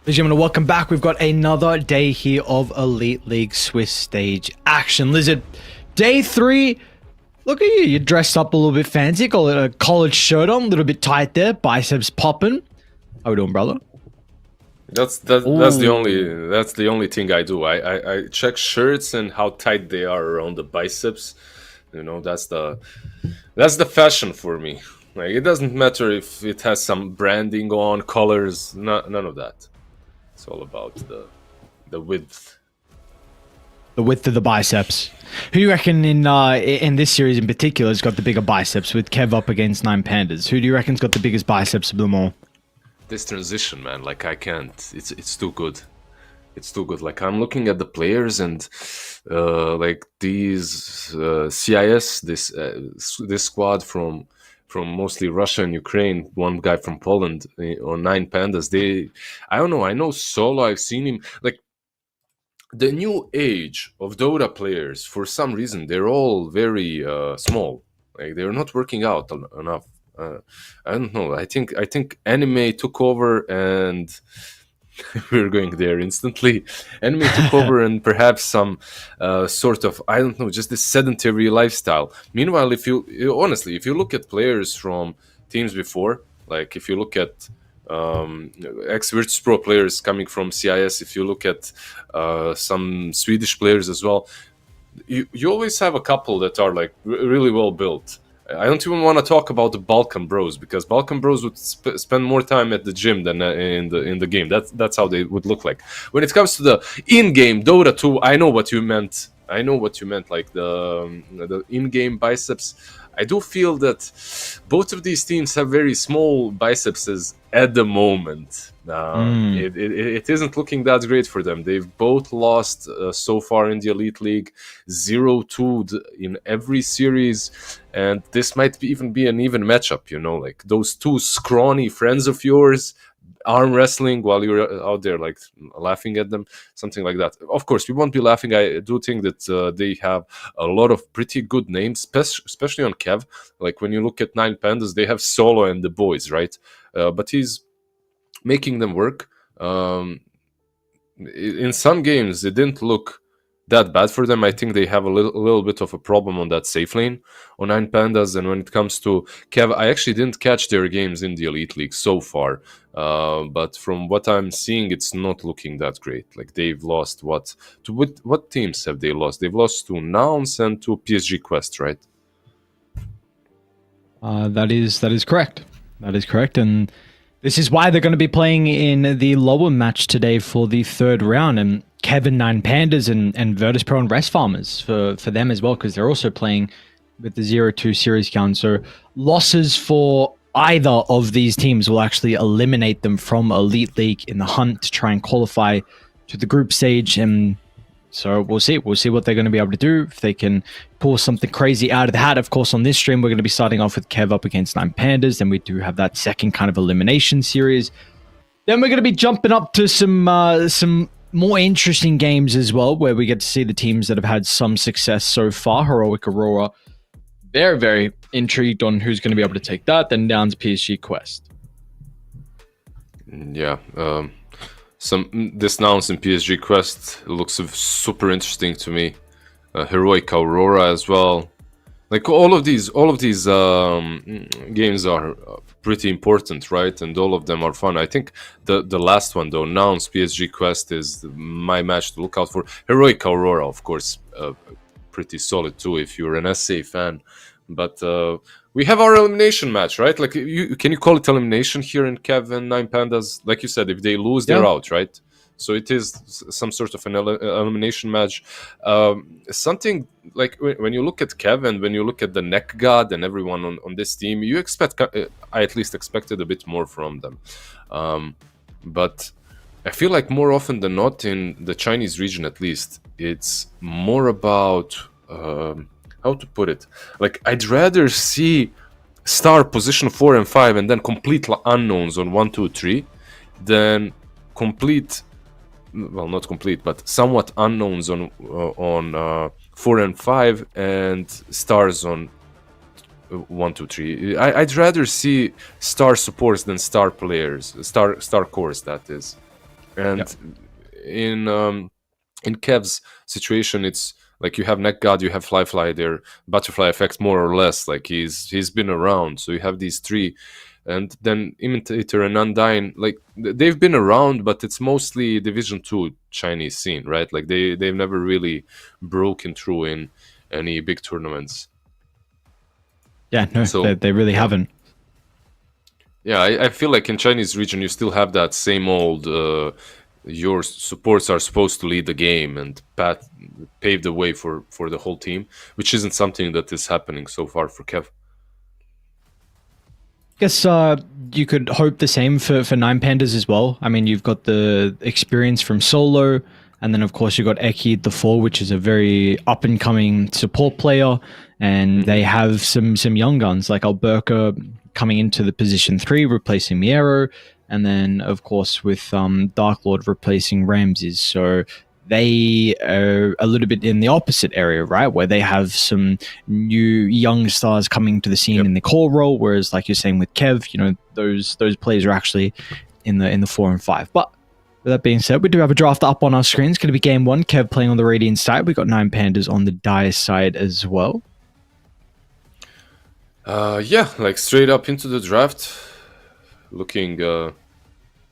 Ladies and gentlemen, welcome back. We've got another day here of Elite League Swiss stage action. Lizard, day 3. Look at you. You're dressed up a little bit fancy. Got a college shirt on, a little bit tight there. Biceps popping. How we doing, brother? That's the only thing I do. I check shirts and how tight they are around the biceps. You know, that's the fashion for me. Like, it doesn't matter if it has some branding on, colors, none of that. It's all about the width. The width of the biceps. Who do you reckon in this series in particular has got the bigger biceps with Kev up against 9 Pandas? Who do you reckon's got the biggest biceps of them all? This transition, man, like I can't. It's too good. It's too good. Like, I'm looking at the players and like these CIS, this squad from mostly Russia and Ukraine, one guy from Poland on 9 Pandas. I don't know. I know Solo. I've seen him. Like, the new age of Dota players, for some reason, they're all very small. Like, they're not working out enough. I don't know. I think anime took over, and we're going there instantly. Anime took over, and perhaps some sort of, I don't know, just this sedentary lifestyle. Meanwhile, if you look at players from teams before, like if you look at ex Virtus.pro players coming from CIS, if you look at some Swedish players as well, you always have a couple that are like really well built. I don't even want to talk about the Balkan Bros, because Balkan Bros would spend more time at the gym than in the game. That's how they would look like. When it comes to the in-game Dota 2, I know what you meant. Like the in-game biceps. I do feel that both of these teams have very small biceps at the moment. It isn't looking that great for them. They've both lost so far in the Elite League, 0-2 in every series, and this might even be an even matchup, you know, like those two scrawny friends of yours arm wrestling while you're out there like laughing at them, something like that. Of course, we won't be laughing. I do think that they have a lot of pretty good names, especially on Kev. Like, when you look at 9 Pandas, they have Solo and the boys, right? But he's making them work. In some games, it didn't look that bad for them. I think they have a little bit of a problem on that safe lane on 9 Pandas. And when it comes to Kev, I actually didn't catch their games in the Elite League so far. But from what I'm seeing, it's not looking that great. Like, they've lost what teams have they lost? They've lost to Nouns and to PSG Quest, right? That is correct. That is correct. And this is why they're going to be playing in the lower match today for the 3rd round. And Kevin 9 Pandas and Virtus.pro and Rest Farmers for them as well, because they're also playing with the 0-2 series count. So losses for either of these teams will actually eliminate them from Elite League in the hunt to try and qualify to the group stage. And so we'll see what they're going to be able to do, if they can pull something crazy out of the hat. Of course, on this stream, we're going to be starting off with Kev up against 9 Pandas. Then we do have that second kind of elimination series. Then we're going to be jumping up to some more interesting games as well, where we get to see the teams that have had some success so far. Heroic Aurora, very, very intrigued on who's going to be able to take that. Then Nouns PSG Quest. Yeah, this Nouns and PSG Quest looks super interesting to me. Heroic Aurora as well. Like, all of these games are pretty important, right? And all of them are fun. I think the last one, though, Nouns PSG Quest, is my match to look out for. Heroic Aurora, of course, pretty solid too if you're an SA fan. But we have our elimination match, right? Like, can you call it elimination here in Kev and 9 Pandas? Like you said, if they lose, they're out, right? So it is some sort of an elimination match. Something like when you look at Kev and when you look at the Neck God and everyone on this team, you expect, I at least expected a bit more from them. But I feel like more often than not, in the Chinese region at least, it's more about, how to put it? Like, I'd rather see star position 4 and 5 and then complete unknowns on 1, 2, 3 than complete, well, not complete, but somewhat unknowns on 4 and 5 and stars on 1, 2, 3. I'd rather see star supports than star players, star cores, that is. And in Kev's situation, it's like you have Neck God, you have Fly, their butterfly effects more or less. Like he's been around, so you have these three, and then Imitator and Undyne. Like they've been around, but it's mostly Division 2 Chinese scene, right? Like they've never really broken through in any big tournaments. Yeah, no, So they really yeah. haven't. Yeah, I feel like in Chinese region you still have that same old. Your supports are supposed to lead the game and pave the way for the whole team, which isn't something that is happening so far for Kev. Guess you could hope the same for Nine Pandas as well. I mean, you've got the experience from solo, and then of course you've got Eki the Four, which is a very up and coming support player, and they have some young guns like Alberca coming into the position 3, replacing Miero, and then of course with Dark Lord replacing Ramses. So they are a little bit in the opposite area, right? Where they have some new young stars coming to the scene in the core role, whereas like you're saying with Kev, you know, those players are actually in the 4 and 5. But with that being said, we do have a draft up on our screen. It's going to be game 1, Kev playing on the Radiant side. We've got Nine Pandas on the Dire side as well. Yeah, like straight up into the draft. Looking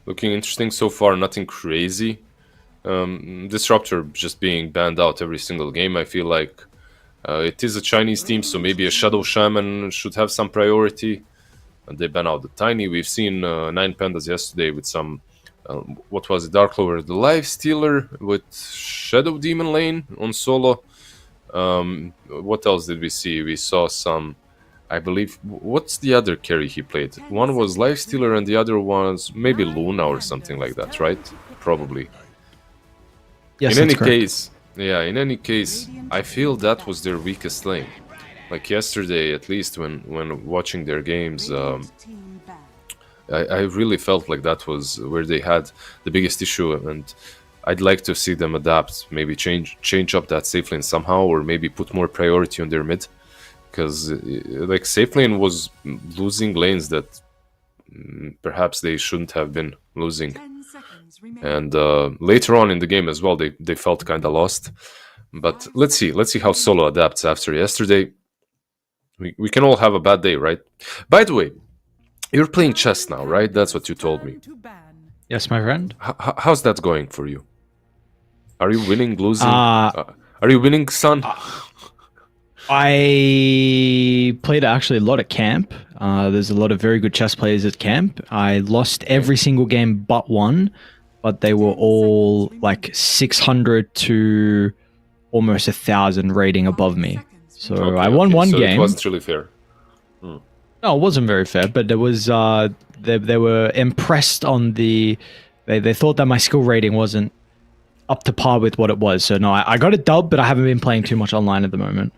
interesting so far, nothing crazy. Disruptor just being banned out every single game. I feel like it is a Chinese team, so maybe a Shadow Shaman should have some priority. And they ban out the Tiny. We've seen Nine Pandas yesterday with some, what was it, Dark Clover, the Life Stealer with Shadow Demon lane on solo. What else did we see? We saw some, I believe, what's the other carry he played? One was Life Stealer and the other was maybe Luna or something like that, right? Probably. Yes, in any correct. case, I feel that was their weakest lane. Like yesterday, at least when watching their games, I really felt like that was where they had the biggest issue, and I'd like to see them adapt, maybe change up that safe lane somehow, or maybe put more priority on their mid, because like safe lane was losing lanes that perhaps they shouldn't have been losing. And later on in the game as well, they felt kind of lost. But let's see how solo adapts after yesterday. We can all have a bad day, right? By the way, you're playing chess now, right? That's what you told me. Yes, my friend. How's that going for you? Are you winning, losing? Are you winning, son? I played actually a lot at camp. There's a lot of very good chess players at camp. I lost every single game but one, but they were all like 600 to almost 1,000 rating above me. So Okay, I won one so game. It wasn't really fair. No, it wasn't very fair, but there was they were impressed on the they thought that my skill rating wasn't up to par with what it was. So no, I got a dub, but I haven't been playing too much online at the moment.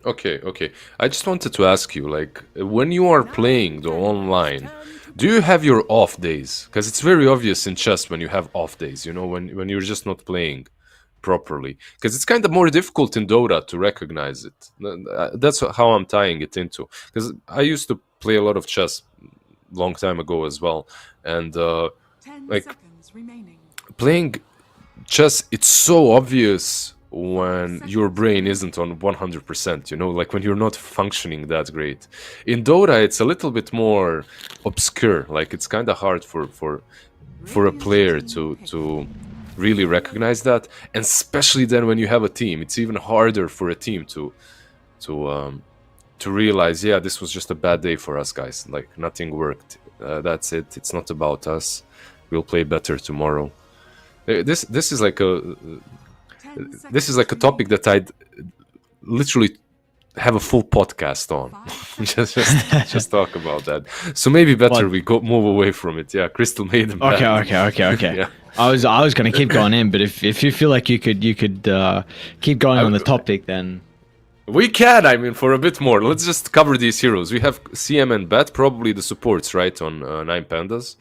Okay. I just wanted to ask you, like, when you are playing the online, do you have your off days? Because it's very obvious in chess when you have off days, you know, when you're just not playing properly. Because it's kind of more difficult in Dota to recognize it. That's how I'm tying it into. Because I used to play a lot of chess long time ago as well. And, like, playing chess, it's so obvious when your brain isn't on 100%, you know, like when you're not functioning that great. In Dota, it's a little bit more obscure. Like it's kind of hard for a player to really recognize that, and especially then when you have a team, it's even harder for a team to realize, yeah, this was just a bad day for us, guys. Like nothing worked. That's it. It's not about us. We'll play better tomorrow. This is like a topic that I'd literally have a full podcast on. just talk about that. So maybe better we move away from it. Yeah, Crystal Maiden. Okay. Yeah. I was going to keep going in, but if you feel like you could keep going on the topic, then we can. I mean, for a bit more. Let's just cover these heroes. We have CM and Bat, probably the supports, right, on Nine Pandas,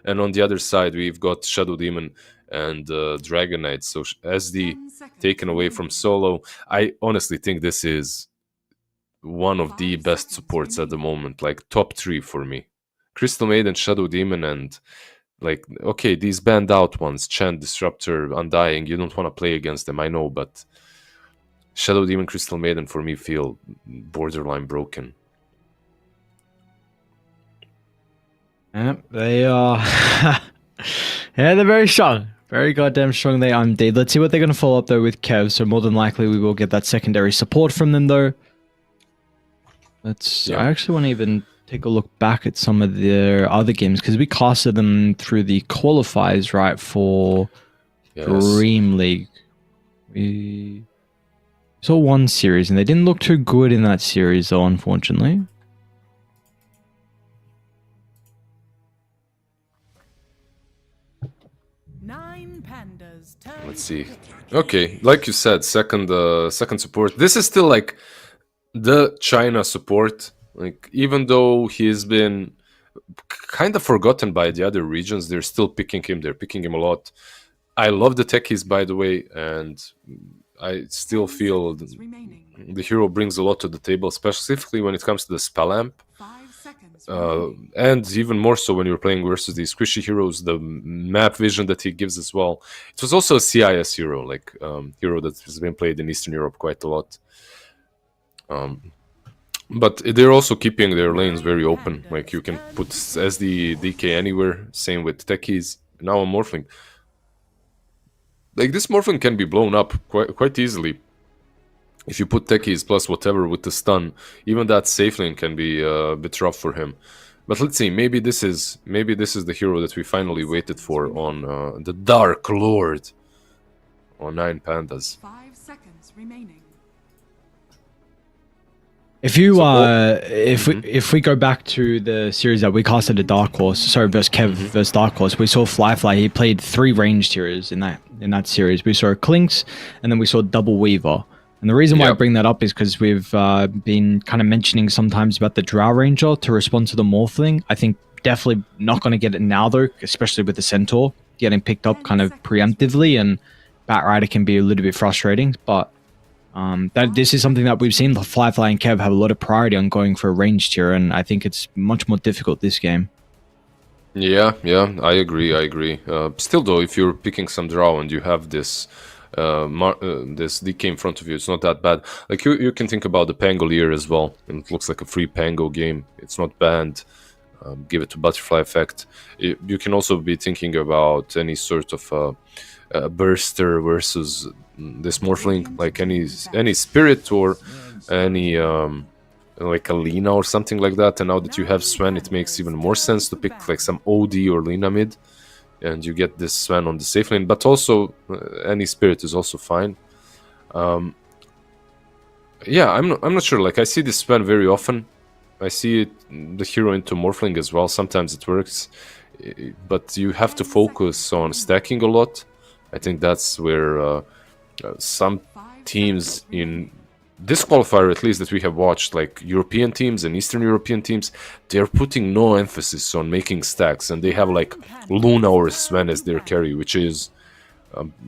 and on the other side we've got Shadow Demon and Dragon Knight. So SD taken away from solo. I honestly think this is one of the best supports at the moment, like top 3 for me. Crystal Maiden, Shadow Demon, and Like, okay, these banned out ones, Chant, Disruptor, Undying, you don't want to play against them, I know, but Shadow Demon, Crystal Maiden for me feel borderline broken. Yeah, they are. Yeah, they're very strong. Very goddamn strong they are indeed. Let's see what they're going to follow up though with Kev. So more than likely we will get that secondary support from them though. I actually want to even take a look back at some of their other games because we casted them through the qualifiers, right, for Dream League. We saw one series and they didn't look too good in that series though, unfortunately. Let's see. Okay, like you said, second support. This is still like the China support. Like, even though he's been kind of forgotten by the other regions, they're still picking him. They're picking him a lot. I love the techies, by the way, and I still feel the hero brings a lot to the table, specifically when it comes to the spell amp. And even more so when you're playing versus these squishy heroes, the map vision that he gives as well. It was also a CIS hero, like hero that has been played in Eastern Europe quite a lot. But they're also keeping their lanes very open. Like, you can put SD, DK anywhere. Same with techies. Now a Morphling. Like, this Morphling can be blown up quite easily. If you put techies plus whatever with the stun, even that safe lane can be a bit rough for him. But let's see, maybe this is the hero that we finally waited for on the Dark Lord on 9 Pandas. 5 seconds remaining. If you if we go back to the series that we casted at Dark Horse, sorry, versus Kev versus Dark Horse, we saw Flyfly. He played 3 ranged heroes in that series. We saw Clinks, and then we saw Double Weaver. And the reason why I bring that up is because we've been kind of mentioning sometimes about the Drow Ranger to respond to the Morphling. I think definitely not going to get it now though, especially with the Centaur getting picked up kind of preemptively, and Batrider can be a little bit frustrating, but this is something that we've seen the Flyfly and Kev have a lot of priority on going for a ranged tier, and I think it's much more difficult this game. Yeah, I agree. Still though, if you're picking some Drow and you have this this DK in front of you, it's not that bad. Like, you can think about the Pangolier as well, and it looks like a free Pango game. It's not banned. Give it to Butterfly effect. You can also be thinking about any sort of Burster versus this Morphling, like any Spirit or any like a Lina or something like that. And now that you have Sven, it makes even more sense to pick like some OD or Lina mid, and you get this Sven on the safe lane. But also any Spirit is also fine. Yeah, I'm not sure. Like, I see this Sven very often. I see it, the hero into Morphling as well. Sometimes it works, but you have to focus on stacking a lot. I think that's where some teams in this qualifier, at least that we have watched, like European teams and Eastern European teams, they're putting no emphasis on making stacks, and they have like Luna or Sven as their carry, which is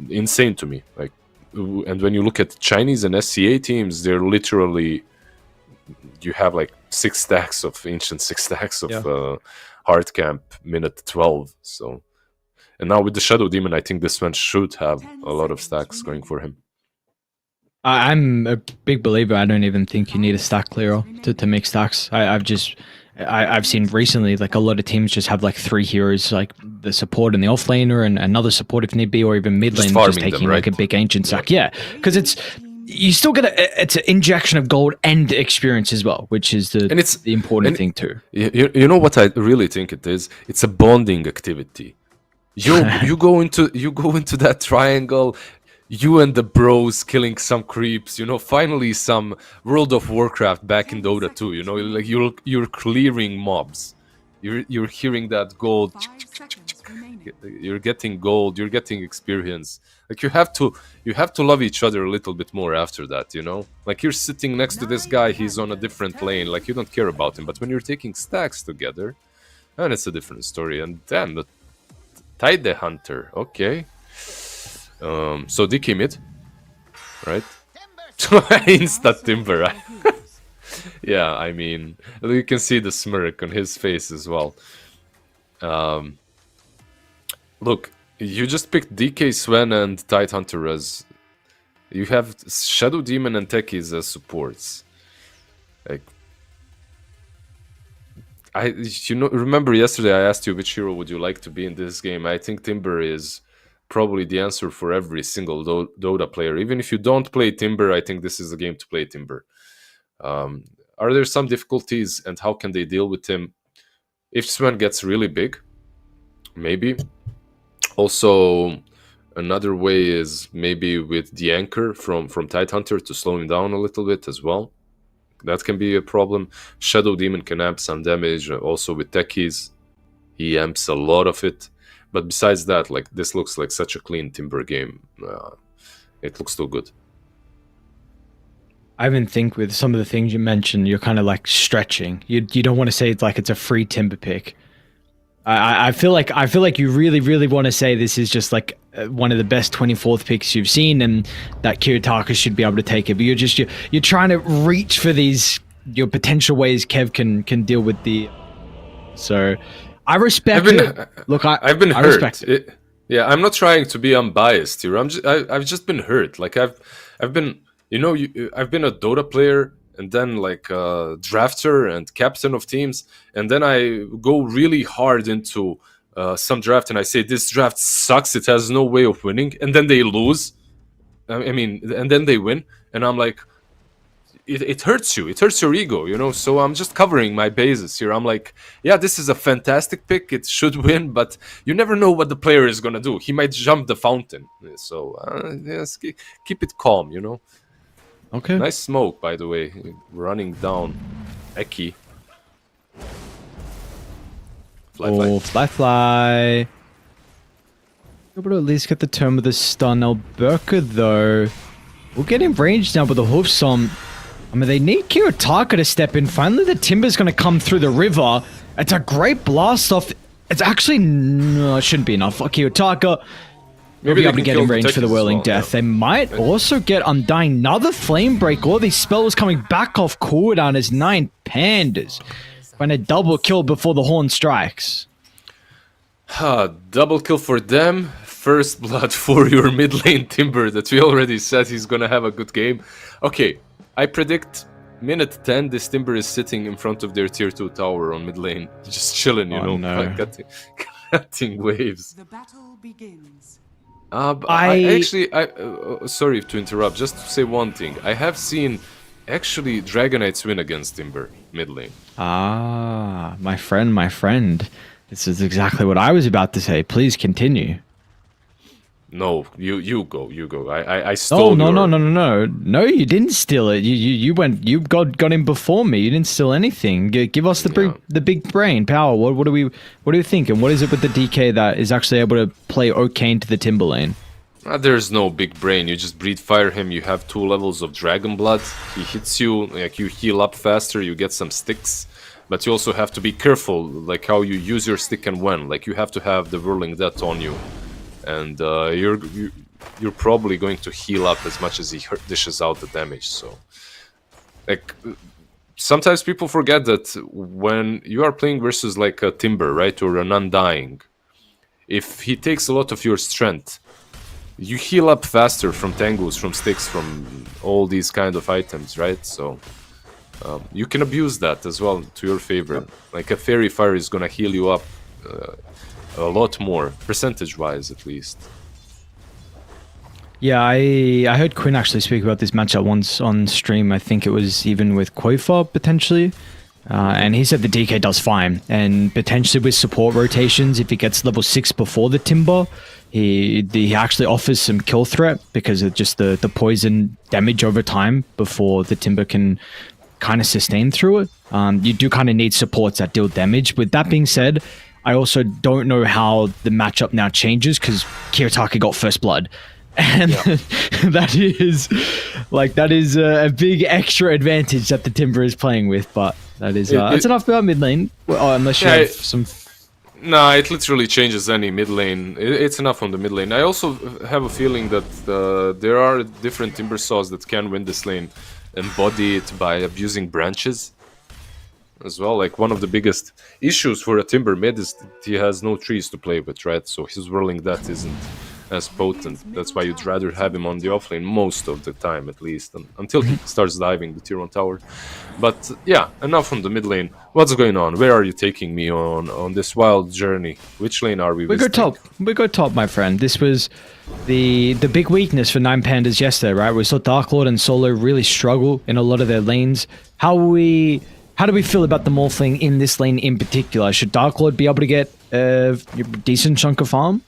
insane to me. Like, and when you look at Chinese and SCA teams, they're literally, you have like 6 stacks of Ancient, 6 stacks of Hard Camp, minute 12. So, and now with the Shadow Demon, I think this one should have a lot of stacks going for him. I'm a big believer. I don't even think you need a stack clearer to make stacks. I've seen recently, like, a lot of teams just have like 3 heroes, like the support and the offlaner and another support if need be, or even mid lane, just taking them, right? Like a big ancient stack. Yeah, because you still get it's an injection of gold and experience as well, which is the important thing too. You know what I really think it is? It's a bonding activity. You go into that triangle, you and the bros killing some creeps, finally some World of Warcraft back in Dota 2, like you're clearing mobs. You're hearing that gold, you're getting gold, you're getting experience. Like, you have to love each other a little bit more after that, Like, you're sitting next to this guy, he's on a different lane, like, you don't care about him, but when you're taking stacks together, and it's a different story. And then the Tide Hunter, okay. So DK mid, right? Insta Timber, right? Yeah, I mean, you can see the smirk on his face as well. Look, you just picked DK, Sven, and Tidehunter as... You have Shadow Demon and Techies as supports. Like... remember yesterday I asked you which hero would you like to be in this game. I think Timber is probably the answer for every single Dota player. Even if you don't play Timber, I think this is the game to play Timber. Are there some difficulties, and how can they deal with him? If Sven gets really big, maybe. Also, another way is maybe with the anchor from Tidehunter to slow him down a little bit as well. That can be a problem. Shadow Demon can amp some damage. Also with Techies, he amps a lot of it. But besides that, like, this looks like such a clean Timber game. It looks too good. I even think with some of the things you mentioned, you're kind of like stretching. You don't want to say it's a free Timber pick. I feel like you really want to say this is just like one of the best 24th picks you've seen, and that Kiritaka should be able to take it. But you're trying to reach for your potential ways Kev can deal with the. So I respect it. Look, I've been hurt. I respect it. Yeah, I'm not trying to be unbiased here. I've just been hurt. Like I've been, I've been a Dota player, and then like drafter and captain of teams, and then I go really hard into some draft and I say this draft sucks, it has no way of winning, and then they lose. And then they win, and I'm like, it hurts you, it hurts your ego, so I'm just covering my bases here. I'm like, yeah, this is a fantastic pick, it should win, but you never know what the player is gonna do. He might jump the fountain, so yes, keep it calm. Okay. Nice smoke, by the way, running down Eki. Fly. Able to at least get the turn with a stun. Alberca, though, will get in range now with the hoofs on. They need Kiritaka to step in. Finally, the Timber's going to come through the river. It's a great blast off. It's actually... No, it shouldn't be enough. Kiritaka will be able to get in range for the Whirling Death. Yeah. They might also get Undying. Another Flame Break. All these spells coming back off cooldown as 9 Pandas. Find a double kill before the horn strikes. Double kill for them. First blood for your mid lane Timber that we already said he's going to have a good game. Okay. I predict minute 10, this Timber is sitting in front of their tier 2 tower on mid lane, just chilling, no. cutting waves. The battle begins. Sorry to interrupt, just to say one thing. I have seen actually Dragonites win against Timber mid lane. My friend. This is exactly what I was about to say. Please continue. No, you go. I stole. No, you didn't steal it. You got him before me. You didn't steal anything. Give us the big brain power. What do you think? And what is it with the DK that is actually able to play okay into the Timber lane? There's no big brain. You just breed fire him. You have 2 levels of Dragon Blood. He hits you, like you heal up faster. You get some sticks, but you also have to be careful, like how you use your stick and when. Like you have to have the Whirling Death on you. And you're probably going to heal up as much as he dishes out the damage. So, like, sometimes people forget that when you are playing versus like a Timber, right, or an Undying, if he takes a lot of your strength, you heal up faster from Tangus, from sticks, from all these kind of items, right? So you can abuse that as well to your favor. Like a Fairy Fire is gonna heal you up a lot more, percentage-wise at least. Yeah, I heard Quinn actually speak about this matchup once on stream. I think it was even with Koifa, potentially. And he said the DK does fine. And potentially with support rotations, if he gets level 6 before the Timber, he actually offers some kill threat because of just the poison damage over time before the Timber can kind of sustain through it. You do kind of need supports that deal damage. With that being said, I also don't know how the matchup now changes because Kiritaka got first blood. And that is a big extra advantage that the Timber is playing with. But that is that's enough about mid lane. Unless you have some. Nah, it literally changes any mid lane. It's enough on the mid lane. I also have a feeling that there are different Timber saws that can win this lane and body it by abusing branches. as well. Like one of the biggest issues for a Timber mid is that he has no trees to play with, right? So his whirling that isn't as potent. That's why you'd rather have him on the offlane most of the time, at least, until he starts diving the tier 1 tower. But yeah, enough on the mid lane. What's going on? Where are you taking me on this wild journey? Which lane are we We go top. We go top, my friend. This was the big weakness for Nine Pandas yesterday, right? We saw Dark Lord and Solo really struggle in a lot of their lanes. How do we feel about the Morphling in this lane in particular? Should Dark Lord be able to get a decent chunk of farm?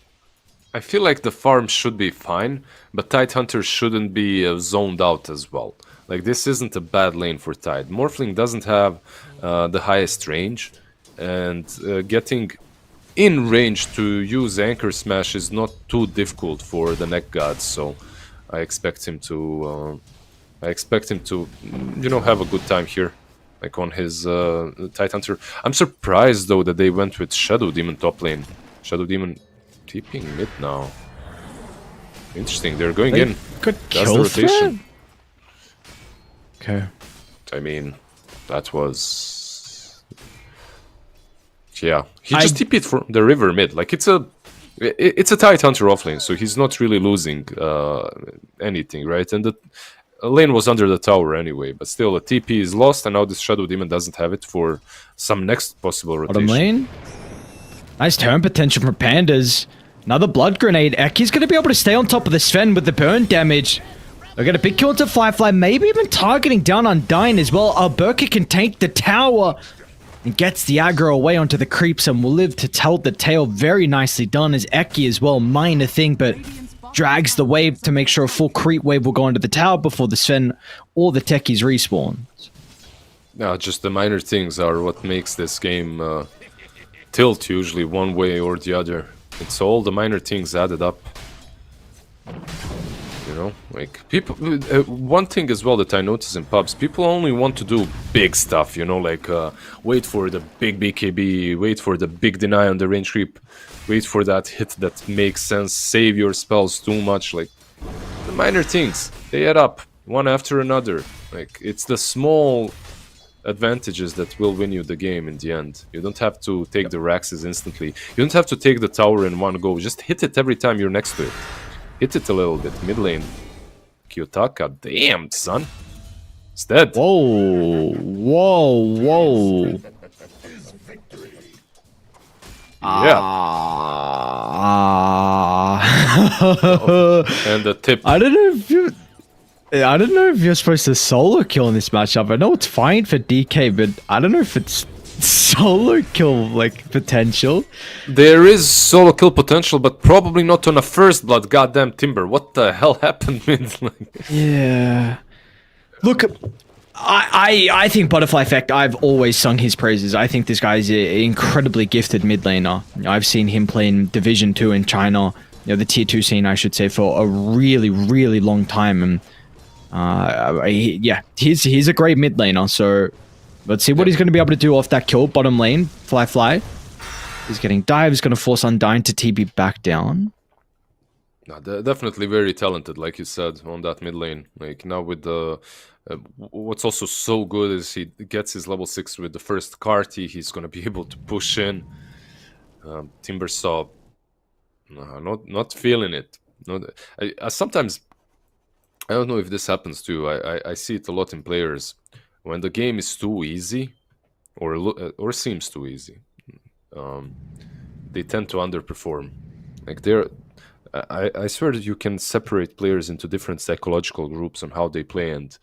I feel like the farm should be fine, but Tidehunter shouldn't be zoned out as well. Like, this isn't a bad lane for Tide. Morphling doesn't have the highest range, and getting in range to use Anchor Smash is not too difficult for the Neck Gods, so I expect him to, you know, have a good time here, like on his Tidehunter. I'm surprised, though, that they went with Shadow Demon top lane. Shadow Demon TPing mid now. Interesting, they're going in. Good That's kill the rotation. Okay. I mean, that was... Yeah, he just TP'd for the river mid. Like, it's a Tidehunter offlane, so he's not really losing anything, right? And the lane was under the tower anyway, but still, a TP is lost, and now this Shadow Demon doesn't have it for some next possible rotation. Bottom lane. Nice turn potential from Pandas. Another blood grenade. Eki's going to be able to stay on top of the Sven with the burn damage. They'll get a big kill into Firefly, maybe even targeting down Undyne as well. Alberca can take the tower and gets the aggro away onto the creeps and will live to tell the tale. Very nicely done as Eki as well. Minor thing, but drags the wave to make sure a full creep wave will go into the tower before the Sven or the techies respawn. No, just the minor things are what makes this game tilt usually one way or the other. It's all the minor things added up. You know, like people. One thing as well that I notice in pubs, people only want to do big stuff. You know, like wait for the big BKB, wait for the big deny on the range creep, wait for that hit that makes sense, save your spells too much. Like the minor things, they add up one after another. Like it's the small advantages that will win you the game in the end. You don't have to take the Raxes instantly. You don't have to take the tower in one go. Just hit it every time you're next to it. Hit it a little bit. Mid lane. Kiyotaka. Damn, son. It's dead. Whoa. Whoa. Yeah. And the tip. I don't know if you're supposed to solo kill in this matchup. I know it's fine for DK, but I don't know if it's solo kill like potential. There is solo kill potential, but probably not on a first blood. Goddamn Timber. What the hell happened mid? Yeah. Look, I think Butterfly Effect, I've always sung his praises. I think this guy's an incredibly gifted mid laner. I've seen him play in Division 2 in China, you know, the tier 2 scene, I should say, for a really, really long time. And yeah, he's a great mid laner. So let's see what he's going to be able to do off that kill. Bottom lane, Fly. He's getting dive. He's going to force Undyne to TB back down. No, definitely very talented, like you said, on that mid lane. Like now with the... what's also so good is he gets his level 6 with the first Carti. He's going to be able to push in. Timber saw... not feeling it. Sometimes... I don't know if this happens too. I see it a lot in players. When the game is too easy, or seems too easy, they tend to underperform. Like I swear that you can separate players into different psychological groups on how they play and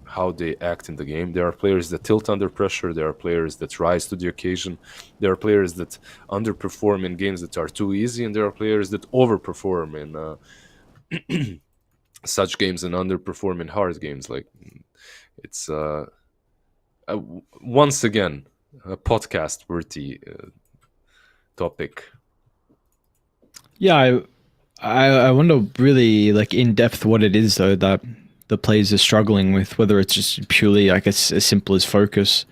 how they act in the game. There are players that tilt under pressure. There are players that rise to the occasion. There are players that underperform in games that are too easy, and there are players that overperform in such games and underperform in hard games. Like it's once again a podcast worthy topic. Yeah, I wonder really like in depth what it is though that the players are struggling with, whether it's just purely like as simple as focus,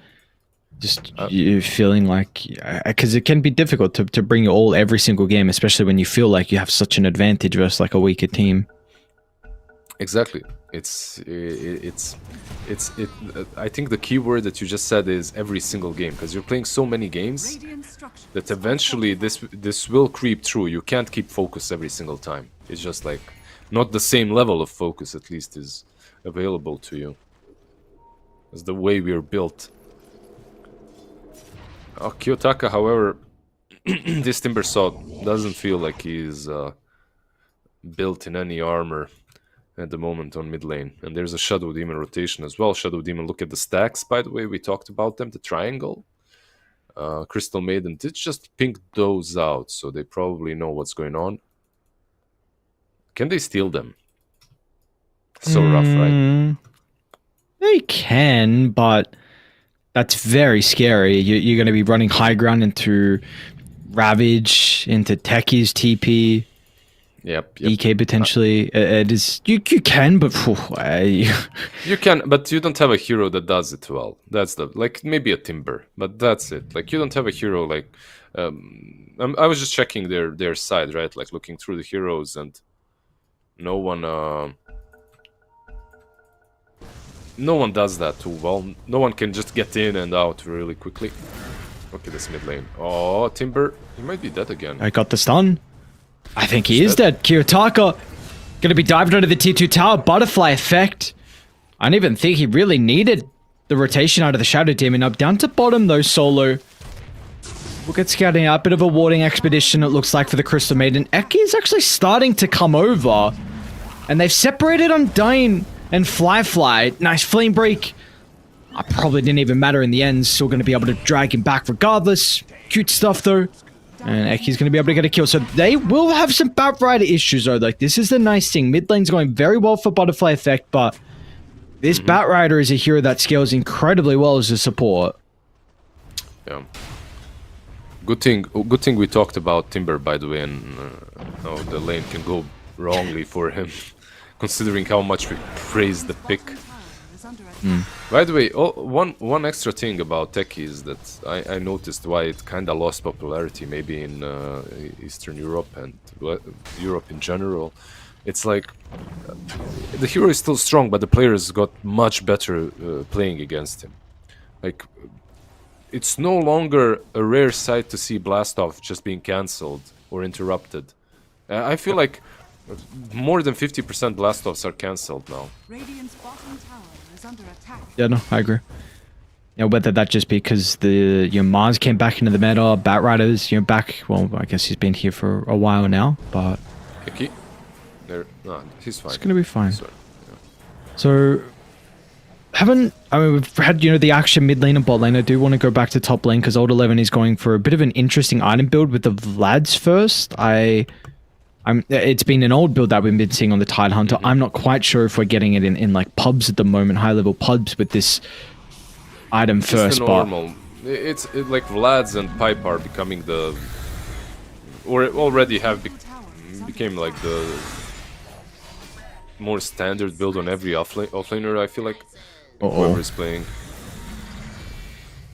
just you feeling like, because it can be difficult to bring it all every single game, especially when you feel like you have such an advantage versus like a weaker team. Exactly. I think the key word that you just said is every single game, because you're playing so many games Radiant structures that eventually this will creep through. You can't keep focus every single time. It's just like not the same level of focus, at least, is available to you. It's the way we are built. Kiyotaka, however, this Timber Saw doesn't feel like he's built in any armor at the moment on mid lane. And there's a Shadow Demon rotation as well. Shadow Demon, look at the stacks, by the way, we talked about them, the triangle. Crystal Maiden did just pink those out, so they probably know what's going on. Can they steal them? So rough, right? They can, but that's very scary. You're going to be running high ground into Ravage, into Techi's TP. Yep. EK potentially. It is you can, but you can, but you don't have a hero that does it well. That's the like maybe a Timber, but that's it. Like you don't have a hero like. I was just checking their side, right? Like looking through the heroes, and no one does that too well. No one can just get in and out really quickly. Okay, this mid lane. Oh, Timber, he might be dead again. I got the stun. I think he is dead. Kiyotaka gonna be diving under the tier 2 tower. Butterfly effect. I don't even think he really needed the rotation out of the Shadow Demon. Up down to bottom though, solo. Look at scouting out. Bit of a warding expedition, it looks like, for the Crystal Maiden. Eki is actually starting to come over. And they've separated Undyne and Fly. Nice flame break. Probably didn't even matter in the end. Still going to be able to drag him back regardless. Cute stuff though. And Eki's going to be able to get a kill. So they will have some Batrider issues though. Like, this is the nice thing. Mid lane's going very well for Butterfly effect, but this Batrider is a hero that scales incredibly well as a support. Yeah. Good thing we talked about Timber, by the way, and how the lane can go wrongly for him, considering how much we praise the pick. By the way, one extra thing about Techie is that I noticed why it kind of lost popularity, maybe in Eastern Europe and Europe in general. It's like the hero is still strong, but the players got much better playing against him. Like, it's no longer a rare sight to see Blastoff just being cancelled or interrupted. I feel like more than 50% Blastoffs are cancelled now. Radiant's bottom tower is under attack. Yeah, no, I agree. Yeah, whether that just because Mars came back into the meta, Batrider's back. Well, I guess he's been here for a while now, but Eki? No, he's fine. It's gonna be fine. Yeah. So we've had the action mid lane and bot lane. I do want to go back to top lane because Old 11 is going for a bit of an interesting item build with the Vlads first. It's been an old build that we've been seeing on the Tide Hunter. I'm not quite sure if we're getting it in like pubs at the moment, high level pubs with this item first. It's normal. It's like Vlads and Pipe are becoming or already have became like the more standard build on every offlaner. I feel like whoever is playing.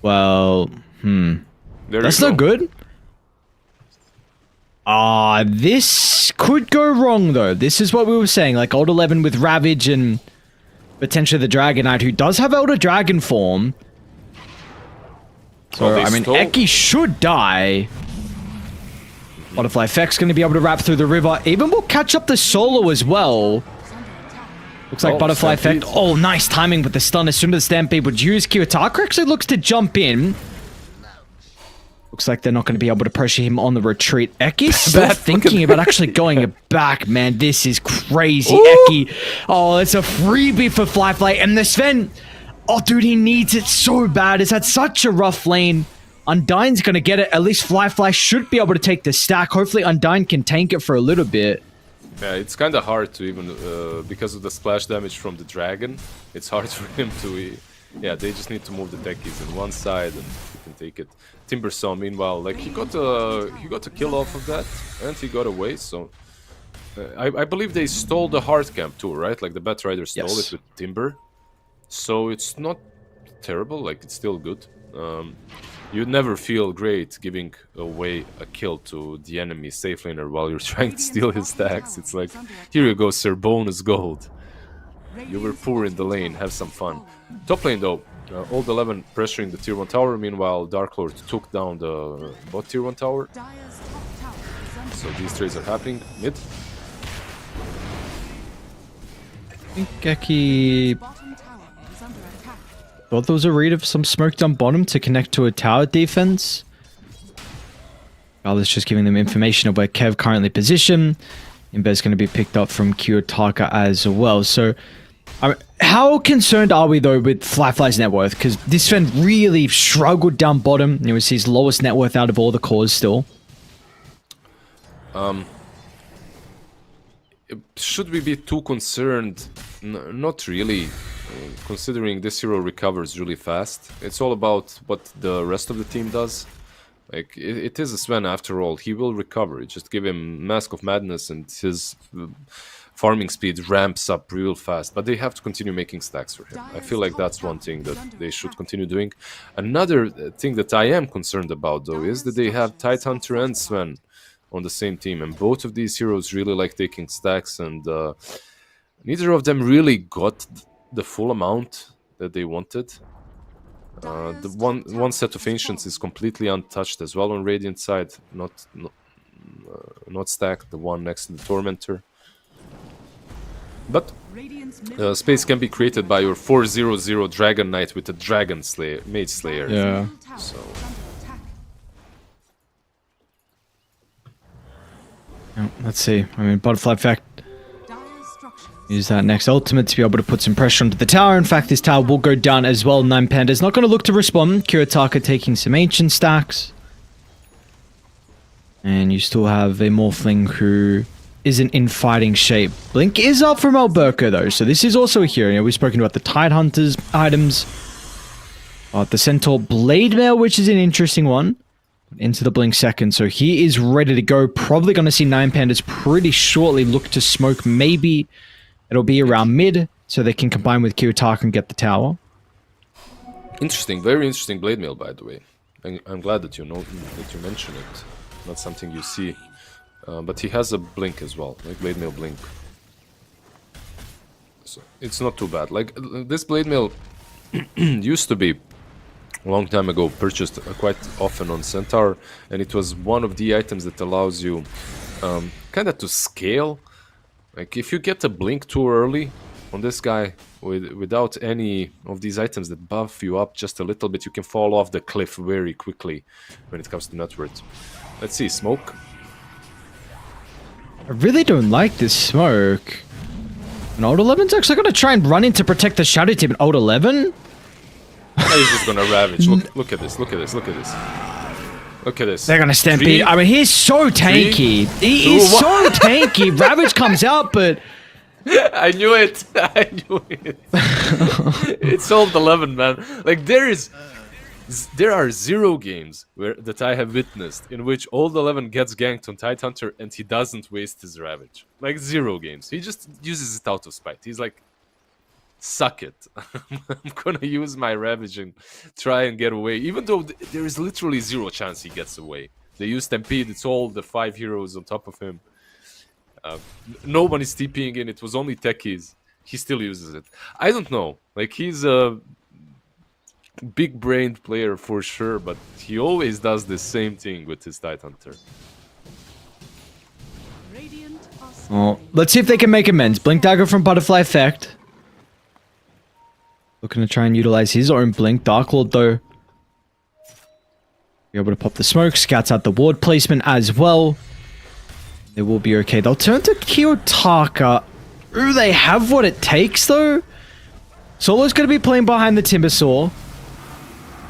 Well, that's not good. This could go wrong though. This is what we were saying, like Old 11 with Ravage and potentially the Dragon Knight, who does have Elder Dragon form. So, Eki should die. Butterfly effect's going to be able to wrap through the river. Even will catch up the solo as well. Looks like Butterfly effect. Oh, nice timing with the stun as soon as the Stampede would use. Kiyotaka actually looks to jump in. Looks like they're not going to be able to pressure him on the retreat. Eki's still thinking about actually going back, man. This is crazy. Eki. Oh, it's a freebie for Fly. And the Sven. Oh, dude, he needs it so bad. It's had such a rough lane. Undyne's going to get it. At least Fly should be able to take the stack. Hopefully, Undyne can tank it for a little bit. Yeah, it's kind of hard to even, because of the splash damage from the dragon, it's hard for him to, yeah, they just need to move the techies on one side and he can take it. Timber Saw, meanwhile, like, he got a kill off of that, and he got away, so... I believe they stole the hard camp too, right? Like, the Batrider stole it with Timber. So it's not terrible, like, it's still good. You'd never feel great giving away a kill to the enemy safe laner while you're trying to steal his stacks. It's like, here you go, sir, bonus gold. You were poor in the lane, have some fun. Top lane though, Old 11 pressuring the tier 1 tower, meanwhile Dark Lord took down the bot tier 1 tower. Dire's top tower is under So these trades are happening. Mid. I think Geki bottom tower is under attack. thought there was a read of some smoke down bottom to connect to a tower defense. Valor's just giving them information of where Kev currently positioned. Inver's going to be picked up from Kiyotaka as well. So, how concerned are we though with Fly's net worth? Because this friend really struggled down bottom. It was his lowest net worth out of all the cores still. Should we be too concerned? Not really. Considering this hero recovers really fast. It's all about what the rest of the team does. Like, it is a Sven after all. He will recover. Just give him Mask of Madness and his farming speed ramps up real fast. But they have to continue making stacks for him. I feel like that's one thing that they should continue doing. Another thing that I am concerned about, though, is that they have Tidehunter and Sven on the same team. And both of these heroes really like taking stacks. And neither of them really got the full amount that they wanted. The one set of Ancients is completely untouched as well on Radiant side, not stacked, the one next to the Tormentor. But space can be created by your 4/0/0 Dragon Knight with a Dragon Slayer, Mage Slayer. Yeah. So Let's see. I mean, Butterfly Effect. Dire's structures Use that next ultimate to be able to put some pressure onto the tower. In fact, this tower will go down as well. 9 Panda's not going to look to respond. Kiyotaka taking some ancient stacks. And you still have a Morphling who isn't in fighting shape. Blink is up from Alberca though, so this is also a hero. You know, we've spoken about the Tidehunters items. The Centaur Blade Mail, which is an interesting one. Into the Blink second, so he is ready to go. Probably going to see 9 Pandas pretty shortly look to smoke. Maybe it'll be around mid, so they can combine with Kiyotaka and get the tower. interesting, very interesting blade mail, by the way. I'm glad that you know that you mention it. Not something you see, but he has a blink as well, like blade mail blink. So it's not too bad. Like this blade mail used to be a long time ago purchased quite often on Centaur, and it was one of the items that allows you kind of to scale. Like if you get a blink too early on this guy without any of these items that buff you up just a little bit, you can fall off the cliff very quickly when it comes to net worth. Let's see, smoke. I really don't like this smoke. And Old 11's actually going to try and run in to protect the Shadow Team. Old 11? He's just gonna ravage. Look at this, look at this, look at this. Look at this. They're going to stampede. I mean, he's so tanky. He is so tanky. Ravage comes out, but... I knew it. I knew it. It's Old 11, man. Like there are 0 games that I have witnessed in which Old 11 gets ganked on Tidehunter and he doesn't waste his Ravage. Like 0 games. He just uses it out of spite. He's like, suck it. I'm gonna use my Ravage and try and get away. Even though there is literally 0 chance he gets away. They use Stampede, it's all the 5 heroes on top of him. No one is TPing in, it was only techies. He still uses it. I don't know. Like he's a big-brained player for sure, but he always does the same thing with his Tidehunter. Radiant are Well, let's see if they can make amends. Blink Dagger from Butterfly Effect. Looking to try and utilize his own Blink. Dark Lord, though, be able to pop the smoke. Scouts out the ward placement as well. They will be okay. They'll turn to Kiyotaka. Ooh, they have what it takes, though. Solo's going to be playing behind the Timbersaw.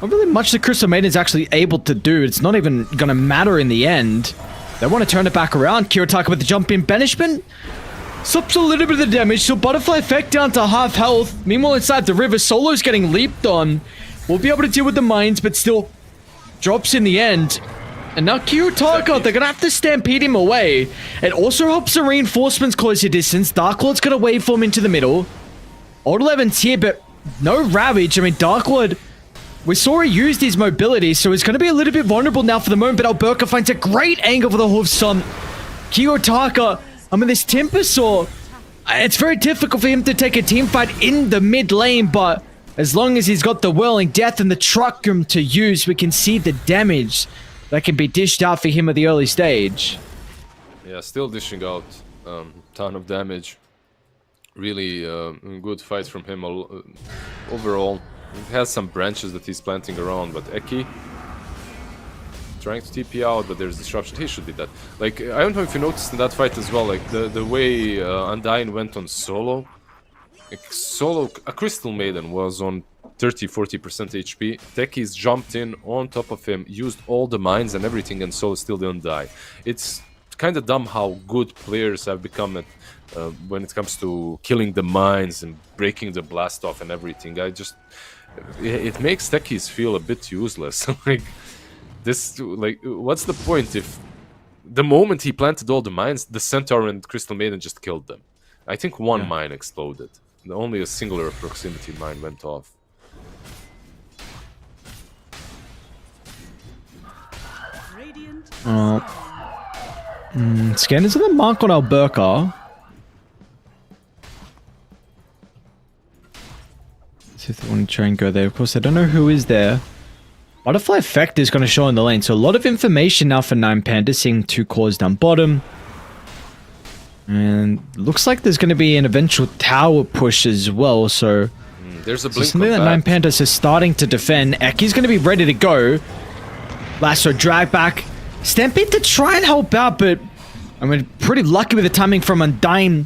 Not really much the Crystal Maiden is actually able to do. It's not even going to matter in the end. They want to turn it back around. Kiyotaka with the jump in banishment. Stops a little bit of the damage, so Butterfly Effect down to half health. Meanwhile, inside the river, Solo's getting leaped on. We'll be able to deal with the mines, but still drops in the end. And now Kiyotaka, they're going to have to stampede him away. It also helps the reinforcements close your distance. Dark Lord's going to waveform into the middle. Old 11's here, but no Ravage. I mean, Dark Lord, we saw he used his mobility, so he's going to be a little bit vulnerable now for the moment, but Alberca finds a great angle for the Hoof Stomp. Kiyotaka, I mean, this Timbersaw, It's very difficult for him to take a team fight in the mid lane, but as long as he's got the Whirling Death and the Truck Room to use, we can see the damage that can be dished out for him at the early stage. Yeah, still dishing out ton of damage. Really good fight from him overall. He has some branches that he's planting around, but Eki trying to TP out, but there's disruption. He should be dead. Like, I don't know if you noticed in that fight as well, like the way Undyne went on solo. Like, a Crystal Maiden was on 30-40% HP. Techies jumped in on top of him, used all the mines and everything, and Solo still didn't die. It's kind of dumb how good players have become at when it comes to killing the mines and breaking the blast off and everything. It makes techies feel a bit useless. Like this, like what's the point if the moment he planted all the mines, the Centaur and Crystal Maiden just killed them? I think one mine exploded. Only a singular proximity mine went off. Radiant Scanners in the mark on Alberca. See if they want to try and go there. Of course, I don't know who is there. Butterfly Effect is going to show in the lane. So a lot of information now for Nine Panda, seeing 2 cores down bottom. And looks like there's going to be an eventual tower push as well. So there's a blink something that Nine Pandas is starting to defend. Eki's going to be ready to go. Lasso drag back. Stampede to try and help out, but I mean, pretty lucky with the timing from Undyne.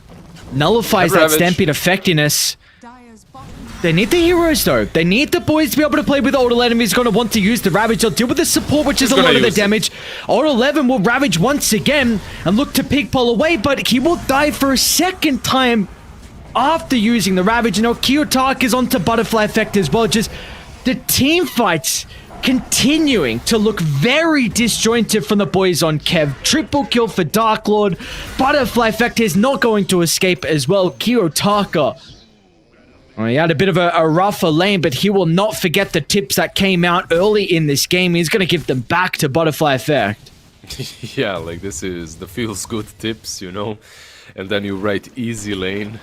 Nullifies that Stampede effectiveness. Dire's bottom They need the heroes though. They need the boys to be able to play with Old 11. He's going to want to use the Ravage. They'll deal with the support, which is a lot of the damage. Old 11 will Ravage once again and look to pig pull away, but he will die for a second time after using the Ravage. You know, Kiyotaka is onto Butterfly Effect as well. Just the team fights continuing to look very disjointed from the boys on Kev. Triple kill for Dark Lord. Butterfly Effect is not going to escape as well. Kiyotaka. Well, he had a bit of a rougher lane, but he will not forget the tips that came out early in this game. He's going to give them back to Butterfly Effect. Yeah, like this is the feels good tips, you know, and then you write easy lane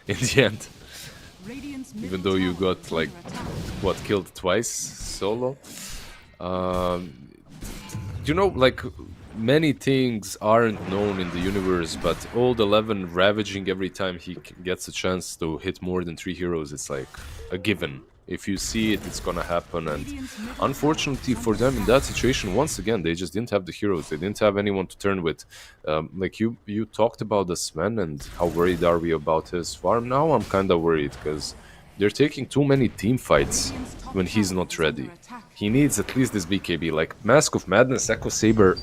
in the end. Radiant's Even though you got like what, killed twice solo. You know, like many things aren't known in the universe, but Old 11 ravaging every time he gets a chance to hit more than 3 heroes, it's like a given. If you see it, it's gonna happen, and unfortunately for them in that situation, once again, they just didn't have the heroes. They didn't have anyone to turn with. Like you talked about the Sven and how worried are we about his farm. Now I'm kinda worried, because they're taking too many team fights when he's not ready. He needs at least this BKB, like Mask of Madness, Echo Saber.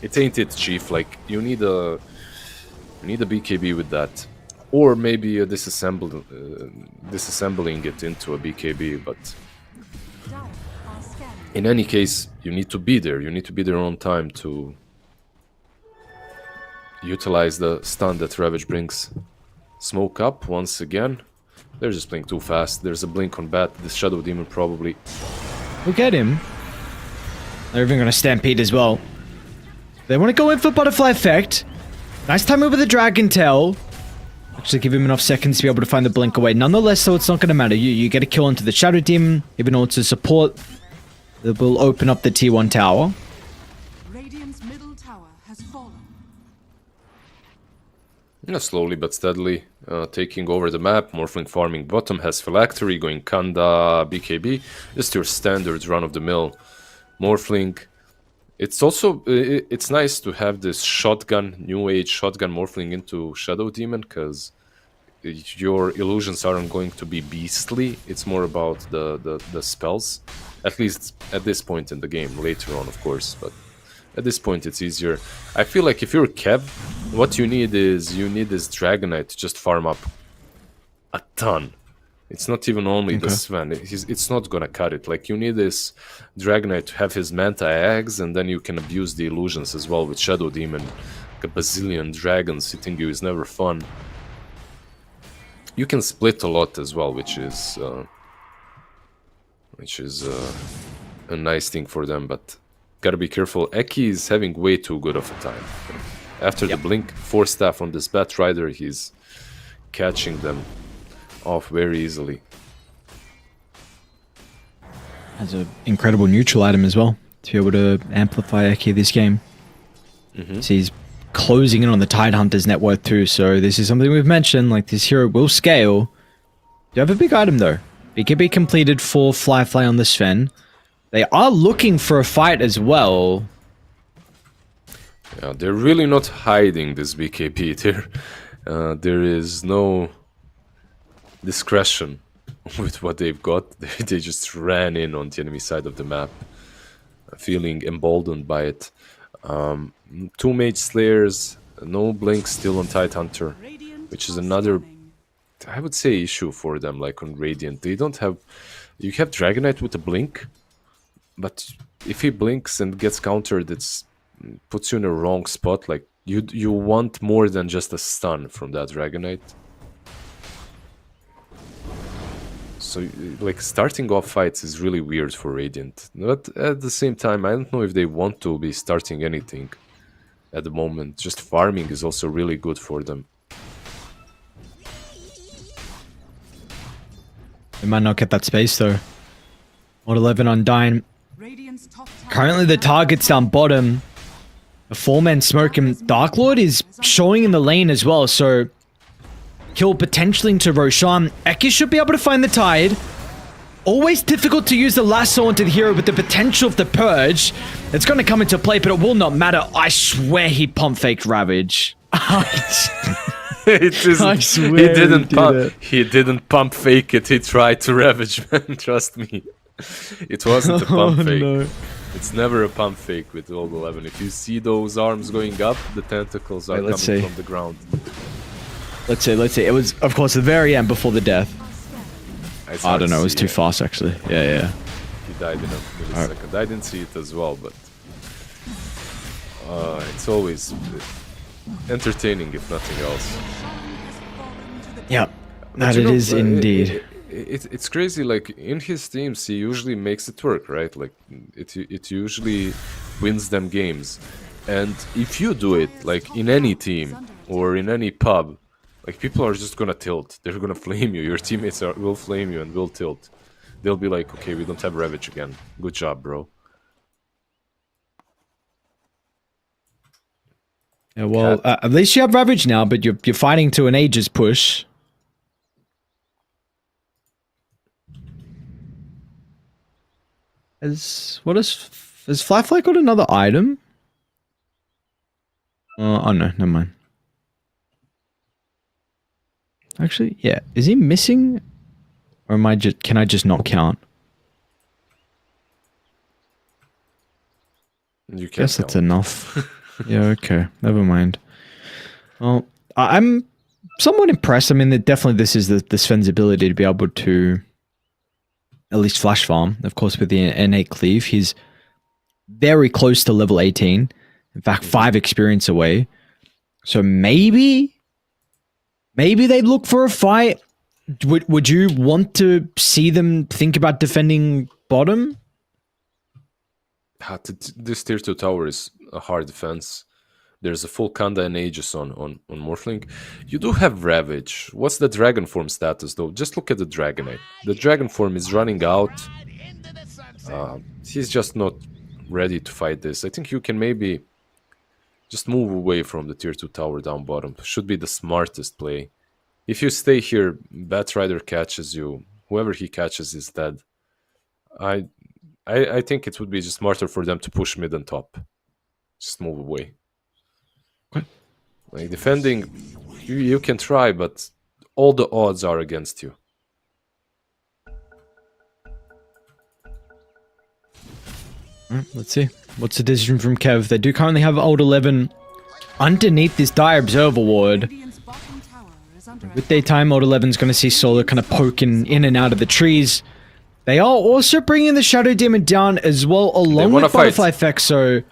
It ain't it, Chief. Like you need a BKB with that, or maybe disassembling it into a BKB. But in any case, you need to be there. You need to be there on time to utilize the stun that Ravage brings. Smoke up once again. They're just playing too fast. There's a blink on Bat. The Shadow Demon probably. Look at him. They're even going to Stampede as well. They want to go in for Butterfly Effect. Nice timing with the Dragon Tail. Actually give him enough seconds to be able to find the blink away. Nonetheless, so it's not going to matter. You get a kill into the Shadow Demon. Even order to support. That will open up the T1 tower. Radiant's middle tower has fallen. Yeah, slowly but steadily taking over the map. Morphling farming bottom, has Phylactery, going Kanda, BKB. Just your standard run-of-the-mill Morphling. It's also, it's nice to have this shotgun, new age shotgun Morphling into Shadow Demon, because your illusions aren't going to be beastly. It's more about the spells. At least at this point in the game. Later on, of course, but at this point it's easier. I feel like if you're Kev, what you need is this Dragonite to just farm up a ton. It's not even only the Sven. It's not gonna cut it. Like, you need this Dragonite to have his Manta eggs, and then you can abuse the illusions as well with Shadow Demon. Like a bazillion dragons hitting you is never fun. You can split a lot as well, which is a nice thing for them, but gotta be careful. Eki is having way too good of a time. after the blink, 4 staff on this Bat Rider, he's catching them off very easily. Has an incredible neutral item as well to be able to amplify Eki this game. So he's closing in on the Tide Hunter's net worth too, so this is something we've mentioned, like this hero will scale. You have a big item though. It can be completed for Fly on the Sven. They are looking for a fight as well. Yeah, they're really not hiding this BKB. There is no discretion with what they've got. They just ran in on the enemy side of the map, feeling emboldened by it. 2 Mage Slayers, no Blink still on Tidehunter, which is another, I would say, issue for them, like on Radiant. They don't have... You have Dragonite with a Blink, but if he blinks and gets countered, it's puts you in a wrong spot. Like, you want more than just a stun from that Dragonite. So, like, starting off fights is really weird for Radiant. But at the same time, I don't know if they want to be starting anything at the moment. Just farming is also really good for them. They might not get that space though. Mod 11 on Dyne. Currently the target's down bottom. A 4-man smoke and Dark Lord is showing in the lane as well, so kill potentially into Roshan. Eki should be able to find the Tide. Always difficult to use the lasso onto the hero with the potential of the Purge. It's going to come into play, but it will not matter. I swear he pump faked Ravage. It isn't. I swear he didn't pump fake it. He tried to Ravage, man. Trust me. It wasn't a pump fake. No. It's never a pump fake with Old 11. If you see those arms going up, the tentacles are coming from the ground. Let's see. It was, of course, the very end before the death. I don't know. It was too fast, actually. Yeah. He died in a millisecond. I didn't see it as well, but it's always entertaining, if nothing else. Yeah, that it is indeed. It's crazy. Like, in his teams, he usually makes it work, right? Like, it usually wins them games. And if you do it, like in any team or in any pub, like, people are just gonna tilt. They're gonna flame you. Your teammates will flame you and will tilt. They'll be like, okay, we don't have Ravage again. Good job, bro. Yeah, well, at least you have Ravage now, but you're fighting to an Aegis push. Has Flyfly got another item? Oh no, never mind. Actually, yeah. Is he missing? Or am I just, can I just not count? You can't Guess that's enough. Yeah, okay. Never mind. Well, I'm somewhat impressed. I mean, definitely this is the Sven's ability to be able to at least flash farm. Of course, with the innate cleave, he's very close to level 18. In fact, 5 experience away. So maybe they look for a fight. Would you want to see them think about defending bottom? This tier 2 tower is a hard defense. There's a full Kanda and Aegis on Morphling. You do have Ravage. What's the Dragon form status though? Just look at the Dragonite. The Dragon form is running out. He's just not ready to fight this. I think you can maybe just move away from the tier 2 tower down bottom. Should be the smartest play. If you stay here, Bat Rider catches you. Whoever he catches is dead. I think it would be just smarter for them to push mid and top. Just move away. Okay. Like, defending, you can try, but all the odds are against you. Alright, let's see. What's the decision from Kev? They do currently have Old 11 underneath this Dire Observer ward. With daytime, Old 11's going to see Solar kind of poking in and out of the trees. They are also bringing the Shadow Demon down as well, along with Butterfly Effect, so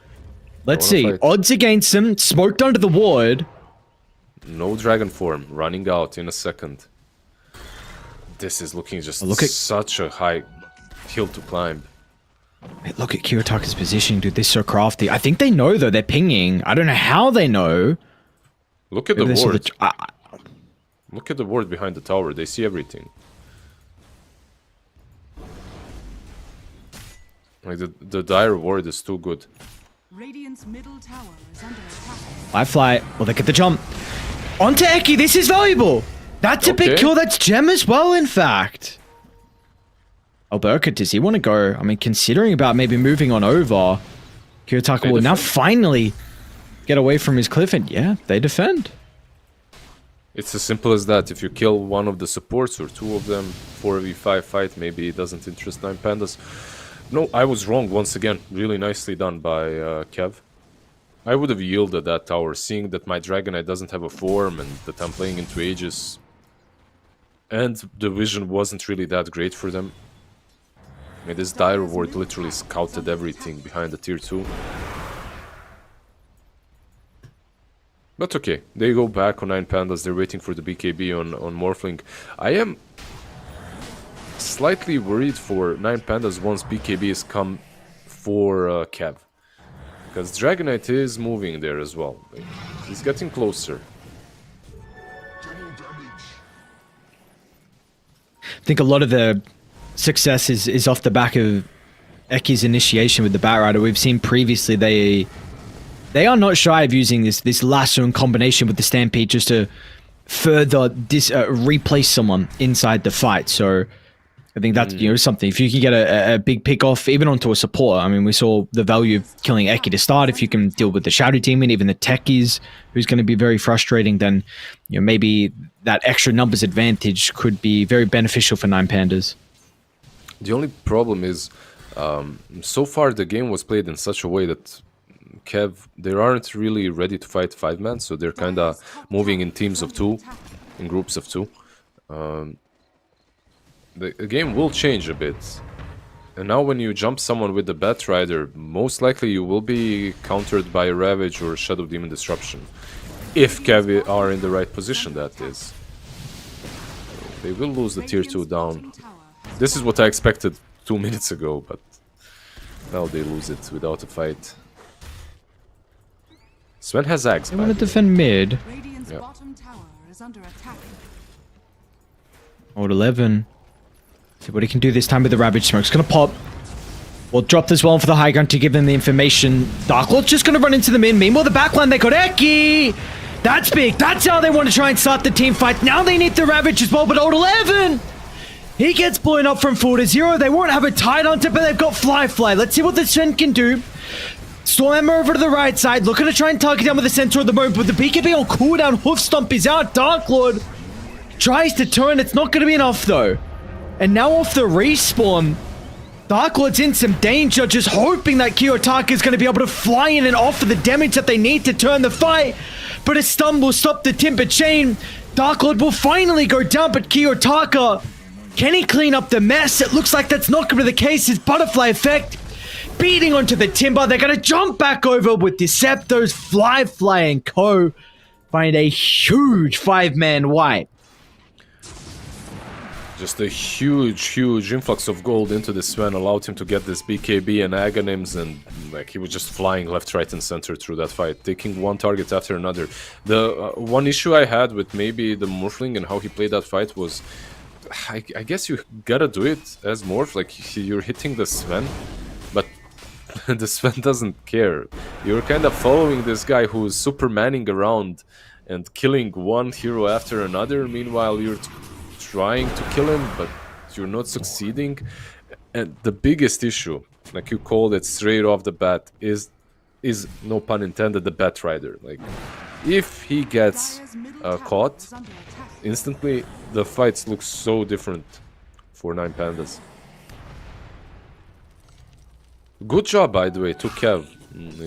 let's see. Odds against them, smoked under the ward. No Dragon form, running out in a second. This is looking just such a high hill to climb. Wait, look at Kiyotaka's position, dude. They're so crafty. I think they know, though. They're pinging. I don't know how they know. Look at the Maybe they saw ward. the- Look at the ward behind the tower. They see everything. Like the dire ward is too good. Radiant's middle tower is under attack. I fly. Well, they get the jump. Onto Eki. This is valuable. That's a big Okay. kill. That's gem as well, in fact. Alberca, does he want to go? I mean, considering about maybe moving on over, Kiyotaka will now finally get away from his cliff, and yeah, they defend. It's as simple as that. If you kill one of the supports or two of them, 4v5 fight, maybe it doesn't interest 9 Pandas. No, I was wrong once again. Really nicely done by Kev. I would have yielded that tower, seeing that my Dragonite doesn't have a form and that I'm playing into Aegis. And the vision wasn't really that great for them. I mean, this dire ward literally scouted everything behind the tier 2. But okay, they go back on 9 Pandas, they're waiting for the BKB on Morphling. I am slightly worried for 9 Pandas once BKB is come for Kev. Because Dragonite is moving there as well. Like, he's getting closer. I think a lot of the success is off the back of Eki's initiation with the Batrider. We've seen previously they are not shy of using this lasso in combination with the Stampede just to further replace someone inside the fight. So I think that's something. If you can get a big pick off, even onto a support. I mean, we saw the value of killing Eki to start. If you can deal with the Shadow Demon, even the Techies, who's going to be very frustrating, then maybe that extra numbers advantage could be very beneficial for 9 Pandas. The only problem is, so far the game was played in such a way that Kev, they aren't really ready to fight 5-man, so they're kind of moving in teams of 2, in groups of 2. The game will change a bit. And now when you jump someone with the Batrider, most likely you will be countered by Ravage or Shadow Demon Disruption. If Kev are in the right position, that is. They will lose the tier 2 down. This is what I expected 2 minutes ago, but now they lose it without a fight. Sven has Axe. They want to defend mid. Radiant's bottom tower is under attack. Old 11. See what he can do this time with the Ravage Smoke. It's going to pop. We'll drop this one for the high ground to give them the information. Dark Lord's just going to run into the mid. Meanwhile, the backline, they got Eki. That's big. That's how they want to try and start the team fight. Now they need the Ravage as well, but Old 11! He gets blown up from 4 to 0. They won't have a Tide Hunter, but they've got Fly. Let's see what the Sven can do. Stormhammer over to the right side, looking to try and target down with the center of the moment, but the BKB on cooldown, Hoof Stomp is out. Dark Lord tries to turn, it's not going to be enough though. And now off the respawn, Dark Lord's in some danger, just hoping that Kiyotaka is going to be able to fly in and offer the damage that they need to turn the fight. But a stun will stop the Timber Chain. Dark Lord will finally go down, but Kiyotaka, can he clean up the mess? It looks like that's not going to be the case. His butterfly effect beating onto the timber. They're going to jump back over with Deceptos, Fly, and co. Find a huge 5-man wipe. Just a huge influx of gold into the Sven allowed him to get this BKB and Aghanim's, and like he was just flying left, right, and center through that fight, taking one target after another. The one issue I had with maybe the Morphling and how he played that fight was, I guess you gotta do it as Morph, like you're hitting the Sven, but the Sven doesn't care. You're kind of following this guy who's supermaning around and killing one hero after another. Meanwhile, you're trying to kill him, but you're not succeeding. And the biggest issue, like you called it straight off the bat, is no pun intended, the Batrider. Like, if he gets caught instantly, the fights look so different for 9 Pandas. Good job, by the way, to Kev.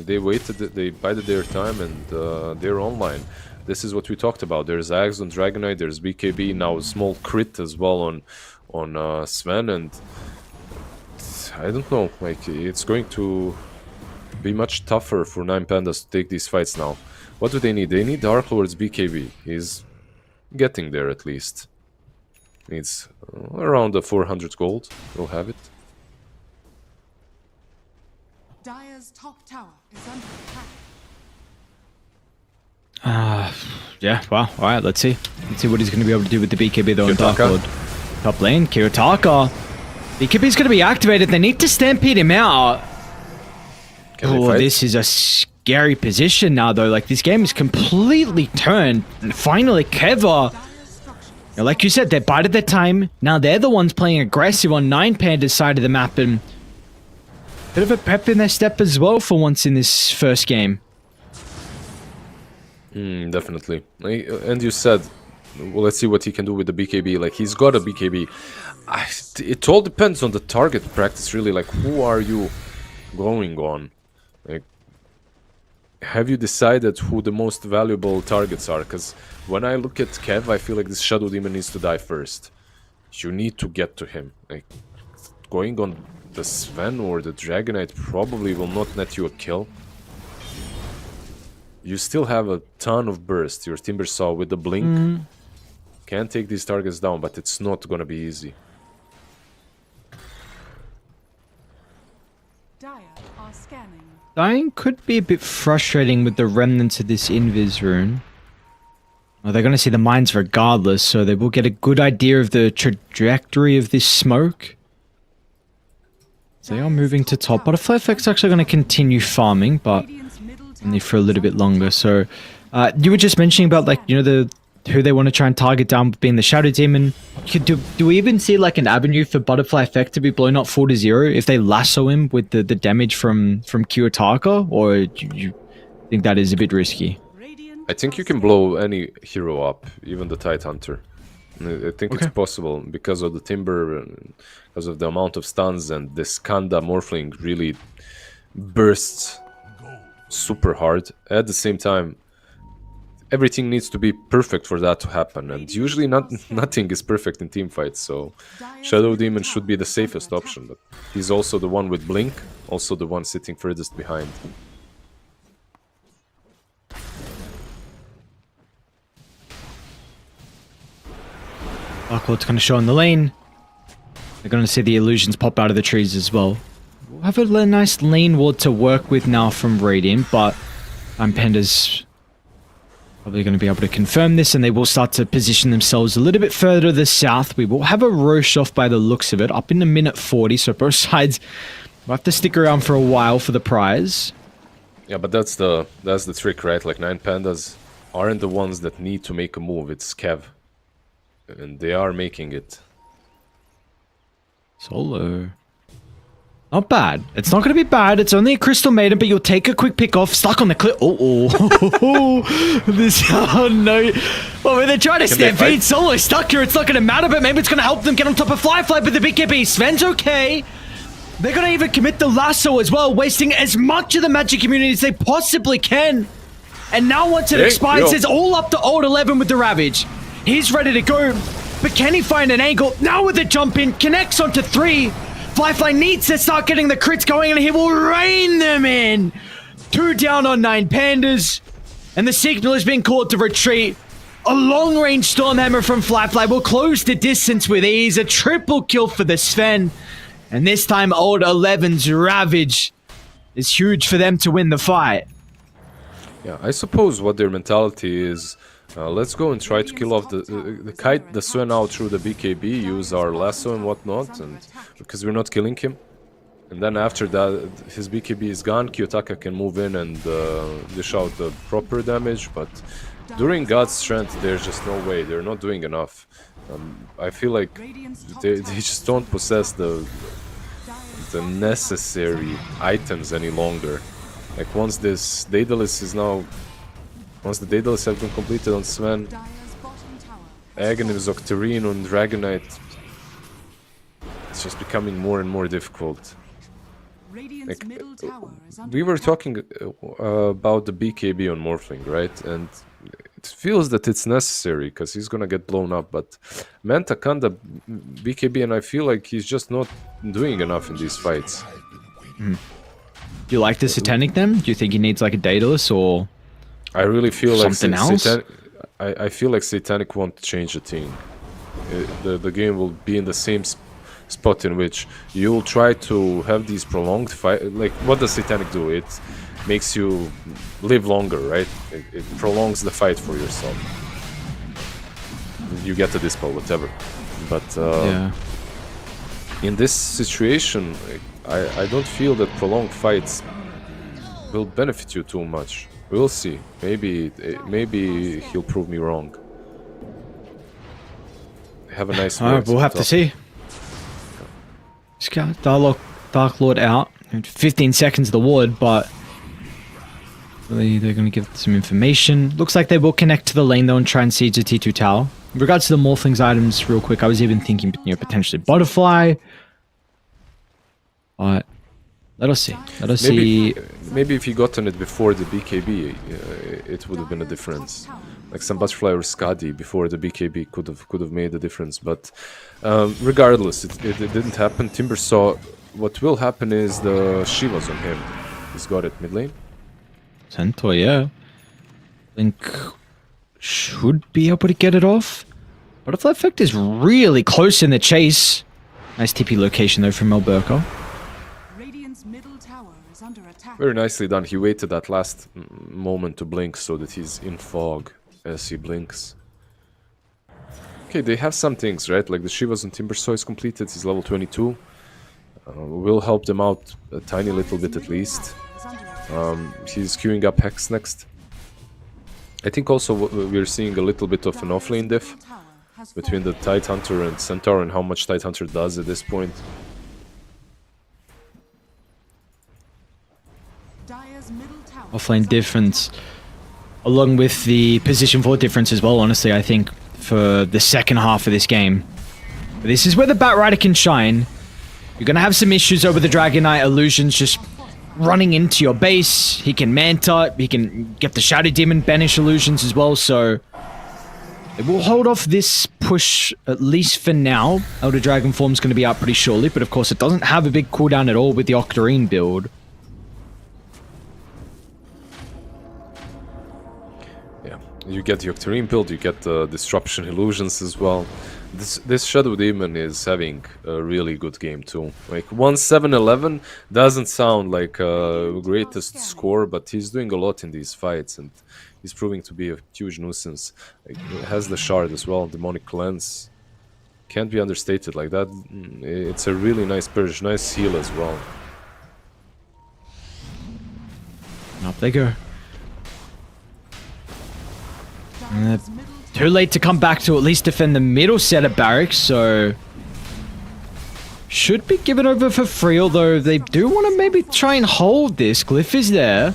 They waited, they bided their time, and they're online. This is what we talked about. There's Axe on Dragonite, there's BKB, now a small crit as well on Sven, and I don't know, like, it's going to be much tougher for 9 Pandas to take these fights now. What do they need? They need Dark Lord's BKB. He's getting there at least. Needs around the 400 gold. We'll have it. top tower is under attack. Yeah, well, alright, let's see. Let's see what he's going to be able to do with the BKB though in Dark Kiyotaka. Lord. Top lane, Kiyotaka. BKB's going to be activated. They need to stampede him out. Can they Oh, fight? this is a scary position now though. Like, this game is completely turned. And finally, Keva, like you said, they bided their time. Now they're the ones playing aggressive on 9Panda's side of the map, and bit of a pep in their step as well for once in this first game. Definitely. And you said, well, let's see what he can do with the BKB. Like, he's got a BKB. It all depends on the target practice, really. Like, who are you going on? Like, have you decided who the most valuable targets are? Because when I look at Kev, I feel like this Shadow Demon needs to die first. You need to get to him. Like, going on the Sven or the Dragonite probably will not net you a kill. You still have a ton of burst. Your Timbersaw with the blink can take these targets down, but it's not gonna be easy. Dire are scanning. Dying could be a bit frustrating with the remnants of this Invis rune. Well, they're going to see the mines regardless, so they will get a good idea of the trajectory of this smoke. So they are moving to top. Butterfly Effect's actually going to continue farming, but Radiant's middle tower only for a little is bit under longer. So you were just mentioning about, like, you know, who they want to try and target down being the Shadow Demon. Do we even see like an avenue for Butterfly Effect to be blown up 4-0 if they lasso him with the damage from Kiyotaka, or do you think that is a bit risky? Radiant I think you can blow any hero up, even the Tide Hunter. I think it's Okay. possible because of the Timber, and because of the amount of stuns, and this Kanda Morphling really bursts super hard. At the same time, everything needs to be perfect for that to happen, and usually nothing is perfect in teamfights, so Shadow Demon should be the safest option, but he's also the one with Blink, also the one sitting furthest behind. Dark Lord's going to show in the lane. They're going to see the illusions pop out of the trees as well. We'll have a nice lane ward to work with now from Radiant, but Panda's probably going to be able to confirm this, and they will start to position themselves a little bit further to the south. We will have a Roche off by the looks of it, up in the minute 40, so both sides will have to stick around for a while for the prize. Yeah, but that's the trick, right? Like, 9Pandas aren't the ones that need to make a move, it's Kev. And they are making it. Solo. Not bad. It's not going to be bad. It's only a Crystal Maiden, but you'll take a quick pick off. Stuck on the clip. Oh. This. Oh, no. Well, when they're trying to Can they stampede fight? Solo stuck here, it's not going to matter, but maybe it's going to help them get on top of Fly, but the BKB. Sven's okay. They're going to even commit the lasso as well, wasting as much of the magic community as they possibly can. And now once it Hey, expires, yo. it's all up to old 11 with the Ravage. He's ready to go, but can he find an angle? Now with the jump in, connects onto 3. Fly needs to start getting the crits going, and he will rain them in. 2 down on 9Pandas, and the signal is being called to retreat. A long-range Stormhammer from Fly will close the distance with ease. A triple kill for the Sven, and this time old 11's Ravage is huge for them to win the fight. Yeah, I suppose what their mentality is, let's go and try to kill off the kite the Sven out through the BKB, use our lasso and whatnot, and because we're not killing him. And then after that, his BKB is gone, Kiyotaka can move in and dish out the proper damage, but during God's Strength, there's just no way, they're not doing enough. I feel like they just don't possess the necessary items any longer. Like, once this Daedalus is now... Once the Daedalus have been completed on Sven, Dire's bottom tower has Aghanim, Octarine, and Dragonite, it's just becoming more and more difficult. Radiant's Like, middle tower is under we were attack. talking about the BKB on Morphling, right? And it feels that it's necessary because he's gonna get blown up, but Manta Kanda BKB, and I feel like he's just not doing enough in these fights. Do you like the Satanic then? Do you think he needs like a Daedalus or... I really feel like Something else? I feel like Satanic won't change a thing. The game will be in the spot in which you'll try to have these prolonged fight. Like, what does Satanic do? It makes you live longer, right? It prolongs the fight for yourself. You get a dispel, whatever. But Yeah. in this situation, I don't feel that prolonged fights will benefit you too much. We'll see. Maybe he'll prove me wrong. Have a nice. Alright, we'll have to see. Scout Dark Lord out. 15 seconds of the ward, but really they're going to give some information. Looks like they will connect to the lane though and try and siege the T2 tower. In regards to the Morphlings items, real quick, I was even thinking, potentially Butterfly. But let us see. Let us see. Maybe if he gotten it before the BKB, it would have been a difference. Like some Butterfly or Skadi before the BKB could have made a difference. But regardless, it didn't happen. Timber saw. What will happen is the Shivas on him. He's got it mid lane. Centaur, yeah. Link should be able to get it off. Butterfly effect is really close in the chase. Nice TP location though from Melberko. Radiant's middle tower is under attack. Very nicely done. He waited that last moment to blink so that he's in fog as he blinks. Okay, they have some things, right? Like the Shivas and Timbersaw is completed. He's level 22. Will help them out a tiny little bit at least. He's queuing up Hex next. I think also we're seeing a little bit of an offlane diff between the Tidehunter and Centaur and how much Tidehunter does at this point. Offlane difference, along with the position 4 difference as well, honestly, I think, for the second half of this game. This is where the Batrider can shine. You're going to have some issues over the Dragon Knight illusions just running into your base. He can Manta, he can get the Shadow Demon banish illusions as well, so it will hold off this push at least for now. Elder Dragon form's going to be out pretty shortly, but of course it doesn't have a big cooldown at all with the Octarine build. Yeah, you get the Octarine build, you get the Disruption illusions as well. This Shadow Demon is having a really good game too. Like 1-7-11 doesn't sound like a greatest score, but he's doing a lot in these fights and he's proving to be a huge nuisance. Like, he has the shard as well, Demonic Cleanse. Can't be understated like that. It's a really nice purge, nice heal as well. Up they go. Too late to come back to at least defend the middle set of barracks, so should be given over for free, although they do want to maybe try and hold this. Glyph is there.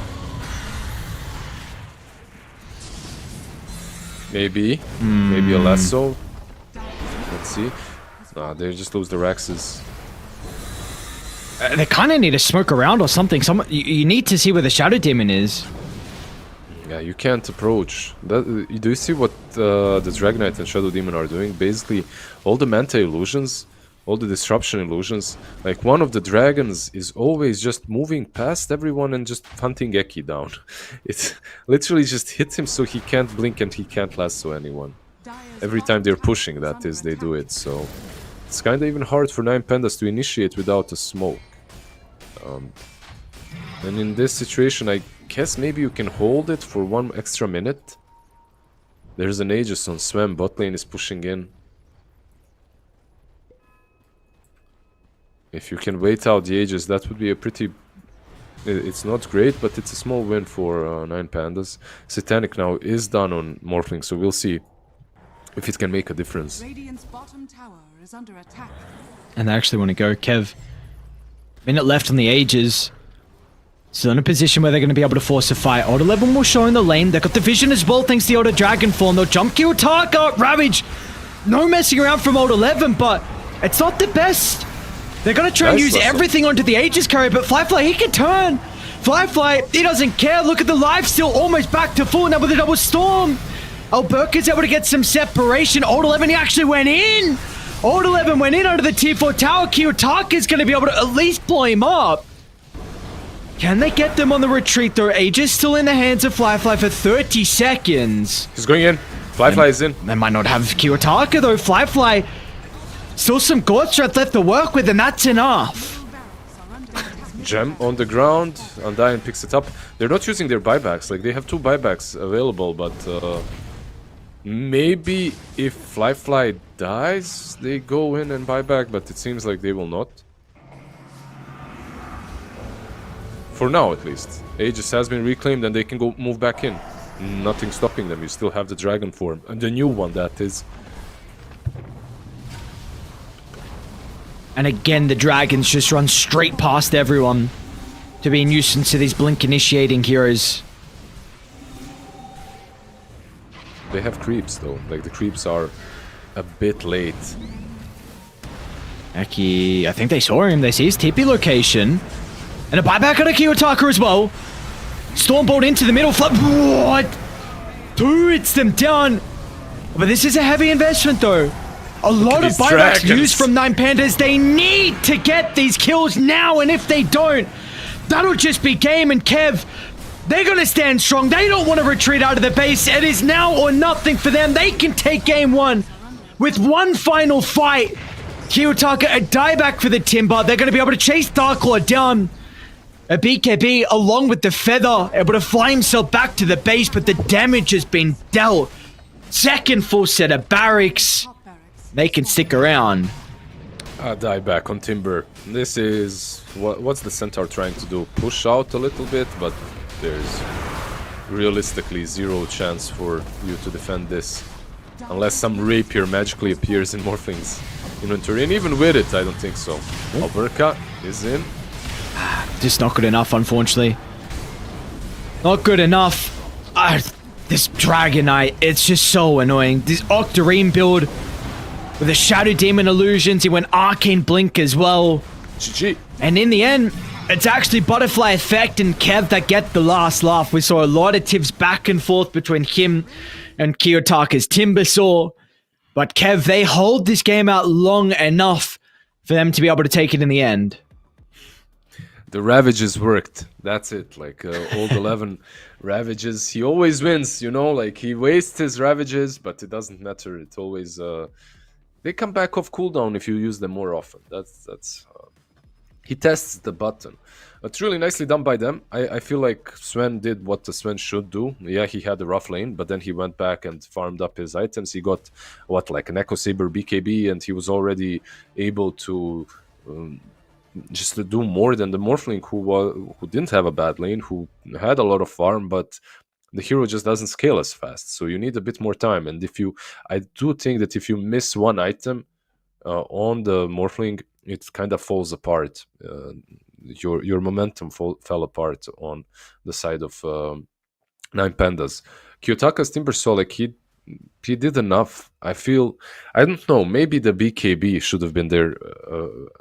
Maybe a lasso. Let's see. They just lose the Raxes. They kind of need to smoke around or something. You need to see where the Shadow Demon is. Yeah, you can't approach. Do you see what the Dragon Knight and Shadow Demon are doing? Basically, all the Manta illusions, all the Disruption illusions, like one of the dragons is always just moving past everyone and just hunting Eki down. It literally just hits him so he can't blink and he can't lasso anyone. Every time they're pushing, that is, they do it. So it's kind of even hard for 9 Pandas to initiate without a smoke. And in this situation, I guess maybe you can hold it for 1 extra minute. There's an Aegis on Swam, bot lane is pushing in. If you can wait out the Aegis, that would be a pretty... It's not great, but it's a small win for 9 Pandas. Satanic now is done on Morphling, so we'll see if it can make a difference. Radiant's bottom tower is under attack. And they actually want to go. Kev, minute left on the Aegis. Still in a position where they're going to be able to force a fight. Order 11 will show in the lane. They've got the vision as well, thanks to the Order Dragon form. They'll jump kill Tarka, Ravage. No messing around from Order 11, but it's not the best. They're going to try and use everything onto the Aegis carrier, but Flyfly, he can turn. Flyfly, he doesn't care. Look at the life steal, almost back to full now with a double storm. Alberka's able to get some separation. Order 11, he actually went in. Order 11 went in under the tier 4 tower. Kiyotaka's going to be able to at least blow him up. Can they get them on the retreat though? Aegis still in the hands of Flyfly for 30 seconds. He's going in. Flyfly is in. They might not have Kiyotaka though. Flyfly Still some God Strength left to work with, and that's enough. Barracks are under attack. Gem on the ground, Undyne picks it up. They're not using their buybacks, like they have 2 buybacks available, but maybe if Fly dies, they go in and buy back, but it seems like they will not. For now, at least. Aegis has been reclaimed and they can go move back in. Nothing stopping them. You still have the dragon form. And the new one, that is. And again, the dragons just run straight past everyone to be a nuisance to these blink initiating heroes. They have creeps, though. Like, the creeps are a bit late. Eki, I think they saw him. They see his TP location. And a buyback on a Kiyotaka as well. Stormbolt into the middle. What? 2 hits them down. But this is a heavy investment, though. A lot of buybacks used from 9 Pandas. They need to get these kills now. And if they don't, that'll just be game. And Kev, they're going to stand strong. They don't want to retreat out of the base. It is now or nothing for them. They can take game 1 with one final fight. Kiyotaka, a dieback for the Timber. They're going to be able to chase Darklaw down. A BKB, along with the Feather, able to fly himself back to the base, but the damage has been dealt. Second full set of barracks. Top barracks. They can stick around. Die back on Timber. This is... what's the Centaur trying to do? Push out a little bit, but there's realistically 0 chance for you to defend this. Unless some Rapier magically appears in Morphling's inventory. And even with it, I don't think so. Alberca is in. Just not good enough, unfortunately. Not good enough. This Dragon Knight, it's just so annoying. This Octarine build with the Shadow Demon illusions. He went Arcane Blink as well. GG. And in the end, it's actually Butterfly Effect and Kev that get the last laugh. We saw a lot of tips back and forth between him and Kiyotaka's Timbersaw. But Kev, they hold this game out long enough for them to be able to take it in the end. The Ravages worked. That's it. Like, old 11 Ravages. He always wins, you know? Like, he wastes his Ravages, but it doesn't matter. It always... they come back off cooldown if you use them more often. That's he tests the button. It's really nicely done by them. I feel like Sven did what the Sven should do. Yeah, he had a rough lane, but then he went back and farmed up his items. He got, like an Echo Saber BKB, and he was already able to... just to do more than the Morphling who didn't have a bad lane, who had a lot of farm, but the hero just doesn't scale as fast. So you need a bit more time. And I do think that if you miss one item on the Morphling, it kind of falls apart. Your momentum fell apart on the side of 9 Pandas. Kiyotaka's Timbersaw, like he did enough. I don't know, maybe the BKB should have been there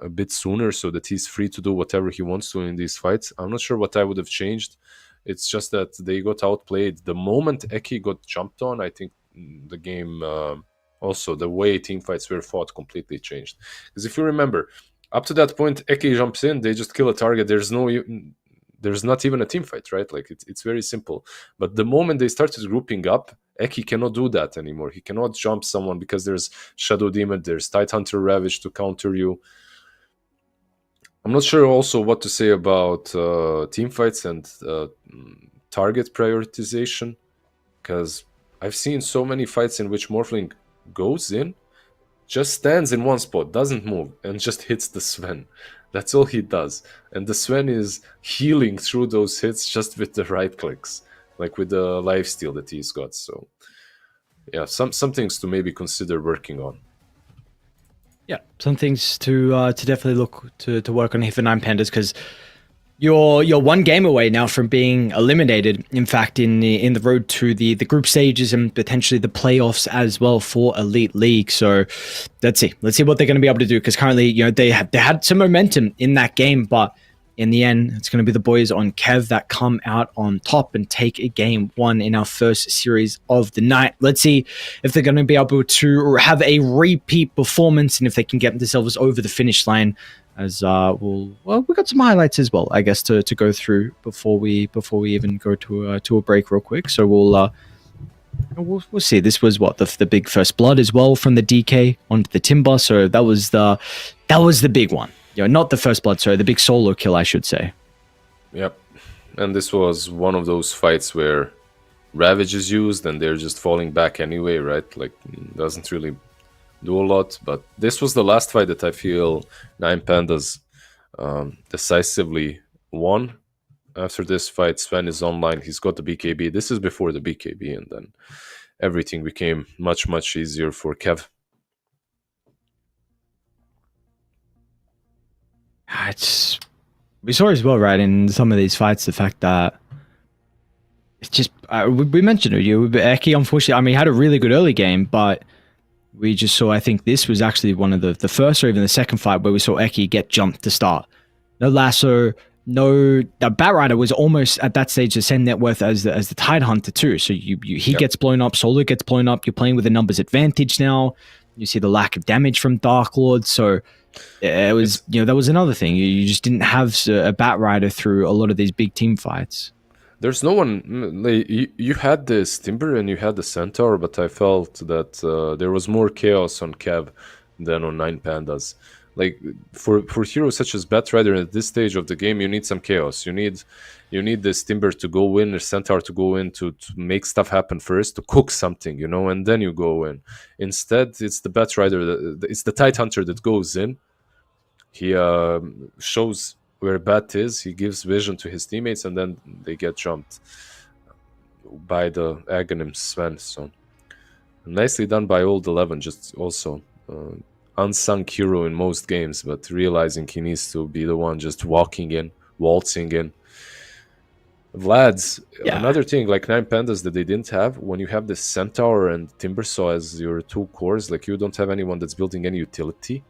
a bit sooner so that he's free to do whatever he wants to in these fights. I'm not sure what I would have changed. It's just that they got outplayed. The moment Eki got jumped on, I think the game, also the way team fights were fought completely changed. Because if you remember, up to that point, Eki jumps in, they just kill a target. There's not even a team fight, right? Like it's very simple. But the moment they started grouping up, Eki cannot do that anymore. He cannot jump someone because there's Shadow Demon, there's Tidehunter Ravage to counter you. I'm not sure also what to say about team fights and target prioritization, because I've seen so many fights in which Morphling goes in, just stands in one spot, doesn't move, and just hits the Sven. That's all he does. And the Sven is healing through those hits just with the right clicks, like with the lifesteal that he's got. So yeah, some things to maybe consider working on. Yeah, some things to definitely look to work on here for 9 Pandas, because you're one game away now from being eliminated. In fact, in the road to the group stages and potentially the playoffs as well for Elite League. So let's see what they're going to be able to do, because currently, they had some momentum in that game, but in the end, it's going to be the boys on Kev that come out on top and take a game 1 in our first series of the night. Let's see if they're going to be able to have a repeat performance and if they can get themselves over the finish line. As we got some highlights as well, I guess, to go through before we even go to a break real quick. So we'll We'll see. This was what the big first blood as well from the DK onto the Timber. So that was the big one. Not the first blood. Sorry, the big solo kill, I should say. Yep. And this was one of those fights where Ravage is used and they're just falling back anyway, right? Like, doesn't really do a lot. But this was the last fight that I feel Nine Pandas decisively won. After this fight, Sven is online. He's got the BKB. This is before the BKB, and then everything became much, much easier for Kev. We saw as well, right, in some of these fights, the fact that it's just we mentioned it. Eki, unfortunately, I mean, he had a really good early game, but we just saw. I think this was actually one of the first or even the second fight where we saw Eki get jumped to start. No lasso. No, the Batrider was almost at that stage the same net worth as the Tide Hunter too. So he gets blown up, Solo gets blown up. You're playing with a numbers advantage now. You see the lack of damage from Dark Lord. So it was that was another thing. You just didn't have a Batrider through a lot of these big team fights. There's no one. Like, you had this Timber and you had the Centaur, but I felt that there was more chaos on Kev than on Nine Pandas. Like for heroes such as Batrider at this stage of the game, you need some chaos. You need this Timber to go in or Centaur to go in to make stuff happen first, to cook something, and then you go in. Instead, it's the Batrider, it's the Tide Hunter that goes in. He shows where Bat is. He gives vision to his teammates, and then they get jumped by the Aghanim Sven. So nicely done by Old 11. Just also. Unsung hero in most games, but realizing he needs to be the one just walking in, waltzing in. Vlad's another thing, like Nine Pandas that they didn't have. When you have the Centaur and Timbersaw as your two cores, like you don't have anyone that's building any utility.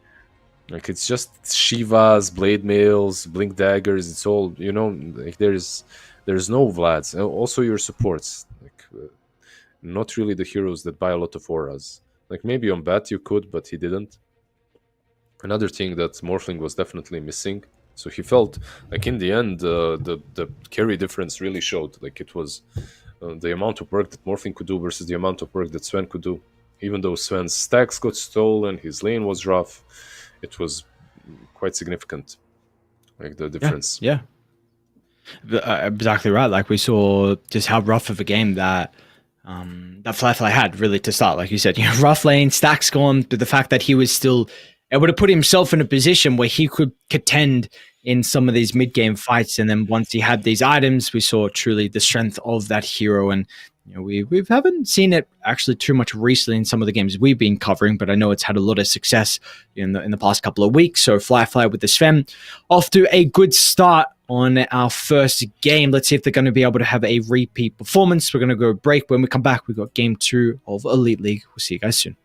Like it's just Shivas, Blade Mails, Blink Daggers. It's all like there's no Vlads. Also your supports, like not really the heroes that buy a lot of auras. Like maybe on Bat you could, but he didn't. Another thing that Morphling was definitely missing. So he felt like in the end, the carry difference really showed. Like it was the amount of work that Morphling could do versus the amount of work that Sven could do. Even though Sven's stacks got stolen, his lane was rough, it was quite significant. Like the difference. Yeah. Exactly right. Like we saw just how rough of a game that Flyfly had really to start. Like you said, rough lane, stacks gone, but the fact that he was still able to put himself in a position where he could contend in some of these mid-game fights. And then once he had these items, we saw truly the strength of that hero. And we haven't seen it actually too much recently in some of the games we've been covering, but I know it's had a lot of success in the past couple of weeks. So Fly with the Sven off to a good start on our first game. Let's see if they're going to be able to have a repeat performance. We're going to go break. When we come back, we've got game 2 of Elite League. We'll see you guys soon.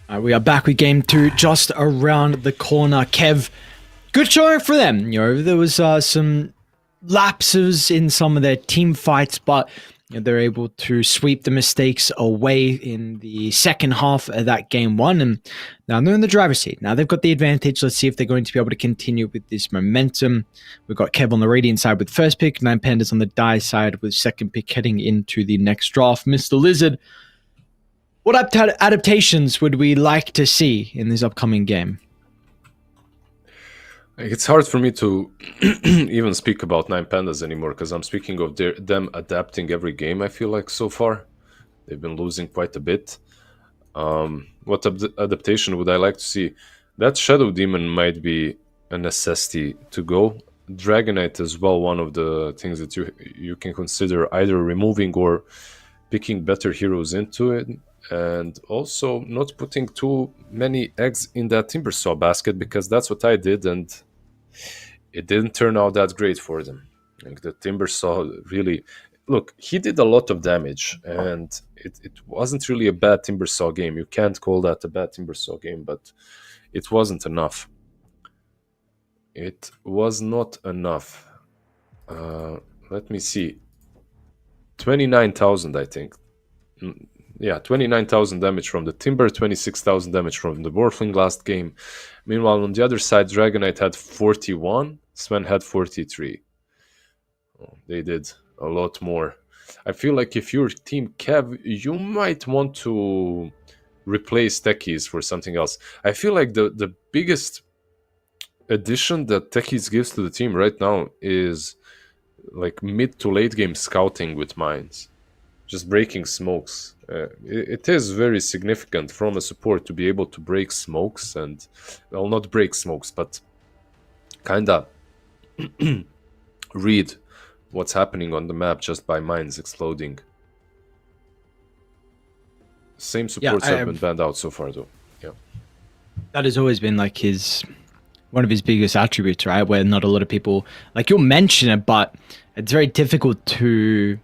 We are back with game 2, just around the corner. Kev, good showing for them. There was some lapses in some of their team fights, but they're able to sweep the mistakes away in the second half of that game 1, and now they're in the driver's seat. Now they've got the advantage. Let's see if they're going to be able to continue with this momentum. We've got Kev on the Radiant side with first pick, Nine Pandas on the Die side with second pick heading into the next draft. Mr. Lizard, what adaptations would we like to see in this upcoming game? It's hard for me to even speak about Nine Pandas anymore because I'm speaking of them adapting every game, I feel like, so far. They've been losing quite a bit. What adaptation would I like to see? That Shadow Demon might be a necessity to go. Dragonite as well, one of the things that you can consider either removing or picking better heroes into it. And also not putting too many eggs in that Timbersaw basket, because that's what I did, and it didn't turn out that great for them. Like the Timbersaw really... Look, he did a lot of damage, and it wasn't really a bad Timbersaw game. You can't call that a bad Timbersaw game, but it wasn't enough. It was not enough. Let me see. 29,000, I think. Yeah, 29,000 damage from the Timber, 26,000 damage from the Morphling last game. Meanwhile, on the other side, Dragonite had 41, Sven had 43. They did a lot more. I feel like if you're Team Kev, you might want to replace Techies for something else. I feel like the biggest addition that Techies gives to the team right now is like mid to late game scouting with mines. Just breaking smokes. It is very significant from a support to be able to break smokes and, well, not break smokes, but kinda read what's happening on the map just by mines exploding. Same supports have been banned out so far, though. Yeah, that has always been like one of his biggest attributes, right? Where not a lot of people, like, you'll mention it, but it's very difficult to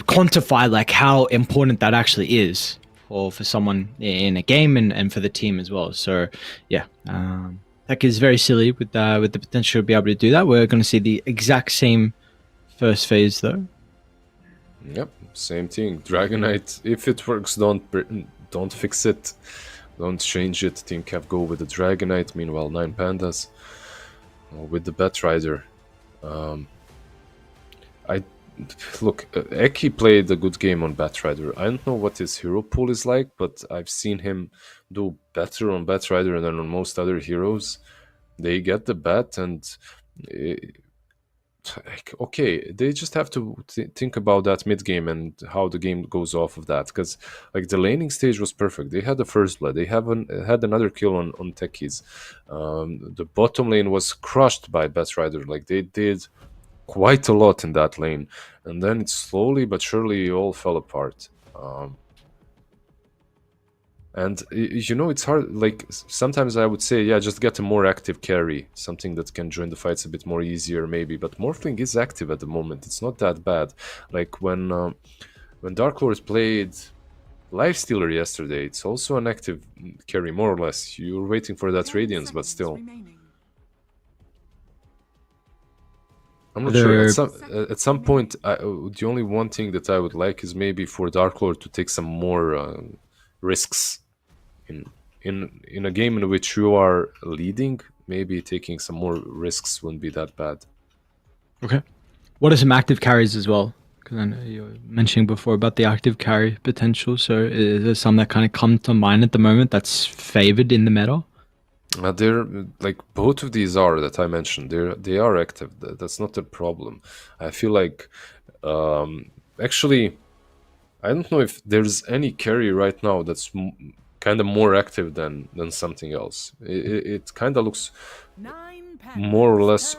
quantify like how important that actually is for someone in a game and for the team as well. So yeah, Tech is very silly with the potential to be able to do that. We're going to see the exact same first phase though. Yep, same thing. Dragonite, if it works, don't fix it, don't change it. Team Kev go with the Dragonite. Meanwhile, Nine Pandas with the Batrider. Look, Eki played a good game on Batrider. I don't know what his hero pool is like, but I've seen him do better on Batrider than on most other heroes. They get the bat, and okay, they just have to think about that mid game and how the game goes off of that. Because like the laning stage was perfect. They had the first blood. They had another kill on Techies. The bottom lane was crushed by Batrider. Like they did quite a lot in that lane, and then it slowly but surely all fell apart. And it's hard. Like sometimes I would say, yeah, just get a more active carry, something that can join the fights a bit more easier, maybe. But Morphling is active at the moment. It's not that bad. Like when Dark Lord played Lifestealer yesterday, it's also an active carry, more or less. You're waiting for that Radiance, but still. I'm not sure. At some point, the only one thing that I would like is maybe for Dark Lord to take some more risks in a game in which you are leading. Maybe taking some more risks wouldn't be that bad. Okay. What are some active carries as well? Because I know you were mentioning before about the active carry potential. So is there some that kind of come to mind at the moment that's favored in the meta? They're like both of these are that I mentioned. They are active. That's not a problem. I feel like actually, I don't know if there's any carry right now that's kind of more active than something else. It kind of looks more or less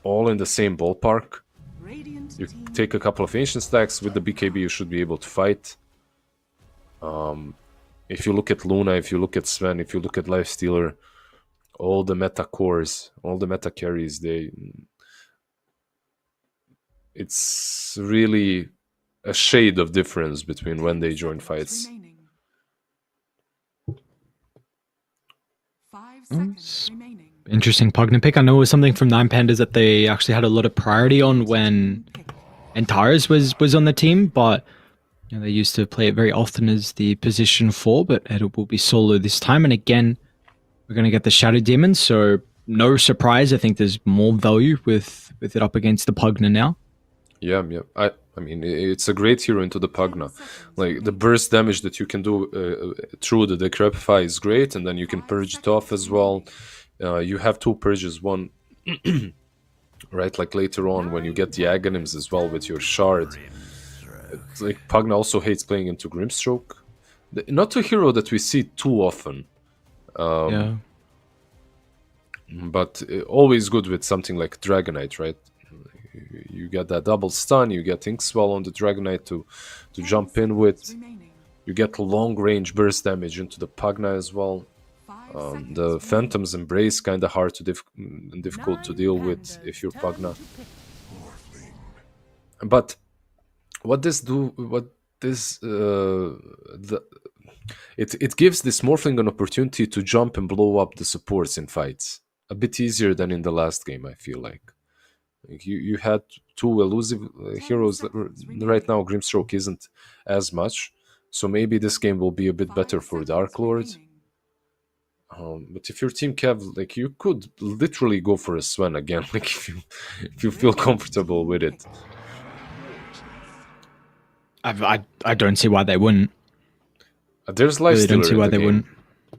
all in the same ballpark. You take a couple of ancient stacks with the BKB, you should be able to fight. If you look at Luna, if you look at Sven, if you look at Lifestealer, all the meta cores, all the meta carries, it's really a shade of difference between when they join fights. 5 seconds remaining. Interesting Pugna pick. I know it was something from Nine Pandas that they actually had a lot of priority on when Antares was on the team, but they used to play it very often as the position 4, but it will be solo this time. And again, we're going to get the Shadow Demon, so no surprise. I think there's more value with it up against the Pugna now. Yeah. I mean, it's a great hero into the Pugna. Like, the burst damage that you can do through the Decrepify is great, and then you can purge it off as well. You have 2 purges, one, right, like later on when you get the Aghanims as well with your Shard. It's like Pugna also hates playing into Grimstroke. Not a hero that we see too often. Yeah. But always good with something like Dragonite, right? You get that double stun, you get Inkswell on the Dragonite to jump in with. You get long range burst damage into the Pugna as well. The Phantom's Embrace kind of hard to difficult to deal with if you're Pugna. But what this it gives this Morphling an opportunity to jump and blow up the supports in fights a bit easier than in the last game. I feel like you had 2 elusive heroes. Right now Grimstroke isn't as much, so maybe this game will be a bit better for Dark Lord. But if your team Kev, like, you could literally go for a Sven again, like if you feel comfortable with it. I don't see why they wouldn't. There's Lifestealer. Really don't see why they wouldn't.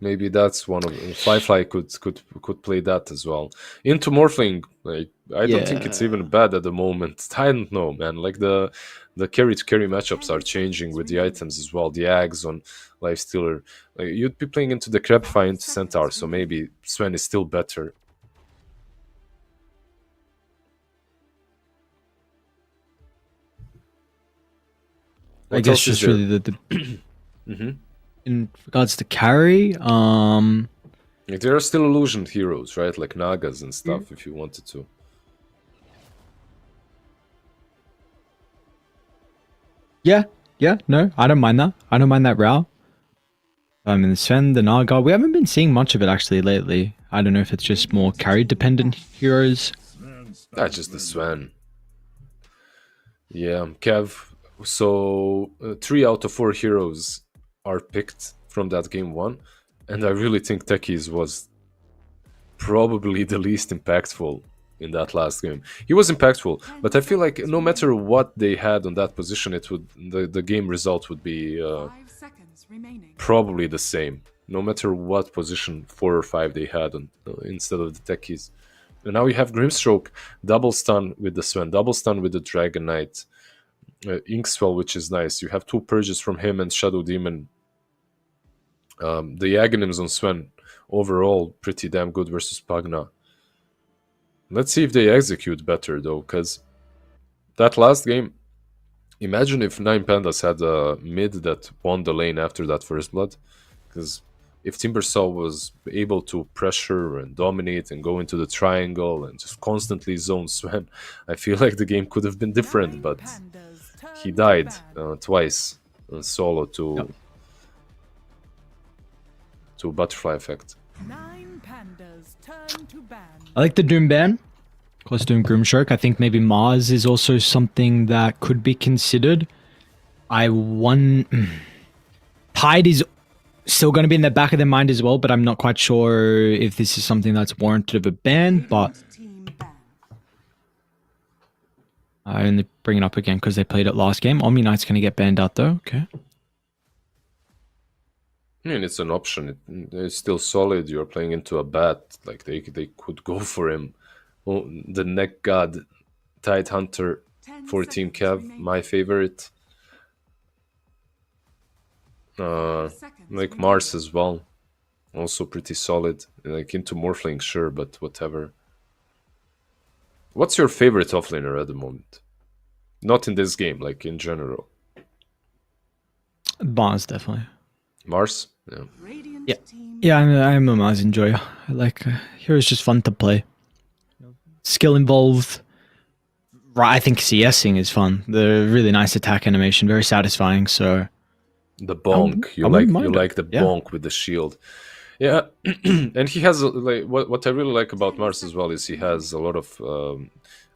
Maybe that's one of Firefly could play that as well. Into Morphling, like, I don't think it's even bad at the moment. I don't know, man. Like, the carry to carry matchups are changing with the items as well. The Ags on Lifestealer. Like, you'd be playing into the Crepify into Centaur, so maybe Sven is still better. I guess just really the in regards to carry, like, there are still illusion heroes, right? Like Nagas and stuff, if you wanted to. Yeah, no, I don't mind that. I don't mind that route. I mean, the Sven, the Naga, we haven't been seeing much of it actually lately. I don't know if it's just more carry dependent heroes. That's just the Sven. Yeah, Kev. So 3 out of 4 heroes are picked from that game 1, and I really think Techies was probably the least impactful in that last game. He was impactful, but I feel like no matter what they had on that position, it would the game result would be probably the same. No matter what position 4 or 5 they had on, instead of the Techies. And now you have Grimstroke, double stun with the Sven, double stun with the Dragon Knight. Inkswell, which is nice. You have 2 purges from him and Shadow Demon. The Aghanims on Sven, overall, pretty damn good versus Pugna. Let's see if they execute better, though, because that last game, imagine if Nine Pandas had a mid that won the lane after that first blood. Because if Timbersaw was able to pressure and dominate and go into the triangle and just constantly zone Sven, I feel like the game could have been different, but he died twice solo to Butterfly Effect. I like the Doom ban. Of course, Doom Grimstroke. I think maybe Mars is also something that could be considered. Tide is still going to be in the back of their mind as well, but I'm not quite sure if this is something that's warranted of a ban, but I only bring it up again because they played it last game. Omni Knight's going to get banned out though. Okay. I mean, it's an option. It's still solid. You're playing into a bat. Like, they could go for him. Oh, the Neck God, Tide Hunter for Team Kev, my favorite. Like Mars as well. Also pretty solid. Like, into Morphling, sure, but whatever. What's your favorite offlaner at the moment? Not in this game, like in general. Mars, definitely. Mars? Yeah. Yeah, I'm a Mars enjoyer. I like heroes just fun to play. Skill involved. I think CSing is fun. The really nice attack animation, very satisfying. So the bonk, you like the bonk with the shield. Yeah, and he has like what I really like about Mars as well is he has a lot of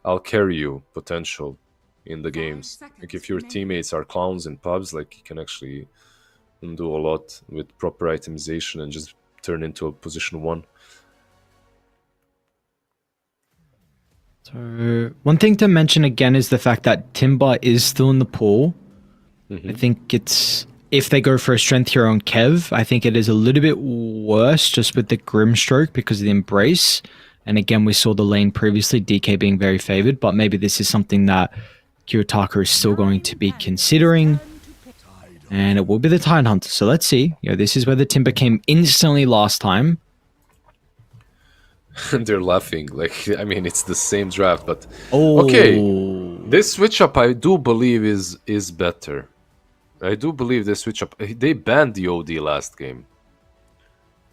I'll carry you potential in the games. Like if your teammates are clowns in pubs, like he can actually do a lot with proper itemization and just turn into a position one. So one thing to mention again is the fact that Timber is still in the pool. I think it's if they go for a strength hero on Kev, I think it is a little bit worse just with the Grimstroke because of the embrace. And again, we saw the lane previously, DK being very favored, but maybe this is something that Kiyotaka is still going to be considering. And it will be the Tide Hunter. So let's see. This is where the Timber came instantly last time. And they're laughing. Like, I mean, it's the same draft, but Oh, okay. This switch up, I do believe, is better. I do believe they switch up. They banned the OD last game.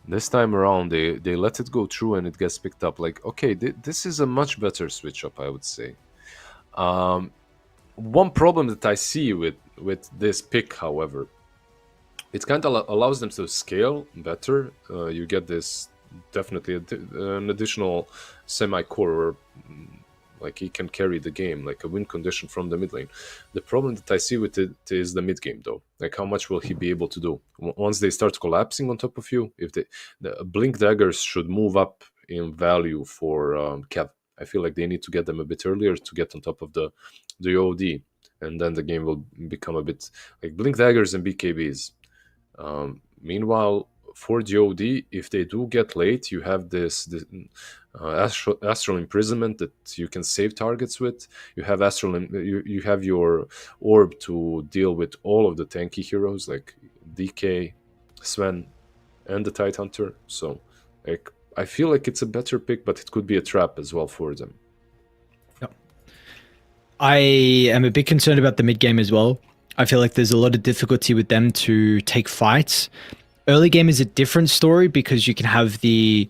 This time around, they let it go through and it gets picked up. Like, okay, this is a much better switch up, I would say. One problem that I see with this pick, however, it kind of allows them to scale better. You get this definitely an additional semi-core. Like he can carry the game, like a win condition from the mid lane. The problem that I see with it is the mid game, though. Like how much will he be able to do once they start collapsing on top of you? If the blink daggers should move up in value for Kev, I feel like they need to get them a bit earlier to get on top of the OD, and then the game will become a bit like blink daggers and BKBs. Meanwhile, for the OD, if they do get late, you have this astral imprisonment that you can save targets with. You have you have your orb to deal with all of the tanky heroes like DK, Sven, and the Tide Hunter. So, like, I feel like it's a better pick, but it could be a trap as well for them. Yep. I am a bit concerned about the mid game as well. I feel like there's a lot of difficulty with them to take fights. Early game is a different story because you can have the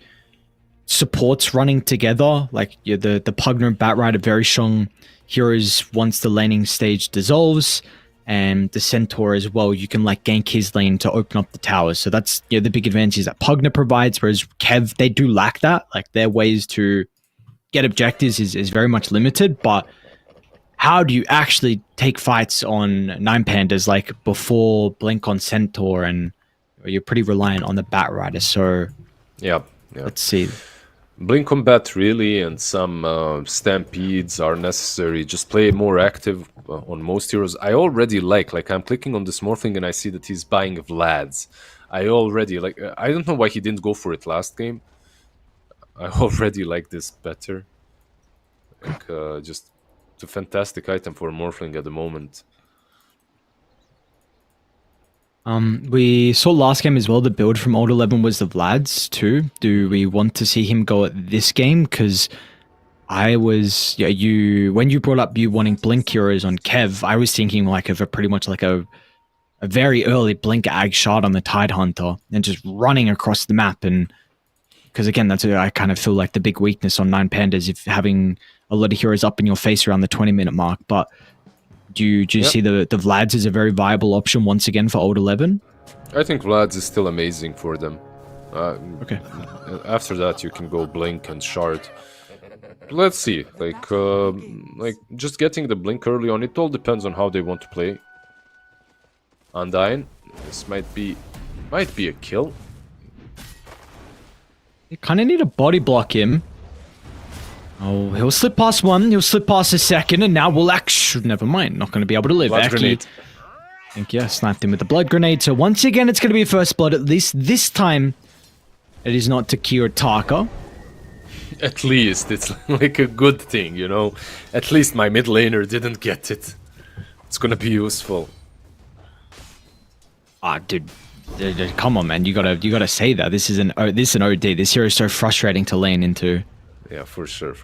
supports running together, like the Pugner and Batrider, very strong heroes once the laning stage dissolves, and the Centaur as well. You can like gank his lane to open up the towers. So that's the big advantages that Pugner provides, whereas Kev, they do lack that. Like their ways to get objectives is very much limited, but how do you actually take fights on 9 Pandas like before Blink on Centaur, and you're pretty reliant on the Batrider. So yeah. Let's see. Blink combat really and some stampedes are necessary. Just play more active on most heroes. I already like I'm clicking on this Morphling and I see that he's buying Vlad's. I already like, I don't know why he didn't go for it last game. I already like this better. Like just a fantastic item for Morphling at the moment. We saw last game as well, the build from Old 11 was the Vlad's too. Do we want to see him go at this game? Because I was, when you brought up you wanting Blink heroes on Kev, I was thinking like of pretty much like a very early Blink Ag shot on the Tide Hunter and just running across the map. And because again, that's I kind of feel like the big weakness on 9 Pandas, if having a lot of heroes up in your face around the 20-minute mark. But do you see the Vlad's as a very viable option once again for Old 11? I think Vlad's is still amazing for them. Okay. After that, you can go Blink and Shard. Let's see. Like just getting the Blink early on, it all depends on how they want to play. Undyne, this might be a kill. You kind of need to body block him. Oh, he'll slip past one, he'll slip past a second, and now we'll actually... Never mind, not going to be able to live. Blood grenade. I think, yeah, sniped him with the blood grenade. So once again, it's going to be a first blood. At least this time, it is not to Kiyotaka. At least, it's like a good thing, you know? At least my mid laner didn't get it. It's going to be useful. Ah, dude. Come on, man. You gotta say that. This is an OD. This hero is so frustrating to lane into. Yeah, for sure.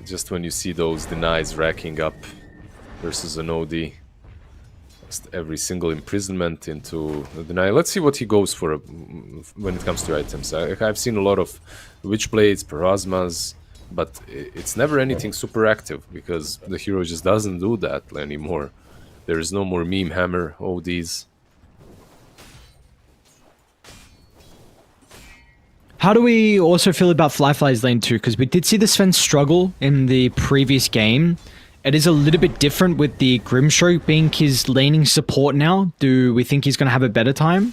Just when you see those denies racking up versus an OD, just every single imprisonment into a deny. Let's see what he goes for when it comes to items. I've seen a lot of Witchblades, Parasmas, but it's never anything super active because the hero just doesn't do that anymore. There is no more meme hammer ODs. How do we also feel about Flyfly's lane too? Because we did see the Sven struggle in the previous game. It is a little bit different with the Grimstroke being his laning support now. Do we think he's going to have a better time?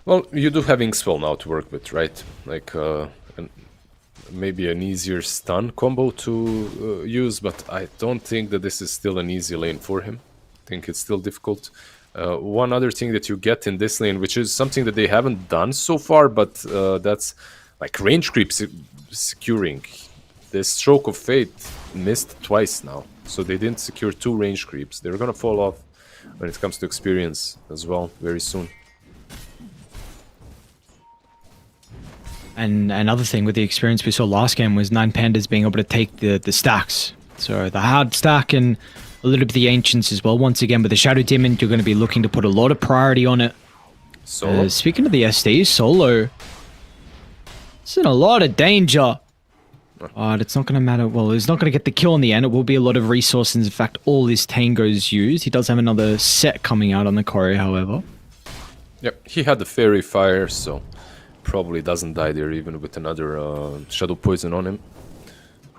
Well, you do have Inkspell now to work with, right? Like, maybe an easier stun combo to use, but I don't think that this is still an easy lane for him. I think it's still difficult. One other thing that you get in this lane, which is something that they haven't done so far, but that's like range creep securing. The Stroke of Fate missed twice now, so they didn't secure 2 range creeps. They're gonna fall off when it comes to experience as well very soon. And another thing with the experience we saw last game was 9 Pandas being able to take the stacks. So the hard stack and a little bit of the Ancients as well. Once again, with the Shadow Demon, you're going to be looking to put a lot of priority on it. Solo? Speaking of the SD, Solo, it's in a lot of danger. It's not going to matter. Well, he's not going to get the kill in the end. It will be a lot of resources. In fact, all his Tango's used. He does have another set coming out on the Courier, however. Yep, he had the Fairy Fire, so probably doesn't die there even with another Shadow Poison on him.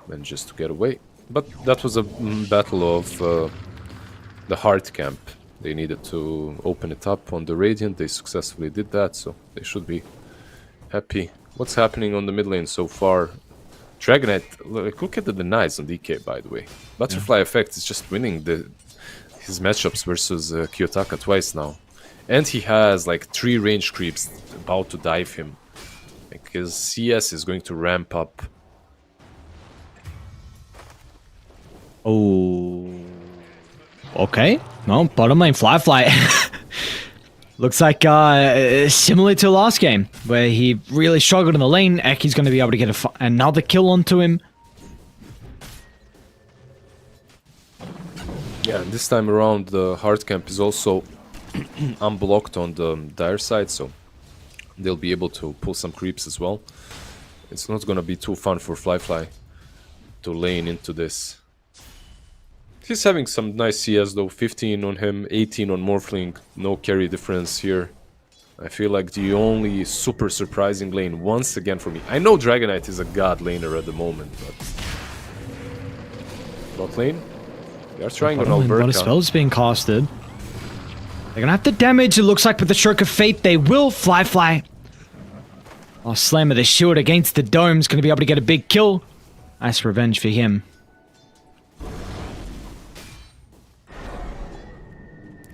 Manages to get away. But that was a battle of the hard camp. They needed to open it up on the Radiant. They successfully did that, so they should be happy. What's happening on the mid lane so far? Dragonite, look at the denies on DK, by the way. Butterfly Effect is just winning his matchups versus Kiyotaka twice now. And he has like 3 range creeps about to dive him. Like his CS is going to ramp up. Oh. Okay. No, bottom lane Flyfly. Looks like similar to last game, where he really struggled in the lane. Eki's going to be able to get another kill onto him. Yeah, and this time around the hard camp is also unblocked on the dire side, so they'll be able to pull some creeps as well. It's not going to be too fun for Flyfly to lane into this. He's having some nice CS though, 15 on him, 18 on Morphling, no carry difference here. I feel like the only super surprising lane once again for me. I know Dragonite is a god laner at the moment, but... Bot lane? They are trying on Alberta. A spell's being casted. They're gonna have to damage, it looks like with the Stroke of Fate, they will Flyfly. Oh, Slam of the Shield against the Dome's gonna be able to get a big kill. Nice revenge for him.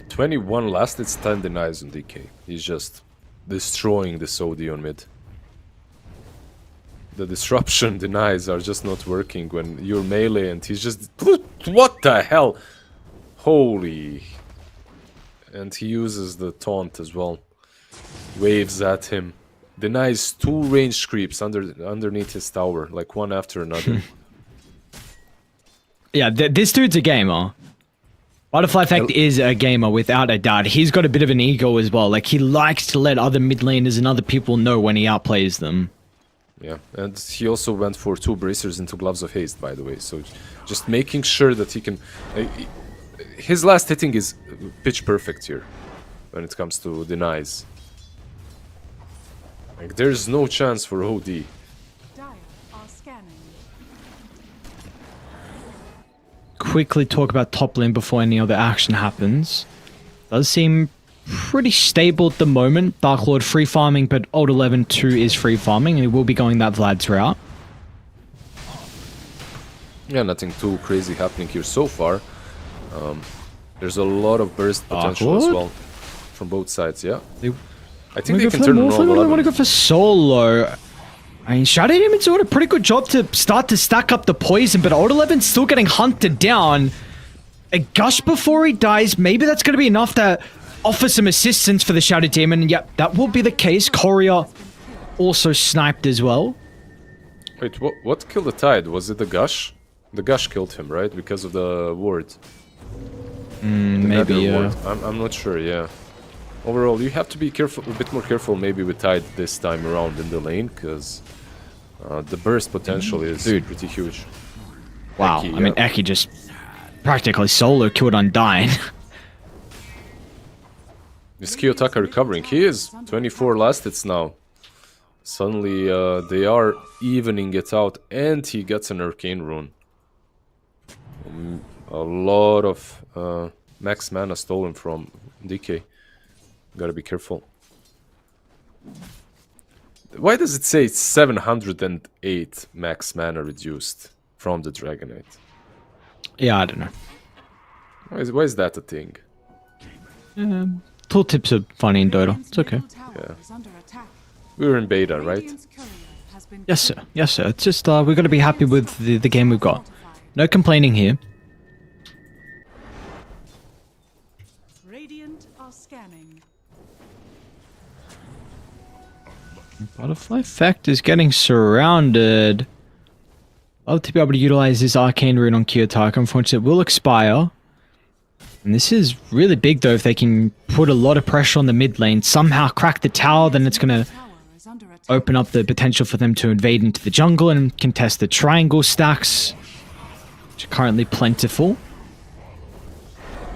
21 last, it's 10 denies on DK. He's just destroying this OD on mid. The disruption denies are just not working when you're melee and he's just... What the hell? Holy... And he uses the taunt as well. Waves at him. Denies 2 range creeps underneath his tower, like one after another. Yeah, this dude's a gamer. Butterfly Effect is a gamer without a doubt. He's got a bit of an ego as well. Like, he likes to let other mid laners and other people know when he outplays them. Yeah, and he also went for 2 bracers into Gloves of Haste, by the way. So just making sure that he can... his last hitting is pitch perfect here when it comes to denies. Like, there's no chance for OD. Dire are scanning. Quickly talk about top lane before any other action happens. Does seem pretty stable at the moment. Dark Lord free farming, but Old 11-2 is free farming, and he will be going that Vlad's route. Yeah, nothing too crazy happening here so far. There's a lot of burst potential as well from both sides, yeah. I think they can turn on all. I want to go for solo. I mean, Shadow Demon's doing a pretty good job to start to stack up the poison, but Old 11's still getting hunted down. A gush before he dies, maybe that's going to be enough to offer some assistance for the Shadow Demon. And yep, that will be the case. Courier also sniped as well. Wait, what killed the Tide? Was it the Gush? The Gush killed him, right? Because of the ward. Maybe, yeah. I'm not sure, yeah. Overall, you have to be careful, a bit more careful maybe with Tide this time around in the lane, because the burst potential is pretty huge. Wow, Eki, I mean, Eki just practically solo killed Undyne. Is Kiyotaka recovering? He is 24 last hits now. Suddenly they are evening it out, and he gets an arcane rune. A lot of max mana stolen from DK. Gotta be careful. Why does it say 708 max mana reduced from the Dragonite? Yeah, I don't know. Why is that a thing? Tooltips are funny in Dota. It's okay. Yeah. We were in beta, right? Yes, sir. Yes, sir. It's just we're gonna be happy with the game we've got. No complaining here. Radiant are scanning. Butterfly Effect is getting surrounded. Love to be able to utilize this arcane rune on Kiyotaka. Unfortunately, it will expire. And this is really big though. If they can put a lot of pressure on the mid lane, somehow crack the tower, then it's gonna open up the potential for them to invade into the jungle and contest the triangle stacks, which are currently plentiful.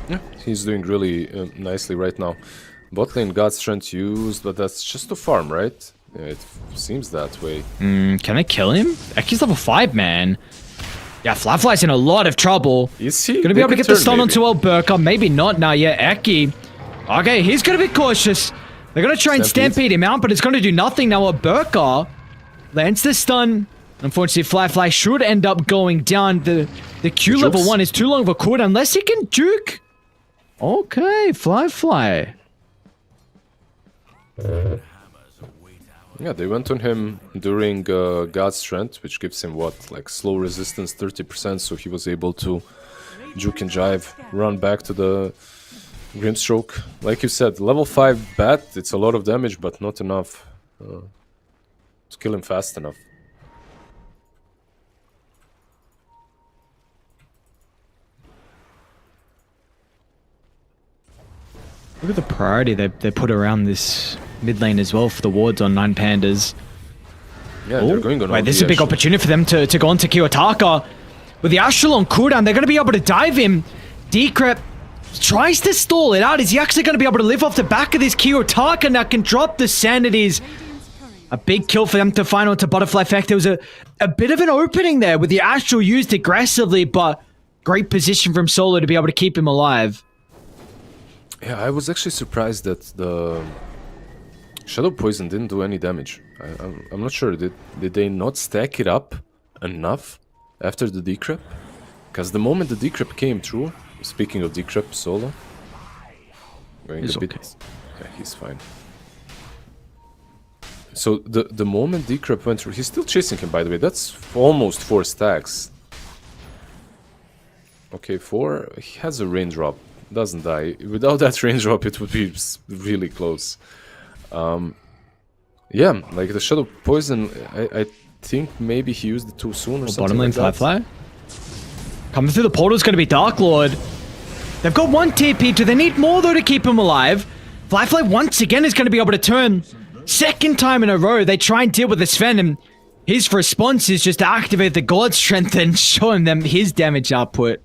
Yeah, he's doing really nicely right now. Bot lane got strength used, but that's just to farm, right? Yeah, it seems that way. Can I kill him? Eki's level 5, man. Yeah, Fly's in a lot of trouble. Is he? Gonna be able to get the stun onto Alberca. Maybe not now. Yeah, Eki. Okay, he's gonna be cautious. They're gonna try and stampede him out, but it's gonna do nothing now. Alberca lands the stun. Unfortunately, Fly should end up going down. The Q level 1 is too long of a cooldown unless he can juke. Okay, Fly. Yeah, they went on him during God's Strength, which gives him what, like slow resistance 30%, so he was able to juke and jive, run back to the Grimstroke. Like you said, level 5 bat, it's a lot of damage, but not enough to kill him fast enough. Look at the priority they put around this mid lane as well for the wards on 9 pandas. Yeah, they're going on. Wait, this is a big opportunity for them to go on to Kiyotaka. With the Astral on cooldown, they're going to be able to dive him. Decrep tries to stall it out. Is he actually going to be able to live off the back of this Kiyotaka now? Can drop the sanities. A big kill for them to find onto Butterfly Effect. There was a bit of an opening there with the Astral used aggressively, but great position from Solo to be able to keep him alive. Yeah, I was actually surprised that the Shadow Poison didn't do any damage. I'm not sure. Did they not stack it up enough after the decrep? Because the moment the decrep came through, speaking of decrep, Solo, going he's a bit. Okay. Yeah, he's fine. So the moment decrep went through, he's still chasing him. By the way, that's almost 4 stacks. Okay, 4. He has a raindrop. Doesn't die. Without that raindrop, it would be really close. Yeah, like the Shadow Poison, I think maybe he used it too soon or something. Bottom lane like Fly. Coming through the portal is going to be Dark Lord. They've got 1 TP. Do they need more though to keep him alive? Fly once again is going to be able to turn. Second time in a row, they try and deal with the Sven, and his response is just to activate the God Strength and showing them his damage output.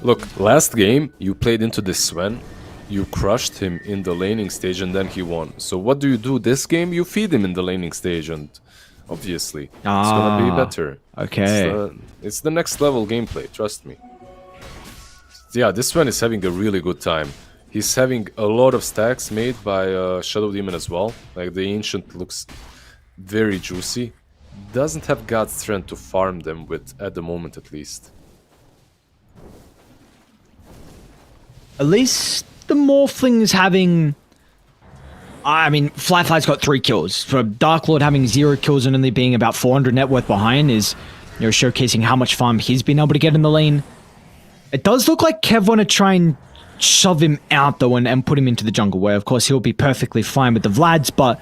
Look, last game, you played into the Sven, you crushed him in the laning stage, and then he won. So what do? This game, you feed him in the laning stage, and obviously, it's gonna be better. Okay. It's the next level gameplay, trust me. Yeah, this Sven is having a really good time. He's having a lot of stacks made by Shadow Demon as well. Like, the Ancient looks very juicy. Doesn't have God's Strength to farm them with, at the moment at least. At least the Morphling is having... I mean, Fly's got 3 kills. For Dark Lord having 0 kills and only being about 400 net worth behind is, you know, showcasing how much farm he's been able to get in the lane. It does look like Kev want to try and shove him out though and put him into the jungle, where of course he'll be perfectly fine with the Vlads, but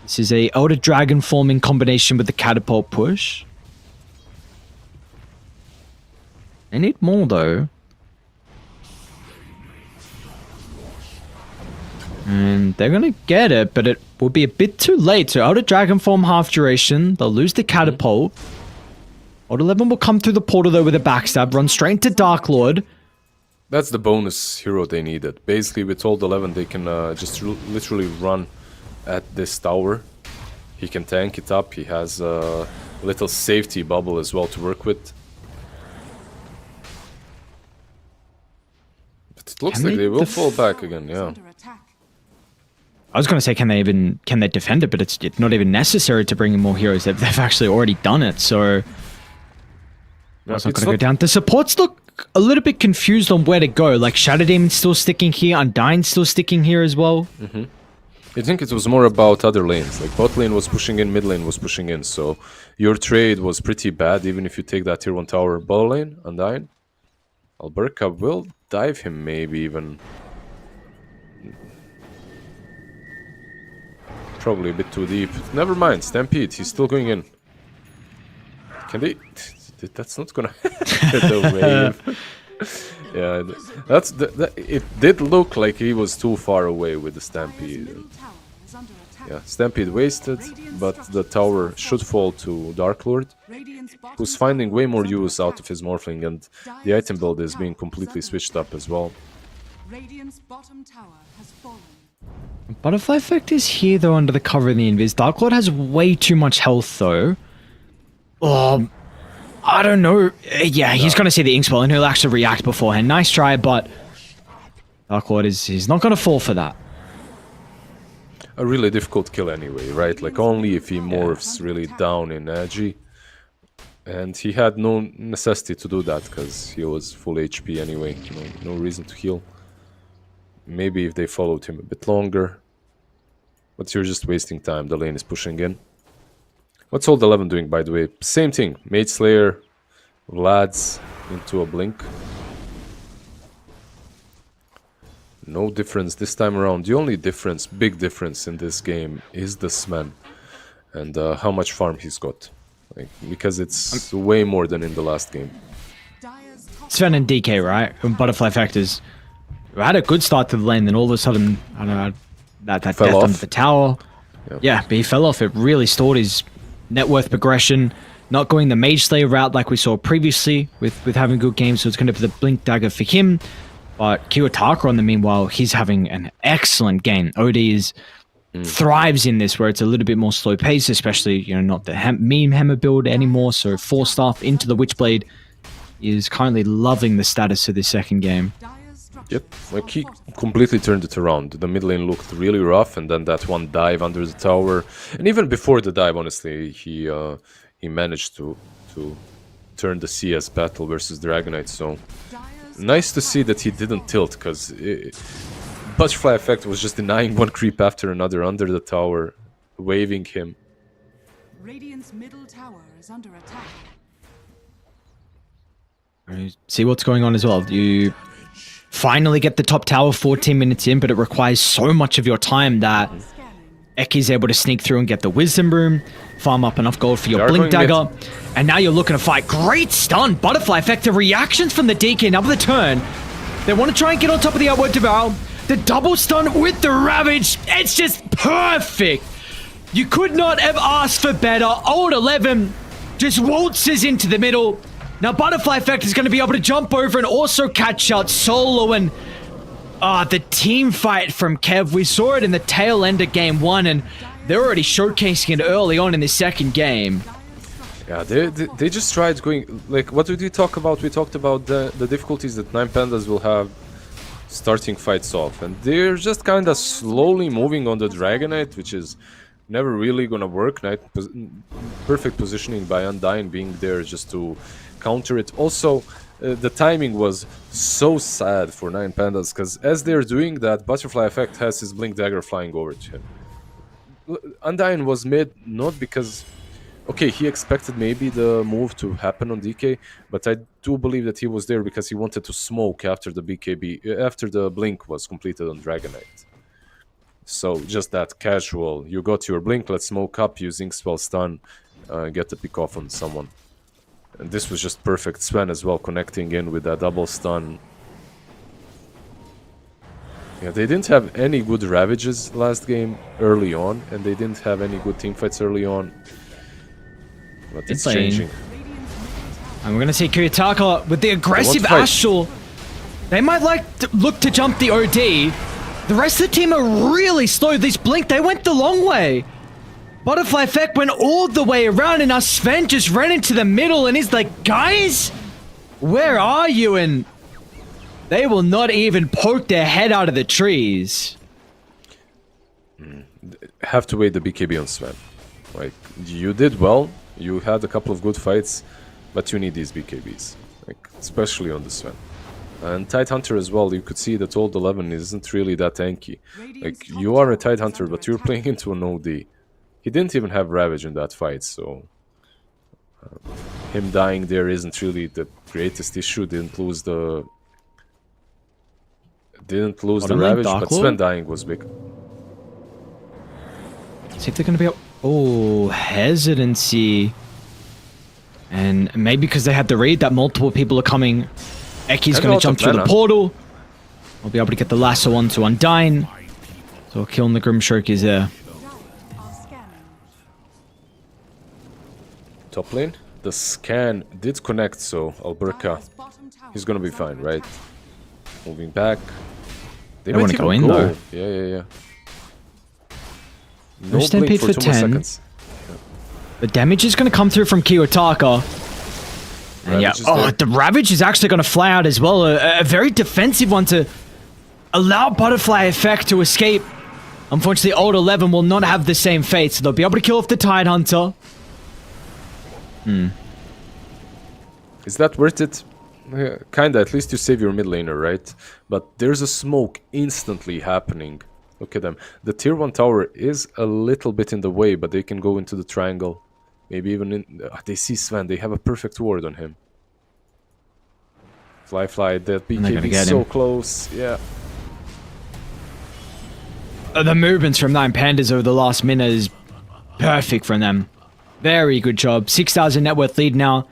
this is a Elder Dragon form in combination with the Catapult push. They need more though. And they're gonna get it, but it will be a bit too late. So Elder Dragon form half duration. They'll lose the Catapult. Old 11 will come through the portal though with a backstab, run straight into Dark Lord. That's the bonus hero they needed. Basically, with all 11, they can just literally run at this tower. He can tank it up. He has a little safety bubble as well to work with. But it looks like they will fall back again, yeah. Under attack. I was going to say, can they defend it? But it's not even necessary to bring in more heroes. They've actually already done it. So it's not going to go down. The supports look a little bit confused on where to go. Like Shadow Demon's still sticking here, Undyne's still sticking here as well. I think it was more about other lanes. Like bot lane was pushing in, mid lane was pushing in. So your trade was pretty bad, even if you take that tier 1 tower. Bot lane, Undyne. Alberca will dive him, maybe even. Probably a bit too deep. Never mind, Stampede, he's still going in. Can they? That's not gonna the wave. Yeah, that's it did look like he was too far away with the Stampede. Middle tower is under attack. Yeah, Stampede wasted, but the tower should fall to Dark Lord, Radiant's bottom who's finding way more tower is under use out attack. of his Morphling, and the item build is being completely switched up as well. Radiant's bottom tower has fallen. Butterfly Effect is here though under the cover of the Invis. Dark Lord has way too much health though. I don't know. Yeah, he's going to see the ink spell and he'll actually react beforehand. Nice try, but Dark Lord he's not going to fall for that. A really difficult kill anyway, right? Like only if he morphs really down in Agi. And he had no necessity to do that because he was full HP anyway. No reason to heal. Maybe if they followed him a bit longer. But you're just wasting time. The lane is pushing in. What's Old 11 doing, by the way? Same thing. Mage Slayer, Vlad's into a blink. No difference this time around. The only difference, big difference in this game is the Sven. And how much farm he's got. Like, because it's way more than in the last game. Dire's top Sven and DK, right? And Butterfly Factors had a good start to the lane, then all of a sudden, I don't know, that death Fell off. under the tower. Yep. Yeah, but he fell off. It really stalled his net worth progression. Not going the Mage Slayer route like we saw previously with having good games, so it's going to be the Blink Dagger for him. But Kiyotaka, on the meanwhile, he's having an excellent game. OD is thrives in this, where it's a little bit more slow pace, especially, not the meme hammer build anymore. So 4 staff into the Witchblade is currently loving the status of this second game. Dire's structures Yep, like are he fortified. completely turned it around. The mid lane looked really rough, and then that one dive under the tower, and even before the dive, honestly, he managed to turn the CS battle versus Dragonite. So Dire's nice to see that he didn't tilt, because Butterfly Effect was just denying one creep after another under the tower, waving him. Radiant's middle tower is under attack. See what's going on as well. You finally get the top tower 14 minutes in, but it requires so much of your time that Scanning. Ecky's able to sneak through and get the Wisdom Room, farm up enough gold for your They are Blink going Dagger, and now you're looking to fight. Great stun! Butterfly Effect, the reactions from the DK, now the turn. They want to try and get on top of the outward devour. The double stun with the Ravage, it's just perfect! You could not have asked for better. Old 11 just waltzes into the middle. Now Butterfly Effect is going to be able to jump over and also catch out Solo, and the team fight from Kev. We saw it in the tail end of game 1, and they're already showcasing it early on in the second game. Yeah, they just tried going, like, what did we talk about? We talked about the difficulties that 9 Pandas will have starting fights off, and they're just kind of slowly moving on the Dragonite, which is never really gonna work. Perfect positioning by Undyne being there just to counter it. Also, the timing was so sad for 9 Pandas, because as they're doing that, Butterfly Effect has his Blink Dagger flying over to him. Undyne was mid not because, okay, he expected maybe the move to happen on DK, but I do believe that he was there because he wanted to smoke after the after the Blink was completed on Dragonite. So just that casual, you got your Blink, let's smoke up using spell stun, get the pick off on someone. And this was just perfect. Sven as well connecting in with that double stun. Yeah, they didn't have any good Ravages last game early on, and they didn't have any good teamfights early on. But it's Insane. changing. And we're going to see Kiyotaka with the aggressive fight. Astral. They might look to jump the OD. The rest of the team are really slow. This Blink, they went the long way. Butterfly Effect went all the way around, and our Sven just ran into the middle and he's like, guys, where are you? And they will not even poke their head out of the trees. Have to wait the BKB on Sven. Like, you did well, you had a couple of good fights, but you need these BKBs, like especially on the Sven. And Tidehunter as well, you could see that old 11 isn't really that tanky. Like, you are a Tidehunter, but you're playing into an OD. He didn't even have Ravage in that fight, so him dying there isn't really the greatest issue. Didn't lose the Ravage, but Sven dying was big. See if they're going to be... Oh, hesitancy. And maybe because they had the read that multiple people are coming... Eki's going to jump through the portal. We'll be able to get the lasso onto Undyne. So killing the Grimstroke is there. Top lane. The scan did connect, so Alberca, he's going to be fine, right? Moving back. They want to go in, though. Yeah. No Stampede for 10. Yeah. The damage is going to come through from Kiyotaka. And yeah, the Ravage is actually going to fly out as well. A very defensive one to allow Butterfly Effect to escape. Unfortunately, old 11 will not have the same fate, so they'll be able to kill off the Tidehunter. Is that worth it? Kinda, at least you save your mid laner, right? But there's a smoke instantly happening. Look at them. The tier 1 tower is a little bit in the way, but they can go into the triangle. Maybe even in... they see Sven. They have a perfect ward on him. Fly, that BKB is so close. Yeah. The movements from 9 Pandas over the last minute is perfect from them. Very good job. 6,000 net worth lead now.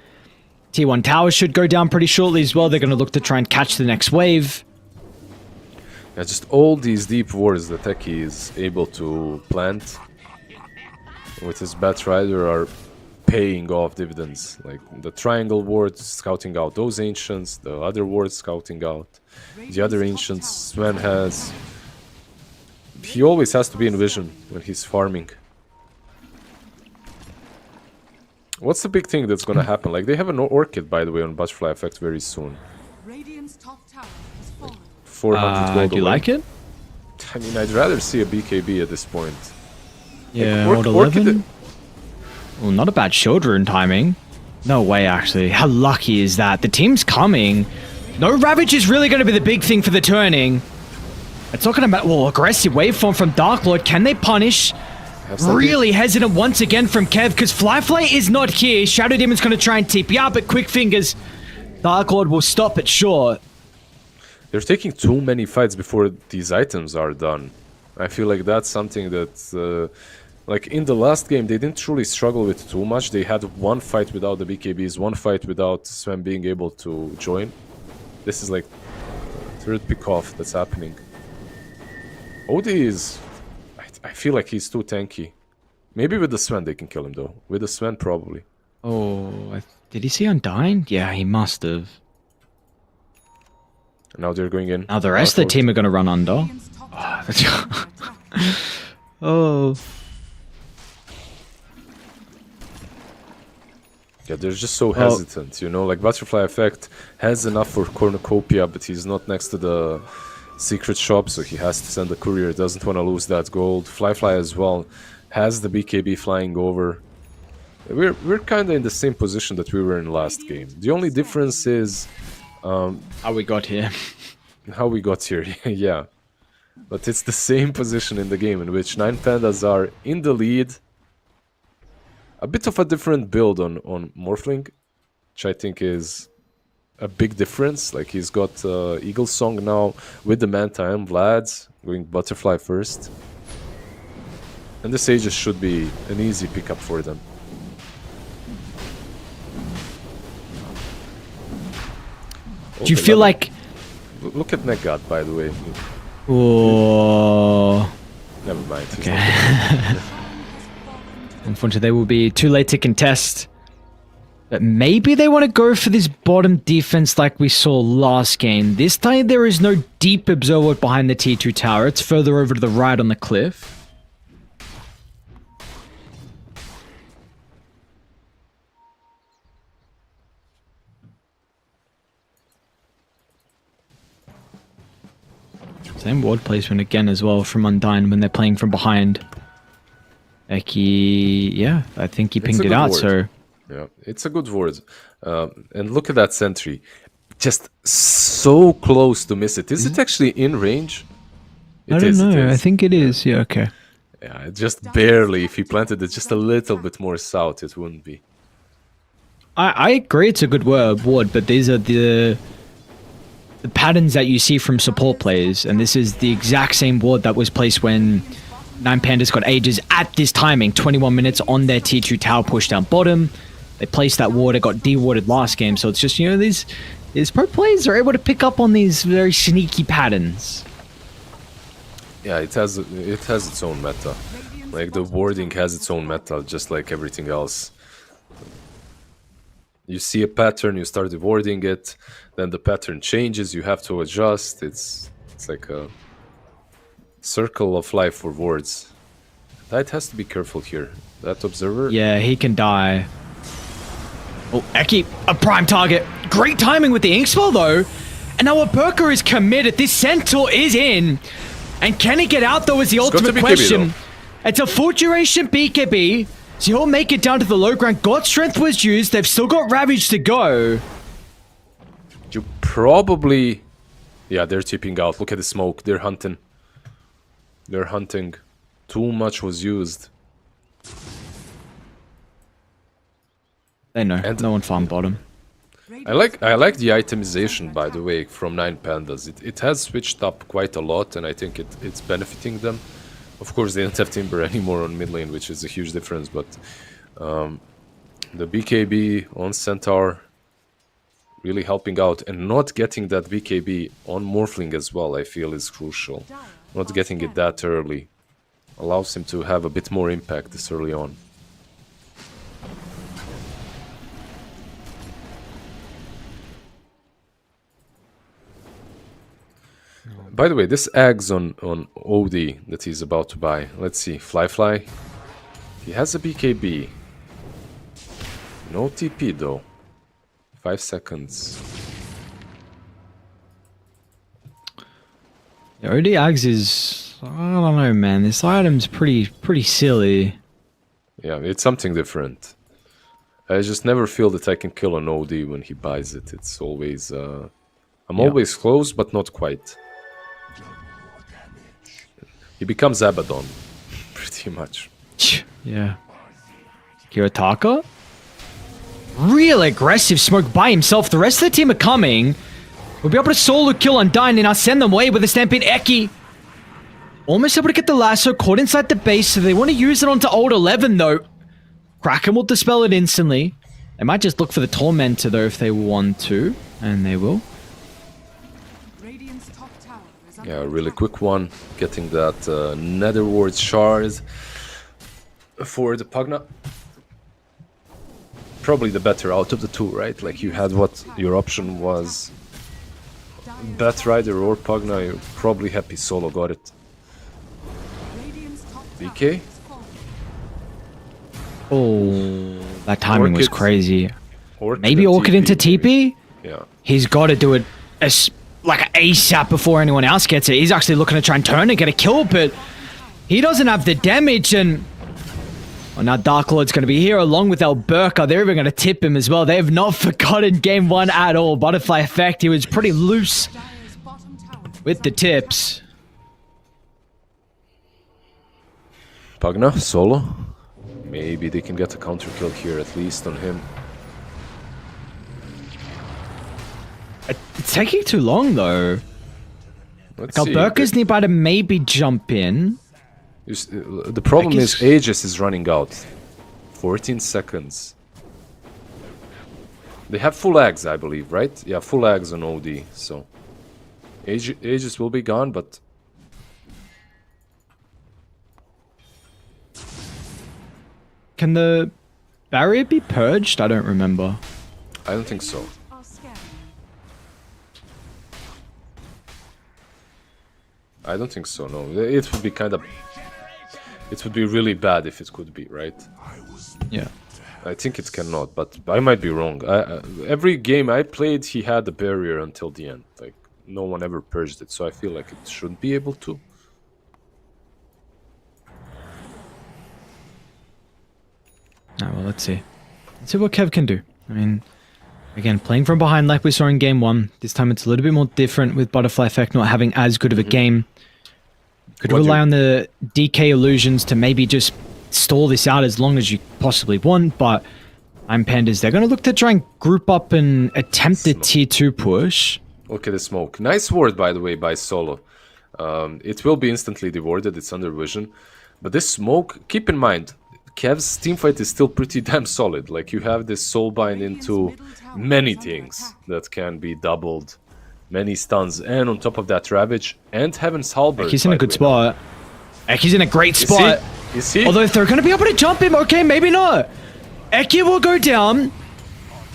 Tier 1 tower should go down pretty shortly as well. They're going to look to try and catch the next wave. Yeah, just all these deep wards that Eki is able to plant with his Batrider are paying off dividends. Like the triangle ward scouting out those ancients, the other wards scouting out the other ancients. Sven has... he always has to be in vision when he's farming. What's the big thing that's gonna happen? Like, they have an Orchid, by the way, on Butterfly Effect very soon. Radiant's top tower has fallen. 400 gold. Do you like it? I mean, I'd rather see a BKB at this point. Yeah, like, Orchid 11? Well, not a bad shield rune timing. No way, actually. How lucky is that? The team's coming. No Ravage is really going to be the big thing for the turning. It's not going to matter. Well, aggressive waveform from Dark Lord. Can they punish? Really hesitant once again from Kev, because Flyfly is not here. Shadow Demon's going to try and TP out, but Quick Fingers, Dark Lord will stop it short. They're taking too many fights before these items are done. I feel like that's something that... like, in the last game, they didn't truly struggle with too much. They had one fight without the BKBs, one fight without Sven being able to join. This is like third pick-off that's happening. OD is... I feel like he's too tanky. Maybe with the Sven they can kill him, though. With the Sven, probably. Oh, did he see Undyne? Yeah, he must have. And now they're going in. Now the rest of the team are going to run under. Oh. Yeah, they're just so hesitant, you know? Like, Butterfly Effect has enough for Cornucopia, but he's not next to the secret shop, so he has to send a courier. Doesn't want to lose that gold. Flyfly as well has the BKB flying over. We're kind of in the same position that we were in last game. The only difference is... how we got here. How we got here, yeah. But it's the same position in the game in which 9 Pandas are in the lead. A bit of a different build on Morphling, which I think is a big difference. Like, he's got Eagle Song now with the Manta and Vlad's going Butterfly first. And the Sages should be an easy pickup for them. Do you feel like... Look at Negat, by the way. Oh. Never mind. Okay. Unfortunately, they will be too late to contest. But maybe they want to go for this bottom defense like we saw last game. This time there is no deep observer behind the T2 tower. It's further over to the right on the cliff. Same ward placement again as well from Undyne when they're playing from behind. Eki, yeah, I think he pinged it out, ward. so... Yeah, it's a good ward. And look at that sentry. Just so close to miss it. Is it actually in range? I don't know. I think it is. Yeah, okay. Yeah, just barely. If he planted it just a little bit more south, it wouldn't be. I agree it's a good ward, but these are the patterns that you see from support players, and this is the exact same ward that was placed when Nine Pandas got Aegis at this timing, 21 minutes on their T2 tower push down bottom. They placed that ward, it got de-warded last game, so it's just, you know, these pro players are able to pick up on these very sneaky patterns. Yeah, it has its own meta. Like, the warding has its own meta, just like everything else. You see a pattern, you start warding it, then the pattern changes, you have to adjust. It's like a circle of life for wards. That has to be careful here. That observer... Yeah, he can die. Oh, Eki, a prime target. Great timing with the ink spell, though. And now a Berker is committed. This Centaur is in. And can he get out, though, is the ultimate question. It's a full duration BKB. So he'll make it down to the low ground. God Strength was used. They've still got Ravage to go. You probably... Yeah, they're tipping out. Look at the smoke. They're hunting. They're hunting. Too much was used. They know. And no one farmed bottom. I like the itemization, by the way, from Nine Pandas. It has switched up quite a lot, and I think it's benefiting them. Of course, they don't have Timber anymore on mid lane, which is a huge difference, but the BKB on Centaur really helping out, and not getting that BKB on Morphling as well, I feel is crucial. Not getting it that early allows him to have a bit more impact this early on. By the way, this Ags on OD that he's about to buy. Let's see, Fly. He has a BKB. No TP though. 5 seconds. Yeah, OD Ags is... I don't know, man. This item's pretty silly. Yeah, it's something different. I just never feel that I can kill an OD when he buys it. It's always... I'm always close, but not quite. He becomes Abaddon, pretty much. Yeah. Kiritaka? Real aggressive smoke by himself. The rest of the team are coming. We'll be able to solo kill Undyne and I'll send them away with a Stampede. Eki almost able to get the lasso caught inside the base, so they want to use it onto Old 11 though. Kraken will dispel it instantly. They might just look for the Tormentor though if they want to, and they will. Yeah, a really quick one. Getting that Netherward shard for the Pugna. Probably the better out of the two, right? Like, you had what your option was, Batrider or Pugna. You're probably happy Solo got it. BK? Oh, that timing was crazy. Orchid maybe Orchid into TP? Yeah. He's got to do it as like ASAP before anyone else gets it. He's actually looking to try and turn and get a kill, but he doesn't have the damage. And well, now Dark Lord's going to be here along with Alberca. They're even going to tip him as well. They have not forgotten game one at all. Butterfly effect. He was pretty loose with the tips. Pugna, Solo. Maybe they can get a counter kill here, at least on him. It's taking too long, though. Let's like, Alberca's nearby to maybe jump in. The problem is Aegis is running out. 14 seconds. They have full Ags, I believe, right? Yeah, full Ags on OD, so... Aegis will be gone, but... Can the barrier be purged? I don't remember. I don't think so. Are scanning. I don't think so, no. It would be kind of... It would be really bad if it could be, right? Yeah. I think it cannot, but I might be wrong. Every game I played, he had the barrier until the end. Like, no one ever purged it, so I feel like it should be able to. Well, let's see. Let's see what Kev can do. I mean, again, playing from behind like we saw in game 1. This time it's a little bit more different with Butterfly Effect not having as good of a game. Could rely on the DK illusions to maybe just stall this out as long as you possibly want, but I'm Pandas. They're going to look to try and group up and attempt a tier 2 push. Look at the smoke. Nice ward, by the way, by Solo. It will be instantly dewarded. It's under vision. But this smoke, keep in mind, Kev's teamfight is still pretty damn solid. Like, you have this soulbind into many things that can be doubled. Many stuns, and on top of that, Ravage and Heaven's Halberd. He's in a good spot. He's in a great spot. Is he? Although if they're going to be able to jump him, okay, maybe not. Eki will go down.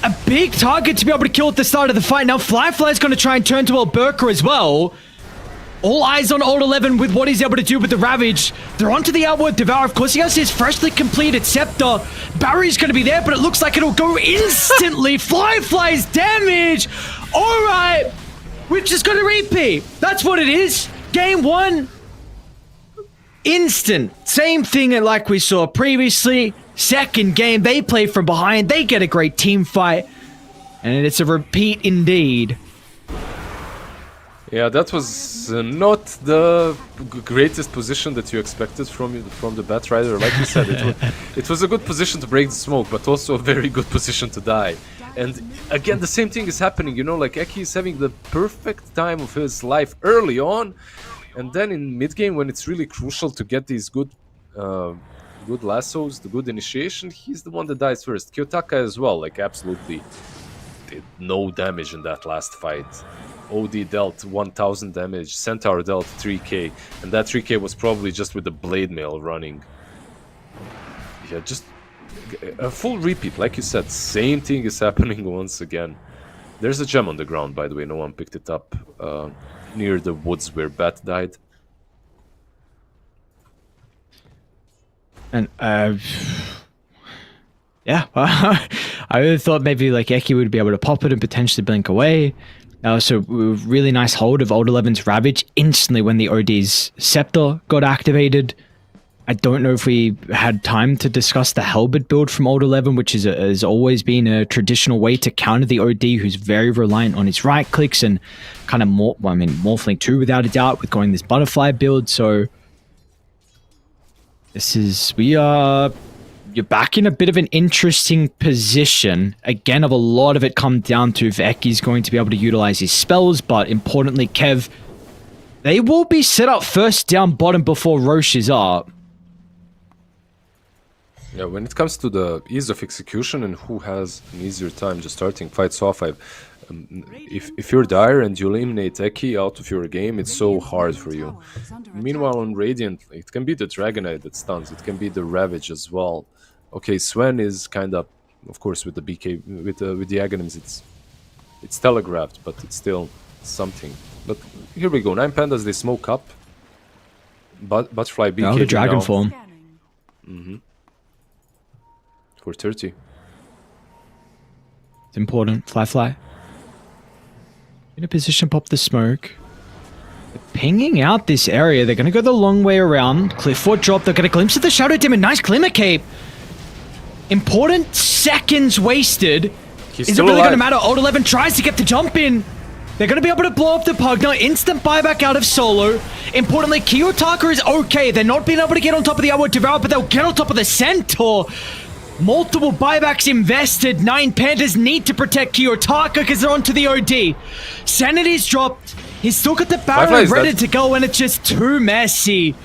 A big target to be able to kill at the start of the fight. Now Flyfly's going to try and turn to Alberca as well. All eyes on Old 11 with what he's able to do with the Ravage. They're onto the Outward Devour. Of course, he has his freshly completed Scepter. Barry's going to be there, but it looks like it'll go instantly. Flyfly's damage. All right. We're just going to repeat. That's what it is. Game 1. Instant. Same thing like we saw previously. Second game, they play from behind. They get a great team fight. And it's a repeat indeed. Yeah, that was not the greatest position that you expected from the Batrider. Like you said, it was a good position to break the smoke, but also a very good position to die. And again, the same thing is happening, you know, like Eki is having the perfect time of his life early on, and then in mid-game, when it's really crucial to get these good lassos, the good initiation, he's the one that dies first. Kiyotaka as well, like, absolutely did no damage in that last fight. OD dealt 1000 damage, Centaur dealt 3k, and that 3k was probably just with the blade mail running. Yeah, just a full repeat, like you said, same thing is happening once again. There's a gem on the ground, by the way, no one picked it up, near the woods where Bat died. And, yeah, I really thought maybe like Eki would be able to pop it and potentially blink away. So really nice hold of Old 11's Ravage instantly when the OD's Scepter got activated. I don't know if we had time to discuss the Halberd build from Old 11, which has always been a traditional way to counter the OD, who's very reliant on his right clicks and kind of Morphling 2 without a doubt with going this Butterfly build. So you're back in a bit of an interesting position. Again, of a lot of it come down to if Eki's going to be able to utilize his spells, but importantly, Kev, they will be set up first down bottom before Roche is up. Yeah, when it comes to the ease of execution and who has an easier time just starting fights off, if you're Dire and you eliminate Eki out of your game, it's so hard for you. Meanwhile, on Radiant, it can be the Dragonite that stuns, it can be the Ravage as well. Okay, Sven is kind of course, with the BK, with the Aghanims, it's telegraphed, but it's still something. But here we go, 9 Pandas, they smoke up. Butterfly BK. Oh, the Dragon form. For 30. It's important. Fly. In a position to pop the smoke. They're pinging out this area. They're going to go the long way around. Clifford drop. They'll get a glimpse of the Shadow Demon. Nice Glimmer Cape. Important seconds wasted. Is it really going to matter? Old 11 tries to get the jump in. They're going to be able to blow up the Pug. Now, instant buyback out of Solo. Importantly, Kiyotaka is okay. They're not being able to get on top of the Outward Devour, but they'll get on top of the Centaur. Multiple buybacks invested. 9 Pandas need to protect Kiyotaka because they're onto the OD. Sanity's dropped. He's still got the Baron ready to go, and it's just too messy.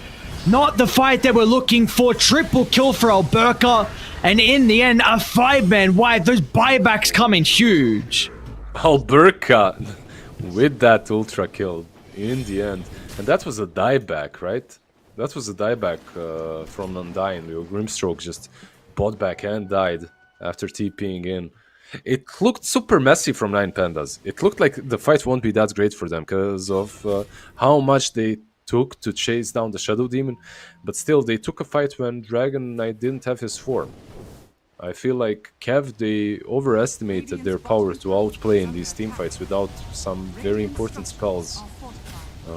Not the fight that we're looking for. Triple kill for Alberca. And in the end, a 5-man wipe. Those buybacks come in huge. Alberca with that ultra kill in the end. And that was a dieback, right? That was a dieback from Undying. Grimstroke just bought back and died after TPing in. It looked super messy from Nine Pandas. It looked like the fight won't be that great for them because of how much they took to chase down the Shadow Demon. But still, they took a fight when Dragon Knight didn't have his form. I feel like Kev, they overestimated their power to outplay in these team fights without some very important spells,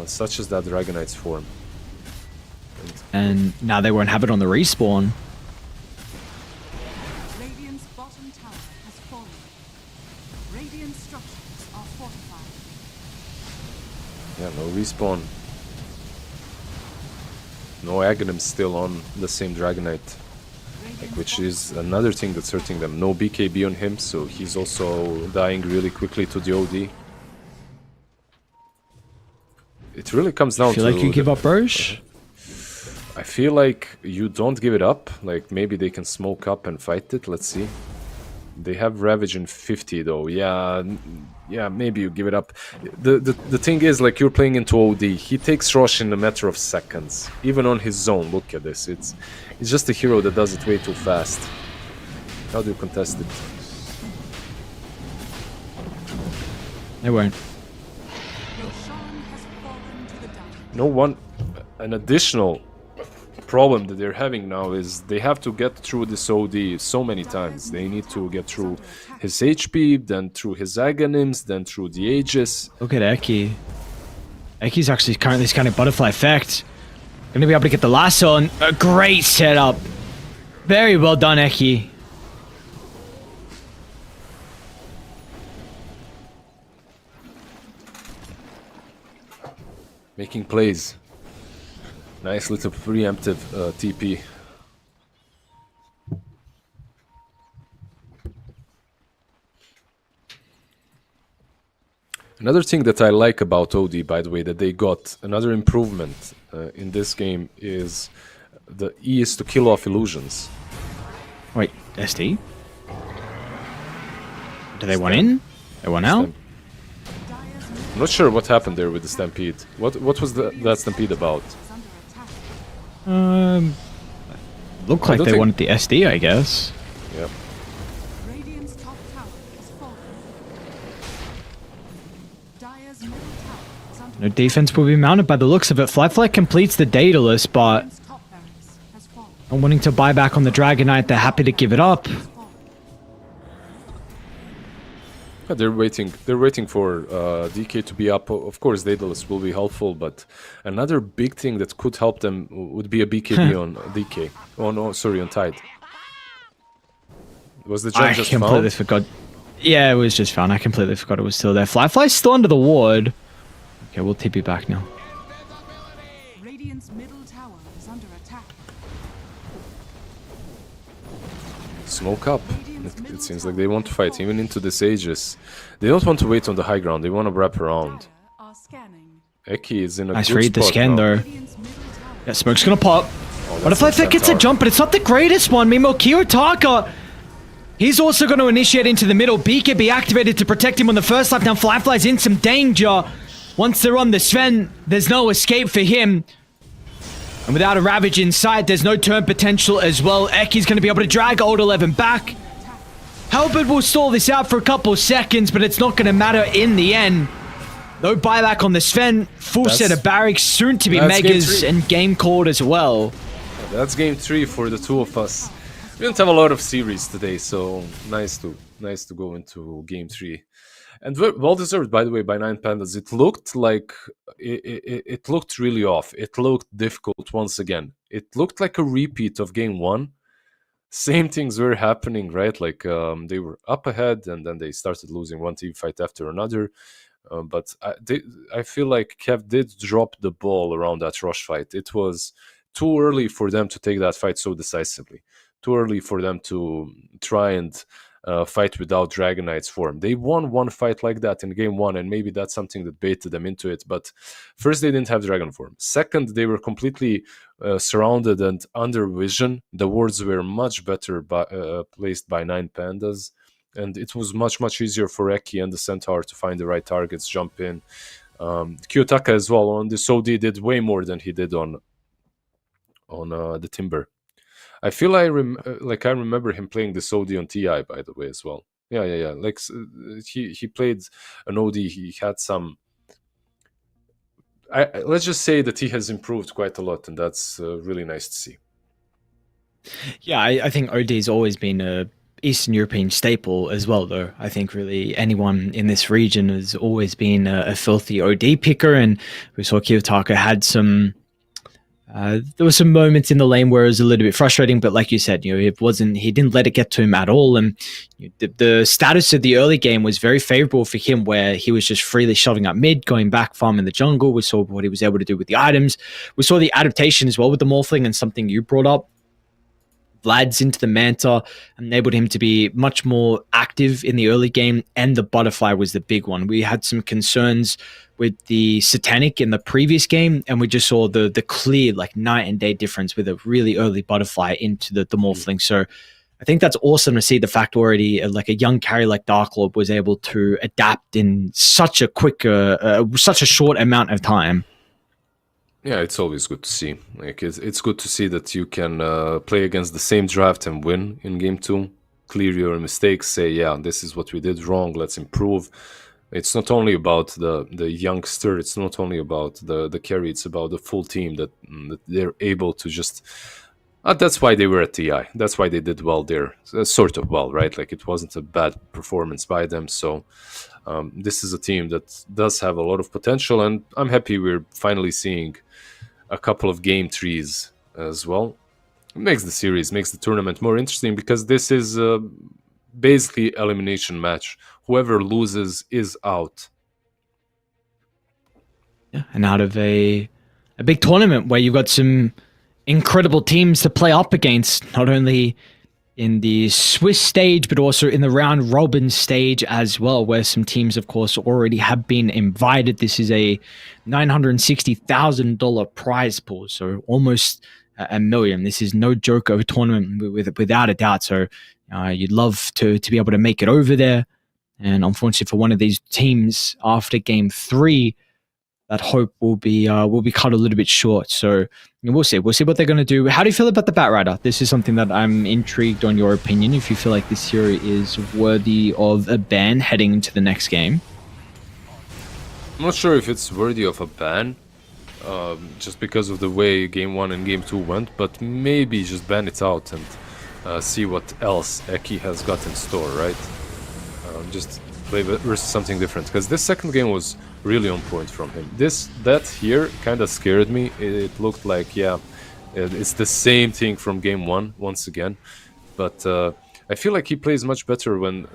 such as that Dragon Knight's form. And now they won't have it on the respawn. Radiant's bottom tower has fallen. Radiant structures are fortified. Yeah, no respawn. No Aghanim still on the same Dragon Knight. Which is another thing that's hurting them. No BKB on him, so he's also dying really quickly to the OD. It really comes down to... Feel like you give up Roche? I feel like you don't give it up. Like, maybe they can smoke up and fight it. Let's see. They have Ravage in 50, though. Yeah, maybe you give it up. The thing is, like, you're playing into OD. He takes Roche in a matter of seconds. Even on his zone, look at this. It's just a hero that does it way too fast. How do you contest it? They won't. Roshan has fallen to the dungeon. No one... An additional problem that they're having now is they have to get through this OD so many times. They need to get through his HP, then through his Aghanims, then through the Aegis. Look at Eki. Eki's actually currently scanning Butterfly Effect. Gonna be able to get the lasso on. A great setup. Very well done, Eki. Making plays. Nice little preemptive TP. Another thing that I like about OD, by the way, that they got, another improvement in this game is the E is to kill off illusions. Wait, SD? Do they want in? They want out? I'm not sure what happened there with the Stampede. What was that Stampede about? Look like they wanted the SD, I guess. Yeah. Radiant's top tower is fallen. Dire's middle tower is under No defense will be mounted by the looks of it. Fly completes the Daedalus, but Radiant's top barracks has fallen. not wanting to buy back on the Dragon Knight, they're happy to give it up. Yeah, they're waiting. They're waiting for DK to be up. Of course, Daedalus will be helpful, but another big thing that could help them would be a BKB on DK. Oh no, sorry, on Tide. Was the gem I just completely found? forgot. Yeah, it was just found. I completely forgot it was still there. Fly's still under the ward. Okay, we'll TP back now. Radiant's middle tower is under attack. Smoke up. It seems like they want to fight even into this Aegis. They don't want to wait on the high ground. They want to wrap around. Dire are scanning. Eki is in a Nice good read the spot scan now. though. Radiant's middle tower. Yeah, smoke's gonna pop. Oh, But if that's Fly gets a Centaur. jump, but it's not the greatest one. Meanwhile, Kirotaka, he's also going to initiate into the middle. BKB activated to protect him on the first lap. Now Fly's in some danger. Once they're on the Sven, there's no escape for him. And without a Ravage in sight, there's no turn potential as well. Eki's going to be able to drag Old 11 back. Halberd will stall this out for a couple seconds, but it's not going to matter in the end. No buyback on the Sven. Full set of barracks, soon to be that's game Megas, 3. and game called as well. That's game 3 for the two of us. We didn't have a lot of series today, so nice to go into game 3. And well deserved, by the way, by Nine Pandas. It looked like it looked really off. It looked difficult once again. It looked like a repeat of game 1. Same things were happening, right? Like they were up ahead, and then they started losing one team fight after another. But I feel like Kev did drop the ball around that rush fight. It was too early for them to take that fight so decisively. Too early for them to try and fight without Dragon Knight's form. They won one fight like that in game 1, and maybe that's something that baited them into it. But first, they didn't have Dragon form. Second, they were completely surrounded and under vision. The wards were much better placed by Nine Pandas. And it was much easier for Eki and the Centaur to find the right targets, jump in. Kiyotaka as well on this OD did way more than he did on the Timber. I feel I remember him playing this OD on TI, by the way, as well. Yeah. Like he played an OD. He had some. Let's just say that he has improved quite a lot, and that's really nice to see. Yeah, I think OD's always been a Eastern European staple as well, though. I think really anyone in this region has always been a filthy OD picker, and we saw Kiyotaka had some. There were some moments in the lane where it was a little bit frustrating, but like you said, it wasn't. He didn't let it get to him at all, and the status of the early game was very favorable for him, where he was just freely shoving up mid, going back, farming the jungle. We saw what he was able to do with the items. We saw the adaptation as well with the Morphling, and something you brought up. Vlad's into the Manta enabled him to be much more active in the early game, and the Butterfly was the big one. We had some concerns with the Satanic in the previous game, and we just saw the clear night and day difference with a really early Butterfly into the Morphling. So I think that's awesome to see the fact already a young carry like Dark Lord was able to adapt in such a quick, such a short amount of time. Yeah, it's always good to see. Like it's good to see that you can play against the same draft and win in game 2. Clear your mistakes. Say, yeah, this is what we did wrong. Let's improve. It's not only about the youngster. It's not only about the carry. It's about the full team that they're able to just. That's why they were at TI. That's why they did well there. Sort of well, right? Like it wasn't a bad performance by them. So this is a team that does have a lot of potential, and I'm happy we're finally seeing a couple of game 3s as well. It makes the series, makes the tournament more interesting, because this is basically elimination match. Whoever loses is out. Yeah, and out of a big tournament where you've got some incredible teams to play up against, not only in the Swiss stage, but also in the round robin stage as well, where some teams, of course, already have been invited. This is a $960,000 prize pool, so almost $1 million. This is no joke of a tournament without a doubt. So you'd love to be able to make it over there. And unfortunately for one of these teams, after game 3, that hope will be cut a little bit short. So we'll see. We'll see what they're going to do. How do you feel about the Batrider? This is something that I'm intrigued on your opinion. If you feel like this hero is worthy of a ban heading into the next game. I'm not sure if it's worthy of a ban, just because of the way game 1 and game 2 went, but maybe just ban it out and see what else Eki has got in store, right? Just play versus something different, because this second game was really on point from him. That here kind of scared me. It looked like, yeah, it's the same thing from game 1 once again, but I feel like he plays much better when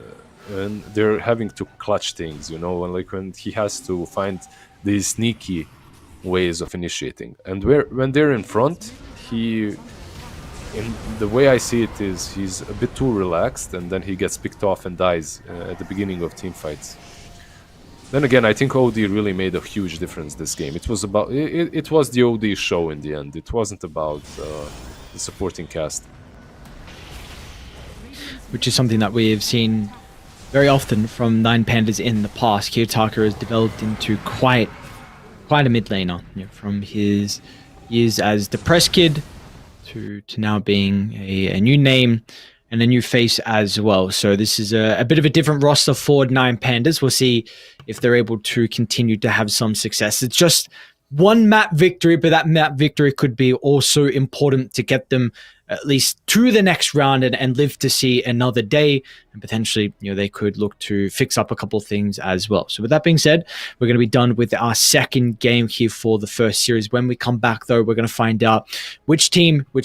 they're having to clutch things, when he has to find these sneaky ways of initiating. And when they're in front, in the way I see it is he's a bit too relaxed, and then he gets picked off and dies at the beginning of team fights. Then again, I think OD really made a huge difference this game. It was about it was the OD show in the end. It wasn't about the supporting cast, which is something that we have seen very often from Nine Pandas in the past. Kiyotaka has developed into quite a mid laner, from his years as the press kid to now being a new name and a new face as well. So this is a bit of a different roster for Nine Pandas. We'll see if they're able to continue to have some success. It's just one map victory, but that map victory could be also important to get them at least to the next round and live to see another day, and potentially they could look to fix up a couple of things as well. So with that being said, we're going to be done with our second game here for the first series. When we come back, though, we're going to find out which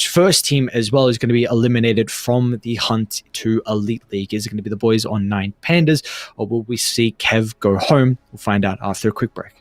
first team as well is going to be eliminated from the hunt to Elite League. Is it going to be the boys on Nine Pandas, or will we see Kev go home? We'll find out after a quick break.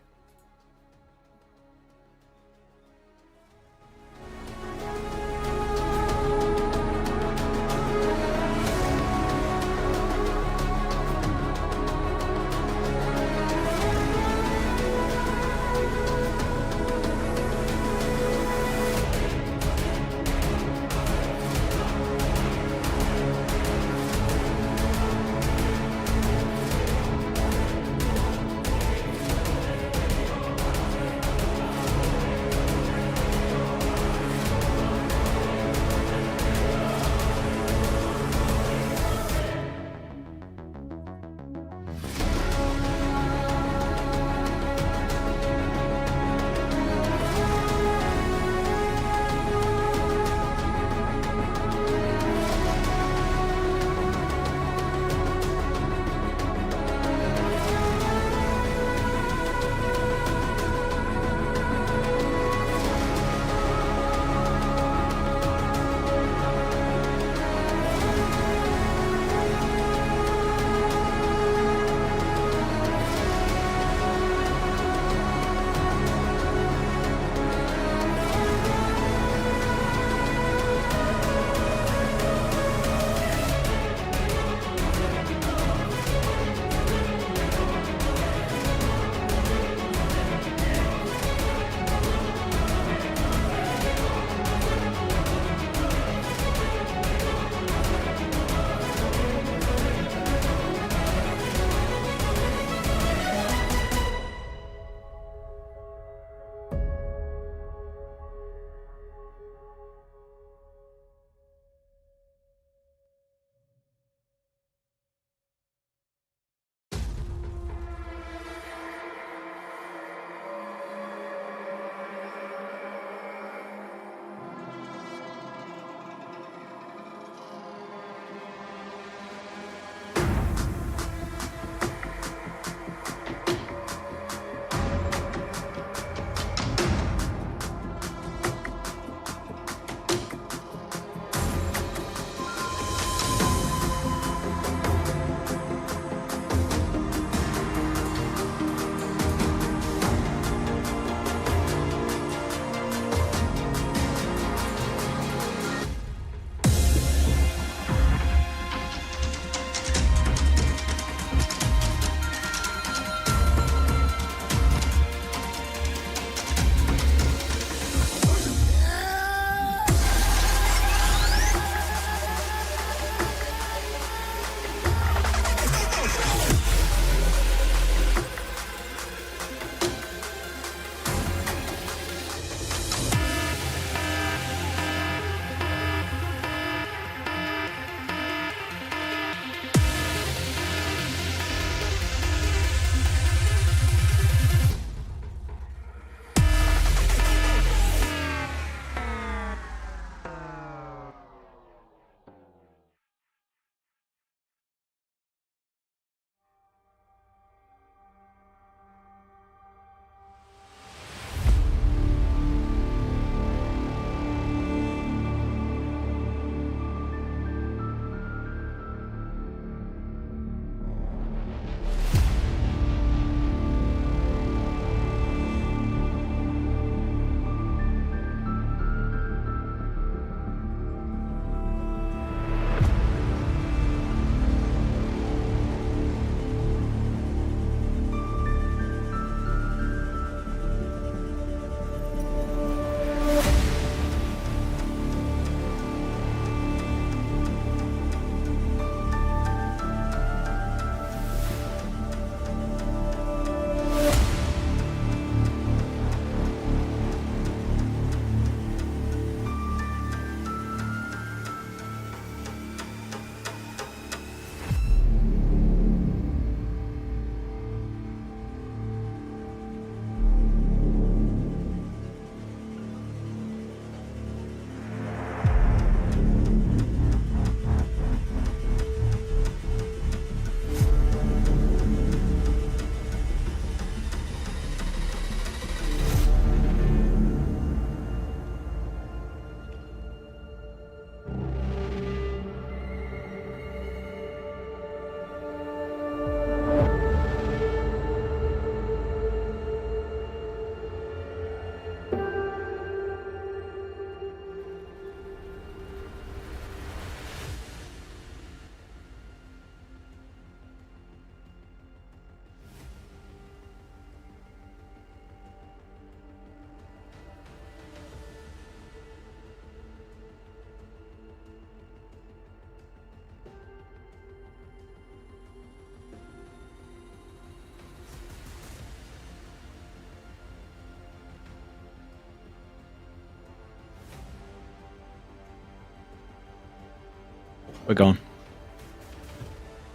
We're gone.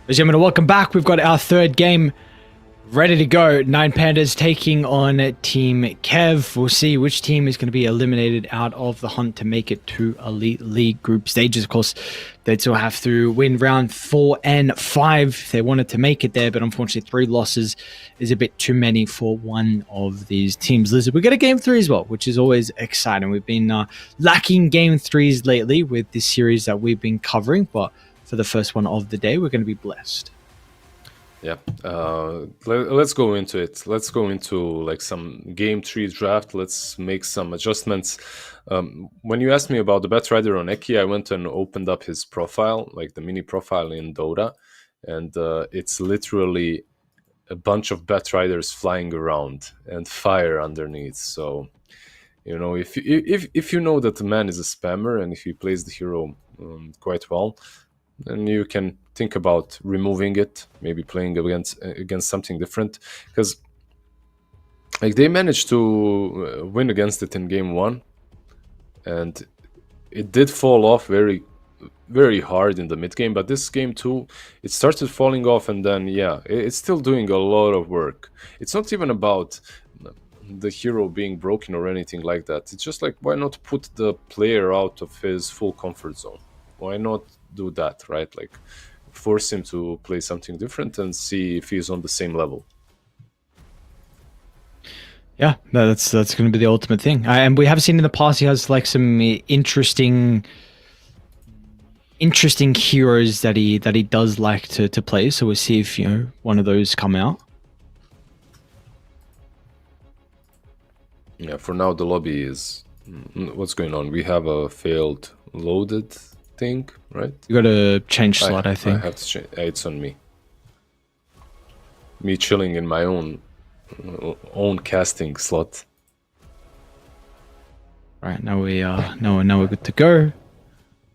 Ladies and gentlemen, welcome back. We've got our third game ready to go. 9 Pandas taking on Team Kev. We'll see which team is going to be eliminated out of the hunt to make it to Elite League group stages. Of course, they'd still have to win round 4 and 5 if they wanted to make it there, but unfortunately 3 losses is a bit too many for one of these teams. Lizard, we got a game 3 as well, which is always exciting. We've been lacking game 3s lately with this series that we've been covering, but for the first one of the day, we're going to be blessed. Yeah, let's go into it. Let's go into like some game 3 draft. Let's make some adjustments. When you asked me about the bet rider on Eki, I went and opened up his profile, like the mini profile in Dota, and it's literally a bunch of bet riders flying around and fire underneath. So, you know, if you know that the man is a spammer and if he plays the hero quite well, then you can think about removing it, maybe playing against something different, because like they managed to win against it in game 1, and it did fall off very, very hard in the mid game. But this game 2, it started falling off, and then it's still doing a lot of work. It's not even about the hero being broken or anything like that. It's just like, why not put the player out of his full comfort zone? Why not do that, right? Like, force him to play something different and see if he's on the same level. Yeah, that's going to be the ultimate thing. And we have seen in the past he has like some interesting heroes that he does like to play. So we'll see if one of those come out. Yeah, for now the lobby is what's going on. We have a failed loaded thing, right? You got to change slot, I think. I have to change. It's on me. Me chilling in my own casting slot. Right, now we're good to go.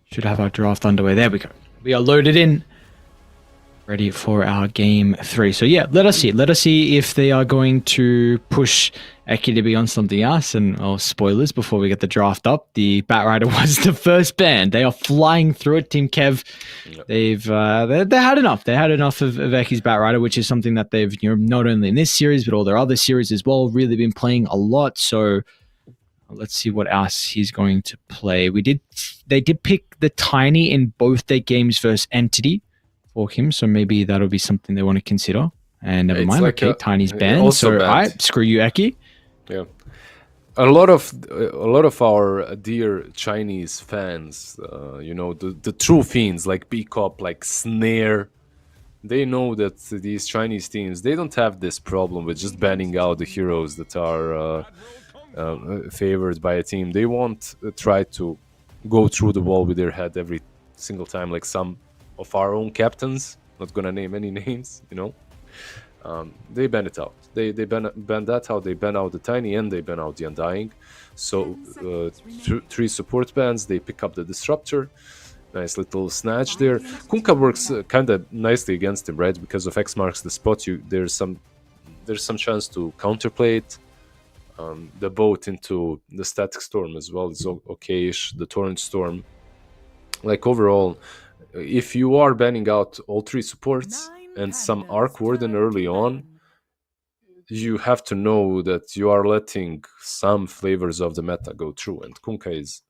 Should have our draft underway. There we go. We are loaded in, ready for our game 3. So yeah, let us see if they are going to push Eki to be on something else. And spoilers before we get the draft up, the Batrider was the first ban. They are flying through it. Team Kev, yep. They had enough. They had enough of Eki's Batrider, which is something that they've not only in this series but all their other series as well really been playing a lot. So let's see what else he's going to play. They did pick the Tiny in both their games versus Entity for him, so maybe that'll be something they want to consider. And never mind, like okay, Tiny's banned, so banned. All right, screw you, Eki. Yeah, a lot of our dear Chinese fans, the true fiends like Bcop, like Snare, they know that these Chinese teams, they don't have this problem with just banning out the heroes that are favored by a team. They won't try to go through the wall with their head every single time, like some of our own captains, not gonna name any names, they ban it out. They ban that out. They ban out the Tiny and they ban out the Undying. So 3 support bans. They pick up the Disruptor. Nice little snatch there. Kunkka works kind of nicely against him, right? Because of X marks the spot. There's some chance to counterplay it. The boat into the Static Storm as well is okay-ish. The Torrent Storm, like overall, if you are banning out all 3 supports and some Arc Warden early on, you have to know that you are letting some flavors of the meta go through, and Kunkka is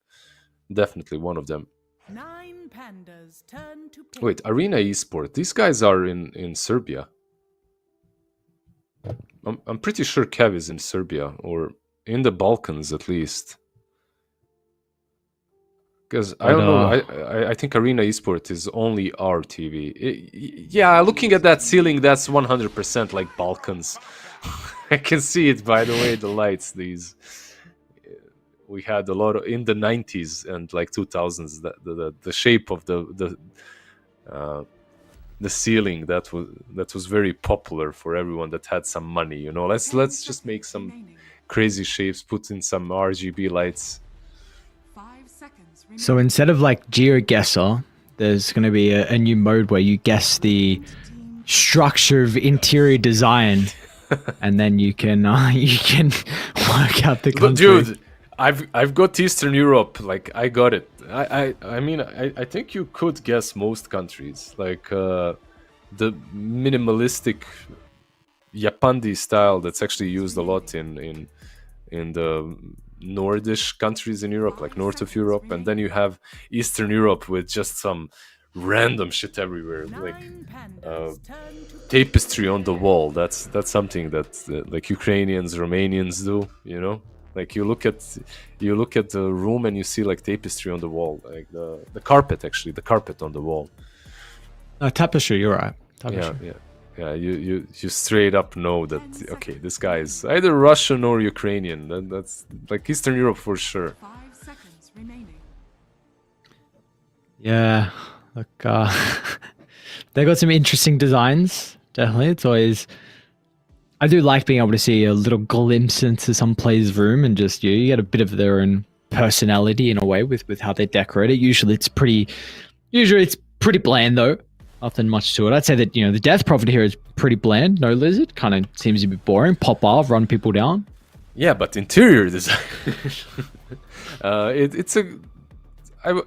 definitely one of them. 9 Pandas turn to pick. Wait, Arena Esport, these guys are in Serbia. I'm pretty sure Kev is in Serbia, or in the Balkans at least. Because I don't know, I think Arena Esport is only our TV. Yeah, looking at that ceiling, that's 100% like Balkans. I can see it, by the way, the lights. We had a lot of in the 90s and like 2000s. The shape of the ceiling that was very popular for everyone that had some money. Let's just make some crazy shapes, put in some RGB lights. So instead of like GeoGuessr, there's going to be a new mode where you guess the structure of interior design, and then you can work out the country. But dude, I've got Eastern Europe. Like I got it. I mean I think you could guess most countries. Like the minimalistic Yapandi style that's actually used a lot in the Nordish countries in Europe, like north of Europe, and then you have Eastern Europe with just some random shit everywhere, like tapestry on the wall. That's something that like Ukrainians, Romanians do, you know. Like you look at the room and you see like tapestry on the wall, like the carpet, actually the carpet on the wall. Tapestry, you're right. Tapestry. Yeah. You straight up know that okay, this guy is either Russian or Ukrainian. That's like Eastern Europe for sure. 5 seconds remaining. Yeah, look, they got some interesting designs. Definitely, it's always. I do like being able to see a little glimpse into some player's room and just you get a bit of their own personality in a way with how they decorate it. Usually it's pretty bland though. Nothing much to it. I'd say that the Death Prophet here is pretty bland. No lizard, kind of seems a bit boring. Pop off, run people down. Yeah, but interior design. I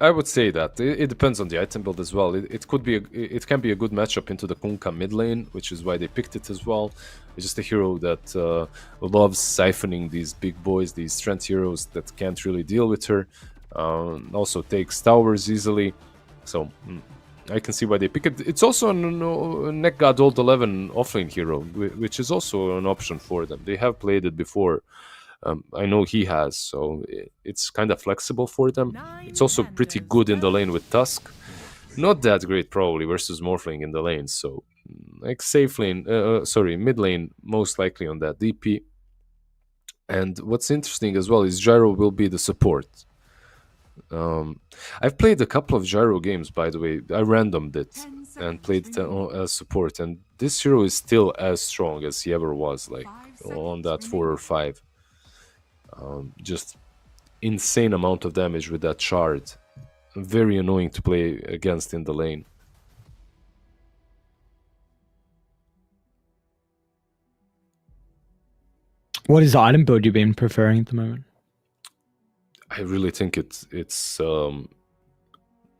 would say that it depends on the item build as well. It can be a good matchup into the Kunkka mid lane, which is why they picked it as well. It's just a hero that loves siphoning these big boys, these strength heroes that can't really deal with her. Also takes towers easily, so I can see why they pick it. It's also a Neck God Old 11 offlane hero, which is also an option for them. They have played it before. I know he has, so it's kind of flexible for them. It's also pretty good in the lane with Tusk. Not that great probably versus Morphling in the lane, so like safe lane, mid lane most likely on that DP. And what's interesting as well is Gyro will be the support. I've played a couple of Gyro games, by the way. I randomed it and played it as support, and this hero is still as strong as he ever was, like on that 4 or 5. Just insane amount of damage with that shard. Very annoying to play against in the lane. What is the item build you've been preferring at the moment? I really think it's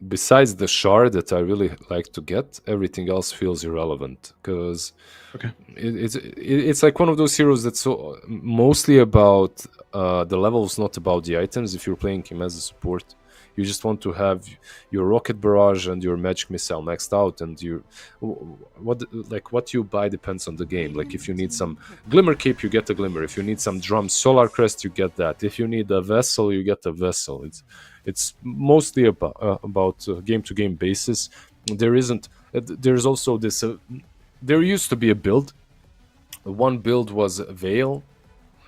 besides the shard that I really like to get, everything else feels irrelevant because it's like one of those heroes that's mostly about the levels, not about the items. If you're playing him as a support, you just want to have your rocket barrage and your magic missile maxed out, and what you buy depends on the game. Like if you need some glimmer cape, you get a glimmer. If you need some drum solar crest, you get that. If you need a vessel, you get a vessel. It's mostly about game to game basis. There's also this. There used to be a build. One build was Veil.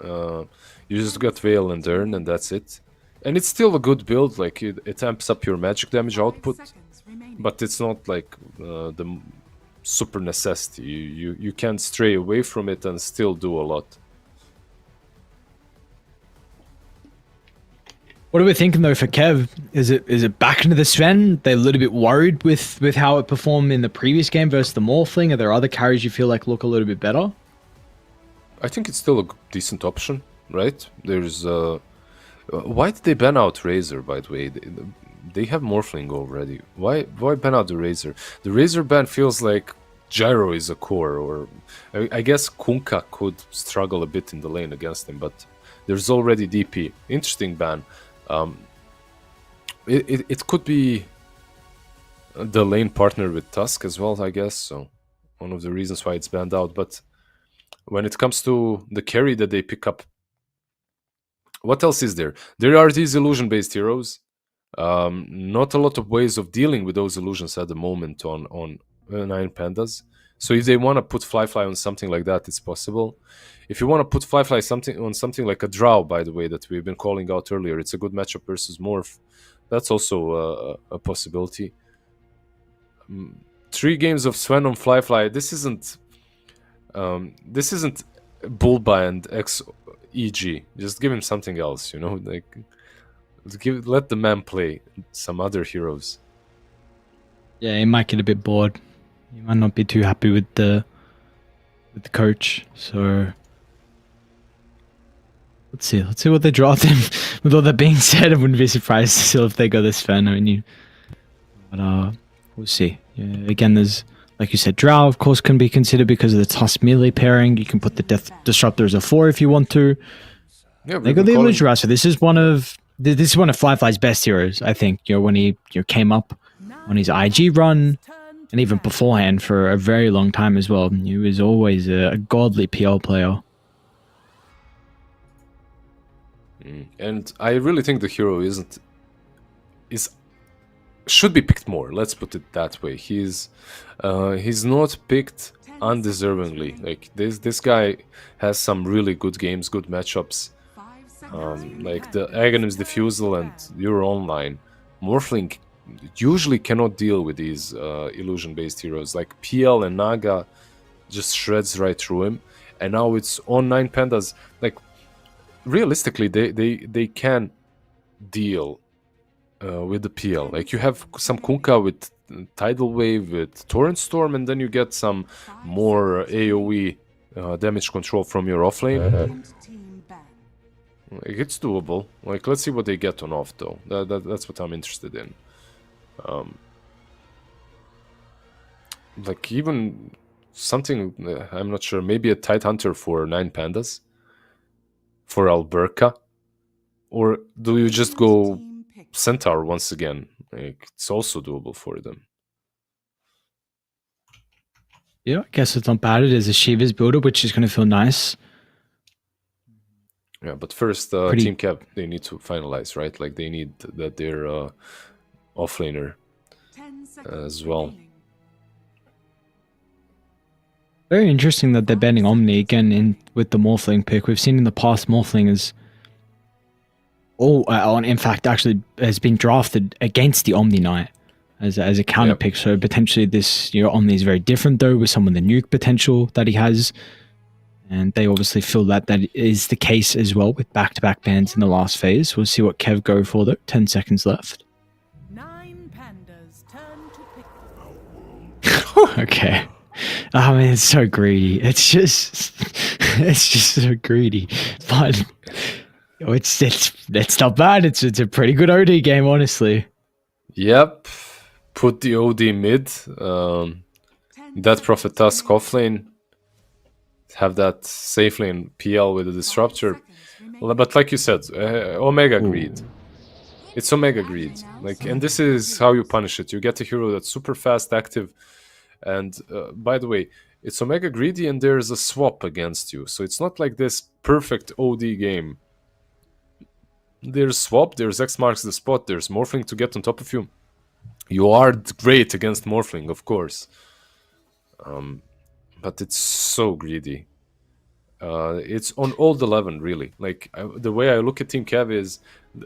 You just got Veil and Urn, and that's it. And it's still a good build, like it amps up your magic damage output, but it's not like the super necessity. You can't stray away from it and still do a lot. What are we thinking though for Kev? Is it back into the Sven? They're a little bit worried with how it performed in the previous game versus the Morphling. Are there other carries you feel like look a little bit better? I think it's still a decent option, right? There's why did they ban out Razor, by the way? They have Morphling already. Why ban out the Razor? The Razor ban feels like Gyro is a core, or I guess Kunkka could struggle a bit in the lane against him, but there's already DP. Interesting ban. It could be the lane partner with Tusk as well, I guess, so one of the reasons why it's banned out. But when it comes to the carry that they pick up, what else is there? There are these illusion-based heroes. Not a lot of ways of dealing with those illusions at the moment on Nine Pandas. So if they want to put Fly on something like that, it's possible. If you want to put Fly on something like a Drow, by the way, that we've been calling out earlier, it's a good matchup versus Morph. That's also a possibility. 3 games of Sven on Fly. This isn't Bulba and XEG. Just give him something else, like let the man play some other heroes. Yeah, he might get a bit bored. He might not be too happy with the coach. So Let's see. Let's see what they draw them. With all that being said, I wouldn't be surprised still if they go this far. I mean, but we'll see. Yeah, again, there's like you said, Drow of course can be considered because of the Tusk melee pairing. You can put the Death Disruptor as a 4 if you want to. Yeah, They got the Illusion Rasper. This is one of Firefly's best heroes, I think. When he came up on his IG run, and even beforehand for a very long time as well. He was always a godly PL player. And I really think the hero should be picked more. Let's put it that way. He's not picked undeservingly. Like this guy has some really good games, good matchups. Like the Aghanim's Diffusal and Euro Online. Morphling usually cannot deal with these illusion-based heroes. Like PL and Naga just shreds right through him. And now it's on 9 Pandas. Like realistically, they can deal with the PL. Like you have some Kunkka with Tidal Wave, with Torrent Storm, and then you get some more AoE damage control from your offlane. Like, it's doable. Like, let's see what they get on off, though. That's what I'm interested in. Like, even something, I'm not sure, maybe a Tide Hunter for 9 Pandas? For Alberca? Or do you just go Centaur once again? Like, it's also doable for them. Yeah, I guess it's not bad. It is a Shiva's builder, which is going to feel nice. Yeah, but first, Team Cap, they need to finalize, right? Like, they need that their offlaner as well. Very interesting that they're banning Omni again with the Morphling pick. We've seen in the past Morphling is in fact, actually has been drafted against the Omni Knight as a counter pick. So potentially this Omni is very different though, with some of the nuke potential that he has. And they obviously feel that is the case as well with back-to-back bans in the last phase. We'll see what Kev go for though. 10 seconds left. 9 Pandas turn to pick. Okay. I mean, it's so greedy. It's just so greedy. But it's not bad. It's a pretty good OD game, honestly. Yep. Put the OD mid. That Prophet Tusk offlane. Have that safely in PL with a disruptor. But like you said, Omega Greed. It's Omega Greed. Like, and this is how you punish it. You get a hero that's super fast, active, and by the way, it's Omega Greedy and there's a swap against you. So it's not like this perfect OD game. There's swap, there's X marks the spot, there's Morphling to get on top of you. You are great against Morphling, of course. But it's so greedy. It's on old 11, really. Like, the way I look at Team Cav is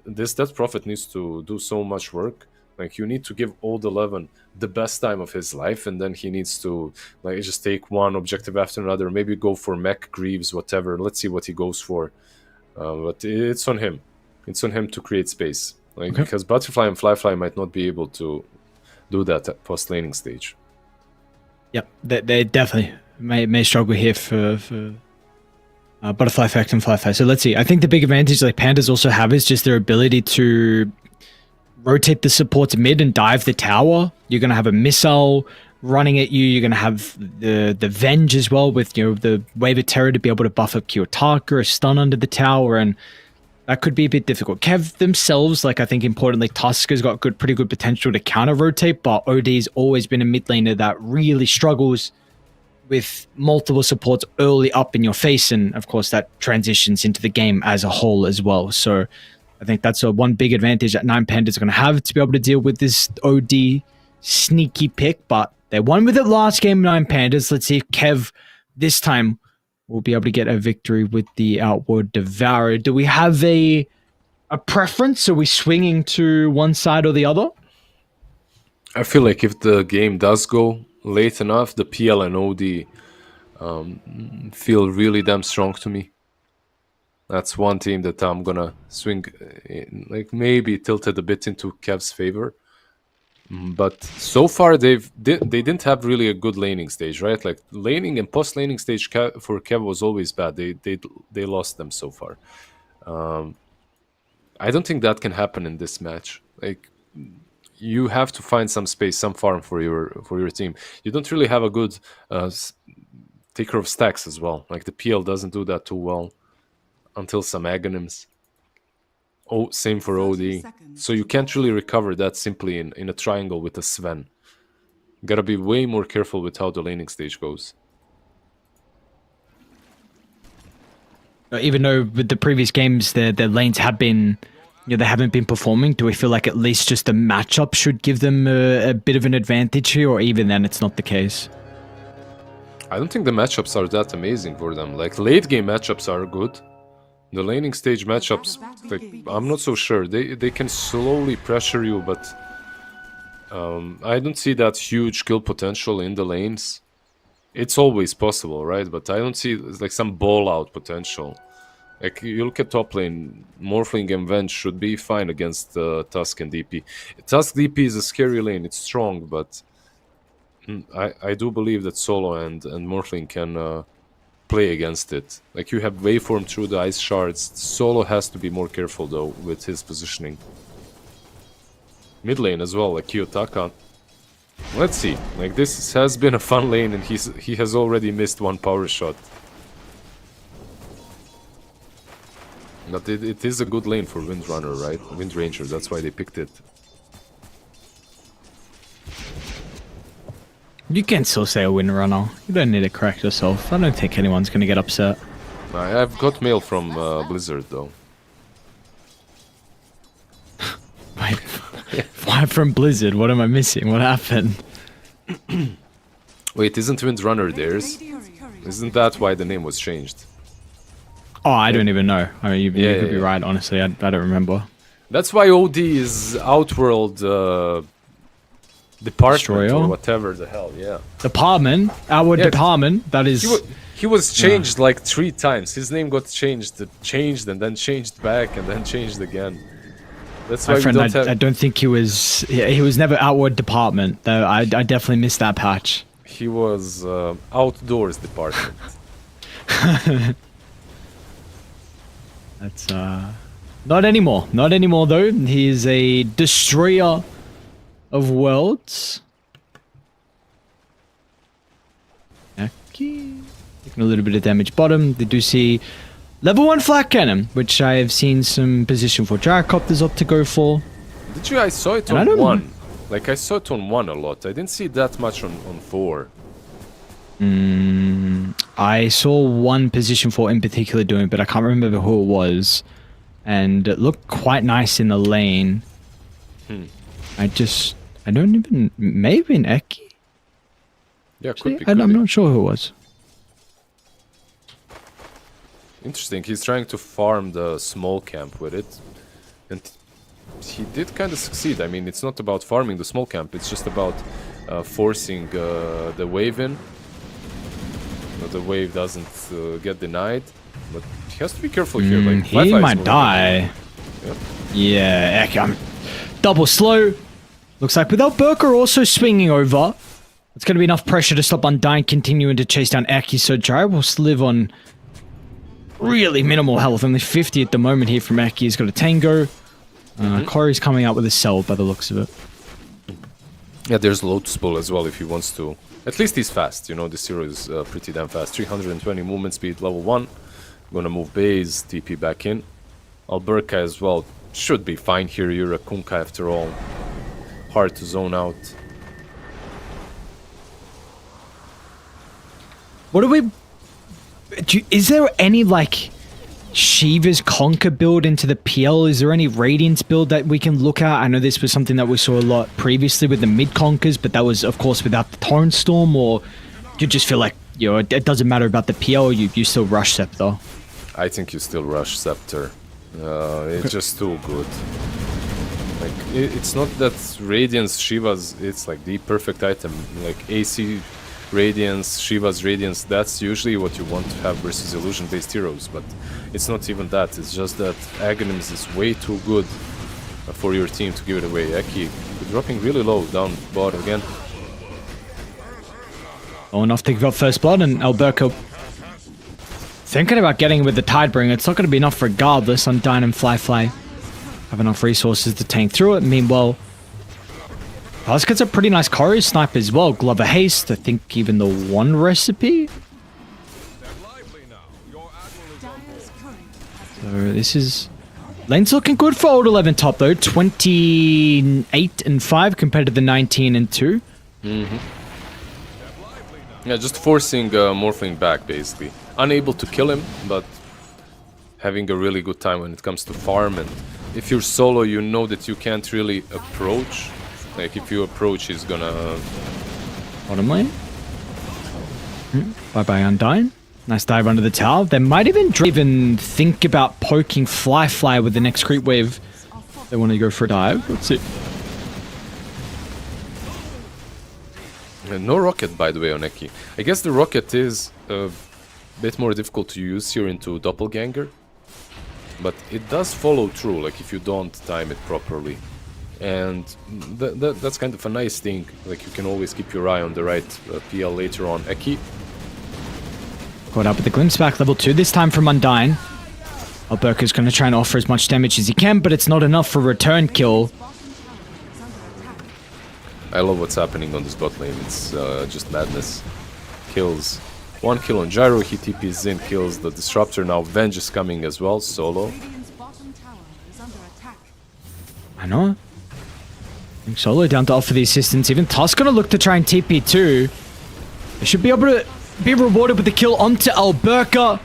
this Death Prophet needs to do so much work. Like, you need to give old 11 the best time of his life, and then he needs to like just take one objective after another, maybe go for Mech, Greaves, whatever. Let's see what he goes for. But it's on him. It's on him to create space. Like, because Butterfly and Flyfly might not be able to do that at post-laning stage. Yep, they definitely may struggle here for Butterfly Effect and Flyfly. So let's see. I think the big advantage like Pandas also have is just their ability to rotate the supports mid and dive the tower. You're going to have a missile running at you. You're going to have the Venge as well with the Wave of Terror to be able to buff up Kiyotaka or stun under the tower, and that could be a bit difficult. Kev themselves, like I think importantly, Tusk has got pretty good potential to counter rotate, but OD's always been a mid laner that really struggles with multiple supports early up in your face, and of course that transitions into the game as a whole as well. So I think that's one big advantage that 9 Pandas are going to have, to be able to deal with this OD sneaky pick, but they won with it last game, 9 Pandas. Let's see if Kev this time will be able to get a victory with the Outward Devourer. Do we have a preference? Are we swinging to one side or the other? I feel like if the game does go late enough, the PL and OD feel really damn strong to me. That's one team that I'm gonna swing, like maybe tilted a bit into Kev's favor. But so far they didn't have really a good laning stage, right? Like laning and post laning stage for Kev was always bad. They lost them so far. I don't think that can happen in this match. Like, you have to find some space, some farm for your team. You don't really have a good taker of stacks as well. Like, the PL doesn't do that too well until some Aghanims. Oh, same for OD. So you can't really recover that simply in a triangle with a Sven. Gotta be way more careful with how the laning stage goes. Even though with the previous games, their lanes have been, they haven't been performing, do we feel like at least just the matchup should give them a bit of an advantage here, or even then it's not the case? I don't think the matchups are that amazing for them. Like, late game matchups are good. The laning stage matchups, like, I'm not so sure. They can slowly pressure you, but I don't see that huge kill potential in the lanes. It's always possible, right? But I don't see like some ball out potential. Like, you look at top lane, Morphling and Venge should be fine against Tusk and DP. Tusk DP is a scary lane, it's strong, but I do believe that Solo and Morphling can play against it. Like, you have waveform through the ice shards. Solo has to be more careful though with his positioning. Mid lane as well, like Kiyotaka. Let's see. Like, this has been a fun lane, and he has already missed one power shot. But it is a good lane for Windrunner, right? Wind Ranger, that's why they picked it. You can still say a Windrunner. You don't need to correct yourself. I don't think anyone's going to get upset. I've got mail from Blizzard, though. Wait, why from Blizzard? What am I missing? What happened? Wait, isn't Windrunner theirs? Isn't that why the name was changed? Oh, I don't even know. I mean, you could be right, honestly. I don't remember. That's why OD is Outworld Department Destroyer? or whatever the hell, yeah. Department? Our department? That is... He was changed like 3 times. His name got changed and then changed back and then changed again. That's why My friend, I don't think he was... He was never Outward Department, though. I definitely missed that patch. He was Outdoors Department. That's, not anymore. Not anymore, though. He is a destroyer of worlds. Okay. Taking a little bit of damage bottom. They do see level 1 flat cannon, which I have seen some position for gyrocopters up to go for. Did you? I saw it on 1. Like, I saw it on 1 a lot. I didn't see it that much on 4. I saw one position 4 in particular doing it, but I can't remember who it was. And it looked quite nice in the lane. I don't even... Maybe an Eki? Yeah, could be. I'm not sure who it was. Interesting. He's trying to farm the small camp with it. And he did kind of succeed. I mean, it's not about farming the small camp. It's just about forcing the wave in. The wave doesn't get denied. But he has to be careful here. Like, he might die. Yep. Yeah, Eki, I'm double slow. Looks like without Burker also swinging over, it's going to be enough pressure to stop Undying continuing to chase down Eki. So Gyro will live on really minimal health. Only 50 at the moment here from Eki. He's got a Tango. Corey's coming out with a cell by the looks of it. Yeah, there's Lotus Bull as well if he wants to. At least he's fast, you know, this hero is pretty damn fast. 320 movement speed, level 1. Gonna move base, TP back in. Alberca as well should be fine here. You're a Kunkka after all. Hard to zone out. What do we... is there any, like, Shiva's Conquer build into the PL? Is there any Radiance build that we can look at? I know this was something that we saw a lot previously with the mid-Conquers, but that was, of course, without the Torrent Storm, or you just feel like, you know, it doesn't matter about the PL, you still rush Scepter? I think you still rush Scepter. It's just too good. Like, it's not that Radiance, Shiva's, it's like the perfect item. Like, AC Radiance, Shiva's Radiance, that's usually what you want to have versus illusion-based heroes, but it's not even that. It's just that Aghanims is way too good for your team to give it away. Eki dropping really low down bottom again. Oh, enough to give up first blood, and Alberco thinking about getting with the Tidebringer. It's not going to be enough regardless. Undyne and Fly have enough resources to tank through it. Meanwhile, Palace gets a pretty nice choreo snipe as well. Glover Haste, I think even the one recipe. So this is... Lane's looking good for old 11 top though. 28 and 5 compared to the 19 and 2. Yeah, just forcing Morphling back basically. Unable to kill him, but having a really good time when it comes to farm. And if you're solo, you know that you can't really approach. Like if you approach, he's gonna... Bottom lane. Bye-bye Undyne. Nice dive under the tower. They might even think about poking Fly with the next creep wave. They want to go for a dive. Let's see. And no rocket, by the way, on Eki. I guess the rocket is a bit more difficult to use here into Doppelganger. But it does follow through, like if you don't time it properly. And that's kind of a nice thing. Like you can always keep your eye on the right PL later on. Eki. Caught up with the glimpse back level 2, this time from Undyne. Alberca's going to try and offer as much damage as he can, but it's not enough for a return kill. I love what's happening on this bot lane, it's just madness. Kills. 1 kill on Gyro, he TPs in, kills the Disruptor, now Venge is coming as well, solo. I know. I think Solo down to offer the assistance, even Tusk going to look to try and TP too. They should be able to be rewarded with the kill onto Alberca.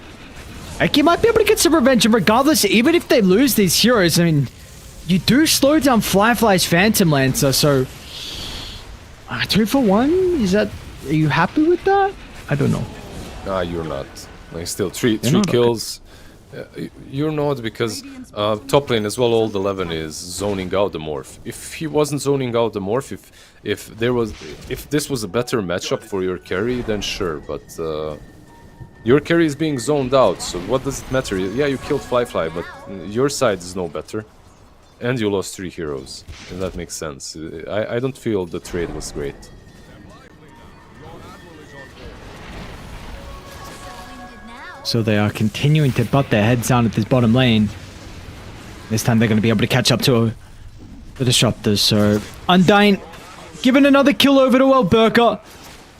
Eki might be able to get some revenge, and regardless, even if they lose these heroes, I mean, you do slow down Fly's Phantom Lancer, so... 2 for 1? Is that... Are you happy with that? I don't know. Nah, you're not. Like, still, three not, kills. You're not, because top lane as well, old 11 is zoning out the morph. If he wasn't zoning out the morph, if this was a better matchup for your carry, then sure, but your carry is being zoned out, so what does it matter? Yeah, you killed Fly, but your side is no better. And you lost 3 heroes, and that makes sense. I don't feel the trade was great. So they are continuing to butt their heads down at this bottom lane. This time they're going to be able to catch up to the Disruptors. So Undyne giving another kill over to Alberca.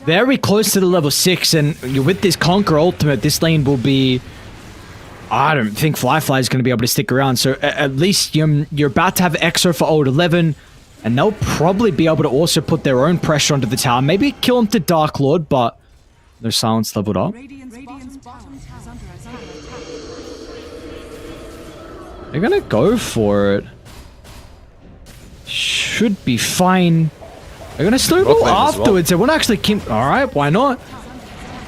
Very close to the level 6, and with this Conquer ultimate, this lane will be... I don't think Fly is going to be able to stick around. So at least you're about to have Exo for old 11, and they'll probably be able to also put their own pressure onto the tower. Maybe kill him to Dark Lord, but no silence leveled up. They're gonna go for it. Should be fine. They're gonna snowball afterwards. They won't actually keep... Alright, why not?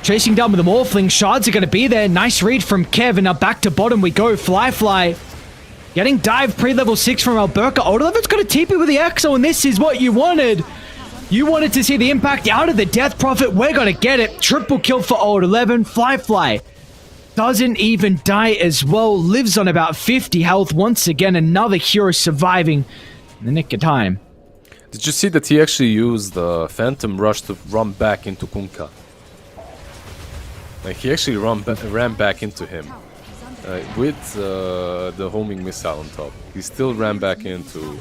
Chasing down with the Morphling. Shards are gonna be there. Nice read from Kev. And now back to bottom we go. Fly. Getting dive pre-level 6 from Alberca. Old 11's gonna TP with the Exo, and this is what you wanted. You wanted to see the impact out of the Death Prophet. We're gonna get it. Triple kill for old 11. Fly. Doesn't even die as well. Lives on about 50 health once again. Another hero surviving in the nick of time. Did you see that he actually used the Phantom Rush to run back into Kunkka? Like, he actually ran back into him. With the homing missile on top. He still ran back in to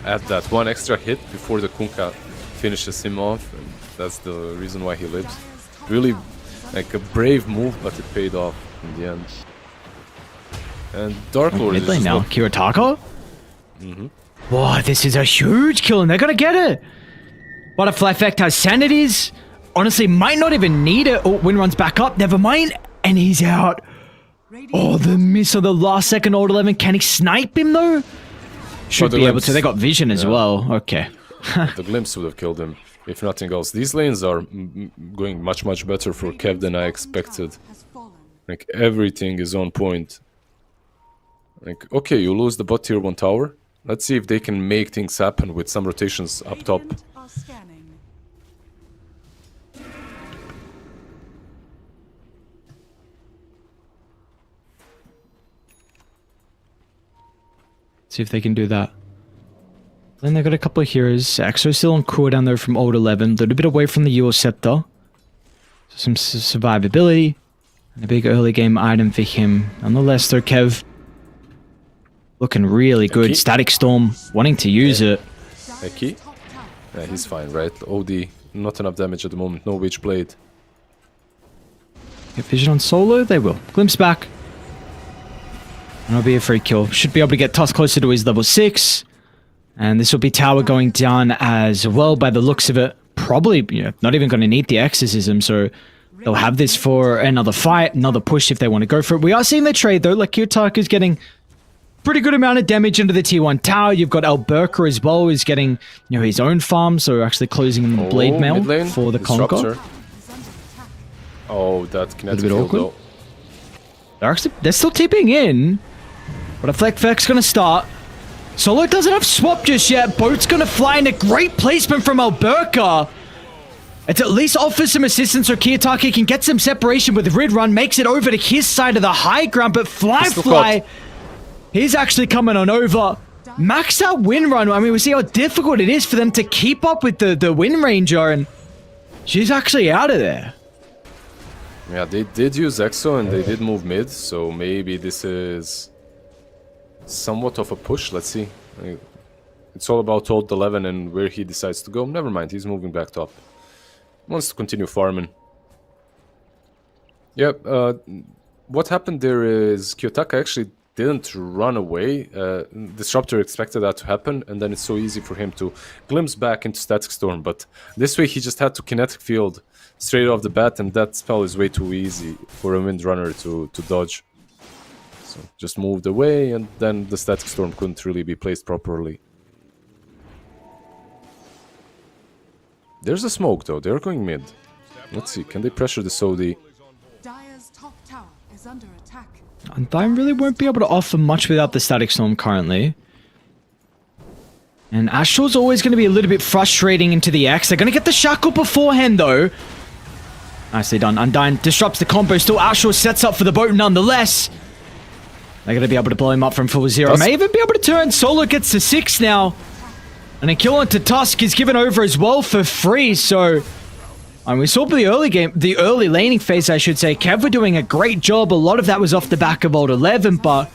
add that one extra hit before the Kunkka finishes him off. And that's the reason why he lives. Really, like, a brave move, but it paid off in the end. And Dark Lord is just now. Kiritaka? Whoa, this is a huge kill, and they're gonna get it! Butterfly Effect has Sanities. Honestly, might not even need it. Oh, Wind runs back up. Never mind. And he's out. Oh, the miss of the last second old 11. Can he snipe him, though? Should be able to. They got vision as well. Okay. The glimpse would have killed him, if nothing else. These lanes are going much better for Kev than I expected. Like, everything is on point. Like, okay, you lose the bot tier 1 tower. Let's see if they can make things happen with some rotations up top. See if they can do that. Then they got a couple of heroes. Exo still on cooldown though from old 11. A little bit away from the Eul Scepter. Some survivability. A big early game item for him. Nonetheless, though, Kev looking really good. Static Storm wanting to use it. Eki? Yeah, he's fine, right? OD, not enough damage at the moment. No Witchblade. Get vision on Solo? They will. Glimpse back. And it'll be a free kill. Should be able to get Tusk closer to his level 6. And this will be tower going down as well by the looks of it. Probably, not even going to need the exorcism, so they'll have this for another fight, another push if they want to go for it. We are seeing the trade though, like Kiyotaka's getting pretty good amount of damage into the T1 tower. You've got Alberca as well, who's getting his own farm, so actually closing in the blade mail for the Conquer. Oh, that kinetic field though. They're still tipping in, but a Fleck's gonna start. Solo doesn't have swap just yet. Boat's gonna fly in. A great placement from Alberca. It at least offers some assistance so Kiyotaka can get some separation with Rid Run, makes it over to his side of the high ground, but Fly, he's actually coming on over. Max out Wind Run. I mean, we see how difficult it is for them to keep up with the Wind Ranger, and she's actually out of there. Yeah, they did use Exo and they did move mid, so maybe this is somewhat of a push. Let's see. It's all about old 11 and where he decides to go. Never mind, he's moving back top. Wants to continue farming. Yep, what happened there is Kiyotaka actually didn't run away. Disruptor expected that to happen, and then it's so easy for him to glimpse back into Static Storm, but this way he just had to kinetic field straight off the bat, and that spell is way too easy for a Windrunner to dodge. So just moved away, and then the Static Storm couldn't really be placed properly. There's a smoke though, they're going mid. Let's see, can they pressure the OD? Dire's top tower is under attack. Undyne really won't be able to offer much without the Static Storm currently. And Astral's always going to be a little bit frustrating into the X. They're going to get the Shackle beforehand though. Nicely done. Undyne disrupts the combo. Still Astral sets up for the boat nonetheless. They're going to be able to blow him up from full 0. May even be able to turn. Solo gets to 6 now. And a kill onto Tusk is given over as well for free. So, we saw the early laning phase, I should say. Kev were doing a great job. A lot of that was off the back of old 11, but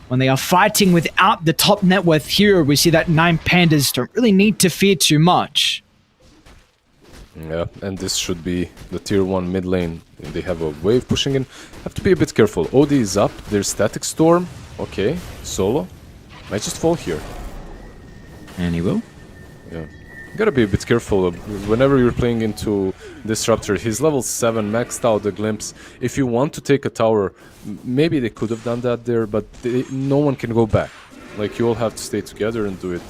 when they are fighting without the top net worth hero, we see that 9 Pandas don't really need to fear too much. Yeah, and this should be the tier 1 mid lane. They have a wave pushing in. Have to be a bit careful. OD is up. There's Static Storm. Okay, Solo might just fall here. And he will. Yeah, you gotta be a bit careful whenever you're playing into Disruptor. He's level 7, maxed out the Glimpse. If you want to take a tower, maybe they could have done that there, but no one can go back. Like, you all have to stay together and do it.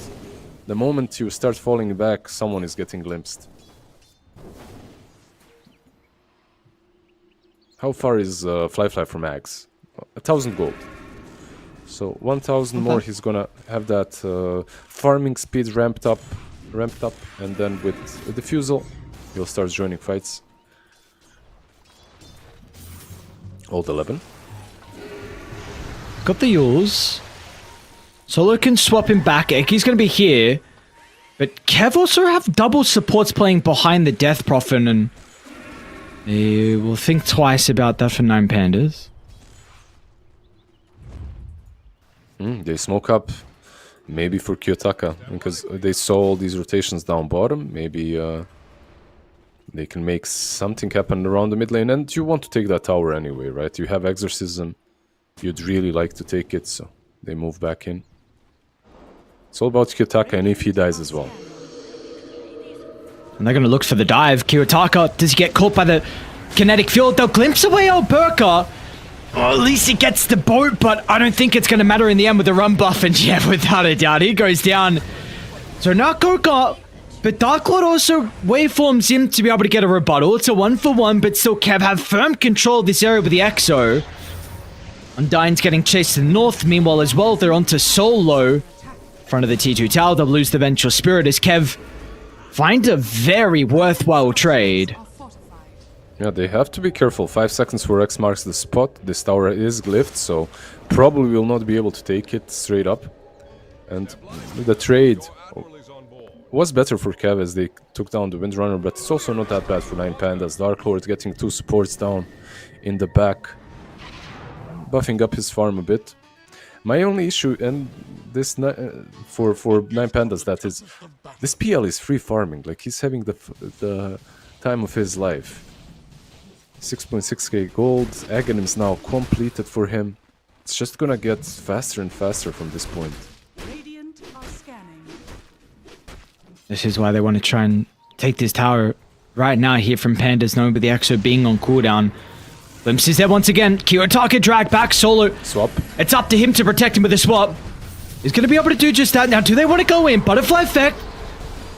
The moment you start falling back, someone is getting glimpsed. How far is Fly from Axe? 1,000 gold. So 1,000 more, he's gonna have that farming speed ramped up, and then with a Diffusal, he'll start joining fights. Old 11. Got the Yules. Solo can swap him back. Eki's gonna be here. But Kev also have double supports playing behind the Death Prophet, and they will think twice about that for 9 Pandas. They smoke up, maybe for Kiyotaka, because they saw all these rotations down bottom. Maybe they can make something happen around the mid lane, and you want to take that tower anyway, right? You have Exorcism, you'd really like to take it, so they move back in. It's all about Kiyotaka, and if he dies as well. And they're going to look for the dive. Kiyotaka, does he get caught by the kinetic field? They'll glimpse away Alberca. Or at least he gets the boat, but I don't think it's going to matter in the end with the run buff. And yeah, without a doubt, he goes down. So not Coca, but Dark Lord also waveforms him to be able to get a rebuttal. It's a 1-for-1, but still Kev have firm control of this area with the Exo. Undyne's getting chased to the north. Meanwhile, as well, they're onto Solo. Front of the T2 tower, they'll lose the Vengeful Spirit as Kev find a very worthwhile trade. Yeah, they have to be careful. 5 seconds for X marks the spot. This tower is glyphed, so probably will not be able to take it straight up. And the trade was better for Kev as they took down the Windrunner, but it's also not that bad for 9 Pandas. Dark Lord getting 2 supports down in the back. buffing up his farm a bit. My only issue, and this for Nine Pandas, that is, this PL is free farming. Like, he's having the time of his life. 6.6k gold. Aghanim's now completed for him. It's just gonna get faster and faster from this point. Radiant are scanning. This is why they want to try and take this tower right now here from Pandas, knowing with the Exo being on cooldown. Glimpse is there once again. Kiyotaka drag back solo. Swap. It's up to him to protect him with a swap. He's going to be able to do just that. Now, do they want to go in? Butterfly effect.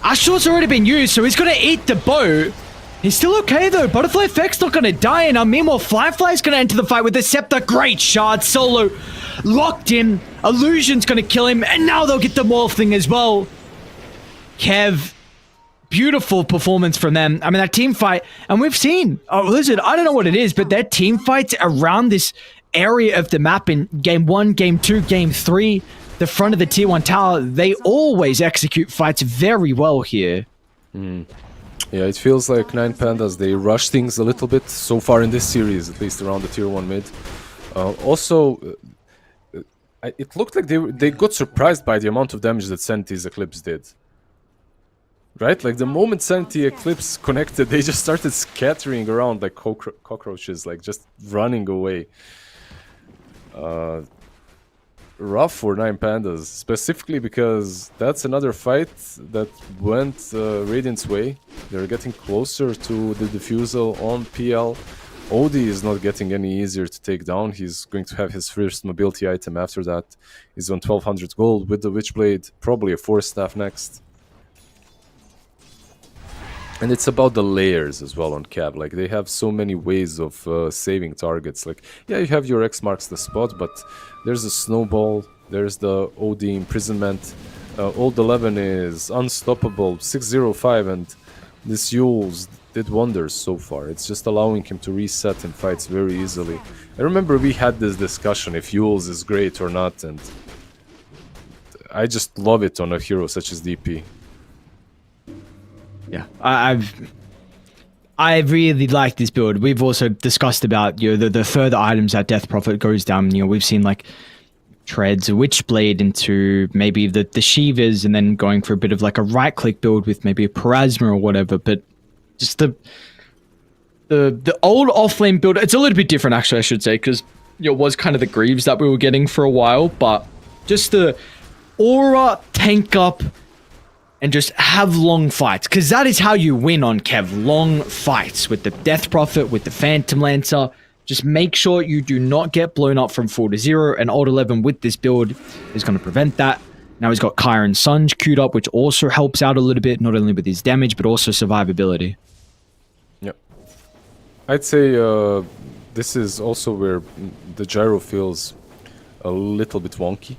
Ashor's already been used, so he's going to eat the bow. He's still okay, though. Butterfly effect's not going to die. And now, meanwhile, Firefly's going to enter the fight with the scepter. Great shard. Solo locked in. Illusion's going to kill him. And now they'll get the morph thing as well. Kev. Beautiful performance from them. I mean, that team fight, and we've seen, listen, I don't know what it is, but their team fights around this area of the map in game 1, game 2, game 3, the front of the tier 1 tower, they always execute fights very well here. Yeah, it feels like Nine Pandas, they rush things a little bit so far in this series, at least around the tier 1 mid. It looked like they got surprised by the amount of damage that Sanity's Eclipse did. Right? Like, the moment Sanity Eclipse connected, they just started scattering around like cockroaches, like just running away. Rough for Nine Pandas, specifically because that's another fight that went Radiant's way. They're getting closer to the defusal on PL. Odie is not getting any easier to take down. He's going to have his first mobility item after that. He's on 1200 gold with the Witchblade, probably a Force Staff next. And it's about the layers as well on Cab. Like, they have so many ways of saving targets. Like, yeah, you have your X marks the spot, but there's a snowball, there's the OD imprisonment. Old 11 is unstoppable, 605, and this Yules did wonders so far. It's just allowing him to reset in fights very easily. I remember we had this discussion if Yules is great or not, and I just love it on a hero such as DP. Yeah, I really like this build. We've also discussed about the further items that Death Prophet goes down. We've seen like treads a Witchblade into maybe the Shivas, and then going for a bit of like a right click build with maybe a Parasma or whatever. But just the old offlane build, it's a little bit different actually, I should say, because it was kind of the Greaves that we were getting for a while. But just the Aura tank up and just have long fights, because that is how you win on Kev. Long fights with the Death Prophet, with the Phantom Lancer. Just make sure you do not get blown up from 4 to 0, and Old 11 with this build is going to prevent that. Now he's got Kyron Sunge queued up, which also helps out a little bit, not only with his damage, but also survivability. Yep. I'd say this is also where the gyro feels a little bit wonky.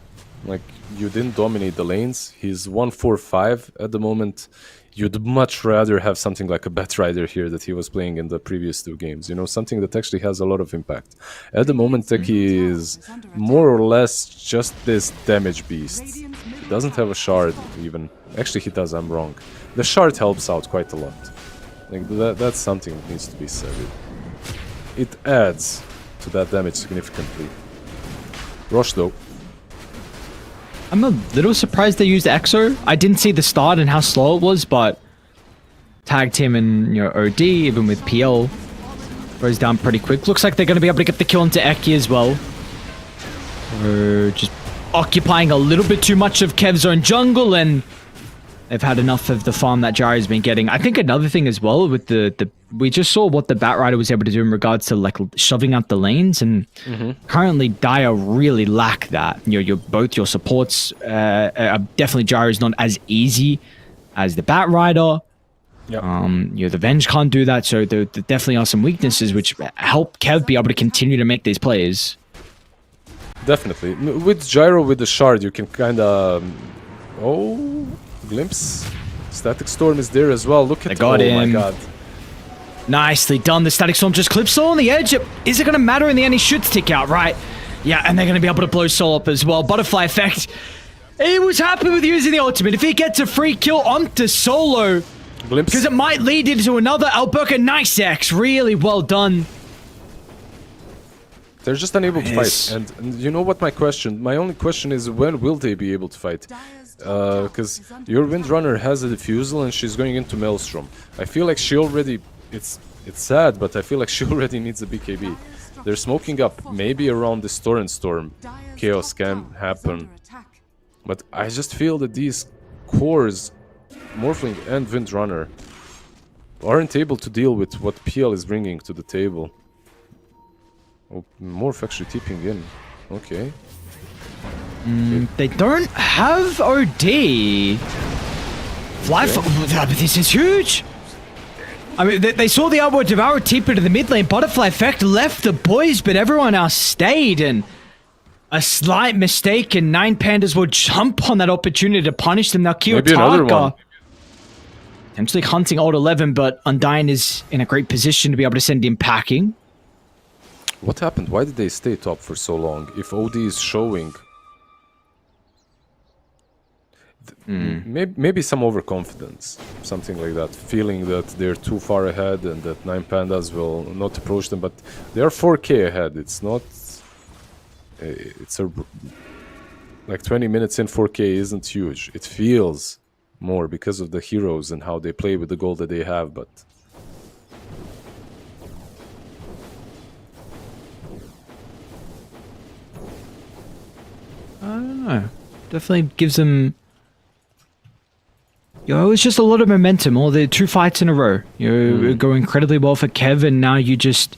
Like, you didn't dominate the lanes. He's 1-4-5 at the moment. You'd much rather have something like a Batrider here that he was playing in the previous 2 games. Something that actually has a lot of impact. At the moment, Teki is more or less just this damage beast. He doesn't have a shard even. Actually, he does, I'm wrong. The shard helps out quite a lot. Like, that's something that needs to be said. It adds to that damage significantly. Rosh, though. I'm a little surprised they used Exo. I didn't see the start and how slow it was, but tagged him in OD, even with PL. Goes down pretty quick. Looks like they're going to be able to get the kill into Eki as well. Just occupying a little bit too much of Kev's own jungle, and they've had enough of the farm that Jari's been getting. I think another thing as well with we just saw what the Batrider was able to do in regards to like shoving out the lanes, and currently Dire really lack that. Both your supports definitely Jari's not as easy as the Batrider. Yep. The Venge can't do that, so there definitely are some weaknesses which help Kev be able to continue to make these plays. Definitely. With Gyro, with the shard, you can kind of... Oh, glimpse. Static Storm is there as well. Look at him. Oh my god. Nicely done. The Static Storm just clips Soul on the edge. Is it going to matter in the end? He should stick out, right? Yeah, and they're going to be able to blow Soul up as well. Butterfly effect. He was happy with using the ultimate. If he gets a free kill onto Solo, glimpse, because it might lead into another Alberca. Nice X. Really well done. They're just unable to Yes. fight. And you know what my only question is, when will they be able to fight? Because your Windrunner has a Diffusal and she's going into Maelstrom. I feel like she already... It's sad, but I feel like she already needs a BKB. They're smoking up. Maybe around this Torrent Storm, chaos can happen. But I just feel that these cores, Morphling and Windrunner, aren't able to deal with what PL is bringing to the table. Oh, Morph actually tipping in. Okay. They don't have OD. This is huge. I mean, they saw the Outward Devourer tip into the mid lane. Butterfly Effect left the boys, but everyone else stayed. And a slight mistake, and 9 Pandas will jump on that opportunity to punish them. Now, Maybe another one. Kiyotaka potentially hunting Old 11, but Undyne is in a great position to be able to send him packing. What happened? Why did they stay top for so long? If OD is showing... Maybe some overconfidence, something like that. Feeling that they're too far ahead and that 9 Pandas will not approach them, but they are 4k ahead. It's not... It's a... Like 20 minutes in 4k isn't huge. It feels more because of the heroes and how they play with the gold that they have, but... I don't know. Definitely gives them... it's just a lot of momentum. All the 2 fights in a row. Go incredibly well for Kev, and now you just...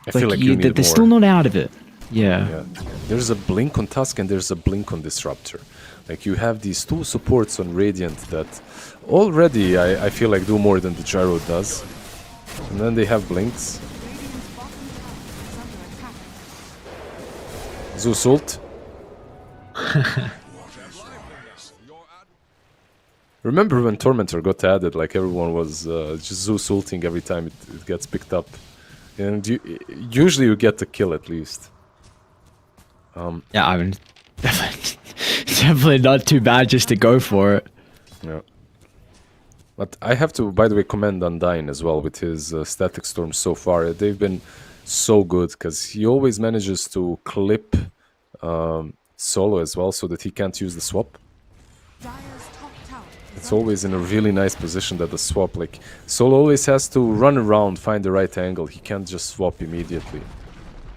I feel like you need they're more. still not out of it. Yeah. There's a blink on Tusk and there's a blink on Disruptor. Like, you have these 2 supports on Radiant that already I feel like do more than the Gyro does. And then they have blinks. Zeus ult. Remember when Tormentor got added, like everyone was just Zeus ulting every time it gets picked up. And usually you get the kill at least. Yeah, I mean, definitely not too bad just to go for it. Yeah. But I have to, by the way, commend Undyne as well with his Static Storms so far. They've been so good because he always manages to clip Solo as well so that he can't use the swap. It's always in a really nice position that the swap, like, Solo always has to run around, find the right angle. He can't just swap immediately.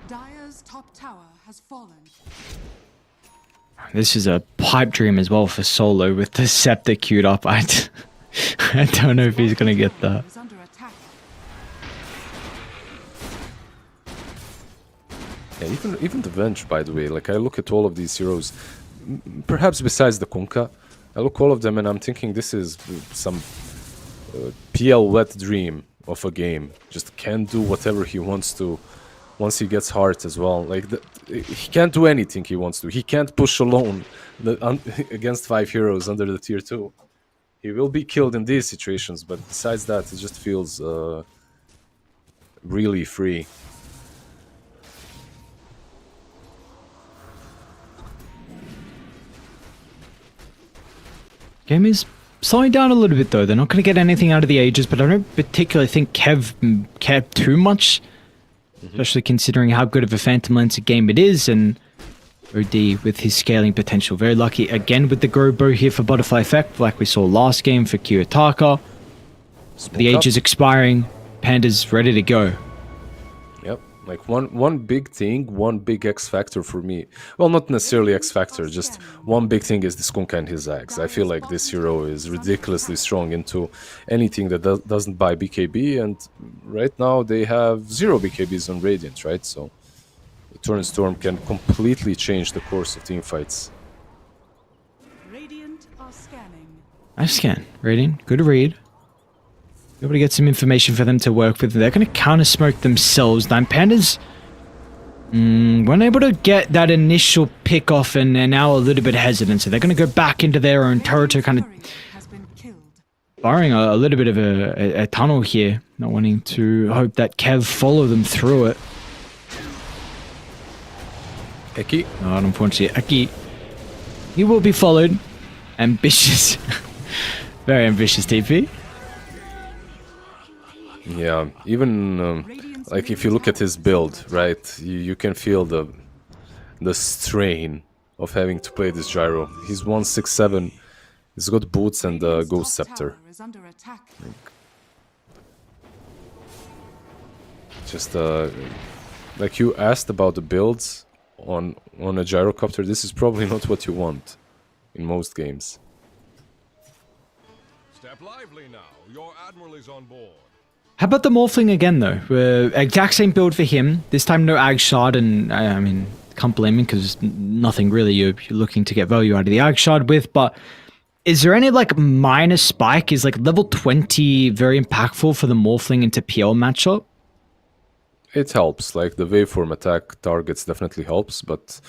Dire's top tower has fallen. This is a pipe dream as well for Solo with the Scepter queued up. I don't know if he's going to get that. Is under attack. Yeah, even the Venge, by the way, like, I look at all of these heroes, perhaps besides the Kunkka, I look all of them and I'm thinking this is some PL wet dream of a game. Just can do whatever he wants to once he gets heart as well. Like, he can't do anything he wants to. He can't push alone against 5 heroes under the tier 2. He will be killed in these situations, but besides that, it just feels really free. Game is slowing down a little bit though. They're not going to get anything out of the Aegis, but I don't particularly think Kev cared too much, especially considering how good of a Phantom Lancer game it is, and OD with his scaling potential. Very lucky again with the Grow Bow here for Butterfly Effect, like we saw last game for Kiyotaka. The Aegis expiring, Panda's ready to go. Yep, like one big thing, one big X factor for me. Well, not necessarily X factor, just one big thing is this Kunkka and his Axe. I feel like this hero is ridiculously strong into anything that doesn't buy BKB, and right now they have 0 BKBs on Radiant, right? So the Torrent Storm can completely change the course of team fights. Radiant are scanning. Nice scan, Radiant. Good read. Be able to get some information for them to work with. They're going to counter smoke themselves. 9 Pandas weren't able to get that initial pick off, and they're now a little bit hesitant. So they're going to go back into their own turret to kind of Has been killed. barring a little bit of a tunnel here. Not wanting to hope that Kev follow them through it. Eki. Not unfortunately. Aki, he will be followed. Ambitious. Very ambitious TP. Yeah, even like if you look at his build, right, you can feel the strain of having to play this gyro. He's 167. He's got boots and Ghost Scepter. Is under attack. Just like you asked about the builds on a gyrocopter, this is probably not what you want in most games. Step lively now. Your admiral is on board. How about the Morphling again, though? Exact same build for him. This time no Ag Shard, and I mean, can't blame him because nothing really you're looking to get value out of the Ag Shard with, but is there any like minor spike? Is like level 20 very impactful for the Morphling into PL matchup? It helps, like the waveform attack targets definitely helps, but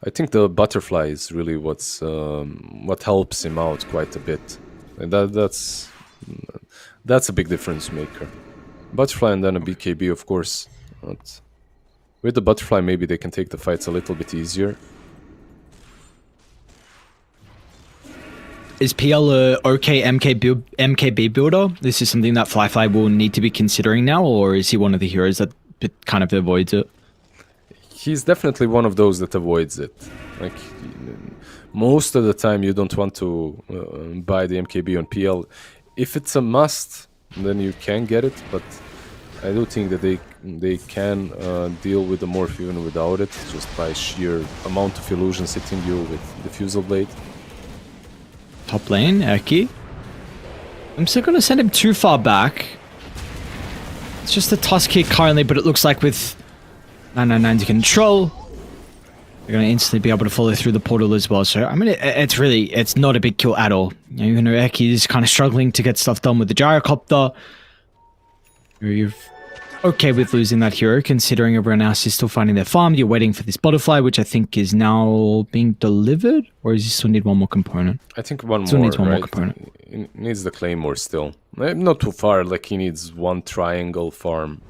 I think the butterfly is really what helps him out quite a bit. And that's a big difference maker. Butterfly and then a BKB, of course. But with the butterfly, maybe they can take the fights a little bit easier. Is PL a okay MKB builder? This is something that Fly will need to be considering now, or is he one of the heroes that kind of avoids it? He's definitely one of those that avoids it. Like most of the time, you don't want to buy the MKB on PL. If it's a must, then you can get it, but I do think that they can deal with the morph even without it, just by sheer amount of illusions hitting you with the Fusel Blade. Top lane, Eki. I'm still going to send him too far back. It's just a Tusk here currently, but it looks like with 999's control, they're going to instantly be able to follow through the portal as well. So, I mean, it's not a big kill at all. You know, Eki is kind of struggling to get stuff done with the gyrocopter. You're okay with losing that hero, considering everyone else is still finding their farm. You're waiting for this butterfly, which I think is now being delivered, or does he still need one more component? I think one Still more, needs one right? more component. He needs the claymore still. Not too far, like he needs one triangle farm,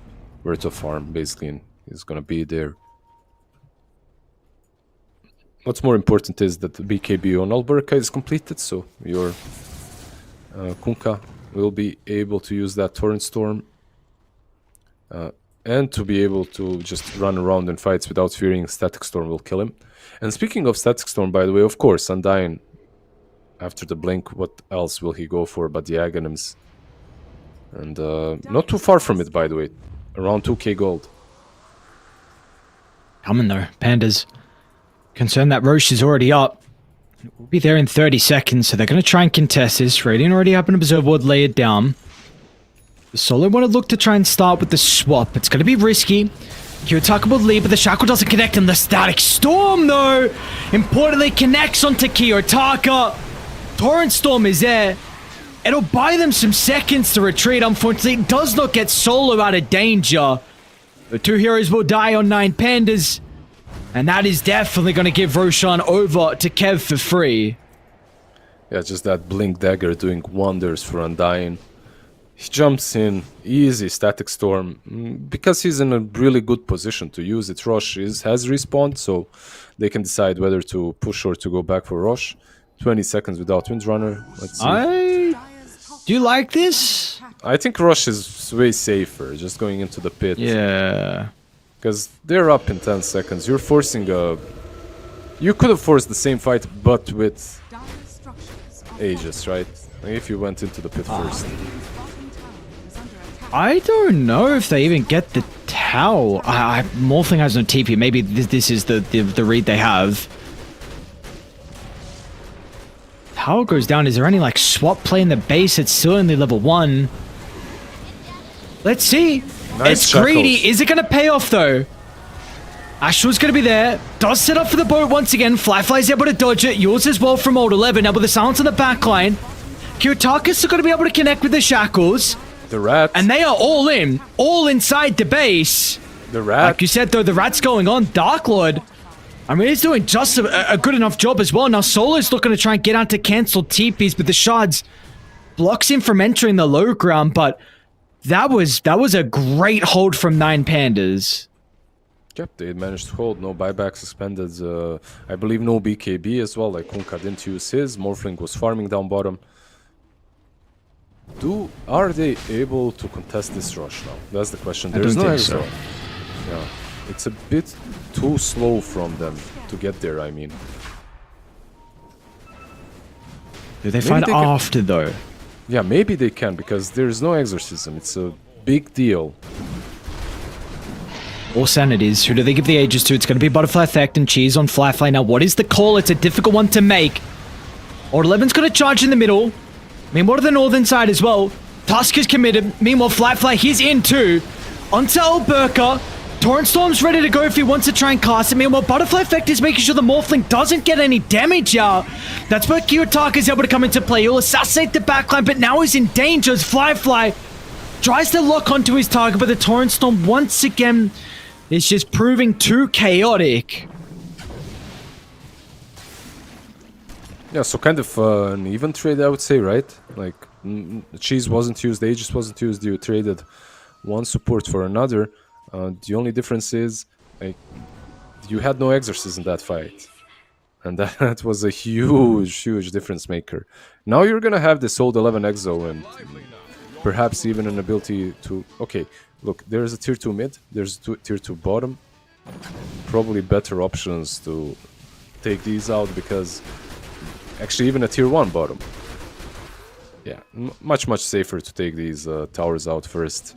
Virtus farm, basically, and he's gonna be there. What's more important is that the BKB on Alberca is completed, so your Kunkka will be able to use that Torrent Storm and to be able to just run around in fights without fearing Static Storm will kill him. And speaking of Static Storm, by the way, of course, Undyne, after the blink, what else will he go for but the Aghanims? And not too far from it, by the way, around 2k gold. Coming though, Pandas. Concerned that Roche is already up. We'll be there in 30 seconds, so they're going to try and contest this. Radiant already have an Observer Ward layered down. The Solo want to look to try and start with the swap. It's going to be risky. Kiyotaka will lead, but the Shackle doesn't connect, and the Static Storm, though, importantly connects onto Kiyotaka. Torrent Storm is there. It'll buy them some seconds to retreat. Unfortunately, it does not get Solo out of danger. The two heroes will die on 9 Pandas. And that is definitely going to give Roshan over to Kev for free. Yeah, just that Blink Dagger doing wonders for Undyne. He jumps in, easy Static Storm, because he's in a really good position to use it. Rosh has respawned, so they can decide whether to push or to go back for Rosh. 20 seconds without Windrunner. Let's see. Do you like this? I think Rosh is way safer, just going into the pit. Yeah. Because they're up in 10 seconds. You're forcing a... You could have forced the same fight, but with Aegis, right? If you went into the pit first. I don't know if they even get the Tau. Morphling has no TP. Maybe this is the read they have. Tau goes down. Is there any like swap play in the base? It's still only level 1. Let's see. Nice It's shackles. greedy. Is it going to pay off, though? Ashel's going to be there. Does set up for the boat once again. Fly's able to dodge it. Yours as well from Old 11. Now with the silence on the backline. Kiyotaka's still going to be able to connect with the Shackles. The rat. And they are all in. All inside the base. The rat. Like you said, though, the rat's going on. Dark Lord. I mean, he's doing just a good enough job as well. Now Solo's looking to try and get out to cancel TPs, but the shards blocks him from entering the low ground, but... That was a great hold from 9 Pandas. Yep, they managed to hold. No buyback suspended. I believe no BKB as well. Like Kunkka didn't use his. Morphling was farming down bottom. Are they able to contest this rush now? That's the question. I don't think so. Yeah, it's a bit too slow from them to get there. I mean, Do they fight they can- after though? yeah, maybe they can because there's no exorcism. It's a big deal. Or Sanities. Who do they give the ages to? It's going to be Butterfly Effect and Cheese on Flyfly. Now, what is the call? It's a difficult one to make. Or 11's going to charge in the middle. Meanwhile, to the northern side as well. Tusk is committed. Meanwhile, Flyfly, he's in too. Onto Alberca. Torrent Storm's ready to go if he wants to try and cast it. Meanwhile, Butterfly Effect is making sure the Morphling doesn't get any damage out. That's where Kiyotaka is able to come into play. He'll assassinate the backline, but now he's in danger as Flyfly tries to lock onto his target, but the Torrent Storm once again is just proving too chaotic. Yeah, so kind of an even trade, I would say, right? Like, Cheese wasn't used, Aegis wasn't used, you traded one support for another. The only difference is, like, you had no Exorcist in that fight. And that was a huge difference maker. Now you're gonna have this old 11 Exo and perhaps even an ability to... Okay, look, there's a tier 2 mid, there's a tier 2 bottom. Probably better options to take these out because... Actually, even a tier 1 bottom. Yeah, much safer to take these towers out first.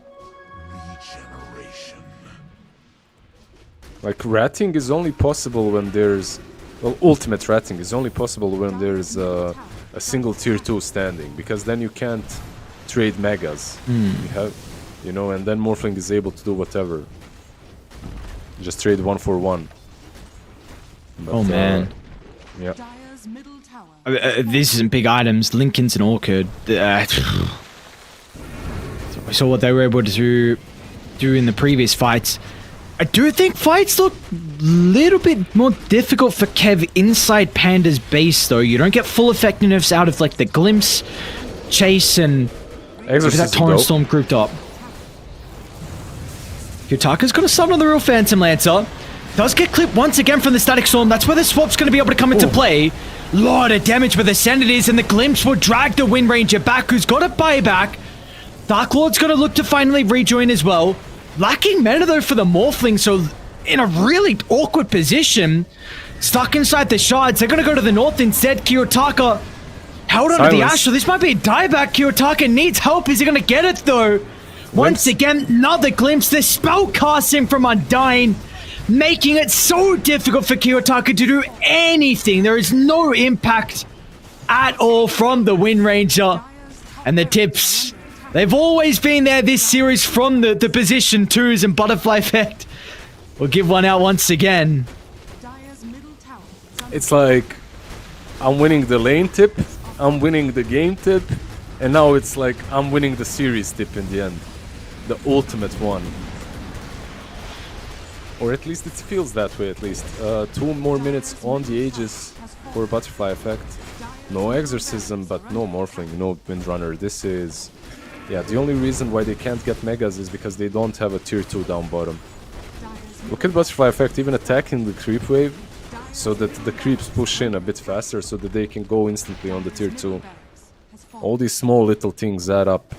Like, ratting is only possible when there's... Well, ultimate ratting is only possible when there's a single tier 2 standing. Because then you can't trade megas. You have... You know, and then Morphling is able to do whatever. Just trade 1 for 1. But, Oh man. Yeah. Dire's middle tower. These isn't big items. Lincoln's an Orchid. We saw what they were able to do in the previous fights. I do think fights look a little bit more difficult for Kev inside Panda's base, though. You don't get full effectiveness out of, like, the Glimpse, Chase, and that Torrent Storm grouped up. Yutaka's got a stun on the real Phantom Lancer. Does get clipped once again from the Static Storm. That's where the swap's going to be able to come into play. Lot of damage with the Sanities, and the Glimpse will drag the Wind Ranger back, who's got a buyback. Dark Lord's going to look to finally rejoin as well. Lacking mana, though, for the Morphling, so in a really awkward position. Stuck inside the shards. They're going to go to the north instead. Kiyotaka held onto the Ash, so this might be a dieback. Kiyotaka needs help. Is he going to get it, though? Once again, another Glimpse. The spell casting from Undying, making it so difficult for Kiyotaka to do anything. There is no impact at all from the Wind Ranger. And the tips, they've always been there this series from the position 2s, and Butterfly Effect will give one out once again. Dire's middle tower. It's like, I'm winning the lane tip, I'm winning the game tip, and now it's like, I'm winning the series tip in the end. The ultimate one. Or at least it feels that way, at least. 2 more minutes on the Aegis for Butterfly Effect. No Exorcism, but no Morphling, no Windrunner. This is... Yeah, the only reason why they can't get Megas is because they don't have a tier 2 down bottom. Look at Butterfly Effect, even attacking the creep wave, so that the creeps push in a bit faster, so that they can go instantly on the tier 2. All these small little things add up.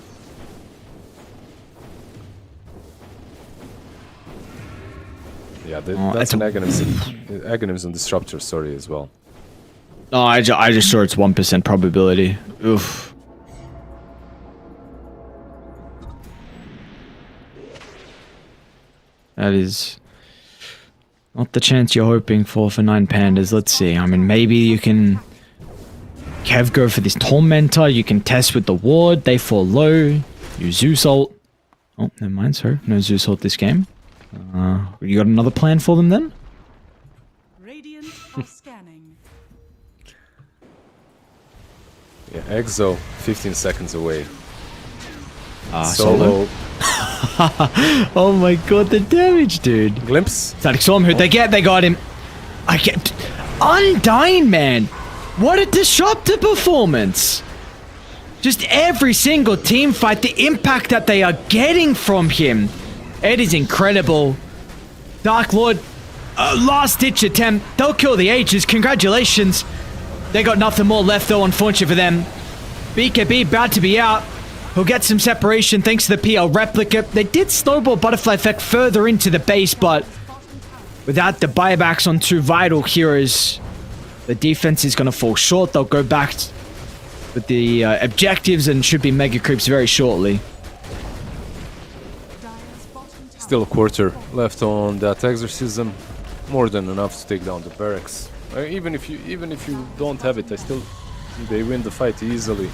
Yeah, that's an Agonism Disruptor, sorry, as well. Oh, I just saw it's 1% probability. Oof. That is not the chance you're hoping for 9 Pandas. Let's see. I mean, maybe you can... Kev go for this Tormentor. You can test with the Ward. They fall low. Use Zeus ult. Oh, never mind, sir. No Zeus ult this game. You got another plan for them then? Radiant are scanning. Yeah, Exo, 15 seconds away. Solo. Oh my god, the damage, dude. Glimpse. Static Storm, who'd they get? They got him. I get... Undying, man. What a disruptive performance. Just every single team fight, the impact that they are getting from him. It is incredible. Dark Lord, last-ditch attempt. They'll kill the Aegis. Congratulations. They got nothing more left, though, unfortunately for them. BKB about to be out. He'll get some separation thanks to the PL replica. They did snowball butterfly effect further into the base, but without the buybacks on two vital heroes, the defense is going to fall short. They'll go back with the objectives and should be mega creeps very shortly. Still a quarter left on that exorcism, more than enough to take down the barracks. Even if you don't have it, they win the fight easily.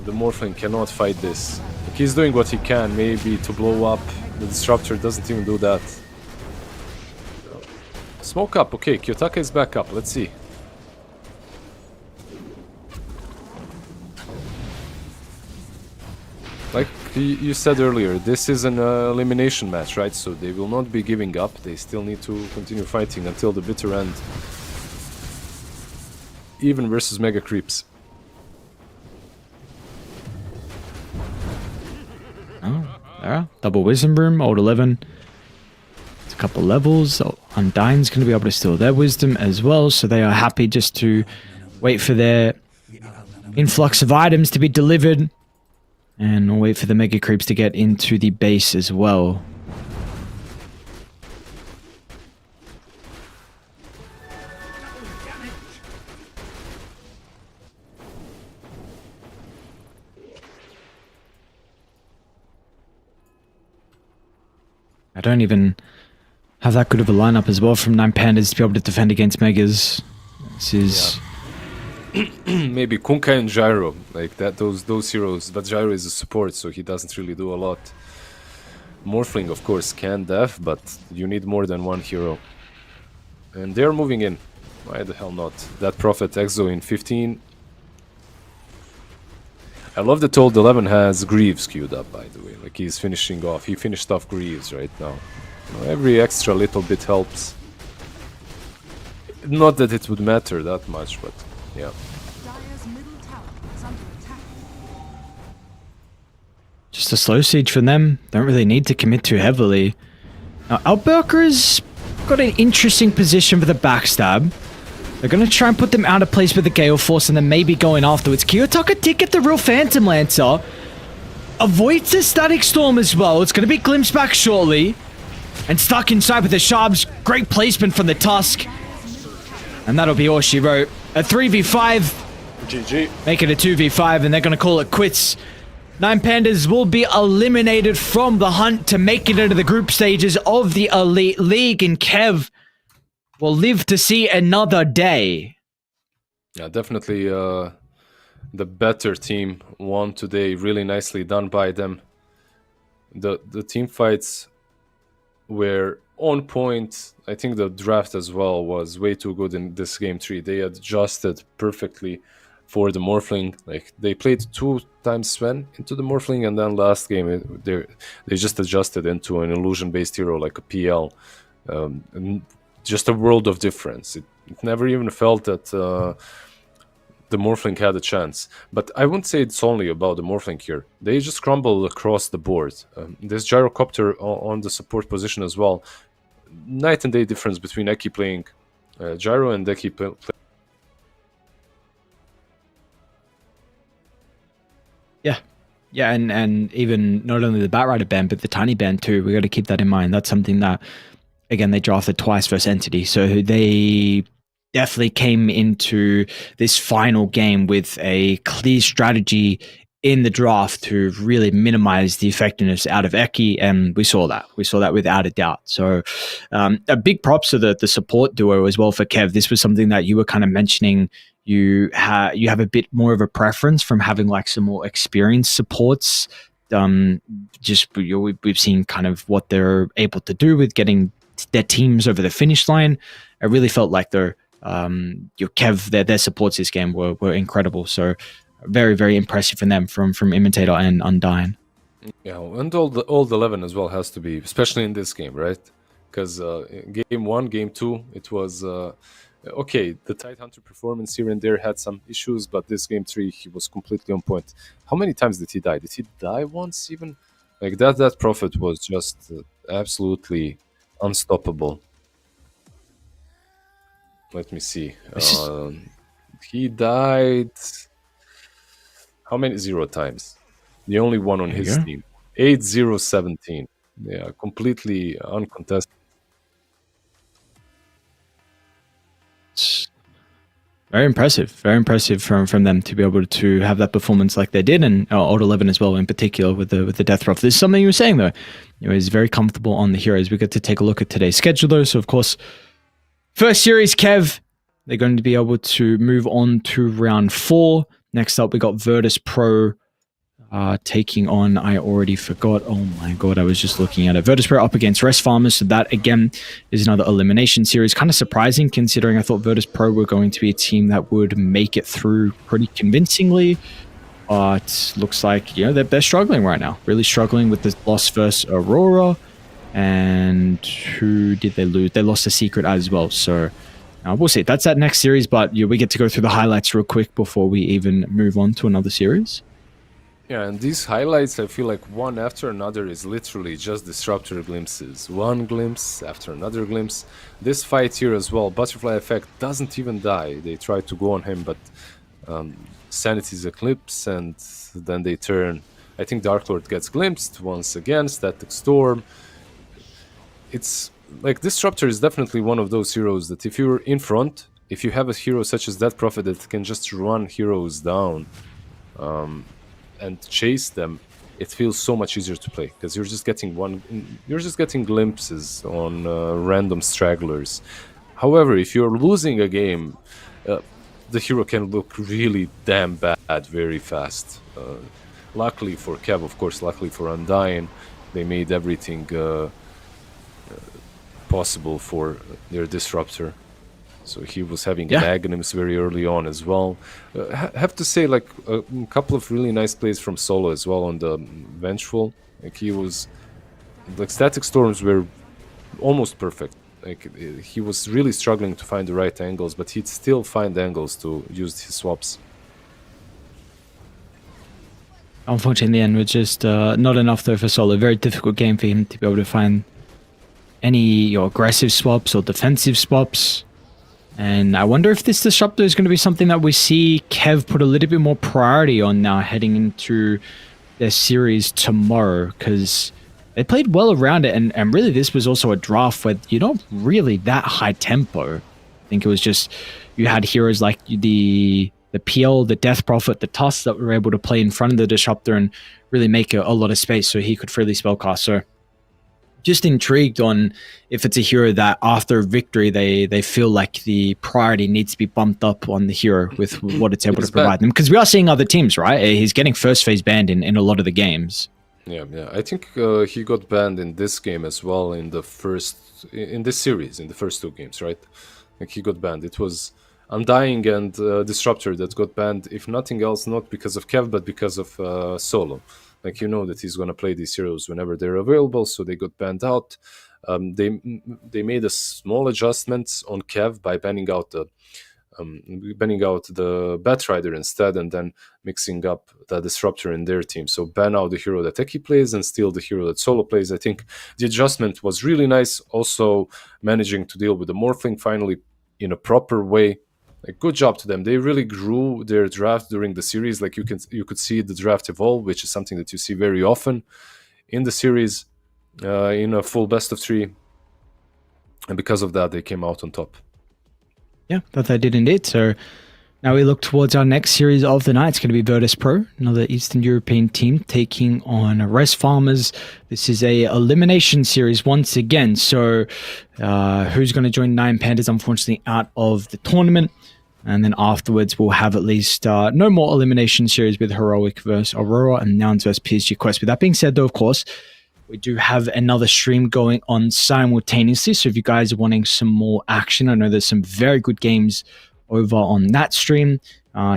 The Morphling cannot fight this. Like, he's doing what he can, maybe to blow up. The Disruptor doesn't even do that. Smoke up, okay, Kiyotaka is back up, let's see. Like you said earlier, this is an elimination match, right? So they will not be giving up, they still need to continue fighting until the bitter end. Even versus Mega Creeps. Oh, there. Double Wisdom Room, old 11. It's a couple levels. Undyne's going to be able to steal their wisdom as well, so they are happy just to wait for their influx of items to be delivered and wait for the Mega Creeps to get into the base as well. I don't even have that good of a lineup as well from 9 Pandas to be able to defend against Megas. This is... Yeah. Maybe Kunkka and Gyro, like that. Those heroes, but Gyro is a support, so he doesn't really do a lot. Morphling, of course, can def, but you need more than one hero. And they're moving in. Why the hell not? That Prophet Exo in 15. I love that old 11 has Greaves queued up, by the way. Like, he's finishing off. He finished off Greaves right now. Every extra little bit helps. Not that it would matter that much, but yeah. Dire's middle tower is under attack. just a slow siege for them. Don't really need to commit too heavily. Now, Outberker's got an interesting position for the backstab. They're going to try and put them out of place with the Gale Force and then maybe going afterwards. Kiyotaka did get the real Phantom Lancer. Avoids the Static Storm as well. It's going to be glimpsed back shortly. And stuck inside with the Sharps. Great placement from the Tusk. And that'll be all she wrote. A 3v5. GG. Make it a 2v5 and they're going to call it quits. 9 Pandas will be eliminated from the hunt to make it into the group stages of the Elite League. And Kev will live to see another day. Yeah, definitely the better team won today. Really nicely done by them. The team fights were on point. I think the draft as well was way too good in this game 3. They adjusted perfectly for the Morphling. Like, they played 2 times Sven into the Morphling, and then last game they just adjusted into an illusion-based hero like a PL. And just a world of difference. It never even felt that the Morphling had a chance. But I wouldn't say it's only about the Morphling here. They just crumble across the board. There's Gyrocopter on the support position as well. Night and day difference between Eki playing Gyro and Eki playing. Yeah, and even not only the Batrider band, but the Tiny band too. We got to keep that in mind. That's something that, again, they drafted twice versus Entity. So they definitely came into this final game with a clear strategy in the draft to really minimize the effectiveness out of Eki, and we saw that. We saw that without a doubt. So a big props to the support duo as well for Kev. This was something that you were kind of mentioning. You have a bit more of a preference from having like some more experienced supports. We've seen kind of what they're able to do with getting their teams over the finish line. I really felt like their supports this game were incredible. So very, very impressive from them, from Imitator and Undyne. Yeah, and all the 11 as well has to be, especially in this game, right? Because game 1, game 2, it was okay. The Tidehunter performance here and there had some issues, but this game 3, he was completely on point. How many times did he die? Did he die once even? Like that Prophet was just absolutely unstoppable. Let me see. He died How many 0 times? The only one on There you his go. team. 8-0-17. Yeah, completely uncontested. It's very impressive from them to be able to have that performance like they did, and Old 11 as well in particular with the death rough. This is something you were saying though. He's very comfortable on the heroes. We get to take a look at today's schedule though. So of course, first series, Kev, they're going to be able to move on to round 4. Next up, we got Virtus.pro taking on, I already forgot. Oh my god, I was just looking at it. Virtus.pro up against Rest Farmers. So that again is another elimination series. Kind of surprising considering I thought Virtus.pro were going to be a team that would make it through pretty convincingly. But looks like, they're struggling right now. Really struggling with the loss versus Aurora. And who did they lose? They lost a secret as well. So we'll see. That's that next series, but we get to go through the highlights real quick before we even move on to another series. Yeah, and these highlights, I feel like one after another is literally just Disruptor glimpses. One glimpse after another glimpse. This fight here as well, Butterfly Effect doesn't even die. They try to go on him, but Sanity's Eclipse, and then they turn. I think Dark Lord gets glimpsed once again, Static Storm. It's like Disruptor is definitely one of those heroes that if you're in front, if you have a hero such as Death Prophet that can just run heroes down, and chase them, it feels so much easier to play because you're just getting glimpses on random stragglers. However, if you're losing a game, the hero can look really damn bad very fast. Luckily for Kev, of course, luckily for Undying, they made everything possible for their Disruptor. So he was having Magnums very early on as well. Have to say, like, a couple of really nice plays from Solo as well on the Vengeful. Like, Static Storms were almost perfect. Like, he was really struggling to find the right angles, but he'd still find angles to use his swaps. Unfortunately, in the end, was just not enough though for Solo. Very difficult game for him to be able to find any aggressive swaps or defensive swaps. And I wonder if this Disruptor is going to be something that we see Kev put a little bit more priority on now heading into their series tomorrow, because they played well around it, and really this was also a draft where you're not really that high tempo. I think it was just, you had heroes like the PL, the Death Prophet, the Tusk that were able to play in front of the Disruptor and really make a lot of space so he could freely spellcast. So just intrigued on if it's a hero that after victory they feel like the priority needs to be bumped up on the hero with what it's able to provide them, because we are seeing other teams, right? He's getting first phase banned in a lot of the games. Yeah. I think he got banned in this game as well in this series, in the first 2 games, right? Like, he got banned. It was Undying and Disruptor that got banned, if nothing else, not because of Kev, but because of Solo. Like, that he's going to play these heroes whenever they're available, so they got banned out. They made a small adjustment on Kev by banning out the Batrider instead, and then mixing up the Disruptor in their team. So ban out the hero that Eki plays and steal the hero that Solo plays. I think the adjustment was really nice. Also managing to deal with the Morphling finally in a proper way. Like, good job to them. They really grew their draft during the series. Like, you could see the draft evolve, which is something that you see very often in the series, in a full best of 3. And because of that, they came out on top. Yeah, that they did indeed. So now we look towards our next series of the night. It's going to be Virtus.pro, another Eastern European team taking on Rest Farmers. This is a elimination series once again. So who's going to join Nine Pandas, unfortunately, out of the tournament. And then afterwards, we'll have at least no more elimination series with Heroic versus Aurora and Nouns versus PSG Quest. With that being said, though, of course, we do have another stream going on simultaneously. So if you guys are wanting some more action, I know there's some very good games over on that stream.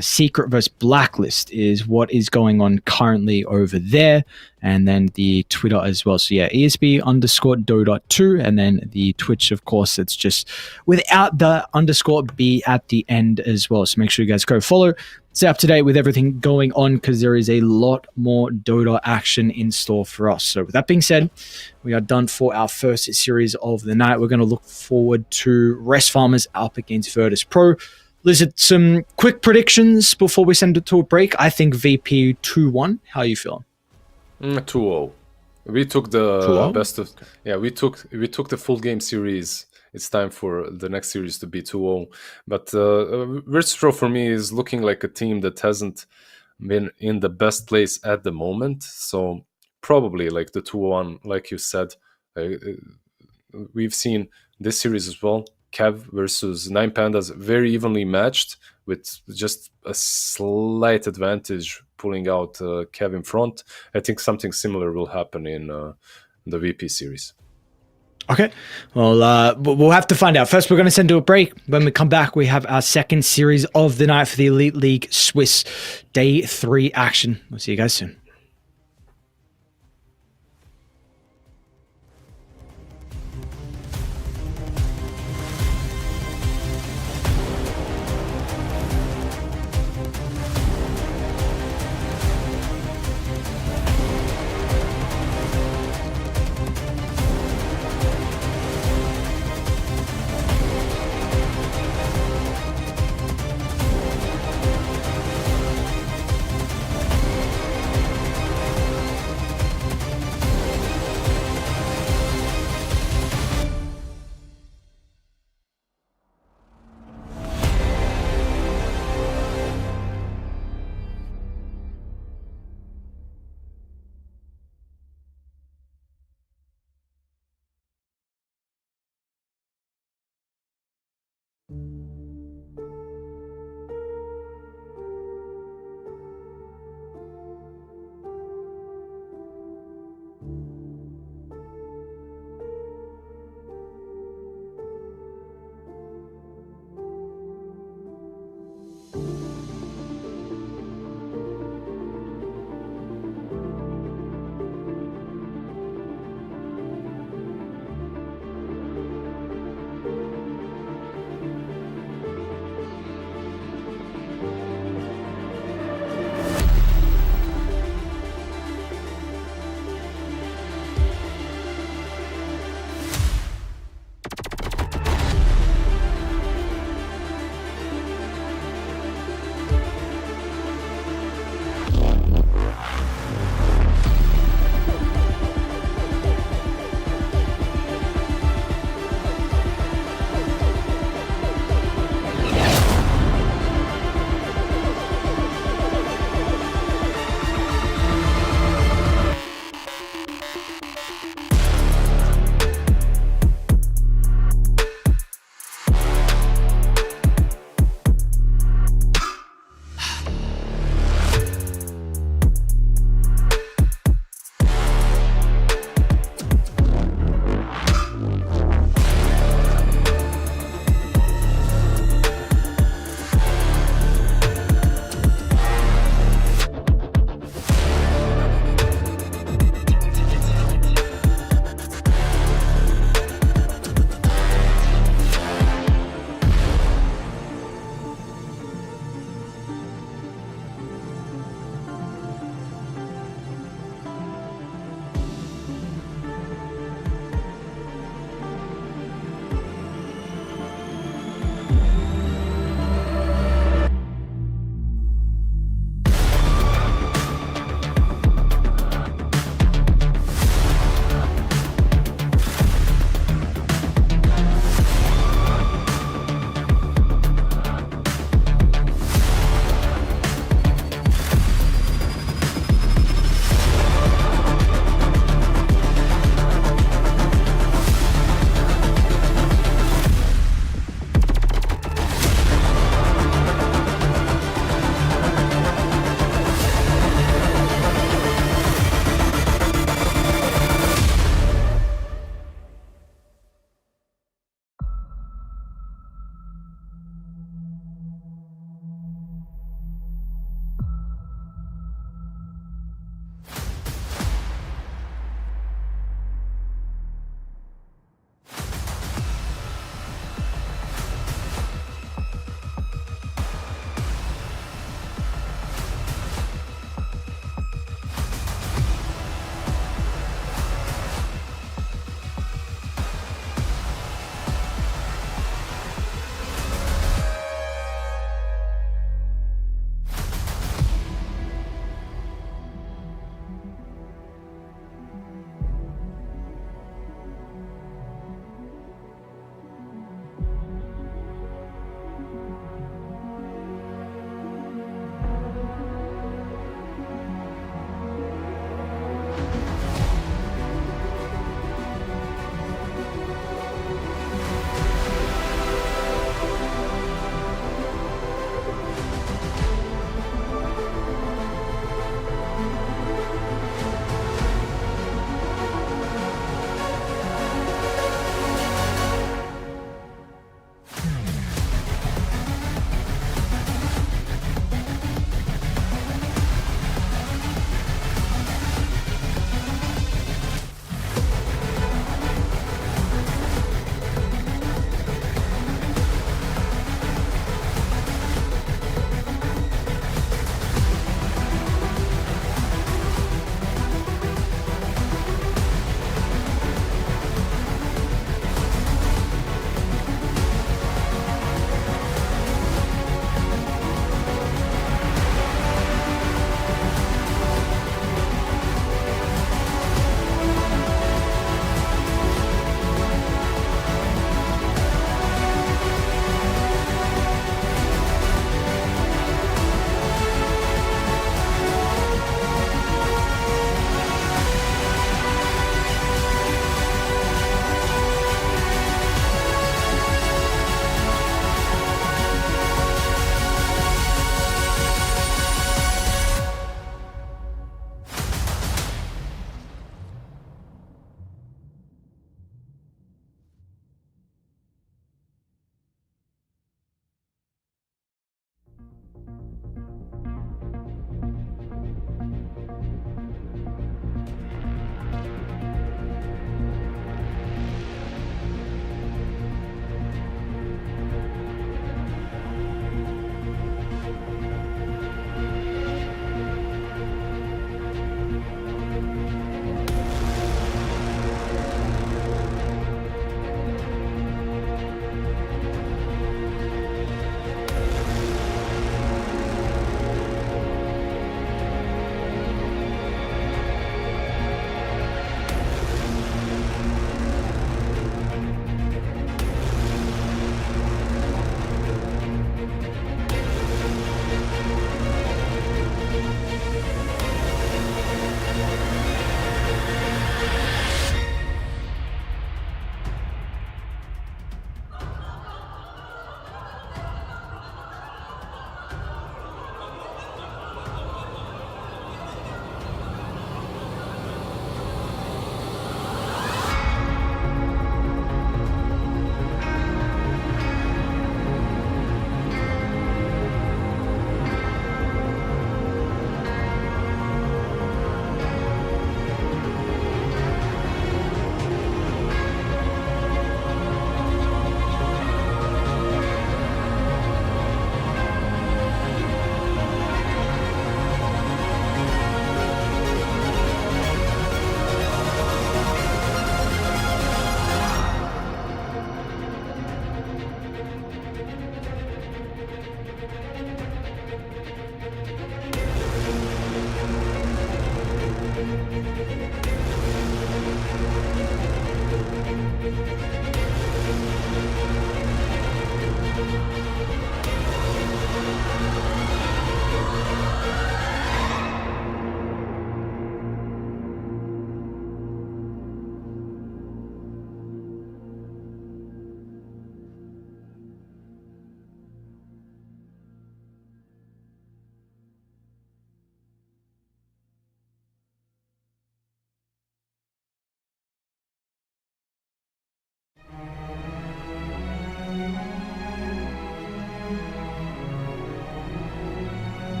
Secret versus Blacklist is what is going on currently over there. And then the Twitter as well. So yeah, ESB_Dota2. And then the Twitch, of course, it's just without the _ at the end as well. So make sure you guys go follow. Stay up to date with everything going on, because there is a lot more Dota action in store for us. So with that being said, we are done for our first series of the night. We're going to look forward to Rest Farmers up against Virtus.pro. Lizard, some quick predictions before we send it to a break. I think VP 2-1. How are you feeling? 2-0. We took the 2-0? best of. Yeah, we took the full game series. It's time for the next series to be 2-0. But Virtus.pro for me is looking like a team that hasn't been in the best place at the moment. So probably like the 2-1, like you said. We've seen this series as well. Kev versus Nine Pandas, very evenly matched with just a slight advantage pulling out Kev in front. I think something similar will happen in the VP series. Okay. Well, we'll have to find out. First, we're going to send to a break. When we come back, we have our second series of the night for the Elite League Swiss Day 3 action. We'll see you guys soon.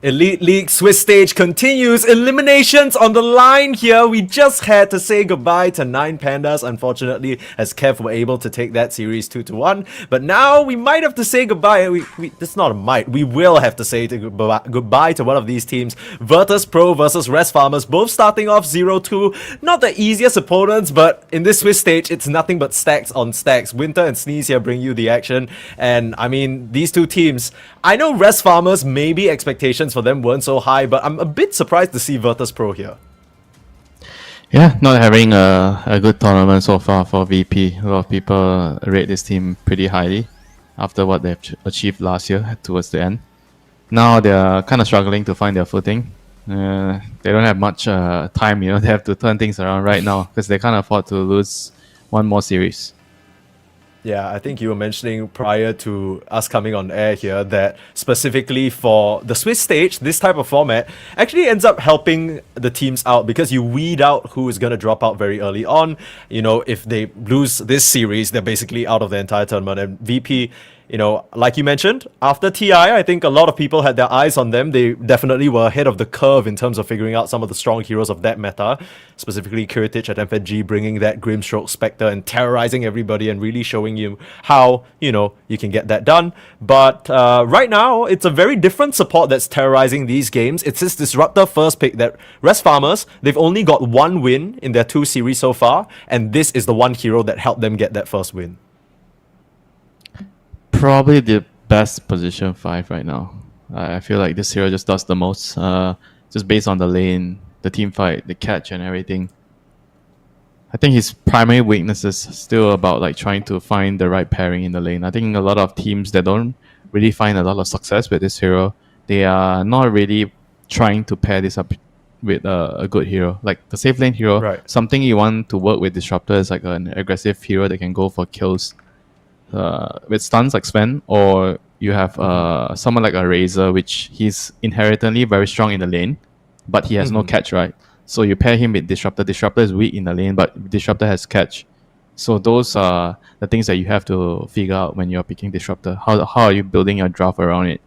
Elite League Swiss stage continues. Eliminations on the line here. We just had to say goodbye to 9 Pandas, unfortunately, as Kev were able to take that series 2-1. But now we might have to say goodbye. That's not a might. We will have to say goodbye to one of these teams. Virtus.pro versus Rest Farmers, both starting off 0-2. Not the easiest opponents, but in this Swiss stage, it's nothing but stacks on stacks. Winter and Sneeze here bring you the action. And I mean, these two teams, I know Rest Farmers, maybe expectations for them weren't so high, but I'm a bit surprised to see Virtus.pro here. Yeah, not having a good tournament so far for VP. A lot of people rate this team pretty highly after what they've achieved last year towards the end. Now they're kind of struggling to find their footing. They don't have much time, they have to turn things around right now because they can't afford to lose one more series. Yeah, I think you were mentioning prior to us coming on air here that specifically for the Swiss stage, this type of format actually ends up helping the teams out because you weed out who is going to drop out very early on. If they lose this series, they're basically out of the entire tournament. And VP, like you mentioned, after TI, I think a lot of people had their eyes on them. They definitely were ahead of the curve in terms of figuring out some of the strong heroes of that meta, specifically Kiritich at MFG, bringing that Grimstroke Spectre and terrorizing everybody and really showing you how, you can get that done. But right now, it's a very different support that's terrorizing these games. It's this Disruptor first pick that Rest Farmers, they've only got 1 win in their 2 series so far, and this is the one hero that helped them get that first win. Probably the best position 5 right now. I feel like this hero just does the most, just based on the lane, the team fight, the catch and everything. I think his primary weakness is still about like trying to find the right pairing in the lane. I think a lot of teams that don't really find a lot of success with this hero, they are not really trying to pair this up with a good hero. Like the safe lane hero, Right. Something you want to work with Disruptor is like an aggressive hero that can go for kills with stuns like Sven, or you have someone like a Razor, which he's inherently very strong in the lane, but he has no catch, right? So you pair him with Disruptor. Disruptor is weak in the lane, but Disruptor has catch. So those are the things that you have to figure out when you're picking Disruptor. How are you building your draft around it?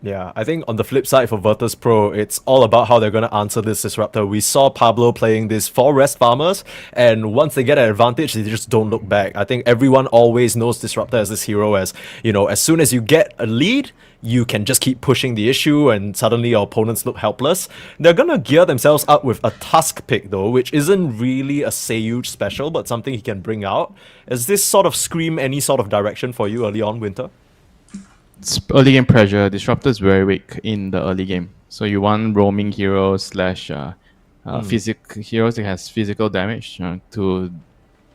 Yeah, I think on the flip side for Virtus.pro, it's all about how they're going to answer this Disruptor. We saw Pablo playing this for Rest Farmers, and once they get an advantage, they just don't look back. I think everyone always knows Disruptor as this hero as, as soon as you get a lead, you can just keep pushing the issue and suddenly your opponents look helpless. They're going to gear themselves up with a Tusk pick though, which isn't really a Seyuge special, but something he can bring out. Does this sort of scream any sort of direction for you early on, Winter? It's early game pressure. Disruptor is very weak in the early game. So you want roaming heroes / physical heroes that has physical damage to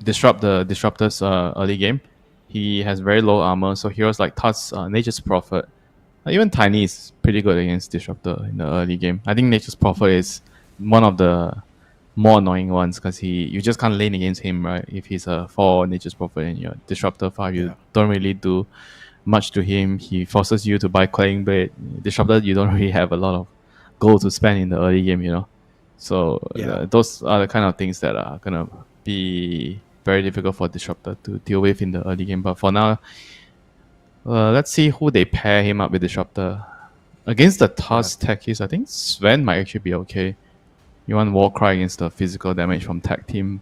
disrupt the Disruptor's early game. He has very low armor, so heroes like Tusk, Nature's Prophet, even Tiny is pretty good against Disruptor in the early game. I think Nature's Prophet is one of the more annoying ones because you just can't lane against him, right? If he's a 4 Nature's Prophet in your Disruptor 5, you don't really do much to him. He forces you to buy Clanging Blade. Disruptor, you don't really have a lot of gold to spend in the early game, So those are the kind of things that are gonna be very difficult for Disruptor to deal with in the early game. But for now, let's see who they pair him up with Disruptor. Against the Tusk techies, I think Sven might actually be okay. You want Warcry against the physical damage from tag team.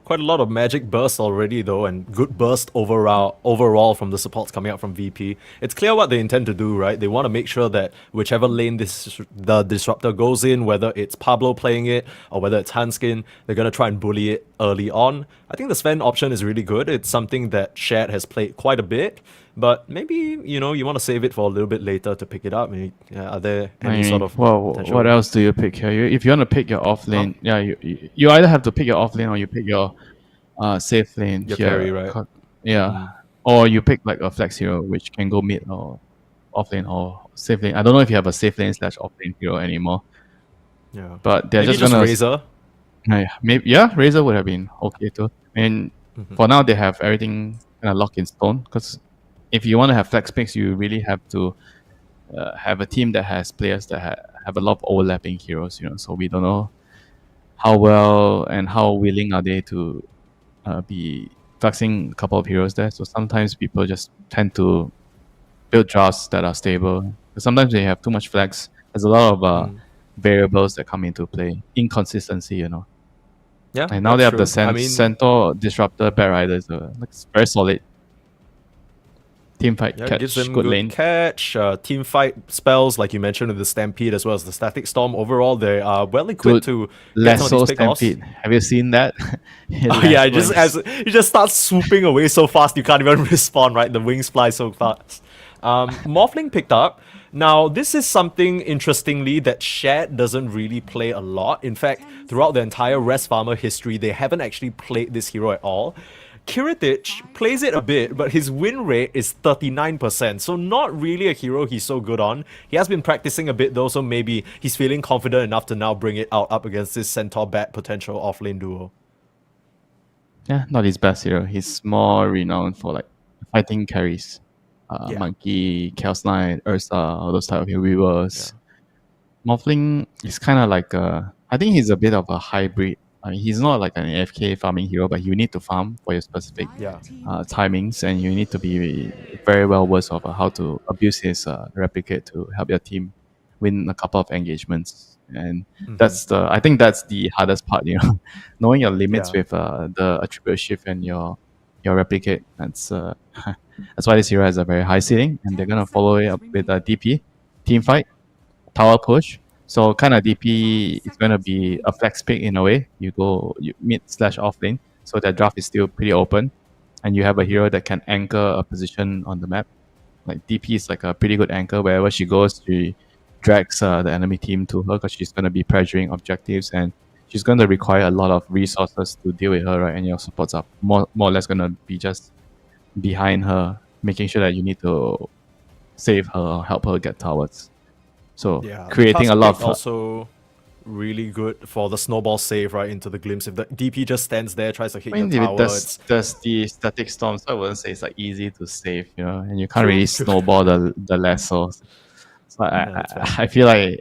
Quite a lot of magic bursts already though, and good burst overall from the supports coming out from VP. It's clear what they intend to do, right? They want to make sure that whichever lane the Disruptor goes in, whether it's Pablo playing it or whether it's Hanskin, they're going to try and bully it early on. I think the Sven option is really good. It's something that Shad has played quite a bit, but maybe, you want to save it for a little bit later to pick it up. Are there any sort of potential? What else do you pick here? If you want to pick your off lane, you either have to pick your off lane or you pick your safe lane. Your here. carry, right? Yeah. Or you pick like a flex hero, which can go mid or off lane or safe lane. I don't know if you have a safe lane / off lane hero anymore. Yeah. But they're Maybe just gonna Razor. Razor would have been okay too. For now they have everything kind of locked in stone because if you want to have flex picks, you really have to have a team that has players that have a lot of overlapping heroes. So we don't know how well and how willing are they to be flexing a couple of heroes there. So sometimes people just tend to build drafts that are stable. Sometimes when you have too much flex, there's a lot of variables that come into play. Inconsistency, Yeah, And now they have that's the true. I mean, Centaur Disruptor Bat Rider, so it's very solid. Team fight yeah, it catch, gives them good good lane. catch, team fight spells, like you mentioned with the Stampede as well as the Static Storm. Overall, they are well equipped to get some of Lasso these pickoffs. Stampede. Have you seen that? Oh yeah, it just starts swooping away so fast you can't even respawn, right? The wings fly so fast. Morphling picked up. Now, this is something, interestingly, that Shad doesn't really play a lot. In fact, throughout the entire Rest Farmer history, they haven't actually played this hero at all. Kiritic plays it a bit, but his win rate is 39%, so not really a hero he's so good on. He has been practicing a bit though, so maybe he's feeling confident enough to now bring it out up against this Centaur Bat potential offlane duo. Yeah, not his best hero. He's more renowned for like fighting carries. Yeah. Monkey, Chaos Knight, Ursa, all those type of heroes. Morphling is kind of like I think he's a bit of a hybrid. I mean, he's not like an AFK farming hero, but you need to farm for your specific timings, and you need to be very well versed of how to abuse his replicate to help your team win a couple of engagements. And I think that's the hardest part, knowing your limits with the attribute shift and your replicate. That's why this hero has a very high ceiling, and they're gonna follow it up with a DP, team fight, tower push. So kind of DP is gonna be a flex pick in a way. You go mid/off lane, so that draft is still pretty open, and you have a hero that can anchor a position on the map. Like DP is like a pretty good anchor. Wherever she goes, she drags the enemy team to her because she's gonna be pressuring objectives, and she's gonna require a lot of resources to deal with her, right? And your supports are more or less gonna be just behind her, making sure that you need to save her or help her get towers. So creating a lot of also really good for the snowball save right into the glimpse. If the DP just stands there, tries to hit your tower, there's the static storm, so I wouldn't say it's like easy to save, and you can't really snowball the lassos. So I feel like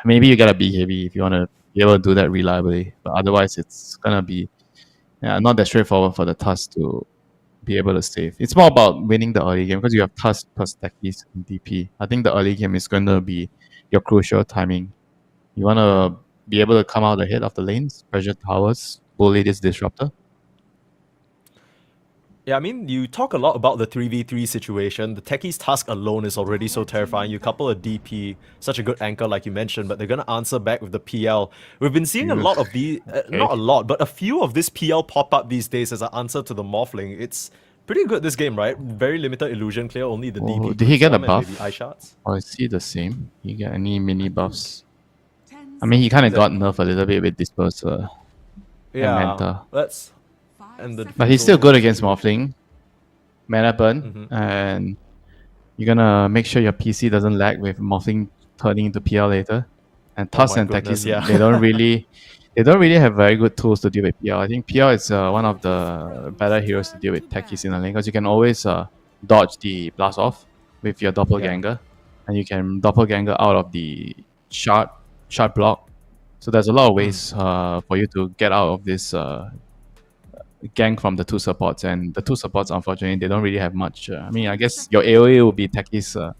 maybe you gotta be heavy if you want to be able to do that reliably, but otherwise it's gonna be not that straightforward for the Tusk to be able to save. It's more about winning the early game because you have Tusk plus Techies and DP. I think the early game is going to be your crucial timing. You want to be able to come out ahead of the lanes, pressure towers, bully this disruptor. Yeah, I mean, you talk a lot about the 3v3 situation. The Techies Tusk alone is already so terrifying. You couple a DP, such a good anchor like you mentioned, but they're going to answer back with the PL. We've been seeing a lot of the, not a lot, but a few of this PL pop up these days as an answer to the Morphling. It's pretty good this game, right? Very limited illusion clear, only the DP. Did he get a and buff? maybe eye shots. Or is he the same? You get any mini buffs? I mean, he kind of got nerfed a little bit with Disperser. Yeah, Manta. let's... And the But he's still good against Morphling. Mana burn, and you're gonna make sure your PC doesn't lag with Morphling turning into PL later. And Tusk and Techies, they don't really have very good tools to deal with PL. I think PL is one of the better heroes to deal with Techies in the lane because you can always dodge the blast off with your doppelganger, and you can doppelganger out of the shard block. So there's a lot of ways for you to get out of this gank from the two supports, and the two supports, unfortunately, they don't really have much. I mean, I guess your AoE will be Techies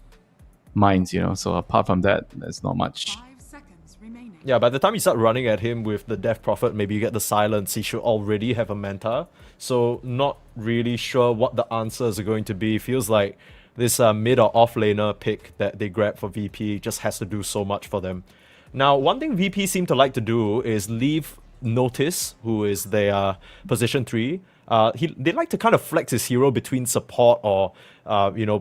mines, so apart from that, there's not much. 5 seconds remaining. Yeah, by the time you start running at him with the Death Prophet, maybe you get the silence, he should already have a Manta. So not really sure what the answers are going to be. Feels like this mid or off laner pick that they grab for VP just has to do so much for them. Now, one thing VP seem to like to do is leave Notice, who is their position 3. They like to kind of flex his hero between support or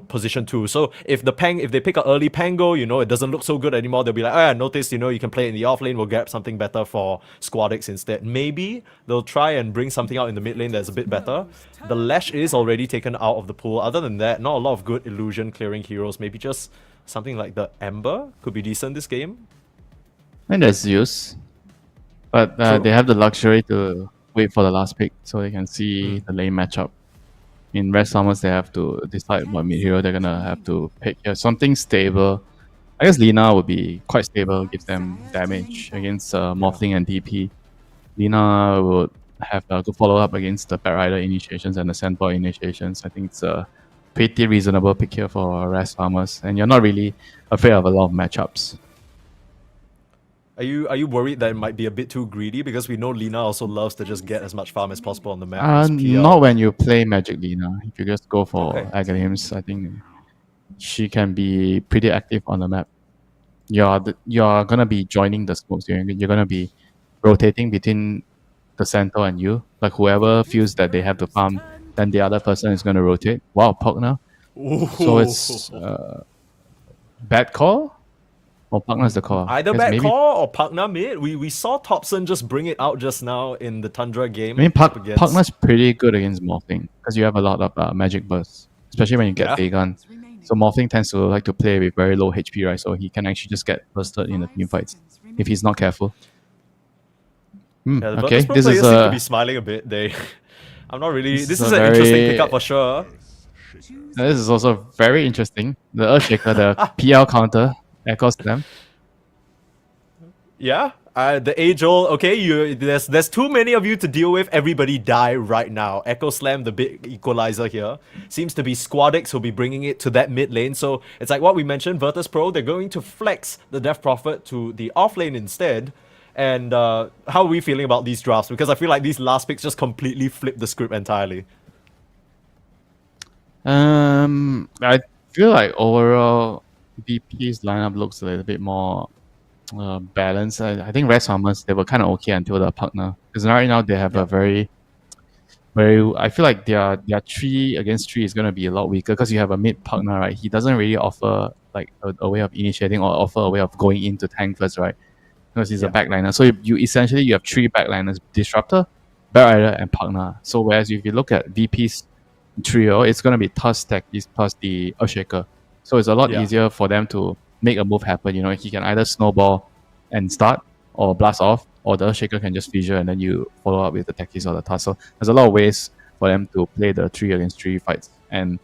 position 2. So if they pick an early Pango, it doesn't look so good anymore, they'll be like, Notice, you can play it in the off lane, we'll grab something better for Squadix instead. Maybe they'll try and bring something out in the mid lane that's a bit better. The Lash is already taken out of the pool. Other than that, not a lot of good illusion clearing heroes. Maybe just something like the Ember could be decent this game. And there's Zeus. But they have the luxury to wait for the last pick so they can see the lane matchup. In Rest Summers, they have to decide what mid hero they're going to have to pick. Something stable. I guess Lina would be quite stable, gives them damage against Morphling and DP. Lina would have a good follow-up against the Bat Rider initiations and the Centaur initiations. I think it's pretty reasonable pick here for Rest Farmers, and you're not really afraid of a lot of matchups. Are you worried that it might be a bit too greedy? Because we know Lina also loves to just get as much farm as possible on the map. as PL. Not when you play Magic Lina. If you just go for Okay. Aghanim's, I think she can be pretty active on the map. You're gonna be joining the smokes. You're gonna be rotating between the center and you. Like whoever feels that they have to farm, then the other person is gonna rotate. Wow, Pugna. So it's bad call? Or Pugna's the call? Either Guess bad maybe- call or Pugna mid. We saw Thompson just bring it out just now in the Tundra game. I mean, up against- Pugna's pretty good against Morphing because you have a lot of magic bursts, especially when you get Yeah. Dagon. So Morphing tends to like to play with very low HP, right? So he can actually just get bursted in the team fights if he's not careful. Yeah, the Okay, Virtus.pro this players is seem to be smiling a bit. I'm not really. This is a an interesting very- pickup for sure. this is also very interesting. The Earthshaker, the PL counter, echoes them. Yeah, the age-old. Okay, there's too many of you to deal with. Everybody die right now. Echo Slam, the big equalizer here, seems to be Squadix who'll be bringing it to that mid lane. So it's like what we mentioned, Virtus.pro, they're going to flex the Death Prophet to the off lane instead. And how are we feeling about these drafts? Because I feel like these last picks just completely flip the script entirely. I feel like overall VP's lineup looks a little bit more balanced. I think Rest Farmers, they were kind of okay until the partner. Because right now they have a very I feel like their 3 against 3 is going to be a lot weaker because you have a mid partner, right? He doesn't really offer like a way of initiating or offer a way of going into tank first, right? Because he's a backliner. So you essentially you have 3 backliners: Disruptor, Barrier, and Partner. So whereas if you look at VP's trio, it's gonna be Tusk, Takis plus the Earthshaker. So it's a lot easier for them to make a move happen. He can either snowball and start or blast off, or the Earthshaker can just fissure and then you follow up with the Takis or the Tusk. So there's a lot of ways for them to play the 3 against 3 fights. And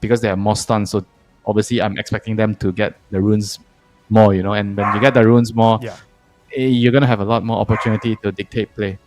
because they have more stuns, so obviously I'm expecting them to get the runes more, and when you get the runes more, you're gonna have a lot more opportunity to dictate play.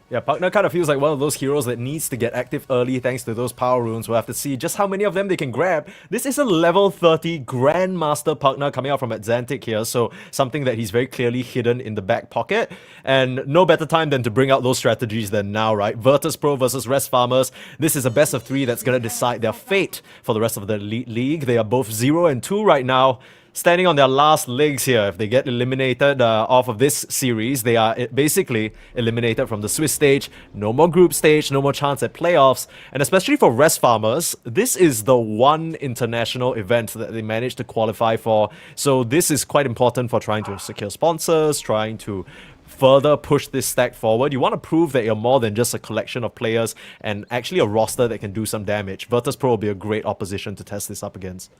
Yeah, Partner kind of feels like one of those heroes that needs to get active early thanks to those power runes. We'll have to see just how many of them they can grab. This is a level 30 Grandmaster Partner coming out from Atlantic here, so something that he's very clearly hidden in the back pocket. And no better time than to bring out those strategies than now, right? Virtus.pro versus Rest Farmers. This is a best of 3 that's going to decide their fate for the rest of the league. They are both 0 and 2 right now, standing on their last legs here. If they get eliminated off of this series, they are basically eliminated from the Swiss stage. No more group stage, no more chance at playoffs. And especially for Rest Farmers, this is the one international event that they managed to qualify for. So this is quite important for trying to secure sponsors, trying to further push this stack forward. You want to prove that you're more than just a collection of players and actually a roster that can do some damage. Virtus.pro will be a great opposition to test this up against.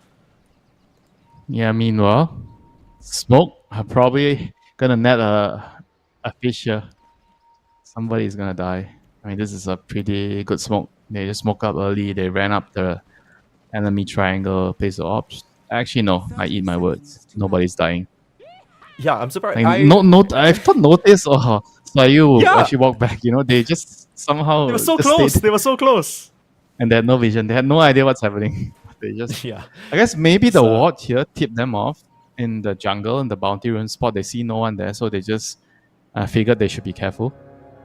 Yeah, meanwhile, Smoke are probably gonna net a fish here. Somebody's gonna die. I mean, this is a pretty good smoke. They just smoke up early, they ran up the enemy triangle, place the ops. Actually, no, I eat my words. Nobody's dying. Yeah, I'm surprised. I thought notice or saw you Yeah. actually walk back. They just somehow They were so just close. stayed- They were so close. and they had no vision. They had no idea what's happening. They just Yeah. I guess maybe the So- ward here tipped them off in the jungle, in the bounty rune spot. They see no one there, so they just figured they should be careful.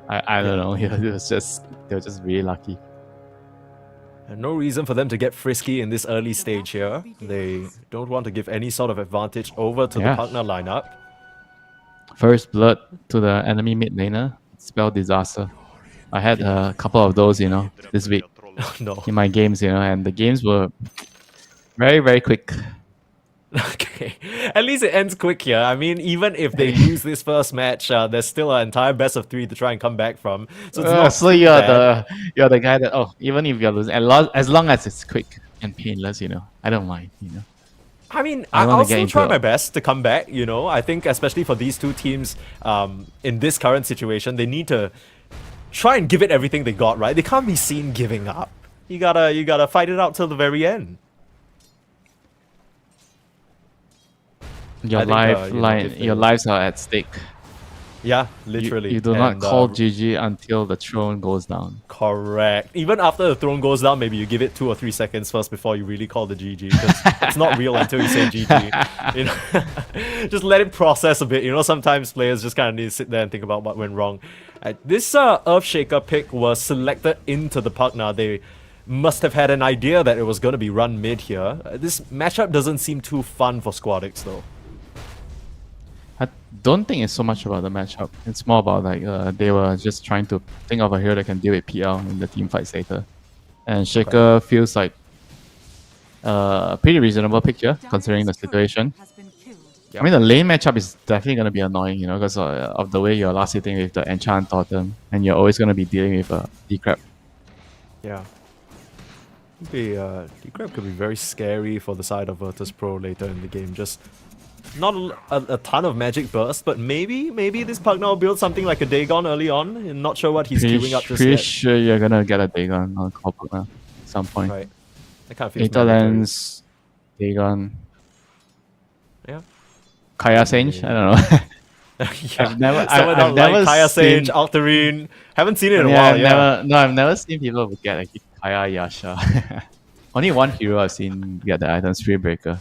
I don't know. They were just really lucky. And no reason for them to get frisky in this early stage here. They don't want to give any sort of advantage over to the Yeah. partner lineup. First blood to the enemy mid laner. Spell disaster. I had a couple of those, this week No. in my games, and the games were very, very quick. Okay. At least it ends quick here. I mean, even if they lose this first match, there's still an entire best of 3 to try and come back from. So it's not So too you're bad. the guy that even if you're losing, as long as it's quick and painless, I don't mind. I mean, I wanna I'll get still into try it. my best to come back, I think especially for these two teams, in this current situation, they need to try and give it everything they got, right? They can't be seen giving up. You gotta fight it out till the very end. Your I think, life, if your they- lives are at stake. Yeah, literally. You do not And, call GG until the throne goes down. Correct. Even after the throne goes down, maybe you give it 2 or 3 seconds first before you really call the GG, because it's not real until you say GG. You know, just let it process a bit. You know, sometimes players just kind of need to sit there and think about what went wrong. This Earthshaker pick was selected into the Pugna. They must have had an idea that it was going to be run mid here. This matchup doesn't seem too fun for Squadix though. I don't think it's so much about the matchup. It's more about like they were just trying to think of a hero that can deal with PL in the team fights later. And Shaker feels like a pretty reasonable pick here, considering the situation. Has been killed. I mean, the lane matchup is definitely going to be annoying, you know, because of the way you're last hitting with the Enchant Totem, and you're always going to be dealing with a D-Crab. Yeah. D-Crab could be very scary for the side of Virtus.pro later in the game. Just not a ton of magic burst, but maybe this Pugna will build something like a Dagon early on. I'm not sure what he's queuing up just Pretty yet. sure you're going to get a Dagon on Pugna at some point. Right. That kind of feels Aether mandatory. Lens, Dagon, Yeah. Kaya Sage, I don't know. Yeah. I've never, Someone I've like never Kaya Sage, seen, Altarine. Haven't seen it in a yeah, while, I've never seen people get like Kaya Yasha. Only one hero I've seen get the item, Spirit Breaker.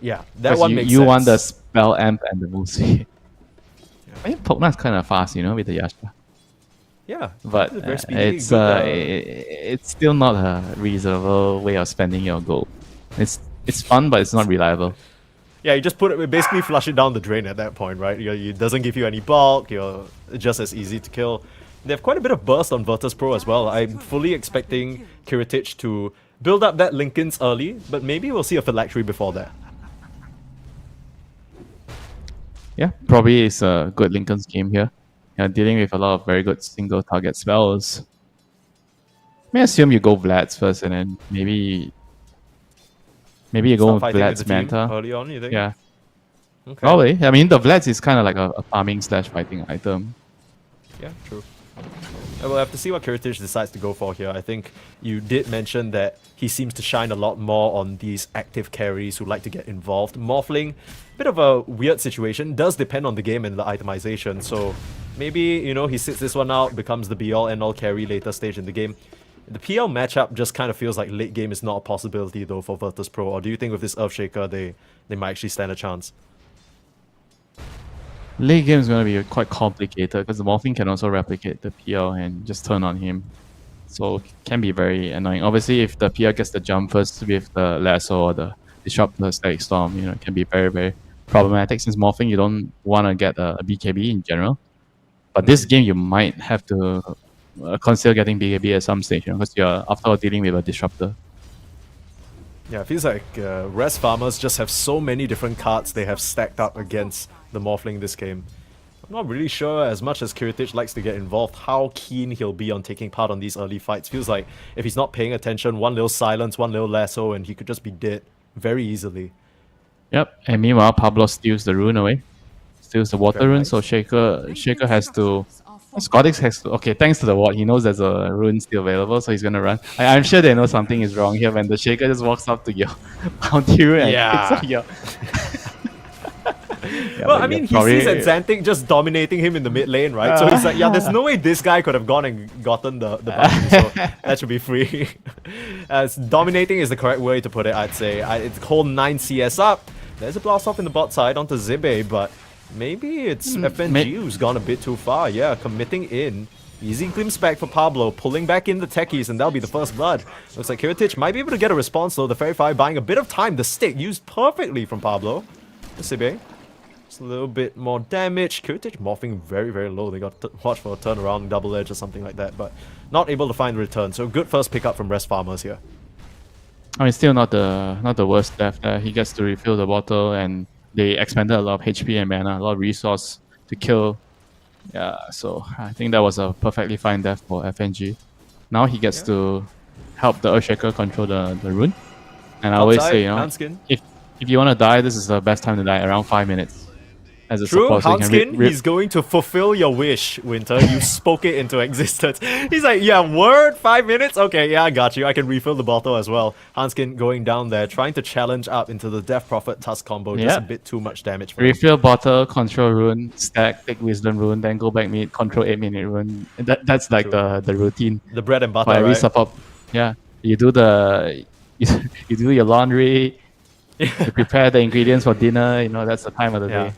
Yeah, that one makes you sense. want the spell amp and the move speed. I think Pokemon is kind of fast, you know, with the Yasha. Yeah, But very speedy, it's good, it's still not a reasonable way of spending your gold. It's fun, but it's not reliable. yeah, you just put it, basically flush it down the drain at that point, right? It doesn't give you any bulk, you're just as easy to kill. They have quite a bit of burst on Virtus.pro as well. I'm fully expecting Kiritich to build up that Linken's early, but maybe we'll see a Phylactery before that. Yeah, probably it's a good Lincoln's game here. You're dealing with a lot of very good single target spells. May assume you go Vlad's first, and then maybe you go Start with fighting with Vlad's the team Manta. early on, you think? Yeah, Okay. probably. I mean, the Vlad's is kind of like a farming / fighting item. Yeah, true. We'll have to see what Kiritich decides to go for here. I think you did mention that he seems to shine a lot more on these active carries who like to get involved. Morphling, bit of a weird situation, does depend on the game and the itemization, so maybe, you know, he sits this one out, becomes the be-all end-all carry later stage in the game. The PL matchup just kind of feels like late game is not a possibility though for Virtus.pro, or do you think with this Earthshaker they might actually stand a chance? Late game is going to be quite complicated because the Morphing can also replicate the PL and just turn on him. So it can be very annoying. Obviously, if the PL gets the jump first with the Lasso or the Disruptor Static Storm, you know, it can be very, very problematic. Since Morphing, you don't want to get a BKB in general. But this game, you might have to consider getting BKB at some stage, you know, because you're after all dealing with a Disruptor. Yeah, it feels like Res Farmers just have so many different cards they have stacked up against the Morphling this game. I'm not really sure, as much as Kiritich likes to get involved, how keen he'll be on taking part on these early fights. Feels like if he's not paying attention, one little silence, one little lasso, and he could just be dead very easily. Yep, and meanwhile, Pablo steals the rune away. Steals the water Very rune, nice. so Shaker has to... Scottix has to... Okay, thanks to the ward, he knows there's a rune still available, so he's gonna run. I'm sure they know something is wrong here when the Shaker just walks up to your bounty and Yeah. picks up your... Yeah, Well, but I mean, he probably- sees Xantic just dominating him in the mid lane, right? So he's like, yeah, there's no way this guy could have gone and gotten the bounty, so that should be free. Dominating is the correct way to put it, I'd say. It's whole 9 CS up. There's a blast off in the bot side onto Zibe, but maybe it's FNG who's gone a bit too far. Yeah, committing in. Easy glimpse back for Pablo, pulling back in the techies, and that'll be the first blood. Looks like Kiritich might be able to get a response though. The Fairy Fire buying a bit of time. The stick used perfectly from Pablo. Zibe. Just a little bit more damage. Kiritich morphing very, very low. They got to watch for a turnaround, double edge or something like that, but not able to find the return. So good first pickup from Rest Farmers here. I mean, still not the worst death there. He gets to refill the bottle, and they expended a lot of HP and mana, a lot of resource to kill. Yeah, so I think that was a perfectly fine death for FNG. Now he gets to help the Earthshaker control the rune. And I always say, you know, Hanskin. if you want to die, this is the best time to die, around 5 minutes. as a True, support. So you can Hanskin, he's going to fulfill your wish, Winter. You spoke it into existence. He's like, yeah, word, 5 minutes? Okay, yeah, I got you. I can refill the bottle as well. Hanskin going down there, trying to challenge up into the Death Prophet Tusk combo. Just a bit too much damage for him. Refill bottle, control rune, stack, take wisdom rune, then go back mid, control 8-minute rune. That's like the routine The bread and butter, for every right? support. Yeah, you do you do your laundry, you prepare the ingredients for dinner. You know, that's the time of the day.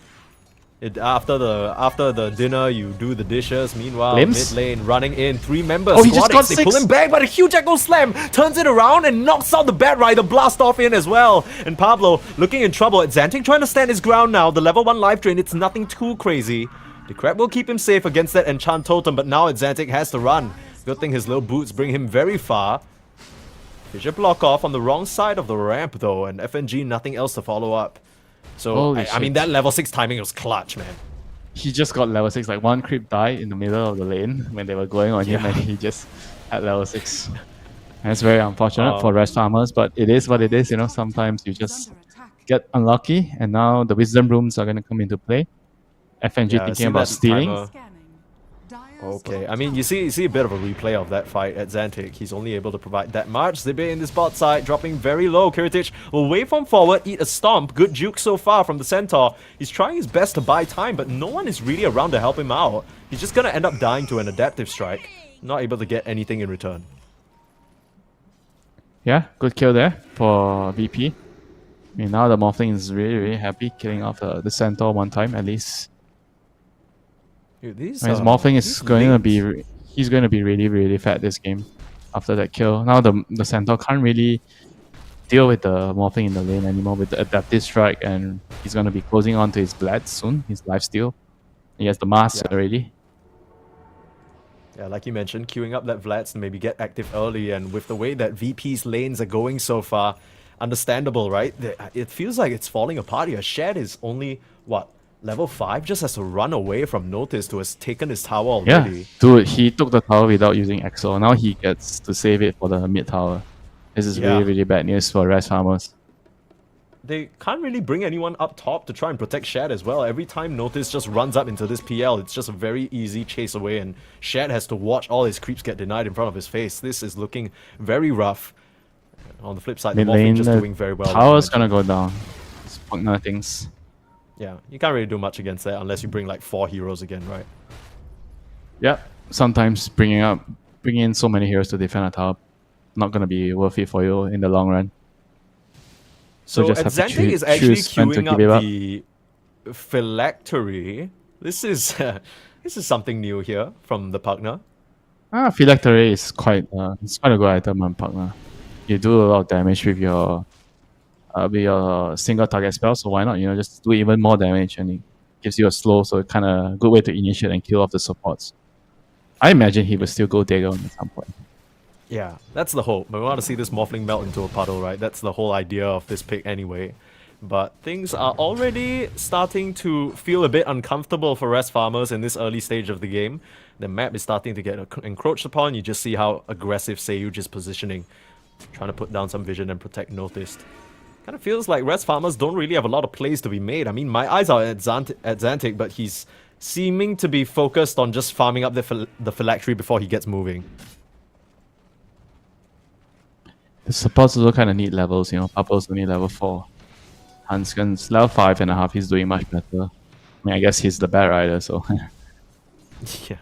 After the dinner, you do the dishes. Meanwhile, Limbs? mid lane running in, 3 members. Oh, he just got They 6. pull him back, but a huge echo slam turns it around and knocks out the Bat Rider. Blast off in as well. And Pablo looking in trouble. Xantic trying to stand his ground now. The level 1 life drain, it's nothing too crazy. The crab will keep him safe against that enchant totem, but now Xantic has to run. Good thing his little boots bring him very far. Fissure block off on the wrong side of the ramp though, and FNG nothing else to follow up. So, I mean, that level 6 timing was clutch, man. He just got level 6. Like, one creep died in the middle of the lane when they were going on him, and he just had level 6. And it's very unfortunate for rest farmers, but it is what it is. You know, sometimes you just get unlucky, and now the wisdom rooms are going to come into play. FNG thinking about stealing. Okay, I mean, you see a bit of a replay of that fight at Xantic. He's only able to provide that much. Zibe in this bot side, dropping very low. Kiritich will wave from forward, eat a stomp. Good juke so far from the Centaur. He's trying his best to buy time, but no one is really around to help him out. He's just gonna end up dying to an adaptive strike. Not able to get anything in return. Yeah, good kill there for VP. I mean, now the Morphling is really, really happy, killing off the Centaur one time at least. Dude, these, His Morphling is going to be he's going to be really, really fat this game after that kill. Now the Centaur can't really deal with the Morphling in the lane anymore with the adaptive strike, and he's going to be closing on to his Blad soon, his lifesteal. He has the mask already. Yeah, like you mentioned, queuing up that Vlads to maybe get active early, and with the way that VP's lanes are going so far, understandable, right? It feels like it's falling apart here. Shed is only, what, level 5? Just has to run away from Notice, who has taken his tower already. Yeah, dude, he took the tower without using Exo. Now he gets to save it for the mid tower. This is really, really bad news for rest farmers. They can't really bring anyone up top to try and protect Shad as well. Every time Notice just runs up into this PL, it's just a very easy chase away, and Shad has to watch all his creeps get denied in front of his face. This is looking very rough. On the flip side, the Morphling just doing very well. Tower's gonna go down. It's Pugna things. Yeah, you can't really do much against that unless you bring like 4 heroes again, right? Yep. Sometimes bringing in so many heroes to defend a tower, not gonna be worth it for you in the long run. So just have to Xantic is actually choose when to queuing up give it up. the Phylactery. This is something new here from the Pugna. Phylactery is quite it's quite a good item on Pugna. You do a lot of damage with your single target spell, so why not, you know, just do even more damage, and it gives you a slow, so kind of good way to initiate and kill off the supports. I imagine he will still go Dagon at some point. Yeah, that's the hope. We want to see this Morphling melt into a puddle, right? That's the whole idea of this pick anyway. But things are already starting to feel a bit uncomfortable for rest farmers in this early stage of the game. The map is starting to get encroached upon. You just see how aggressive Seyuj is positioning, trying to put down some vision and protect Noticed. Kind of feels like rest farmers don't really have a lot of plays to be made. I mean, my eyes are at Xantic, but he's seeming to be focused on just farming up the Phylactery before he gets moving. The supports also kind of need levels, you know. Purple's only level 4. Hanskin's level 5.5, he's doing much better. I mean, I guess he's the Bat Rider, so Yeah.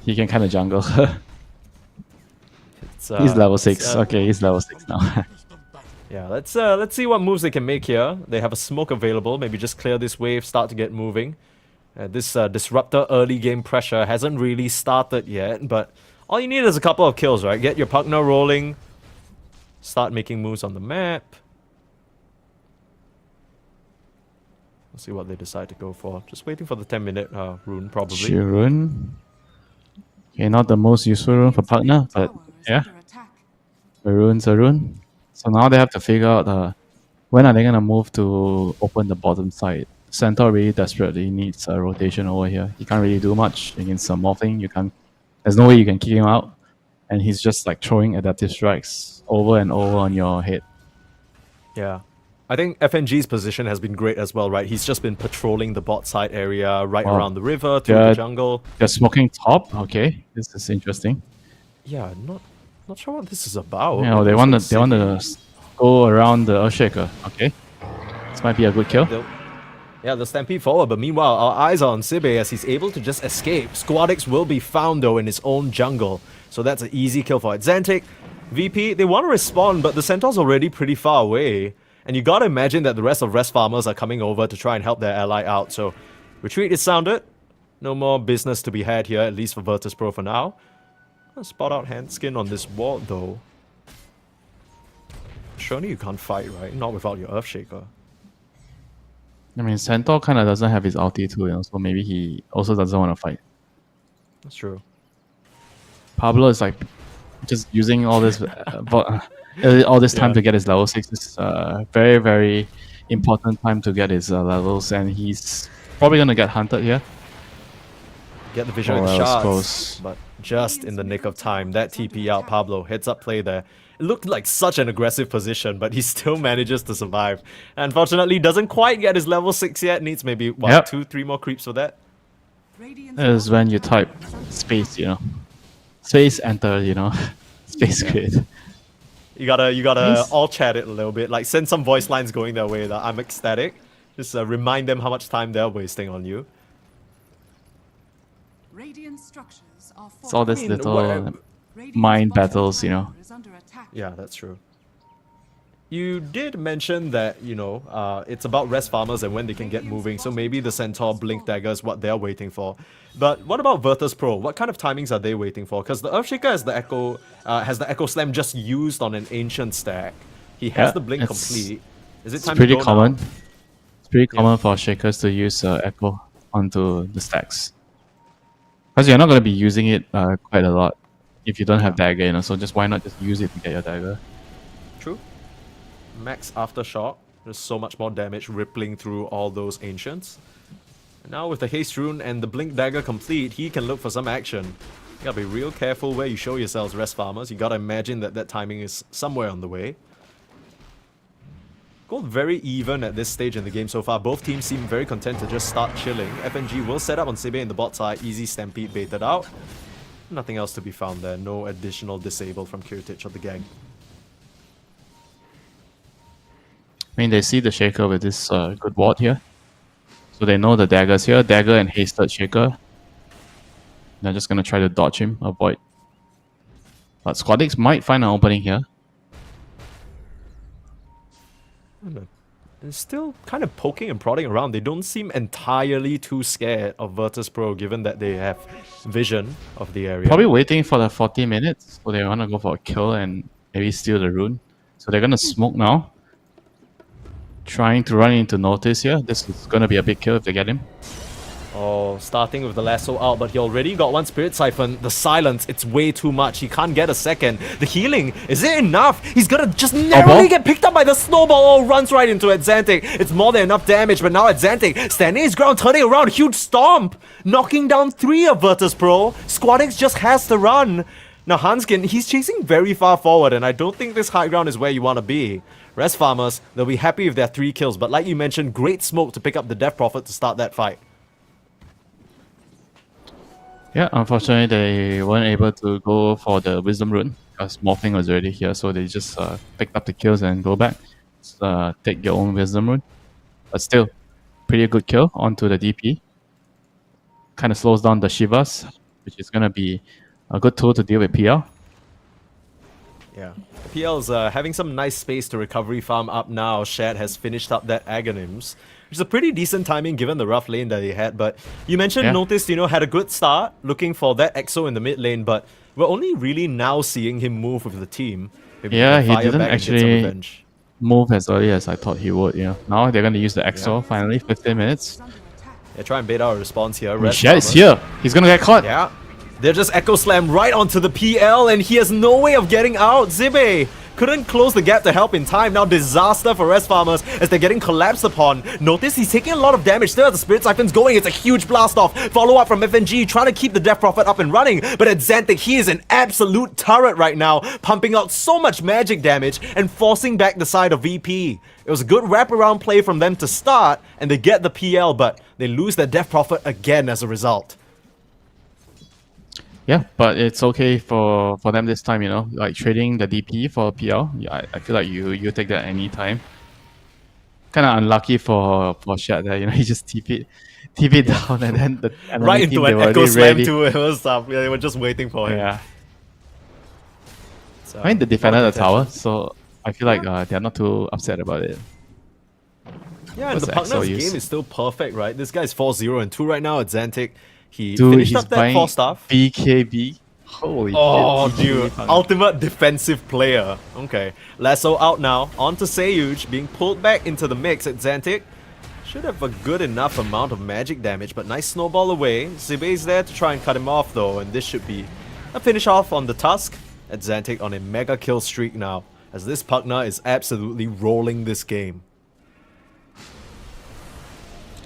he can kind of jungle. It's, He's level 6. Okay, he's level 6 now. Yeah, let's see what moves they can make here. They have a smoke available. Maybe just clear this wave, start to get moving. This Disruptor early game pressure hasn't really started yet, but all you need is a couple of kills, right? Get your Pugna rolling, start making moves on the map. Let's see what they decide to go for. Just waiting for the 10-minute rune, probably. Shirun. Okay, not the most useful rune for Pugna, but yeah. The rune's a rune. So now they have to figure out when are they gonna move to open the bottom side. Centaur really desperately needs a rotation over here. He can't really do much against some Morphling. There's no way you can kick him out, and he's just like throwing adaptive strikes over and over on your head. Yeah. I think FNG's position has been great as well, right? He's just been patrolling the bot side area right around the river through the jungle. They're smoking top. Okay, this is interesting. Yeah, not sure what this is about. You know, they want to go around the Earthshaker. Okay, this might be a good kill. They'll stampede forward, but meanwhile, our eyes are on Sibe as he's able to just escape. Squadix will be found, though, in his own jungle. So that's an easy kill for it. Xantic, VP, they want to respond, but the Centaur's already pretty far away. And you gotta imagine that the rest of Rest Farmers are coming over to try and help their ally out. So, retreat is sounded. No more business to be had here, at least for Virtus.pro for now. I'll spot out Handskin on this ward, though. Surely you can't fight, right? Not without your Earthshaker. I mean, Centaur kind of doesn't have his ulti too, you know, so maybe he also doesn't want to fight. That's true. Pablo is like just using all this time to get his level 6. This is very, very important time to get his levels, and he's probably going to get hunted here. Get the vision of the shards, but just in the nick of time. That TP out, Pablo. Heads up play there. It looked like such an aggressive position, but he still manages to survive. Unfortunately, doesn't quite get his level 6 yet. Needs maybe, 2-3 more creeps for that. That is when you type space, you know. Space enter, you know. Space grid. You gotta all chat it a little bit. Like, send some voice lines going their way that I'm ecstatic. Just remind them how much time they're wasting on you. Radiant structures are It's all this little mind battles, you know. Yeah, that's true. You did mention that, you know, it's about Rest Farmers and when they can get moving, so maybe the Centaur Blink Dagger is what they're waiting for. But what about Virtus.pro? What kind of timings are they waiting for? Because the Earthshaker has the Echo Slam just used on an Ancient stack. He has the Blink complete. Is it time to go common. now? It's pretty common for Shakers to use Echo onto the stacks. Because you're not going to be using it quite a lot if you don't have Dagger, you know, so just why not just use it to get your Dagger? True. Max Aftershock. There's so much more damage rippling through all those Ancients. And now with the Haste Rune and the Blink Dagger complete, he can look for some action. You gotta be real careful where you show yourselves, Rest Farmers. You gotta imagine that that timing is somewhere on the way. Gold very even at this stage in the game so far. Both teams seem very content to just start chilling. FNG will set up on Sibe in the bot side. Easy Stampede baited out. Nothing else to be found there. No additional disable from Kiritich or the gang. I mean, they see the Shaker with this good ward here. So they know the Dagger's here. Dagger and Hasted Shaker. They're just going to try to dodge him, avoid. But Squadix might find an opening here. They're still kind of poking and prodding around. They don't seem entirely too scared of Virtus.pro, given that they have vision of the area. Probably waiting for the 40 minutes. So they want to go for a kill and maybe steal the rune. So they're going to smoke now. Trying to run into Notice here. This is going to be a big kill if they get him. Oh, starting with the lasso out, but he already got one Spirit Siphon. The silence, it's way too much. He can't get a second. The healing, is it enough? He's gonna just narrowly get picked up by the snowball. Oh, runs right into Xantic. It's more than enough damage, but now Xantic standing his ground, turning around. Huge stomp, knocking down 3 of Virtus.pro. Squadix just has to run. Now Hanskin, he's chasing very far forward, and I don't think this high ground is where you want to be. Rest Farmers, they'll be happy with their 3 kills, but like you mentioned, great smoke to pick up the Death Prophet to start that fight. Yeah, unfortunately they weren't able to go for the Wisdom Rune because Morphing was already here, so they just picked up the kills and go back. Take your own Wisdom Rune. But still, pretty good kill onto the DP. Kind of slows down the Shivas, which is going to be a good tool to deal with PL. Yeah. PL's having some nice space to recovery farm up now. Shad has finished up that Aghanim's, which is a pretty decent timing given the rough lane that he had. But you mentioned Notice, you know, had a good start looking for that EXO in the mid lane, but we're only really now seeing him move with the team. Maybe yeah, he didn't actually move as early as I thought he would. You know, now they're going to use the EXO finally, 15 minutes. Yeah, try and bait out a response here. Shad is here. He's going to get caught. Yeah. They're just Echo Slam right onto the PL, and he has no way of getting out. Zibe couldn't close the gap to help in time. Now disaster for Rest Farmers as they're getting collapsed upon. Notice he's taking a lot of damage. Still has the Spirit Siphon's going. It's a huge blast off. Follow up from FNG, trying to keep the Death Prophet up and running. But at Xantic, he is an absolute turret right now, pumping out so much magic damage and forcing back the side of VP. It was a good wraparound play from them to start, and they get the PL, but they lose their Death Prophet again as a result. Yeah, but it's okay for them this time, you know, like trading the DP for PL. Yeah, I feel like you take that any time. Kind of unlucky for Shat there, you know, he just TP down and then the enemy Right team, into they an were Echo already Slam ready. too. It was they were just waiting for him. Yeah, So, I mean they defended no the tower, contention. so I feel like they're not too upset about it. Yeah, and What's the the XL Pugna's use? game is still perfect, right? This guy's 4-0 and 2 right now at Xantic. He Dude, finished he's up that buying 4-star. BKB. Holy Oh, shit. dude. Ultimate defensive player. Okay. Lasso out now. On to Sayuj, being pulled back into the mix at Xantic. Should have a good enough amount of magic damage, but nice snowball away. Zibe's there to try and cut him off though, and this should be a finish off on the Tusk at Xantic on a mega kill streak now, as this Pugna is absolutely rolling this game.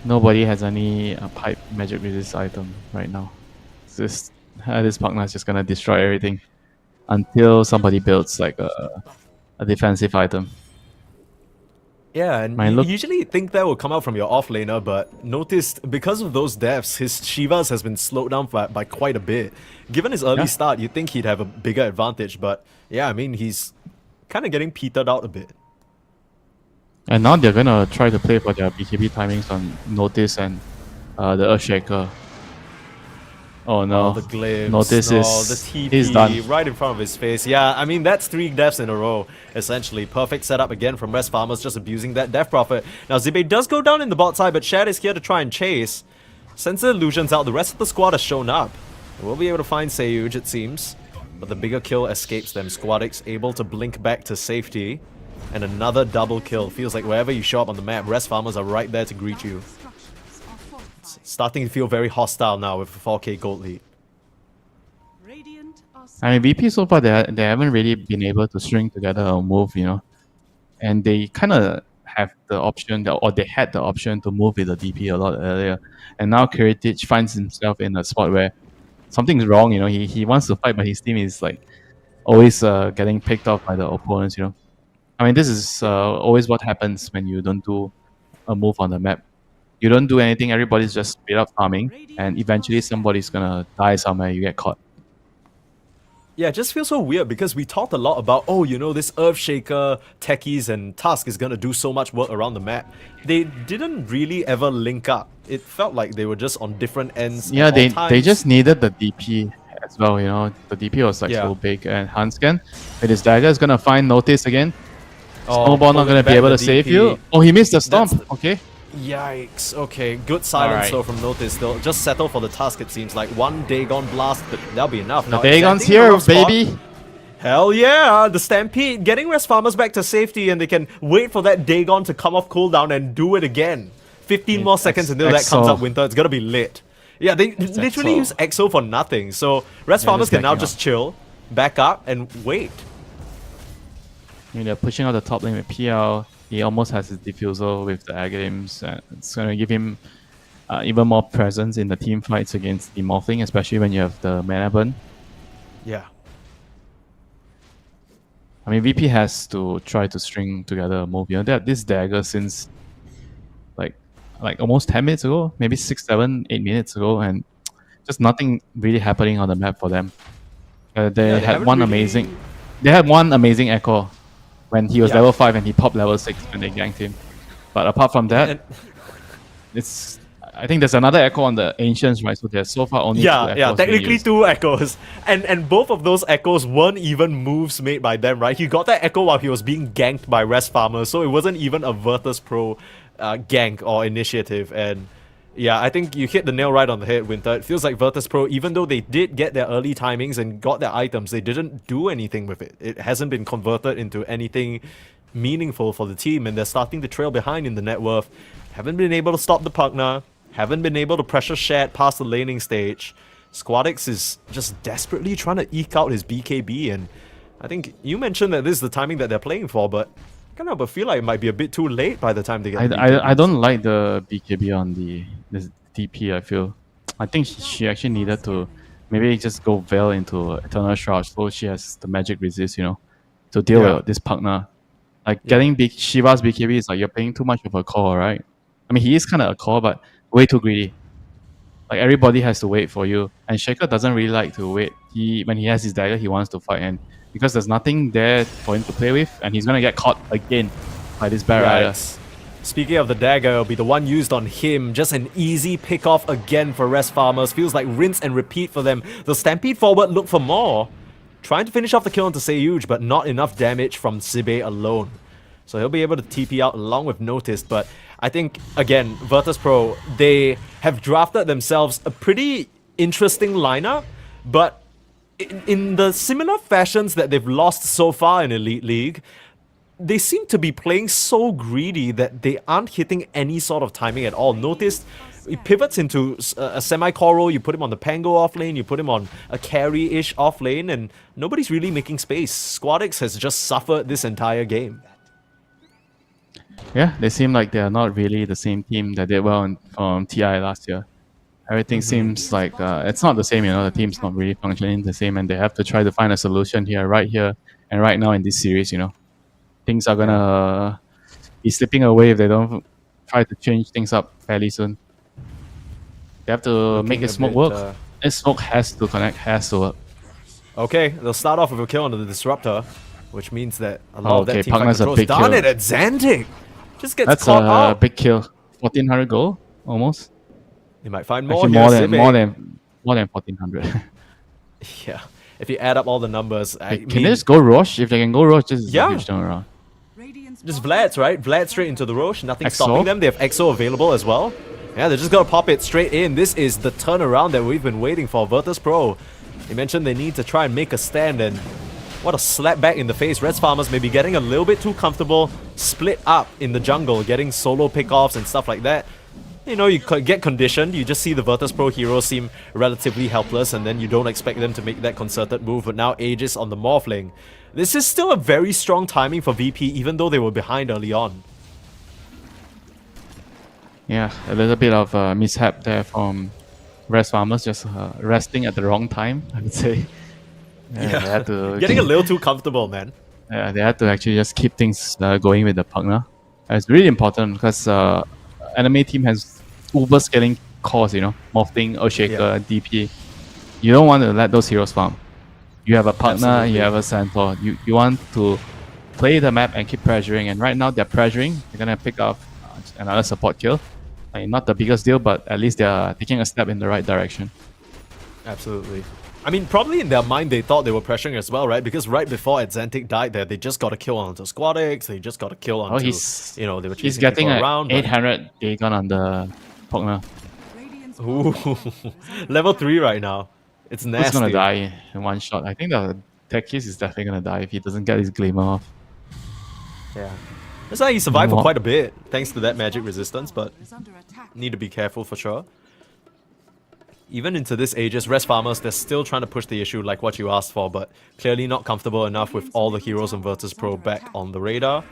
Nobody has any pipe magic resist item right now. This Pugna is just gonna destroy everything until somebody builds like a defensive item. Yeah, and Mine you look- usually think that will come out from your offlaner, but noticed because of those deaths, his Shivas has been slowed down by quite a bit. Given his early Yeah. start, you'd think he'd have a bigger advantage, but yeah, I mean, he's kind of getting petered out a bit. And now they're gonna try to play for their BKB timings on Notice and the Earthshaker. Oh no. Oh, the glimpse. Notice no, is the TP he's done. right in front of his face. Yeah, I mean, that's 3 deaths in a row, essentially. Perfect setup again from Rest Farmers, just abusing that Death Prophet. Now, Zibe does go down in the bot side, but Shad is here to try and chase. Sends the illusions out. The rest of the squad has shown up. We'll be able to find Sayuj, it seems. But the bigger kill escapes them. Squadix able to blink back to safety. And another double kill. Feels like wherever you show up on the map, Rest Farmers are right there to greet you. Structures are fortified. Starting to feel very hostile now with a 4k gold lead. Radiant are I mean, VP so far they haven't really been able to string together a move, you know, and they kind of have the option, or they had the option to move with the DP a lot earlier, and now Kiritich finds himself in a spot where something's wrong, you know. He wants to fight, but his team is like always getting picked off by the opponents, you know. I mean, this is always what happens when you don't do a move on the map. You don't do anything, everybody's just straight up farming, and eventually somebody's gonna die somewhere, you get caught. Yeah, it just feels so weird because we talked a lot about, oh, you know, this Earthshaker, Techies, and Tusk is gonna do so much work around the map. They didn't really ever link up. It felt like they were just on different ends. Yeah, at all they times. just needed the DP as well, you know. The DP was like Yeah. so big, and Hansken with his dagger is gonna find Notice again. Oh, Snowball not pulling gonna be back able the to save DP. you. Oh, he missed the stomp. That's Okay. Yikes. Okay, good silence Alright. though from Notice. They'll just settle for the Tusk, it seems like. One Dagon blast, but that'll be enough. The Now, Dagon's Xantic in a here, rough spot. baby. Hell yeah! The Stampede getting Rest Farmers back to safety, and they can wait for that Dagon to come off cooldown and do it again. 15 more seconds until that comes EXO. up, Winter. It's gonna be lit. Yeah, they literally EXO. use EXO for nothing. So Rest Yeah, Farmers just can now backing just chill, back up, and wait. I mean, they're pushing out the top lane with PL. He almost has his diffusal with the Agadims, and it's gonna give him even more presence in the team fights against the Morphling, especially when you have the mana burn. Yeah. I mean, VP has to try to string together a move. You know, they had this dagger since like almost 10 minutes ago, maybe 6, 7, 8 minutes ago, and just nothing really happening on the map for them. They had haven't one really- amazing. They had one amazing echo when he was Yeah. level 5 and he popped level 6 when they ganked him. But apart from that, And- it's. I think there's another echo on the ancients, right? So there's so far only two Yeah, echoes yeah, being technically used. 2 echoes. And both of those echoes weren't even moves made by them, right? He got that echo while he was being ganked by Rest Farmers, so it wasn't even a Virtus.pro gank or initiative. And yeah, I think you hit the nail right on the head, Winter. It feels like Virtus.pro, even though they did get their early timings and got their items, they didn't do anything with it. It hasn't been converted into anything meaningful for the team, and they're starting to trail behind in the net worth. Haven't been able to stop the Pugna. Haven't been able to pressure Shat past the laning stage. Squadix is just desperately trying to eke out his BKB, and I think you mentioned that this is the timing that they're playing for, but I kind of feel like it might be a bit too late by the time they get. I don't like the BKB on this DP. I think she actually needed to maybe just go Veil into Eternal Shroud so she has the magic resist, to deal with this partner. Like getting Shiva's BKB is like you're paying too much of a core, right? I mean, he is kind of a core, but way too greedy. Like everybody has to wait for you, and Shaker doesn't really like to wait. When he has his dagger, he wants to fight, and because there's nothing there for him to play with, and he's gonna get caught again by this Bat Rider. Speaking of the dagger, it'll be the one used on him. Just an easy pick off again for Rest Farmers. Feels like rinse and repeat for them. They'll stampede forward, look for more. Trying to finish off the kill onto Seyuge, but not enough damage from Sibe alone. So he'll be able to TP out along with Notice, but I think, again, Virtus.pro, they have drafted themselves a pretty interesting lineup, but in the similar fashions that they've lost so far in Elite League, they seem to be playing so greedy that they aren't hitting any sort of timing at all. Notice he pivots into a semi-core role, you put him on the Pango off lane, you put him on a carry-ish off lane, and nobody's really making space. Squadix has just suffered this entire game. Yeah, they seem like they are not really the same team that did well from TI last year. Everything seems like it's not the same, the team's not really functioning the same, and they have to try to find a solution right here, and right now in this series, Things are gonna be slipping away if they don't try to change things up fairly soon. They have to make this smoke work. This smoke has to connect, has to work. Okay, they'll start off with a kill on the Disruptor, which means that a lot of that team Pugna's fight a big controls. Darn kill. it, at Xantic! Just gets That's caught a out. big kill. 1400 gold, almost. They might find more Actually, here, more Sibbe. than 1400. Yeah, if you add up all the numbers, Can they just go Roche? If they can go Roche, this is a huge turnaround. just Vlad's, right? Vlad straight into the Roche, nothing Exo. stopping them. They have Exo available as well. Yeah, they're just gonna pop it straight in. This is the turnaround that we've been waiting for. Virtus.pro, they mentioned they need to try and make a stand, and what a slap back in the face. Reds Farmers may be getting a little bit too comfortable, split up in the jungle, getting solo pickoffs and stuff like that. You get conditioned, you just see the Virtus.pro heroes seem relatively helpless, and then you don't expect them to make that concerted move, but now Aegis on the Morphling. This is still a very strong timing for VP, even though they were behind early on. Yeah, a little bit of mishap there from Rest Farmers, just resting at the wrong time, I would say. They had to Getting a little too comfortable, man. they had to actually just keep things going with the partner. It's really important because enemy team has uber scaling cores, Morphling, Earthshaker, DP. You don't want to let those heroes farm. You have a partner, Absolutely. you have a Centaur. You want to play the map and keep pressuring, and right now they're pressuring. They're gonna pick up another support kill. Not the biggest deal, but at least they're taking a step in the right direction. Absolutely. I mean, probably in their mind they thought they were pressuring as well, right? Because right before Xantic died there, they just got a kill onto Squadix, they just got a kill onto, they were chasing He's getting people an around. but- 800 Dagon on the partner. Ooh, level 3 right now. It's nasty. Who's gonna die in one shot? I think the Techis is definitely gonna die if he doesn't get his Glimmer off. Yeah. That's why he survived for What? quite a bit, thanks to that magic resistance, but need to be careful for sure. Even into this Aegis, Rest Farmers, they're still trying to push the issue like what you asked for, but clearly not comfortable enough with all the heroes on Virtus.pro back on the radar.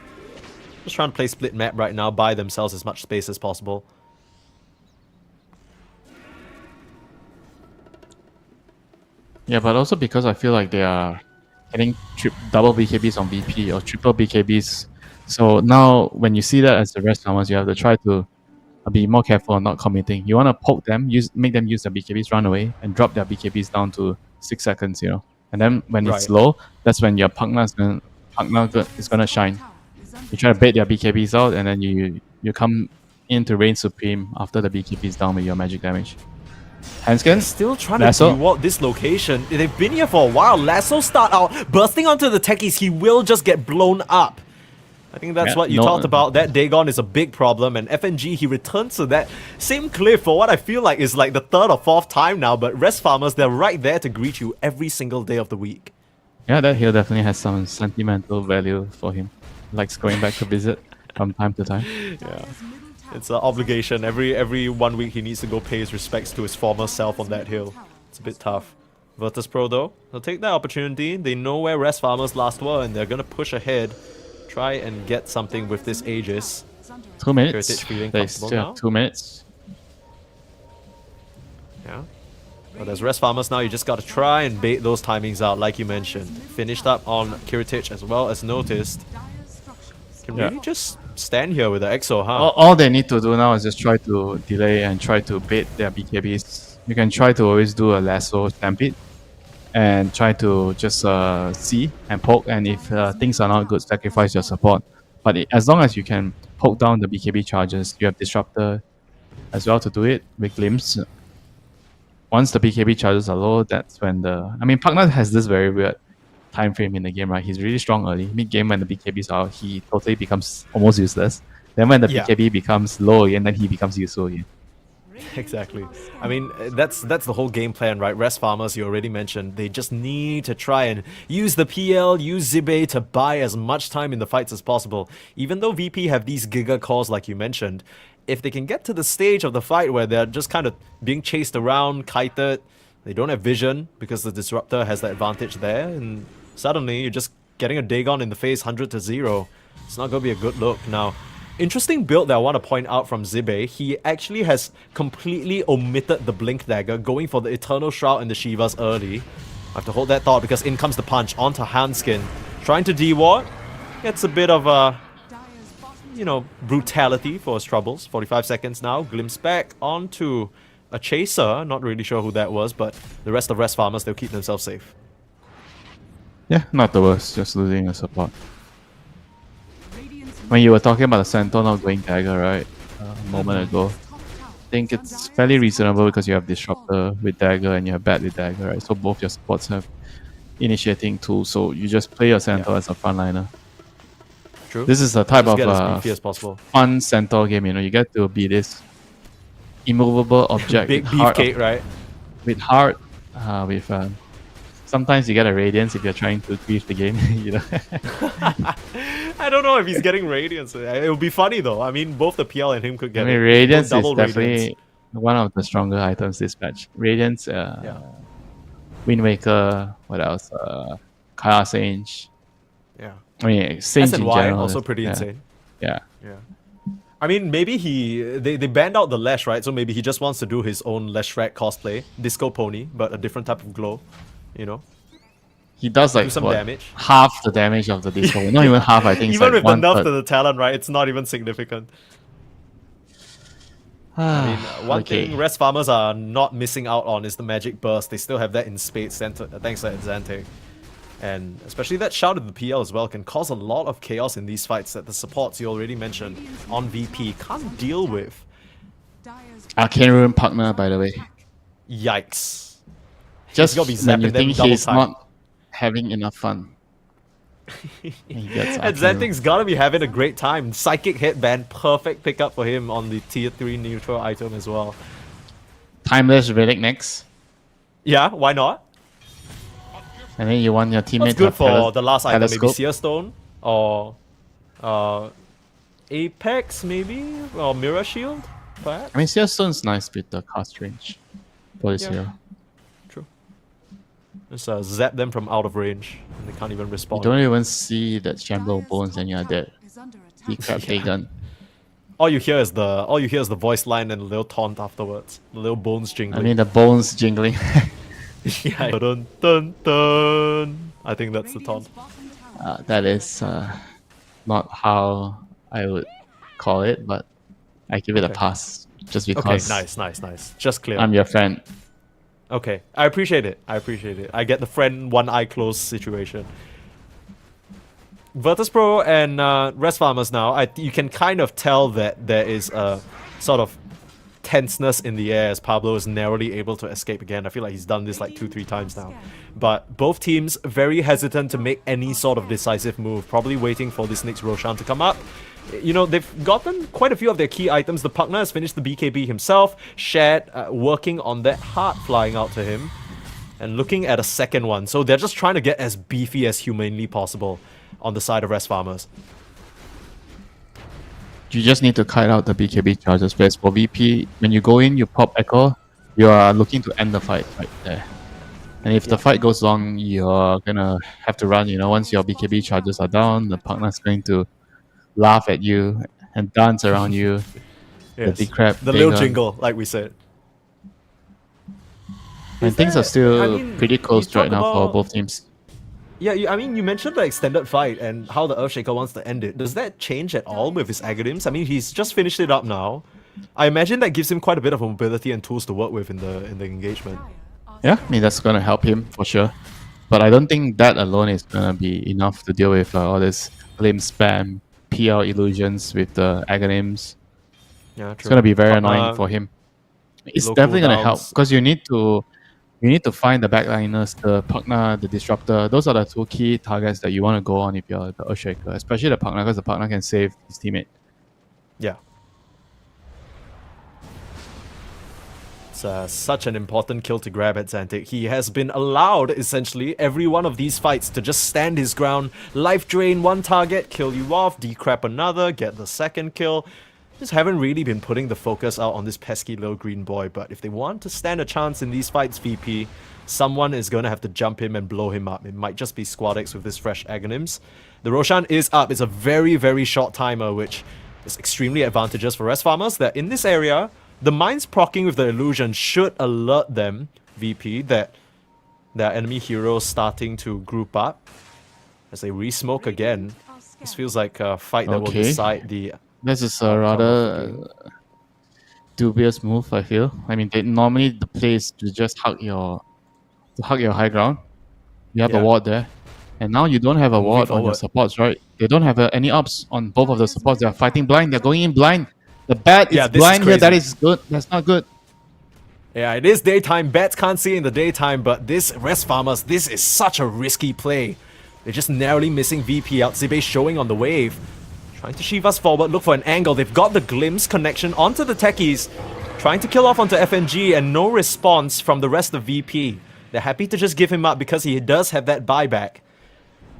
Just trying to play split map right now, buy themselves as much space as possible. Yeah, but also because I feel like they are getting double BKBs on VP or triple BKBs. So now when you see that as the Rest Farmers, you have to try to be more careful on not committing. You want to poke them, make them use their BKBs, run away, and drop their BKBs down to 6 seconds, And then when it's low, that's when your partner is going to shine. You try to bait their BKBs out, and then you come into reign supreme after the BKBs down with your magic damage. Handskin? Still trying Lasso? to reward this location. They've been here for a while. Lasso start out, bursting onto the techies, he will just get blown up. I think that's what you talked about. That Dagon is a big problem, and FNG, he returns to that same cliff for what I feel like is like the 3rd or 4th time now, but Rest Farmers, they're right there to greet you every single day of the week. Yeah, that hill definitely has some sentimental value for him. Likes going back to visit from time to time. Yeah. It's an obligation. Every 1 week he needs to go pay his respects to his former self on that hill. It's a bit tough. Virtus.pro though, they'll take that opportunity. They know where Rest Farmers last were, and they're gonna push ahead, try and get something with this Aegis. 2 minutes. Heritage feeling They comfortable still now? have 2 minutes. Yeah. But as Rest Farmers now, you just gotta try and bait those timings out, like you mentioned. Finished up on Kiritich as well as noticed. Can Yeah. really just stand here with the EXO, huh? All they need to do now is just try to delay and try to bait their BKBs. You can try to always do a lasso stampede and try to just see and poke, and if things are not good, sacrifice your support. But as long as you can poke down the BKB charges, you have Disruptor as well to do it with Glimpse. Once the BKB charges are low, that's when Pugna has this very weird time frame in the game, right? He's really strong early. Mid game when the BKBs are out, he totally becomes almost useless. Then when the Yeah. BKB becomes low again, then he becomes useful again. Exactly. I mean, that's the whole game plan, right? Rest Farmers, you already mentioned, they just need to try and use the PL, use Zibe to buy as much time in the fights as possible. Even though VP have these giga cores like you mentioned, if they can get to the stage of the fight where they're just kind of being chased around, kited, they don't have vision because the Disruptor has the advantage there, and suddenly you're just getting a Dagon in the face 100-0. It's not going to be a good look. Now, interesting build that I want to point out from Zibe. He actually has completely omitted the Blink Dagger, going for the Eternal Shroud and the Shivas early. I have to hold that thought because in comes the punch onto Hanskin. Trying to D-ward. Gets a bit of a, brutality for his troubles. 45 seconds now. Glimpse back onto a Chaser. Not really sure who that was, but the rest of Rest Farmers, they'll keep themselves safe. Yeah, not the worst, just losing a support. When you were talking about the Centaur not going dagger, right, a moment ago, I think it's fairly reasonable because you have Disruptor with dagger and you have Bat with dagger, right? So both your supports have initiating tools, so you just play your Centaur as a frontliner. True. This is the type Just get as of beefy as possible. fun Centaur game, you get to be this immovable object Big with heart, beefcake, right? with heart, with sometimes you get a radiance if you're trying to grief the game, I don't know if he's getting Radiance. It would be funny though. I mean, both the PL and him could get it. Radiance is Double definitely Radiance. one of the stronger items this patch. Radiance, Wind Waker, what else? Chaos Sage. Yeah. I mean, Sage in SNY general. also is- pretty yeah, insane. Yeah. Yeah. I mean, maybe they banned out the Lash, right? So maybe he just wants to do his own Lashrak cosplay, Disco Pony, but a different type of glow, He does like Do some what, damage. half the damage of the disco. Not even half, I think. It's Even like with the nerf one to the talent, right? It's not even significant. I mean, one thing Rest Farmers are not missing out on is the Magic Burst. They still have that in spades thanks to Xante. And especially that shout of the PL as well can cause a lot of chaos in these fights that the supports you already mentioned on VP can't deal with. Arcane Rune Pugna, by the way. Yikes. Just gotta be when you zapping them think double he's time. not having enough fun. He gets And Arcane Rune. Zenting's gotta be having a great time. Psychic Headband, perfect pickup for him on the tier 3 neutral item as well. Timeless Relic next. Yeah, why not? And then you want your teammate What's to good have for the last item? Maybe telescope. Seer Stone or Apex maybe? Or Mirror Shield perhaps? I mean, Seer Stone's nice with the cast range for this Yeah. hero. True. Just zap them from out of range and they can't even You respond. don't even see that Chamber of Bones and you're dead. He crap gun. All you hear is the voice line and a little taunt afterwards. The little bones I jingling. mean, the bones jingling. yeah. Dun, dun, dun. I think that's the taunt. That is not how I would call it, but I give it a pass just Okay, because nice. Just clear. I'm your friend. Okay, I appreciate it. I get the friend one eye closed situation. Virtus.pro and Rest Farmers now, you can kind of tell that there is a sort of tenseness in the air as Pablo is narrowly able to escape again. I feel like he's done this like 2-3 times now. But both teams very hesitant to make any sort of decisive move, probably waiting for this next Roshan to come up. They've gotten quite a few of their key items. The Pugna has finished the BKB himself. Shed working on that heart flying out to him. And looking at a second one. So they're just trying to get as beefy as humanly possible on the side of Rest Farmers. You just need to kite out the BKB charges. Whereas for VP, when you go in, you pop Echo, you are looking to end the fight right there. And if the fight goes long, you're gonna have to run. Once your BKB charges are down, the partner's going to laugh at you and dance around you. Yes. The crap. The little jingle, like we said. And things are still I mean, pretty close you right talk now for about- both teams. Yeah, you mentioned the extended fight and how the Earthshaker wants to end it. Does that change at all with his Aghanim's? I mean, he's just finished it up now. I imagine that gives him quite a bit of mobility and tools to work with in the engagement. Yeah, I mean that's gonna help him for sure. But I don't think that alone is gonna be enough to deal with all this flame spam, PL illusions with the Aghanims. Yeah, It's gonna be very annoying for him. It's low definitely gonna help cooldowns. because you need to find the backliners, the Pugna, the Disruptor. Those are the two key targets that you want to go on if you're the Earthshaker, especially the Pugna, because the Pugna can save his teammate. Yeah. It's such an important kill to grab at Xantic. He has been allowed, essentially, every one of these fights to just stand his ground, life drain one target, kill you off, decrap another, get the second kill. Just haven't really been putting the focus out on this pesky little green boy, but if they want to stand a chance in these fights, VP, someone is going to have to jump him and blow him up. It might just be SquadX with this fresh Aghanims. The Roshan is up. It's a very, very short timer, which is extremely advantageous for rest farmers, that in this area, the mines proccing with the illusion should alert them, VP, that their enemy heroes starting to group up. As they re-smoke again, this feels like a fight that will Okay. decide the... This is a rather dubious move, I feel. I mean, normally the play is to just hug your high ground. You have Yeah. a ward there, and now you don't have a ward on your forward. supports, right? They don't have any ups on both of the supports. They are fighting blind. They're going in blind. The bat Yeah, is this is blind here. That crazy. is good. That's not good. Yeah, it is daytime. Bats can't see in the daytime, but this rest farmers, this is such a risky play. They're just narrowly missing VP out. Zibe showing on the wave. Trying to sheave us forward, look for an angle. They've got the glimpse connection onto the techies. Trying to kill off onto FNG and no response from the rest of VP. They're happy to just give him up because he does have that buyback.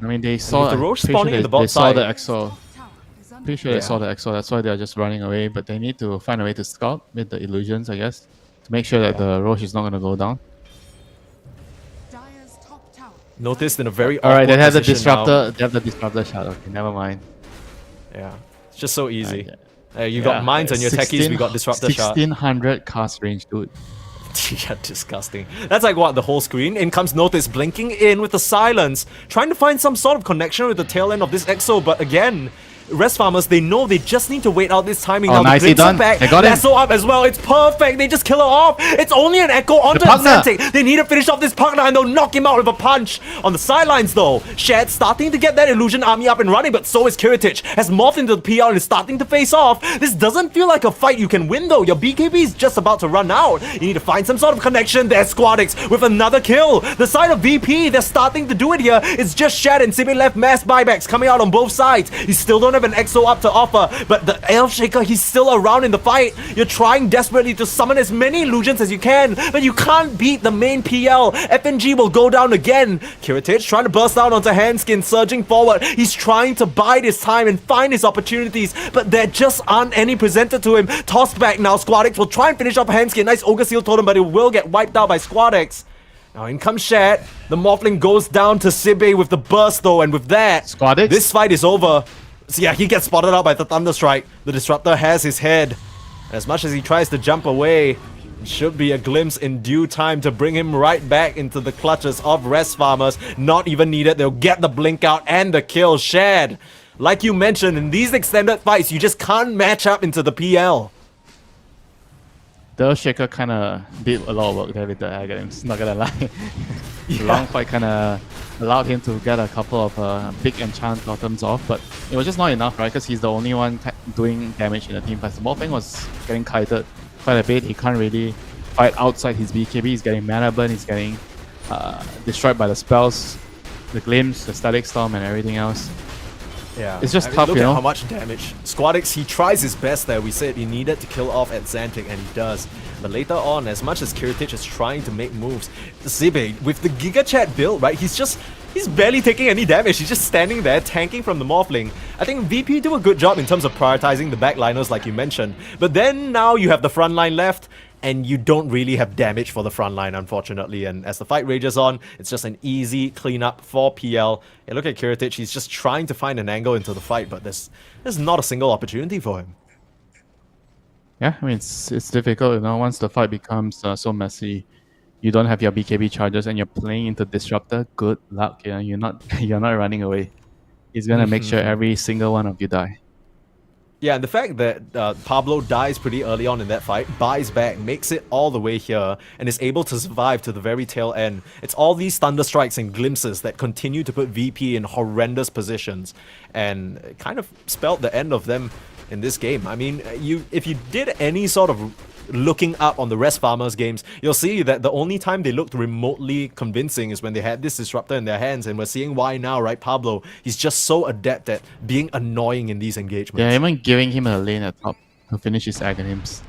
I mean, they saw. with the Roche pretty sure spawning in they, the bot they saw the side. EXO. Pretty sure Yeah. they saw the EXO. That's why they're just running away. But they need to find a way to scout with the illusions, I guess, to make sure that the Roche is not gonna go down. Dire's top tower. Noticed in a very All right, awkward they have the position now. disruptor. They have the disruptor shot. Okay, never mind. Yeah, it's just so easy. Okay. You got mines and your techies, we got disruptor shot. 1600 cast range, dude. Yeah, disgusting. That's like what, the whole screen? In comes Notice, blinking in with the silence, trying to find some sort of connection with the tail end of this EXO, but again, rest farmers, they know they just need to wait out this timing. Oh, now the nicely glimpse are done. back. They got him. Lasso up as well. It's perfect. They just kill her off. It's only an echo onto Pugna. Xantic. They need to finish off this Pugna and they'll knock him out with a punch. On the sidelines though, Shed starting to get that illusion army up and running, but so is Kiritich. Has morphed into the PL and is starting to face off. This doesn't feel like a fight you can win though. Your BKB is just about to run out. You need to find some sort of connection. There's SquadX with another kill. The side of VP, they're starting to do it here. It's just Shed and Sibi left mass buybacks coming out on both sides. You still don't have an EXO up to offer, but the Earthshaker, he's still around in the fight. You're trying desperately to summon as many illusions as you can, but you can't beat the main PL. FNG will go down again. Kiritich trying to burst out onto Handskin, surging forward. He's trying to bide his time and find his opportunities, but there just aren't any presented to him. Tossed back now, SquadX will try and finish off Handskin. Nice Ogre Seal Totem, but it will get wiped out by SquadX. Now in comes Shed. The Morphling goes down to Sibe with the burst though, and with that, SquadX? this fight is over. So yeah, he gets spotted out by the Thunderstrike. The Disruptor has his head. As much as he tries to jump away, it should be a glimpse in due time to bring him right back into the clutches of rest farmers. Not even needed. They'll get the blink out and the kill. Shed. Like you mentioned, in these extended fights, you just can't match up into the PL. The Earthshaker kind of did a lot of work there with the Aghanims, not gonna lie. The long fight kind of allowed him to get a couple of big enchant totems off, but it was just not enough, right? Because he's the only one doing damage in the team. But the Morphling was getting kited quite a bit. He can't really fight outside his BKB. He's getting mana burn, he's getting destroyed by the spells, the glimpse, the static storm, and everything else. Yeah, It's just I mean, tough, look you at know? how much damage. SquadX, he tries his best there. We said he needed to kill off at Xantic, and he does. But later on, as much as Kiritich is trying to make moves, Zibe, with the Giga Chat build, right, he's barely taking any damage. He's just standing there, tanking from the Morphling. I think VP do a good job in terms of prioritizing the backliners, like you mentioned. But then now you have the front line left. and you don't really have damage for the front line, unfortunately. And as the fight rages on, it's just an easy cleanup for PL. And look at Kiritich, he's just trying to find an angle into the fight, but there's not a single opportunity for him. Yeah, I mean it's difficult, you know. Once the fight becomes so messy, you don't have your BKB charges, and you're playing into Disruptor. Good luck, you know. You're not running away. He's gonna make sure every single one of you die. Yeah, and the fact that Pablo dies pretty early on in that fight, buys back, makes it all the way here, and is able to survive to the very tail end. It's all these thunder strikes and glimpses that continue to put VP in horrendous positions, and it kind of spelled the end of them in this game. I mean, if you did any sort of looking up on the rest farmers games, you'll see that the only time they looked remotely convincing is when they had this disruptor in their hands, and we're seeing why now, right? Pablo, he's just so adept at being annoying in these engagements. Yeah, even giving him a lane at top to finish his Aghanims.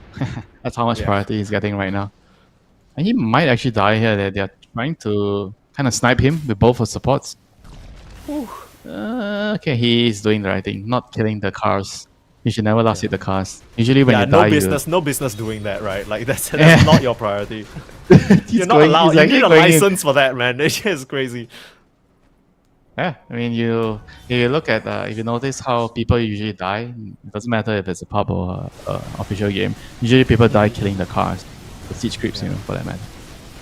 That's how much priority he's getting right now. And he might actually die here. They're trying to kind of snipe him with both of supports. Okay, he's doing the right thing, not killing the cars. You should never last hit the cars. Usually when you die, no business doing that, right? Like that's not your priority. You're not going, allowed. You need a going license for that, man. It's just crazy. Yeah, I mean, if you look at if you notice how people usually die, it doesn't matter if it's a pub or official game. Usually people die killing the cars, the siege creeps, you know, for that matter.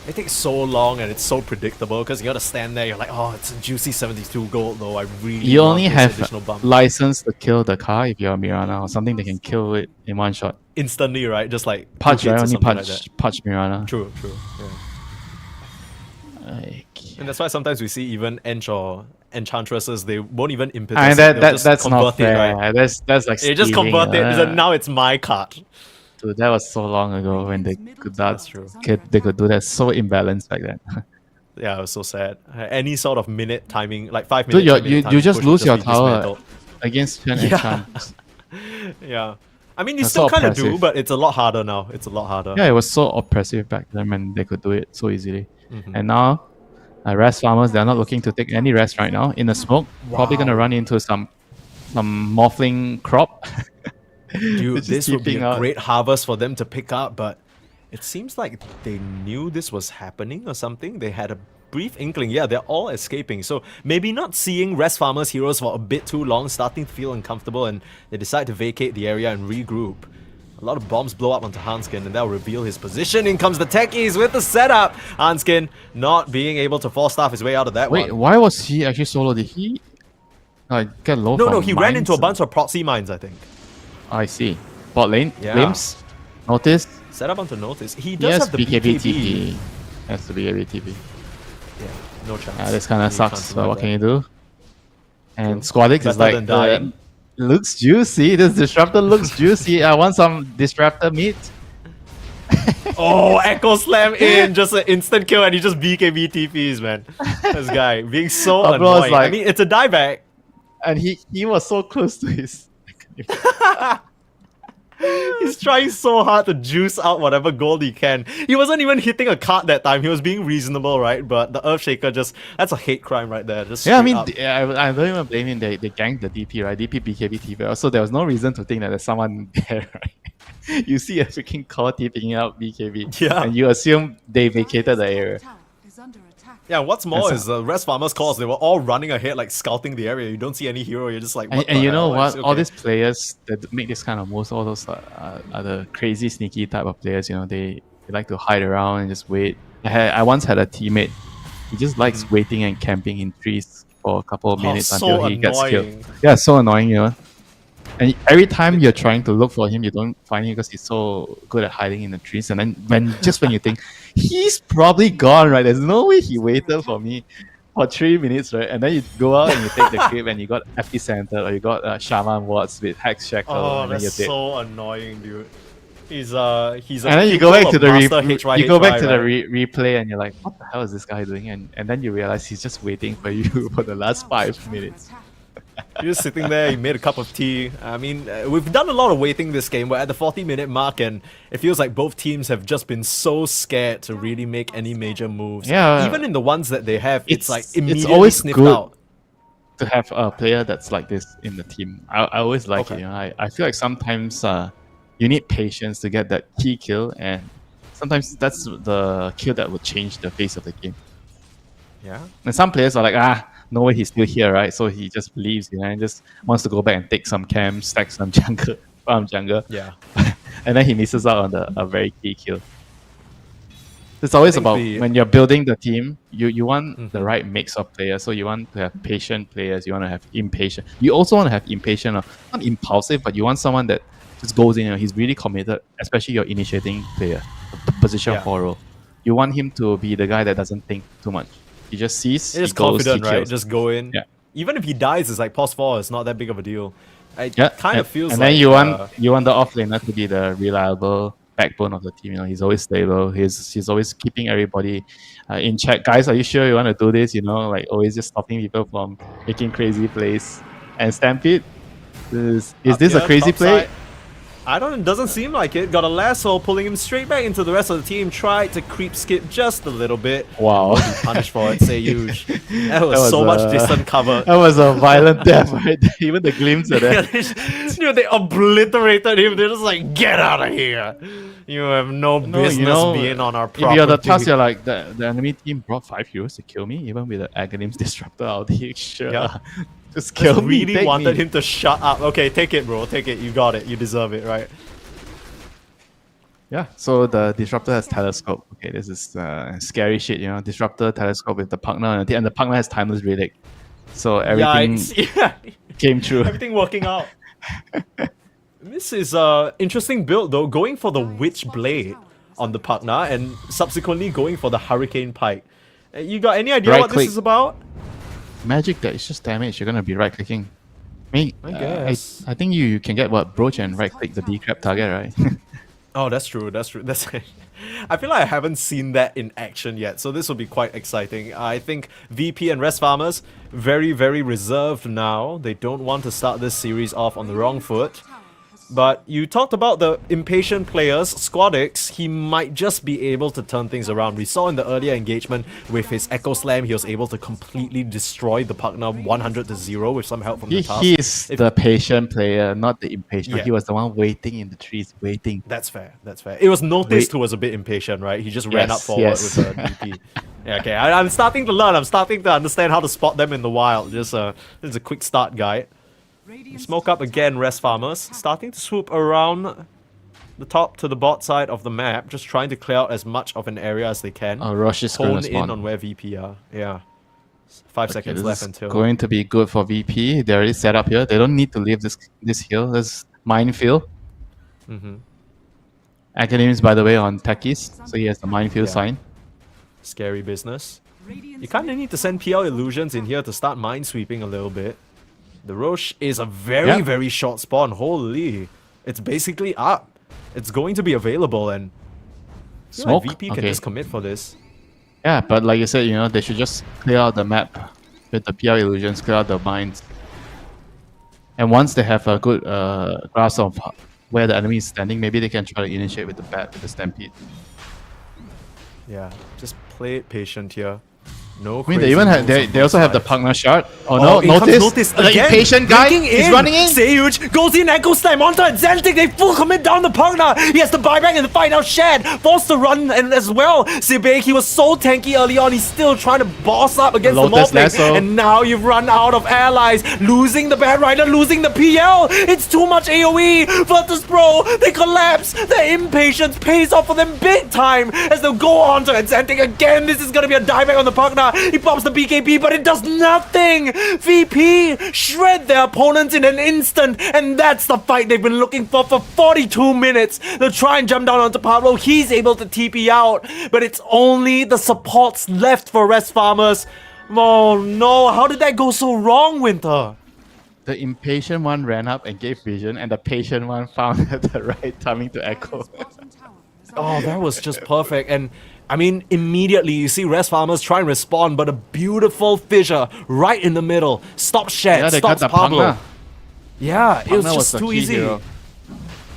It takes so long and it's so predictable because you gotta stand there. You're like, oh, it's a juicy 72 gold though. I really You want only this have additional bump. license to kill the car if you're a Mirana or something that can kill it in one shot. Instantly, right? Just like Punch, two hits right? or Only something punch, like that. punch Mirana. True. Yeah. And that's why sometimes we see even Ench or Enchantresses, they won't even impetus. And They'll just that's not convert it, fair. right? That's like They just stealing, convert it. So now it's my card. Dude, that was so long ago when they could That's true. they could do that. So imbalanced back then. Yeah, it was so sad. Any sort of minute timing, like 5 Dude, minutes. you just lose your tower dismantled. against Chen and Chant. Yeah. I mean, you That's still so kind of do, oppressive. but it's a lot harder now. It's a lot harder. Yeah, it was so oppressive back then when they could do it so easily. And now, rest farmers, they're not looking to take any rest right now. In the smoke, probably gonna run into some morphling crop. Dude, Just this would be keeping a out. great harvest for them to pick up, but it seems like they knew this was happening or something. They had a brief inkling. Yeah, they're all escaping. So maybe not seeing rest farmers heroes for a bit too long, starting to feel uncomfortable, and they decide to vacate the area and regroup. A lot of bombs blow up onto Hanskin, and that'll reveal his position. In comes the techies with the setup. Hanskin not being able to force staff his way out of that Wait, one. why was he actually solo? Did he get low? No, from he ran into a mines? bunch of proxy mines, I think. I see. Bot lane, Yeah. Limbs, notice. Set up onto notice. He does Yes, have the BKB BKB. TP. Has to be BKB TP. Yeah, no chance. Yeah, this kind of You can't sucks, but survive what that. can you do? And True. Squadix is Better like, than dying. looks juicy. This disruptor looks juicy. I want some disruptor meat. Oh, Echo Slam in, just an instant kill, and he just BKB TPs, man. This guy being so Oh, bro, it's annoying. I like- mean, it's a dieback. And he was so close to his. He's trying so hard to juice out whatever gold he can. He wasn't even hitting a card that time. He was being reasonable, right? But the Earthshaker that's a hate crime right there. Just Yeah, I straight mean, up. I don't even blame him. They ganked the DP, right? DP, BKB, TP. So there was no reason to think that there's someone there, right? You see a freaking core TPing out BKB. Yeah. And you assume they vacated the area. Tower is under attack. Yeah, what's more That's is the rest farmers' calls. They were all running ahead, like scouting the area. You don't see any hero. You're just like, what And the you know hell? what? It's All okay. these players that make this kind of moves, all those are the crazy, sneaky type of players. You know, they like to hide around and just wait. I once had a teammate. He just likes waiting and camping in trees for a couple of minutes so until he gets annoying. killed. Yeah, so annoying, you know. And every time you're trying to look for him, you don't find him because he's so good at hiding in the trees. And then when you think he's probably gone, right? There's no way he waited for me for 3 minutes, right? And then you go out and you take the creep and you got FP Center or you got Shaman Watts with Hex Shackle. Oh, and then you're that's dead. so annoying, dude. He's a And then you go back to the master you go back to the right? replay and you're like, what the hell is this guy doing? And then you realize he's just waiting for you for the last 5 minutes. You're just sitting there, you made a cup of tea. I mean, we've done a lot of waiting this game. We're at the 40-minute mark, and it feels like both teams have just been so scared to really make any major moves. Yeah. Even in the ones that they have, it's like It's immediately always sniffed good out. to have a player that's like this in the team. I always like Okay. it. You know, I feel like sometimes you need patience to get that key kill, and sometimes that's the kill that would change the face of the game. Yeah. And some players are like, no way he's still here, right? So he just believes, and just wants to go back and take some camps, stack some jungle, farm jungle. Yeah. And then he misses out on a very key kill. It's always think about the- when you're building the team, you want the right mix of players. So you want to have patient players, you want to have impatient. You also want to have impatient, or not impulsive, but you want someone that just goes in and he's really committed, especially your initiating player, the position Yeah. 4 role. You want him to be the guy that doesn't think too much. He just sees, It is he goes, confident, he right? kills. Just go in. Yeah. Even if he dies, it's like pause 4. It's not that big of a deal. It Yeah, kind of feels and like... then you want the offlaner to be the reliable backbone of the team. He's always stable. He's always keeping everybody in check. Guys, are you sure you want to do this? Like always just stopping people from making crazy plays. And Stampede, is Up this a here, crazy top play? side. It doesn't seem like it. Got a lasso pulling him straight back into the rest of the team. Tried to creep skip just a little bit. Wow, Punished for it, say huge. That was so much distant cover. that was a violent death, right? Even the glimpse of that. They obliterated him. They're just like, get out of here. You have no business being on our property. If you're the task, you're like, the enemy team brought 5 heroes to kill me, even with the Aghanim's Disruptor, I'll be sure. Yeah. Just kill me. really take wanted me. him to shut up. Okay, take it, bro. Take it. You got it. You deserve it, right? Yeah, so the Disruptor has Telescope. Okay, this is scary shit, Disruptor, Telescope with the Pugna, and the Pugna has Timeless Relic. So everything Yikes. Yeah. came true. Everything working out. This is interesting build though, going for the Witch Blade on the Pugna and subsequently going for the Hurricane Pike. You got any idea Right what click. this is about? Magic that is just damage, you're gonna be right-clicking. I guess. I think you can get Brooch and right-click the decrep target, right? Oh, that's true. That's I feel like I haven't seen that in action yet, so this will be quite exciting. I think VP and Rest Farmers very, very reserved now. They don't want to start this series off on the wrong foot. But you talked about the impatient players, Squadix, he might just be able to turn things around. We saw in the earlier engagement with his Echo Slam, he was able to completely destroy the Pugna 100-0 with some help from the task. He is the patient player, not the impatient. Yeah. He was the one waiting in the trees, waiting. That's fair, that's fair. It was Noticed who was a bit impatient, right? He just ran up forward yes. with a DP. Yeah, okay, I'm starting to learn, I'm starting to understand how to spot them in the wild. Just this is a quick start guide. Smoke up again, Rest Farmers. Starting to swoop around the top to the bot side of the map, just trying to clear out as much of an area as they can. Rush is going Hone to in spawn. on where VP are. Yeah. 5 seconds this left is until... going to be good for VP. They're already set up here. They don't need to leave this hill. This minefield. Academics, by the way, on techies, so he has the minefield Yeah. sign. Scary business. You kind of need to send PL illusions in here to start minesweeping a little bit. The Roche is a very, very short spawn. Holy. It's basically up. It's going to be available and... I feel like Smoke? VP can Okay. just commit for this. Yeah, but like you said, they should just clear out the map with the PL illusions, clear out the mines. And once they have a good grasp of where the enemy is standing, maybe they can try to initiate with the bat, with the Stampede. Yeah, just play it patient here. No I mean, they crazy even have moves they, on they both also have the sides. Pugna shard. Oh, Oh, no, in comes Notice the again. impatient guy Breaking is running in. Seyuj goes in, Echo Slam onto Xantic. They full commit down the Pugna. He has to buy back and the fight out Shad. Forced to run and as well. Sibek, he was so tanky early on. He's still trying to boss up against the Lotus Morphling. Lasso. And now you've run out of allies. Losing the Bad Rider, losing the PL. It's too much AoE. Virtus.pro, they collapse. The impatience pays off for them big time as they'll go on to Xantic again. This is going to be a dieback on the Pugna. He pops the BKB, but it does nothing. VP shred their opponents in an instant, and that's the fight they've been looking for 42 minutes. They'll try and jump down onto Pablo. He's able to TP out, but it's only the supports left for Rest Farmers. Oh no, how did that go so wrong, Winter? The impatient one ran up and gave vision, and the patient one found the right timing to echo. Oh, that was just perfect. And I mean, immediately you see Rest Farmers try and respond, but a beautiful fissure right in the middle. Stop Shed, Yeah, they got stops the Pablo. Pugna. Yeah, it was Pugna just the too key easy. hero.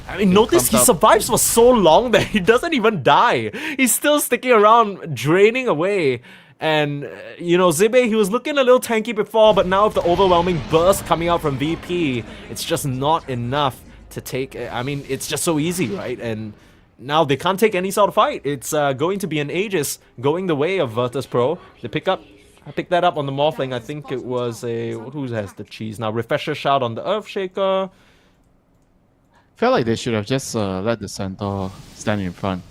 I mean, notice he comes up. survives for so long that he doesn't even die. He's still sticking around, draining away. And, Zibe, he was looking a little tanky before, but now with the overwhelming burst coming out from VP, it's just not enough to take... I mean, it's just so easy, right? And now they can't take any sort of fight. It's going to be an Aegis going the way of Virtus.pro. They I picked that up on the Morphling. I think it was a... Who has the cheese now? Refresher Shout on the Earthshaker. Felt like they should have just let the Centaur stand in front.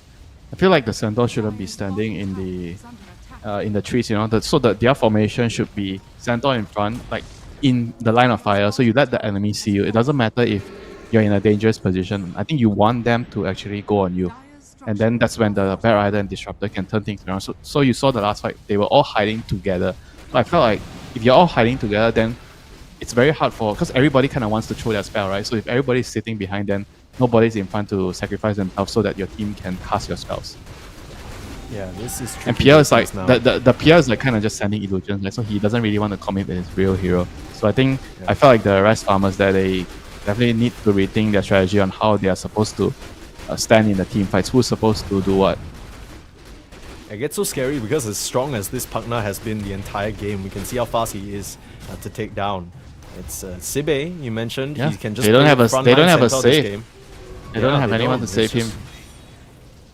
I feel like the Centaur shouldn't be standing in the trees, you know. So that their formation should be Centaur in front, like in the line of fire. So you let the enemy see you. It doesn't matter if you're in a dangerous position. I think you want them to actually go on you. And then that's when the Bat Rider and Disruptor can turn things around. So you saw the last fight, they were all hiding together. So I felt like if you're all hiding together, then it's very hard because everybody kind of wants to throw their spell, right? So if everybody's sitting behind, then nobody's in front to sacrifice themselves so that your team can cast your spells. Yeah, this is true. And Pierre is like, the Pierre is like kind of just sending illusions, like, so he doesn't really want to commit with his real hero. So I think, I felt like the rest farmers that they definitely need to rethink their strategy on how they are supposed to stand in the team fights. Who's supposed to do what? It gets so scary because as strong as this Pugna has been the entire game, we can see how fast he is to take down. It's Sibe, you mentioned. Yeah. He can just they don't have a save. They don't have anyone to save him.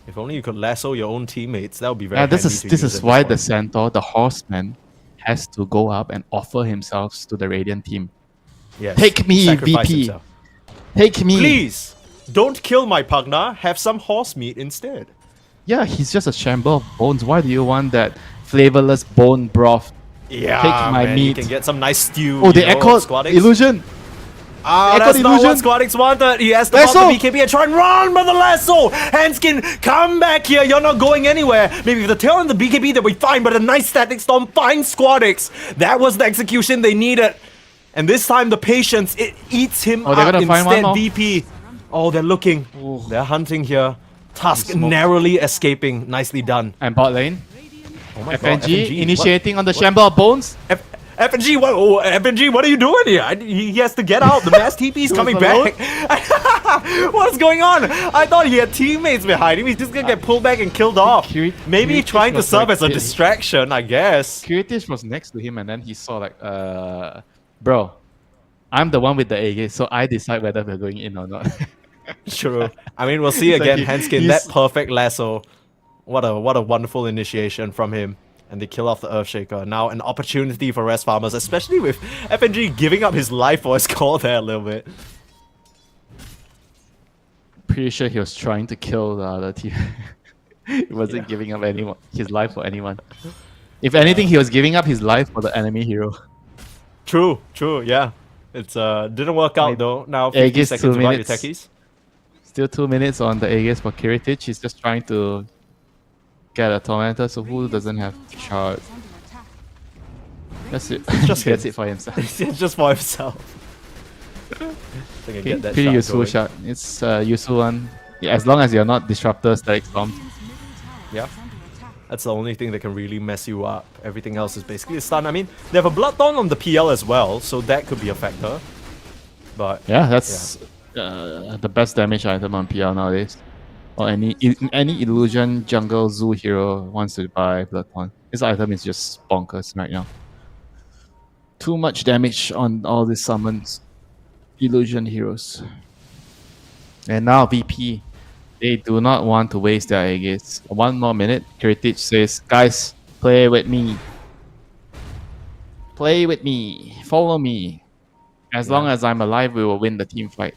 If only you could lasso your own teammates, that would be very Yeah, this handy is why the Centaur, the horseman, has to go up and offer himself to the Radiant team. Yes. Take me, Sacrifice VP. himself. Take me. Please, don't kill my Pugna. Have some horse meat instead. Yeah, he's just a shamble of bones. Why do you want that flavorless bone broth? Yeah, Take my man, meat. you can get some nice stew. Oh, they you know, echoed Squadix. illusion. That's not what Squadix wanted. He has to pop the BKB and try and run by the lasso. Hanskin, come back here. You're not going anywhere. Maybe if the tail and the BKB, they'll be fine, but a nice static storm finds Squadix. That was the execution they needed. And this time, the patience, it eats him up instead. VP. Oh, they're looking. Ooh. They're hunting here. Tusk narrowly escaping. Nicely done. And bot lane. Oh my God, FNG initiating on the Shamble of Bones. FNG, FNG, what are you doing here? He has to get out. The mass TP is coming back. What's going on? I thought he had teammates behind him. He's just gonna get pulled back and killed off. Maybe trying to serve as a distraction, I guess. Kiritish was next to him and then he saw like, bro, I'm the one with the A-gate, so I decide whether we're going in or not. True. I mean, we'll see again, Hanskin, that perfect lasso. What a wonderful initiation from him. And they kill off the Earthshaker. Now an opportunity for rest farmers, especially with FNG giving up his life for his call there a little bit. Pretty sure he was trying to kill the other team. He wasn't giving up his life for anyone. If anything, he was giving up his life for the enemy hero. True, yeah. It's didn't work out though. Now 50 seconds without your techies. Still 2 minutes on the Aegis for Kiritich. He's just trying to get a Tormentor, so who doesn't have charge? That's it. Just gets it for himself. It's just for himself. Pretty useful shot. It's useful one. Yeah, as long as you're not Disruptor, Static Storm. Yeah. That's the only thing that can really mess you up. Everything else is basically a stun. I mean, they have a Bloodthorn on the PL as well, so that could be a factor. But yeah, that's the best damage item on PL nowadays. Or any illusion jungle zoo hero wants to buy Bloodthorn. This item is just bonkers right now. Too much damage on all these summons. Illusion heroes. And now VP. They do not want to waste their Aegis. 1 more minute. Kiritich says, guys, play with me. Play with me. Follow me. As long as I'm alive, we will win the team fight.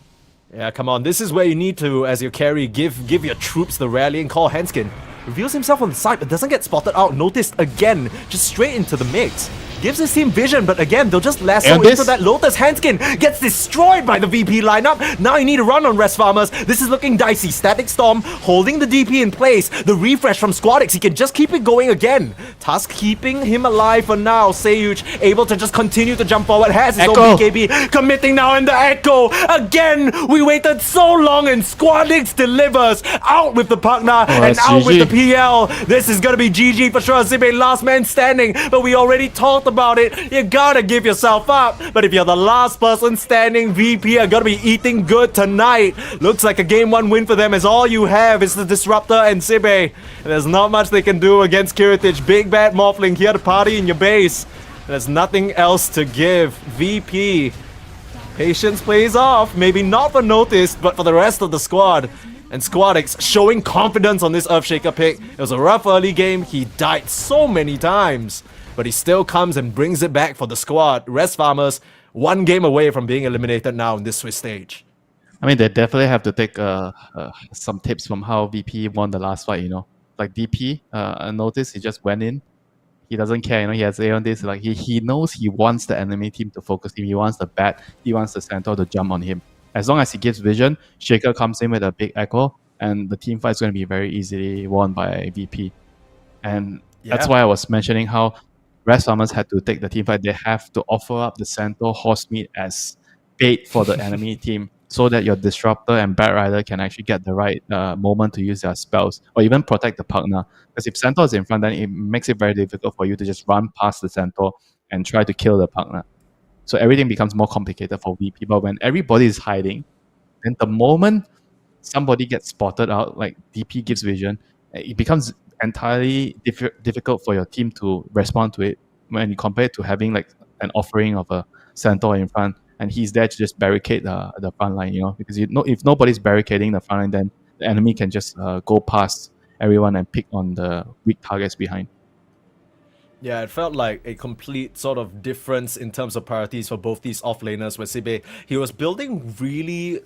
Yeah, come on. This is where you need to, as your carry, give your troops the rallying call. Hanskin reveals himself on the side, but doesn't get spotted out. Noticed again, just straight into the mix. Gives his team vision, but again, they'll just lasso into that Lotus. Hanskin gets destroyed by the VP lineup. Now you need to run on rest farmers. This is looking dicey. Static Storm holding the DP in place. The refresh from Squadix. He can just keep it going again. Tusk keeping him alive for now. Seyuch able to just continue to jump forward. Has his own BKB. Committing now in the Echo. Again, we waited so long and Squadix delivers. Out with the Pugna and out with the PL. This is going to be GG for sure. Zibe last man standing, but we already talked about it. You gotta give yourself up. But if you're the last person standing, VP are gonna be eating good tonight. Looks like a game 1 win for them, as all you have is the Disruptor and Sibe. And there's not much they can do against Kiritich. Big bad Morphling here to party in your base. There's nothing else to give. VP. Patience plays off. Maybe not for Notice, but for the rest of the squad. And Squadix showing confidence on this Earthshaker pick. It was a rough early game. He died so many times. But he still comes and brings it back for the squad. Rest Farmers, one game away from being eliminated now in this Swiss stage. I mean, they definitely have to take some tips from how VP won the last fight, Like DP, I noticed he just went in. He doesn't care, he has A on this. Like he knows he wants the enemy team to focus him. He wants the bat. He wants the centaur to jump on him. As long as he gives vision, Shaker comes in with a big echo, and the team fight is going to be very easily won by VP. And that's why I was mentioning how Rest Farmers had to take the team fight. They have to offer up the centaur horse meat as bait for the enemy team, so that your Disruptor and Bat Rider can actually get the right moment to use their spells, or even protect the partner. Because if Centaur is in front, then it makes it very difficult for you to just run past the Centaur and try to kill the partner. So everything becomes more complicated for VP. But when everybody is hiding, then the moment somebody gets spotted out, like DP gives vision, it becomes entirely difficult for your team to respond to it when you compare it to having like an offering of a Centaur in front, and he's there to just barricade the front line, because if nobody's barricading the front line, then the enemy can just go past everyone and pick on the weak targets behind. Yeah, it felt like a complete sort of difference in terms of priorities for both these offlaners, where Sibe, he was building really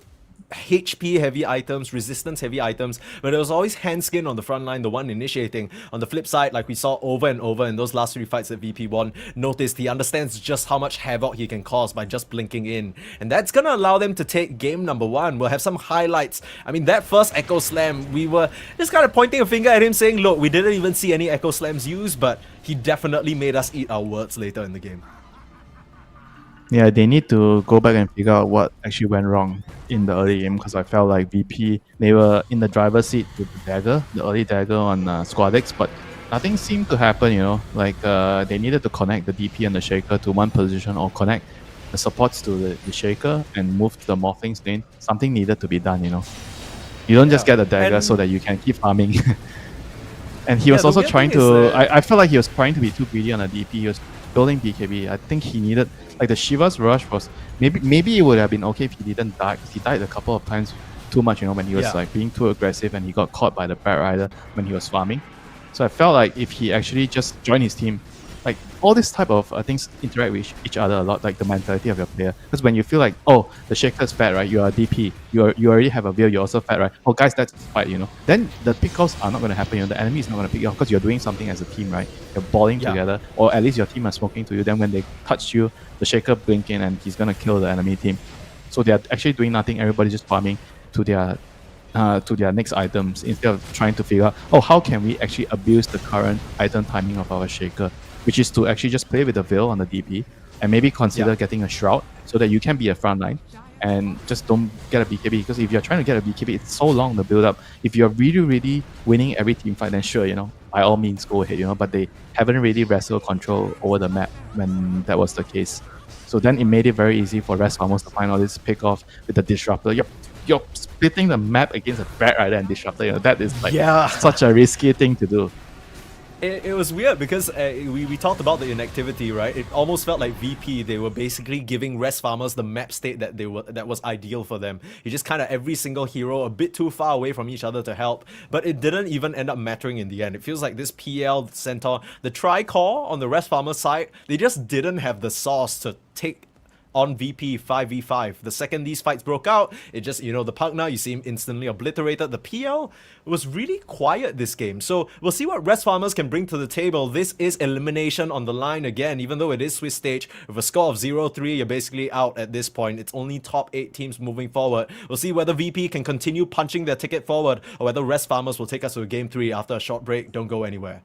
HP heavy items, resistance heavy items, but there was always Handskin on the front line, the one initiating. On the flip side, like we saw over and over in those last 3 fights that VP won, noticed he understands just how much havoc he can cause by just blinking in. And that's gonna allow them to take game number 1. We'll have some highlights. I mean, that first Echo Slam, we were just kind of pointing a finger at him saying, look, we didn't even see any Echo Slams used, but he definitely made us eat our words later in the game. Yeah, they need to go back and figure out what actually went wrong in the early game, because I felt like VP, they were in the driver's seat with the dagger, the early dagger on Squadix, but nothing seemed to happen, Like they needed to connect the DP and the Shaker to one position, or connect the supports to the Shaker and move to the Morphlings lane. Something needed to be done, You don't just get a dagger so that you can keep farming. And he was also trying to... I felt like he was trying to be too greedy on the DP. He was building BKB. I think he needed... Like the Shiva's Rush was... Maybe it would have been okay if he didn't die, because he died a couple of times too much, when he was like being too aggressive, and he got caught by the Bat Rider when he was farming. So I felt like if he actually just joined his team, like all this type of things interact with each other a lot, like the mentality of your player. Because when you feel like, oh, the Shaker's fat, right? You are a DP. You already have a veil. You're also fat, right? Oh, guys, that's fight, Then the pick-offs are not going to happen. The enemy is not going to pick you off because you're doing something as a team, right? You're balling together, or at least your team are smoking to you. Then when they touch you, the Shaker blink in and he's going to kill the enemy team. So they're actually doing nothing. Everybody's just farming to their next items instead of trying to figure out, oh, how can we actually abuse the current item timing of our Shaker, which is to actually just play with the veil on the DP and maybe consider getting a shroud so that you can be a frontline and just don't get a BKB. Because if you're trying to get a BKB, it's so long the build up. If you're really, really winning every team fight, then sure, by all means go ahead, but they haven't really wrestled control over the map when that was the case. So then it made it very easy for Rest Farmers to find all this pick off with the Disruptor. You're splitting the map against a Bat Rider and Disruptor. That is like such a risky thing to do. It was weird because we talked about the inactivity, right? It almost felt like VP, they were basically giving Rest Farmers the map state that was ideal for them. You just kind of every single hero a bit too far away from each other to help, but it didn't even end up mattering in the end. It feels like this PL Centaur, the Tricore on the Rest Farmers side, they just didn't have the sauce to take on VP 5v5. The second these fights broke out, it just, the Pugna, you see him instantly obliterated. The PL was really quiet this game. So we'll see what Rest Farmers can bring to the table. This is elimination on the line again, even though it is Swiss stage. With a score of 0-3, you're basically out at this point. It's only top 8 teams moving forward. We'll see whether VP can continue punching their ticket forward, or whether Rest Farmers will take us to a game 3 after a short break. Don't go anywhere.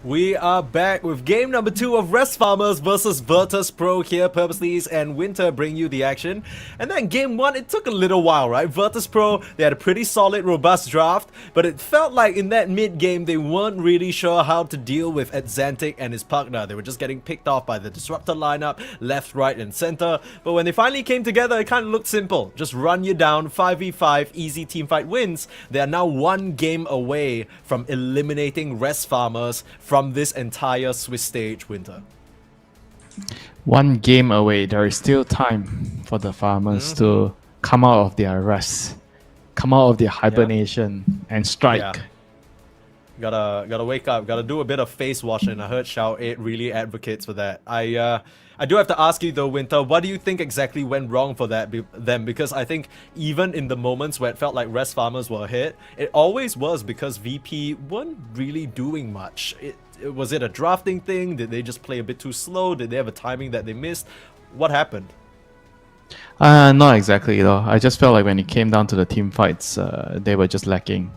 We are back with game number 2 of Rest Farmers versus Virtus.pro here. Purposely's and Winter bring you the action. And then game 1, it took a little while, right? Virtus.pro, they had a pretty solid, robust draft, but it felt like in that mid-game, they weren't really sure how to deal with Exantic and his partner. They were just getting picked off by the Disruptor lineup, left, right, and center. But when they finally came together, it kind of looked simple. Just run you down, 5v5, easy teamfight wins. They are now 1 game away from eliminating Rest Farmers from this entire Swiss stage, Winter. 1 game away. There is still time for the farmers to come out of their rest, come out of their hibernation, and strike. Yeah. Gotta wake up, gotta do a bit of face washing. I heard Xiao 8 really advocates for that. I do have to ask you though, Winter, what do you think exactly went wrong for them? Because I think even in the moments where it felt like Rest Farmers were hit, it always was because VP weren't really doing much. Was it a drafting thing? Did they just play a bit too slow? Did they have a timing that they missed? What happened? Not exactly though. I just felt like when it came down to the team fights, they were just lacking.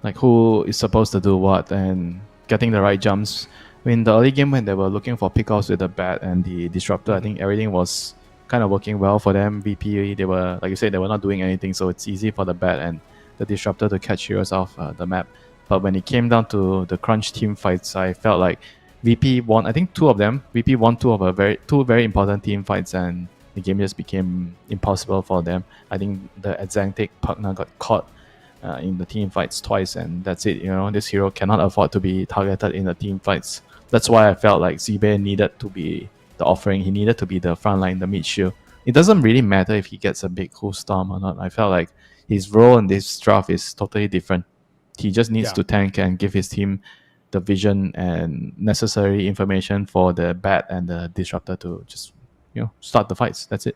Like who is supposed to do what and getting the right jumps. In the early game when they were looking for pickoffs with the bat and the disruptor, I think everything was kind of working well for them. VP, they were, like you said, they were not doing anything, so it's easy for the bat and the disruptor to catch heroes off the map. But when it came down to the crunch team fights, I felt like VP won, I think 2 of them. VP won 2 of two very important team fights and the game just became impossible for them. I think the Exantic partner got caught in the team fights twice, and that's it. You know, this hero cannot afford to be targeted in the team fights. That's why I felt like Zibe needed to be the offering. He needed to be the front line, the mid shield. It doesn't really matter if he gets a big cool storm or not. I felt like his role in this draft is totally different. He just needs to tank and give his team the vision and necessary information for the bat and the disruptor to just, start the fights. That's it.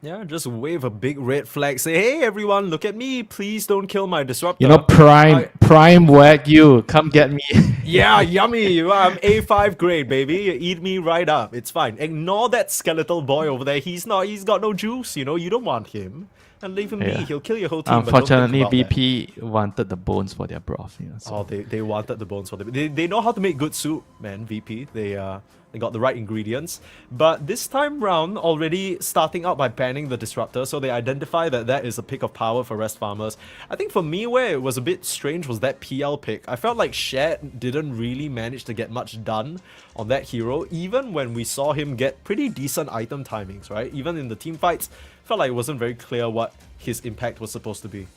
Yeah, just wave a big red flag. Say, hey everyone, look at me. Please don't kill my disruptor. Prime Wagyu, come get me. Yeah, yummy. I'm A5 grade, baby. Eat me right up. It's fine. Ignore that skeletal boy over there. He's got no juice, you don't want him. And leave him be. He'll kill your whole team. Unfortunately, VP wanted the bones for their broth. So. Oh, they wanted the bones for them. They know how to make good soup, man, VP. They got the right ingredients. But this time round, already starting out by banning the Disruptor, so they identify that is a pick of power for Rest Farmers. I think for me, where it was a bit strange was that PL pick. I felt like Shed didn't really manage to get much done on that hero, even when we saw him get pretty decent item timings, right? Even in the team fights, felt like it wasn't very clear what his impact was supposed to be.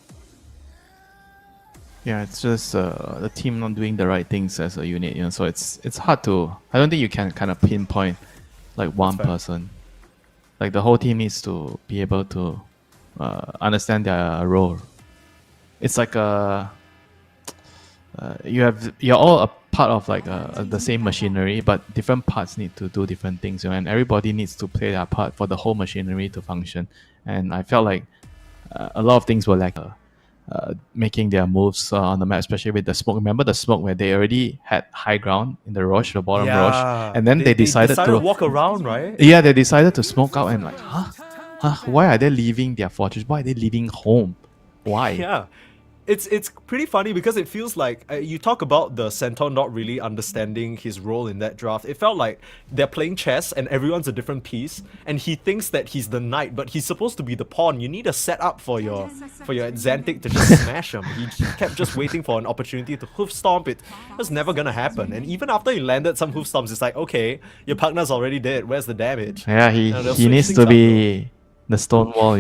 Yeah, it's just the team not doing the right things as a unit, so it's hard to... I don't think you can kind of pinpoint like one person. Like the whole team needs to be able to understand their role. It's like you're all a part of like the same machinery, but different parts need to do different things, and everybody needs to play their part for the whole machinery to function. And I felt like a lot of things were like making their moves on the map, especially with the smoke. Remember the smoke where they already had high ground in the Roche, the bottom Roche, and then they decided to walk around, right? Yeah, they decided to smoke out and like, why are they leaving their fortress? Why are they leaving home? Why? Yeah. It's pretty funny because it feels like you talk about the Centaur not really understanding his role in that draft. It felt like they're playing chess and everyone's a different piece, and he thinks that he's the knight, but he's supposed to be the pawn. You need a setup for your Xantic to just smash him. He kept just waiting for an opportunity to hoof stomp. It was never gonna happen. And even after he landed some hoof stomps, it's like, okay, your partner's already dead. Where's the damage? Yeah, he needs to be the stone wall,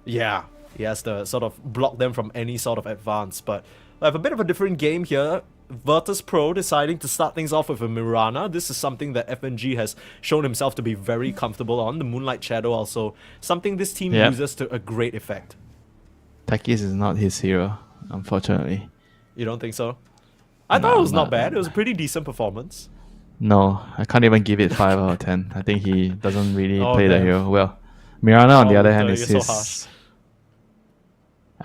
Yeah. He has to sort of block them from any sort of advance. But I have a bit of a different game here. Virtus.pro deciding to start things off with a Mirana. This is something that FNG has shown himself to be very comfortable on. The Moonlight Shadow also. Something this team uses to a great effect. Takis is not his hero, unfortunately. You don't think so? I thought it was not bad. It was a pretty decent performance. No, I can't even give it 5 out of 10. I think he doesn't really play the hero well. Mirana on the other hand is his... So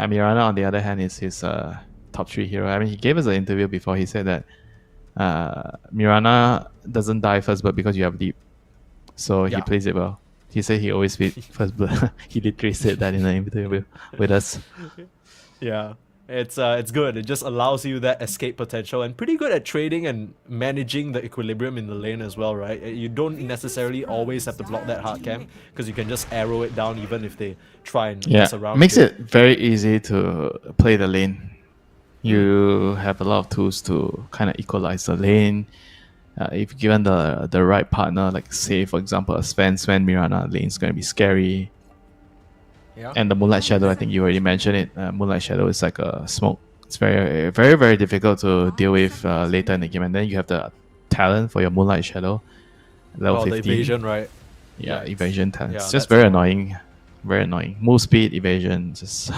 Mirana, on the other hand, is his top 3 hero. I mean, he gave us an interview before. He said that Mirana doesn't die first blood because you have deep. So he plays it well. He said he always beat first blood. He literally said that in an interview with us. Yeah. It's good. It just allows you that escape potential and pretty good at trading and managing the equilibrium in the lane as well, right? You don't necessarily always have to block that hard camp because you can just arrow it down even if they try and Yeah, mess around. makes with it very easy to play the lane. You have a lot of tools to kind of equalize the lane. If given the right partner, like say for example a Sven Mirana lane is going to be scary. Yeah. And the Moonlight Shadow, I think you already mentioned it. Moonlight Shadow is like a smoke. It's very, very, very difficult to deal with later in the game. And then you have the talent for your Moonlight Shadow, level the 15. evasion, right? Yeah, evasion talent. Yeah, It's just that's very annoying. annoying. Very annoying. Move speed, evasion, just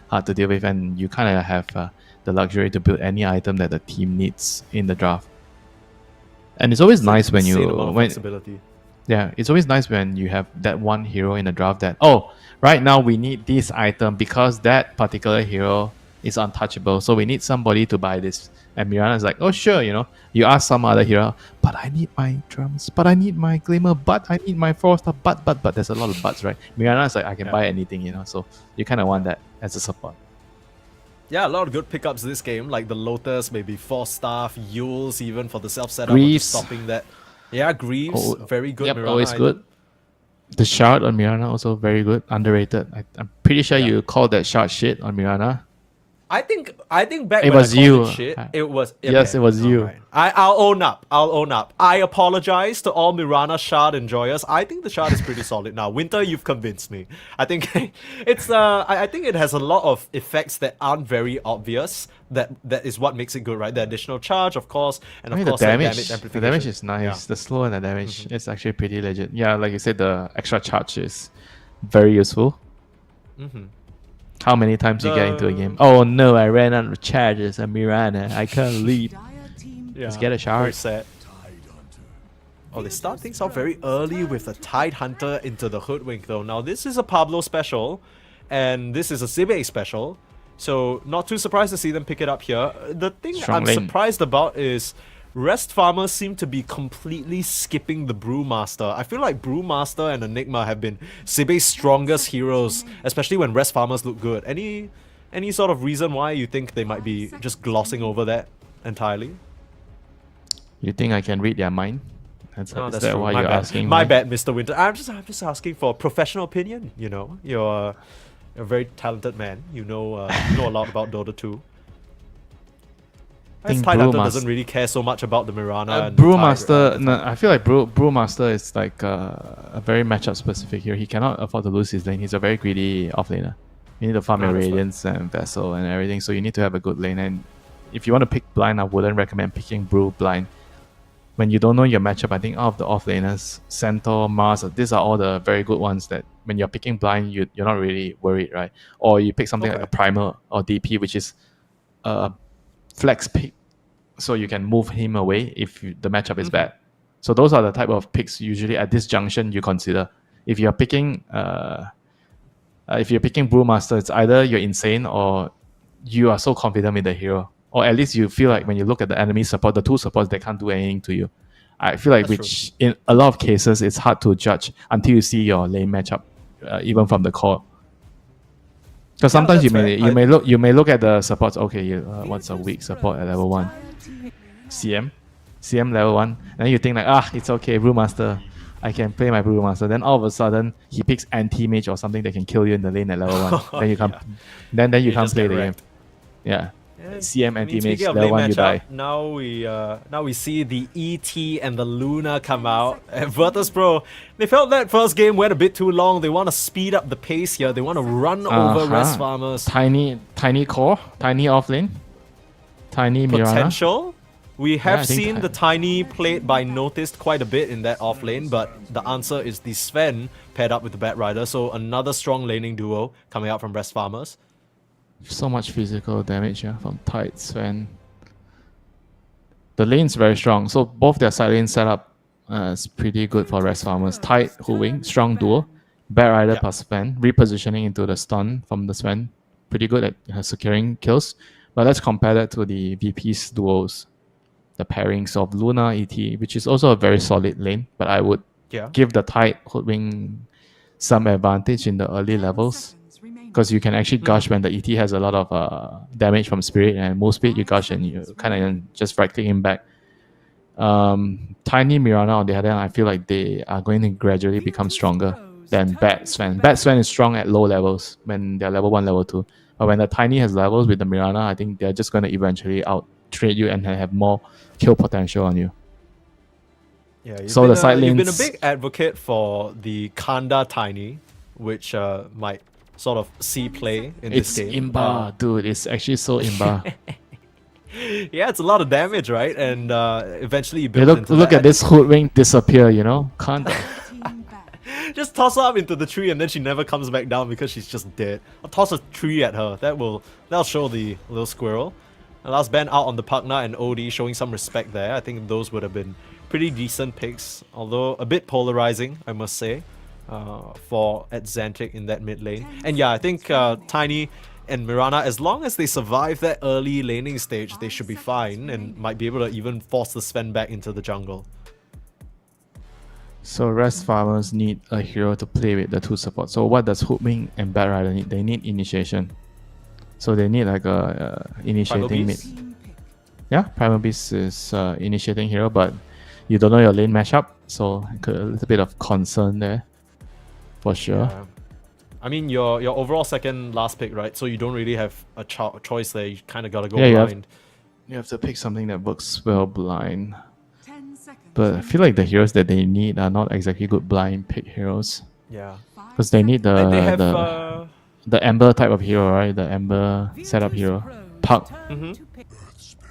hard to deal with. And you kind of have the luxury to build any item that the team needs in the draft. And it's always nice when Insane you amount of flexibility. yeah, it's always nice when you have that one hero in the draft that, oh, right now we need this item because that particular hero is untouchable. So we need somebody to buy this. And Mirana's like, oh, sure, you know. You ask some other hero, but I need my drums, but I need my glimmer, but I need my Forester, but there's a lot of buts, right? Mirana's like, I can buy anything, you know. So you kind of want that as a support. Yeah, a lot of good pickups this game, like the Lotus, maybe Force Staff, Yules even for the self-setup, Greaves. stopping that. Yeah, Greaves, Oh, very good. Yep, Mirana always item. good. The shard on Mirana also very good, underrated. I'm pretty sure you called that shard shit on Mirana. I think back It when was I called you. it shit, it was Yes, it was you. Alright. I'll own up. I apologize to all Mirana shard enjoyers. I think the shard is pretty solid now. Winter, you've convinced me. I think it's I think it has a lot of effects that aren't very obvious. That is what makes it good, right? The additional charge, of course, and I of mean, the course damage amplification. the damage is nice. Yeah. The slow and the damage is actually pretty legit. Yeah, like you said, the extra charge is very useful. How many times you get into a game? Oh no, I ran out of charges. I'm Mirana. I can't leave. Dire team Yeah, Let's get a very shard. sad. Oh, they start things out very early with a Tide Hunter into the Hoodwink though. Now this is a Pablo special, and this is a Sibe special, so not too surprised to see them pick it up here. The thing Strong I'm lane. surprised about is Rest Farmers seem to be completely skipping the Brewmaster. I feel like Brewmaster and Enigma have been Sibe's strongest heroes, especially when Rest Farmers look good. Any sort of reason why you think they might be just glossing over that entirely? You think I can read their mind? Is That's that true. why My you're bad. asking? My me? bad, Mr. Winter. I'm just asking for a professional opinion. You know, you're a very talented man. You know a lot about Dota 2. think Tide Hunter Brewmaster- doesn't really care so much about the Mirana. And the Brewmaster, Tide, no, I feel like Brewmaster is like a very matchup specific here. He cannot afford to lose his lane. He's a very greedy offlaner. You need to farm your That's fine. Radiance and Vessel and everything, so you need to have a good lane. And if you want to pick blind, I wouldn't recommend picking Brew blind. When you don't know your matchup, I think out of the offlaners, Centaur, Mars, these are all the very good ones that when you're picking blind, you're not really worried, right? Or you pick something like a Primal or DP, which is a flex pick, so you can move him away if the matchup is bad. So those are the type of picks usually at this junction you consider. If you're picking Brewmaster, it's either you're insane or you are so confident with the hero. Or at least you feel like when you look at the enemy support, the two supports, they can't do anything to you. I feel like That's in a lot of cases, it's hard to judge until you see your lane matchup, even from the core. Because sometimes that's fair. you may look at the supports. Okay, what's a weak support at level 1? CM level 1, and then you think like, it's okay, Brewmaster, I can play my Brewmaster. Then all of a sudden he picks anti-mage or something that can kill you in the lane at level 1. Then you can't then you can't just play get the game. wrecked. Yeah. Yeah. CM I mean, anti-mage speaking of level lane 1 you die. matchup, now we see the ET and the Luna come out. And Virtus.pro, they felt that first game went a bit too long. They want to speed up the pace here. They want to run over Rest Farmers. Tiny core, tiny offlane, tiny Mirana. Potential. We I have think seen the Tiny played by Noticed quite a bit in that off lane, but the answer is the Sven paired up with the Bat Rider. So another strong laning duo coming out from Rest Farmers. So much physical damage from Tide, Sven. The lane's very strong, so both their side lane setup is pretty good for Rest Farmers. Tide, Hooving, strong duo. Bat Rider plus Sven, repositioning into the stun from the Sven. Pretty good at securing kills. But let's compare that to the VP's duos. The pairings of Luna, ET, which is also a very solid lane, but I would Yeah. give the Tide Hoodwing some advantage in the early levels. Seconds remaining. because you can actually gush when the ET has a lot of damage from spirit, and move speed you gush and you kind of just right click him back. Tiny Mirana on the other hand, I feel like they are going to gradually become stronger than Bad Sven. Bad Sven is strong at low levels when they're level 1, level 2. But when the Tiny has levels with the Mirana, I think they're just going to eventually out-trade you and have more kill potential on you. Yeah, So the side you've been a lanes- big advocate for the Kanda Tiny, which might sort of see play in It's this game. imba, dude. It's actually so imba. Yeah, it's a lot of damage, right? And eventually you Hey, build into look that. at this hoodwink disappear, you know? Can't. Team back. Just toss her up into the tree and then she never comes back down because she's just dead. Or toss a tree at her. That'll show the little squirrel. And last ban out on the Pugna and OD showing some respect there. I think those would have been pretty decent picks, although a bit polarizing, I must say, for Xantic in that mid lane. And yeah, I think Tiny and Mirana, as long as they survive that early laning stage, they should be fine and might be able to even force the Sven back into the jungle. So rest farmers need a hero to play with the 2 support. So what does Hoodwing and Bad Rider need? They need initiation. So they need like a initiating mid. Beast? Team pick. Yeah, Primal Beast is initiating hero, but you don't know your lane matchup, so a little bit of concern there, for sure. Yeah. I mean, your overall second last pick, right? So you don't really have a choice there. You kind of gotta go Yeah, blind. You have to pick something that works well blind. 10 seconds. But I feel like the heroes that they need are not exactly good blind pick heroes, Yeah. because they need And they have the Ember type of hero, right? The Ember setup hero. Puck. okay,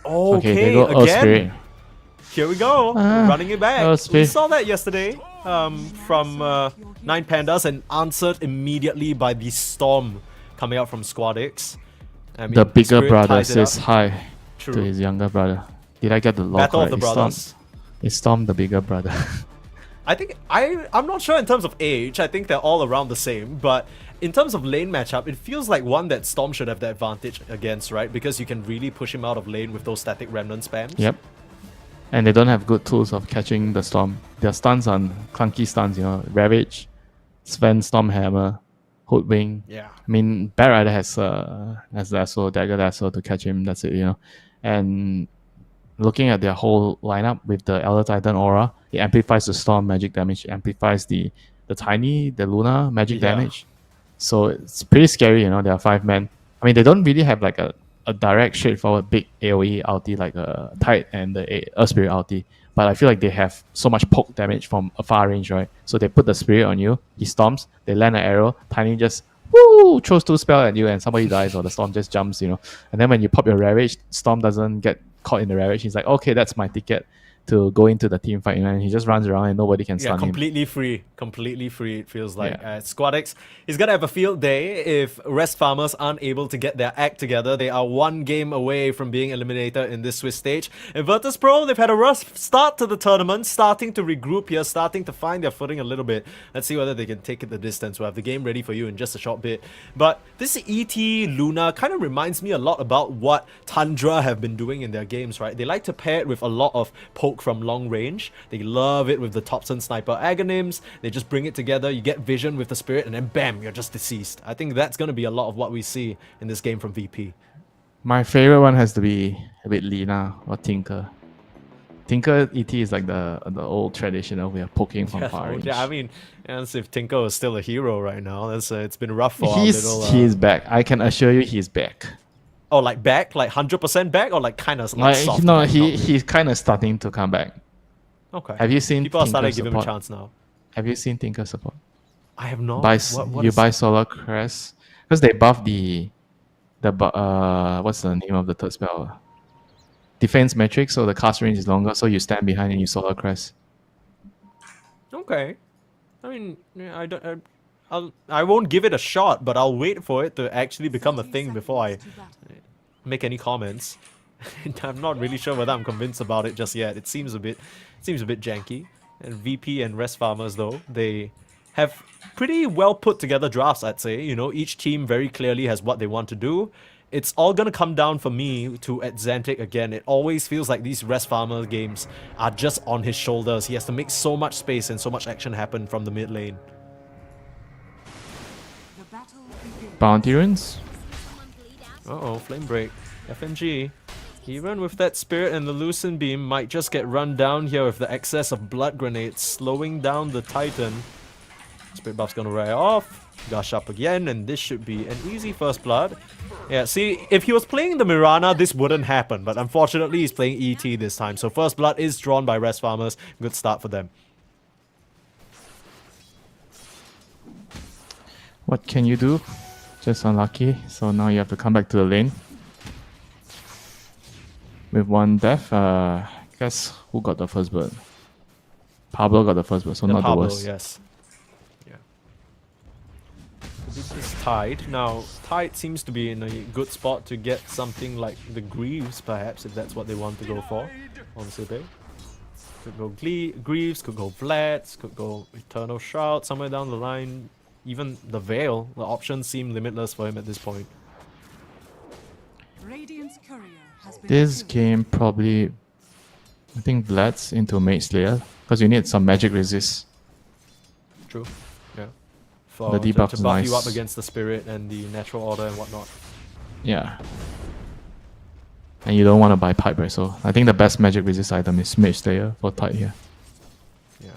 Okay, they go Earth again. Spirit. Here we go, running it back. Earth We Spirit. saw that yesterday from 9 Pandas and answered immediately by the Storm coming out from Squad X. I mean, The bigger Spirit brother ties it says up. hi True. to his younger brother. Did I get the law Battle of correct? the It's Brothers. It's Storm the bigger brother. I think I'm not sure in terms of age. I think they're all around the same, but in terms of lane matchup, it feels like one that Storm should have the advantage against, right? Because you can really push him out of lane with those static remnant spams. Yep. And they don't have good tools of catching the Storm. Their stuns are clunky stuns, you know. Ravage, Sven, Storm Hammer, Hoodwing. Yeah. I mean, Bad Rider has Lasso, Dagger Lasso to catch him, that's it, you know. And looking at their whole lineup with the Elder Titan Aura, it amplifies the Storm magic damage, it amplifies the Tiny, the Luna magic Yeah. damage. So it's pretty scary, you know. There are 5 men. I mean, they don't really have like a direct, straightforward, big AoE ulti like a Tide and the Earth Spirit ulti. But I feel like they have so much poke damage from a far range, right? So they put the Spirit on you, he storms, they land an arrow, Tiny just throws 2 spells at you and somebody dies or the Storm just jumps, you know. And then when you pop your Ravage, Storm doesn't get caught in the Ravage. He's like, okay, that's my ticket to go into the team fight, you know, and he just runs around and nobody can Yeah, stun him. completely free. Completely free, it feels like. Yeah. Squad X is going to have a field day if Rest Farmers aren't able to get their act together. They are 1 game away from being eliminated in this Swiss stage. And Virtus.pro, they've had a rough start to the tournament, starting to regroup here, starting to find their footing a little bit. Let's see whether they can take it the distance. We'll have the game ready for you in just a short bit. But this ET Luna kind of reminds me a lot about what Tundra have been doing in their games, right? They like to pair it with a lot of poke from long range. They love it with the Thompson Sniper Agonyms. They just bring it together. You get vision with the Spirit and then bam, you're just deceased. I think that's going to be a lot of what we see in this game from VP. My favorite one has to be a bit Lina or Tinker. Tinker ET is like the old traditional way of poking from far range. Yeah, I mean, as if Tinko is still a hero right now. That's it's been rough for our he's little... back. I can assure you he's back. Oh, like back? Like 100% back? Or like kind of like soft? No, back, not really? he's kind of starting to come back. Okay. Have you seen People are Tinker starting to give him a support? chance now. Have you seen Tinker support? I have not. You is- buy Solar Crest because they buff what's the name of the third spell? Defense metric, so the cast range is longer, so you stand behind and you Solar Crest. Okay. I mean, yeah, I won't give it a shot, but I'll wait for it to actually become a thing before I make any comments. I'm not really sure whether I'm convinced about it just yet. It seems a bit janky. And VP and Rest Farmers though, they have pretty well put together drafts, I'd say. You know, each team very clearly has what they want to do. It's all gonna come down for me to Xantic again. It always feels like these Rest Farmer games are just on his shoulders. He has to make so much space and so much action happen from the mid lane. The battle begins. Bounty runes. Uh-oh, Flame Break. FNG. Even with that Spirit and the Lucent Beam, might just get run down here with the excess of Blood Grenades, slowing down the Titan. Spirit Buff's gonna wear off. Gush up again, and this should be an easy first blood. Yeah, see, if he was playing the Mirana, this wouldn't happen, but unfortunately he's playing ET this time, so first blood is drawn by Rest Farmers. Good start for them. What can you do? Just unlucky. So now you have to come back to the lane. With one death, guess who got the first bird? Pablo got the first bird, so Yeah, not Pablo, the worst. yes. Yeah. This is Tide. Now, Tide seems to be in a good spot to get something like the Greaves, perhaps, if that's what they want to go for on Sipe. Could go Greaves, could go Vlads, could go Eternal Shroud, somewhere down the line. Even the Veil, the options seem limitless for him at this point. Radiant's courier has been This killed. game probably, I think Vlad's into Mage Slayer, because you need some magic resist. True. Yeah. For, The debuff to is buff you nice. up against the Spirit and the Natural Order and whatnot. Yeah. And you don't want to buy pipe, right? So I think the best magic resist item is Mage Slayer for Tide here. Yeah.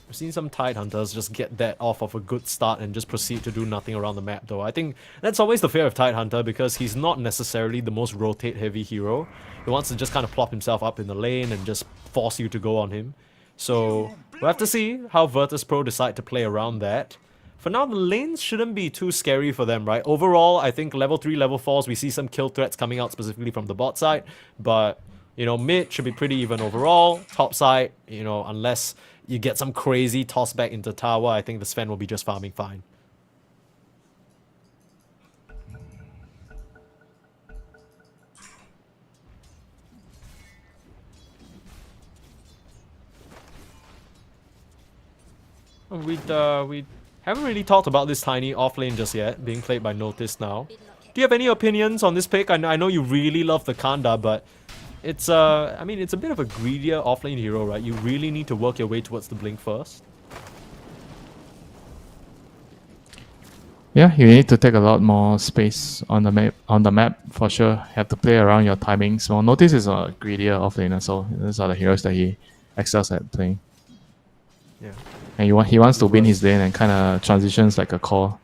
I've seen some Tide Hunters just get that off of a good start and just proceed to do nothing around the map though. I think that's always the fear of Tide Hunter because he's not necessarily the most rotate heavy hero. He wants to just kind of plop himself up in the lane and just force you to go on him. So we'll have to see how Virtus.pro decide to play around that. For now, the lanes shouldn't be too scary for them, right? Overall, I think level 3, level 4s, we see some kill threats coming out specifically from the bot side. But, you know, mid should be pretty even overall. Top side, you know, unless you get some crazy toss back into tower, I think the Sven will be just farming fine. We haven't really talked about this tiny offlane just yet, being played by Notice now. Do you have any opinions on this pick? I know you really love the Kanda, but it's I mean, it's a bit of a greedier offlane hero, right? You really need to work your way towards the blink first. Yeah, you need to take a lot more space on the map for sure. Have to play around your timings. Well, Notice is a greedier offlaner, so those are the heroes that he excels at playing. Yeah. And he wants to win his lane and kind of transitions like a core.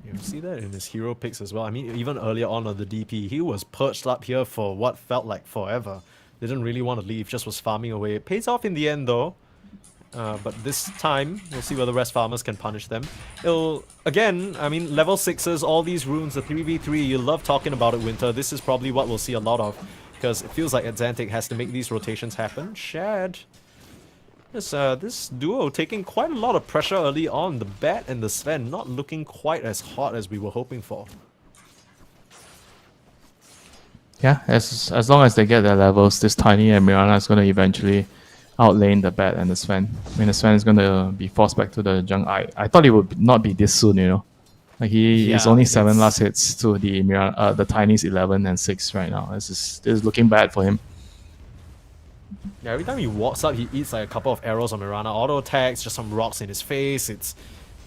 You see that in his hero picks as well. I mean, even earlier on the DP, he was perched up here for what felt like forever. Didn't really want to leave, just was farming away. It pays off in the end though. But this time, we'll see whether Rest Farmers can punish them. It'll, again, I mean, level 6s, all these runes, the 3v3, you love talking about it, Winter. This is probably what we'll see a lot of. Because it feels like Xantic has to make these rotations happen. Shad. This duo taking quite a lot of pressure early on. The Bat and the Sven not looking quite as hot as we were hoping for. Yeah, as long as they get their levels, this Tiny and Mirana is going to eventually outlane the Bat and the Sven. I mean, the Sven is going to be forced back to the jungle. I thought it would not be this soon, you know. Like he is only 7 last hits to the Mirana, the Tiny's 11 and 6 right now. This is looking bad for him. Yeah, every time he walks up, he eats like a couple of arrows on Mirana. Auto attacks, just some rocks in his face. It's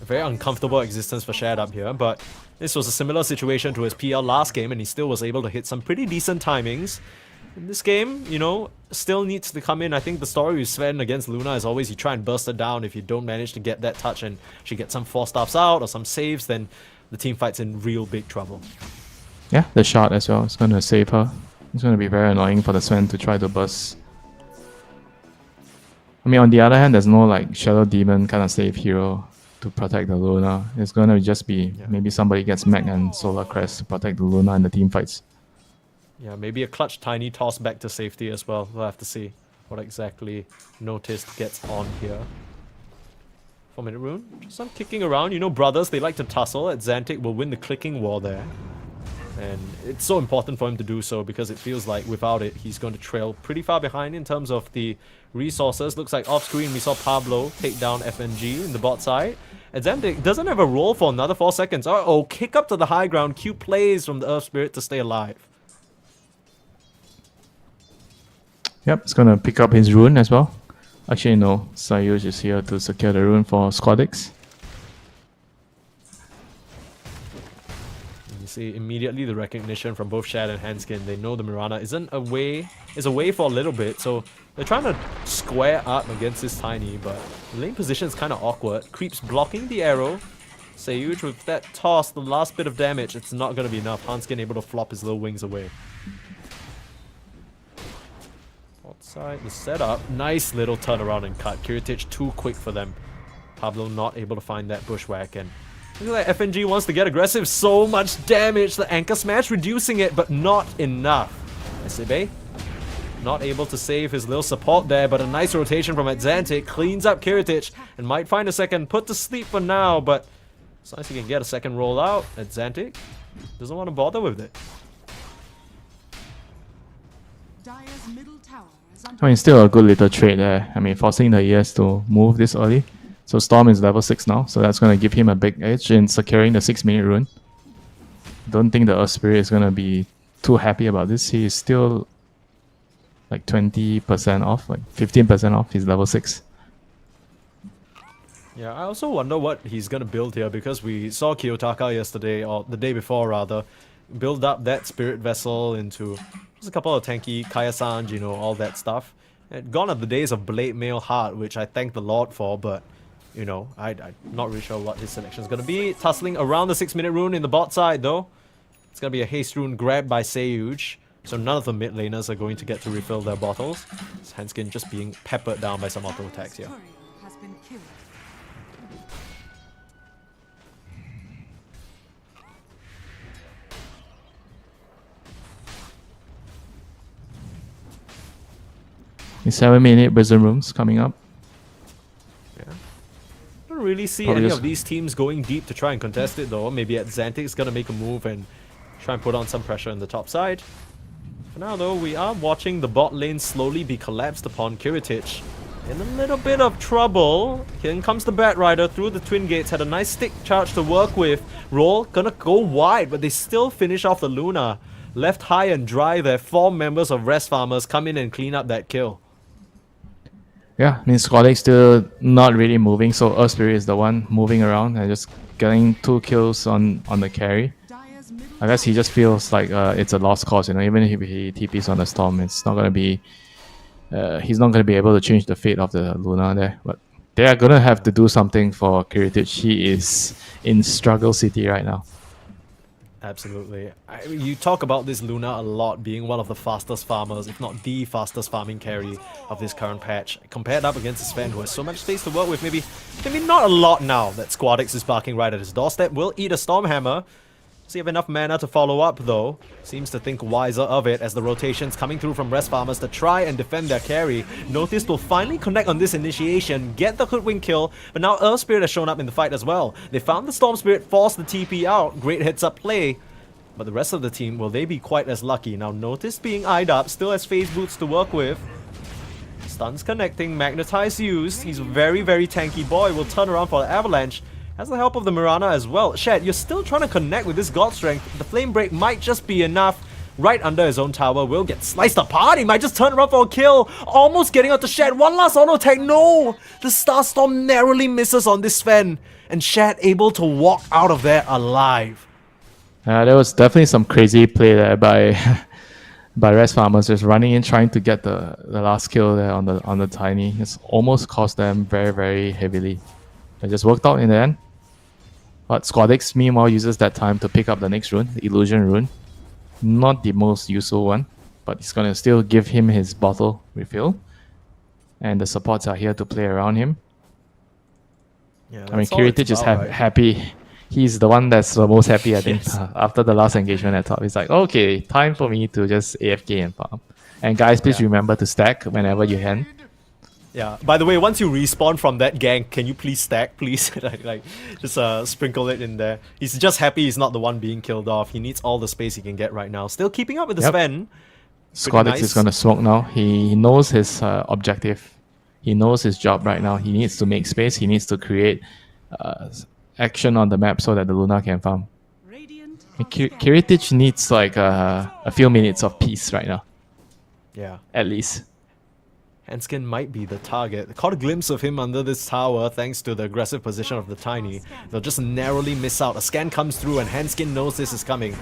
a very uncomfortable existence for Shad up here, but this was a similar situation to his PL last game, and he still was able to hit some pretty decent timings. In this game, you know, still needs to come in. I think the story with Sven against Luna is always you try and burst her down. If you don't manage to get that touch and she gets some 4-staffs out or some saves, then the team fight's in real big trouble. Yeah, the shot as well is going to save her. It's going to be very annoying for the Sven to try to burst. I mean, on the other hand, there's no like Shadow Demon kind of safe hero to protect the Luna. It's going to just be maybe somebody gets Mech and Solar Crest to protect the Luna in the team fights. Yeah, maybe a clutch Tiny toss back to safety as well. We'll have to see what exactly Noticed gets on here. 4-minute rune. Just some kicking around. You know, brothers, they like to tussle. Xantic will win the clicking war there. And it's so important for him to do so because it feels like without it, he's going to trail pretty far behind in terms of the resources. Looks like off screen we saw Pablo take down FNG in the bot side. Xantic doesn't have a roll for another 4 seconds. Uh-oh, kick up to the high ground. Q plays from the Earth Spirit to stay alive. Yep, it's going to pick up his rune as well. Actually, no. Sayuj is here to secure the rune for Squadix. You see immediately the recognition from both Shad and Hanskin. They know the Mirana is away for a little bit, so they're trying to square up against this Tiny, but the lane position is kind of awkward. Creeps blocking the arrow. Sayuj with that toss, the last bit of damage, it's not going to be enough. Hanskin able to flop his little wings away. Outside the setup, nice little turnaround and cut. Kiritich too quick for them. Pablo not able to find that bushwhack, and look at that, FNG wants to get aggressive. So much damage, the anchor smash reducing it, but not enough. SB not able to save his little support there, but a nice rotation from Atlantic cleans up Kiritich and might find a second put to sleep for now, but as long as he can get a second roll out, Atlantic doesn't want to bother with it. Dire's middle tower is under I mean, still a good little trade there. I mean, forcing the ES to move this early. So Storm is level 6 now, so that's going to give him a big edge in securing the 6-minute rune. Don't think the Earth Spirit is going to be too happy about this. He is still like 20% off, like 15% off. He's level 6. Yeah, I also wonder what he's gonna build here, because we saw Kiyotaka yesterday, or the day before rather, build up that Spirit Vessel into just a couple of tanky Kaya-san, you know, all that stuff. And gone are the days of Blade Mail Heart, which I thank the Lord for, but you know, I'm not really sure what his selection is gonna be. Tussling around the 6-minute rune in the bot side though. It's gonna be a haste rune grabbed by Sayuj, so none of the mid laners are going to get to refill their bottles. Hanskin just being peppered down by some auto attacks here. courier has been killed. The 7-minute Prison Rooms coming up. I don't really see Probably any just- of these teams going deep to try and contest it though. Maybe Atlantic's gonna make a move and try and put on some pressure on the top side. For now though, we are watching the bot lane slowly be collapsed upon. Kiritich in a little bit of trouble. Here comes the Bat Rider through the Twin Gates. Had a nice stick charge to work with. Roll gonna go wide, but they still finish off the Luna. Left high and dry there. 4 members of Rest Farmers come in and clean up that kill. Yeah, I mean, Squadix still not really moving, so Earth Spirit is the one moving around and just getting 2 kills on the carry. Dire's middle I guess he just feels like it's a lost cause, you know, even if he TPs on the Storm, it's not going to be... he's not going to be able to change the fate of the Luna there, but they are going to have to do something for Kiritich. He is in struggle city right now. Absolutely. You talk about this Luna a lot being one of the fastest farmers, if not the fastest farming carry of this current patch. Compared up against Sven, who has so much space to work with, maybe not a lot now that Squadix is barking right at his doorstep. Will eat a Stormhammer. Does he have enough mana to follow up though? Seems to think wiser of it as the rotations coming through from Rest Farmers to try and defend their carry. Notice will finally connect on this initiation, get the Hoodwink kill, but now Earth Spirit has shown up in the fight as well. They found the Storm Spirit, forced the TP out, great heads up play. But the rest of the team, will they be quite as lucky? Now Notice being eyed up, still has phase boots to work with. Stuns connecting, Magnetize used. He's a very, very tanky boy, will turn around for the Avalanche. Has the help of the Mirana as well. Shed, you're still trying to connect with this God Strength. The Flame Break might just be enough. Right under his own tower, will get sliced apart. He might just turn around for a kill. Almost getting out to Shed. One last auto attack. No! The Starstorm narrowly misses on this Sven. And Shed able to walk out of there alive. There was definitely some crazy play there by by Rest Farmers, just running in, trying to get the last kill there on the Tiny. It's almost cost them very, very heavily. It just worked out in the end. But Squadix, meanwhile, uses that time to pick up the next rune, the Illusion rune. Not the most useful one, but it's going to still give him his bottle refill. And the supports are here to play around him. Yeah, I mean, Kiritich is happy. He's the one that's the most happy, I think, after the last engagement at top. He's like, okay, time for me to just AFK and farm. And guys, please remember to stack whenever you can. Yeah. By the way, once you respawn from that gank, can you please stack, please? like, just sprinkle it in there. He's just happy he's not the one being killed off. He needs all the space he can get right now. Still keeping up with the Sven. Squadix is going to smoke now. He knows his objective. He knows his job right now. He needs to make space. He needs to create action on the map so that the Luna can farm. Radiant Kiritich needs like a few minutes of peace right now. Yeah. At least. Hanskin might be the target. Caught a glimpse of him under this tower thanks to the aggressive position of the Tiny. They'll just narrowly miss out. A scan comes through and Hanskin knows this is coming.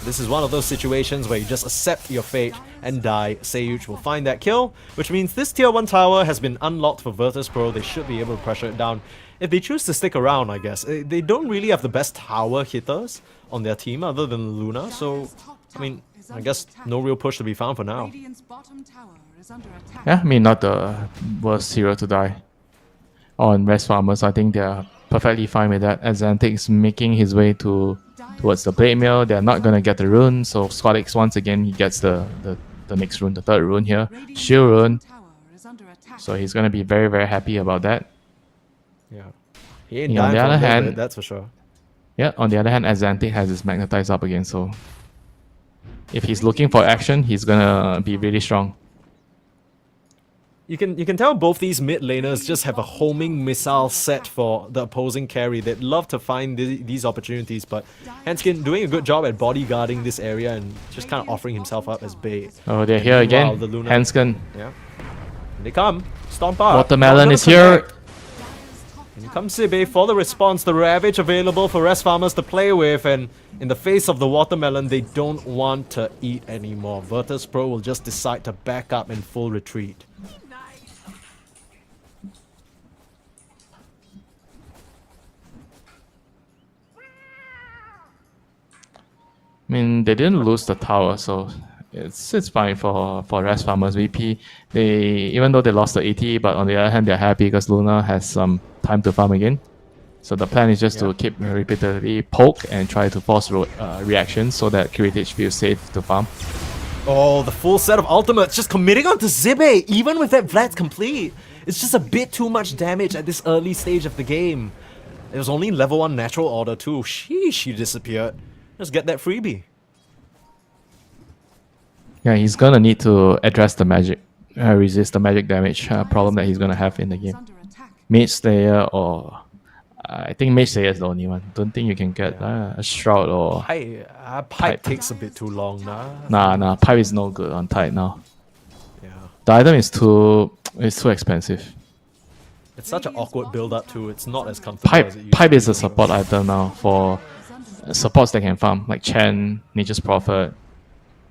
This is one of those situations where you just accept your fate and die. Seyuch will find that kill, which means this tier 1 tower has been unlocked for Virtus.pro. They should be able to pressure it down. If they choose to stick around, I guess. They don't really have the best tower hitters on their team other than Luna, so I mean, I guess no real push to be found for now. Radiant's bottom tower is under attack. Yeah, I mean, not the worst hero to die on Rest Farmers. I think they're perfectly fine with that. Azantic's making his way towards the blade mill. They're not gonna get the rune, so Squadix once again he gets the next rune, the third rune here, Radiant's shield rune. bottom tower is under attack. So he's gonna be very, very happy about that. Yeah. He ain't Yeah, on dying the for a other little hand- bit, that's for sure. Yeah, on the other hand, Azantic has his Magnetize up again, so if he's looking for action, he's gonna be really strong. You can tell both these mid laners just have a homing missile set for the opposing carry. They'd love to find these opportunities, but Hanskin doing a good job at bodyguarding this area and just kind of offering himself up as bait. Oh, they're here Meanwhile, again. the Luna- Hanskin. Yeah. They come. Stomp up. Watermelon Not gonna is here. connect. And comes Sibe for the response. The Ravage available for Rest Farmers to play with, and in the face of the Watermelon, they don't want to eat anymore. Virtus.pro will just decide to back up in full retreat. I mean, they didn't lose the tower, so it's fine for Rest Farmers VP. They, even though they lost the AT, but on the other hand, they're happy because Luna has some time to farm again. So the plan is just to keep repeatedly poke and try to force reactions so that Kiritich feels safe to farm. Oh, the full set of ultimates just committing onto Zibe, even with that Vlad's complete. It's just a bit too much damage at this early stage of the game. It was only level 1 natural order too. Sheesh, she disappeared. Just get that freebie. Yeah, he's gonna need to address the magic, resist the magic damage problem that he's gonna have in the game. Under attack. Mage Slayer or I think Mage Slayer is the only one. Don't think you can get a Shroud or Pipe takes a bit too long now. nah. Pipe is no good on Tide now. Yeah. The item is too expensive. It's such an awkward build up too. It's not as comfortable as it used Pipe to is be. a support item now for supports that can farm like Chen, Nature's Prophet,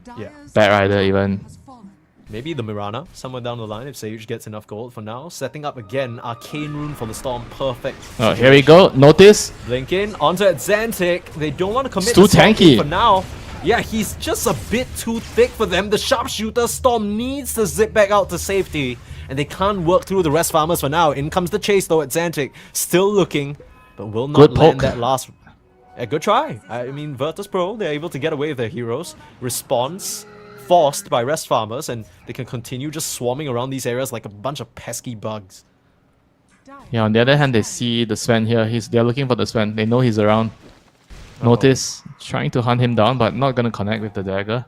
Dire's Bat Rider tower even. has fallen. Maybe the Mirana somewhere down the line if Sage gets enough gold for now. Setting up again, Arcane Rune for the Storm, perfect. Oh, here we go. Notice. Blink in onto Xantic. They don't want to commit It's too to Storm tanky. for now. Yeah, he's just a bit too thick for them. The sharpshooter Storm needs to zip back out to safety, and they can't work through the Rest Farmers for now. In comes the chase though at Xantic, still looking, but will not Good land poke. that last. A good try. I mean, Virtus.pro, they're able to get away with their heroes. Response forced by Rest Farmers, and they can continue just swarming around these areas like a bunch of pesky bugs. Yeah, on the other hand, they see the Sven here. They're looking for the Sven. They know he's around. Notice trying to hunt him down, but not gonna connect with the dagger.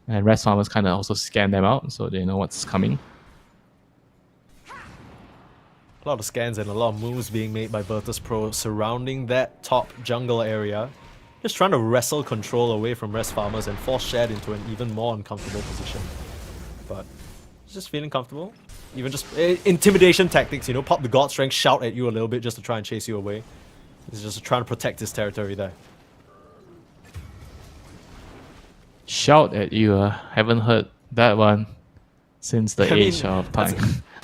And Rest Farmers kind of also scan them out, so they know what's coming. A lot of scans and a lot of moves being made by Virtus.pro surrounding that top jungle area. Just trying to wrestle control away from Rest Farmers and force Shad into an even more uncomfortable position. But just feeling comfortable. Even just intimidation tactics, you know, pop the God Strength, shout at you a little bit just to try and chase you away. He's just trying to protect his territory there. Shout at you, haven't heard that one since the I mean, age of time.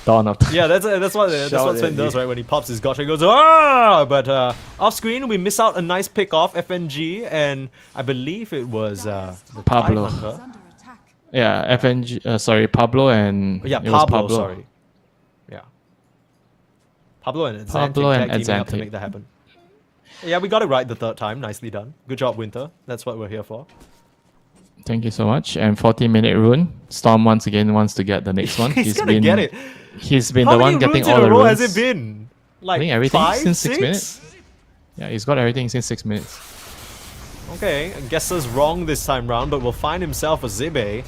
Dawn of time. Yeah, that's what Shout Sven at does, you. right? When he pops his God Strength, he goes, ah! But off screen, we miss out a nice pick off FNG, and I believe it was the Pablo. Tidehunter. Is under attack. Yeah, FNG, sorry, Pablo and... Yeah, it was Pablo, sorry. Yeah. Pablo and Xantic Pablo and tag teaming up to Xantic. make that happen. Yeah, we got it right the third time. Nicely done. Good job, Winter. That's what we're here for. Thank you so much. And 40-minute rune. Storm once again wants to get the next one. He's gonna get it. He's been How the many one getting runes all in a the row runes. has it been? Like I think everything 5, since 6 6 minutes. Yeah, he's got everything since 6 minutes. Okay, I guess that's wrong this time round, but will find himself a Zibe.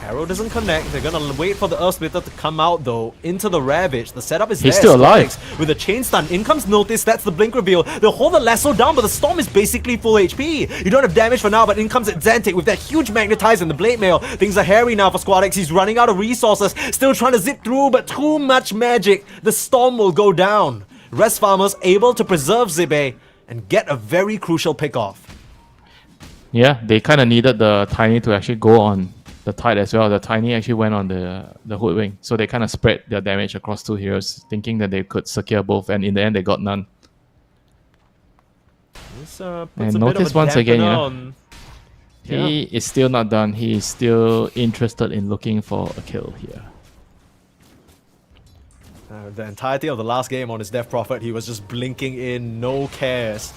Arrow doesn't connect. They're gonna wait for the Earth Splitter to come out though into the Ravage. The setup is He's there. still alive. Squadix with a chain stun. In comes Notice. That's the blink reveal. They'll hold the lasso down, but the Storm is basically full HP. You don't have damage for now, but in comes Xantic with that huge Magnetize and the Blade Mail. Things are hairy now for Squadix. He's running out of resources. Still trying to zip through, but too much magic. The Storm will go down. Rest Farmers able to preserve Zibe and get a very crucial pick off. Yeah, they kind of needed the Tiny to actually go on the Tide as well. The Tiny actually went on the Hoodwing, so they kind of spread their damage across two heroes, thinking that they could secure both, and in the end they got none. This puts And a notice bit of a once again, dampener you know, on- he is still not done. He is still interested in looking for a kill here. The entirety of the last game on his Death Prophet, he was just blinking in, no cares.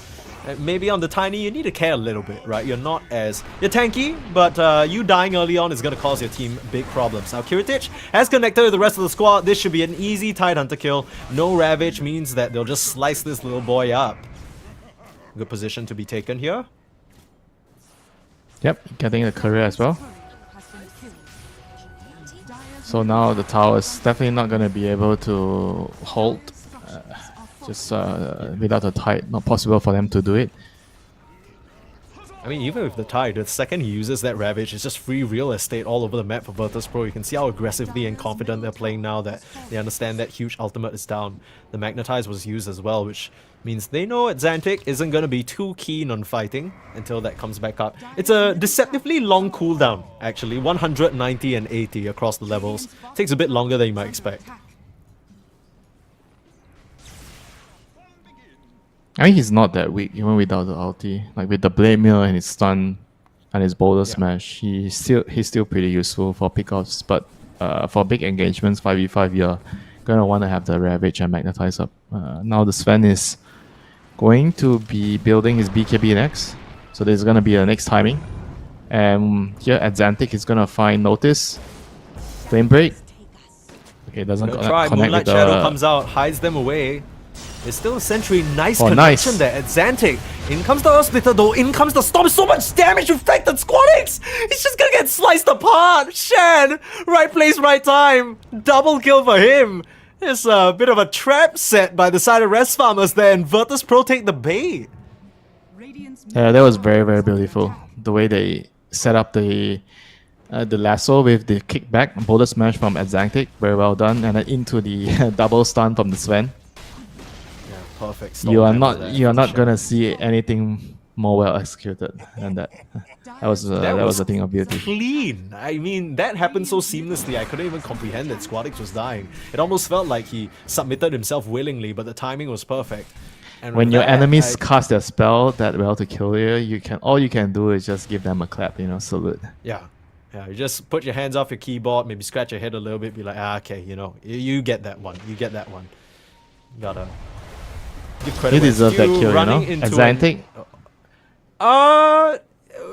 Maybe on the Tiny, you need to care a little bit, right? You're tanky, but you dying early on is going to cause your team big problems. Now, Kiritich has connected with the rest of the squad. This should be an easy Tidehunter kill. No Ravage means that they'll just slice this little boy up. Good position to be taken here. Yep, getting the career as well. Has been killed. Dire's So now the tower is definitely not going to be able to hold. Just without a Tide, not possible for them to do it. I mean, even with the Tide, the second he uses that Ravage, it's just free real estate all over the map for Virtus.pro. You can see how aggressively and confident they're playing now that they understand that huge ultimate is down. The Magnetize was used as well, which means they know Xantic isn't going to be too keen on fighting until that comes back up. It's a deceptively long cooldown, actually. 190 and 80 across the levels. Takes a bit longer than you might expect. I mean, he's not that weak even without the ulti. Like with the Blade Mail and his stun and his boulder smash, he's still pretty useful for pickoffs. But for big engagements, 5v5, you're gonna want to have the Ravage and Magnetize up. Now the Sven is going to be building his BKB next, so there's gonna be a next timing. And here at Xantic, he's gonna find Notice, Flame Break. Okay, doesn't Gonna connect try. Moonlight with the Shadow comes out, hides them away. It's still a Sentry. Nice Oh, connection nice. there at Xantic. In comes the Earth Splitter though. In comes the Storm. So much damage infected Squadix. He's just gonna get sliced apart. Shan, right place, right time. Double kill for him. It's a bit of a trap set by the side of Rest Farmers there, and Virtus.pro take the bait. Radiant's Yeah, that was very, very beautiful. The way they set up the lasso with the kickback, boulder smash from Xantic, very well done, and then into the double stun from the Sven. Yeah, perfect. You are not gonna see anything more well executed than that. That was a thing of beauty. Clean. I mean, that happened so seamlessly. I couldn't even comprehend that Squadix was dying. It almost felt like he submitted himself willingly, but the timing was perfect. And When with your that, enemies cast their spell that well to kill you, all you can do is just give them a clap, salute. Yeah. Yeah, you just put your hands off your keyboard, maybe scratch your head a little bit, be like, okay, you get that one. You get that one. Gotta give credit. You where it's deserve that due, kill, running into an- Xantic.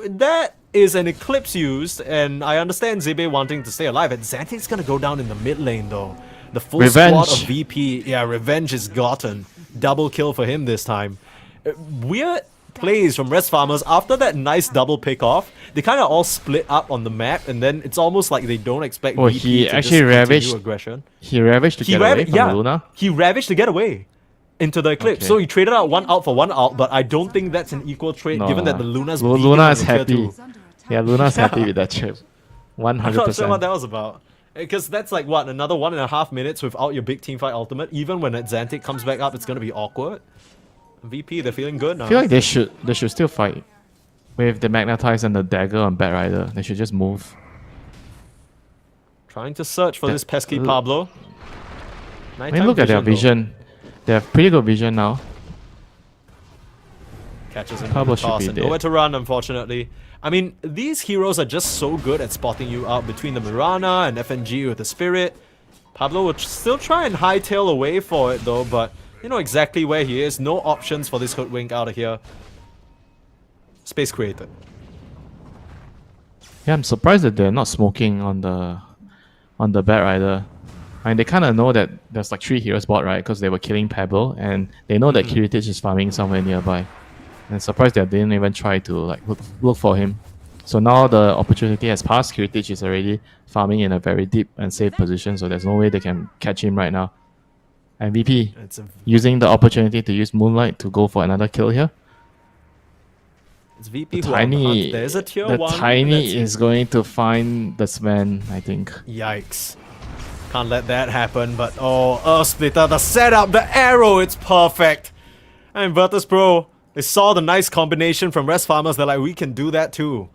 That is an Eclipse used, and I understand Zibe wanting to stay alive. And Xantic's gonna go down in the mid lane though. The full Revenge. squad of VP, yeah, revenge is gotten. Double kill for him this time. Weird plays from Rest Farmers after that nice double pick off. They kind of all split up on the map, and then it's almost like they don't expect Oh, VP he to actually just continue ravaged- aggression. He ravaged to get away from yeah, Luna. he ravaged to get away into the Eclipse. Okay. So he traded out one out for one out, but I don't think that's an equal trade No, given that no. the Luna's Luna is beacon was happy. here too. Yeah, Luna's happy with that chip. I'm not sure what 100%. that was about. Because that's like, what, another 1.5 minutes without your big teamfight ultimate? Even when Xantic comes back up, it's going to be awkward. VP, they're feeling good now. I feel like they should still fight. With the Magnetize and the dagger on Bat Rider, they should just move. Trying to search for Yeah. this pesky Pablo. I mean, look at their vision. They have pretty good vision now. Catches him Pablo with the should toss be and dead. nowhere to run, unfortunately. I mean, these heroes are just so good at spotting you out between the Mirana and FNG with the Spirit. Pablo will still try and hightail away for it though, but you know exactly where he is. No options for this Hoodwink out of here. Space created. Yeah, I'm surprised that they're not smoking on the Bat Rider. I mean, they kind of know that there's like 3 heroes bot, right? Because they were killing Pebble, and they know that Kiritich is farming somewhere nearby. And surprised that they didn't even try to like look for him. So now the opportunity has passed. Kiritich is already farming in a very deep and safe position, so there's no way they can catch him right now. And VP It's a using the opportunity to use Moonlight to go for another kill here. It's VP The who are on the Tiny, hunt. There's a tier the 1. Tiny Let's is going to find the Sven, I think. Yikes. Can't let that happen, but oh, Earth Splitter, the setup, the arrow, it's perfect. And Virtus.pro, they saw the nice combination from Rest Farmers, they're like, we can do that too.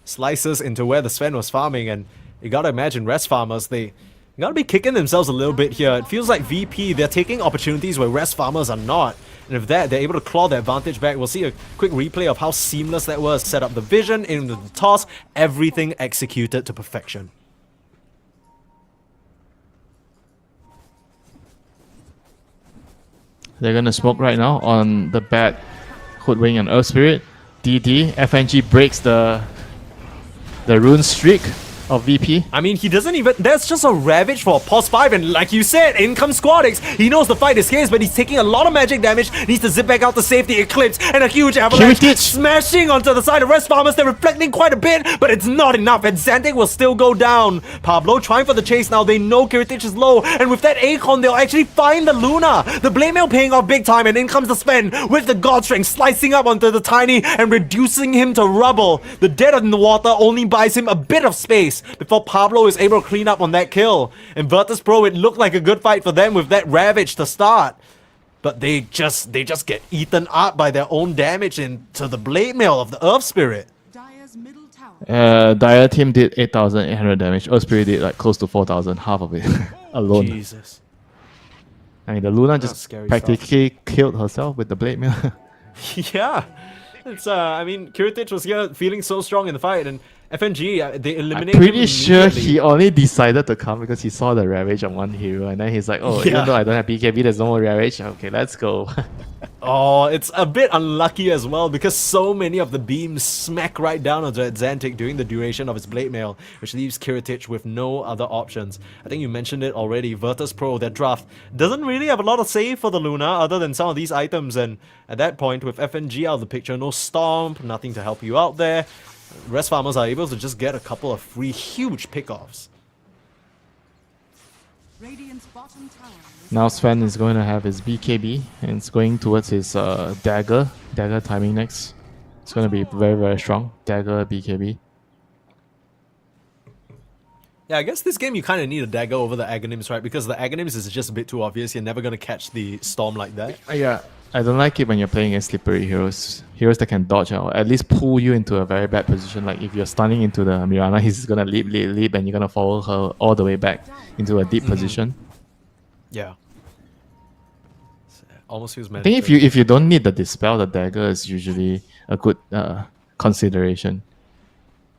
Slices into where the Sven was farming, and you gotta imagine Rest Farmers, they gotta be kicking themselves a little bit here. It feels like VP, they're taking opportunities where Rest Farmers are not. And if that, they're able to claw their advantage back. We'll see a quick replay of how seamless that was. Set up the vision, into the toss, everything executed to perfection. They're gonna smoke right now on the bad Hoodwing and Earth Spirit. DD, FNG breaks the rune streak of VP. I mean, he doesn't even... That's just a Ravage for a pos 5, and like you said, in comes Squadix. He knows the fight is his, but he's taking a lot of magic damage. Needs to zip back out to safety. Eclipse and a huge avalanche Kiritich smashing onto the side of Rest Farmers. They're reflecting quite a bit, but it's not enough, and Xantic will still go down. Pablo trying for the chase now. They know Kiritich is low, and with that Acon, they'll actually find the Luna. The Blade Mail paying off big time, and in comes the Sven with the God Strength slicing up onto the Tiny and reducing him to rubble. The Dead in the Water only buys him a bit of space before Pablo is able to clean up on that kill. And Virtus.pro, it looked like a good fight for them with that Ravage to start. But they just get eaten up by their own damage into the Blade Mail of the Earth Spirit. Dire's middle tower. Dire team did 8,800 damage. Earth Spirit did like close to 4,000, half of it alone. Jesus. I mean, the Luna That's just scary practically killed herself with the Blade Mail. Yeah. It's I mean, Kiritich was here feeling so strong in the fight, and FNG, they I'm eliminated pretty him sure immediately. he only decided to come because he saw the Ravage on one hero, and then he's like, oh, Yeah. even though I don't have BKB, there's no more Ravage. Okay, let's go. Oh, it's a bit unlucky as well because so many of the beams smack right down onto Xantic during the duration of his Blade Mail, which leaves Kiritich with no other options. I think you mentioned it already, Virtus.pro, their draft doesn't really have a lot of save for the Luna other than some of these items, and at that point with FNG out of the picture, no Stomp, nothing to help you out there. Rest Farmers are able to just get a couple of free huge pickoffs. Radiant's bottom tower is Now Sven is going to have his BKB, and it's going towards his dagger timing next. It's going to be very, very strong. Dagger, BKB. Yeah, I guess this game you kind of need a dagger over the Aghanims, right? Because the Aghanims is just a bit too obvious. You're never going to catch the Storm like that. Yeah, I don't like it when you're playing against slippery heroes. Heroes that can dodge or at least pull you into a very bad position. Like if you're stunning into the Mirana, he's going to leap, and you're going to follow her all the way back into a deep position. Yeah. Almost feels I think if you don't need the dispel, the dagger is usually a good consideration.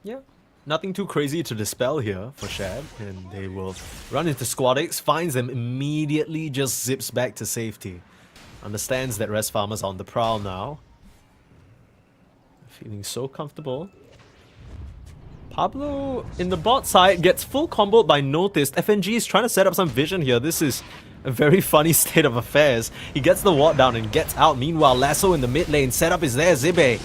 Yeah. Nothing too crazy to dispel here for Shad, and they will run into Squadix, finds them immediately, just zips back to safety. Understands that Rest Farmers are on the prowl now. Feeling so comfortable. Pablo in the bot side gets full comboed by Noticed. FNG is trying to set up some vision here. This is a very funny state of affairs. He gets the ward down and gets out. Meanwhile, Lasso in the mid lane. Setup is there. Zibe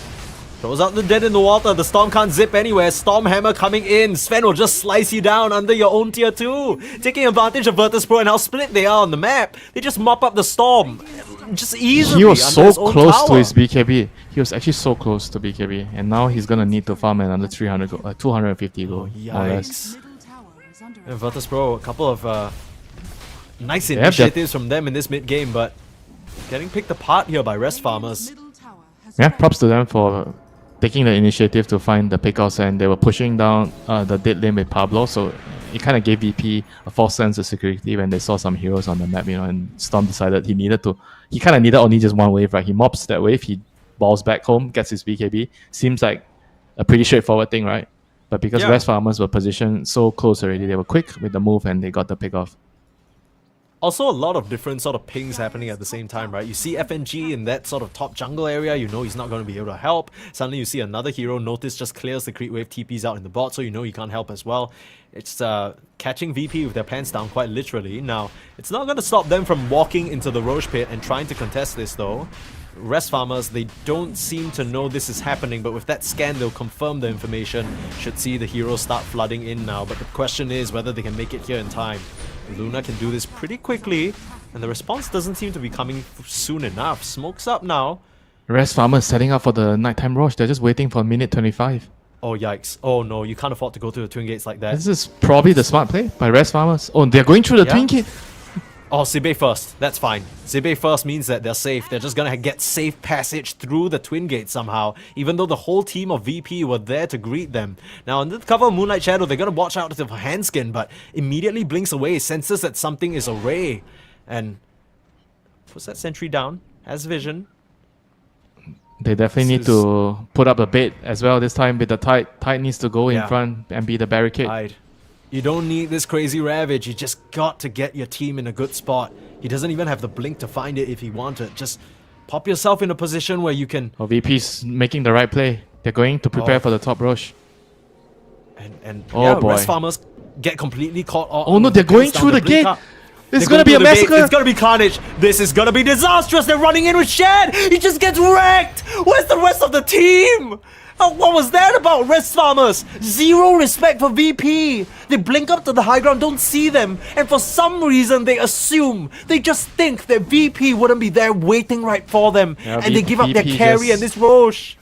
throws out the Dead in the Water. The Storm can't zip anywhere. Storm Hammer coming in. Sven will just slice you down under your own tier 2. Taking advantage of Virtus.pro and how split they are on the map. They just mop up the Storm. Just easily. He was under so his own close to tower. his BKB. He was actually so close to BKB. And now he's going to need to farm another 300 gold, 250 gold. more or less. Yikes. middle tower is under And Virtus.pro, a couple of nice They have that- initiatives from them in this mid game, but getting picked apart here by Rest Farmers. middle tower has Yeah, props to them for taking the initiative to find the pickoffs, and they were pushing down the dead lane with Pablo, so it kind of gave VP a false sense of security when they saw some heroes on the map, and Storm decided he kind of needed only just one wave, right? He mobs that wave, he balls back home, gets his BKB. Seems like a pretty straightforward thing, right? But because Yeah. Rest Farmers were positioned so close already, they were quick with the move and they got the pickoff. Also, a lot of different sort of pings happening at the same time, right? You see FNG in that sort of top jungle area, you know he's not going to be able to help. Suddenly you see another hero, Notice just clears the creep wave, TPs out in the bot, so you know he can't help as well. It's catching VP with their pants down quite literally. Now, it's not going to stop them from walking into the Roche pit and trying to contest this though. Rest Farmers, they don't seem to know this is happening, but with that scan, they'll confirm the information. Should see the heroes start flooding in now, but the question is whether they can make it here in time. Luna can do this pretty quickly, and the response doesn't seem to be coming soon enough. Smoke's up now. Rest Farmers setting up for the nighttime rush. They're just waiting for minute 25. Oh yikes. Oh no, you can't afford to go to the Twin Gates like that. This is probably the smart play by Rest Farmers. Oh, they're going through the Yeah. Twin Gate. Oh, Zibe first. That's fine. Zibe first means that they're safe. They're just gonna get safe passage through the Twin Gate somehow, even though the whole team of VP were there to greet them. Now, under the cover of Moonlight Shadow, they're gonna watch out for Handskin, but immediately blinks away, senses that something is array, and puts that sentry down, has vision. They definitely need This is- to put up a bait as well this time with the Tide. Tide needs to go in Yeah. front and be the barricade. Hide. You don't need this crazy Ravage, you just got to get your team in a good spot. He doesn't even have the blink to find it if he wanted. Just pop yourself in a position where you can... Oh, VP's making the right play. They're going to prepare Oh. for the top rush. And Oh, yeah, boy. Rest Farmers get completely caught off. Oh no, they're going through the gate. This is They're gonna be a going through the gate. massacre. It's gonna be carnage. This is gonna be disastrous. They're running in with Shed. He just gets wrecked. Where's the rest of the team? Oh, what was that about, Rest Farmers? Zero respect for VP. They blink up to the high ground, don't see them, and for some reason they assume, they just think that VP wouldn't be there waiting right for them, Yeah, and they give up their VP carry just- and this Roche.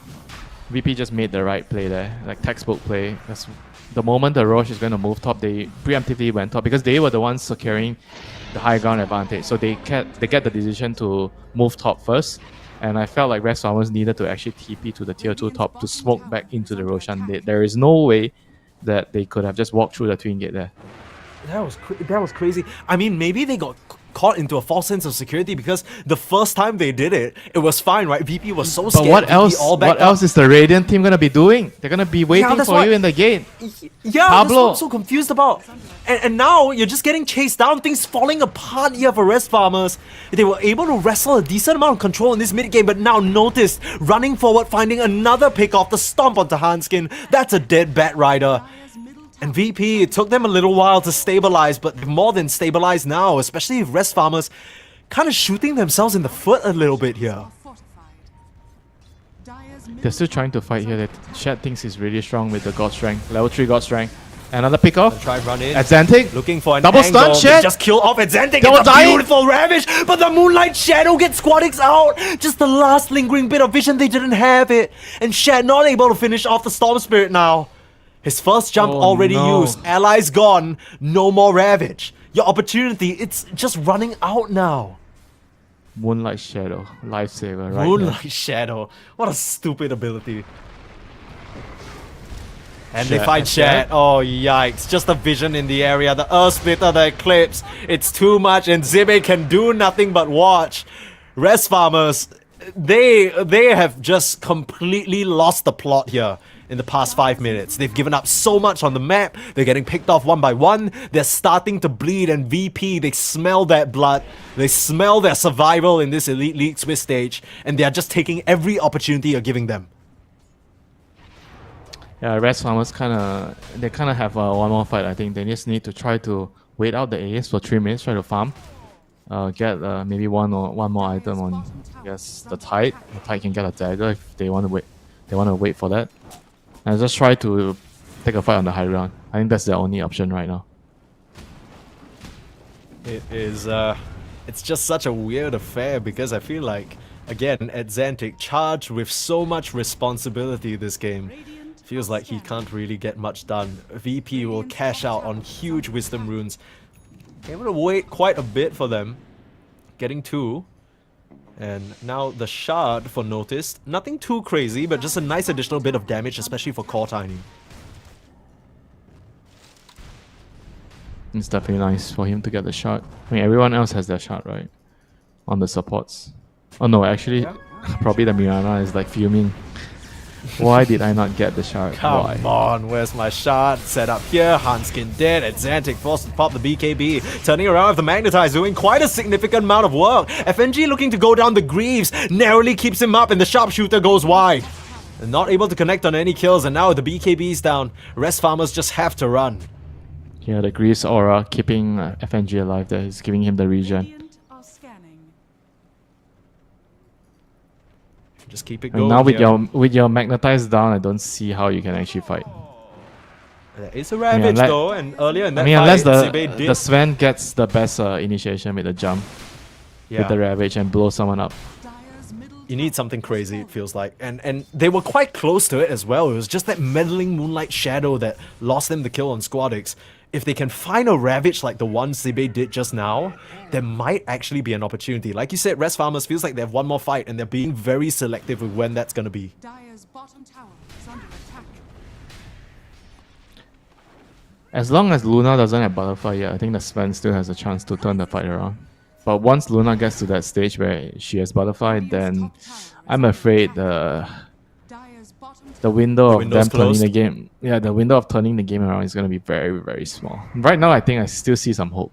VP just made the right play there, like textbook play. That's the moment the Roche is going to move top, they preemptively went top because they were the ones securing the high ground advantage. So they get the decision to move top first. And I felt like Rest Farmers needed to actually TP to the tier 2 top to smoke back into the Roshan. There is no way that they could have just walked through the Twin Gate there. That was crazy. I mean, maybe they got caught into a false sense of security because the first time they did it, it was fine, right? VP was so But scared. what VP else? all backed What else is the Radiant team gonna be doing? They're gonna be waiting that's for why- you in the gate. Yeah, Pablo. that's what I'm so confused about. And now you're just getting chased down, things falling apart here for Rest Farmers. They were able to wrestle a decent amount of control in this mid game, but now notice, running forward, finding another pick off the stomp onto Hanskin. That's a dead Bat Rider. Dire's middle tower And VP, it took them a little while to stabilize, but they're more than stabilized now, especially if Rest Farmers kind of shooting themselves in the foot a little bit here. are fortified. Dire's middle They're still trying to fight here. Shed thinks he's really strong with the God Strength. Level 3 God Strength. Another pick off. Try and run in. At Xantic. Looking for an Double angle. stun, They Shed. just kill off at Xantic. Double It's a dying. beautiful Ravage, but the Moonlight Shadow gets Squadix out. Just the last lingering bit of vision, they didn't have it. And Shed not able to finish off the Storm Spirit now. His first jump Oh, already no. used. Allies gone. No more Ravage. Your opportunity, it's just running out now. Moonlight Shadow. Lifesaver, right? Moonlight Shadow. What a stupid ability. And they Shed. find Shed. Oh, yikes. Just a vision in the area. The Earth Splitter, the Eclipse. It's too much, and Zibe can do nothing but watch. Rest Farmers, they have just completely lost the plot here in the past 5 minutes. They've given up so much on the map. They're getting picked off one by one. They're starting to bleed, and VP, they smell that blood. They smell their survival in this Elite League Swiss stage, and they are just taking every opportunity you're giving them. Yeah, Rest Farmers kind of have one more fight. I think they just need to try to wait out the Ace for 3 minutes, try to farm, get maybe one more item on, I guess, the Tide. The Tide can get a dagger if they want to wait. They want to wait for that, and just try to take a fight on the high ground. I think that's their only option right now. It is, it's just such a weird affair because I feel like, again, at Xantic, charged with so much responsibility this game, feels like he can't really get much done. VP will cash out on huge wisdom runes. Able to wait quite a bit for them. Getting 2. And now the shard for Noticed. Nothing too crazy, but just a nice additional bit of damage, especially for Core Tiny. It's definitely nice for him to get the shot. I mean, everyone else has their shot, right? On the supports. Oh no, actually, probably the Mirana is like fuming. Why did I not get the shot? Why? Come on, where's my shot? Set up here, Hanskin dead, at Xantic forced to pop the BKB. Turning around with the Magnetize, doing quite a significant amount of work. FNG looking to go down the Greaves, narrowly keeps him up, and the Sharpshooter goes wide. Not able to connect on any kills, and now the BKB's down. Rest Farmers just have to run. Yeah, the Grease Aura keeping FNG alive there. He's giving him the regen. Radiant are scanning. Just keep it And going. now with here. your magnetized down, I don't see how you can actually fight. There is a Ravage unless- though, and earlier in that I mean, fight, unless Zibe did. the Sven gets the best initiation with the jump, with the Ravage and blow someone up. Dire's middle You need tower something has crazy, it fallen. feels like. And they were quite close to it as well. It was just that meddling Moonlight Shadow that lost them the kill on Squadix. If they can find a Ravage like the one Zibe did just now, there might actually be an opportunity. Like you said, Rest Farmers feels like they have one more fight and they're being very selective with when that's going to be. Dire's bottom tower is under attack. As long as Luna doesn't have Butterfly yet, I think the Sven still has a chance to turn the fight around. But once Luna gets to that stage where she has Butterfly, then I'm afraid Dire's bottom the window of window's them turning closed. the game, the window of turning the game around is going to be very, very small. Right now, I think I still see some hope.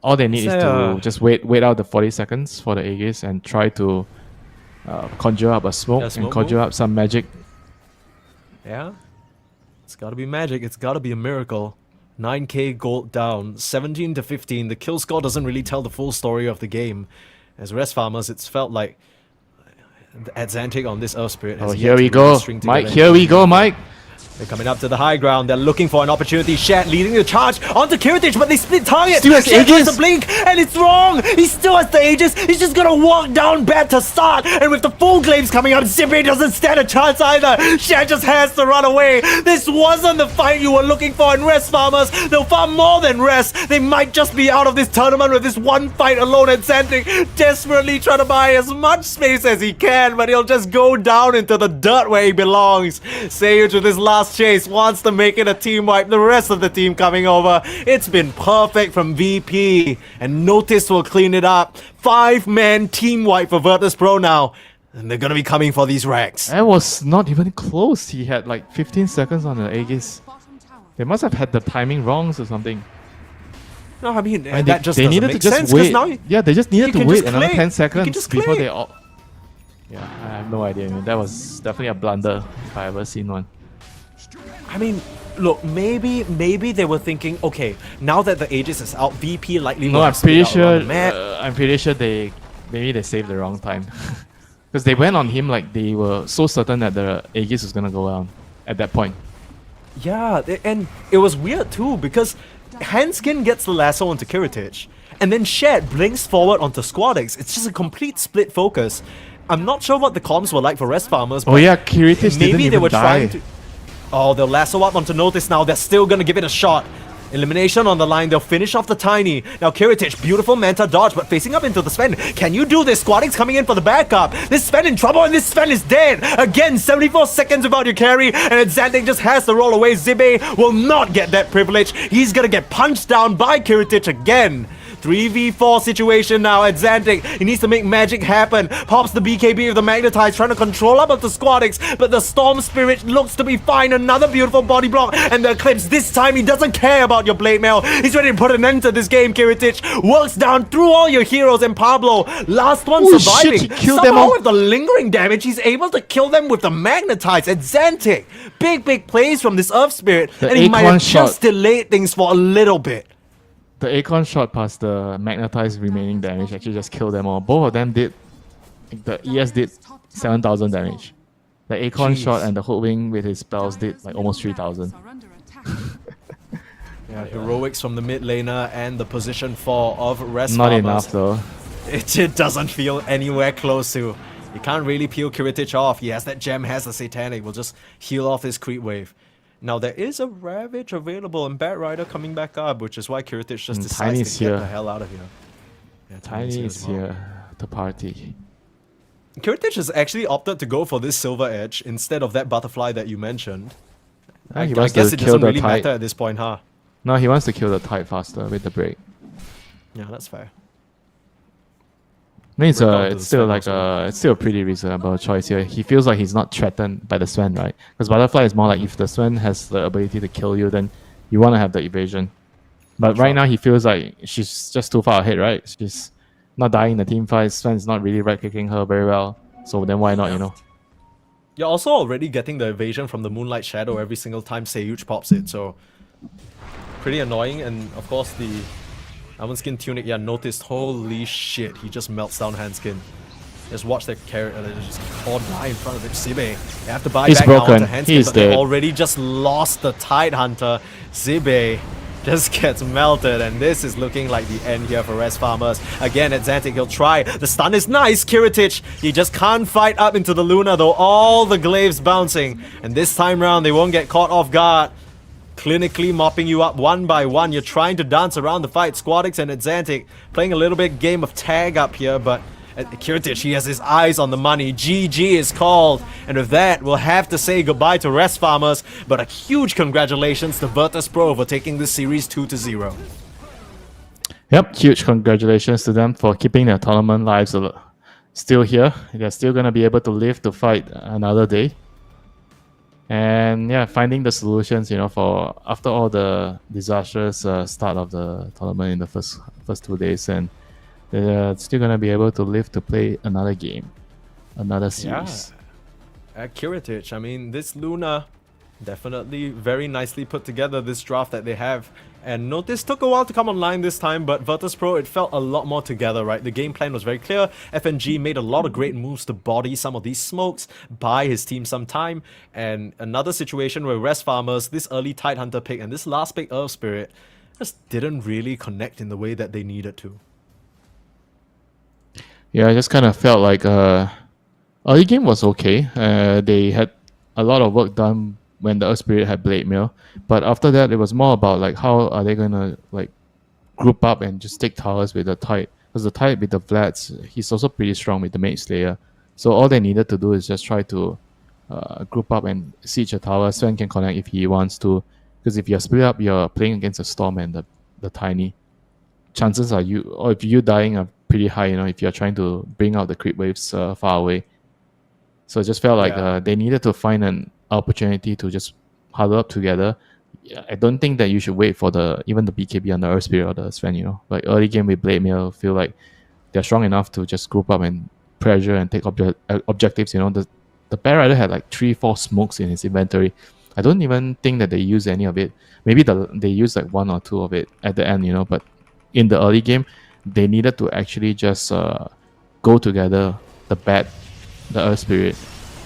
All they need is to just wait out the 40 seconds for the Aegis and try to conjure up a smoke and smoke conjure move. up some magic. Yeah. It's gotta be magic. It's gotta be a miracle. 9k gold down. 17 to 15. The kill score doesn't really tell the full story of the game. As Rest Farmers, it's felt like at Xantic on this Earth Spirit has Oh, yet here to we really go. string Mike, together here we go, anything. Mike. They're coming up to the high ground. They're looking for an opportunity. Shat leading the charge onto Kiritich, but they split target. Still has Shat tries Aegis. to blink, and it's wrong. He still has the Aegis. He's just gonna walk down bad to start. And with the full claims coming up, Zibe doesn't stand a chance either. Shat just has to run away. This wasn't the fight you were looking for in Rest Farmers. They'll farm more than Rest. They might just be out of this tournament with this one fight alone at Xantic, desperately trying to buy as much space as he can, but he'll just go down into the dirt where he belongs. Sage with his last chase wants to make it a team wipe. The rest of the team coming over. It's been perfect from VP, and Notice will clean it up. 5-man team wipe for Virtus.pro now, and they're gonna be coming for these racks. That was not even close. He had like 15 seconds on the Aegis. bottom tower. They must have had the timing wrongs or something. No, I mean And that just they doesn't needed make to just sense, 'cause wait. now Yeah, they just needed you to can wait just another click. 10 You seconds can just before click. they all. Yeah, I have no idea. Man. That was definitely a blunder if I ever seen one. I mean, look, maybe they were thinking, okay, now that the Aegis is out, VP likely No, will I'm have split pretty out around sure. the map. I'm pretty sure they saved the wrong time, because they went on him like they were so certain that the Aegis was gonna go down at that point. Yeah, and it was weird too because Hanskin gets the lasso onto Kiritich, and then Shed blinks forward onto Squadix. It's just a complete split focus. I'm not sure what the comms were like for Rest Farmers, Oh but yeah, Kiritich maybe didn't they even were die. trying to. Oh, they'll lasso up onto Notice now. They're still gonna give it a shot. Elimination on the line. They'll finish off the Tiny. Now Kiritich, beautiful Manta dodge, but facing up into the Sven. Can you do this? Squadix coming in for the backup. This Sven in trouble, and this Sven is dead. Again, 74 seconds without your carry, and Xantic just has to roll away. Zibe will not get that privilege. He's gonna get punched down by Kiritich again. 3v4 situation now at Xantic. He needs to make magic happen. Pops the BKB of the Magnetize, trying to control up of the Squadix, but the Storm Spirit looks to be fine. Another beautiful body block, and the Eclipse. This time he doesn't care about your Blade Mail. He's ready to put an end to this game. Kiritich works down through all your heroes, and Pablo, last one Oh, shit, surviving. he killed them Somehow all. with the lingering damage, he's able to kill them with the Magnetize at Xantic. Big plays from this Earth Spirit, The and he might Acorn have just shot. delayed things for a little bit. The Acorn shot past the magnetized remaining damage actually just killed them all. Both of them did. The ES did 7,000 damage. The Acorn Jeez. shot and the Hoodwing with his spells did like almost 3,000. Are under attack. Yeah, heroics from the mid laner and the position 4 of Rest Not Farmers. enough though. It doesn't feel anywhere close to. You can't really peel Kiritich off. He has that gem, has the Satanic. Will just heal off his creep wave. Now there is a Ravage available and Bat Rider coming back up, which is why Kiritich just And decides Tiny's to get here. the hell out of here. Yeah, Tiny as is well. here to party. Kiritich has actually opted to go for this Silver Edge instead of that Butterfly that you mentioned. Ah, he I wants guess to it kill doesn't the really tide. matter at this point, huh? No, he wants to kill the tide faster with the break. Yeah, that's fair. I mean, it's Break out to the it's still Sven like also. it's still a pretty reasonable choice here. He feels like he's not threatened by the Sven, right? Because Butterfly is more like if the Sven has the ability to kill you, then you want to have the evasion. But right now he feels like she's just too far ahead, right? She's not dying in the team fight. Sven's not really right kicking her very well. So then why not, you know? You're also already getting the evasion from the Moonlight Shadow every single time Seyuch pops it, so pretty annoying. And of course the Almond Skin Tunic, yeah, noticed, holy shit, he just melts down Handskin. Just watch their character just caught die in front of it. Zibe, they have to buy He's back now broken. onto hand He's but they dead. already just lost the Tidehunter. Zibe just gets melted, and this is looking like the end here for Res Farmers. Again, at Xantic, he'll try. The stun is nice, Kiritich. He just can't fight up into the Luna, though. All the glaives bouncing, and this time round, they won't get caught off guard. Clinically mopping you up one by one. You're trying to dance around the fight. Squadix and Atlantic playing a little bit game of tag up here, but Kiritich, he has his eyes on the money. GG is called. And with that, we'll have to say goodbye to Rest Farmers, but a huge congratulations to Virtus.pro for taking this series 2-0. Yep, huge congratulations to them for keeping their tournament lives still here. They're still going to be able to live to fight another day. And yeah, finding the solutions, for after all the disastrous start of the tournament in the first 2 days, and they're still gonna be able to live to play another game, another series. Yeah. Kiritich, I mean, this Luna definitely very nicely put together, this draft that they have. And notice took a while to come online this time, but Virtus.pro, it felt a lot more together, right? The game plan was very clear. FNG made a lot of great moves to body some of these smokes, buy his team some time. And another situation where Rest Farmers, this early Tidehunter pick and this last pick Earth Spirit, just didn't really connect in the way that they needed to. Yeah, I just kind of felt like early game was okay. They had a lot of work done when the Earth Spirit had Blade Mail, but after that it was more about like how are they gonna like group up and just take towers with the Tide, because the Tide with the Vlads, he's also pretty strong with the Mage Slayer. So all they needed to do is just try to group up and siege a tower. Sven can connect if he wants to, because if you're split up, you're playing against a Storm and the Tiny. Chances are if you dying are pretty high, if you're trying to bring out the creep waves far away. So it just felt like they needed to find an opportunity to just huddle up together. I don't think that you should wait for even the BKB on the Earth Spirit or the Sven, Like early game with Blade Mail, feel like they're strong enough to just group up and pressure and take objectives, The Bear Rider had like 3-4 smokes in his inventory. I don't even think that they use any of it. Maybe they use like 1 or 2 of it at the end, but in the early game, they needed to actually just go together, the Earth Spirit.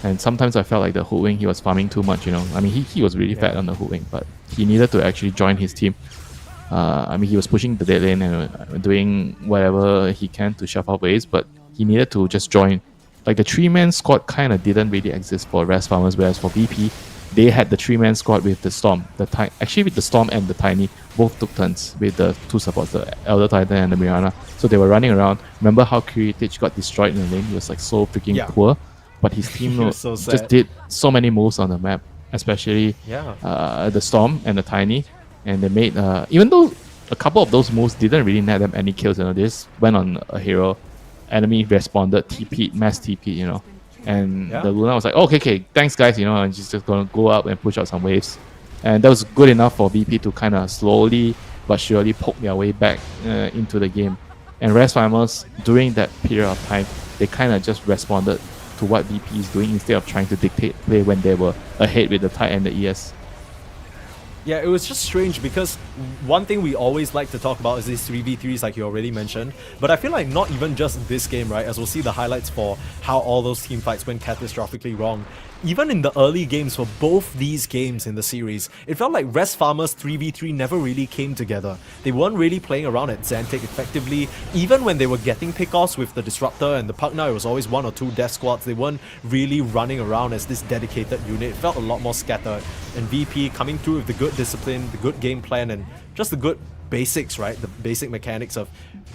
And sometimes I felt like the Hoodwink, he was farming too much, I mean, he was really fat on the Hoodwink, but he needed to actually join his team. I mean, he was pushing the dead lane and doing whatever he can to shove out waves, but he needed to just join. Like the 3-man squad kind of didn't really exist for Rest Farmers, whereas for BP, they had the 3-man squad with the Storm. Actually, with the Storm and the Tiny, both took turns with the 2 supports, the Elder Titan and the Mirana. So they were running around. Remember how Kiritich got destroyed in the lane? He was like so freaking poor. But his team just did so many moves on the map, especially the Storm and the Tiny. And they made, even though a couple of those moves didn't really net them any kills, they just went on a hero. Enemy responded, TP'd, mass TP'd, And the Luna was like, okay, thanks guys, and she's just gonna go up and push out some waves. And that was good enough for VP to kind of slowly but surely poke their way back into the game. And Rest Farmers, during that period of time, they kind of just responded to what VP is doing instead of trying to dictate play when they were ahead with the Tide and the ES. Yeah, it was just strange because one thing we always like to talk about is these 3v3s like you already mentioned, but I feel like not even just this game, right, as we'll see the highlights for how all those team fights went catastrophically wrong. Even in the early games for both these games in the series, it felt like Rest Farmers 3v3 never really came together. They weren't really playing around at Xantic effectively. Even when they were getting pickoffs with the Disruptor and the Pugna, it was always 1 or 2 death squads. They weren't really running around as this dedicated unit. It felt a lot more scattered. And VP coming through with the good discipline, the good game plan, and just the good basics, right? The basic mechanics of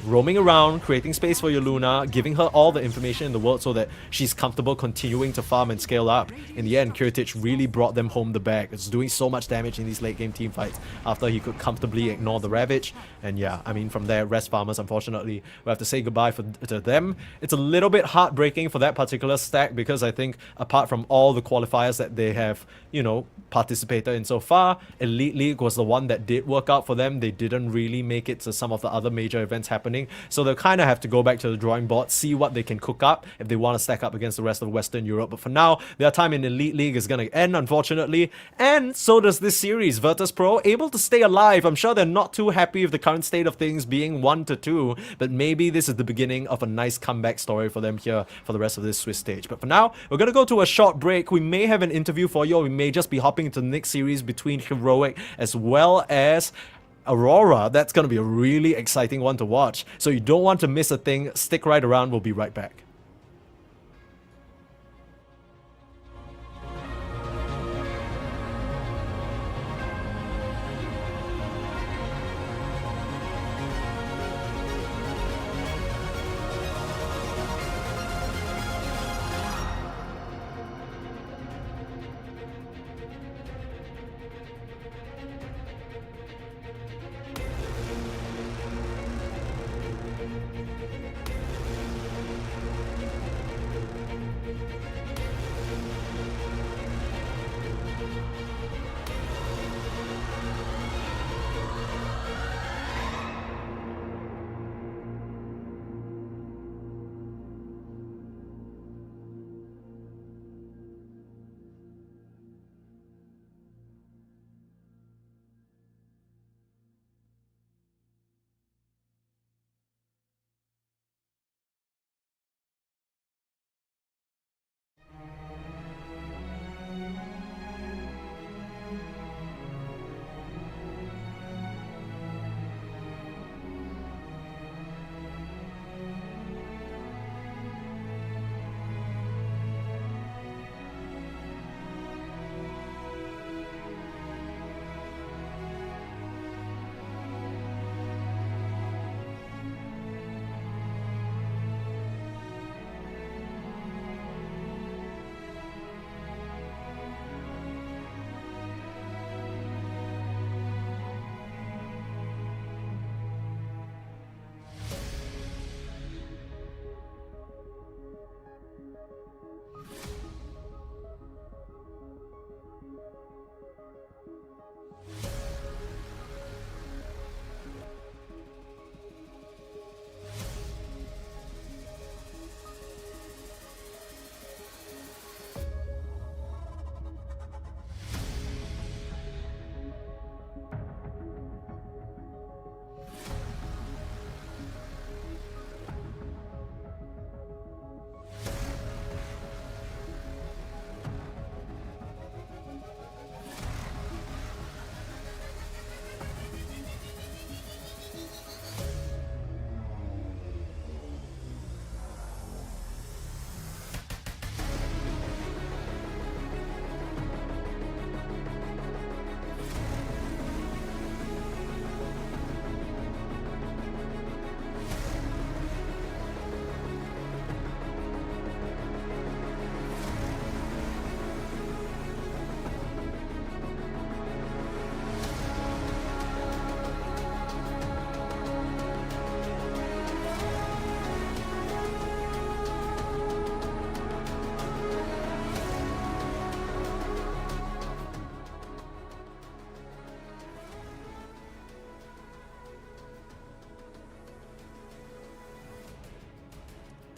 roaming around, creating space for your Luna, giving her all the information in the world so that she's comfortable continuing to farm and scale up. In the end, Kiritich really brought them home the bag. It's doing so much damage in these late game team fights after he could comfortably ignore the Ravage. And yeah, I mean, from there, Rest Farmers, unfortunately, we have to say goodbye to them. It's a little bit heartbreaking for that particular stack because I think apart from all the qualifiers that they have, participated in so far, Elite League was the one that did work out for them. They didn't couldn't really make it to some of the other major events happening. So they'll kind of have to go back to the drawing board, see what they can cook up if they want to stack up against the rest of Western Europe. But for now, their time in Elite League is going to end, unfortunately. And so does this series. Virtus.pro able to stay alive. I'm sure they're not too happy with the current state of things being 1-2, but maybe this is the beginning of a nice comeback story for them here for the rest of this Swiss stage. But for now, we're going to go to a short break. We may have an interview for you, or we may just be hopping into the next series between Heroic as well as Aurora. That's going to be a really exciting one to watch. So you don't want to miss a thing. Stick right around. We'll be right back.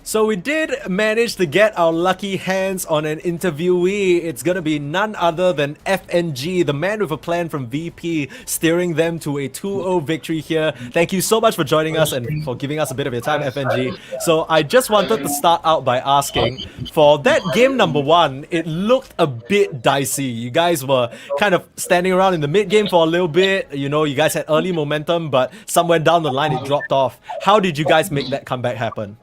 So we did manage to get our lucky hands on an interviewee. It's gonna be none other than FNG, the man with a plan from VP, steering them to a 2-0 victory here. Thank you so much for joining us and for giving us a bit of your time, FNG. So I just wanted to start out by asking, for that game number 1, it looked a bit dicey. You guys were kind of standing around in the mid game for a little bit. You know, you guys had early momentum, but somewhere down the line it dropped off. How did you guys make that comeback happen?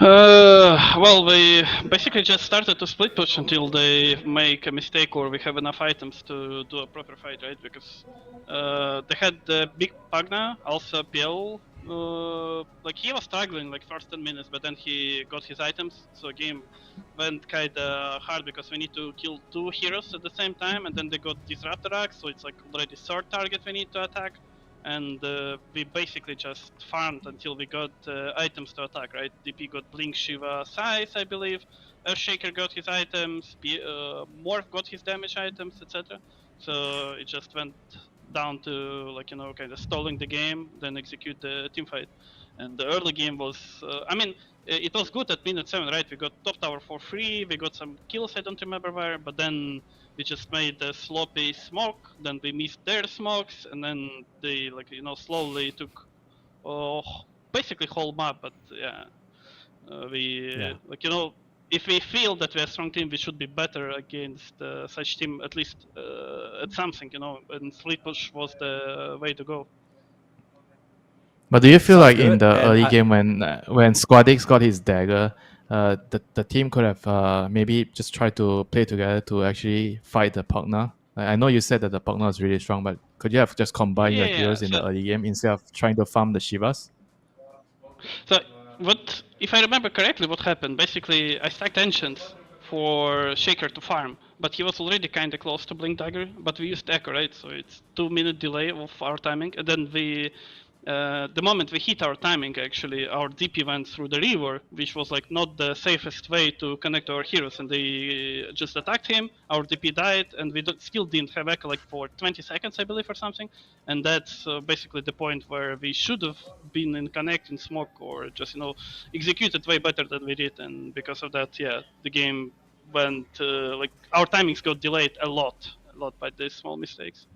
Well, we basically just started to split push until they make a mistake or we have enough items to do a proper fight, right? Because they had the big Pagna, also PL. Like he was struggling like first 10 minutes, but then he got his items, so game went kinda hard because we need to kill 2 heroes at the same time, and then they got Disruptor Axe, so it's like already third target we need to attack. And we basically just farmed until we got items to attack, right? DP got Blink, Shiva, Size, I believe. Earthshaker got his items, Morph got his damage items, etc. So it just went down to like kind of stalling the game, then execute the team fight. And the early game was, it was good at minute 7, right? We got top tower for free, we got some kills, I don't remember where, but then we just made the sloppy smoke, then we missed their smokes, and then they slowly took basically whole map. But yeah, if we feel that we're a strong team, we should be better against such team, at least at something, and split push was the way to go. But do you feel Sounds like in good, the and early game when Squadix got his dagger, the team could have maybe just tried to play together to actually fight the Pugna? I know you said that the Pugna is really strong, but could you have just combined your heroes in the early game instead of trying to farm the Shivas? So if I remember correctly, what happened? Basically, I stacked Ancients for Shaker to farm, but he was already kind of close to Blink Dagger, but we used Echo, right? So it's 2-minute delay of our timing, and then the moment we hit our timing, actually, our DP went through the river, which was like not the safest way to connect our heroes, and they just attacked him. Our DP died, and we still didn't have Echo like for 20 seconds, I believe, or something. And that's basically the point where we should have been in connect in smoke, or just executed way better than we did. And because of that, yeah, the game went our timings got delayed a lot by these small mistakes.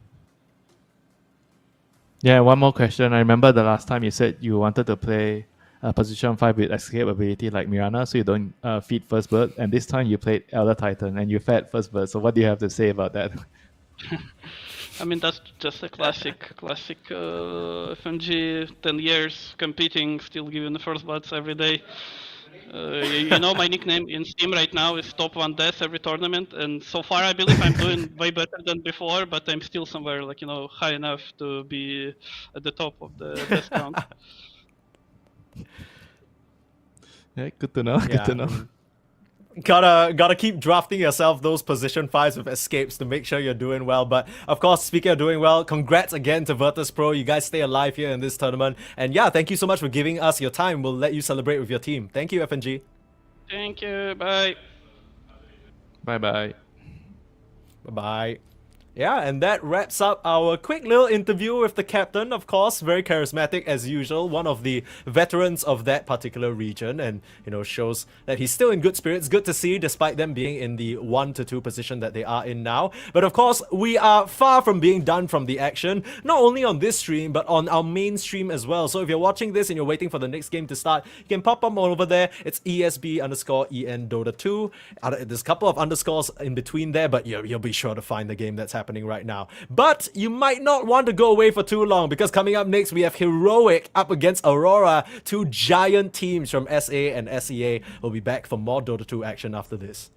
Yeah, one more question. I remember the last time you said you wanted to play position 5 with escape ability like Mirana, so you don't feed First Bird. And this time you played Elder Titan and you fed First Bird. So what do you have to say about that? I mean, that's just a classic FMG, 10 years competing, still giving the first bloods every day. My nickname in Steam right now is top 1 death every tournament, and so far I believe I'm doing way better than before, but I'm still somewhere high enough to be at the top of the death count. Yeah, good to know. Good to know. Gotta keep drafting yourself those position 5s with escapes to make sure you're doing well. But of course, speaking of doing well, congrats again to Virtus.pro. You guys stay alive here in this tournament. And yeah, thank you so much for giving us your time. We'll let you celebrate with your team. Thank you, FNG. Thank you. Bye. Bye-bye. Bye-bye. Yeah, and that wraps up our quick little interview with the captain, of course, very charismatic as usual, one of the veterans of that particular region, and, shows that he's still in good spirits. Good to see, despite them being in the 1-2 position that they are in now. But of course, we are far from being done from the action, not only on this stream, but on our main stream as well. So if you're watching this and you're waiting for the next game to start, you can pop up over there. It's ESB_EN Dota 2. There's a couple of underscores in between there, but you'll be sure to find the game that's happening right now. But you might not want to go away for too long, because coming up next we have Heroic up against Aurora, 2 giant teams from SA and SEA. We'll be back for more Dota 2 action after this.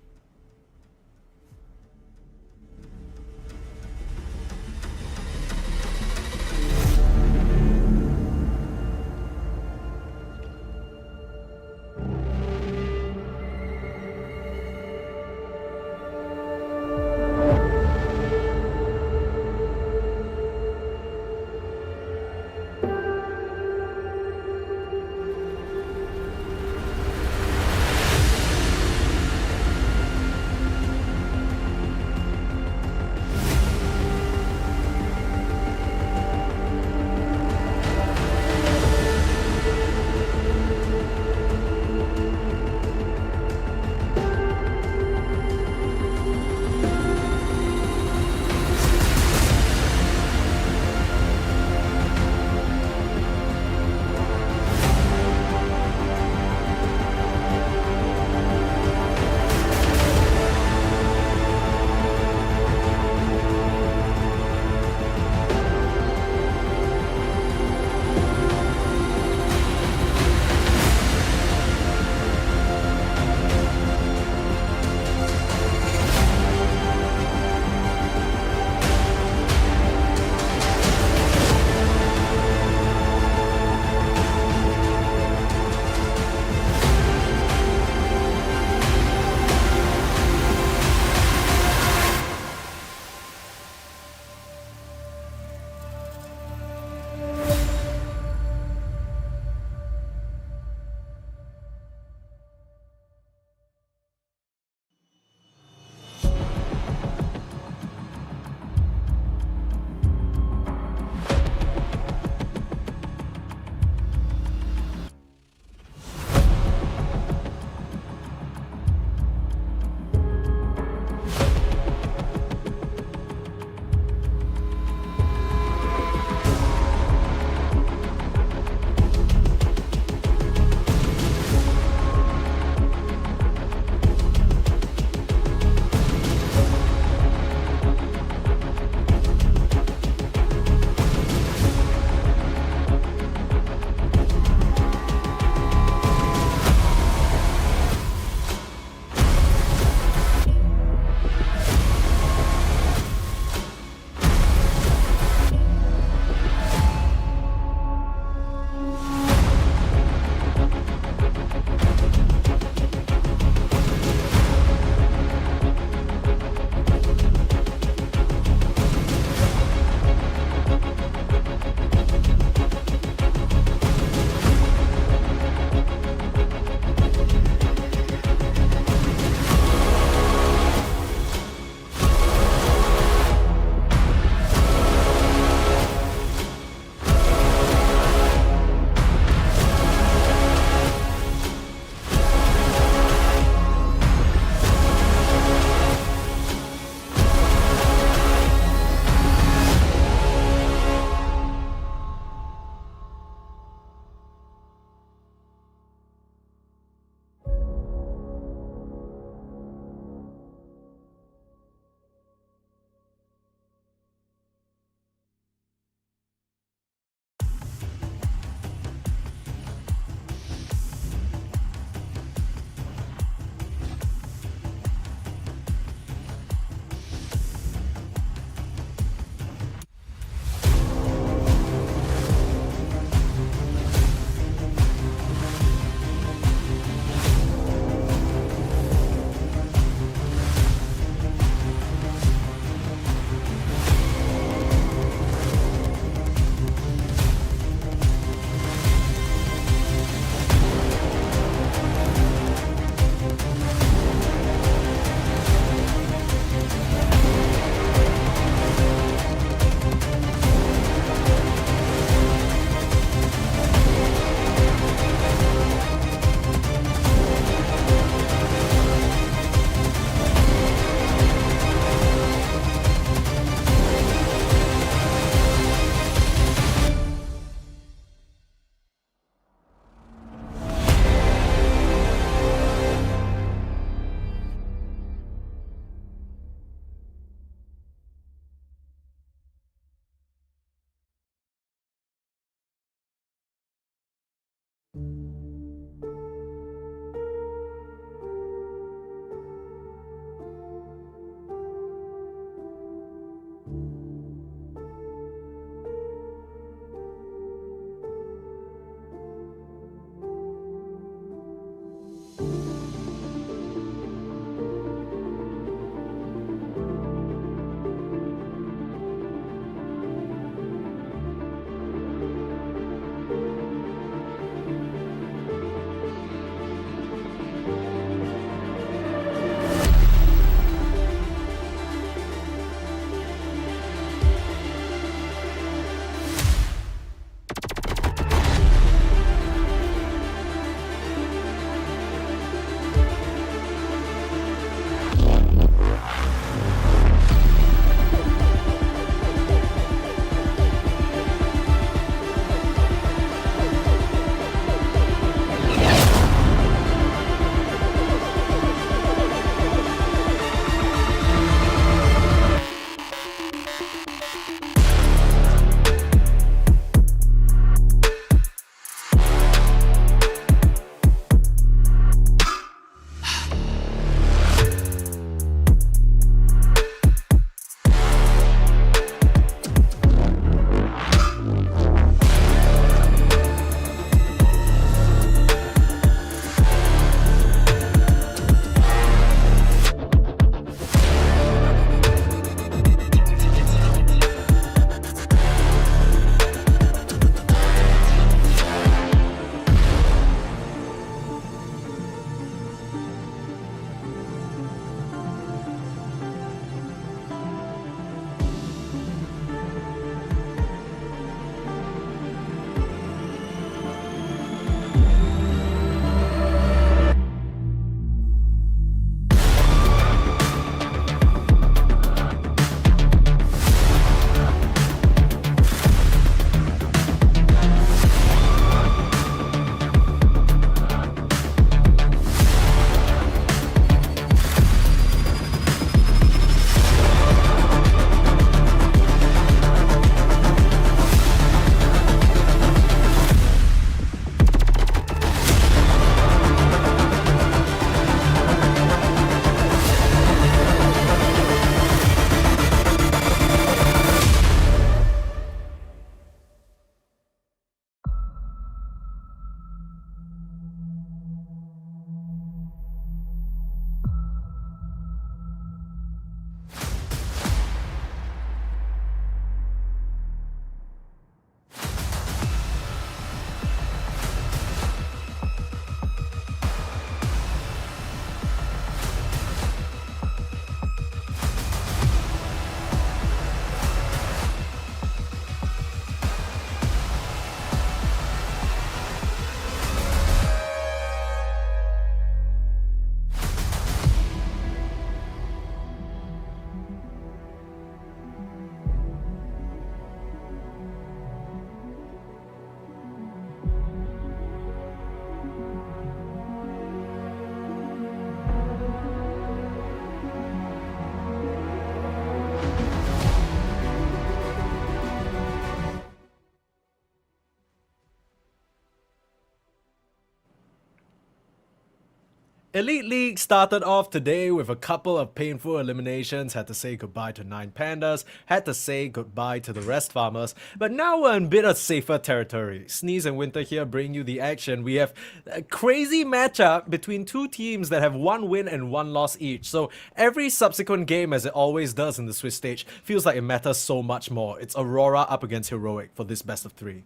Elite League started off today with a couple of painful eliminations. Had to say goodbye to 9 Pandas, had to say goodbye to the rest farmers, but now we're in a bit of safer territory. Sneeze and Winter here bring you the action. We have a crazy matchup between two teams that have 1 win and 1 loss each. So every subsequent game, as it always does in the Swiss stage, feels like it matters so much more. It's Aurora up against Heroic for this best of 3.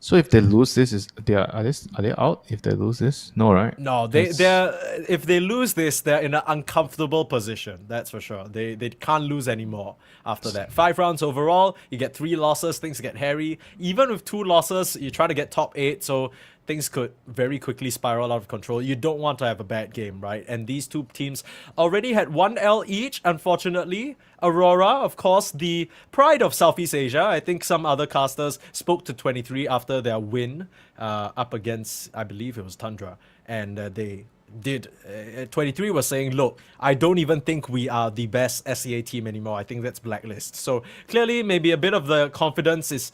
So if they lose this, are they out? If they lose this, no, right? No, they're if they lose this, they're in an uncomfortable position. That's for sure. They can't lose anymore after that. 5 rounds overall. You get 3 losses. Things get hairy. Even with 2 losses, you try to get top 8. So things could very quickly spiral out of control. You don't want to have a bad game, right? And these two teams already had 1 L each, unfortunately. Aurora, of course, the pride of Southeast Asia. I think some other casters spoke to 23 after their win up against, I believe it was Tundra. And they did. 23 was saying, look, I don't even think we are the best SEA team anymore. I think that's blacklist. So clearly, maybe a bit of the confidence is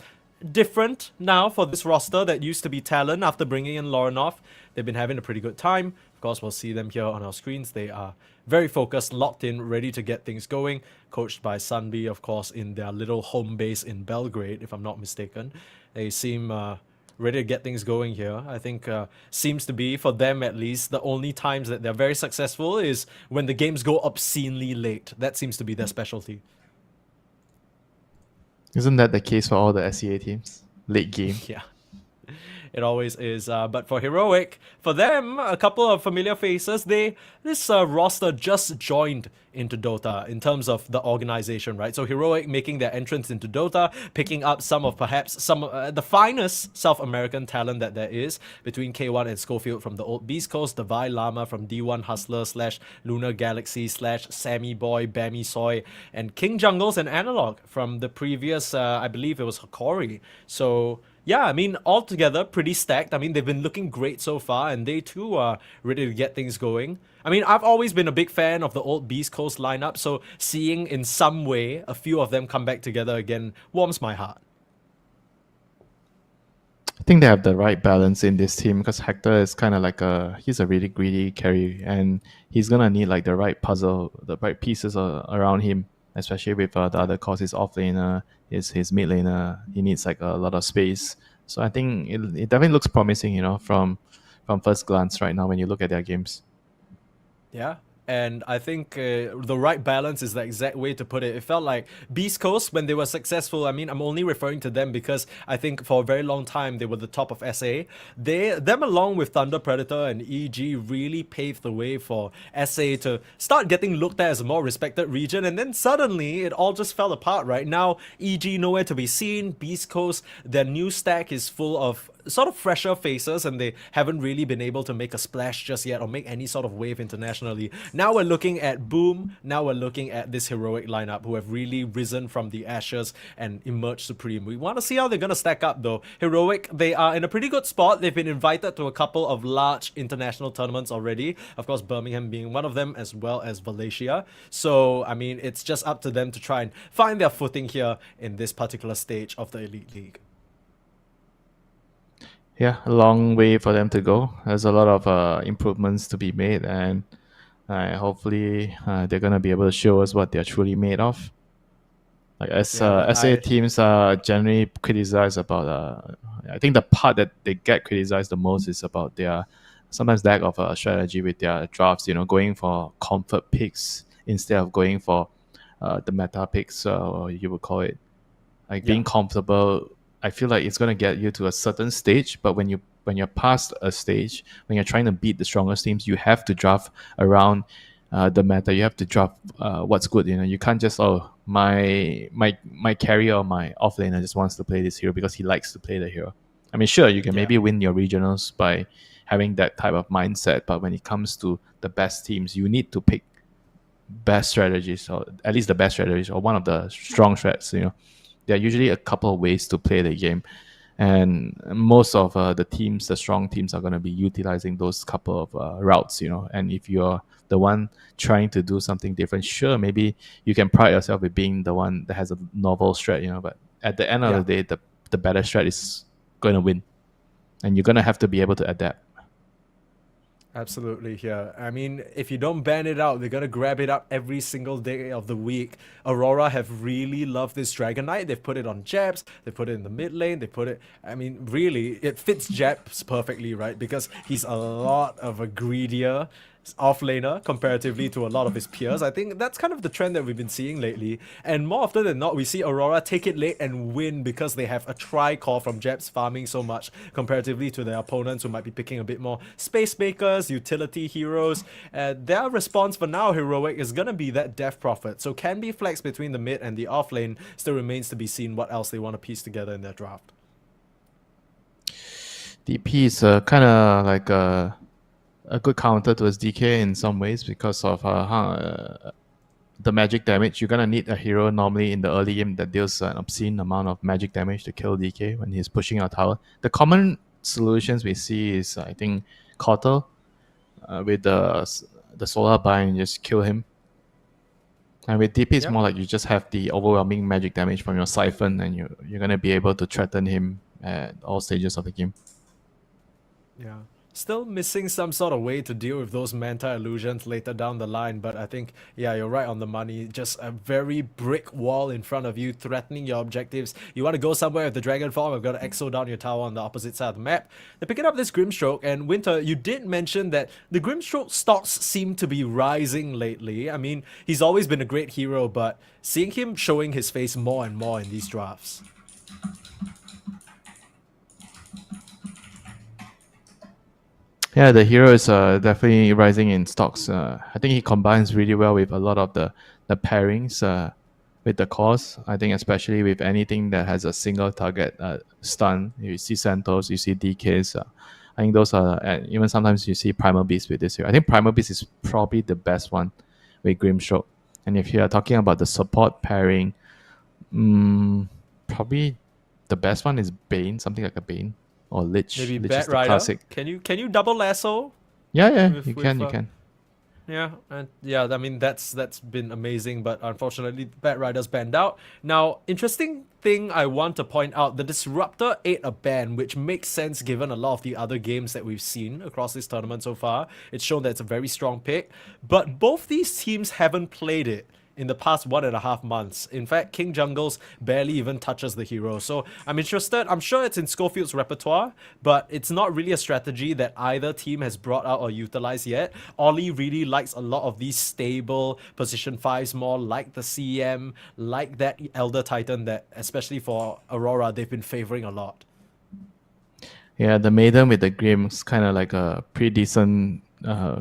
different now for this roster that used to be Talon after bringing in Lorenov. They've been having a pretty good time. Of course, we'll see them here on our screens. They are very focused, locked in, ready to get things going. Coached by Sunby, of course, in their little home base in Belgrade, if I'm not mistaken. They seem ready to get things going here. I think seems to be, for them at least, the only times that they're very successful is when the games go obscenely late. That seems to be their specialty. Isn't that the case for all the SEA teams? Late game. Yeah, it always is. But for Heroic, for them, a couple of familiar faces. This roster just joined into Dota in terms of the organization, right? So Heroic making their entrance into Dota, picking up some of perhaps the finest South American talent that there is between K1 and Schofield from the old Beast Coast, Devi Lama from D1 Hustler / Lunar Galaxy / Sammy Boy, Bammy Soy, and King Jungles and Analog from the previous, I believe it was Hikori. So yeah, I mean, altogether, pretty stacked. I mean, they've been looking great so far, and they too are ready to get things going. I mean, I've always been a big fan of the old Beast Coast lineup, so seeing in some way a few of them come back together again warms my heart. I think they have the right balance in this team because Hector is kind of like he's a really greedy carry, and he's gonna need like the right puzzle, the right pieces around him, especially with the other cause his off laner, his mid laner. He needs like a lot of space. So I think it definitely looks promising, from first glance right now when you look at their games. Yeah, and I think the right balance is the exact way to put it. It felt like Beast Coast, when they were successful, I mean, I'm only referring to them because I think for a very long time they were the top of SA. Them along with Thunder Predator and EG really paved the way for SA to start getting looked at as a more respected region, and then suddenly it all just fell apart, right? Now, EG nowhere to be seen. Beast Coast, their new stack is full of sort of fresher faces, and they haven't really been able to make a splash just yet or make any sort of wave internationally. Now we're looking at Boom, now we're looking at this Heroic lineup who have really risen from the ashes and emerged supreme. We want to see how they're going to stack up though. Heroic, they are in a pretty good spot. They've been invited to a couple of large international tournaments already. Of course, Birmingham being one of them, as well as Valencia. So, I mean, it's just up to them to try and find their footing here in this particular stage of the Elite League. Yeah, a long way for them to go. There's a lot of improvements to be made, and hopefully they're gonna be able to show us what they're truly made of. Like SA teams are generally criticized about. I think the part that they get criticized the most is about their sometimes lack of strategy with their drafts. Going for comfort picks instead of going for the meta picks, or you would call it, like being comfortable. I feel like it's gonna get you to a certain stage, but when you're past a stage, when you're trying to beat the strongest teams, you have to draft around the meta. You have to draft what's good. You can't just my carrier or my offlaner just wants to play this hero because he likes to play the hero. I mean, sure, you can maybe win your regionals by having that type of mindset, but when it comes to the best teams, you need to pick best strategies, or at least the best strategies, or one of the strong strats. There are usually a couple of ways to play the game, and most of the strong teams are going to be utilizing those couple of routes, and if you're the one trying to do something different, sure, maybe you can pride yourself with being the one that has a novel strat, but at the end of the day, the better strat is going to win, and you're going to have to be able to adapt. Absolutely, yeah. I mean, if you don't ban it out, they're gonna grab it up every single day of the week. Aurora have really loved this Dragon Knight. They've put it on Japs, they put it in the mid lane, they put it... I mean, really, it fits Japs perfectly, right? Because he's a lot of a greedier off-laner comparatively to a lot of his peers. I think that's kind of the trend that we've been seeing lately. And more often than not, we see Aurora take it late and win because they have a tri-core from Japs farming so much comparatively to their opponents who might be picking a bit more space makers, utility heroes. Their response for now, Heroic, is gonna be that Death Prophet. So can be flexed between the mid and the off lane. Still remains to be seen what else they want to piece together in their draft. DP is kind of like a good counter to his DK in some ways because of the magic damage. You're gonna need a hero normally in the early game that deals an obscene amount of magic damage to kill DK when he's pushing our tower. The common solutions we see is, I think, Kotal with the solar bind, just kill him. And with DP, it's Yep. more like you just have the overwhelming magic damage from your siphon, and you're gonna be able to threaten him at all stages of the game. Yeah. Still missing some sort of way to deal with those Manta illusions later down the line, but I think, yeah, you're right on the money. Just a very brick wall in front of you, threatening your objectives. You want to go somewhere with the Dragon Form, I've got to exo down your tower on the opposite side of the map. They're picking up this Grimstroke, and Winter, you did mention that the Grimstroke stocks seem to be rising lately. I mean, he's always been a great hero, but seeing him showing his face more and more in these drafts. Yeah, the hero is definitely rising in stocks. I think he combines really well with a lot of the pairings with the cores. I think especially with anything that has a single target stun. You see Santos, you see DKs. I think those are, even sometimes you see Primal Beast with this hero. I think Primal Beast is probably the best one with Grimstroke. And if you are talking about the support pairing, probably the best one is Bane, something like a Bane. Or Lich. Maybe Lich is Bat the Rider. classic. Can you double lasso? Yeah, With- you with, can. Yeah, and yeah, I mean that's been amazing, but unfortunately Bat Rider's banned out. Now, interesting thing I want to point out, the Disruptor ate a ban, which makes sense given a lot of the other games that we've seen across this tournament so far. It's shown that it's a very strong pick, but both these teams haven't played it in the past 1.5 months. In fact, King Jungles barely even touches the hero. So I'm interested. I'm sure it's in Schofield's repertoire, but it's not really a strategy that either team has brought out or utilized yet. Ollie really likes a lot of these stable position 5s more, like the CM, like that Elder Titan that, especially for Aurora, they've been favoring a lot. Yeah, the Maiden with the Grim is kind of like a pretty decent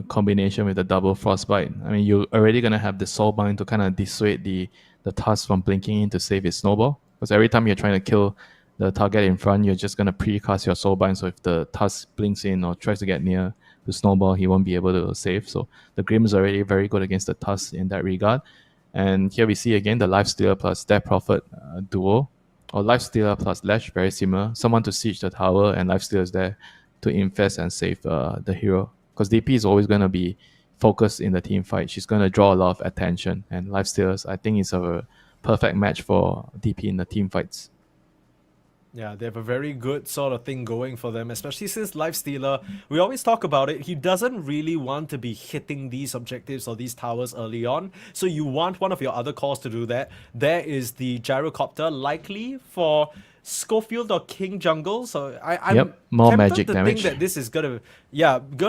combination with the double Frostbite. I mean, you're already going to have the Soulbind to kind of dissuade the Tusk from blinking in to save his Snowball. Because every time you're trying to kill the target in front, you're just going to pre-cast your Soulbind. So if the Tusk blinks in or tries to get near the Snowball, he won't be able to save. So the Grim is already very good against the Tusk in that regard. And here we see again the Lifestealer plus Death Prophet duo. Or Lifestealer plus Lash, very similar. Someone to siege the tower, and Lifestealer is there to infest and save the hero. Because DP is always going to be focused in the team fight. She's going to draw a lot of attention. And Lifestealers, I think, is a perfect match for DP in the team fights. Yeah, they have a very good sort of thing going for them, especially since Lifestealer, we always talk about it, he doesn't really want to be hitting these objectives or these towers early on, so you want one of your other cores to do that. There is the Gyrocopter, likely for Schofield or King Jungle, so I'm more tempted magic to damage. think that this is gonna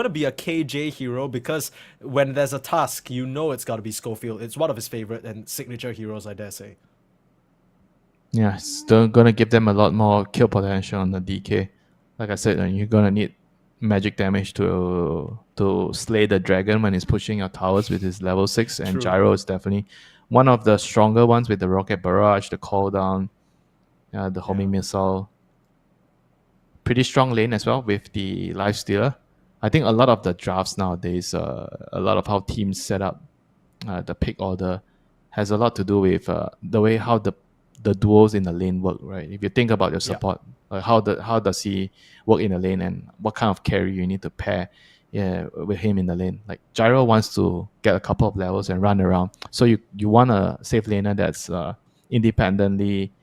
be a KJ hero, because when there's a task, you know it's gotta be Schofield. It's one of his favorite and signature heroes, I dare say. Yeah, still gonna give them a lot more kill potential on the DK. Like I said, you're gonna need magic damage to slay the dragon when he's pushing your towers with his level 6, and True. Gyro is definitely one of the stronger ones with the rocket barrage, the call down, the homing missile. Pretty strong lane as well with the Lifestealer. I think a lot of the drafts nowadays, a lot of how teams set up the pick order has a lot to do with the way how the duos in the lane work, right? If you think about your support, how does he work in the lane, and what kind of carry you need to pair with him in the lane. Like Gyro wants to get a couple of levels and run around. So you want a safe laner that's independently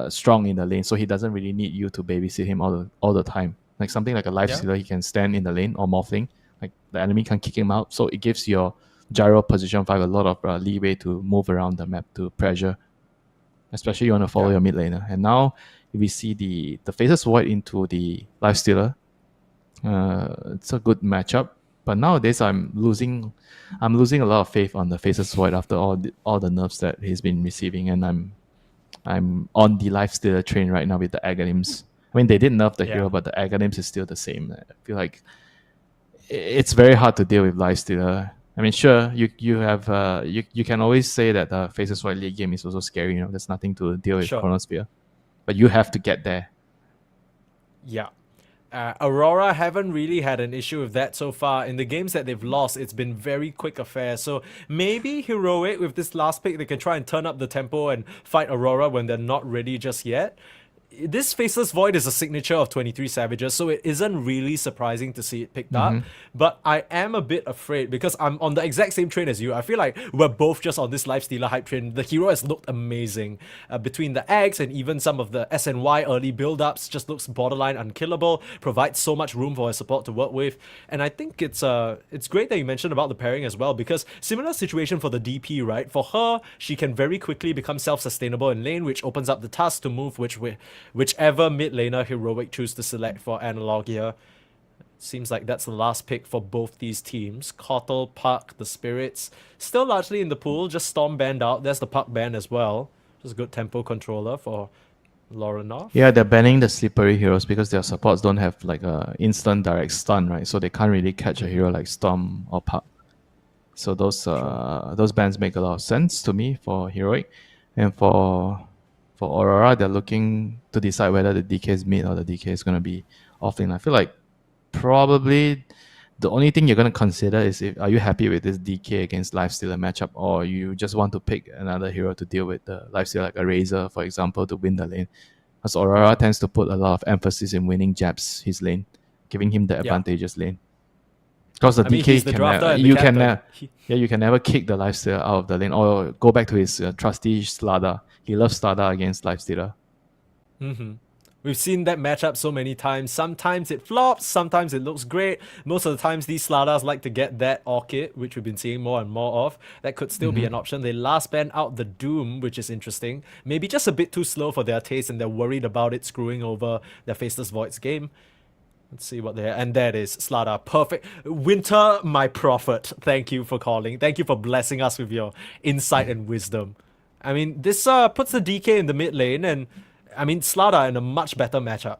strong in the lane, so he doesn't really need you to babysit him all the time. Like something like a Lifestealer, he can stand in the lane or Morphling. Like the enemy can't kick him out, so it gives your gyro position 5 a lot of leeway to move around the map to pressure, especially you want to follow your mid laner. And now if we see the Faceless Void into the Lifestealer, it's a good matchup. But nowadays I'm losing a lot of faith on the Faceless Void after all the nerfs that he's been receiving, and I'm on the Lifestealer train right now with the Aghanims. I mean, they did nerf the hero, but the Aghanims is still the same. I feel like it's very hard to deal with Lifestealer. I mean, sure, you have you can always say that the Faceless Void late game is also scary. You know, there's nothing to deal with Chronosphere, but you have to get there. Yeah. Aurora haven't really had an issue with that so far. In the games that they've lost, it's been very quick affairs. So maybe Heroic, with this last pick, they can try and turn up the tempo and fight Aurora when they're not ready just yet. This Faceless Void is a signature of 23 Savages, so it isn't really surprising to see it picked up. But I am a bit afraid because I'm on the exact same train as you. I feel like we're both just on this Lifestealer hype train. The hero has looked amazing. Between the eggs and even some of the SNY early build-ups, just looks borderline unkillable, provides so much room for his support to work with. And I think it's great that you mentioned about the pairing as well, because similar situation for the DP, right? For her, she can very quickly become self-sustainable in lane, which opens up the task to move whichever mid laner Heroic choose to select for Analog here. Seems like that's the last pick for both these teams. Kotl, Puck, the Spirits, still largely in the pool, just Storm banned out. There's the Puck ban as well. Just a good tempo controller for Lorinov. Yeah, they're banning the slippery heroes because their supports don't have like a instant direct stun, right? So they can't really catch a hero like Storm or Puck. So those bans make a lot of sense to me for Heroic. And for Aurora, they're looking to decide whether the DK is mid or the DK is going to be offlane. I feel like probably the only thing you're going to consider is are you happy with this DK against Lifestealer matchup, or you just want to pick another hero to deal with the Lifestealer, like a Razor, for example, to win the lane. Because Aurora tends to put a lot of emphasis in winning Jabs his lane, giving him the advantageous lane. Because the DK you can never kick the Lifestealer out of the lane or go back to his trusty Slada. He loves Slada against Lifestealer. We've seen that matchup so many times. Sometimes it flops, sometimes it looks great. Most of the times these Sladas like to get that Orchid, which we've been seeing more and more of. That could still be an option. They last banned out the Doom, which is interesting. Maybe just a bit too slow for their taste, and they're worried about it screwing over their Faceless Void's game. Let's see what they are. And that is Slada. Perfect. Winter, my prophet. Thank you for calling. Thank you for blessing us with your insight and wisdom. I mean, this puts the DK in the mid lane, and I mean, Slada in a much better matchup.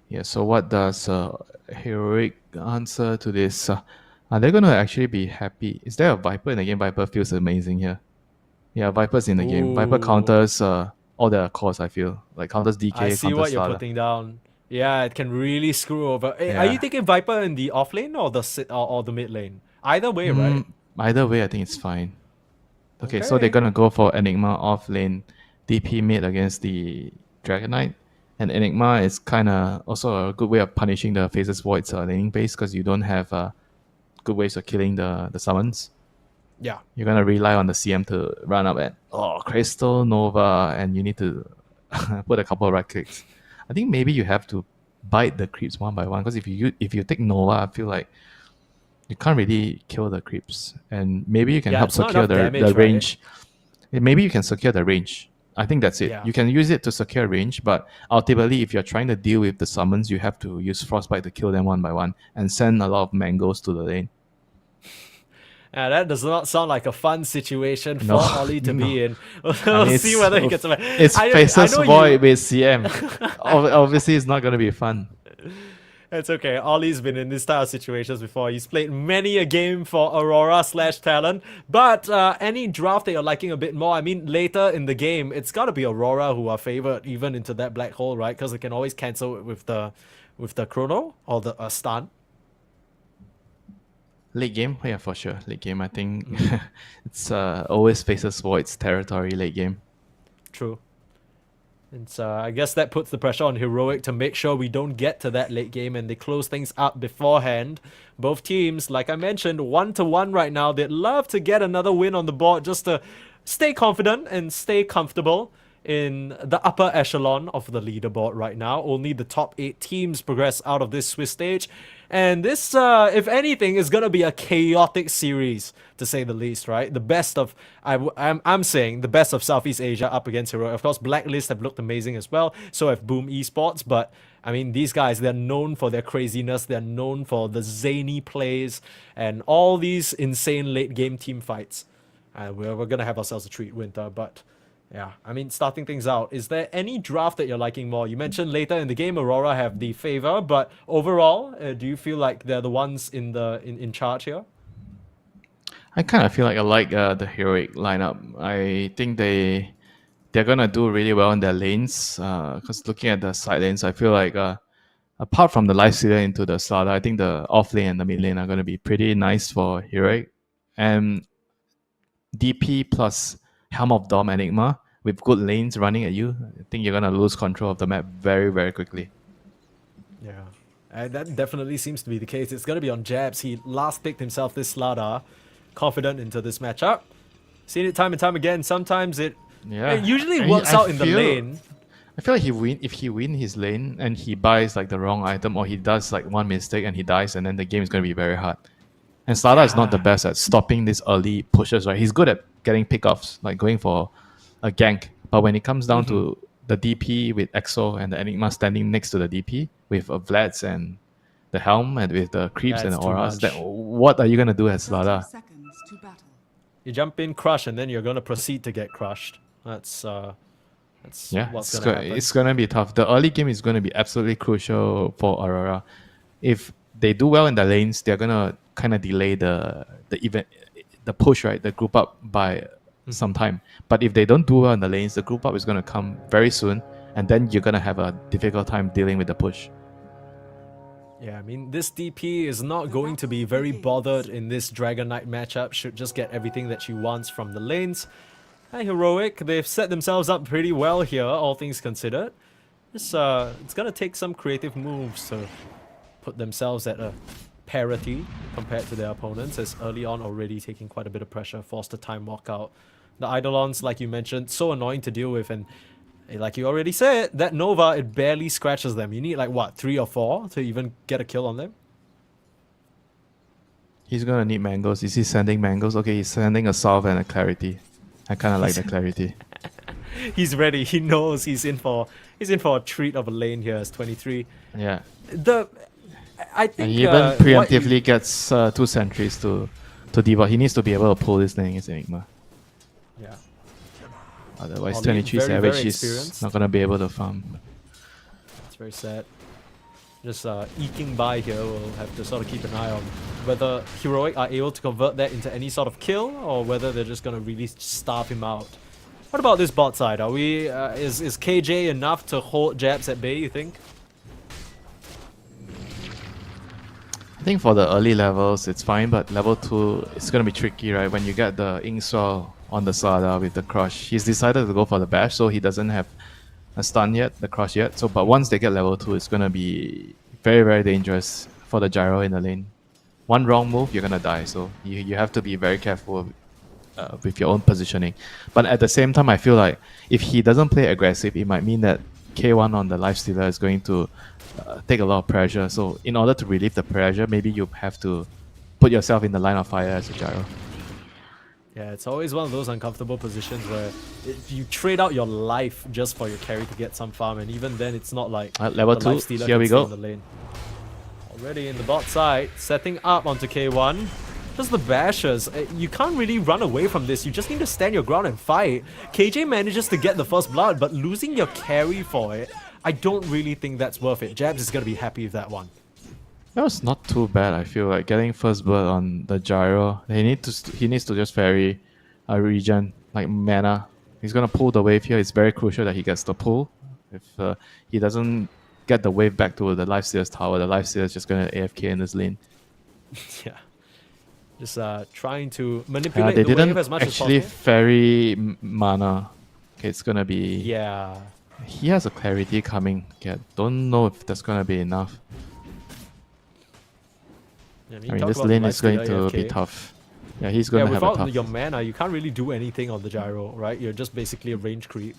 Yeah, so what does Heroic answer to this? Are they going to actually be happy? Is there a Viper in the game? Viper feels amazing here. Yeah, Viper's in the game. Viper counters all their cores, I feel. Like counters DK, I see what you're putting down. Yeah, it can really screw over. Are you thinking Viper in the off lane or the mid lane? Either way, right? Either way, I think it's fine. Okay, so they're gonna go for Enigma off lane, DP mid against the Dragon Knight, and Enigma is kind of also a good way of punishing the Faceless Void's laning base because you don't have good ways of killing the summons. Yeah, you're gonna rely on the CM to run up at Crystal Nova, and you need to put a couple of right clicks. I think maybe you have to bite the creeps one by one, because if you take Nova, I feel like you can't really kill the creeps, and maybe you can help secure the range. Right? Maybe you can secure the range. I think that's it. You can use it to secure range, but ultimately, if you're trying to deal with the summons, you have to use Frostbite to kill them one by one and send a lot of mangoes to the lane. That does not sound like a fun situation for Ollie to be in. We'll see whether he gets a... It's Faceless Void with CM. Obviously, it's not going to be fun. It's okay. Ollie's been in this type of situations before. He's played many a game for Aurora/Talon. But any draft that you're liking a bit more, I mean, later in the game, it's got to be Aurora who are favored even into that black hole, right? Because they can always cancel it with the chrono or the stun. Late game? Yeah, for sure. Late game, I think it's always Faceless Void's territory late game. True. And so I guess that puts the pressure on Heroic to make sure we don't get to that late game and they close things up beforehand. Both teams, like I mentioned, 1-1 right now. They'd love to get another win on the board just to stay confident and stay comfortable. in the upper echelon of the leaderboard right now. Only the top 8 teams progress out of this Swiss stage. And this, if anything, is going to be a chaotic series, to say the least, right? The best of, I'm saying, the best of Southeast Asia up against Heroic. Of course, Blacklist have looked amazing as well. So have Boom Esports. But, I mean, these guys, they're known for their craziness. They're known for the zany plays and all these insane late-game team fights. We're going to have ourselves a treat, Winter, but... yeah, I mean, starting things out, is there any draft that you're liking more? You mentioned later in the game, Aurora have the favor, but overall, do you feel like they're the ones in charge here? I kind of feel like I like the heroic lineup. I think they're gonna do really well in their lanes. Because looking at the side lanes, I feel like apart from the lifestealer into the Slaughter, I think the off lane and the mid lane are gonna be pretty nice for heroic. And DP plus Helm of Dom Enigma with good lanes running at you, I think you're gonna lose control of the map very, very quickly. Yeah, and that definitely seems to be the case. It's gonna be on Jabs. He last picked himself this Slada, confident into this matchup. Seen it time and time again. Sometimes it usually works out in the lane. I feel like if he win his lane and he buys like the wrong item, or he does like one mistake and he dies, and then the game is gonna be very hard. And Slada is not the best at stopping these early pushes, right? He's good at getting pickoffs, like going for a gank. But when it comes down to the DP with EXO and the Enigma standing next to the DP with Vlads and the Helm and with the creeps and the auras, what are you going to do as 30 Slada? seconds to battle. You jump in, crush, and then you're gonna proceed to get crushed. That's Yeah, what's gonna happen. it's going to be tough. The early game is going to be absolutely crucial for Aurora. If they do well in the lanes, they're going to kind of delay the event, the push, right? The group up by some time. But if they don't do well in the lanes, the group up is going to come very soon, and then you're going to have a difficult time dealing with the push. Yeah, I mean, this DP is not going to be very bothered in this Dragon Knight matchup. Should just get everything that she wants from the lanes. Hi, Heroic. They've set themselves up pretty well here, all things considered. It's going to take some creative moves to put themselves at a parity compared to their opponents, as early on already taking quite a bit of pressure, forced a time walkout. The Eidolons, like you mentioned, so annoying to deal with, and like you already said, that Nova, it barely scratches them. You need like, what, 3 or 4 to even get a kill on them? He's going to need mangoes. Is he sending mangoes? Okay, he's sending a Salve and a Clarity. I kind of like the Clarity. He's ready. He knows he's in for a treat of a lane here as 23. Yeah. I think And he even preemptively gets 2 sentries to debuff. He needs to be able to pull this lane against Enigma. Yeah. Otherwise, Ollie, 23 very, Savage very is experienced. not going to be able to farm. It's very sad. Just eking by here, we'll have to sort of keep an eye on whether Heroic are able to convert that into any sort of kill, or whether they're just going to really starve him out. What about this bot side? Are we is KJ enough to hold Jabs at bay, you think? I think for the early levels, it's fine, but level 2, it's going to be tricky, right? When you get the Inkswell on the Slada with the Crush, he's decided to go for the Bash, so he doesn't have a stun yet, the Crush yet. So, but once they get level 2, it's going to be very, very dangerous for the Gyro in the lane. One wrong move, you're going to die, so you have to be very careful with your own positioning. But at the same time, I feel like if he doesn't play aggressive, it might mean that K1 on the Lifestealer is going to take a lot of pressure. So in order to relieve the pressure, maybe you have to put yourself in the line of fire as a Gyro. Yeah, it's always one of those uncomfortable positions where you trade out your life just for your carry to get some farm, and even then it's not like level the 2, Lifestealer here can we stay go. in the lane. Already in the bot side, setting up onto K1. Just the bashers. You can't really run away from this. You just need to stand your ground and fight. KJ manages to get the first blood, but losing your carry for it, I don't really think that's worth it. Jabs is going to be happy with that one. That was not too bad, I feel like. Getting first blood on the Gyro. He needs to just ferry a regen, like mana. He's going to pull the wave here. It's very crucial that he gets the pull. If he doesn't get the wave back to the Lifestealer's tower, the Lifestealer is just going to AFK in this lane. Yeah. Just trying to manipulate they the didn't wave as much as actually possible. ferry mana. Okay, it's going to be... Yeah. He has a Clarity coming. Okay, don't know if that's going to be enough. Yeah, I mean, this lane is going to be tough. Yeah, he's going to have a without tough. your mana, you can't really do anything on the Gyro, right? You're just basically a range creep.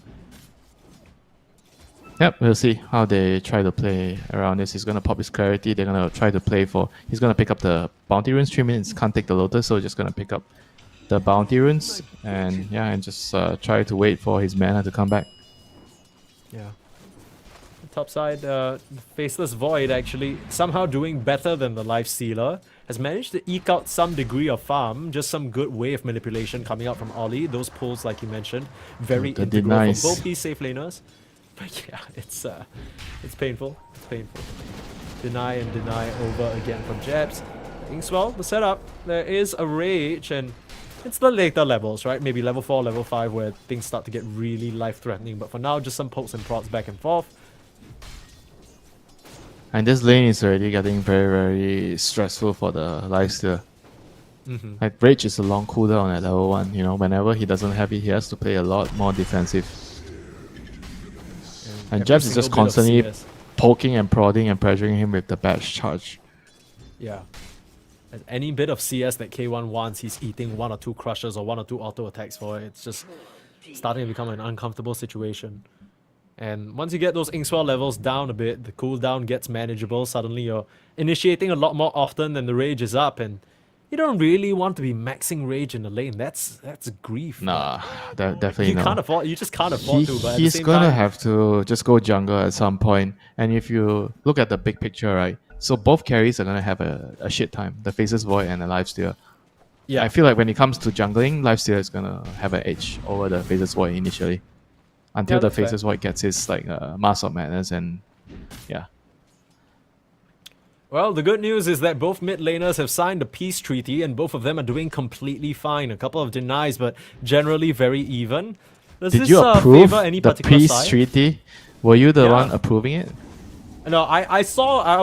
Yep, we'll see how they try to play around this. He's gonna pop his clarity. They're gonna try to play for. He's gonna pick up the bounty runes. 3 minutes can't take the lotus, so just gonna pick up the bounty runes and yeah, and just try to wait for his mana to come back. Yeah. Top side, Faceless Void actually somehow doing better than the Lifestealer. Has managed to eke out some degree of farm, just some good wave manipulation coming out from Ollie. Those pulls, like you mentioned, very The integral denies. for both these safe laners. But yeah, it's painful. It's painful. Deny and deny over again from Jabs. Inkswell, the setup. There is a rage, and it's the later levels, right? Maybe level 4, level 5, where things start to get really life-threatening. But for now, just some pokes and prods back and forth. And this lane is already getting very, very stressful for the lifesteal. Like Rage is a long cooldown at level 1. You know, whenever he doesn't have it, he has to play a lot more defensive. And Every Jabs is just single bit of constantly CS. poking and prodding and pressuring him with the badge charge. Yeah. And any bit of CS that K1 wants, he's eating 1 or 2 crushes or 1 or 2 auto attacks for it. It's just starting to become an uncomfortable situation. And once you get those Inkswell levels down a bit, the cooldown gets manageable. Suddenly you're initiating a lot more often than the rage is up, and you don't really want to be maxing rage in the lane. That's grief. Nah, definitely You not. can't afford. You just can't afford to. But at the He's same gonna time, have to just go jungle at some point. And if you look at the big picture, right? So both carries are gonna have a shit time. The Faceless Void and the Lifesteal. yeah, I feel like when it comes to jungling, Lifesteal is gonna have an edge over the Faceless Void initially. Until Yeah, the that's fair. Faceless Void gets his like Mask of Madness and yeah. Well, the good news is that both mid laners have signed a peace treaty, and both of them are doing completely fine. A couple of denies, but generally very even. Does Did this you approve favor any the particular peace side? treaty? Were you the Yeah. one approving it? No, I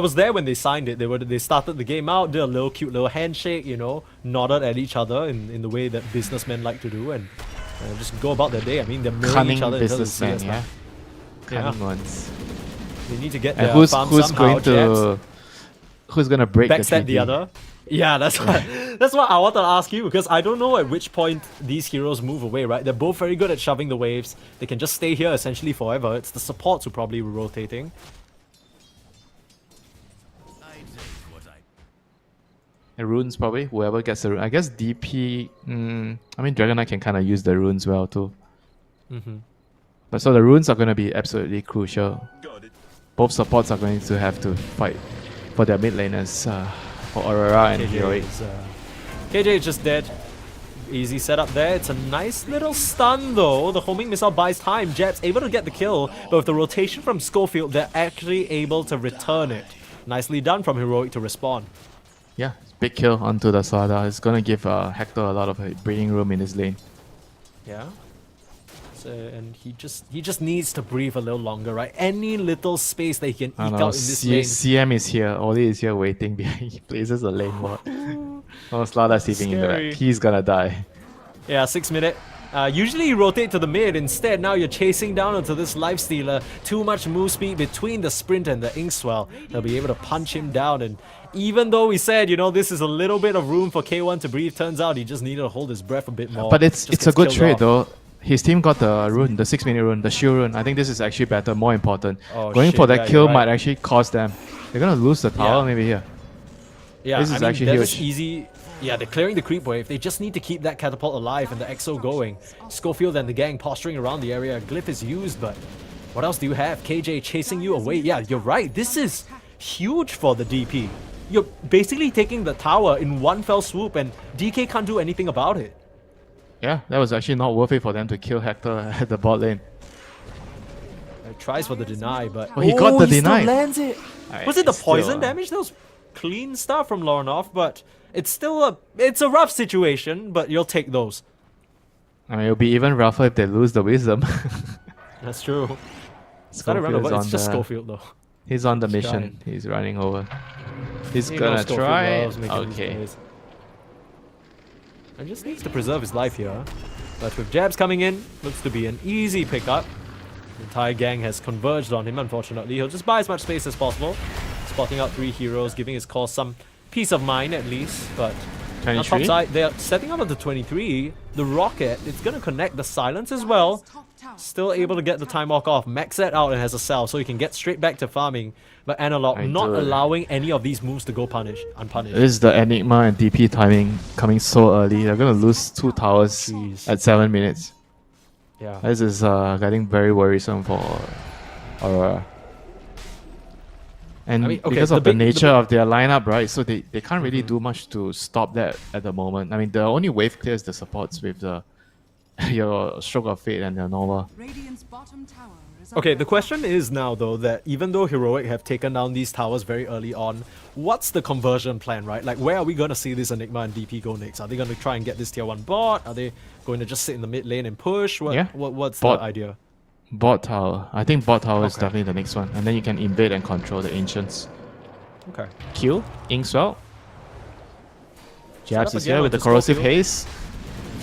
was there when they signed it. They started the game out, did a little cute little handshake, you know, nodded at each other in the way that businessmen like to do, and just go about their day. I mean, they're mirroring Cunning each other in terms of businessman, CS yeah. now. Cunning ones. They need to get And their who's farm who's somehow, going to Jabs. who's gonna break the Backstab treaty? the other. Yeah, that's what I wanted to ask you, because I don't know at which point these heroes move away, right? They're both very good at shoving the waves. They can just stay here essentially forever. It's the supports who probably were rotating. The runes probably, whoever gets the rune. I guess DP, I mean Dragon Knight can kind of use the runes well too. But so the runes are going to be absolutely crucial. Both supports are going to have to fight for their mid laners, for Aurora and Heroic. KJ is just dead. Easy setup there. It's a nice little stun though. The homing missile buys time. Jab's able to get the kill, but with the rotation from Schofield, they're actually able to return it. Nicely done from Heroic to respawn. Yeah, big kill onto the Sada. It's going to give Hector a lot of breathing room in this lane. Yeah. So, and he just needs to breathe a little longer, right? Any little space that he can eke I out in know, this lane. CM is here. Oli is here waiting behind. He places a lane ward. Oh, Slada's sleeping in the Scary. back. He's gonna die. Yeah, 6 minute. Usually you rotate to the mid. Instead, now you're chasing down onto this Lifestealer. Too much move speed between the sprint and the Inkswell. They'll be able to punch him down. And even though we said, you know, this is a little bit of room for K1 to breathe, turns out he just needed to hold his breath a bit more. But it's Just a gets good killed trade off. though. His team got the rune, the 6 minute rune, the shield rune. I think this is actually better, more important. Oh, Going shit, for that yeah, kill you're right. might actually cost them. They're gonna lose the tower Yeah. maybe here. Yeah, This is I mean, actually they're huge. just easy. Yeah, they're clearing the creep wave. They just need to keep that catapult alive and the EXO going. Schofield and the gang posturing around the area. Glyph is used, but what else do you have? KJ chasing you away. Yeah, you're right. This is huge for the DP. You're basically taking the tower in one fell swoop, and DK can't do anything about it. Yeah, that was actually not worth it for them to kill Hector at the bot lane. Tries for the deny, but Oh, he got the he deny. Still lands it. Alright, Was it the it's still, poison damage? That was clean stuff from Lorinov, but it's still it's a rough situation. But you'll take those. I mean, it'll be even rougher if they lose the wisdom. That's true. It's gotta run Schofield's over. It's on just the- Schofield though. He's on the He's mission. trying. He's running over. He's He gonna knows Schofield try. loves making these Okay. plays. And just needs to preserve his life here. But with jabs coming in, looks to be an easy pickup. The entire gang has converged on him, unfortunately. He'll just buy as much space as possible. Spotting out 3 heroes, giving his cause some peace of mind at least. But on top 23? side, they're setting up at the 23. The rocket, it's gonna connect the silence as well. tower. Still able to get the time walk off. Max that out and has a cell, so he can get straight back to farming. But Analog not allowing any of these moves to go unpunished. This is the Enigma and DP timing coming so early. They're gonna lose 2 towers Jeez. at 7 minutes. Yeah. This is getting very worrisome for Aurora. And I mean, okay, because the of the big- nature of their lineup, right? So they can't really do much to stop that at the moment. I mean, the only wave clear is the supports with the your Stroke of Fate and your Nova. Radiant's bottom tower is Okay, under the question is now though that even though Heroic have taken down these towers very early on, what's the conversion plan, right? Like where are we gonna see this Enigma and DP go next? Are they gonna try and get this tier 1 bot? Are they going to just sit in the mid lane and push? What's Bot. the idea? Bot tower. I think bot tower is Okay. definitely the next one. And then you can invade and control the Ancients. Okay. Q, Inkswell. Jabs up is again here with with the the corrosive Scorpio. haze.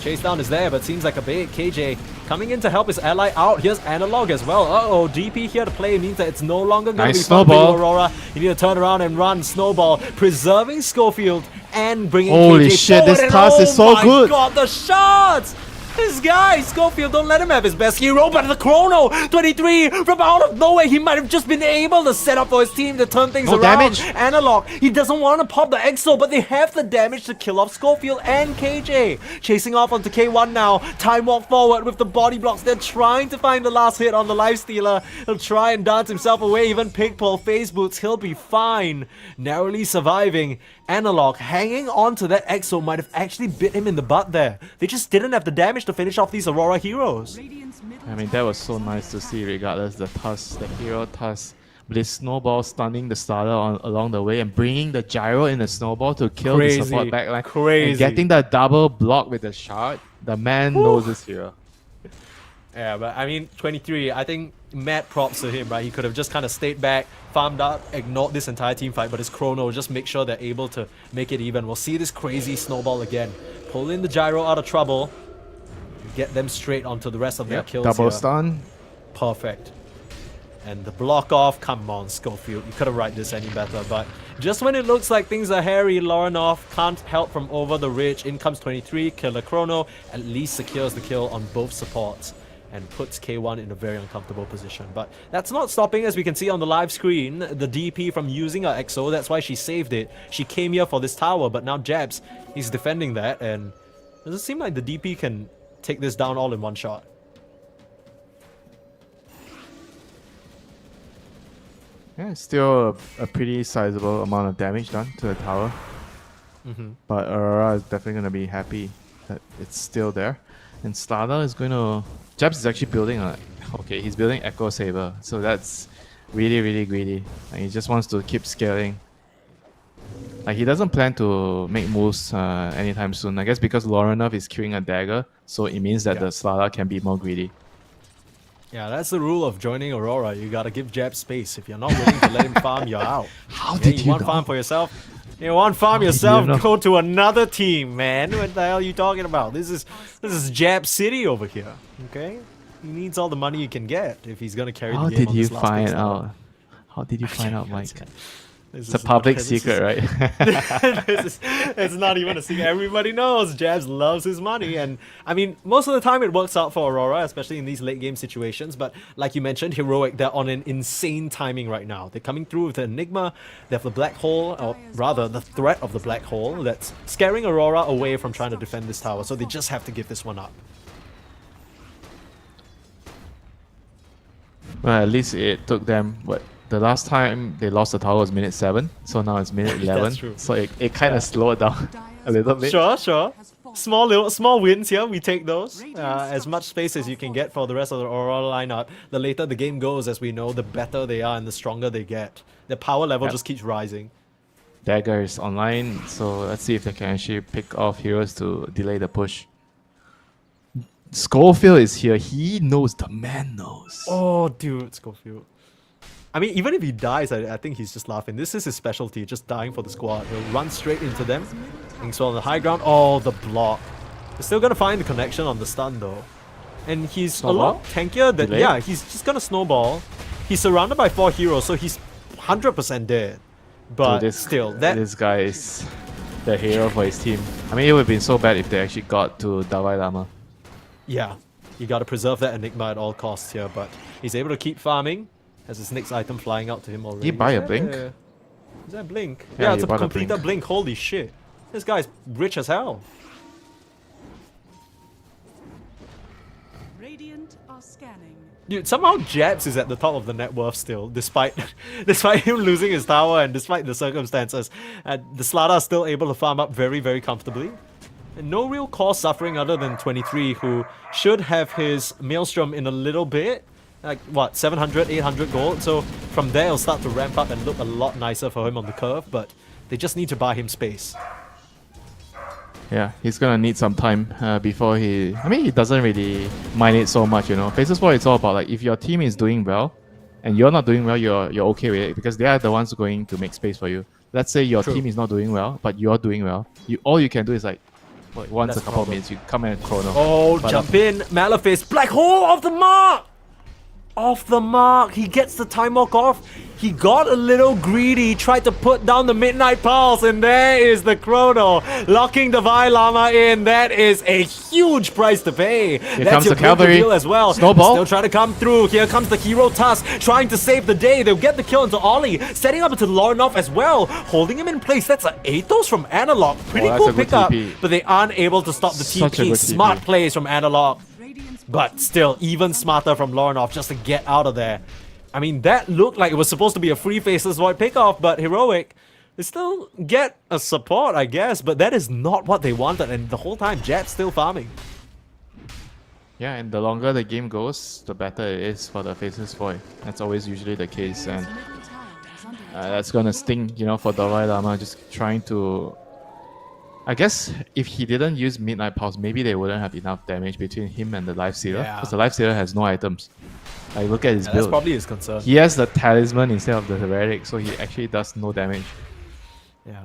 Chase down is there, but seems like a bait. KJ coming in to help his ally out. Here's Analog as well. Uh-oh, DP here to play means that it's no longer going to Nice be fun for you, snowball. Aurora. You need to turn around and run. Snowball, preserving Schofield and bringing Holy KJ shit, forward. this And task is so Oh my good. god, the shots! This guy, Schofield, don't let him have his best hero, but the Chrono, 23, from out of nowhere, he might have just been able to set up for his team to turn things No around. damage. Analog, he doesn't want to pop the Exo, but they have the damage to kill off Schofield and KJ. Chasing off onto K1 now, time walk forward with the body blocks. They're trying to find the last hit on the Lifestealer. He'll try and dance himself away, even Pigpull, phase boots, he'll be fine. Narrowly surviving. Analog hanging on to that Exo might have actually bit him in the butt there. They just didn't have the damage to finish off these Aurora heroes. Radiant's middle I mean, that was so nice to see regardless. The Tusk, the hero Tusk, with his snowball stunning the starter along the way and bringing the gyro in the snowball to kill Crazy, the support backline. crazy. And getting the double block with the shard. The man knows this hero. Yeah, but I mean, 23, I think mad props to him, right? He could have just kind of stayed back, farmed out, ignored this entire team fight, but his Chrono just make sure they're able to make it even. We'll see this crazy snowball again. Pull in the gyro out of trouble, get them straight onto the rest of their kills Double here. stun. Perfect. And the block off, come on, Schofield. You could have write this any better, but just when it looks like things are hairy, Laurenov can't help from over the ridge. In comes 23, Killer Chrono, at least secures the kill on both supports and puts K1 in a very uncomfortable position. But that's not stopping, as we can see on the live screen, the DP from using her Exo. That's why she saved it. She came here for this tower, but now Jabs, he's defending that, and does it seem like the DP can take this down all in one shot? Yeah, it's still a pretty sizable amount of damage done to the tower. But Aurora is definitely going to be happy that it's still there. And Slada is going to... Jabs is actually building a... Okay, he's building Echo Saber. So that's really, really greedy. Like, he just wants to keep scaling. Like, he doesn't plan to make moves anytime soon. I guess because Laurenov is queuing a dagger, so it means that the Slada can be more greedy. Yeah, that's the rule of joining Aurora. You gotta give Jab space. If you're not willing to let him farm, you're out. How Yeah, did you want know? farm for yourself? You want farm did you yourself? know? Go to another team, man. What the hell are you talking about? This is Jab City over here. Okay, he needs all the money he can get if he's gonna carry How the game did on you this last find big out? How did you find out, Mike? This It's a is public this is- secret, right? it's not even a secret. Everybody knows Jabs loves his money, and I mean, most of the time it works out for Aurora, especially in these late game situations. But like you mentioned, Heroic, they're on an insane timing right now. They're coming through with the Enigma. They have the Black Hole, or rather, the threat of the Black Hole that's scaring Aurora away from trying to defend this tower. So they just have to give this one up. Well, at least it took them, what, the last time they lost the tower was minute 7, so now it's minute 11. true. So it kind of slowed down a little bit. Sure. has fallen. Small wins here. We take those. As much space as you can get for the rest of the Aurora lineup. The later the game goes, as we know, the better they are and the stronger they get. The power level just keeps rising. Dagger is online, so let's see if they can actually pick off heroes to delay the push. Schofield is here. He knows, the man knows. Oh, dude, Schofield. I mean, even if he dies, I think he's just laughing. This is his specialty, just dying for the squad. He'll run straight into them. Inkso on the high ground. Oh, the block. He's still gonna find the connection on the stun though. And he's Snowball? a lot tankier than... Delay? Yeah, he's just gonna snowball. He's surrounded by 4 heroes, so he's 100% dead. But Dude, still, this guy is the hero for his team. I mean, it would have been so bad if they actually got to Dalai Lama. Yeah. You gotta preserve that Enigma at all costs here, but he's able to keep farming. Has his next item flying out to him already. He buy Is a that blink? Is that a blink? Yeah, Yeah, it's he a bought a completed blink. blink. Holy shit. This guy's rich as hell. Radiant are scanning. Dude, somehow Japs is at the top of the net worth still, despite despite him losing his tower and despite the circumstances. And the Slada is still able to farm up very, very comfortably. And no real core suffering other than 23, who should have his Maelstrom in a little bit. Like, what, 700, 800 gold? So from there, it'll start to ramp up and look a lot nicer for him on the curve, but they just need to buy him space. Yeah, he's gonna need some time before he... I mean, he doesn't really mind it so much, you know. Phases 4, it's all about, like, if your team is doing well, and you're not doing well, you're okay with it, because they are the ones going to make space for you. Let's say your True. team is not doing well, but you're doing well. All you can do is, like once That's a couple of problem. minutes, you come and chrono. Oh, But, jump in, Malefice, Black Hole off the mark! Off the mark, he gets the time walk off. He got a little greedy, tried to put down the Midnight Pulse, and there is the Chrono, locking the Vi Llama in. That is a huge price to pay. That's comes your the cavalry. deal as well. Snowball. Still trying to come through. Here comes the Hero Tusk, trying to save the day. They'll get the kill into Ollie, setting up into Lornoff as well, holding him in place. That's an Athos from Analog. Pretty that's cool a good pickup, TP. but they aren't able to stop the Such a TP. good Smart TP. plays from Analog. Radiant's But still, even smarter from Lornoff just to get out of there. I mean, that looked like it was supposed to be a free Faceless Void pickoff, but Heroic, they still get a support, I guess, but that is not what they wanted, and the whole time, Jet's still farming. Yeah, and the longer the game goes, the better it is for the Faceless Void. That's always usually the case, and middle tower is under attack. that's gonna sting, you know, for Dalai Lama, just trying to... I guess if he didn't use Midnight Pulse, maybe they wouldn't have enough damage between him and the Life Stealer, Yeah. because the Life Stealer has no items. Like, look at his Yeah, that's build. probably his concern. He has the Talisman instead of the Heretic, so he actually does no damage. Yeah.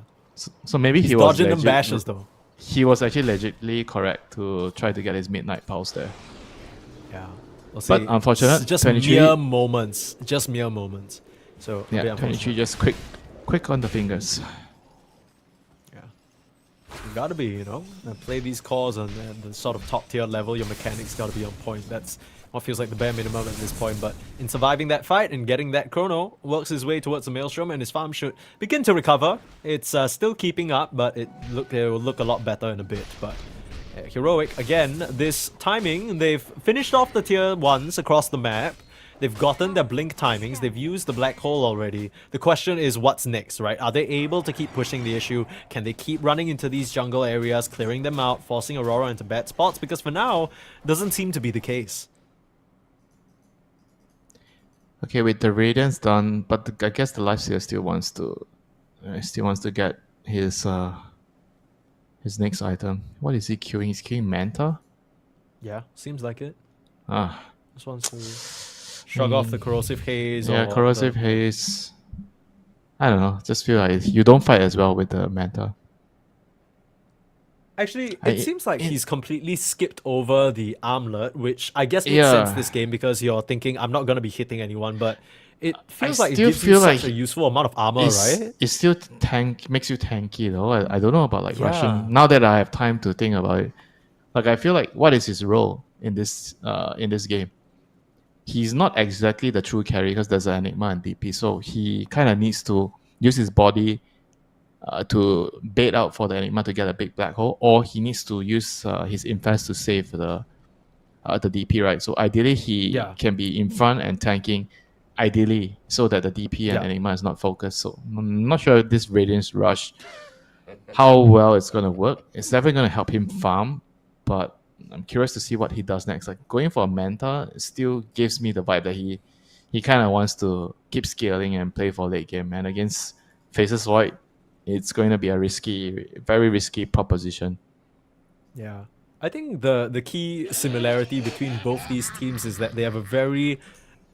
So maybe He's he was dodging them legit- bashes, though. He was actually legitimately correct to try to get his Midnight Pulse there. Yeah. We'll But see. unfortunate, It's just 23 mere moments. Just mere moments. So, a bit Yeah, unfortunate. 23 just quick on the fingers. Yeah. You gotta be, you know, and play these cores on the sort of top tier level. Your mechanics gotta be on point. That's what feels like the bare minimum at this point. But in surviving that fight and getting that Chrono, works his way towards the Maelstrom, and his farm should begin to recover. It's still keeping up, but it will look a lot better in a bit. But Heroic, again, this timing, they've finished off the tier 1s across the map. They've gotten their blink timings, they've used the black hole already. The question is what's next, right? Are they able to keep pushing the issue? Can they keep running into these jungle areas, clearing them out, forcing Aurora into bad spots? Because for now, doesn't seem to be the case. Okay, with the Radiance done, but I guess the Lifestealer still wants to get his next item. What is he queuing? He's queuing Manta? Yeah, seems like it. Ah, Just wants to shrug off the corrosive haze. yeah, or corrosive the- haze. I don't know. Just feel like you don't fight as well with the Manta. Actually, I- it seems like he's completely skipped over the armlet, which I guess makes Yeah. sense this game because you're thinking, I'm not going to be hitting anyone, but it feels like it still gives you feel such like a useful amount of armor, right? It's still makes you tanky though. I don't know about like Yeah. rushing. Now that I have time to think about it, like I feel like what is his role in this game? He's not exactly the true carry because there's an Enigma and DP, so he kind of needs to use his body to bait out for the Enigma to get a big black hole, or he needs to use his Infest to save the DP, right? So ideally he Yeah. can be in front and tanking, ideally, so that the DP and Yeah. Enigma is not focused. So I'm not sure if this Radiance Rush, how well it's going to work. It's definitely going to help him farm, but I'm curious to see what he does next. Like going for a Manta still gives me the vibe that he kind of wants to keep scaling and play for late game. And against Faceless Void, it's going to be a very risky proposition. Yeah. I think the key similarity between both these teams is that they have a very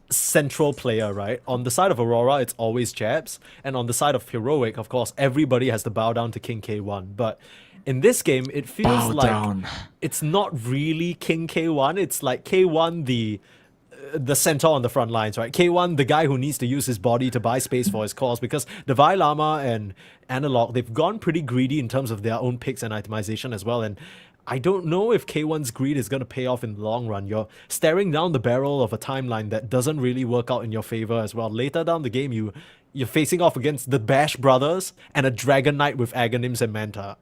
central player, right? On the side of Aurora, it's always Jabs, and on the side of Heroic, of course, everybody has to bow down to King K1. But in this game, it feels Bow like down. it's not really King K1. It's like K1 the center on the front lines, right? K1, the guy who needs to use his body to buy space for his cause, because the Vi Llama and Analog, they've gone pretty greedy in terms of their own picks and itemization as well. And I don't know if K1's greed is going to pay off in the long run. You're staring down the barrel of a timeline that doesn't really work out in your favor as well. Later down the game, you're facing off against the Bash brothers and a Dragon Knight with Aghanims and Manta.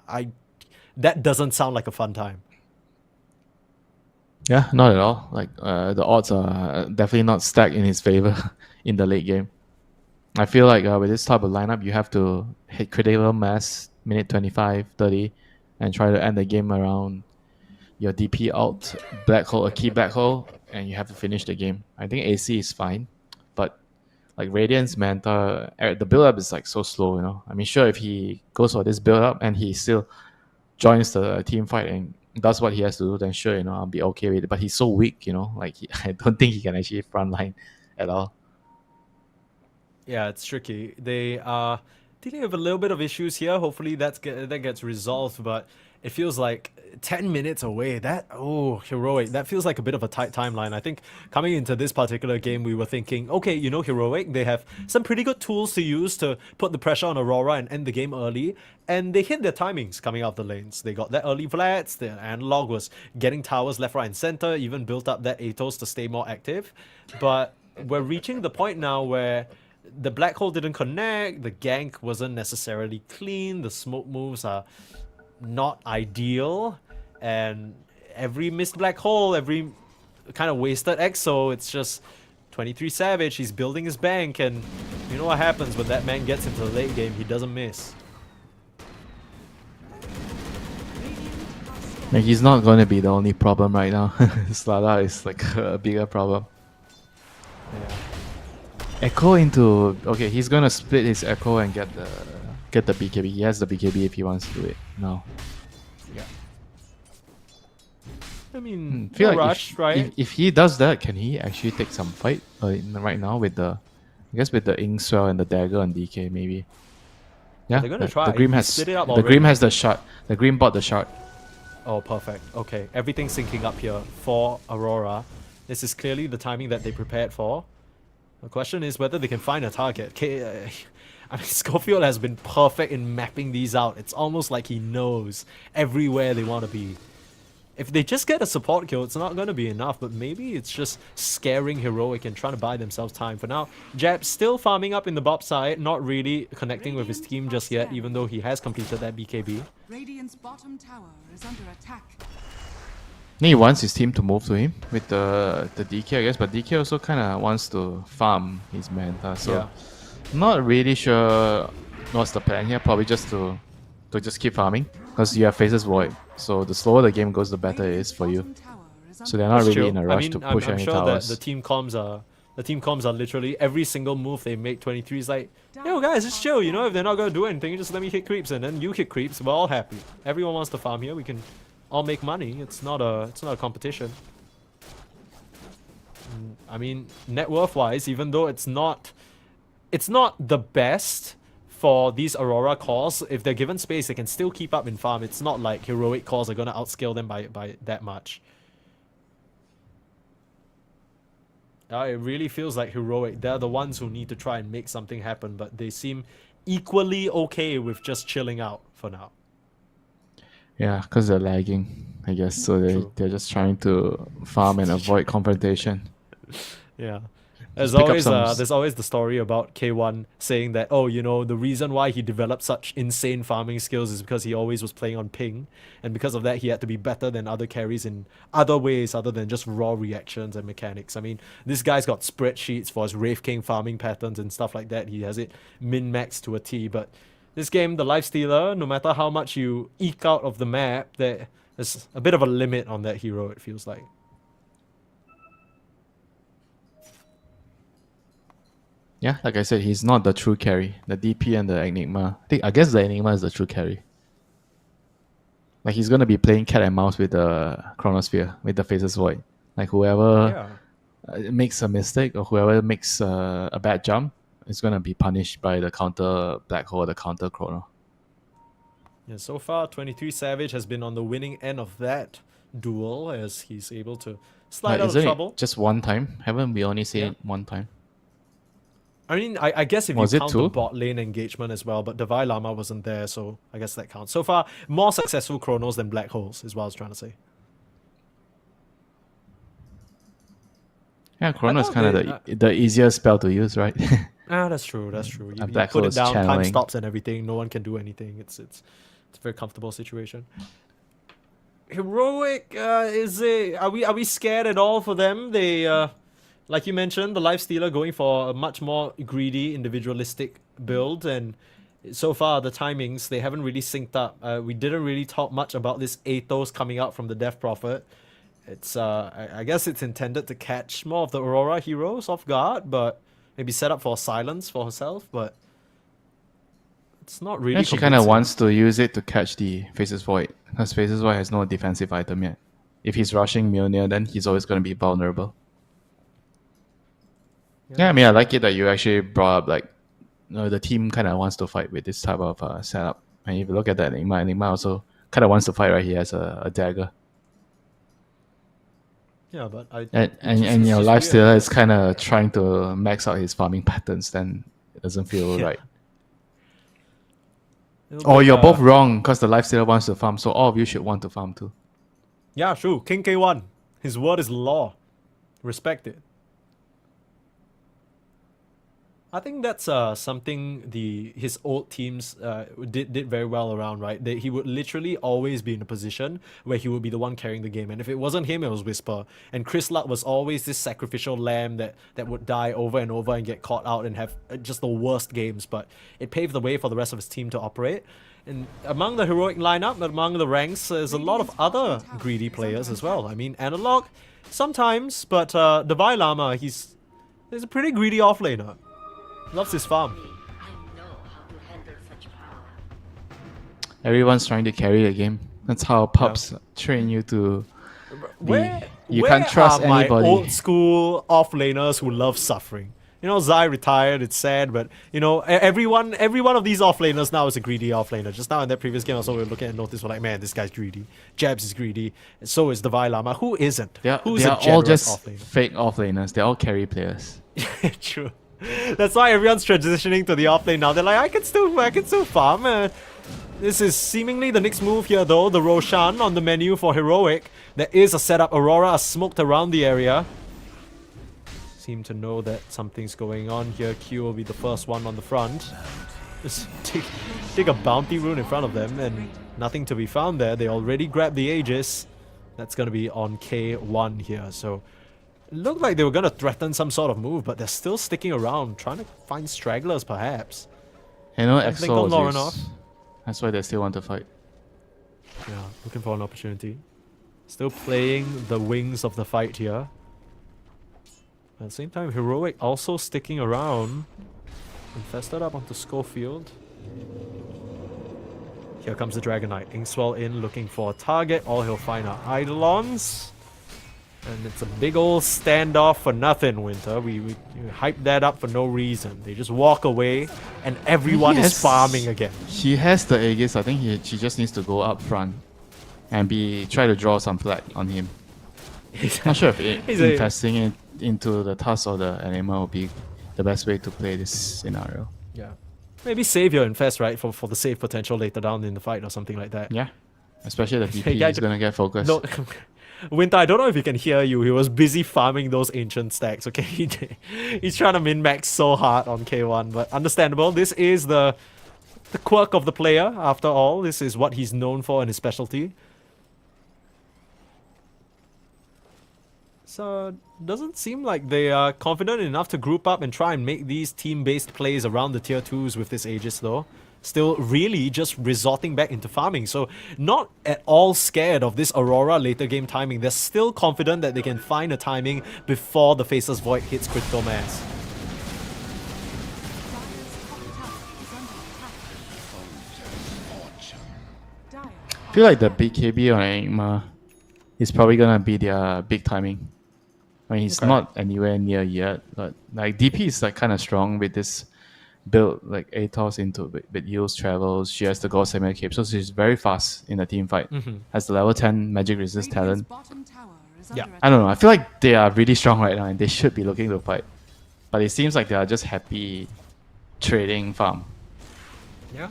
That doesn't sound like a fun time. Yeah, not at all. Like the odds are definitely not stacked in his favor in the late game. I feel like with this type of lineup, you have to hit critical mass minute 25, 30, and try to end the game around your DP out black hole, a key black hole, and you have to finish the game. I think AC is fine, but like Radiance, Manta, the build up is like so slow, you know. I mean, sure, if he goes for this build up and he still joins the team fight and does what he has to do, then sure, you know, I'll be okay with it. But he's so weak, you know, like I don't think he can actually frontline at all. Yeah, it's tricky. They are dealing with a little bit of issues here. Hopefully that gets resolved, but it feels like 10 minutes away. Heroic. That feels like a bit of a tight timeline. I think coming into this particular game, we were thinking, okay, you know, Heroic, they have some pretty good tools to use to put the pressure on Aurora and end the game early, and they hit their timings coming out the lanes. They got that early Vlads, the analog was getting towers left, right, and center, even built up that Atos to stay more active. But we're reaching the point now where the black hole didn't connect, the gank wasn't necessarily clean, the smoke moves are not ideal, and every missed black hole, every kind of wasted exo, it's just 23 Savage, he's building his bank, and you know what happens when that man gets into the late game, he doesn't miss. Like, he's not going to be the only problem right now. Slada is like a bigger problem. Yeah. Echo into... Okay, he's going to split his Echo and get the BKB. He has the BKB if he wants to do it now. Yeah. I mean, Feel no like rush, right? If he does that, can he actually take some fight right now with the... I guess with the Inkswell and the Dagger on DK, maybe. Yeah, they're gonna try. The Grim He has split it up the already. Grim has the shot. The Grim bought the shot. Oh, perfect. Okay, everything's syncing up here for Aurora. This is clearly the timing that they prepared for. The question is whether they can find a target. I mean, Schofield has been perfect in mapping these out. It's almost like he knows everywhere they want to be. If they just get a support kill, it's not going to be enough, but maybe it's just scaring Heroic and trying to buy themselves time. For now, Jab's still farming up in the bot side, not really connecting with his team just yet, even though he has completed that BKB. Radiant's bottom tower is under attack. He wants his team to move to him with the DK, I guess, but DK also kind of wants to farm his Manta, so Yeah. not really sure what's the plan here. Probably just to just keep farming, because you have Phases Void, so the slower the game goes, the better it is for you. So they're not That's really true. in a rush to push I'm any sure towers. that the team comms are literally every single move they make. 23 is like, yo guys, just chill. You know, if they're not gonna do anything, just let me hit creeps, and then you hit creeps. We're all happy. Everyone wants to farm here. We can all make money. It's not a competition. I mean, net worth wise, even though it's not the best for these Aurora cores, if they're given space, they can still keep up in farm. It's not like Heroic cores are gonna outscale them by that much. It really feels like Heroic, they're the ones who need to try and make something happen, but they seem equally okay with just chilling out for now. Yeah, because they're lagging, I guess, so True. they're just trying to farm and avoid confrontation. Yeah. Just pick up There's always the story about K1 saying that, oh, you know, the reason why he developed such insane farming skills is because he always was playing on ping, and because of that he had to be better than other carries in other ways other than just raw reactions and mechanics. I mean, this guy's got spreadsheets for his Wraith King farming patterns and stuff like that. He has it min-maxed to a T, but this game, the Lifestealer, no matter how much you eke out of the map, there's a bit of a limit on that hero, it feels like. Yeah, like I said, he's not the true carry. The DP and the Enigma. I guess the Enigma is the true carry. Like, he's gonna be playing cat and mouse with the Chronosphere, with the Phases Void. Like, whoever makes a mistake or whoever makes a bad jump is gonna be punished by the counter Black Hole or the counter Chrono. Yeah, so far 23 Savage has been on the winning end of that duel as he's able to slide out of Isn't trouble. it just one time? Haven't we only seen it one time? I mean, I guess if Was you it count two? the bot lane engagement as well, but Devi Lama wasn't there, so I guess that counts. So far, more successful Chronos than Black Holes is what I was trying to say. Yeah, Chrono is thought kind of the easiest spell to use, right? Ah, that's true. That's true. You Black put Hole it is down, time channeling. stops and everything. No one can do anything. It's a very comfortable situation. Heroic, are we scared at all for them? They like you mentioned, the Lifestealer going for a much more greedy, individualistic build, and so far the timings they haven't really synced up. We didn't really talk much about this Athos coming out from the Death Prophet. It's I guess it's intended to catch more of the Aurora heroes off guard, but maybe set up for silence for herself, but it's not really. Yeah, she kind of convincing. wants to use it to catch the Faceless Void, because Faceless Void has no defensive item yet. If he's rushing Mjolnir, then he's always going to be vulnerable. Yeah, I mean, I like it that you actually brought up, like, the team kind of wants to fight with this type of setup. And if you look at that, Enigma also kind of wants to fight right here as a dagger. Yeah, but And your Lifestealer is kind of trying to max out his farming patterns, then it doesn't feel Yeah. right. Or you're both wrong, because the Lifestealer wants to farm, so all of you should want to farm too. Yeah, true. King K1. His word is law. Respect it. I think that's something his old teams did very well around, right? He would literally always be in a position where he would be the one carrying the game, and if it wasn't him, it was Whisper. And Chris Luck was always this sacrificial lamb that would die over and over and get caught out and have just the worst games. But it paved the way for the rest of his team to operate. And among the heroic lineup, among the ranks, there's a lot of other greedy players as well. I mean, Analog sometimes, but Devi Lama, he's a pretty greedy offlaner. Loves his farm. Everyone's trying to carry the game. That's how pups train you to be. You can't trust are my anybody. old school offlaners who love suffering? You know, Zai retired, it's sad, but you know, every one of these offlaners now is a greedy offlaner. Just now in that previous game also we were looking at notice, we're like, man, this guy's greedy. Jabs is greedy, and so is Devi Lama. Who isn't? Who's They a are all generous just offlaner? fake offlaners. They're all carry players. True. That's why everyone's transitioning to the offlane now. They're like, I can still farm. This is seemingly the next move here, though. The Roshan on the menu for Heroic. There is a setup. Aurora is smoked around the area. Seem to know that something's going on here. Q will be the first one on the front. Just take a bounty rune in front of them, and nothing to be found there. They already grabbed the Aegis. That's going to be on K1 here, so... It looked like they were going to threaten some sort of move, but they're still sticking around, trying to find stragglers, perhaps. You know, Blink EXO on is Lauren used. That's why they still want to fight. Yeah, looking for an opportunity. Still playing the wings of the fight here. At the same time, Heroic also sticking around. Infested up onto Schofield. Here comes the Dragon Knight. Inkswell in, looking for a target. All he'll find are Eidolons. And it's a big old standoff for nothing, Winter. We hyped that up for no reason. They just walk away, and everyone is farming again. He has the Aegis. I think she just needs to go up front and try to draw some flag on him. Not sure if investing it into the tusk or the animal will be the best way to play this scenario. Yeah. Maybe save your infest, right? For the save potential later down in the fight or something like that. Yeah. Especially the VP is going to get focused. No, Winter, I don't know if he can hear you. He was busy farming those ancient stacks, okay? He's trying to min-max so hard on K1, but understandable. This is the quirk of the player, after all. This is what he's known for in his specialty. So, doesn't seem like they are confident enough to group up and try and make these team-based plays around the tier 2s with this Aegis, though. Still really just resorting back into farming. So not at all scared of this Aurora later game timing. They're still confident that they can find a timing before the Faceless Void hits critical mass. I feel like the BKB on Enigma is probably going to be their big timing. I mean, he's not anywhere near yet, but like DP is like kind of strong with this build, like Atos into with heals, travels. She has the God Samuel Cape, so she's very fast in a team fight. Has the level 10 magic resist talent. Yeah. I don't know. I feel like they are really strong right now, and they should be looking to fight. But it seems like they are just happy trading farm. Yeah.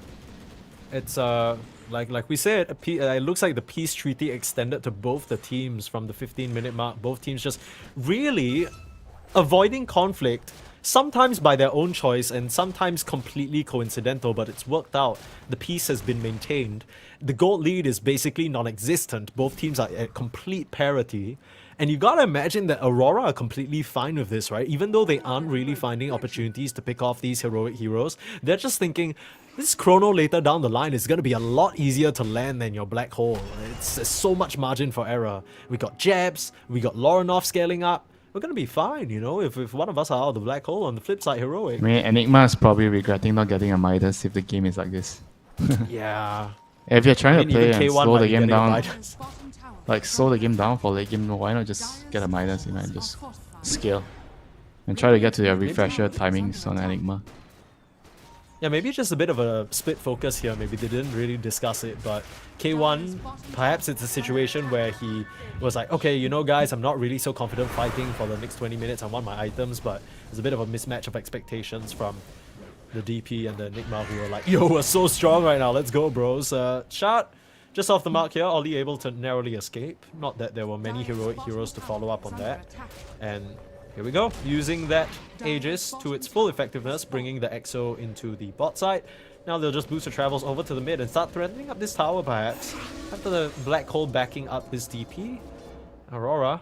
It's like we said, it looks like the peace treaty extended to both the teams from the 15-minute mark. Both teams just really avoiding conflict, sometimes by their own choice and sometimes completely coincidental, but it's worked out. The peace has been maintained. The gold lead is basically non-existent. Both teams are at complete parity. And you gotta imagine that Aurora are completely fine with this, right? Even though they aren't really finding opportunities to pick off these heroic heroes, they're just thinking, this chrono later down the line is gonna be a lot easier to land than your black hole. There's so much margin for error. We got Jabs, we got Lorinov scaling up. We're gonna be fine, you know, if one of us are out of the black hole. On the flip side, heroic. I mean, Enigma is probably regretting not getting a Midas if the game is like this. Yeah. If you're trying to play even and K1 slow might the be game getting a down, Midas. like slow the game down for late game, why not just get a Midas, you know, and just scale and try to get to your refresher timings on Enigma. Yeah, maybe just a bit of a split focus here. Maybe they didn't really discuss it, but K1, perhaps it's a situation where he was like, okay, you know guys, I'm not really so confident fighting for the next 20 minutes. I want my items, but there's a bit of a mismatch of expectations from the DP and the Enigma who are like, yo, we're so strong right now, let's go bros. Shot just off the mark here, Ollie able to narrowly escape. Not that there were many heroic heroes to follow up on that. And here we go, using that Aegis to its full effectiveness, bringing the EXO into the bot side. Now they'll just boost the travels over to the mid and start threatening up this tower perhaps. After the black hole backing up this DP, Aurora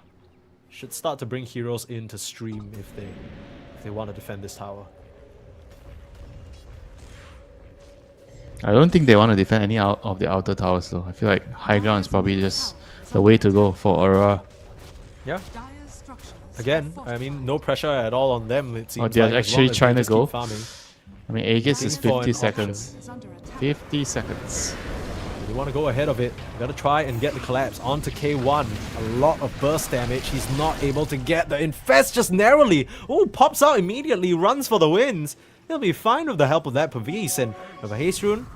should start to bring heroes in to stream if they want to defend this tower. I don't think they want to defend any out of the outer towers though. I feel like high ground is probably just the way to go for Aurora. Yeah. Again, I mean, no pressure at all on them. It seems they're like, as actually long as they trying to just go. keep farming. I mean, Aegis is Looking for 50 an seconds. 50 seconds. They want to go ahead of it. Gotta try and get the collapse onto K1. A lot of burst damage. He's not able to get the infest just narrowly. Oh, pops out immediately, runs for the wins. He'll be fine with the help of that Pavis, and with a haste rune,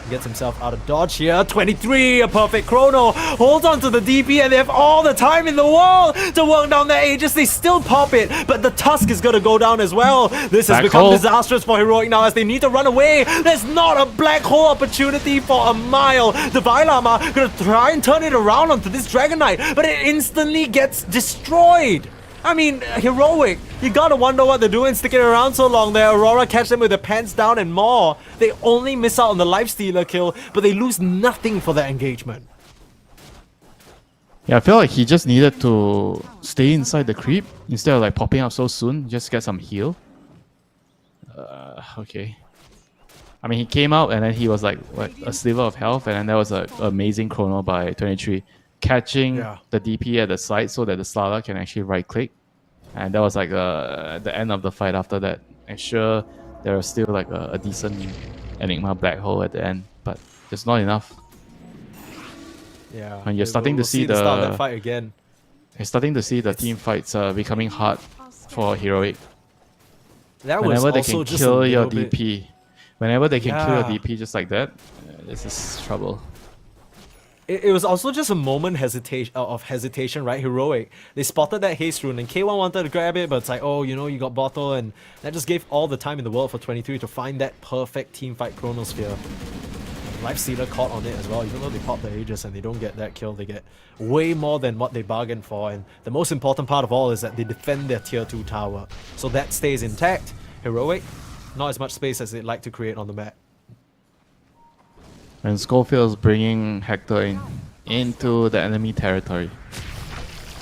gets himself out of dodge here. 23, a perfect chrono. Holds on to the DP, and they have all the time in the world to work down their Aegis. They still pop it, but the Tusk is going to go down as well. This has Black become hole. disastrous for Heroic now as they need to run away. There's not a black hole opportunity for a mile. The Vailama going to try and turn it around onto this Dragon Knight, but it instantly gets destroyed. I mean, Heroic, you gotta wonder what they're doing sticking around so long there. Aurora catch them with their pants down and more. They only miss out on the Lifestealer kill, but they lose nothing for that engagement. Yeah, I feel like he just needed to stay inside the creep instead of like popping up so soon. Just get some heal. Okay. I mean, he came out and then he was like a sliver of health, and then there was an amazing chrono by 23. Catching the DP at the side so that the Slala can actually right click, and that was like the end of the fight after that. And sure, there was still like a decent Enigma black hole at the end, but it's not enough. Yeah, And you're starting to see the start of the that fight again. you're starting to see the team fights becoming hard for Heroic. That was Whenever they also can just kill a your little bit. DP, whenever they can kill your Yeah. DP just like that, this is trouble. It was also just a moment of hesitation, right? Heroic. They spotted that haste rune and K1 wanted to grab it, but it's like, oh, you know, you got bottle, and that just gave all the time in the world for 23 to find that perfect teamfight chronosphere. Lifestealer caught on it as well. Even though they pop the Aegis and they don't get that kill, they get way more than what they bargained for. And the most important part of all is that they defend their tier 2 tower. So that stays intact. Heroic, not as much space as they'd like to create on the map. And Schofield's bringing Hector into the enemy territory.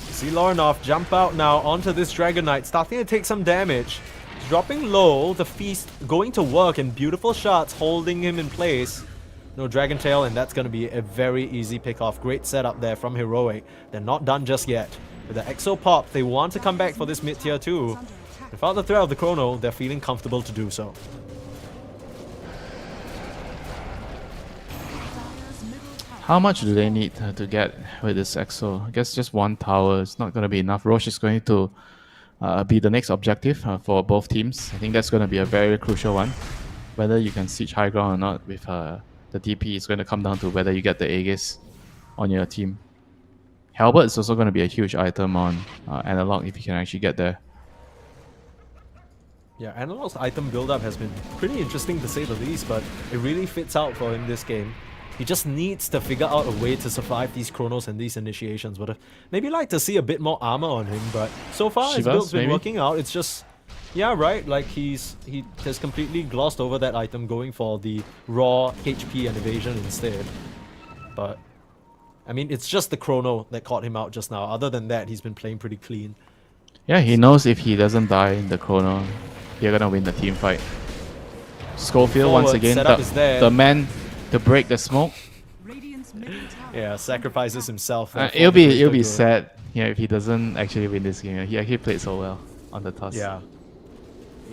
See Lorinov jump out now onto this Dragon Knight, starting to take some damage. Dropping low, the feast going to work, and beautiful shots holding him in place. No Dragon Tail, and that's going to be a very easy pick-off. Great setup there from Heroic. They're not done just yet. With the EXO pop, they want to come back for this mid-tier 2. Without the threat of the chrono, they're feeling comfortable to do so. How much do they need to get with this EXO? I guess just one tower is not going to be enough. Roche is going to be the next objective for both teams. I think that's going to be a very crucial one. Whether you can siege high ground or not with the DP is going to come down to whether you get the Aegis on your team. Halberd is also going to be a huge item on Analog if you can actually get there. Yeah, Analog's item build-up has been pretty interesting to say the least, but it really fits out for him this game. He just needs to figure out a way to survive these chronos and these initiations. Would have maybe like to see a bit more armor on him, but so far his Shivas, build's been maybe? working out. It's just, yeah, right. Like he has completely glossed over that item, going for the raw HP and evasion instead. But I mean, it's just the chrono that caught him out just now. Other than that, he's been playing pretty clean. Yeah, he knows if he doesn't die in the chrono, they're gonna win the team fight. Schofield once Forward again, setup is there. the man to break the smoke. Radiant's middle tower Yeah, sacrifices himself. for It'll the be greater good. sad, if he doesn't actually win this game. He actually played so well on the toss. Yeah.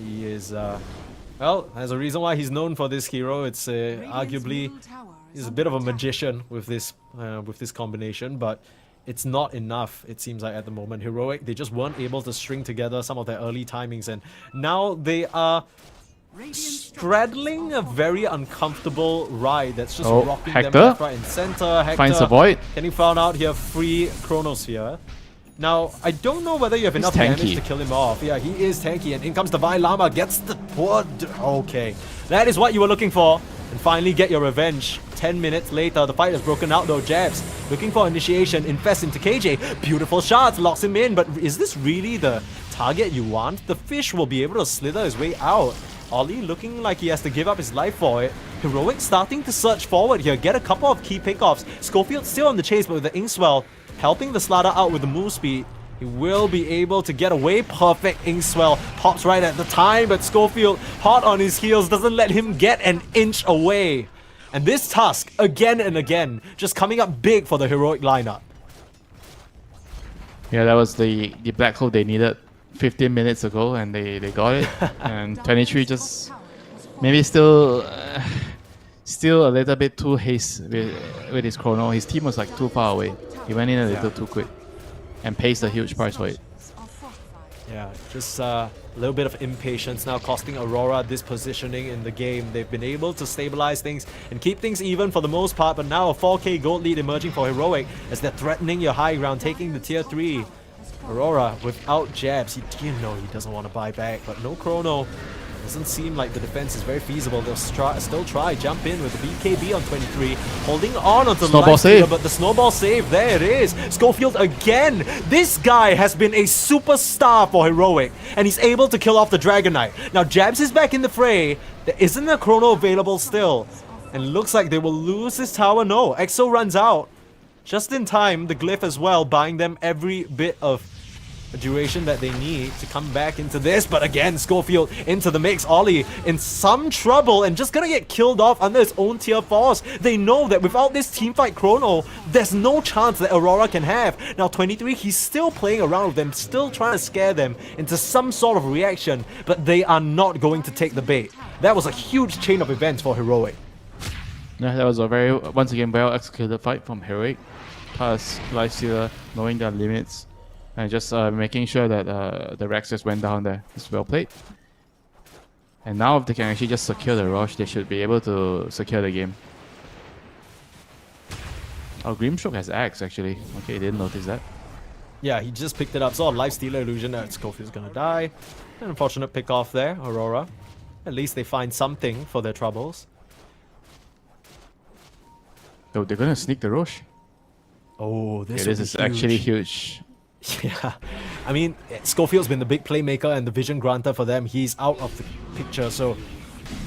He is, well, there's a reason why he's known for this hero. It's Radiant's arguably, middle tower is he's a under bit of a attack. magician with this combination, but it's not enough, it seems like, at the moment. Heroic, they just weren't able to string together some of their early timings, and now they are Radiant straddling a very uncomfortable ride that's just Oh, rocking Hector them left, right, and center. Hector finds a void. getting found out here, free Chronosphere. Now, I don't know whether you have He's enough damage tanky. to kill him off. Yeah, he is tanky, and in comes Divine Llama, gets the wood. Okay, that is what you were looking for, and finally get your revenge. 10 minutes later, the fight has broken out though. Jabs looking for initiation, infest into KJ. Beautiful shots, locks him in, but is this really the target you want? The fish will be able to slither his way out. Ollie looking like he has to give up his life for it. Heroic starting to surge forward here, get a couple of key pickoffs. Schofield still on the chase, but with the Inkswell helping the Slider out with the move speed, he will be able to get away. Perfect Inkswell pops right at the time, but Schofield, hot on his heels, doesn't let him get an inch away. And this Tusk, again and again, just coming up big for the Heroic lineup. Yeah, that was the black hole they needed 15 minutes ago, and they got it. And 23 just maybe still a little bit too haste with his chrono. His team was like too far away. He went in a little too quick and pays a huge price for it. are fortified. Yeah, just a little bit of impatience now costing Aurora this positioning in the game. They've been able to stabilize things and keep things even for the most part, but now a 4k gold lead emerging for Heroic as they're threatening your high ground, taking the tier 3. Aurora without jabs, you know he doesn't want to buy back, but no chrono. Doesn't seem like the defense is very feasible. They'll still try, jump in with the BKB on 23, holding on onto the Snowball life stealer, save. but the snowball save, there it is. Schofield again. This guy has been a superstar for Heroic, and he's able to kill off the Dragon Knight. Now Jabs is back in the fray. There isn't a chrono available still, and looks like they will lose this tower. No, Exo runs out just in time. The glyph as well, buying them every bit of a duration that they need to come back into this. But again, Schofield into the mix. Ollie in some trouble and just gonna get killed off under his own tier 4s. They know that without this teamfight chrono, there's no chance that Aurora can have. Now 23, he's still playing around with them, still trying to scare them into some sort of reaction, but they are not going to take the bait. That was a huge chain of events for Heroic. Yeah, that was a very, once again, well executed fight from Heroic. Plus, Lifestealer knowing their limits and just making sure that the Rex just went down there. It's well played. And now if they can actually just secure the rush, they should be able to secure the game. Oh, Grimstroke has Axe actually. Okay, didn't notice that. Yeah, he just picked it up. Saw a Lifestealer illusion that Schofield's gonna die. An unfortunate pick off there, Aurora. At least they find something for their troubles. Oh, they're gonna sneak the rush. Oh, Okay, this is actually huge. Yeah, I mean, Schofield's been the big playmaker and the vision granter for them. He's out of the picture, so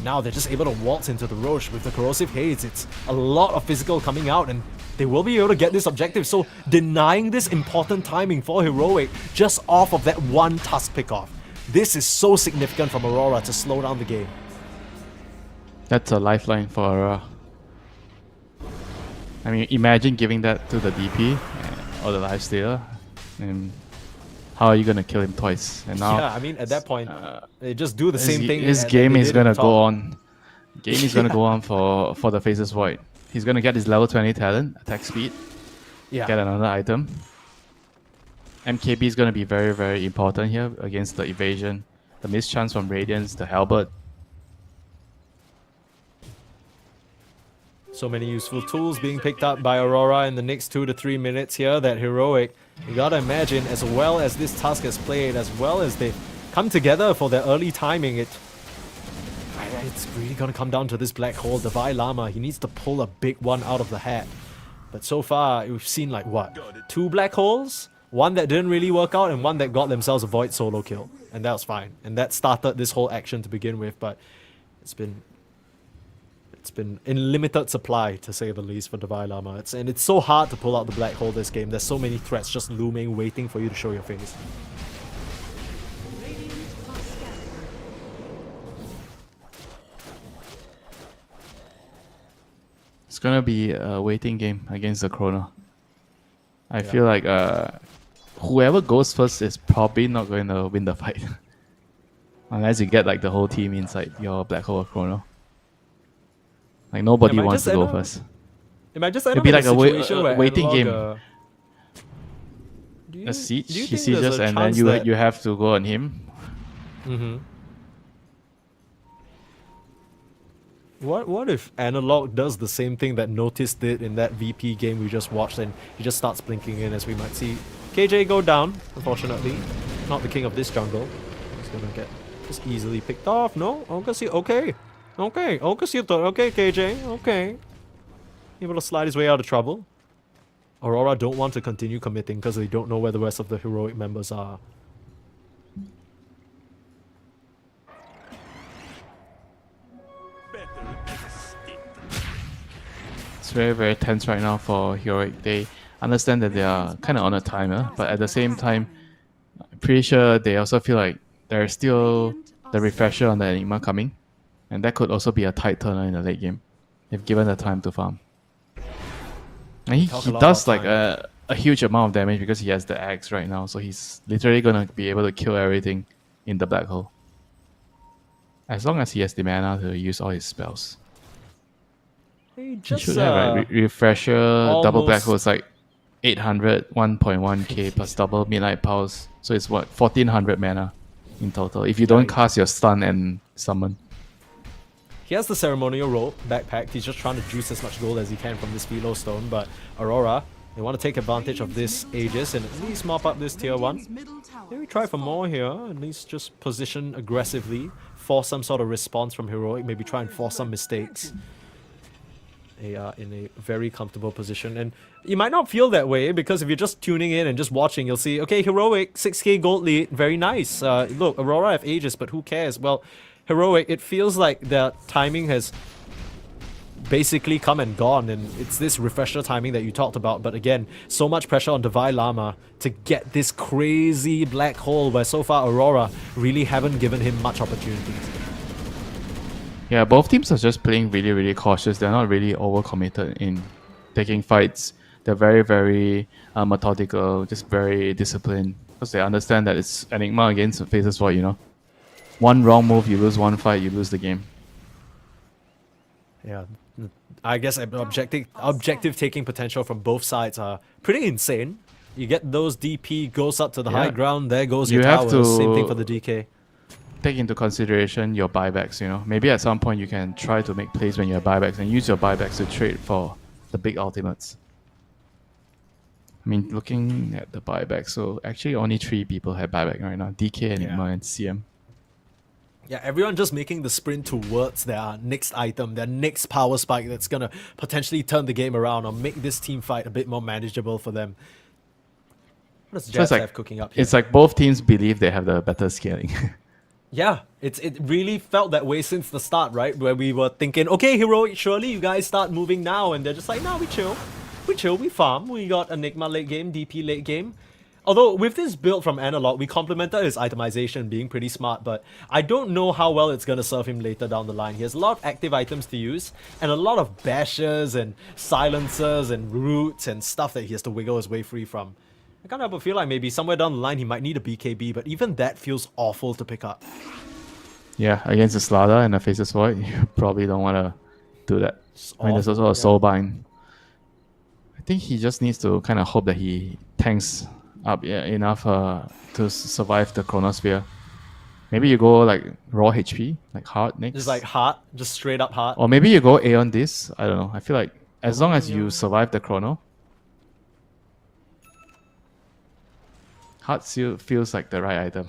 now they're just able to waltz into the Roche with the Corrosive Haze. It's a lot of physical coming out, and they will be able to get this objective. So denying this important timing for Heroic just off of that one Tusk pickoff. This is so significant from Aurora to slow down the game. That's a lifeline for Aurora. I mean, imagine giving that to the DP or the Lifestealer. And how are you gonna kill him twice? And now, Yeah, I mean, at that point, they just do the same thing. His that game they is did gonna on top. go on. Game is gonna go on for the Faces Void. He's gonna get his level 20 talent, attack speed, Yeah. get another item. MKB is gonna be very, very important here against the evasion, the mischance from Radiance, the Halberd. So many useful tools being picked up by Aurora in the next 2 to 3 minutes here that Heroic, you gotta imagine, as well as this Tusk has played, as well as they've come together for their early timing. It's really gonna come down to this black hole. The Vi Lama, he needs to pull a big one out of the hat. But so far, we've seen like what? 2 black holes? One that didn't really work out and one that got themselves a Void solo kill. And that was fine. And that started this whole action to begin with, but it's been in limited supply, to say the least, for the Vi Lama. It's so hard to pull out the black hole this game. There's so many threats just looming, waiting for you to show your face. Radiant are scattered. It's gonna be a waiting game against the Chrono. I feel like whoever goes first is probably not going to win the fight. Unless you get like the whole team inside your black hole or Chrono. Like nobody It might wants just to go end up- first. It might just end It'd up be in like a situation where waiting Analog, game. A siege, do you he think there's sieges, a and then chance you that- you have to go on him. Mm-hmm. What if Analog does the same thing that Notice did in that VP game we just watched, and he just starts blinking in, as we might see KJ go down, unfortunately. Not the king of this jungle. He's gonna get just easily picked off. No? Okay. Okay, KJ. Okay. Able to slide his way out of trouble. Aurora don't want to continue committing because they don't know where the rest of the heroic members are. It's very, very tense right now for Heroic. They understand that they are kind of on a timer, but at the same time, I'm pretty sure they also feel like there's still the refresher on the Enigma coming, and that could also be a tight turner in the late game, if given the time to farm. And he Talk a lot does about like a huge amount of damage because he has the axe right now, so he's literally gonna be able to kill everything in the black hole. As long as he has the mana to use all his spells. He He just should have like refresher, double black almost- hole is like 800, 1.1k plus double midnight pulse. So it's what, 1400 mana in total. If you don't cast your stun and summon. He has the ceremonial roll backpacked. He's just trying to juice as much gold as he can from this Philo stone. But Aurora, they want to take advantage of this Aegis and at least mop up this tier 1. Radiant's middle tower Maybe try for more here. At least just position aggressively. Force some sort of response from Heroic. Maybe try and force some mistakes. They are in a very comfortable position. And you might not feel that way because if you're just tuning in and just watching, you'll see, okay, Heroic, 6k gold lead, very nice. Look, Aurora have Aegis, but who cares? Well, Heroic, it feels like their timing has basically come and gone, and it's this refresher timing that you talked about. But again, so much pressure on Devi Lama to get this crazy black hole where so far Aurora really haven't given him much opportunities. Yeah, both teams are just playing really, really cautious. They're not really overcommitted in taking fights. They're very, very methodical, just very disciplined. Because they understand that it's Enigma against Phases Void, you know. One wrong move, you lose one fight, you lose the game. Yeah, I guess objective taking potential from both sides are pretty insane. You get those DP, goes up to the high Yeah. ground, there goes You your have towers. Same thing to- for the DK. Take into consideration your buybacks, you know. Maybe at some point you can try to make plays when you have buybacks and use your buybacks to trade for the big ultimates. I mean, looking at the buyback, so actually only 3 people have buyback right now. DK, Enigma, and CM. Yeah, everyone just making the sprint towards their next item, their next power spike that's gonna potentially turn the game around or make this team fight a bit more manageable for them. What does So Jazz it's like, have cooking up here? it's like both teams believe they have the better scaling. Yeah, it really felt that way since the start, right? Where we were thinking, okay, Heroic, surely you guys start moving now, and they're just like, no, we chill, we farm. We got Enigma late game, DP late game. Although with this build from Analog, we complimented his itemization being pretty smart, but I don't know how well it's gonna serve him later down the line. He has a lot of active items to use, and a lot of bashes and silencers and roots and stuff that he has to wiggle his way free from. I can't help but feel like maybe somewhere down the line he might need a BKB, but even that feels awful to pick up. Yeah, against the Slada and the Faces Void, you probably don't want to do that. I mean, there's also a Soul Bind. I think he just needs to kind of hope that he tanks up enough to survive the Chronosphere. Maybe you go like raw HP, like hard next. Just like heart, just straight up heart. Or maybe you go Aeon this. I don't know. I feel like as long as you survive the Chrono, Heart Seal feels like the right item.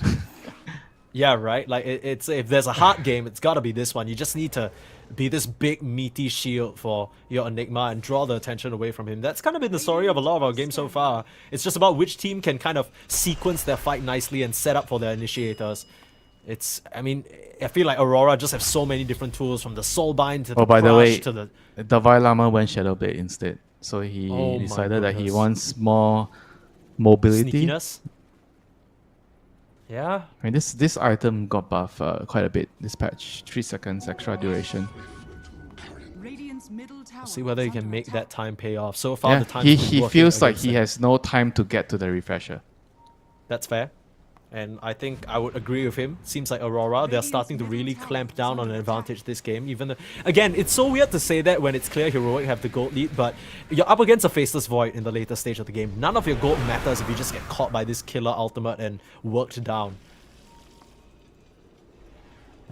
Yeah, right. Like it's if there's a hard game, it's gotta be this one. You just need to be this big meaty shield for your Enigma and draw the attention away from him. That's kind of been the story of a lot of our games so far. It's just about which team can kind of sequence their fight nicely and set up for their initiators. I mean, I feel like Aurora just have so many different tools, from the Soulbind to the by the Crush way, to the... the Vailama went Shadowblade instead. So he Oh my decided that he goodness. wants more mobility. Sneakiness. Yeah. I mean, this item got buff quite a bit this patch. 3 seconds extra duration. Radiant's middle tower See whether is you can under make attack. that time pay off. So far, Yeah, the time he feels like he has no time to get to the refresher. That's fair. And I think I would agree with him. Seems like Aurora, they're starting to really clamp down on an advantage this game. Even though, again, it's so weird to say that when it's clear Heroic have the gold lead, but you're up against a Faceless Void in the later stage of the game. None of your gold matters if you just get caught by this killer ultimate and worked down.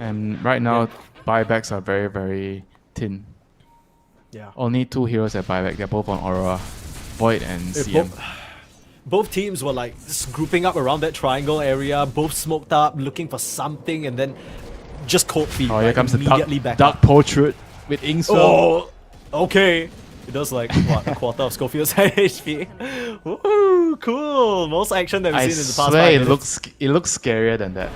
And right now, buybacks are very, very thin. Yeah. Only 2 heroes at buyback. They're both on Aurora. Void and CM. Both teams were like just grouping up around that triangle area, both smoked up, looking for something, and then just cold feet. Oh, here comes the immediately dark, back up. dark portrait with Inkswell. Oh, okay. It does like, what, a quarter of Schofield's HP. Woo, cool. Most action that we've I seen in the past swear 5 it minutes. looks scarier than that.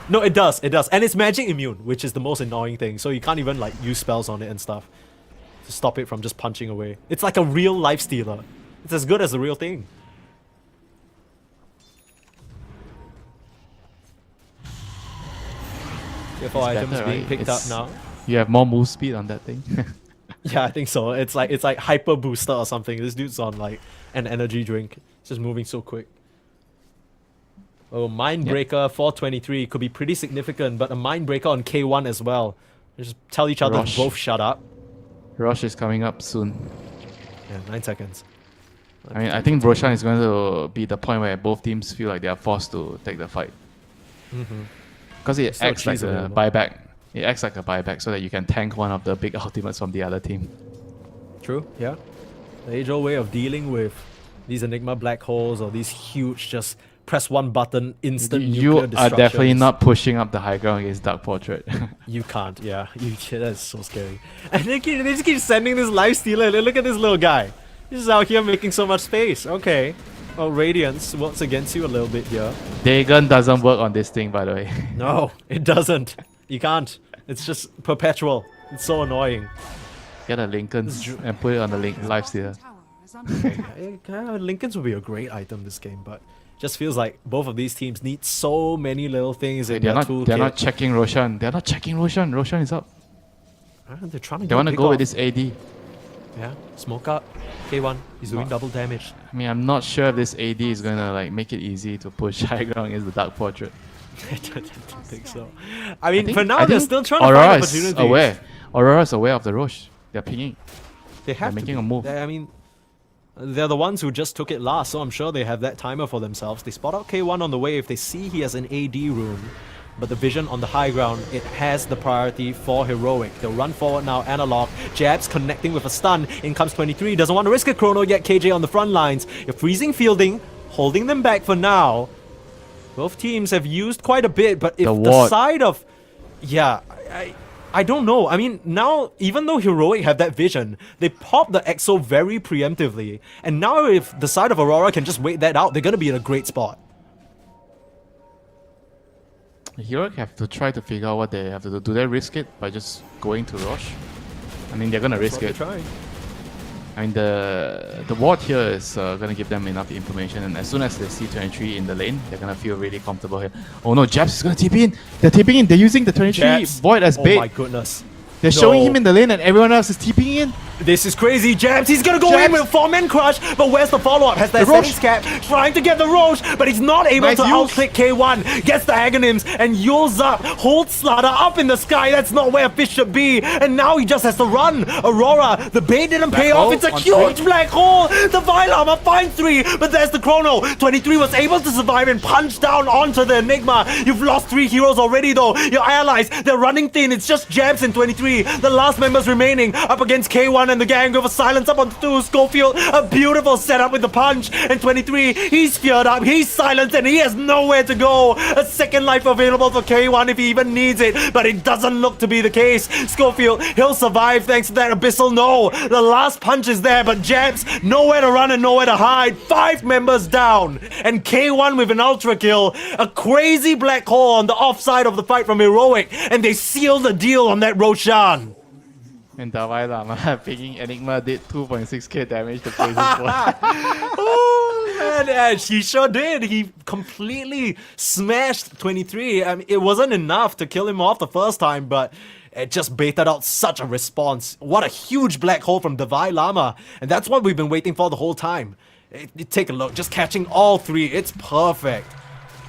No, it does. And it's magic immune, which is the most annoying thing. So you can't even like use spells on it and stuff to stop it from just punching away. It's like a real life stealer. It's as good as the real thing. Careful items better, being right? picked It's- up now. You have more move speed on that thing. Yeah, I think so. It's like hyper booster or something. This dude's on like an energy drink. It's just moving so quick. Oh, Mindbreaker 423 could be pretty significant, but a Mindbreaker on K1 as well. Just tell each other Rush. to both shut up. Rush is coming up soon. Yeah, 9 seconds. I mean, I think Roshan is going to be the point where both teams feel like they are forced to take the fight. Because it So acts like cheese a available. buyback. It acts like a buyback so that you can tank one of the big ultimates from the other team. True, yeah. The age-old way of dealing with these Enigma black holes or these huge just press one button instant You nuclear are definitely destructions. not pushing up the high ground against Dark Portrait. You can't, yeah. That's so scary. And they just keep sending this life stealer. Look at this little guy. He's just out here making so much space. Okay. Well, Radiance works against you a little bit here. Dagon doesn't work on this thing, by the way. No, it doesn't. You can't. It's just perpetual. It's so annoying. Get a Lincoln's and put it on the life stealer. Tower is under attack. Lincolns would be a great item this game, but just feels like both of these teams need so many little things in They're their not. toolkit. They're not checking Roshan. They're not checking Roshan. Roshan is up. They're trying to They want to pick go off. with this AD. Yeah, smoke up. K1, he's doing double damage. I mean, I'm not sure if this AD is gonna like make it easy to push high ground against the Dark Portrait. I don't think so. I mean, for now, I they're think still trying to Aurora find is opportunities. aware. Aurora is aware of the Roche. They're pinging. They have They're to making be. a move. I mean, they're the ones who just took it last, so I'm sure they have that timer for themselves. They spot out K1 on the way if they see he has an AD room. But the vision on the high ground, it has the priority for Heroic. They'll run forward now, Analog. Jabs connecting with a stun. In comes 23. Doesn't want to risk a chrono yet. KJ on the front lines. You're freezing fielding, holding them back for now. Both teams have used quite a bit, but if The the ward. side of... Yeah, I don't know. I mean, now, even though Heroic have that vision, they pop the EXO very preemptively. And now if the side of Aurora can just wait that out, they're going to be in a great spot. Heroic have to try to figure out what they have to do. Do they risk it by just going to Roche? I mean, they're gonna risk it. Trying. I mean, the ward here is gonna give them enough information, and as soon as they see 23 in the lane, they're gonna feel really comfortable here. Oh no, Jabs is gonna TP in. They're TPing in. They're using the 23 Jabs. Void as Oh bait. my goodness. They're showing No. him in the lane, and everyone else is TPing in. This is crazy, Jabs. He's gonna go in Jabs. with 4-man crush, but where's the follow-up? Has that The Roche. settings cap, trying to get the Roche, but he's not able Nice to use. outclick K1. Gets the Agonyms and yules up, holds Slaughter up in the sky. That's not where Fish should be. And now he just has to run. Aurora, the bait didn't pay Black off. hole It's a on huge three. black hole. The Vile Armor finds 3, but there's the chrono. 23 was able to survive and punch down onto the Enigma. You've lost 3 heroes already though. Your allies, they're running thin. It's just Jabs and 23. The last members remaining up against K1 K1 and the gang go for silence up on 2. Schofield, a beautiful setup with the punch. And 23, he's feared up, he's silenced, and he has nowhere to go. A second life available for K1 if he even needs it, but it doesn't look to be the case. Schofield, he'll survive thanks to that Abyssal. No, the last punch is there, but Jabs, nowhere to run and nowhere to hide. 5 members down, and K1 with an ultra kill. A crazy black hole on the offside of the fight from Heroic, and they seal the deal on that Roshan. And Dalai Lama picking Enigma did 2.6k damage to Praise's boy. Oh man, yeah, he sure did. He completely smashed 23. I mean, it wasn't enough to kill him off the first time, but it just baited out such a response. What a huge black hole from Dalai Lama, and that's what we've been waiting for the whole time. Take a look, just catching all 3. It's perfect.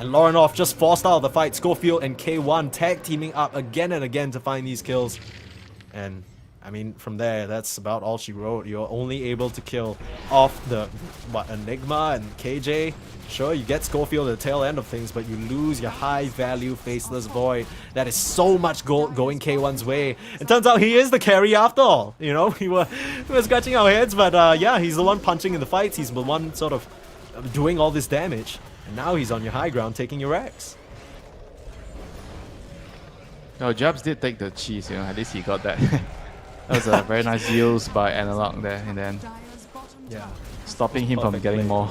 And Lorinov just forced out of the fight. Schofield and K1 tag teaming up again and again to find these kills. And I mean, from there, that's about all she wrote. You're only able to kill off the, Enigma and KJ. Sure, you get Schofield at the tail end of things, but you lose your high-value Faceless Void. That is so much gold going K1's way. It turns out he is the carry after all. You know, we were scratching our heads, but yeah, he's the one punching in the fights. He's the one sort of doing all this damage. And now he's on your high ground, taking your Rex. Oh, Jabs did take the cheese, you know, at least he got that. That was a very nice use by Analog there, and then Yeah. stopping him from Perfect getting play. more.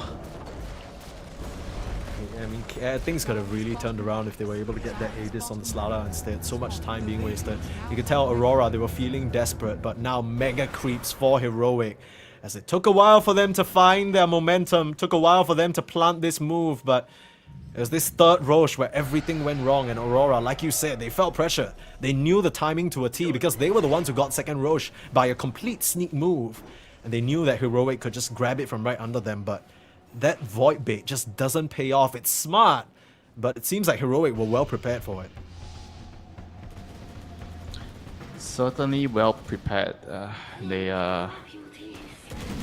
I mean, things could have really turned around if they were able to get that Aegis on the Slaughter instead. So much time being wasted. You could tell Aurora, they were feeling desperate, but now mega creeps for Heroic. As it took a while for them to find their momentum, took a while for them to plant this move, but it was this third Roche where everything went wrong, and Aurora, like you said, they felt pressure. They knew the timing to a T because they were the ones who got second Roche by a complete sneak move. And they knew that Heroic could just grab it from right under them, but that Void Bait just doesn't pay off. It's smart, but it seems like Heroic were well prepared for it. Certainly well prepared. They are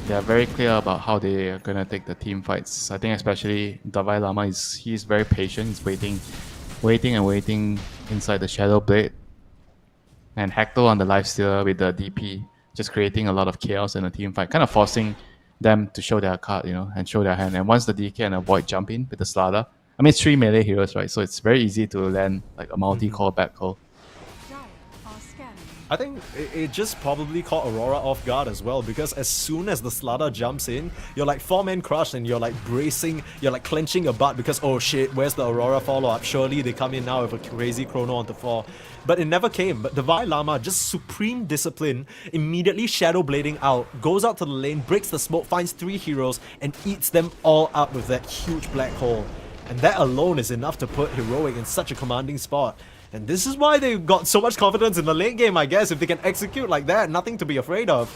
very clear about how they are gonna take the team fights. I think especially Dalai Lama he's very patient. He's waiting inside the Shadow Blade, and Hector on the lifesteal with the DP, just creating a lot of chaos in the team fight, kind of forcing them to show their card, you know, and show their hand. And once the DK and a Void jump in with the Slaughter, I mean it's 3 melee heroes, right? So it's very easy to land like a multi-core back call. I think it just probably caught Aurora off guard as well, because as soon as the Slaughter jumps in, you're like 4-man crush and you're like bracing, you're like clenching your butt because, oh shit, where's the Aurora follow-up? Surely they come in now with a crazy chrono onto 4. But it never came. But Dalai Lama, just supreme discipline, immediately shadow blading out, goes out to the lane, breaks the smoke, finds 3 heroes, and eats them all up with that huge black hole. And that alone is enough to put Heroic in such a commanding spot. And this is why they got so much confidence in the late game, I guess. If they can execute like that, nothing to be afraid of.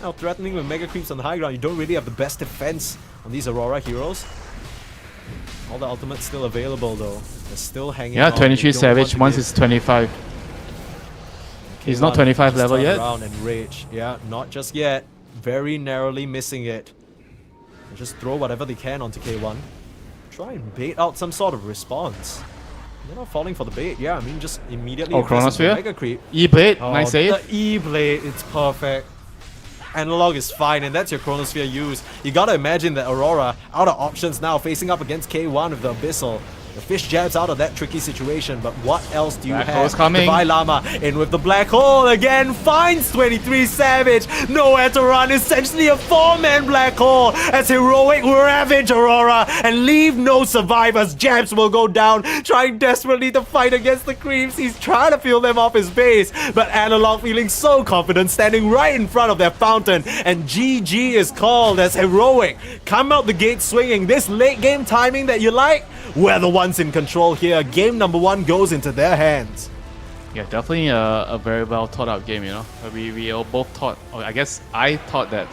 Now, threatening with mega creeps on the high ground, you don't really have the best defense on these Aurora heroes. All the ultimates still available though. They're still hanging Yeah, on. 23 They don't Savage, want to once give- it's 25. He's not K1 25 just level turned yet. around and rage. Yeah, not just yet. Very narrowly missing it. They just throw whatever they can onto K1. Try and bait out some sort of response. They're not falling for the bait. Yeah, I mean, just immediately. Oh, impressive Chronosphere? Mega creep. E-Blade, Oh, nice save. the E-Blade, it's perfect. Analog is fine, and that's your Chronosphere use. You gotta imagine that Aurora, out of options now, facing up against K1 with the Abyssal. The fish jabs out of that tricky situation, but what else do you Black have? hole's coming. Dalai Lama in with the black hole again, finds 23 Savage. Nowhere to run, essentially a 4-man black hole as Heroic ravage Aurora and leave no survivors. Jabs will go down, trying desperately to fight against the creeps. He's trying to peel them off his base, but Analog feeling so confident, standing right in front of their fountain, and GG is called as Heroic come out the gate swinging. This late game timing that you like, we're the ones in control here. Game number 1 goes into their hands. Yeah, definitely a very well thought out game, you know. We all both thought, or I guess I thought that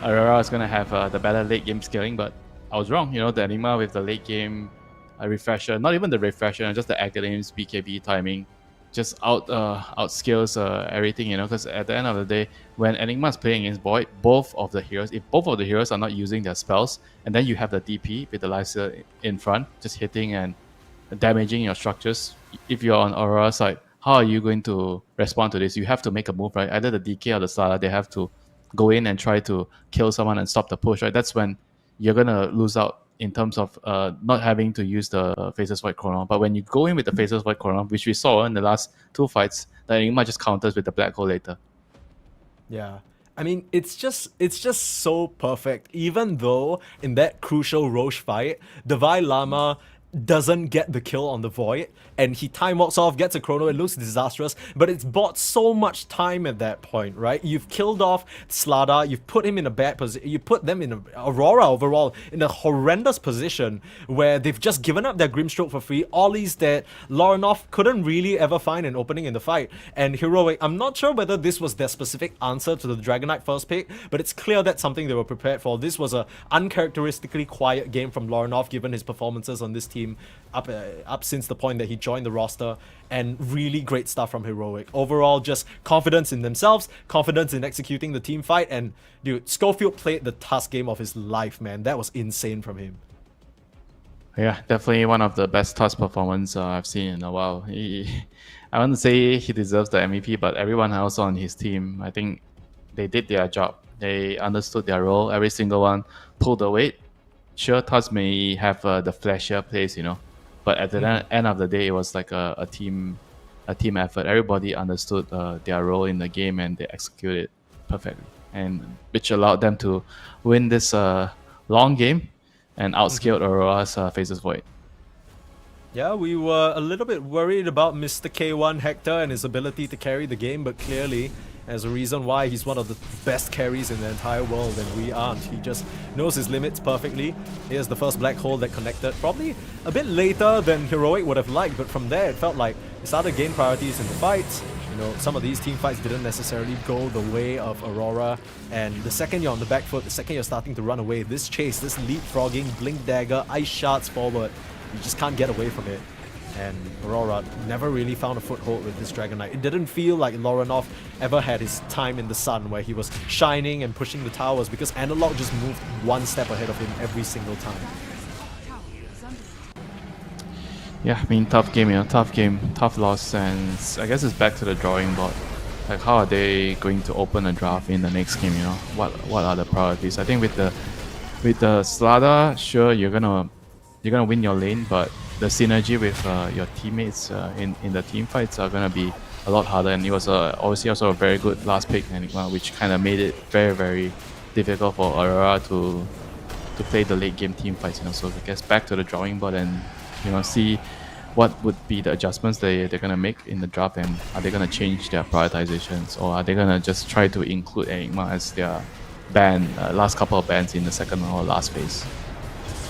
Aurora is going to have the better late game scaling, but I was wrong. You know, the Enigma with the late game refresher, not even the refresher, just the Academy's BKB timing, just outscales everything, you know, because at the end of the day, when Enigma is playing against Void, both of the heroes are not using their spells, and then you have the DP with the lifesteal in front, just hitting and damaging your structures. If you're on Aurora side, how are you going to respond to this? You have to make a move, right? Either the DK or the Slaughter, they have to go in and try to kill someone and stop the push, right? That's when you're gonna lose out in terms of not having to use the Phases Void Chrono. But when you go in with the Phases Void Chrono, which we saw in the last 2 fights, the Enigma just counters with the Black Hole later. Yeah. I mean, it's just so perfect. Even though in that crucial Roche fight, Devi Lama doesn't get the kill on the Void, and he time walks off, gets a chrono, it looks disastrous, but it's bought so much time at that point, right? You've killed off Slada, you've put him in a bad position, you put them in Aurora overall in a horrendous position where they've just given up their Grimstroke for free, ollies that Lorinov couldn't really ever find an opening in the fight. And Heroic, I'm not sure whether this was their specific answer to the Dragon Knight first pick, but it's clear that's something they were prepared for. This was a uncharacteristically quiet game from Lorinov given his performances on this team up since the point that he joined the roster, and really great stuff from Heroic. Overall, just confidence in themselves, confidence in executing the team fight, and dude, Schofield played the Tusk game of his life, man. That was insane from him. Yeah, definitely one of the best Tusk performance I've seen in a while. I want to say he deserves the MVP, but everyone else on his team, I think they did their job. They understood their role. Every single one pulled the weight. Sure, Tusk may have the flashier plays, but at the end of the day, it was like a team effort. Everybody understood their role in the game and they executed perfectly, and which allowed them to win this long game and outscaled Aurora's Phases Void. Yeah, we were a little bit worried about Mr. K1 Hector and his ability to carry the game, but clearly there's a reason why he's one of the best carries in the entire world, and we aren't. He just knows his limits perfectly. Here's the first black hole that connected, probably a bit later than Heroic would have liked, but from there it felt like he started to gain priorities in the fights. Some of these team fights didn't necessarily go the way of Aurora, and the second you're on the back foot, the second you're starting to run away, this chase, this leapfrogging, blink dagger, ice shards forward, you just can't get away from it. And Aurora never really found a foothold with this Dragon Knight. It didn't feel like Lorinov ever had his time in the sun where he was shining and pushing the towers, because Analog just moved one step ahead of him every single time. Yeah, I mean, tough game, tough loss, and I guess it's back to the drawing board. Like, how are they going to open a draft in the next game? What are the priorities? I think with the Slada, sure, you're gonna win your lane, but the synergy with your teammates in the team fights are gonna be a lot harder. And it was obviously also a very good last pick, which kind of made it very, very difficult for Aurora to play the late game team fights. So I guess back to the drawing board and see what would be the adjustments they're gonna make in the draft, and are they gonna change their prioritizations, or are they gonna just try to include Enigma as their ban, last couple of bans in the second or last phase.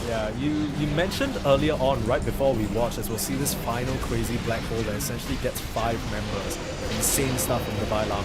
Yeah, you mentioned earlier on, right before we watched, as we'll see this final crazy black hole that essentially gets 5 members. Insane stuff from the Bailama.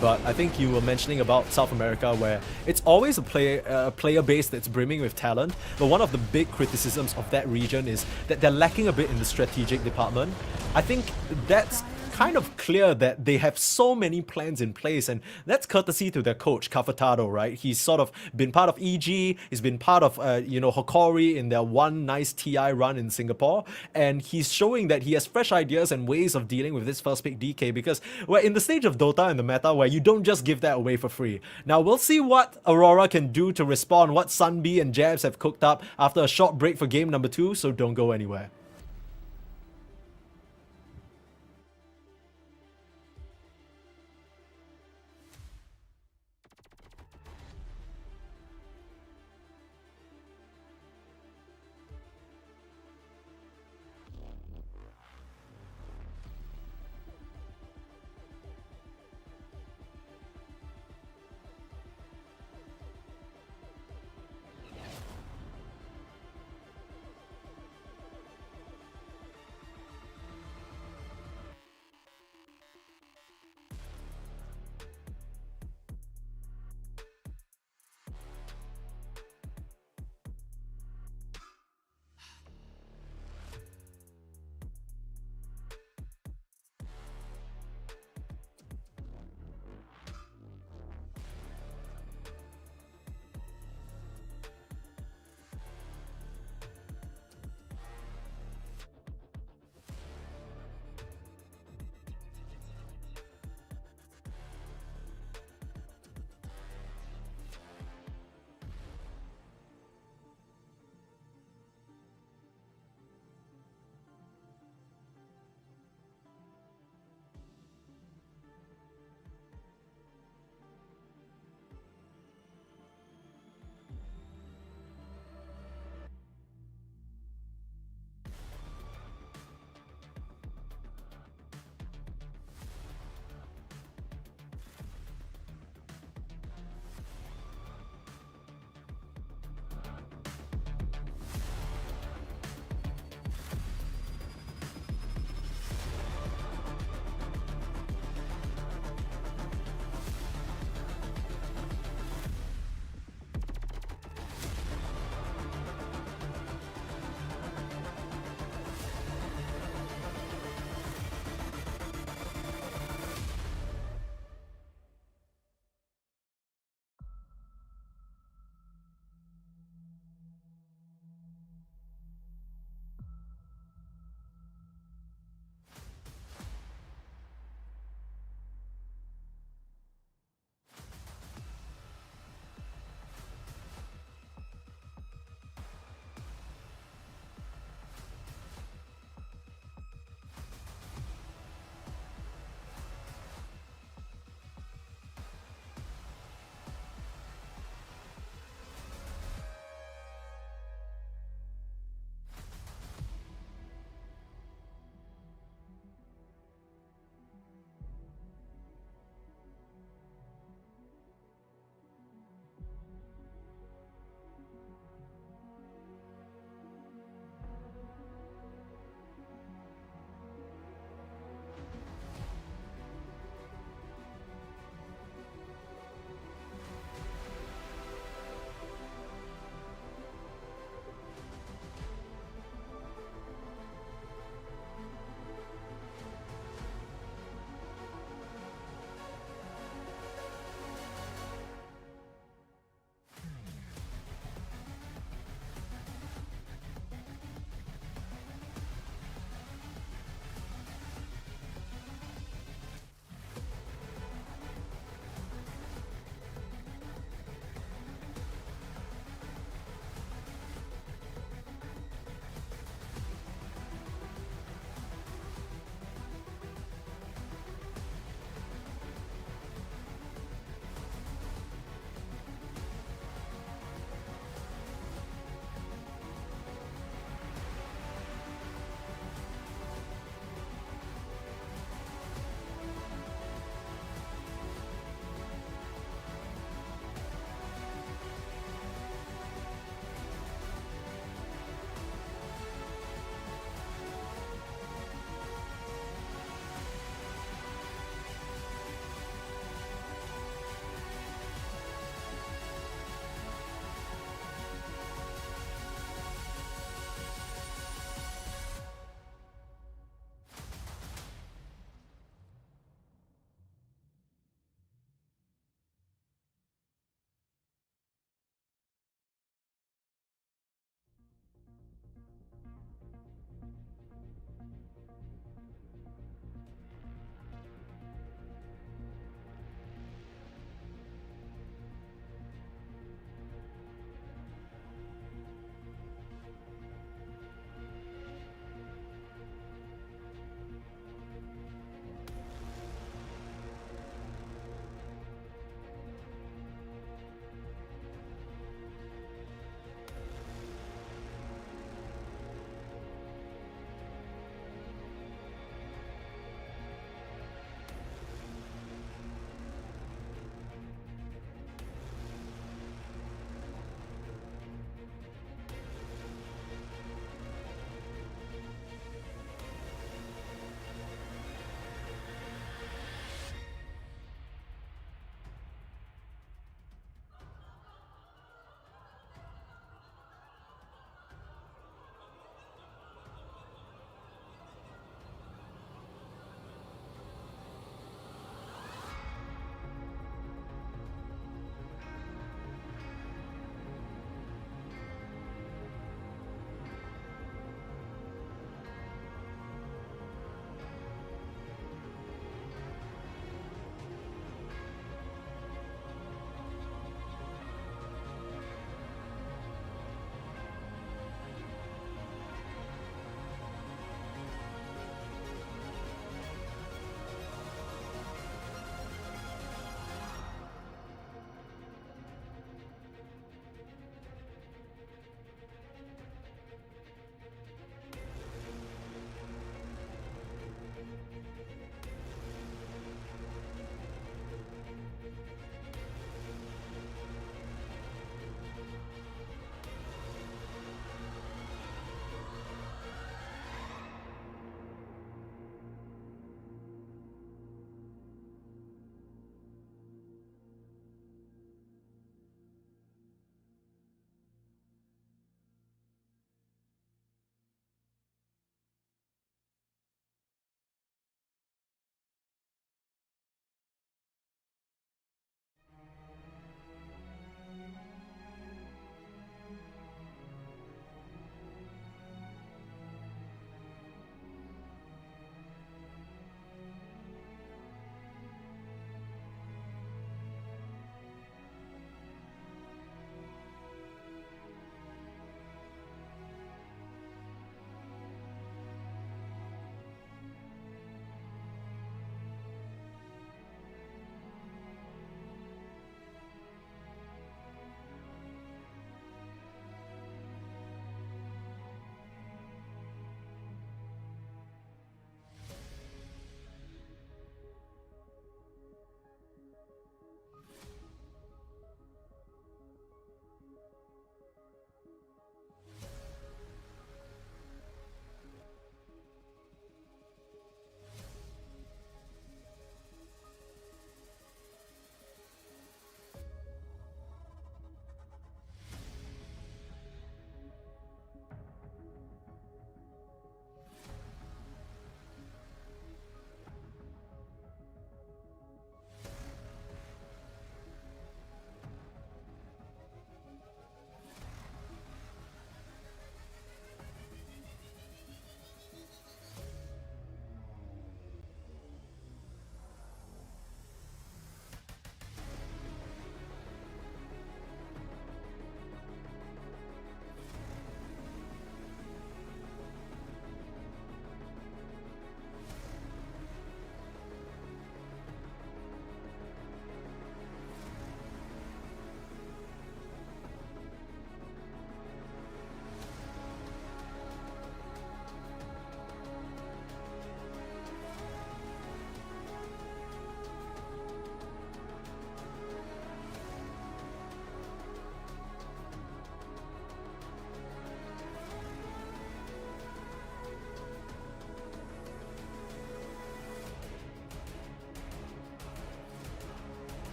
But I think you were mentioning about South America, where it's always a player base that's brimming with talent. But one of the big criticisms of that region is that they're lacking a bit in the strategic department. I think that's kind of clear that they have so many plans in place, and that's courtesy to their coach Cafetado, right? He's sort of been part of EG, he's been part of Hokori in their one nice TI run in Singapore, and he's showing that he has fresh ideas and ways of dealing with this first pick DK, because we're in the stage of Dota and the meta where you don't just give that away for free. Now we'll see what Aurora can do to respond, what Sunbi and Jabs have cooked up after a short break for game number 2, so don't go anywhere.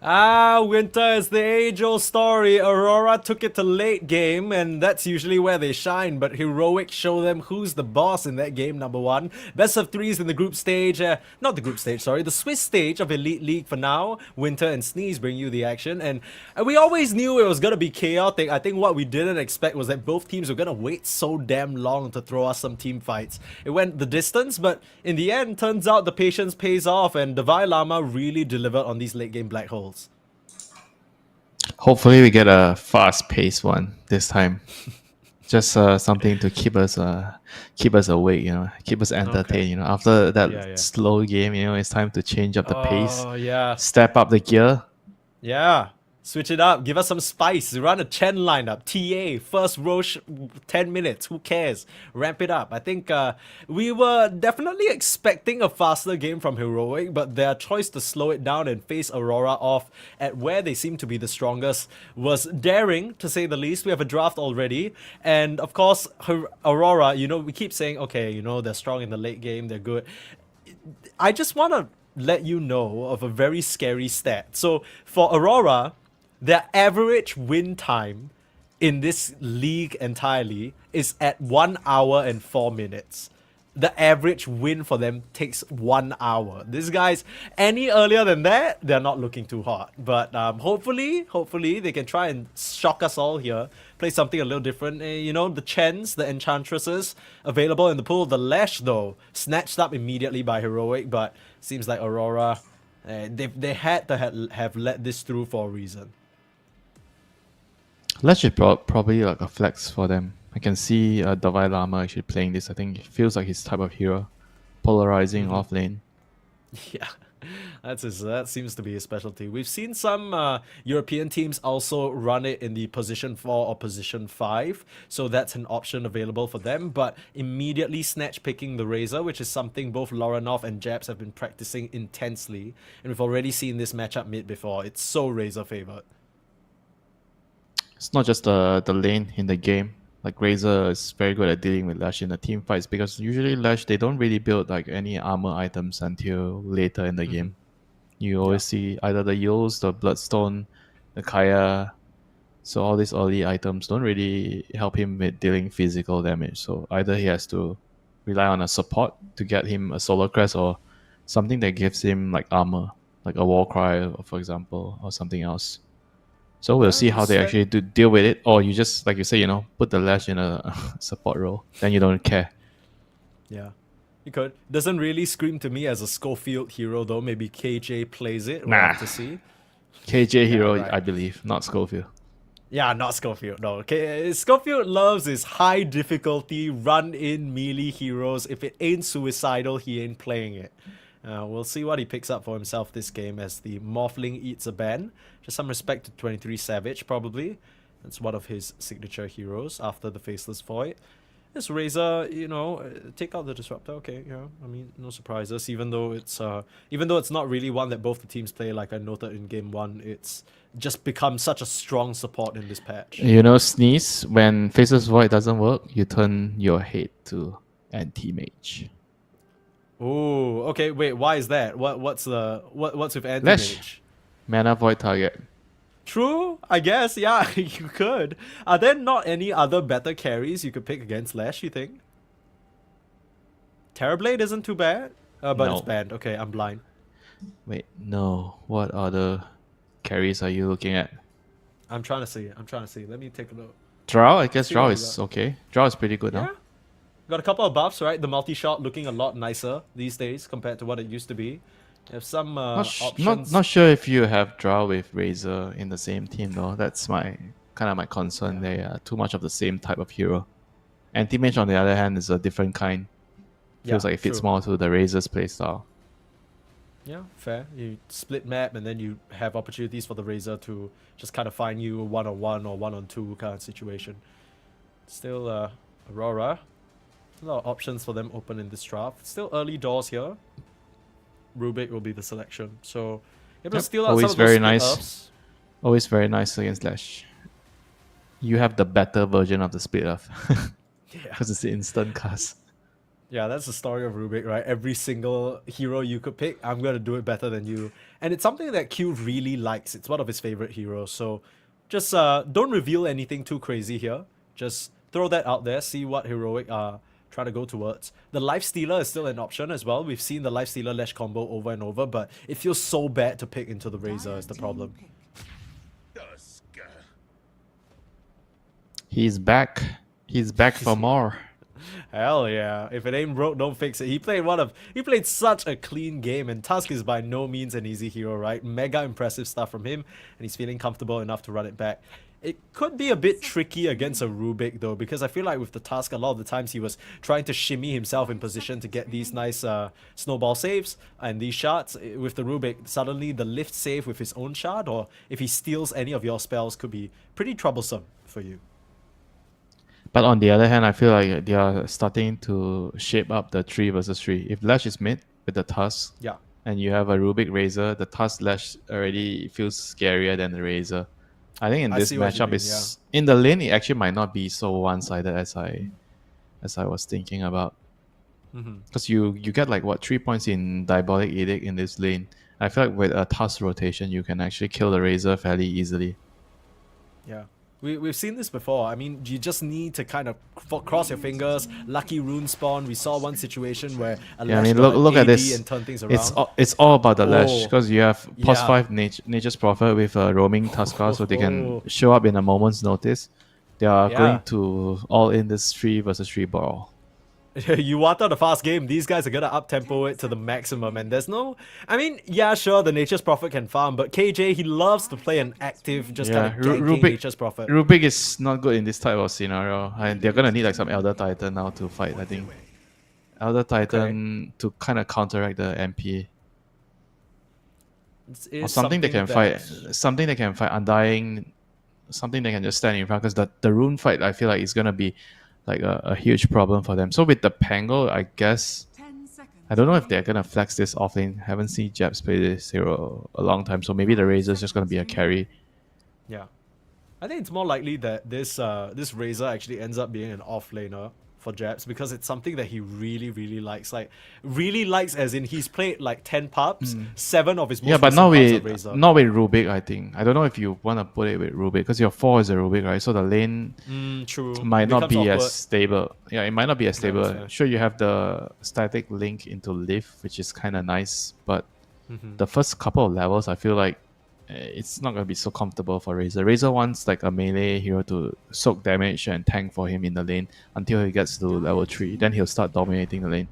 Winter is the age-old story. Aurora took it to late game, and that's usually where they shine, but Heroic show them who's the boss in that game, number one. Best of threes in the group stage, not the group stage, sorry, the Swiss stage of Elite League for now. Winter and Sneeze bring you the action, and we always knew it was going to be chaotic. I think what we didn't expect was that both teams were going to wait so damn long to throw us some team fights. It went the distance, but in the end, turns out the patience pays off, and Davai Lama really delivered on these late game black holes. Hopefully, we get a fast-paced one this time. Just something to keep us awake, keep us entertained. After that slow game, it's time to change up the pace. Oh yeah, Step up the gear. yeah. Switch it up. Give us some spice. Run a Chen lineup. TA. First Roche 10 minutes. Who cares? Ramp it up. I think we were definitely expecting a faster game from Heroic, but their choice to slow it down and face Aurora off at where they seem to be the strongest was daring, to say the least. We have a draft already. And of course, Aurora, we keep saying, okay, they're strong in the late game. They're good. I just want to let you know of a very scary stat. So for Aurora, their average win time in this league entirely is at 1 hour and 4 minutes. The average win for them takes 1 hour. These guys, any earlier than that, they're not looking too hot. But hopefully they can try and shock us all here. Play something a little different. The Chens, the Enchantresses, available in the pool. The Lash, though, snatched up immediately by Heroic, but seems like Aurora, they had to have let this through for a reason. Lash is probably like a flex for them. I can see Davai Lama actually playing this. I think it feels like his type of hero. Polarizing off lane. Yeah, that seems to be his specialty. We've seen some European teams also run it in the position 4 or position 5, so that's an option available for them, but immediately snatch picking the Razor, which is something both Loranov and Japs have been practicing intensely, and we've already seen this matchup mid before. It's so Razor favored. It's not just the lane in the game. Like Razor is very good at dealing with Lash in the team fights, because usually Lash, they don't really build like any armor items until later in the game. You always see either the Yules, the Bloodstone, the Kaya. So all these early items don't really help him with dealing physical damage. So either he has to rely on a support to get him a Solar Crest, or something that gives him like armor, like a Warcry, for example, or something else. So we'll see how they actually deal with it. Or you just, like you say, put the Lash in a support role. Then you don't care. Yeah, you could. Doesn't really scream to me as a Schofield hero, though. Maybe KJ plays it. We'll have to see. KJ hero, right. I believe, not Schofield. Yeah, not Schofield. No, okay. Schofield loves his high difficulty run-in melee heroes. If it ain't suicidal, he ain't playing it. We'll see what he picks up for himself this game as the Morphling eats a ban. Just some respect to 23 Savage, probably. That's one of his signature heroes after the Faceless Void. This Razor, take out the Disruptor. Okay, I mean, no surprises. Even though it's not really one that both the teams play, like I noted in Game 1, it's just become such a strong support in this patch. Sneeze, when Faceless Void doesn't work, you turn your head to Anti-Mage. Oh, okay. Wait, why is that? What's with anti-mage? Lash. Mana Void target. True, I guess. Yeah, you could. Are there not any other better carries you could pick against Lash, you think? Terrorblade isn't too bad, but No. it's banned. Okay, I'm blind. Wait, no. What other carries are you looking at? I'm trying to see. Let me take a look. Drow? I guess See Drow what we is got. okay. Drow is pretty good Yeah. now. Got a couple of buffs, right? The multi-shot looking a lot nicer these days compared to what it used to be. You have some options. Not sure if you have Drow with Razor in the same team though. That's my concern. They are too much of the same type of hero. Anti-Mage on the other hand is a different kind. Feels like it fits true. more to the Razor's playstyle. Yeah, fair. You split map and then you have opportunities for the Razor to just kind of find you one-on-one or one-on-two kind of situation. Still, Aurora. A lot of options for them open in this draft. Still early doors here. Rubik will be the selection. So, able to steal out Always some of very those nice. split-ups. Always very nice against Lash. You have the better version of the split up. Yeah. Because it's the instant cast. Yeah, that's the story of Rubik, right? Every single hero you could pick, I'm gonna do it better than you. And it's something that Q really likes. It's one of his favorite heroes. So just don't reveal anything too crazy here. Just throw that out there, see what heroic try to go towards. The Life Stealer is still an option as well. We've seen the Life Stealer Lash combo over and over, but it feels so bad to pick into the Razor is the problem. He's back. He's back for more. Hell yeah. If it ain't broke, don't fix it. He played such a clean game, and Tusk is by no means an easy hero, right? Mega impressive stuff from him, and he's feeling comfortable enough to run it back. It could be a bit tricky against a Rubik though, because I feel like with the Tusk, a lot of the times he was trying to shimmy himself in position to get these nice snowball saves and these shards. With the Rubik, suddenly the lift save with his own shard, or if he steals any of your spells, could be pretty troublesome for you. But on the other hand, I feel like they are starting to shape up the 3 versus 3. If Lash is mid with the Tusk, Yeah. and you have a Rubik Razor, the Tusk Lash already feels scarier than the Razor. I think in I this see what you matchup mean, is in the lane, it actually might not be so one-sided as I was thinking about. Because you get like what 3 points in Diabolic Edict in this lane. I feel like with a Tusk rotation, you can actually kill the Razor fairly easily. Yeah. We've seen this before. I mean, you just need to kind of cross your fingers. Lucky rune spawn. We saw one situation where a Yeah, I Lash mean, got look an at AD this. and turn things around. It's all about the Lash Oh, because you have pos yeah. 5 Nature's Prophet with a roaming Tuskar, so they can show up in a moment's notice. They are Yeah. going to all in this 3 versus 3 brawl. You wanted a fast game. These guys are gonna up tempo it to the maximum, and there's no. I mean, yeah, sure, the Nature's Prophet can farm, but KJ, he loves to play an active, just kind of ganking Nature's Prophet. Rubik is not good in this type of scenario, and they're gonna need like some Elder Titan now to fight. I think Elder Titan to kind of counteract the MP. Or something they can fight. Something they can fight Undying. Something they can just stand in front, because the rune fight I feel like is gonna be like a huge problem for them. So with the Pango, I guess 10 seconds. I don't know if they're gonna flex this offlane. Haven't seen Japs play this hero a long time, so maybe the Razor is just gonna be a carry. Yeah, I think it's more likely that this Razor actually ends up being an offlaner for Japs, because it's something that he really likes. Like, really likes as in he's played like 10 pups, 7 of his most Yeah, but recent pups are Razor. not with Rubik. I think I don't know if you want to put it with Rubik, because your 4 is a Rubik, right? So the lane True. might not Becomes be awkward. as stable. Yeah, it might not be as stable. Yeah. Sure, you have the static link into Lift, which is kind of nice, but the first couple of levels, I feel like it's not gonna be so comfortable for Razor. Razor wants like a melee hero to soak damage and tank for him in the lane until he gets to level 3. Then he'll start dominating the lane.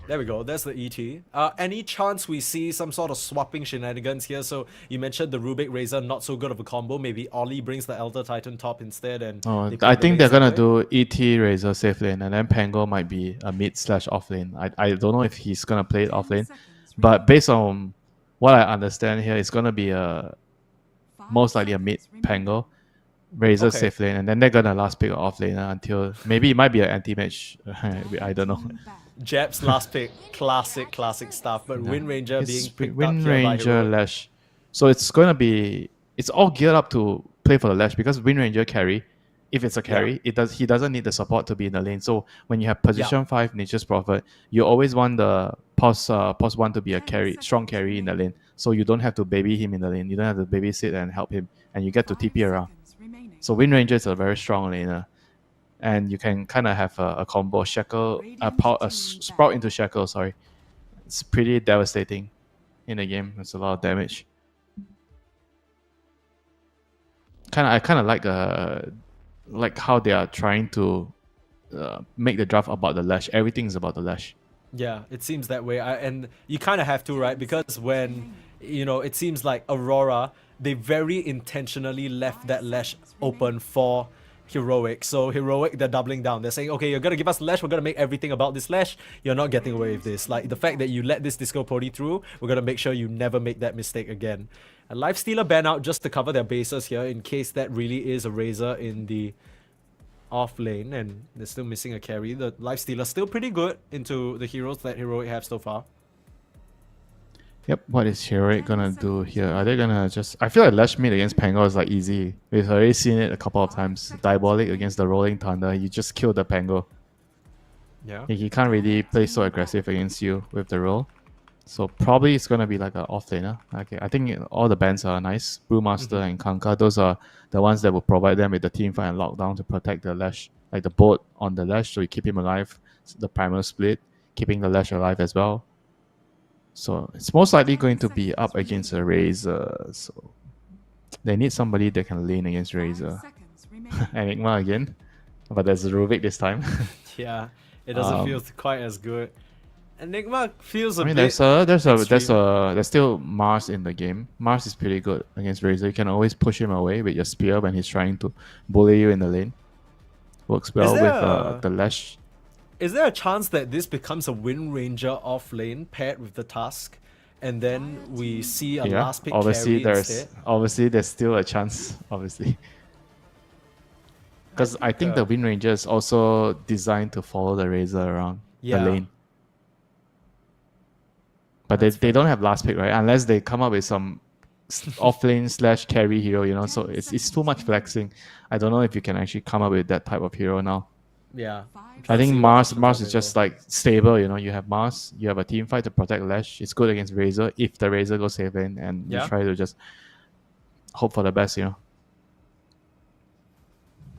There we go. That's the ET. Any chance we see some sort of swapping shenanigans here? So you mentioned the Rubik Razor, not so good of a combo. Maybe Ollie brings the Elder Titan top instead, and they play I the think they're Razor gonna way? do ET Razor safe lane, and then Pango might be a mid/off lane. I don't know if he's gonna play it off lane, but based on what I understand here, it's gonna be most likely a mid Pango, Razor Okay. safe lane, and then they're gonna last pick off laner until maybe it might be an anti-match. I don't know. Jab's last pick, classic stuff. But Wind Ranger being It's picked Wind up here by Ranger Heroic. Lash, so it's gonna be all geared up to play for the Lash, because Wind Ranger carry. If it's a carry, he doesn't need the support to be in the lane. So when you have position 5 Nature's Prophet, you always want the pos 1 to be a strong carry in the lane. So you don't have to baby him in the lane. You don't have to babysit and help him, and you get to TP around. So Wind Ranger is a very strong laner, and you can kind of have a combo Shackle, Sprout into Shackle. Sorry, it's pretty devastating in the game. It's a lot of damage. I kind of like how they are trying to make the draft about the Lash. Everything is about the Lash. Yeah, it seems that way. And you kind of have to, right? Because when, it seems like Aurora, they very intentionally left that Lash open for Heroic. So Heroic, they're doubling down. They're saying, okay, you're going to give us Lash. We're going to make everything about this Lash. You're not getting away with this. Like, the fact that you let this Disco Pody through, we're going to make sure you never make that mistake again. A Lifestealer ban out just to cover their bases here in case that really is a Razor in the off lane, and they're still missing a carry. The Lifestealer still pretty good into the heroes that Heroic have so far. Yep, what is Heroic gonna do here? Are they gonna just... I feel like Lash mid against Pango is like easy. We've already seen it a couple of times. Diabolic against the Rolling Thunder, you just kill the Pango. Yeah. He can't really play so aggressive against you with the role. So probably it's gonna be like an off laner. Okay, I think all the bans are nice. Brewmaster and Kanka, those are the ones that will provide them with the team fight and lockdown to protect the Lash, like the boat on the Lash, so you keep him alive. The primal split, keeping the Lash alive as well. So it's most likely going to be up against a Razor. So they need somebody that can lane against Razor. Seconds remaining. Enigma again, but there's Ruvik this time. Yeah, it doesn't feel quite as good. Enigma feels a I mean, bit. there's still Mars in the game. Mars is pretty good against Razor. You can always push him away with your spear when he's trying to bully you in the lane. Works well with the Lash. Is there a chance that this becomes a Wind Ranger off lane paired with the Tusk, and then we see a last pick obviously carry obviously there's still a chance, obviously. Because I think the Wind Ranger is also designed to follow the Razor around the lane. But they don't have last pick, right? Unless they come up with some off-lane / carry hero, you know. So it's too much flexing. I don't know if you can actually come up with that type of hero now. Yeah. I think Mars is just like stable, you know. You have Mars, you have a team fight to protect Lash. It's good against Razor if the Razor goes safe lane, and you try to just hope for the best, you know.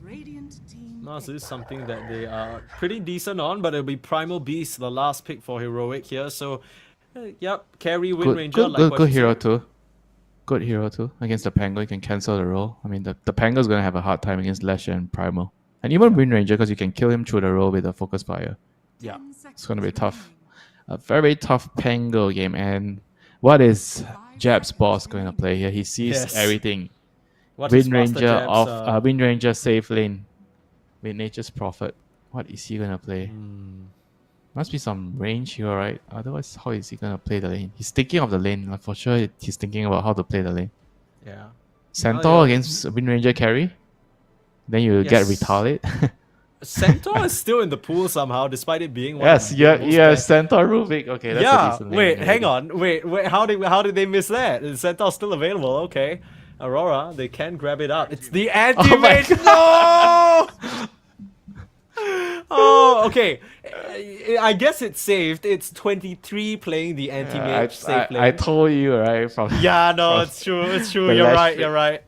Radiant team. Mars is something that they are pretty decent on, but it'll be Primal Beast, the last pick for Heroic here. So, yep, carry Wind Ranger. Good hero too. Good hero too. Against the Pango, you can cancel the roll. I mean, the Pango's gonna have a hard time against Lash and Primal. And even Wind Ranger, because you can kill him through the roll with a focus fire. Yeah. It's going to be tough. A very tough Pango game. And what is Jab's boss going to play here? He sees everything. Wind Ranger Wind Ranger safe lane with Nature's Prophet. What is he going to play? Must be some range here, right? Otherwise, how is he going to play the lane? He's thinking of the lane. Like, for sure, he's thinking about how to play the lane. Yeah. Centaur against Wind Ranger carry. Then you get retarded. Centaur is still in the pool somehow, despite it being one. Yeah, Centaur Rubik. Okay, that's a decent name. Wait, hang on. Wait, how did they miss that? Is Centaur still available? Okay. Aurora, they can grab it up. It's the anti-mage. No! Oh, okay. I guess it's saved. It's 23 playing the anti-mage safe lane. I told you, right? It's true. It's true. You're right.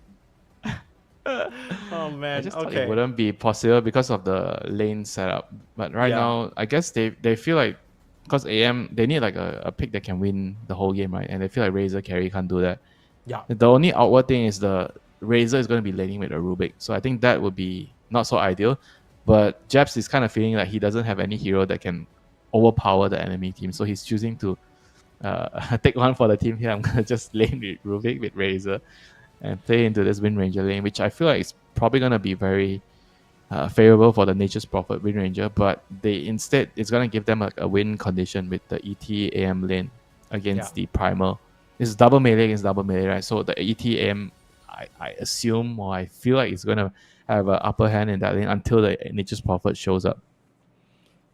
Oh man, I just thought it wouldn't be possible because of the lane setup. But right now, I guess they feel like, because AM, they need like a pick that can win the whole game, right? And they feel like Razor carry can't do that. Yeah. The only outward thing is the Razor is going to be laning with a Rubik. So I think that would be not so ideal. But Japs is kind of feeling like he doesn't have any hero that can overpower the enemy team. So he's choosing to take one for the team here. I'm going to just lane with Rubik with Razor and play into this Wind Ranger lane, which I feel like is probably going to be very favorable for the Nature's Prophet Wind Ranger, but instead it's going to give them a win condition with the ET AM lane against the Primal. It's double melee against double melee, right? So the ET AM, I assume, or I feel like it's going to have an upper hand in that lane until the Nature's Prophet shows up.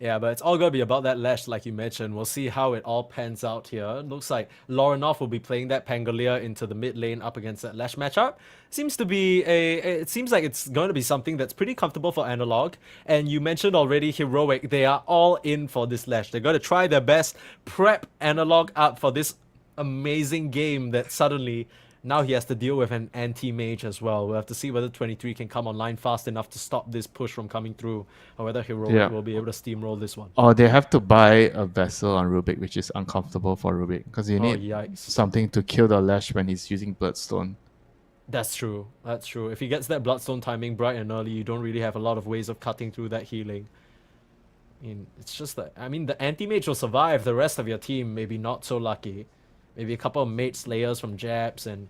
Yeah, but it's all going to be about that Lash, like you mentioned. We'll see how it all pans out here. It looks like Lorinov will be playing that Pangolier into the mid lane up against that Lash matchup. It seems like it's going to be something that's pretty comfortable for Analog. And you mentioned already Heroic. They are all in for this Lash. They're going to try their best, prep Analog up for this amazing game that suddenly now he has to deal with an anti-mage as well. We'll have to see whether 23 can come online fast enough to stop this push from coming through, or whether Heroic will be able to steamroll this one. Or they have to buy a vessel on Rubik, which is uncomfortable for Rubik, because you need something to kill the Lash when he's using Bloodstone. That's true. If he gets that Bloodstone timing bright and early, you don't really have a lot of ways of cutting through that healing. It's just that, the anti-mage will survive. The rest of your team maybe not so lucky. Maybe a couple of Mate Slayers from Jabs, and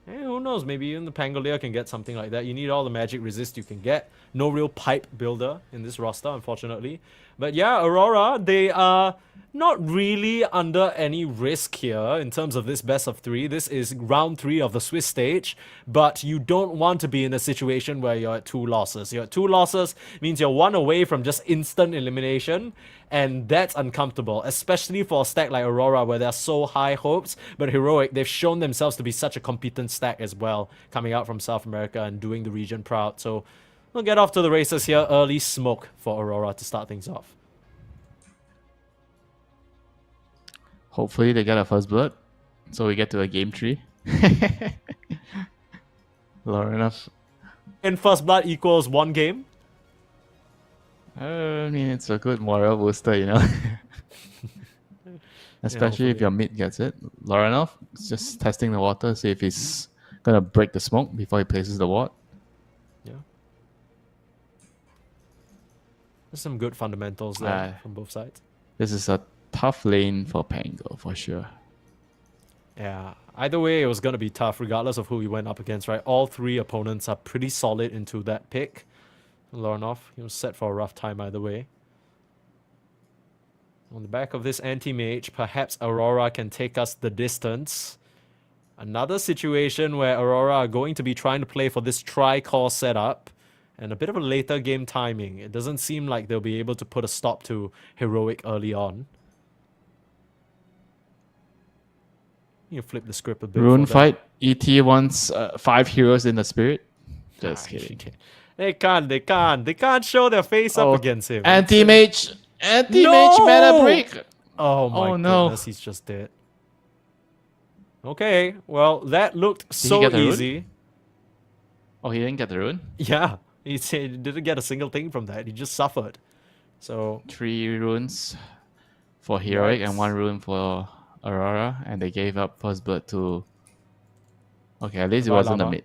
who knows, maybe even the Pangolier can get something like that. You need all the magic resist you can get. No real pipe builder in this roster, unfortunately. But yeah, Aurora, they are not really under any risk here in terms of this best of 3. This is round 3 of the Swiss stage, but you don't want to be in a situation where you're at 2 losses. You're at 2 losses means you're 1 away from just instant elimination, and that's uncomfortable, especially for a stack like Aurora where there are so high hopes. But Heroic, they've shown themselves to be such a competent stack as well, coming out from South America and doing the region proud. So we'll get off to the races here. Early smoke for Aurora to start things off. Hopefully they get a first blood, so we get to a game 3. Low enough. And first blood equals 1 game. I mean, it's a good morale booster, you know. Especially if your mid gets it. Loranov is just testing the water, see if he's gonna break the smoke before he places the ward. Yeah. There's some good fundamentals there from both sides. This is a tough lane for Pango for sure. Yeah. Either way, it was gonna be tough, regardless of who he went up against, right? All 3 opponents are pretty solid into that pick. Loranov, he was set for a rough time either way. On the back of this anti-mage, perhaps Aurora can take us the distance. Another situation where Aurora are going to be trying to play for this tri-core setup and a bit of a later game timing. It doesn't seem like they'll be able to put a stop to Heroic early on. You flip the script a bit. Rune fight. ET wants 5 heroes in the spirit. Just kidding. They can't show their face up against him. Anti-mage mana break. Oh my goodness, he's just dead. Okay, well, that looked so easy. Oh, he didn't get the rune? Yeah, he didn't get a single thing from that. He just suffered. So 3 runes for Heroic and 1 rune for Aurora, and they gave up first blood to... Okay, at least it wasn't the mid.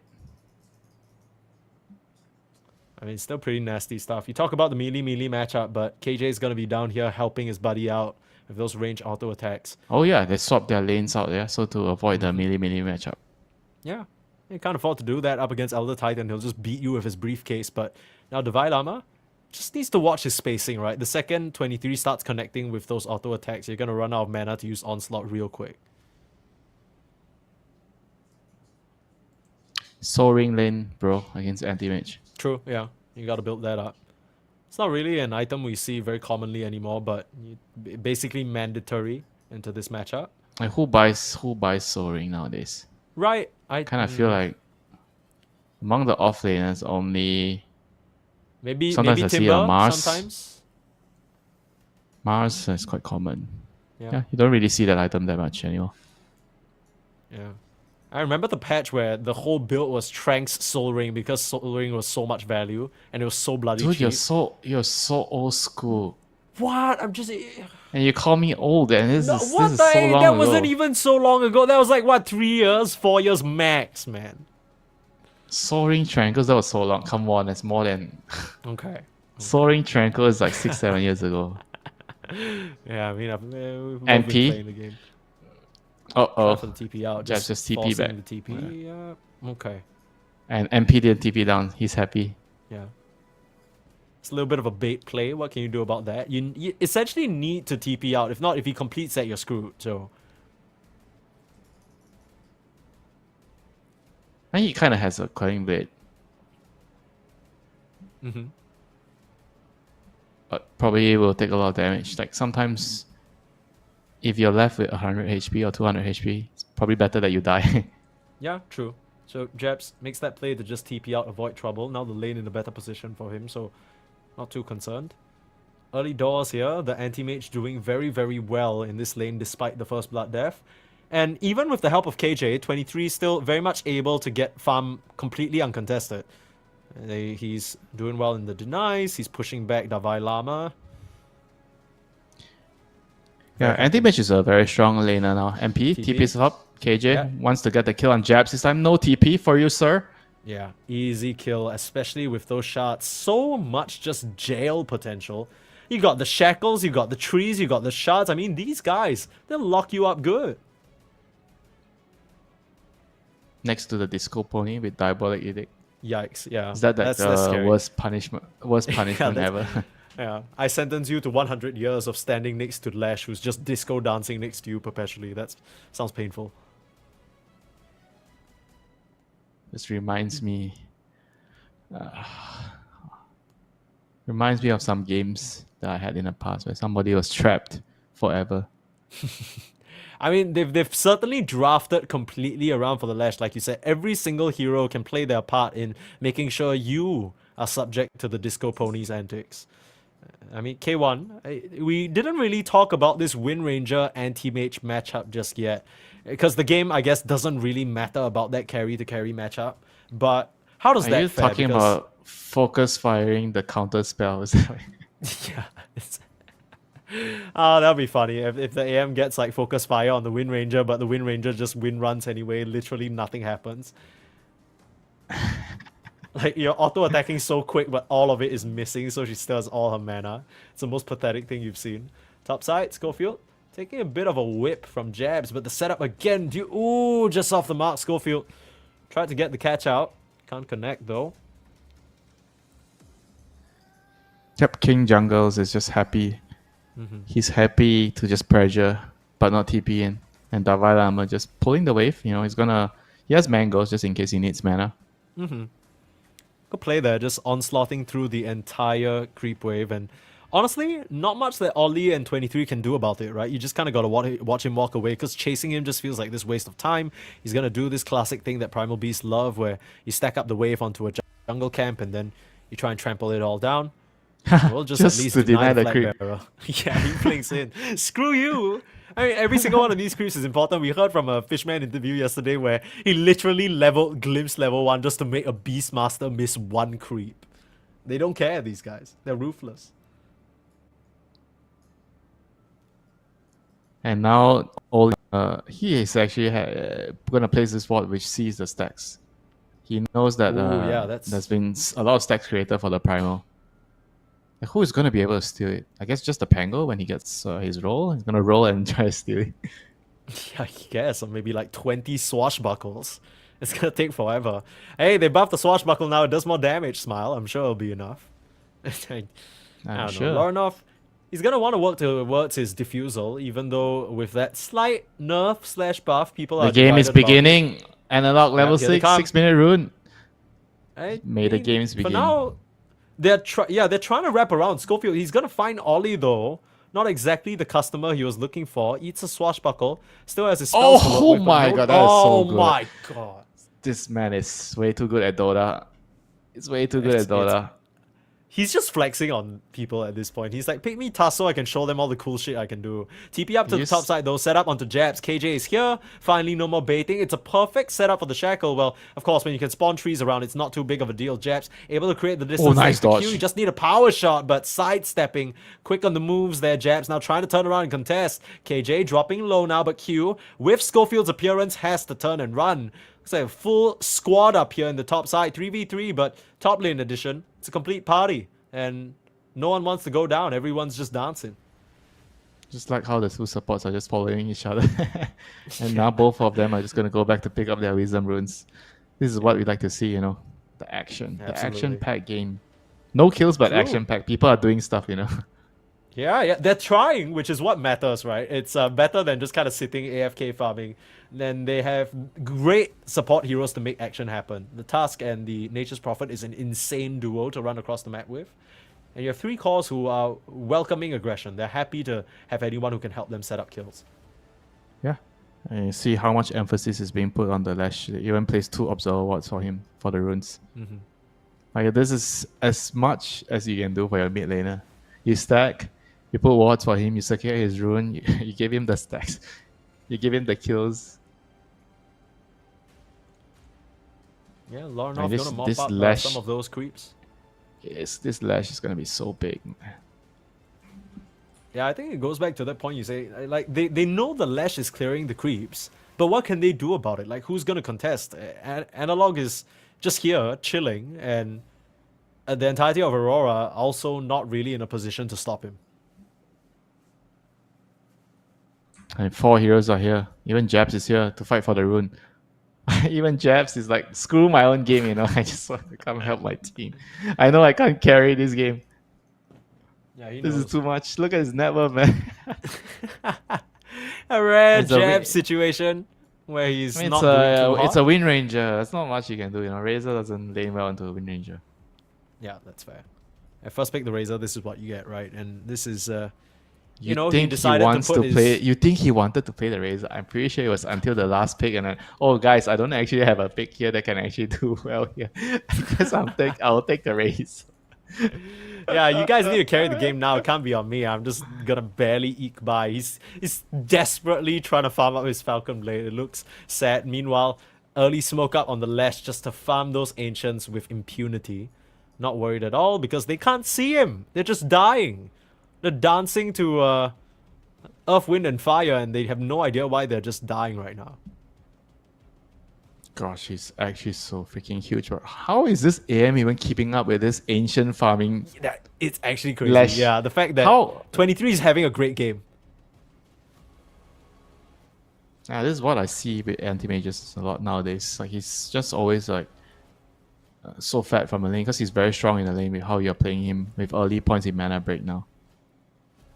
I mean, still pretty nasty stuff. You talk about the melee matchup, but KJ is going to be down here helping his buddy out with those range auto attacks. Oh yeah, they swapped their lanes out there, so to avoid the melee matchup. Yeah, you can't afford to do that up against Elder Titan. He'll just beat you with his briefcase. But now Divide Lama just needs to watch his spacing, right? The second 23 starts connecting with those auto attacks, you're going to run out of mana to use Onslaught real quick. Soul Ring lane, bro, against anti-mage. True, yeah. You got to build that up. It's not really an item we see very commonly anymore, but basically mandatory into this matchup. Like who buys Soul Ring nowadays? Right. I kind of feel like among the offlaners only maybe I see a Mars. Sometimes Mars is quite common. Yeah, you don't really see that item that much anymore. Yeah. I remember the patch where the whole build was Trank's Soul Ring because Soul Ring was so much value and it was so bloody Dude, cheap. you're so old school. What? I'm just... And you call me old, and this is so long That wasn't ago. even so long ago. That was like, what, 3 years? 4 years max, man. Soul Ring Triangles, that was so long. Come on, that's more than... Okay. Soul Ring Triangle is like 6-7 years ago. Yeah, I mean, we've both MP? been playing the game. Oh. For the TP out. Just TP back. The TP. Yeah. Okay. And MP didn't TP down. He's happy. Yeah. It's a little bit of a bait play. What can you do about that? You essentially need to TP out. If not, if he completes that, you're screwed. So. And he kind of has a Quelling Blade. Mm-hmm. But probably will take a lot of damage. Like sometimes, if you're left with 100 HP or 200 HP, it's probably better that you die. Yeah, true. So Jebs makes that play to just TP out, avoid trouble. Now the lane in a better position for him, so not too concerned. Early doors here, the anti-mage doing very, very well in this lane despite the first blood death. And even with the help of KJ, 23 is still very much able to get farm completely uncontested. He's doing well in the denies, he's pushing back Davai Lama. Yeah, anti-mage is a very strong laner now. MP, TP's up. KJ wants to get the kill on Jabs this time. No TP for you, sir. Yeah, easy kill, especially with those shards. So much just jail potential. You got the shackles, you got the trees, you got the shards. I mean, these guys, they'll lock you up good. Next to the Disco Pony with Diabolic Edict. Yikes, yeah. Is that that's the scary. worst punishment ever? Yeah, I sentence you to 100 years of standing next to Lash, who's just disco dancing next to you perpetually. That sounds painful. This reminds me of some games that I had in the past where somebody was trapped forever. I mean, they've certainly drafted completely around for the Lash. Like you said, every single hero can play their part in making sure you are subject to the Disco Pony's antics. I mean, K1, we didn't really talk about this Wind Ranger anti-mage matchup just yet. Because the game, I guess, doesn't really matter about that carry-to-carry matchup. But how does Are that you fare? talking Because- about focus firing the counter spell? Is that right? Yeah. That'll be funny if the AM gets like focus fire on the Wind Ranger, but the Wind Ranger just wind runs anyway. Literally nothing happens. Like you're auto attacking so quick, but all of it is missing, so she still has all her mana. It's the most pathetic thing you've seen. Top side, Schofield taking a bit of a whip from jabs, but the setup again. Ooh, just off the mark. Schofield tried to get the catch out, can't connect though. Yep, King Jungles is just happy. He's happy to just pressure, but not TP in. And Davai Lama just pulling the wave. You know, he has mangoes just in case he needs mana. Good play there, just onslaughting through the entire creep wave. And honestly, not much that Ollie and 23 can do about it, right? You just kind of got to watch him walk away, because chasing him just feels like this waste of time. He's going to do this classic thing that Primal Beasts love, where you stack up the wave onto a jungle camp and then you try and trample it all down. We'll just at least to deny the flag creep. bearer. Yeah, he blinks in. Screw you! I mean, every single one of these creeps is important. We heard from a Fishman interview yesterday where he literally leveled Glimpse level 1 just to make a Beastmaster miss one creep. They don't care, these guys. They're ruthless. And now Oli, he is actually going to place this ward which sees the stacks. He knows that Ooh, yeah, that's- there's been a lot of stacks created for the Primal. Like, who is going to be able to steal it? I guess just the Pango when he gets his roll. He's going to roll and try to steal it. Yeah, I guess. Or maybe like 20 swashbuckles. It's gonna take forever. Hey, they buffed the swashbuckle now. It does more damage, Smile. I'm sure it'll be enough. I I'm don't sure. know. Lorinov, he's gonna want to work towards his diffusal, even though with that slight nerf / buff, people are The game is divided about- beginning. Analog level here they 6, come. 6-minute rune. May the mean, games For begin. now, they're trying to wrap around. Schofield, he's gonna find Ollie though. Not exactly the customer he was looking for. Eats a swashbuckle. Still has his spells to work Oh with, but my no- god, that is so good. Oh my god. This man is way too good at Dota. It's way too good at Dota. He's just flexing on people at this point. He's like, pick me Tasso, I can show them all the cool shit I can do. TP up to the Yes. top side though, set up onto jabs. KJ is here. Finally, no more baiting. It's a perfect setup for the Shackle. Well, of course, when you can spawn trees around, it's not too big of a deal. Jabs able to create the distance. nice thanks to dodge. Q. You just need a power shot, but sidestepping. Quick on the moves there, Jabs. Now trying to turn around and contest. KJ dropping low now, but Q, with Schofield's appearance, has to turn and run. Looks like a full squad up here in the top side. 3v3, but top lane edition. It's a complete party. And no one wants to go down. Everyone's just dancing. Just like how the two supports are just following each other. And now both of them are just going to go back to pick up their wisdom runes. This is what we like to see, you know. The action. The Absolutely. action-packed game. No kills, but True. action-packed. People are doing stuff, you know. Yeah, they're trying, which is what matters, right? It's better than just kind of sitting AFK farming. Then they have great support heroes to make action happen. The Tusk and the Nature's Prophet is an insane duo to run across the map with. And you have 3 cores who are welcoming aggression. They're happy to have anyone who can help them set up kills. Yeah. And you see how much emphasis is being put on the Lash. They even placed 2 Observer wards for him, for the runes. Like, this is as much as you can do for your mid laner. You stack, you put wards for him, you secure his rune, you give him the stacks, you give him the kills. Yeah, Lorinov And gonna mop this up Lash- some of those creeps. Yes, this Lash is gonna be so big. Yeah, I think it goes back to that point you say, like, they know the Lash is clearing the creeps, but what can they do about it? Like, who's gonna contest? Analog is just here, chilling, and the entirety of Aurora also not really in a position to stop him. And 4 heroes are here. Even Jabs is here to fight for the rune. Even Jabs is like, screw my own game, you know. I just want to come help my team. I know I can't carry this game. Yeah, he This knows. is too much. Look at his net worth, man. A rare It's a jab wi- situation where he's I mean, not doing too it's hot. a Wind Ranger. There's not much you can do, you know. Razor doesn't lane well into a Wind Ranger. Yeah, that's fair. At first pick the Razor, this is what you get, right? And this is, You know, he think decided to wants put his... play? You think he wanted to play the Razor? I'm pretty sure it was until the last pick, and then, oh guys, I don't actually have a pick here that can actually do well here. I guess I'll take the Razor. Yeah, you guys need to carry the game now. It can't be on me. I'm just gonna barely eke by. He's desperately trying to farm up his Falcon Blade. It looks sad. Meanwhile, early smoke up on the Lash just to farm those Ancients with impunity. Not worried at all because they can't see him. They're just dying. They're dancing to Earth, Wind, and Fire, and they have no idea why they're just dying right now. Gosh, he's actually so freaking huge. But how is this AM even keeping up with this ancient farming? It's actually crazy. Lash. Yeah, the fact that How? 23 is having a great game. Yeah, this is what I see with anti-mages a lot nowadays. Like he's just always like so fat from the lane because he's very strong in the lane with how you're playing him with early points in mana break now.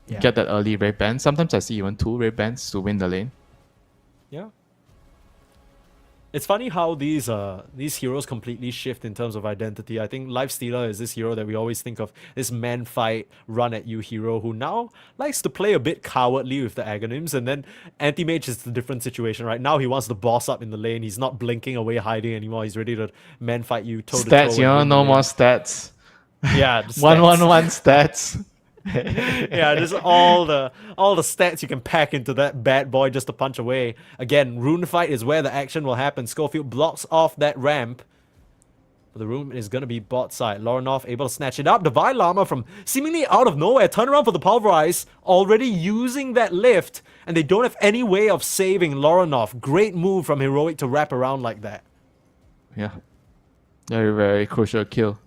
Yeah. Get that early red band. Sometimes I see even 2 red bands to win the lane. Yeah. It's funny how these heroes completely shift in terms of identity. I think Lifestealer is this hero that we always think of, this man fight, run at you hero who now likes to play a bit cowardly with the Aghanim's, and then Anti-Mage is the different situation, right? Now he wants to boss up in the lane. He's not blinking away, hiding anymore. He's ready to man fight you toe to toe. Stats, you know, no more stats. Yeah, the stats. 1-1-1 stats. Yeah, just all the stats you can pack into that bad boy just to punch away. Again, rune fight is where the action will happen. Schofield blocks off that ramp. But the rune is gonna be bot side. Lorinov able to snatch it up. Divine Llama from seemingly out of nowhere. Turn around for the pulverize. Already using that lift, and they don't have any way of saving Lorinov. Great move from Heroic to wrap around like that. Yeah. Very, very crucial kill.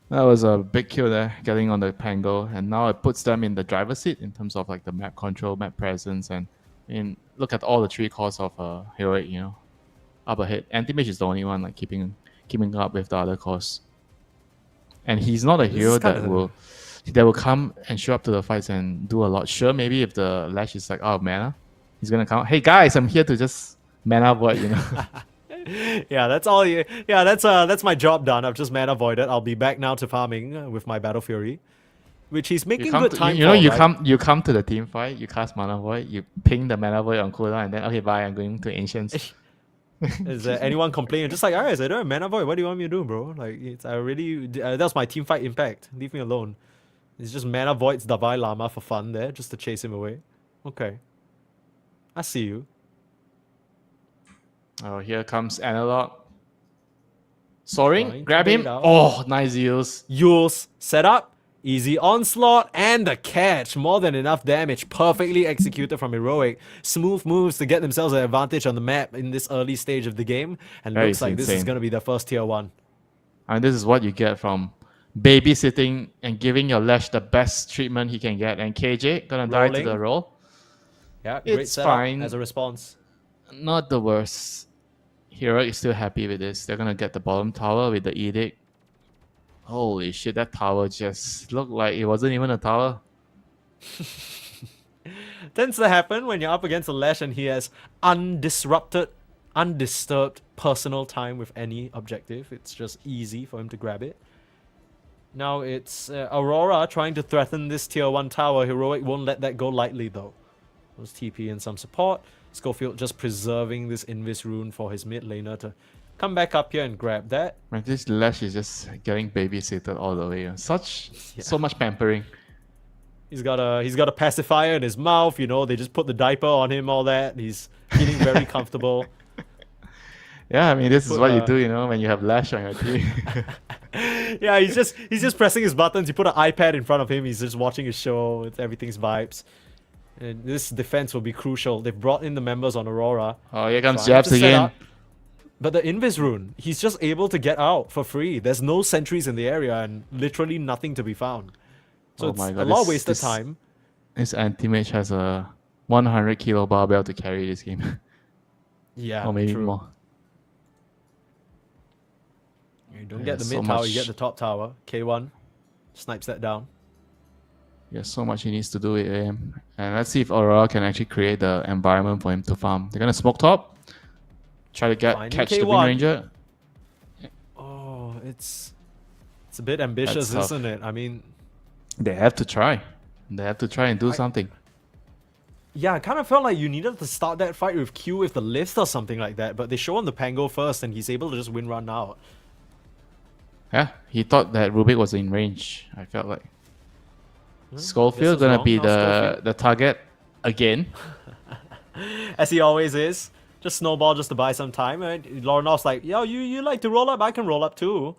That was a big kill there, getting on the Pango, and now it puts them in the driver's seat in terms of like the map control, map presence, and look at all the 3 cores of Heroic, you know, up ahead. Anti-Mage is the only one like keeping up with the other cores, and he's not a hero that will come and show up to the fights and do a lot. Sure, maybe if the Lash is like out of mana, he's gonna come. Hey guys, I'm here to just mana void, you know. Yeah, that's all. Yeah, that's my job done. I've just mana voided. I'll be back now to farming with my Battle Fury, which he's making good time. You right? you come to the team fight. You cast mana void. You ping the mana void on cooldown, and then okay, bye. I'm going to Ancients. Is there anyone complaining? Just like, alright, I don't have mana void. What do you want me to do, bro? Like, that was my team fight impact. Leave me alone. It's just mana voids Davai Lama for fun there, just to chase him away. Okay, I see you. Oh, here comes Analog. Soaring, grab him. Out. Oh, nice heals. Yules set up, easy onslaught, and the catch. More than enough damage, perfectly executed from Heroic. Smooth moves to get themselves an advantage on the map in this early stage of the game, and That looks is like this is insane. going to be their first tier 1. And this is what you get from babysitting and giving your Lash the best treatment he can get. And KJ gonna die to Rolling. the roll. Yeah, great It's setup fine. as a response. Not the worst. Heroic is still happy with this. They're gonna get the bottom tower with the edict. Holy shit, that tower just looked like it wasn't even a tower. Tends to happen when you're up against a Lash and he has undisturbed personal time with any objective. It's just easy for him to grab it. Now it's Aurora trying to threaten this tier 1 tower. Heroic won't let that go lightly though. Those TP and some support. Schofield just preserving this Invis rune for his mid laner to come back up here and grab that. Man, this Lash is just getting babysitted all the way. So much pampering. He's got a pacifier in his mouth, you know, they just put the diaper on him, all that. He's feeling very comfortable. Yeah, I mean this is what you do, you know, when you have Lash on your team. Yeah, he's just pressing his buttons. You put an iPad in front of him, he's just watching his show, it's everything's vibes. And this defense will be crucial. They've brought in the members on Aurora. Oh, here comes Trying Jabs to set again. up. But the Invis rune, he's just able to get out for free. There's no sentries in the area and literally nothing to be found. So Oh it's my a God, lot of this- wasted this- time. This anti-mage has a 100 kilo barbell to carry this game. Yeah, Or maybe true. more. You don't Yeah, get the so mid tower, you much- get the top tower. K1 snipes that down. There's so much he needs to do with AM. And let's see if Aurora can actually create the environment for him to farm. They're gonna smoke top. Try to Finding catch the K1. Wind Ranger. Oh, it's a bit ambitious, That's tough. isn't it? I mean, They have to try. They have to try and do something. yeah, I kind of felt like you needed to start that fight with Q with the lift or something like that, but they show on the Pango first and he's able to just win run out. Yeah, he thought that Rubik was in range. I felt like Schofield was gonna wrong be now, Schofield. the target again. As he always is. Just snowball just to buy some time. Right? Loronov's like, yo, you like to roll up? I can roll up too.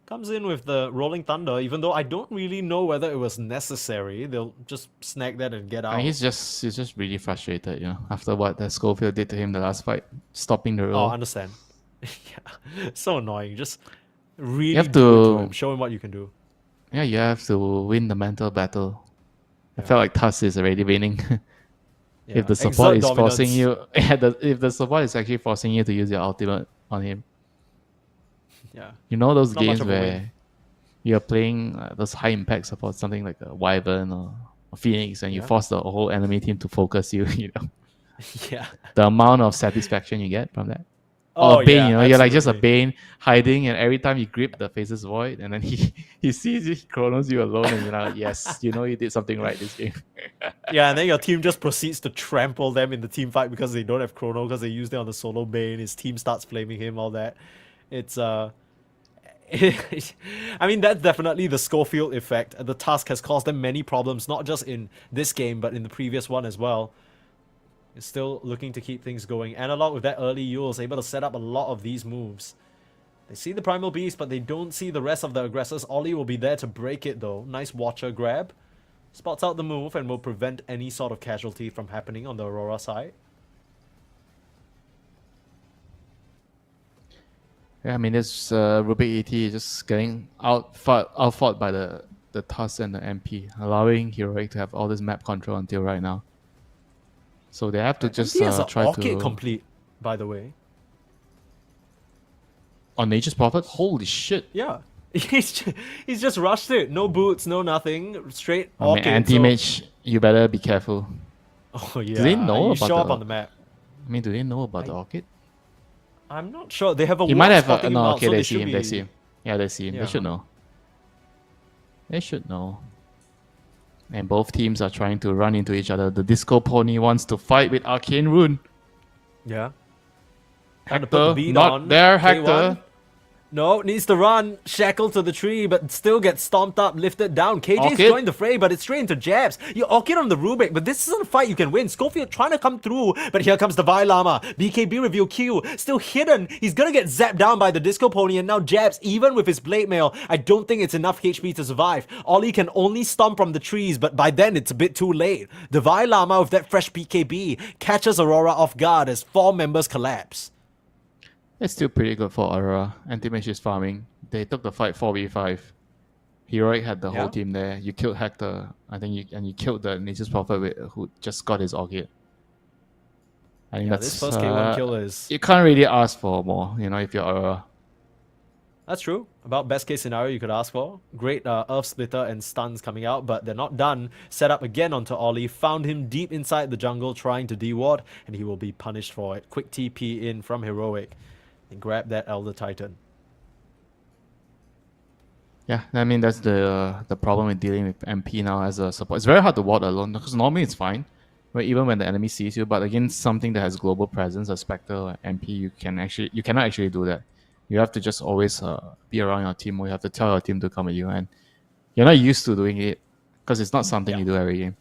Comes in with the Rolling Thunder, even though I don't really know whether it was necessary. They'll just snag that and get out. And he's just really frustrated, you know, after what that Schofield did to him the last fight, stopping the Oh, roll. I understand. Yeah, so annoying. Just really have do it to- to him. Show him what you can do. Yeah, you have to win the mental battle. I felt like Tuss is already winning. Yeah. If the support Exert is forcing dominance. you, if the support is actually forcing you to use your ultimate on him, Yeah. you know those Not much games of a where win. you're playing those high impact support, something like a Wyvern or a Phoenix, and you Yeah. force the whole enemy team to focus you. You know Yeah. the amount of satisfaction you get from that. Oh, Or Bane, yeah, you know, you're like just a absolutely. Bane hiding, and every time you grip the face's void, and then he sees you, he chronos you alone, and you're like, yes, you know you did something right this game. Yeah, and then your team just proceeds to trample them in the team fight because they don't have chrono, because they used it on the solo Bane. His team starts flaming him, all that. It's I mean, that's definitely the Schofield effect. The task has caused them many problems, not just in this game, but in the previous one as well. It's still looking to keep things going. Analog with that early Yule is able to set up a lot of these moves. They see the Primal Beast, but they don't see the rest of the aggressors. Ollie will be there to break it though. Nice Watcher grab. Spots out the move and will prevent any sort of casualty from happening on the Aurora side. Yeah, I mean, this Rubik ET is just getting outfought by the Tuss and the MP, allowing Heroic to have all this map control until right now. So they have to just He has an try Orchid to complete, by the way. on Nature's Prophet. Holy shit! Yeah. He's just rushed it. No boots, no nothing. Straight I mean, Orchid. anti-mage, you better be careful. Oh yeah. they know you about show up the- on the map. I mean, do they know about the Orchid? I'm not sure. They have a He ward might have spotting him no. out, Okay, so they should see him. They be- see him. Yeah, they see him. Yeah. They should know. They should know. And both teams are trying to run into each other. The Disco Pony wants to fight with Arcane Rune. Yeah. Time to put the Hector, beat not on. there, K1. Hector. No, needs to run. Shackled to the tree, but still gets stomped up, lifted down. KJ's Orchid. joined the fray, but it's straight into jabs. You Orchid on the Rubik, but this isn't a fight you can win. Schofield trying to come through, but here comes the Vilama. BKB reveal Q. Still hidden. He's gonna get zapped down by the Disco Pony, and now jabs, even with his Blade Mail. I don't think it's enough HP to survive. Ollie can only stomp from the trees, but by then it's a bit too late. The Vilama with that fresh BKB catches Aurora off guard as 4 members collapse. It's still pretty good for Aurora. Anti-Mage is farming. They took the fight 4v5. Heroic had the Yeah. whole team there. You killed Hector. I think you killed the Nature's Prophet who just got his Orchid. I think Yeah, that's this first K1 kill is... you can't really ask for more, you know, if you're Aurora. That's true. About best case scenario you could ask for. Great Earth Splitter and stuns coming out, but they're not done. Set up again onto Ollie. Found him deep inside the jungle trying to deward, and he will be punished for it. Quick TP in from Heroic. And grab that Elder Titan. Yeah, I mean that's the problem with dealing with MP now as a support. It's very hard to ward alone because normally it's fine, but even when the enemy sees you. But against something that has global presence, a Spectre or MP, you cannot actually do that. You have to just always be around your team, or you have to tell your team to come at you, and you're not used to doing it because it's not something you do every game.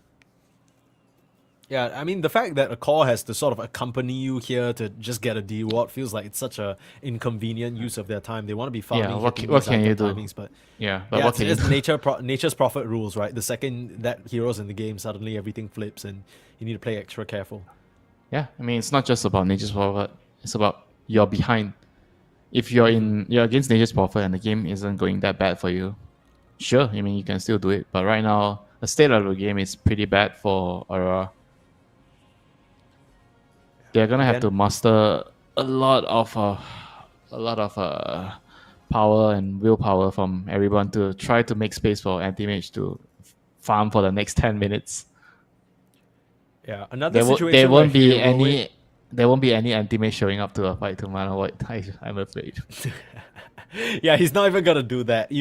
Yeah, I mean, the fact that a core has to sort of accompany you here to just get a deward feels like it's such a inconvenient use of their time. They want to be farming, what hitting what these can you item do? timings, but Yeah, but yeah, what can you it's do? nature's prophet rules, right? The second that hero's in the game, suddenly everything flips, and you need to play extra careful. Yeah, I mean it's not just about Nature's Prophet. It's about you're behind. If you're against Nature's Prophet and the game isn't going that bad for you, sure, I mean you can still do it. But right now, the state of the game is pretty bad for Aurora. They're gonna have to muster a lot of power and willpower from everyone to try to make space for Anti-Mage to farm for the next 10 minutes. Yeah, another There situation won't where be Heroic- any Anti-Mage showing up to a fight tomorrow. What I'm afraid. Yeah, he's not even gonna do that.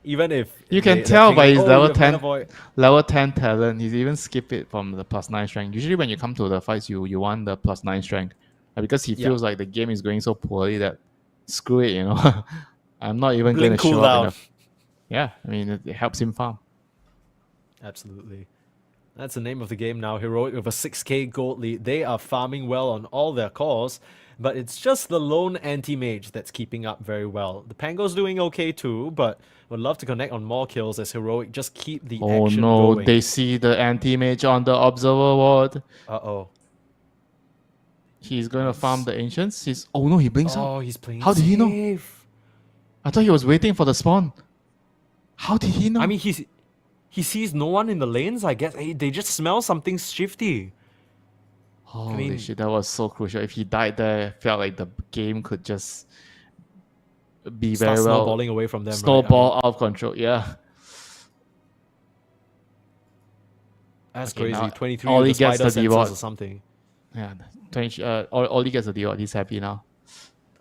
Even if You can they're tell by thinking, his "Oh, level you have 10 mana void." level 10 talent. He's even skip it from the +9 strength. Usually when you come to the fights, you want the +9 strength. Because he feels like the game is going so poorly that screw it, you know. I'm not even going Blink to show cooldown. up enough. Yeah, I mean, it helps him farm. Absolutely. That's the name of the game now. Heroic with a 6k gold lead. They are farming well on all their cores, but it's just the lone anti-mage that's keeping up very well. The Pango's doing okay too, but would love to connect on more kills as Heroic just keep the Oh action no, going. they see the anti-mage on the observer ward. Uh-oh. He's going to farm the ancients. Oh no, he blinks out. Oh, he's playing How did he know? safe. I thought he was waiting for the spawn. How did he know? I mean, he sees no one in the lanes, I guess. They just smell something shifty. Holy shit, that was so crucial. If he died there, I felt like the game could just be Start very well snowballing away from them. snowball out of control. Yeah. That's Okay, crazy. now 23 all with he the gets spider the sensors reward. or something. Yeah. 20, all he gets a deal. He's happy now.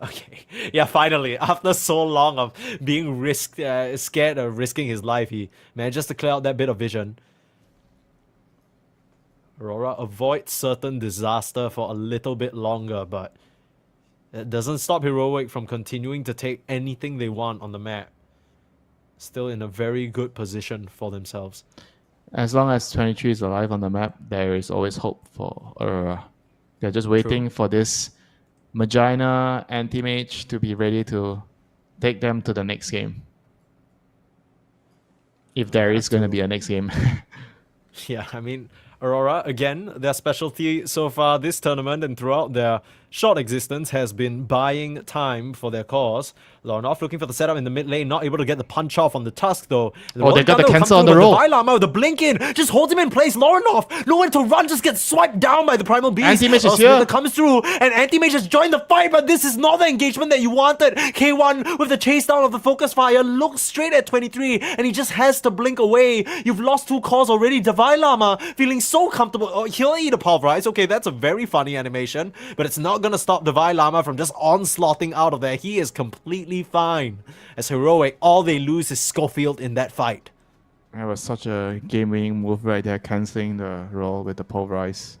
Okay. Yeah, finally, after so long of being scared of risking his life, he manages to clear out that bit of vision. Aurora avoids certain disaster for a little bit longer, but it doesn't stop Heroic from continuing to take anything they want on the map. Still in a very good position for themselves. As long as 23 is alive on the map, there is always hope for Aurora. They're just waiting for this Magina anti-mage to be ready to take them to the next game. If there is going to be a next game. Yeah, I mean, Aurora, again, their specialty so far this tournament and throughout their short existence has been buying time for their cause. Lornoff looking for the setup in the mid lane, not able to get the punch off on the Tusk though. Oh, they got the cancel on the roll. The Llama with the blink in, just holds him in place. Lornoff, nowhere to run, just gets swiped down by the Primal Beast. Anti-Mage is Smither here. comes through, and Anti-Mage has joined the fight, but this is not the engagement that you wanted. K1 with the chase down of the focus fire looks straight at 23, and he just has to blink away. You've lost 2 cores already. Divine Llama feeling so comfortable. Oh, he'll eat a pulverize. Okay, that's a very funny animation, but it's not gonna stop Divine Llama from just onslaughting out of there. He is completely fine. As Heroic, all they lose is Schofield in that fight. That was such a game-winning move right there, cancelling the roll with the pulverize.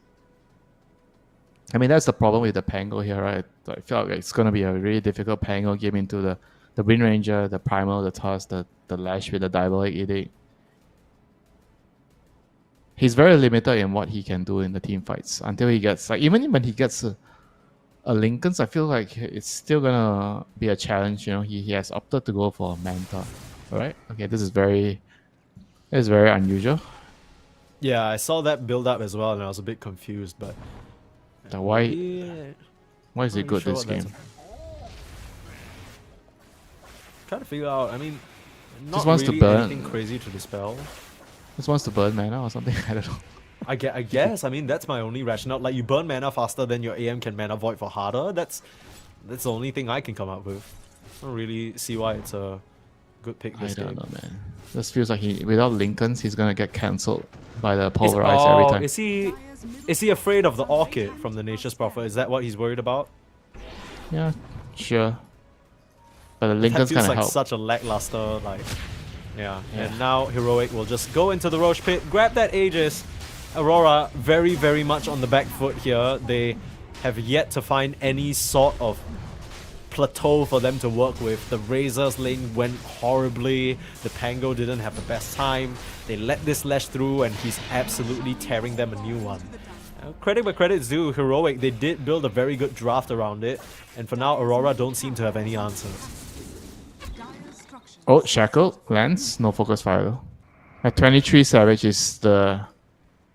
I mean, that's the problem with the Pango here, right? I felt like it's going to be a really difficult Pango game into the Wind Ranger, the Primal, the Tusk, the Lash with the Diabolic Edict. He's very limited in what he can do in the team fights until he gets, like, even when he gets a Lincoln's, I feel like it's still gonna be a challenge. You know, he has opted to go for Manta. Alright, okay, this is very unusual. Yeah, I saw that build up as well, and I was a bit confused, but Why yeah, is it not good really this sure what game? trying to figure out. I mean, not Just wants to really burn. anything crazy to dispel. Just wants to burn mana or something. I don't know. I guess. I mean, that's my only rationale. Like, you burn mana faster, then your AM can mana void for harder. That's the only thing I can come up with. I don't really see why it's a good pick I this don't game. know, man. This feels like without Lincolns, he's gonna get cancelled by the pulverize every time. Is he afraid of the Orchid from the Nature's Prophet? Is that what he's worried about? Yeah, sure. But the That Lincoln's feels gonna like help. such a lackluster, like, yeah. And now Heroic will just go into the Roche Pit, grab that Aegis. Aurora very, very much on the back foot here. They have yet to find any sort of plateau for them to work with. The Razor's lane went horribly. The Pango didn't have the best time. They let this Lash through, and he's absolutely tearing them a new one. Credit where credit's due, Heroic, they did build a very good draft around it, and for now, Aurora don't seem to have any answers. Oh, Shackle lands, no focus fire though. At 23, Savage is the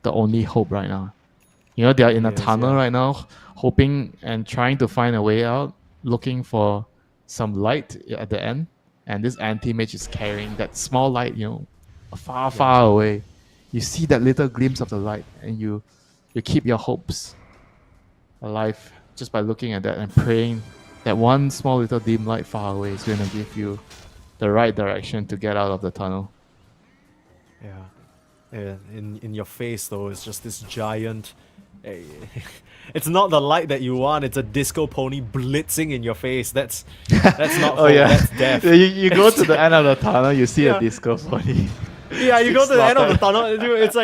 only hope right now. You know, they are in a tunnel right now, hoping and trying to find a way out, looking for some light at the end. And this anti-mage is carrying that small light, you know, far away. You see that little glimpse of the light, and you keep your hopes alive just by looking at that and praying that one small little dim light far away is going to give you the right direction to get out of the tunnel. Yeah. In your face though, it's just this giant. It's not the light that you want. It's a disco pony blitzing in your face. That's not hope, that's death. you go to the end of the tunnel, you see a disco pony. Yeah, you go to the end of the tunnel. Dude, it's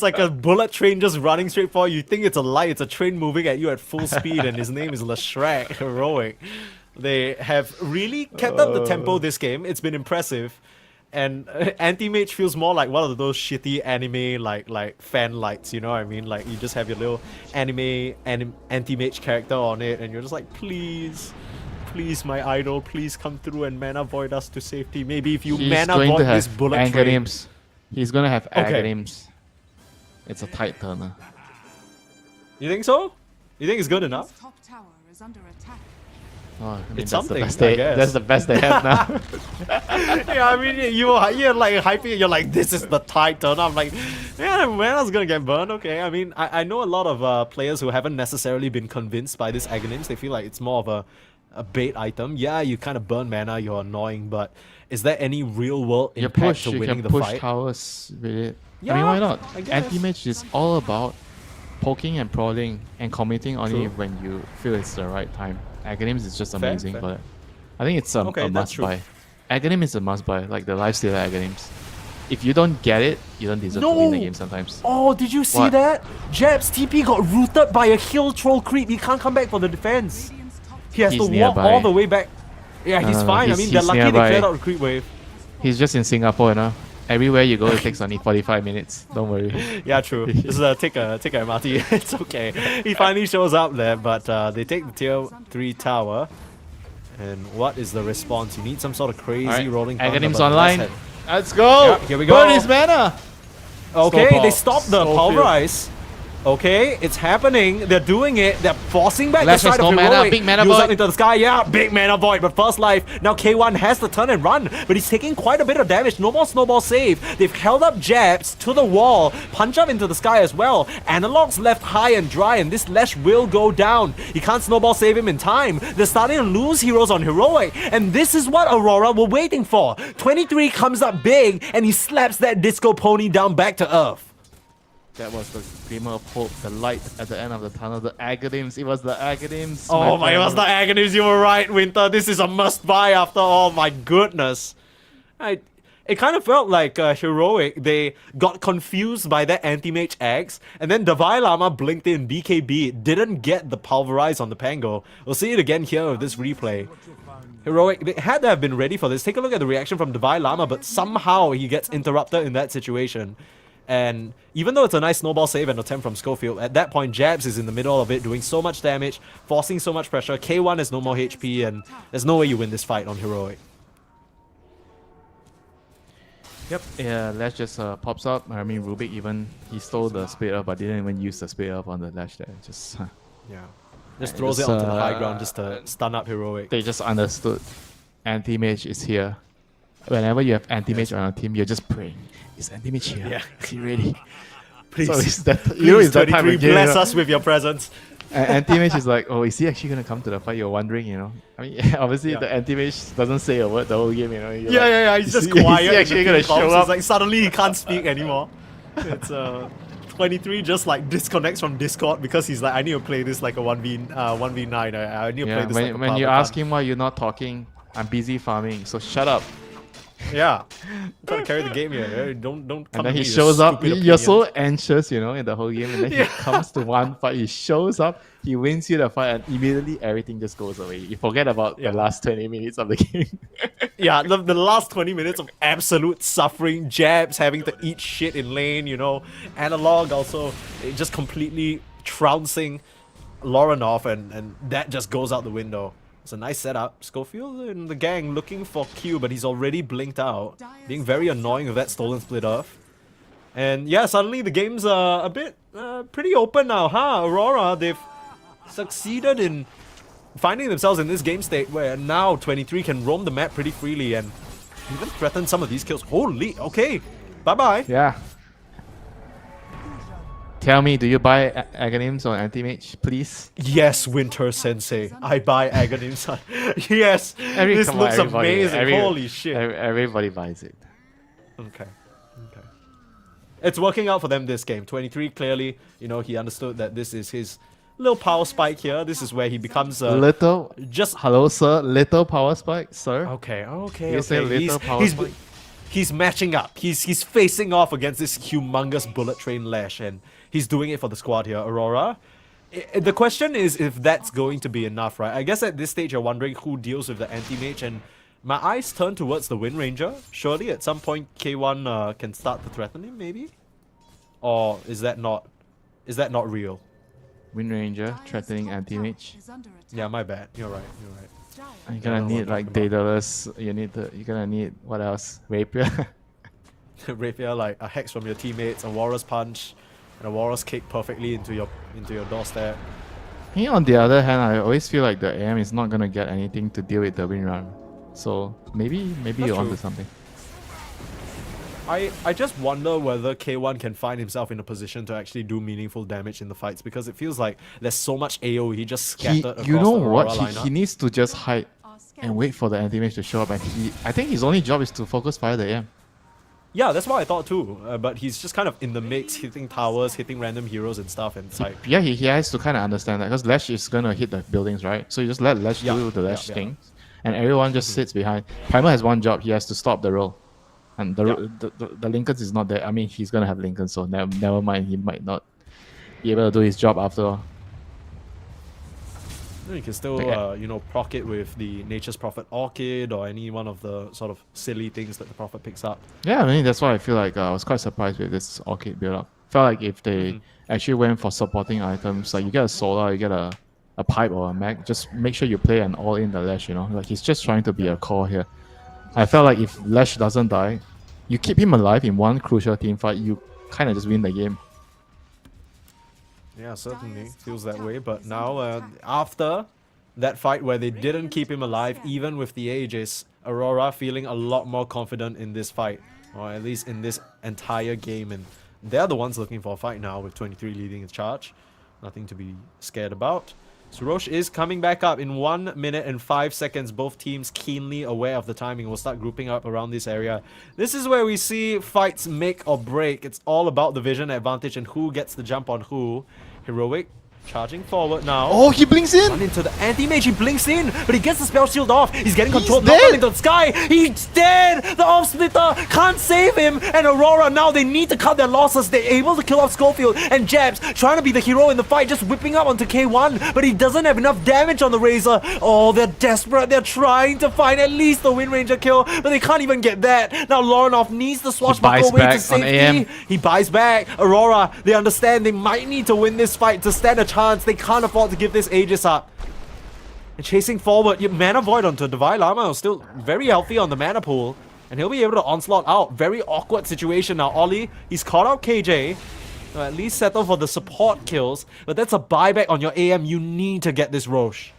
like a bullet train just running straight for you. You think it's a light. It's a train moving at you at full speed, and his name is Lashrak. Heroic. They have really kept up the tempo this game. It's been impressive. And anti-mage feels more like one of those shitty anime like fan lights, you know what I mean? Like you just have your little anti-mage character on it and you're just like, please, my idol, please come through and mana void us to safety. Maybe if you He's mana going void to have this bullet train. Aghanim's. He's gonna have Okay. Aghanim's. It's a tight turner. You think so? You think it's good enough? Radiant's top tower is under attack. Oh, I mean, It's that's something, the best I they, guess. that's the best they have now. Yeah, I mean, you're like hyping it, you're like, this is the tight turn. I'm like, yeah, mana's gonna get burned, okay. I mean, I know a lot of players who haven't necessarily been convinced by this Aghanims. They feel like it's more of a bait item. Yeah, you kind of burn mana, you're annoying, but is there any real world You impact push, to you winning can the push fight? towers with it. I Yeah, mean, why not? I guess. Anti-mage is all about poking and prodding and committing only True. when you feel it's the right time. Aghanims is just Fair, amazing fair. for that. I think it's a Okay, that's must true. buy. Aghanim is a must buy, like the lifestealer Aghanims. If you don't get it, you don't deserve to win the No! game sometimes. Oh, did you see What? that? Jab's TP got rooted by a hill troll creep. He can't come back for the defense. Radiant's top He has He's to walk nearby. all the way back. Yeah, No, he's no, no, fine. I he's- mean, they're he's lucky they nearby. cleared out the creep wave. He's just in Singapore, you know. Everywhere you go, it takes only 45 minutes. Don't worry. Yeah, true. Just take a MRT. It's okay. He finally shows up there, but they take the tier 3 tower. And what is the response? You need some sort of crazy Alright, rolling thunder, Aghanim's but online. let's Let's go! Yeah, here we go. Burn his mana! Okay, Snowball. they stopped the Snowfield. pulverize. Okay, it's happening. They're doing it. They're forcing back Lash the has side of no mana, Heroic. big mana Use void. up into the sky. Yeah, big mana void. But first life. Now K1 has to turn and run. But he's taking quite a bit of damage. No more snowball save. They've held up jabs to the wall. Punch up into the sky as well. Analog's left high and dry. And this Lash will go down. You can't snowball save him in time. They're starting to lose heroes on Heroic. And this is what Aurora were waiting for. 23 comes up big. And he slaps that disco pony down back to earth. That was the glimmer of hope, the light at the end of the tunnel, the Aghanims. It was the Aghanims. Oh my, it was the Aghanims, you were right, Winter. This is a must-buy after all, my goodness. It kind of felt like Heroic, they got confused by that anti-mage Axe, and then Davai Lama blinked in BKB, didn't get the pulverize on the Pango. We'll see it again here with this replay. Heroic, they had to have been ready for this. Take a look at the reaction from Davai Lama, but somehow he gets interrupted in that situation. And even though it's a nice snowball save and attempt from Schofield, at that point Jabs is in the middle of it, doing so much damage, forcing so much pressure. K1 has no more HP, and there's no way you win this fight on Heroic. Yep, yeah, Lash just pops up. I mean, Rubik even, he stole the split up, but didn't even use the split up on the Lash there. Just, Yeah. Just throws it It's, onto the high ground just to stun up Heroic. they just understood anti-mage is here. Whenever you have anti-mage on a team, you're just praying. Is anti-mage here? Yeah. Is he ready? Please, So it's that, please, you know, it's that type 33, of game. bless you know? us with your presence. Anti-mage is like, oh, is he actually gonna come to the fight? You're wondering, you know. I mean, obviously Yeah. the anti-mage doesn't say a word the whole game, you know. You're Yeah, like, he's is just he- quiet. Is he actually gonna show It's up? like suddenly he can't speak anymore. It's 23 just like disconnects from Discord because he's like, I need to play this like a 1v9. I need to play Yeah, this when, like a when you power ask gun. him why you're not talking, I'm busy farming, so shut up. Yeah. I'm trying to carry the game here. Don't come And then to he me with shows up. stupid You're so opinions. anxious, you know, in the whole game, and then Yeah. he comes to one fight. He shows up. He wins you the fight, and immediately everything just goes away. You forget about Yeah. the last 20 minutes of the game. Yeah, the last 20 minutes of absolute suffering, Jabs having to eat shit in lane, you know, Analog also just completely trouncing Lauren off, and that just goes out the window. It's a nice setup. Schofield and the gang looking for Q, but he's already blinked out, being very annoying with that stolen split off. And yeah, suddenly the game's a bit pretty open now, huh? Aurora, they've succeeded in finding themselves in this game state where now 23 can roam the map pretty freely and even threaten some of these kills. Holy, okay. Bye-bye. Yeah. Tell me, do you buy Aghanims or Anti-Mage, please? Yes, Winter Sensei. I buy Aghanims. Yes, this Come on, looks everybody. amazing. Holy shit. Everybody buys it. Okay. It's working out for them this game. 23 clearly, you know, he understood that this is his little power spike here. This is where he becomes Little, just hello sir, little power spike, sir. okay. You say little power spike? He's matching up. He's facing off against this humongous bullet train Lash, and he's doing it for the squad here. Aurora, The question is if that's going to be enough, right? I guess at this stage you're wondering who deals with the anti-mage, and my eyes turn towards the Wind Ranger. Surely at some point K1 can start to threaten him, maybe? Or is that not real? Wind Ranger threatening anti-mage. Is under attack. Yeah, my bad. You're right. You're I gonna know need what like I'm talking Daedalus. You're gonna need what else? Rapier. Rapier, like a hex from your teammates, Aurora's punch, and Aurora's kick perfectly into your doorstep. Me, on the other hand, I always feel like the AM is not gonna get anything to deal with the wind run. So maybe you're true. onto something. I just wonder whether K1 can find himself in a position to actually do meaningful damage in the fights, because it feels like there's so much AoE just scattered across You know the what? Aurora lineup. He needs to just hide Our and wait for the anti-mage to show up, and I think his only job is to focus fire the AM. Yeah, that's what I thought too. But he's just kind of in the mix, hitting towers, hitting random heroes and stuff, and it's like, Yeah, he has to kind of understand that, because Lash is gonna hit the buildings, right? So you just let Lash Yeah, do the Lash yeah. things, and everyone just sits behind. Primer has one job: he has to stop the roll, and the Lincolns is not there. I mean, he's gonna have Lincolns, so never mind. He might not be able to do his job after all. you can still, proc it with the Nature's Prophet Orchid or any one of the sort of silly things that the Prophet picks up. Yeah, I mean that's why I feel like I was quite surprised with this Orchid build up. Felt like if they actually went for supporting items, like you get a Solar, you get a Pipe or a Mag, just make sure you play an all in the Lash, like he's just trying to be a core here. I felt like if Lash doesn't die, you keep him alive in one crucial team fight, you kind of just win the game. Yeah, certainly feels that way. But now, after that fight where they didn't keep him alive, even with the Aegis, Aurora feeling a lot more confident in this fight, or at least in this entire game, and they're the ones looking for a fight now with 23 leading the charge. Nothing to be scared about. Surosh is coming back up in 1 minute and 5 seconds. Both teams keenly aware of the timing. We'll start grouping up around this area. This is where we see fights make or break. It's all about the vision advantage and who gets the jump on who. Heroic charging forward now. Oh, he blinks in! Run into the anti-mage, he blinks in, but he gets the spell shield off. He's getting controlled, dead! knocked up into the sky. He's dead! The off splitter can't save him, and Aurora now, they need to cut their losses. They're able to kill off Schofield, and Jabs trying to be the hero in the fight, just whipping up onto K1, but he doesn't have enough damage on the Razor. Oh, they're desperate. They're trying to find at least the Wind Ranger kill, but they can't even get that. Now Lornoff needs the swashbuckle away to safety. He buys back. Aurora, they understand they might need to win this fight to stand a chance. They can't afford to give this Aegis up. And chasing forward, Mana Void onto Divine Llama, still very healthy on the mana pool. And he'll be able to onslaught out. Very awkward situation now. Ollie, he's caught out KJ. At least settle for the support kills. But that's a buyback on your AM. You need to get this Roche.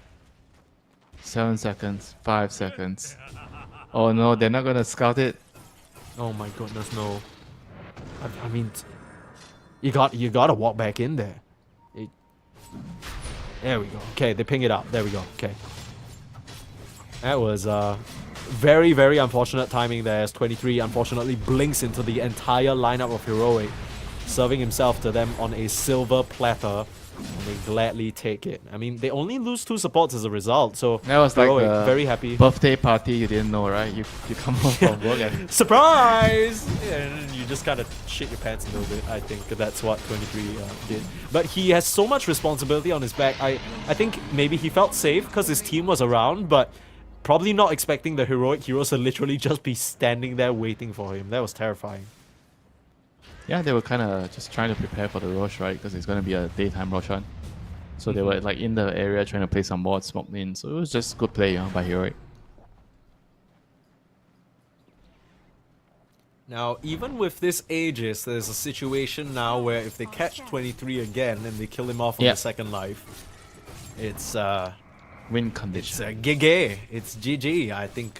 7 seconds, 5 seconds. Oh no, they're not gonna scout it. Oh my goodness, no. I mean, you gotta walk back in there. There we go. Okay, they ping it up. There we go. Okay. That was very, very unfortunate timing there, as 23 unfortunately blinks into the entire lineup of Heroic, serving himself to them on a silver platter, and they gladly take it. I mean, they only lose 2 supports as a result, so That was like Heroic, the very happy. birthday party you didn't know, right? You come home from work and Surprise! And you just kind of shit your pants a little bit. I think that's what 23 did. But he has so much responsibility on his back. I think maybe he felt safe because his team was around, but probably not expecting the Heroic heroes to literally just be standing there waiting for him. That was terrifying. yeah, they were kind of just trying to prepare for the Roche, right? Because it's going to be a daytime Roshan. So they were like in the area trying to play some wards, smoked in. So it was just good play by Heroic. Now, even with this Aegis, there's a situation now where if they catch 23 again and they kill him off on the second life, it's Win condition. It's GG. It's GG. I think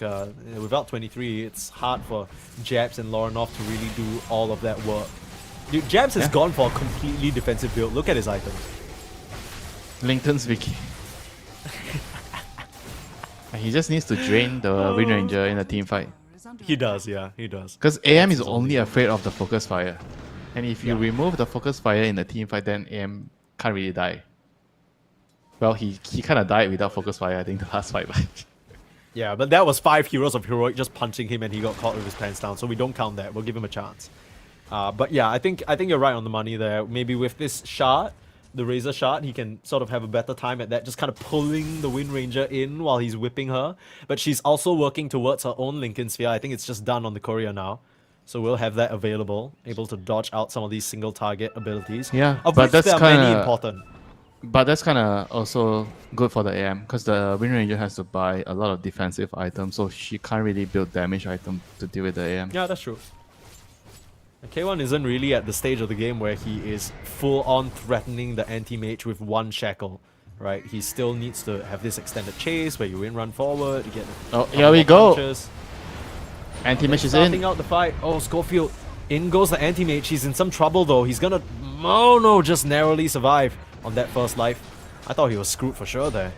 without 23, it's hard for Jabs and Lornoff to really do all of that work. Dude, Jabs has gone for a completely defensive build. Look at his items. Lincoln's Vicky. He just needs to drain the Wind Ranger in a team fight. He does, yeah, he does. Because AM is only afraid of the focus fire. And if you remove the focus fire in the team fight, then AM can't really die. Well, he kind of died without focus fire, I think, the last fight. Yeah, but that was 5 heroes of Heroic just punching him and he got caught with his pants down, so we don't count that. We'll give him a chance. But yeah, I think you're right on the money there. Maybe with this shard, the Razor Shard, he can sort of have a better time at that, just kind of pulling the Wind Ranger in while he's whipping her. But she's also working towards her own Lincoln Sphere. I think it's just done on the courier now. So we'll have that available, able to dodge out some of these single target abilities. Yeah, of but which that's there are many kinda- important. But that's kind of also good for the AM because the Wind Ranger has to buy a lot of defensive items, so she can't really build damage item to deal with the AM. Yeah, that's true. And K1 isn't really at the stage of the game where he is full-on threatening the anti-mage with one shackle, right? He still needs to have this extended chase where you run forward, you get Oh, here we go. punches. Anti-mage is Starting in. out the fight. Oh, Schofield. In goes the anti-mage. He's in some trouble though. He's gonna... Oh no, just narrowly survive on that first life. I thought he was screwed for sure there.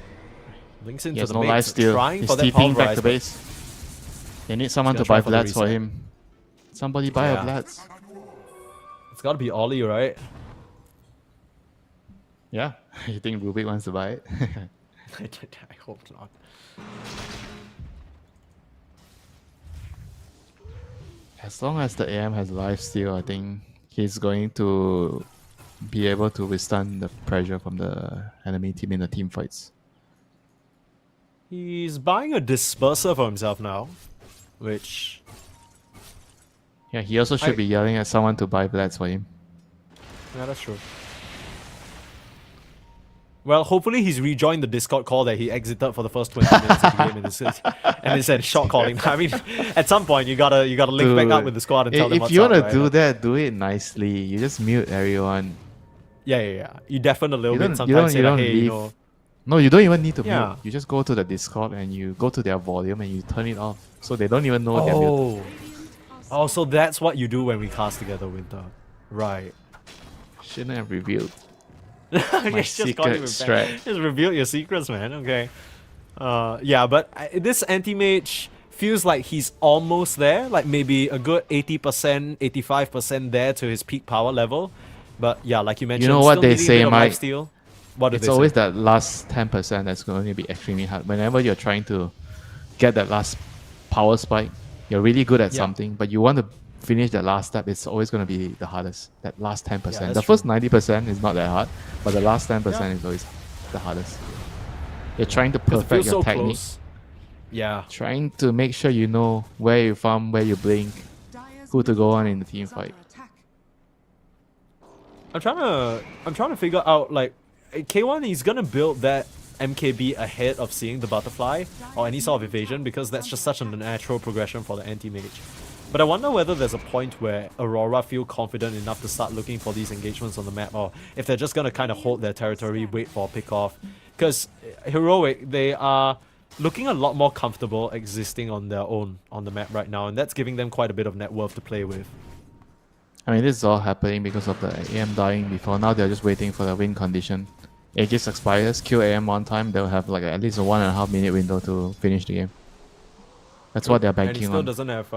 Links He into has the no mix, life steal. trying He's for that TPing back pulverize, to but base. They need someone to gonna try buy for the Blats for reset. him. Somebody buy Yeah. a Blats. It's gotta be Ollie, right? Yeah. You think Rubik wants to buy it? I hope not. As long as the AM has life steal, I think he's going to be able to withstand the pressure from the enemy team in the team fights. He's buying a disperser for himself now, which... Yeah, he also should be yelling at someone to buy Blats for him. Yeah, that's true. Well, hopefully he's rejoined the Discord call that he exited for the first 20 minutes of the game and instead shot calling. I mean, at some point you gotta link back up with the squad and tell them If what's you up, want to right? do that, do it nicely. You just mute everyone. Yeah. You deafen a little You bit don't- sometimes. Say you like, don't hey, you leave. know, No, you don't even need to Yeah. mute. You just go to the Discord and you go to their volume and you turn it off. So they don't even know they're muted. Oh, so that's what you do when we cast together, Winter. Right. Shouldn't have revealed. Just secret call him a strat. bang. Just reveal your secrets, man. Okay. Yeah, but this anti-mage feels like he's almost there. Like maybe a good 80%, 85% there to his peak power level. But yeah, like you mentioned, know what still they needing a say, bit of Mike? lifesteal. What did It's they always say? that last 10% that's going to be extremely hard. Whenever you're trying to get that last power spike, you're really good at Yeah. something, but you want to finish that last step, it's always going to be the hardest. That last 10%. that's The first 90% is not that hard, but the last 10% Yeah. is always the hardest. You're trying to 'Cause it perfect feels your so technique, close. Yeah. trying to make sure you know where you farm, where you blink, Dire's who to go on middle in the tower team is under fight. attack. I'm trying to figure out like K1 he's gonna build that MKB ahead of seeing the butterfly or any sort of evasion because that's just such a natural progression for the anti-mage. But I wonder whether there's a point where Aurora feel confident enough to start looking for these engagements on the map or if they're just gonna kind of hold their territory, wait for a pick-off. Because Heroic, they are looking a lot more comfortable existing on their own on the map right now and that's giving them quite a bit of net worth to play with. I mean, this is all happening because of the AM dying before. Now they're just waiting for the win condition. Aegis expires, kill AM one time, they'll have like at least a 1.5 minute window to finish the game. That's what they're And he banking still on. doesn't have...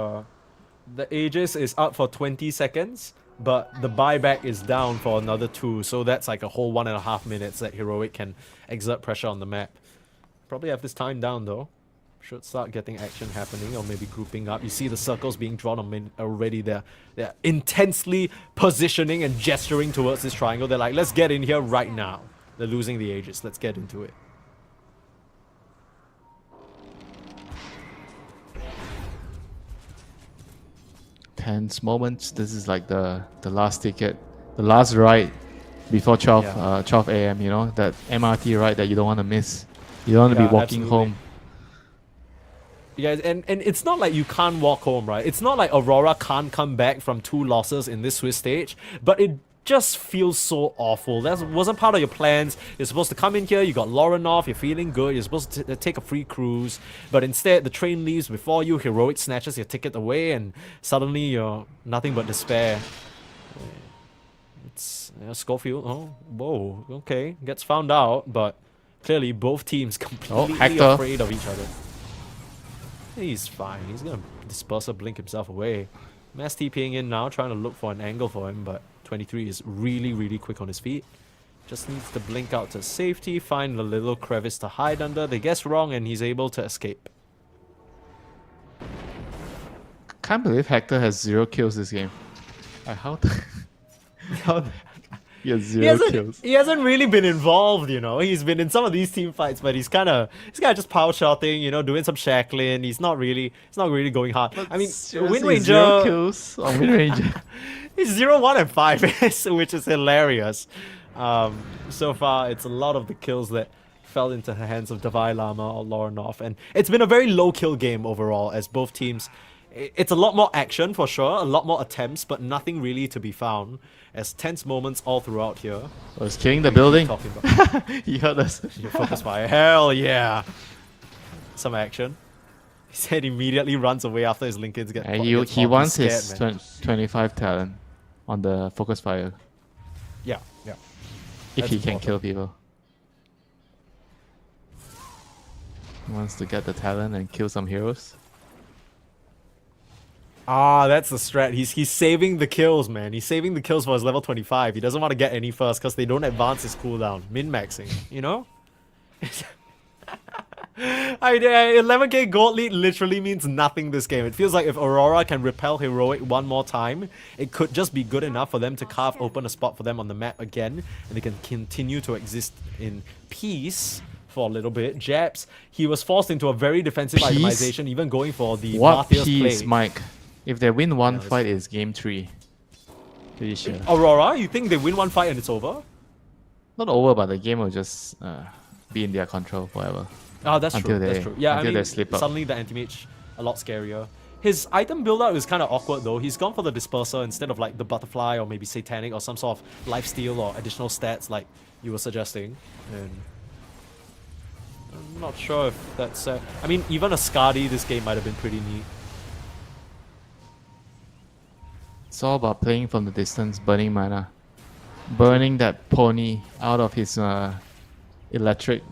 the Aegis is up for 20 seconds, but the buyback is down for another 2, so that's like a whole 1.5 minutes that Heroic can exert pressure on the map. Probably have this time down though. Should start getting action happening or maybe grouping up. You see the circles being drawn on already there. They're intensely positioning and gesturing towards this triangle. They're like, let's get in here right now. They're losing the Aegis. Let's get into it. Tense moments. This is like the last ticket, the last ride before 12 Yeah. 12 a.m. You know, that MRT ride that you don't want to miss. You don't want to Yeah, be walking absolutely. home. You guys, and it's not like you can't walk home, right? It's not like Aurora can't come back from 2 losses in this Swiss stage, but it just feels so awful. That wasn't part of your plans. You're supposed to come in here, you got Lauren off, you're feeling good, you're supposed to take a free cruise, but instead the train leaves before you, Heroic snatches your ticket away, and suddenly you're nothing but despair. It's Schofield. Oh, whoa, okay, gets found out, but clearly both teams completely Hector. afraid of each other. He's fine. He's gonna disperse or blink himself away. Mass TPing in now, trying to look for an angle for him, but 23 is really, really quick on his feet. Just needs to blink out to safety, find a little crevice to hide under. They guess wrong and he's able to escape. Can't believe Hector has 0 kills this game. Like how? He has He zero hasn't, kills. he hasn't really been involved, you know. He's been in some of these team fights, but he's kind of just power shotting, you know, doing some shackling. He's not really going hard. I mean, Wind Seriously, zero Ranger, kills on Wind Ranger. he's 0, 1, and 5, which is hilarious. So far, it's a lot of the kills that fell into the hands of Davai Lama or Loranov, and it's been a very low kill game overall, as both teams. It's a lot more action for sure, a lot more attempts, but nothing really to be found. As tense moments all throughout here. I was killing the building. Talking about He heard us. your focus fire. Hell yeah! Some action. He said immediately runs away after his Lincolns get. And gets he bombed. wants He's his scared, man. 25 talent on the focus fire Yeah. if That's he can important. kill people. He wants to get the talent and kill some heroes. Ah, that's the strat. He's saving the kills, man. He's saving the kills for his level 25. He doesn't want to get any first because they don't advance his cooldown. Min-maxing, you know? 11k gold lead literally means nothing this game. It feels like if Aurora can repel Heroic one more time, it could just be good enough for them to carve open a spot for them on the map again, and they can continue to exist in peace for a little bit. Jabs, he was forced into a very defensive Peace? itemization, even going for the What Martyr's piece, play. Mike? If they win one that's- fight, it's game 3. Pretty sure. Aurora, you think they win one fight and it's over? Not over, but the game will just be in their control forever. Oh, that's Until true. That's they- true. Yeah, I until mean, they slip up. suddenly the anti-mage a lot scarier. His item build-up is kind of awkward though. He's gone for the disperser instead of like the butterfly or maybe satanic or some sort of lifesteal or additional stats like you were suggesting. And I'm not sure if that's. I mean, even a Skadi this game might have been pretty neat. It's all about playing from the distance, burning mana. Burning that pony out of his electric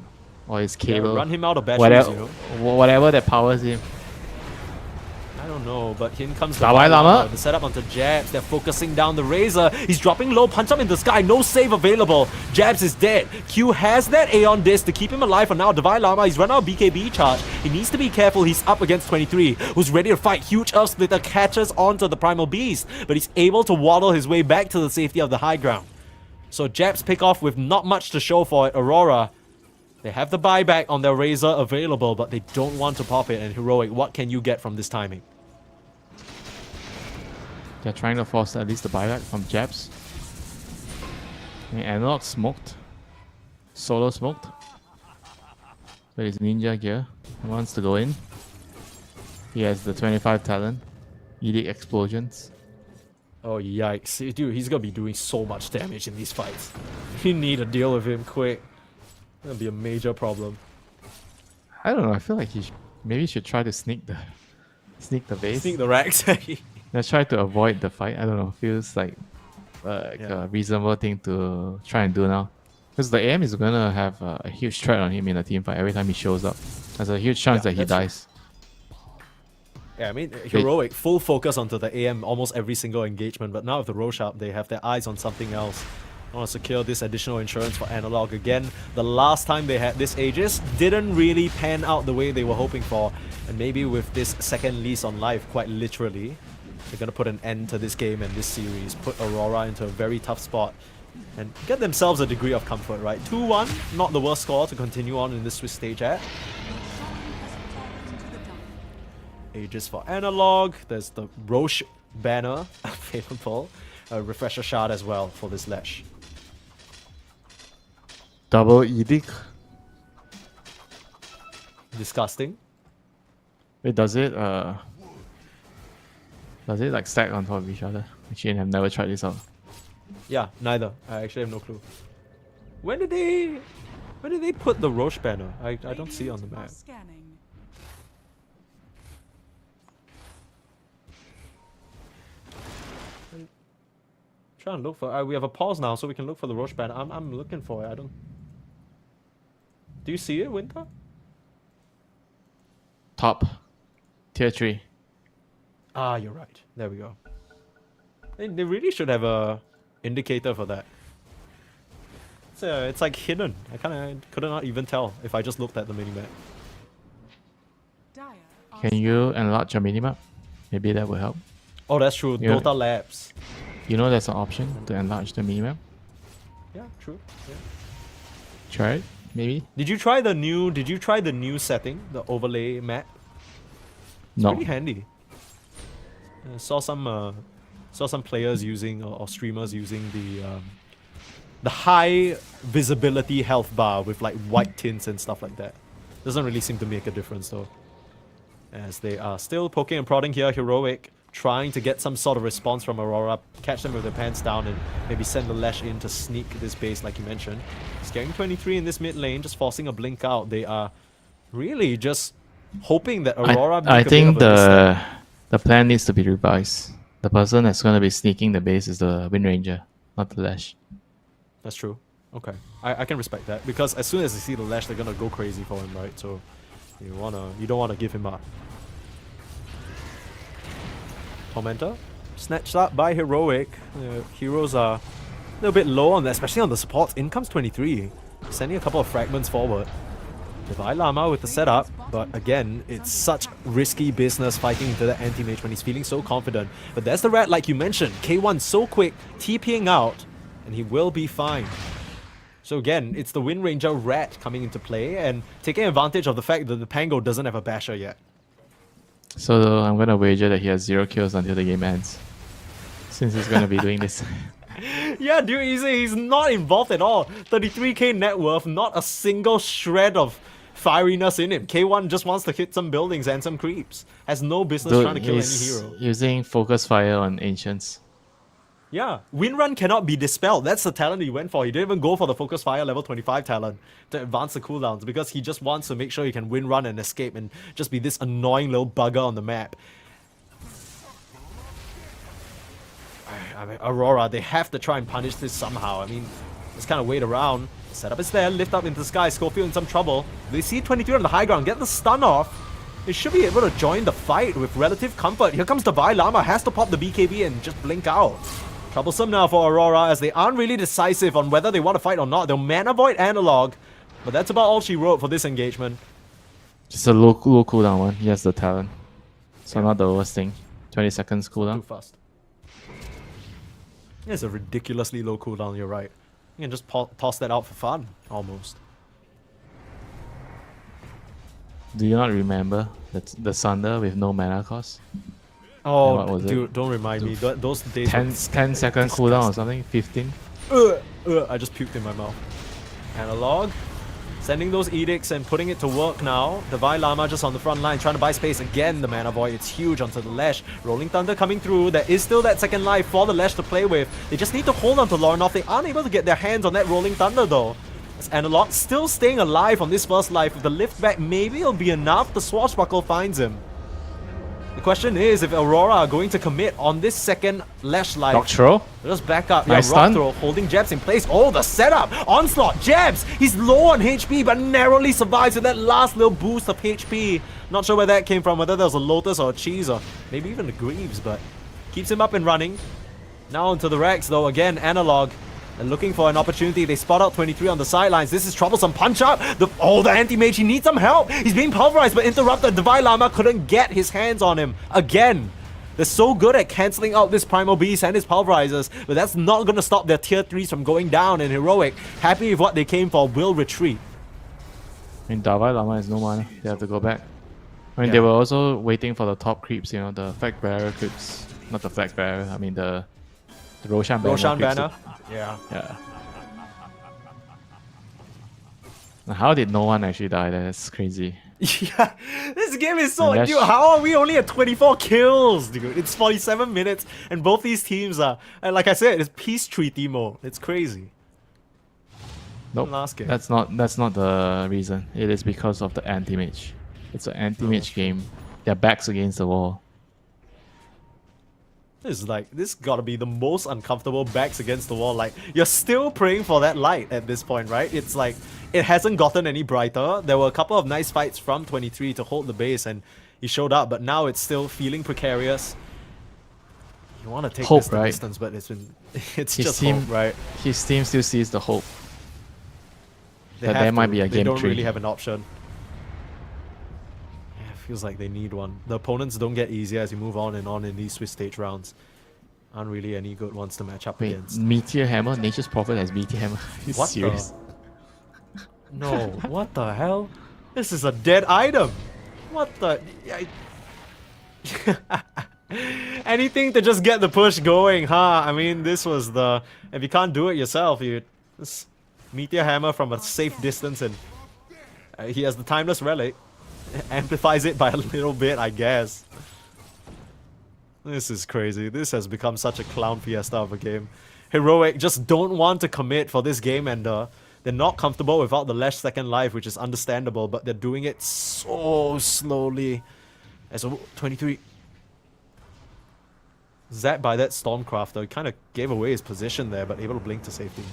or his Yeah, cable. run him out of batteries, whatever, you know. whatever that powers him. I don't know, but in comes the Dalai Lama. The setup onto Jabs. They're focusing down the Razor. He's dropping low, punch up in the sky. No save available. Jabs is dead. Q has that Aeon Disc to keep him alive for now. Davai Lama, he's run out of BKB charge. He needs to be careful. He's up against 23, who's ready to fight. Huge Earth Splitter catches onto the Primal Beast, but he's able to waddle his way back to the safety of the high ground. So Jabs pick off with not much to show for it. Aurora, they have the buyback on their Razor available, but they don't want to pop it. And Heroic, what can you get from this timing? They're trying to force at least the buyback from Jabs. And Analog smoked. Solo smoked. But his ninja gear. He wants to go in. He has the 25 talent. Edict explosions. Oh yikes. Dude, he's gonna be doing so much damage in these fights. You need to deal with him quick. Gonna be a major problem. I don't know, I feel like maybe he should try to sneak the base. Sneak the racks. Let's try to avoid the fight. I don't know, feels like Yeah. a reasonable thing to try and do now. Because the AM is gonna have a huge threat on him in a team fight every time he shows up. There's a huge chance Yeah, that he that's true. dies. Yeah, I mean, Heroic, full focus onto the AM almost every single engagement, but now with the Rosharp, they have their eyes on something else. I want to secure this additional insurance for Analog again. The last time they had this Aegis didn't really pan out the way they were hoping for, and maybe with this second lease on life, quite literally, they're going to put an end to this game and this series, put Aurora into a very tough spot, and get themselves a degree of comfort, right? 2-1, not the worst score to continue on in this Swiss stage at. Aegis for Analog. There's the Roche banner available. A refresher shard as well for this Lash. Double Edict. Disgusting. Wait, does it like stack on top of each other? Actually, I've never tried this out. Yeah, neither. I actually have no clue. When did they put the Roche banner? I don't see it on the map. Scanning. Trying to look for. We have a pause now, so we can look for the Roche banner. I'm looking for it. I don't. Do you see it, Winter? Top. Tier 3. Ah, you're right. There we go. They really should have a indicator for that. It's like hidden. I could not even tell if I just looked at the minimap. Dire are Can you enlarge your minimap? Maybe that will help. Oh, that's true. Yeah. Dota Labs. You know there's an option to enlarge the minimap? Yeah, true. Yeah. Try it, maybe? Did you try the new setting, the overlay map? It's No. pretty handy. Saw some players using or streamers using the high visibility health bar with like white tints and stuff like that. Doesn't really seem to make a difference though. As they are still poking and prodding here, Heroic trying to get some sort of response from Aurora, catch them with their pants down and maybe send the Lash in to sneak this base like you mentioned. Scaring 23 in this mid lane, just forcing a blink out. They are really just hoping that Aurora I make a think bit of a misstep. the plan needs to be revised. The person that's going to be sneaking the base is the Wind Ranger, not the Lash. That's true. Okay. I can respect that because as soon as they see the Lash, they're gonna go crazy for him, right? So you don't wanna give him up. Tormentor snatched up by Heroic. Heroes are a little bit low on that, especially on the supports. In comes 23, sending a couple of fragments forward. Divine Llama with the setup, but again, it's such risky business fighting into the anti-mage when he's feeling so confident. But there's the rat, like you mentioned. K1 so quick, TPing out, and he will be fine. So again, it's the Wind Ranger rat coming into play and taking advantage of the fact that the Pango doesn't have a basher yet. So I'm going to wager that he has 0 kills until the game ends. Since he's going to be doing this. Yeah, dude, he's not involved at all. 33k net worth, not a single shred of fieriness in him. K1 just wants to hit some buildings and some creeps. Has no business Dude, trying to kill any he's hero. using Focus Fire on Ancients. Yeah, Windrun cannot be dispelled. That's the talent he went for. He didn't even go for the Focus Fire level 25 talent to advance the cooldowns because he just wants to make sure he can Windrun and escape and just be this annoying little bugger on the map. I mean, Aurora, they have to try and punish this somehow. I mean, just kind of wait around. Setup is there, lift up into the sky. Scorpio in some trouble. They see 23 on the high ground, get the stun off. They should be able to join the fight with relative comfort. Here comes the Vi Llama, has to pop the BKB and just blink out. Troublesome now for Aurora as they aren't really decisive on whether they want to fight or not. They'll mana void analog, but that's about all she wrote for this engagement. Just a low cooldown one. He has the talent. So not the worst thing. 20 seconds Too cooldown. fast. It's a ridiculously low cooldown, you're right. You can just toss that out for fun, almost. Do you not remember the Sunder with no mana cost? what Oh, was it? dude, don't remind me. Those days 10 second cooldown or something? 15? I just puked in my mouth. Analog. Sending those edicts and putting it to work now. Divine Llama just on the front line, trying to buy space again. The mana void, it's huge onto the Lash. Rolling Thunder coming through. There is still that second life for the Lash to play with. They just need to hold on to Lornoff. They aren't able to get their hands on that Rolling Thunder though. As Analog still staying alive on this first life. With the lift back, maybe it'll be enough. The Swashbuckle finds him. The question is if Aurora are going to commit on this second Lash life. Doctro? Just back up. Nice Yeah, rock stun. throw, holding Jabs in place. Oh, the setup! Onslaught, Jabs! He's low on HP, but narrowly survives with that last little boost of HP. Not sure where that came from, whether there was a Lotus or a Cheese, or maybe even a Greaves, but keeps him up and running. Now onto the Rex, though. Again, Analog. And looking for an opportunity. They spot out 23 on the sidelines. This is troublesome. Punch up. The anti-mage, he needs some help. He's being pulverized, but interrupted. Divine Llama couldn't get his hands on him. Again. They're so good at cancelling out this Primal Beast and his pulverizers, but that's not going to stop their tier 3s from going down, and Heroic, happy with what they came for, will retreat. I mean, Davai Lama has no mana. They have to go back. I mean, Yeah. they were also waiting for the top creeps, you know, the Flag Bearer creeps. Not the Flag Bearer, I mean the Roshan Banner. Roshan creeps. Banner. Yeah. Yeah. Now, how did no one actually die? That's crazy. Yeah, this game is so... Unless- Dude, how are we only at 24 kills, dude? It's 47 minutes, and both these teams are... And like I said, it's peace treaty mode. It's crazy. Nope. Last game. That's not the reason. It is because of the anti-mage. It's an anti-mage game. Their backs against the wall. This gotta be the most uncomfortable backs against the wall. Like, you're still praying for that light at this point, right? It's like, it hasn't gotten any brighter. There were a couple of nice fights from 23 to hold the base, and he showed up, but now it's still feeling precarious. You want to take Hope, this the right? distance, but it's His just team- hope, right? His team still sees the hope. They That have there might to. be a They game don't tree. really have an option. Yeah, it feels like they need one. The opponents don't get easier as you move on in these Swiss stage rounds. aren't really any good ones to match up Wait, against. Meteor Hammer? Nature's Prophet has Meteor Hammer. Are you What serious? No, what the hell? This is a dead item. What the? Anything to just get the push going, huh? I mean, this was the... If you can't do it yourself, you just Meteor Hammer from a safe distance, and he has the Timeless Relic. Amplifies it by a little bit, I guess. This is crazy. This has become such a clown fiesta of a game. Heroic just don't want to commit for this game, and they're not comfortable without the last second life, which is understandable, but they're doing it so slowly. As a 23... zapped by that Stormcrafter, he kind of gave away his position there, but able to blink to safety.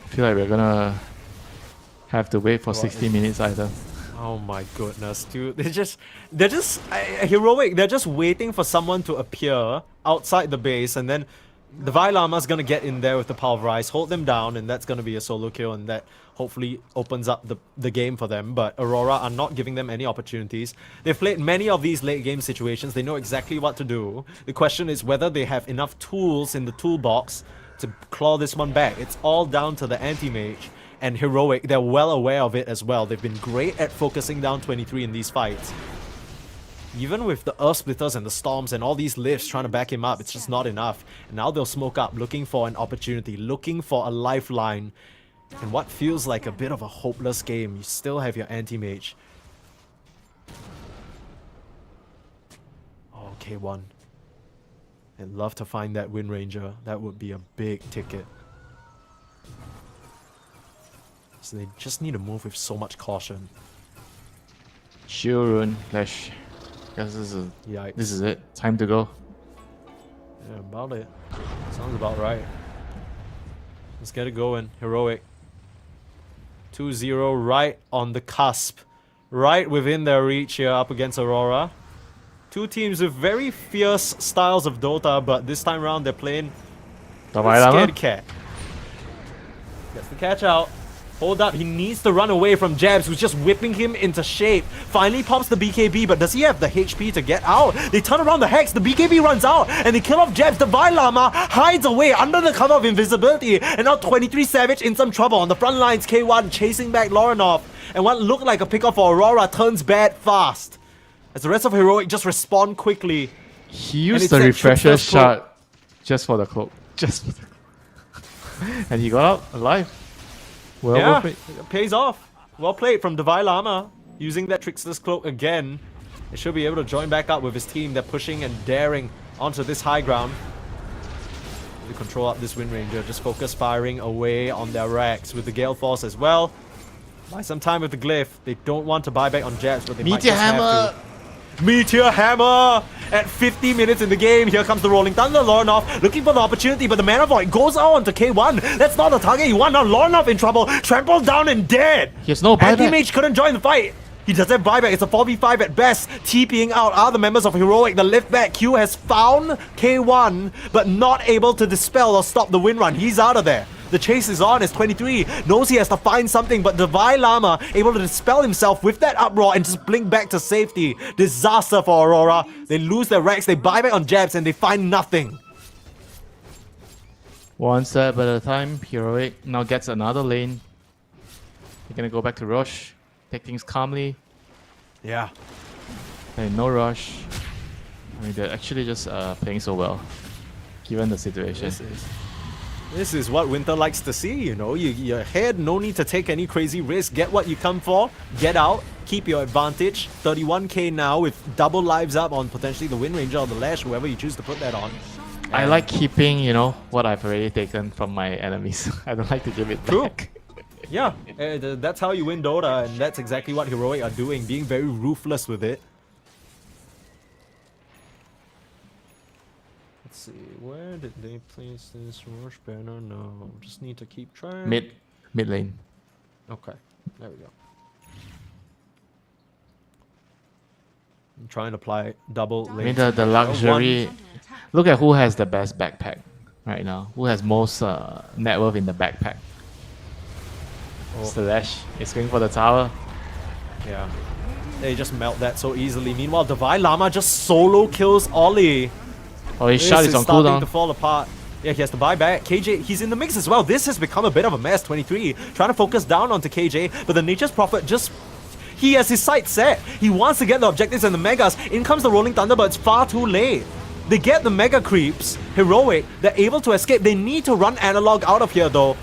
I feel like we're gonna have to wait for 60 minutes either. Oh my goodness, dude. They're just heroic. They're just waiting for someone to appear outside the base, and then the Vailama's gonna get in there with the Pulverize, hold them down, and that's gonna be a solo kill, and that hopefully opens up the game for them. But Aurora are not giving them any opportunities. They've played many of these late game situations. They know exactly what to do. The question is whether they have enough tools in the toolbox to claw this one back. It's all down to the anti-mage. And Heroic, they're well aware of it as well. They've been great at focusing down 23 in these fights. Even with the Earth Splitters and the Storms and all these lifts trying to back him up, it's just not enough. And now they'll smoke up, looking for an opportunity, looking for a lifeline. In what feels like a bit of a hopeless game, you still have your anti-mage. Oh, K1. I'd love to find that Wind Ranger. That would be a big ticket. So they just need to move with so much caution. Shurun, Clash. Guess Yikes. this is it. Time to go. Yeah, about it. Sounds about right. Let's get it going. Heroic. 2-0 right on the cusp. Right within their reach here up against Aurora. Two teams with very fierce styles of Dota, but this time around they're playing Scared Cat. Gets the catch out. Hold up, he needs to run away from Jabs, who's just whipping him into shape. Finally pops the BKB, but does he have the HP to get out? They turn around the Hex, the BKB runs out, and they kill off Jabs. The Vailama hides away under the cover of invisibility, and now 23 Savage in some trouble. On the front lines, K1 chasing back Lorinov, and what looked like a pickup for Aurora turns bad fast. As the rest of Heroic just respond quickly. He used the refresher shot just for the cloak. Just for the cloak. And he got out alive. Well, Yeah, it pays off. Well played from Divine Lama. Using that Trickster's Cloak again. He should be able to join back up with his team. They're pushing and daring onto this high ground. To control up this Wind Ranger. Just focus firing away on their racks with the Gale Force as well. Buy some time with the Glyph. They don't want to buy back on Jabs, but they might just have to. Meteor Hammer! At 50 minutes in the game, here comes the Rolling Thunder. Lorinov looking for the opportunity, but the Mana Void goes out onto K1. That's not the target he wants. Now Lorinov in trouble. Trampled down and dead. He has no buyback. Anti-Mage couldn't join the fight. He doesn't have buyback. It's a 4v5 at best. TPing out are the members of Heroic. The lift back Q has found K1, but not able to dispel or stop the win run. He's out of there. The chase is on as 23 knows he has to find something, but Divine Lama able to dispel himself with that uproar and just blink back to safety. Disaster for Aurora. They lose their racks, they buy back on Jabs, and they find nothing. One step at a time. Heroic now gets another lane. They're gonna go back to Rush. Take things calmly. Yeah. And no rush. I mean, they're actually just playing so well, given the situation. This is what Winter likes to see, you know. You're ahead, no need to take any crazy risk. Get what you come for, get out, keep your advantage. 31k now with double lives up on potentially the Wind Ranger or the Lash, whoever you choose to put that on. I like keeping, you know, what I've already taken from my enemies. I don't like to give it back. Yeah, that's how you win Dota, and that's exactly what Heroic are doing, being very ruthless with it. Let's see, where did they place this Rush banner? No, just need to keep track. Mid lane. Okay, there we go. I'm trying to apply double I lane. mean, the luxury. Look at who has the best backpack right now. Who has most net worth in the backpack. Slash is going for the tower. Yeah. They just melt that so easily. Meanwhile, Divine Llama just solo kills Ollie. Oh, his This shot is on starting cooldown. to fall apart. Yeah, he has to buy back. KJ, he's in the mix as well. This has become a bit of a mess. 23 trying to focus down onto KJ, but the Nature's Prophet just... He has his sights set. He wants to get the objectives and the megas. In comes the Rolling Thunder, but it's far too late. They get the mega creeps. Heroic. They're able to escape. They need to run Analog out of here though.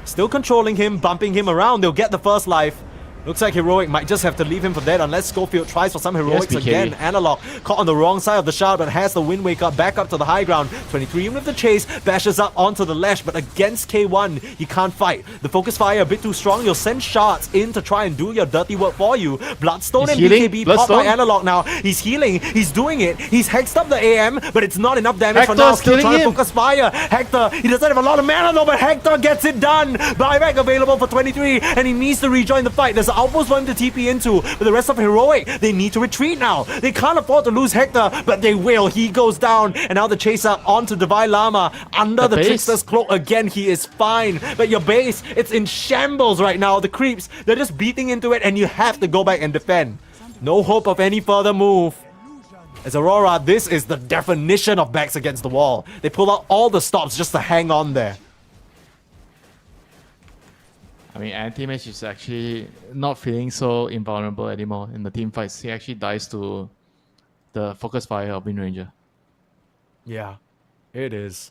Still controlling him, bumping him around. They'll get the first life. Looks like Heroic might just have to leave him for dead unless Schofield tries for some heroics BK. again. Analog caught on the wrong side of the shard but has the Wind Waker back up to the high ground. 23 with the chase, bashes up onto the Lash, but against K1, you can't fight. The focus fire a bit too strong. You'll send shards in to try and do your dirty work for you. Bloodstone He's and healing. BKB popped by Bloodstone. Analog now. He's healing, he's doing it. He's hexed up the AM, but it's not enough damage for Hector's now. Still killing trying to him. focus fire. Hector, he doesn't have a lot of mana though, but Hector gets it done. Buyback available for 23, and he needs to rejoin the fight. There's an outpost for him to TP into, but the rest of Heroic, they need to retreat now. They can't afford to lose Hector, but they will. He goes down, and now the chaser onto Divine Llama under the base. Trickster's cloak. Again, he is fine, but your base, it's in shambles right now. The creeps, they're just beating into it, and you have to go back and defend. No hope of any further move. As Aurora, this is the definition of backs against the wall. They pull out all the stops just to hang on there. I mean, Anti-Mage is actually not feeling so invulnerable anymore in the team fights. He actually dies to the focus fire of Wind Ranger. Yeah, it is.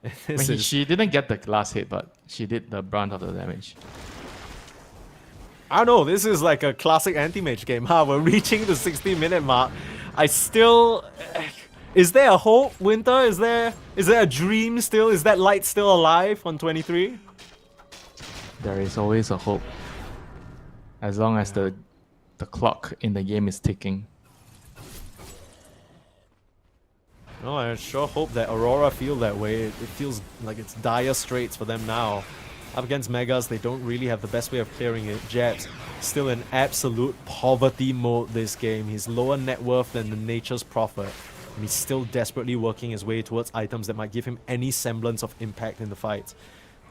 I This mean, is she didn't get the last hit, but she did the brunt of the damage. I don't know, this is like a classic anti-mage game, huh? We're reaching the 60-minute mark. I still... Is there a hope, Winter? Is there a dream still? Is that light still alive on 23? There is always a hope. As long as the clock in the game is ticking. No, I sure hope that Aurora feel that way. It feels like it's dire straits for them now. Up against Megas, they don't really have the best way of clearing it. Jabs still in absolute poverty mode this game. He's lower net worth than the Nature's Prophet. And he's still desperately working his way towards items that might give him any semblance of impact in the fight.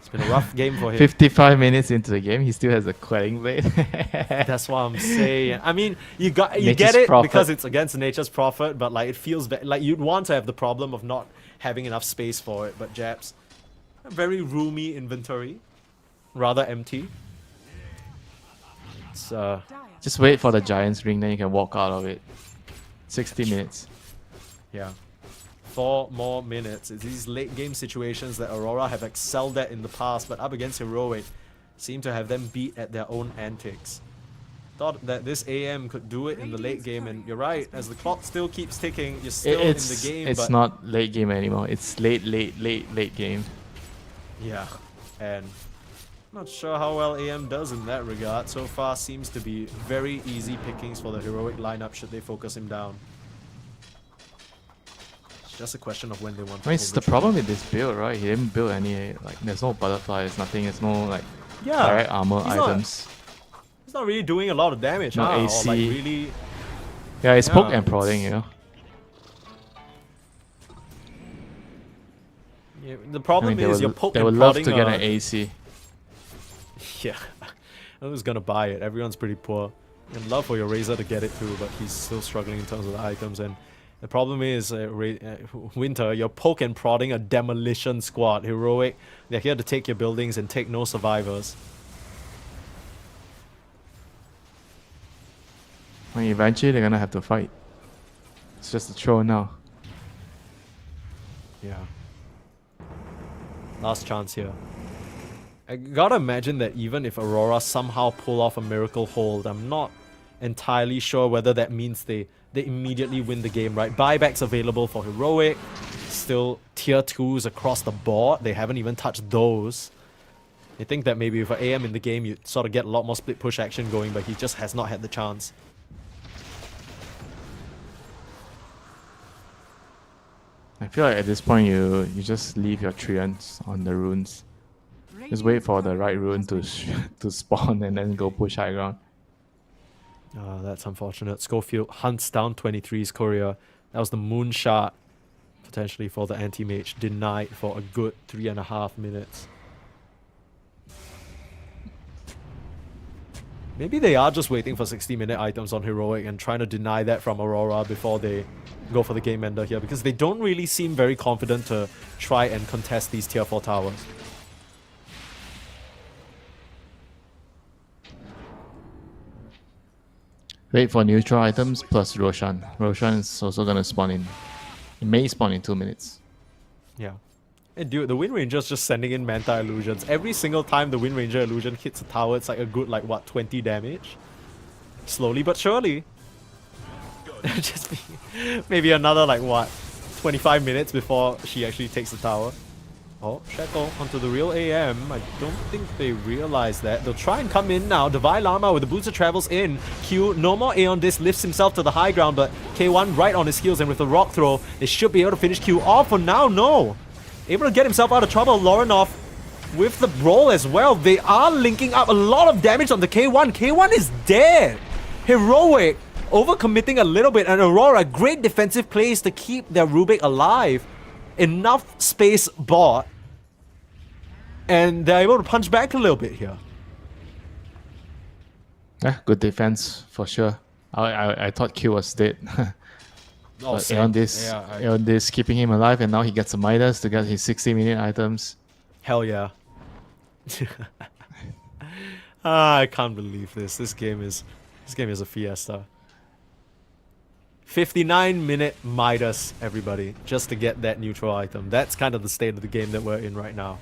It's been a rough game for him. 55 minutes into the game, he still has a quelling blade. That's what I'm saying. I mean, you Nature's get it Prophet. because it's against Nature's Prophet, but like it feels like you'd want to have the problem of not having enough space for it. But Jabs, a very roomy inventory, rather empty. It's Just wait for the Giant's Ring, then you can walk out of it. 60 minutes. yeah. 4 more minutes. It's these late game situations that Aurora have excelled at in the past, but up against Heroic, seem to have them beat at their own antics. Thought that this AM could do it in the late game, and you're right, as the clock still keeps ticking, you're still in the game, It's but not late game anymore. It's late game. yeah, and not sure how well AM does in that regard. So far seems to be very easy pickings for the Heroic lineup should they focus him down. Just a question of when they want to I mean, it's the overthrow. problem with this build, right? He didn't build any, like, there's no butterflies, nothing, there's no, like, Yeah, direct armor he's not- items. He's not really doing a lot of damage, No huh? Or AC. like really... Yeah, it's poke Yeah, and prodding, you know? Yeah, the I problem mean, is you're poking they would and love to prodding get an a- AC. Yeah, who's gonna buy it? Everyone's pretty poor. I'd love for your Razor to get it too, but he's still struggling in terms of the items. And the problem is, Winter, you're poke and prodding a demolition squad. Heroic, they're here to take your buildings and take no survivors. I mean, eventually they're gonna have to fight. It's just a throw now. Yeah. Last chance here. I gotta imagine that even if Aurora somehow pull off a miracle hold, I'm not entirely sure whether that means they immediately win the game, right? Buybacks available for Heroic. Still tier 2s across the board. They haven't even touched those. You think that maybe with AM in the game, you'd sort of get a lot more split push action going, but he just has not had the chance. I feel like at this point you just leave your treants on the runes. Just wait for the right rune to to spawn and then go push high ground. That's unfortunate. Schofield hunts down 23's courier. That was the moonshot, potentially for the anti-mage, denied for a good 3.5 minutes. Maybe they are just waiting for 60-minute items on Heroic and trying to deny that from Aurora before they go for the game ender here, because they don't really seem very confident to try and contest these tier 4 towers. Wait for neutral items plus Roshan. Roshan is also gonna spawn in. It may spawn in 2 minutes. Yeah. And dude, the Wind Ranger's just sending in Manta illusions. Every single time the Wind Ranger illusion hits a tower, it's like a good, like, what, 20 damage? Slowly but surely. Just maybe another, like, what, 25 minutes before she actually takes the tower. Oh, Shackle onto the real AM. I don't think they realize that. They'll try and come in now. Divine Llama with the booster travels in. Q, no more Aeon Disc, lifts himself to the high ground, but K1 right on his heels, and with the rock throw, they should be able to finish Q off. For now, no. Able to get himself out of trouble. Lorinov with the roll as well. They are linking up a lot of damage on the K1. K1 is dead. Heroic overcommitting a little bit, and Aurora, great defensive plays to keep their Rubik alive. Enough space bought, and they're able to punch back a little bit here. Yeah, good defense for sure. I thought Q was dead. But on this keeping him alive, and now he gets a Midas to get his 60-minute items. Hell yeah. I can't believe this. This game is a fiesta. 59-minute Midas, everybody, just to get that neutral item. That's kind of the state of the game that we're in right now.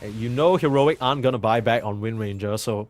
And you know Heroic aren't gonna buy back on Wind Ranger, so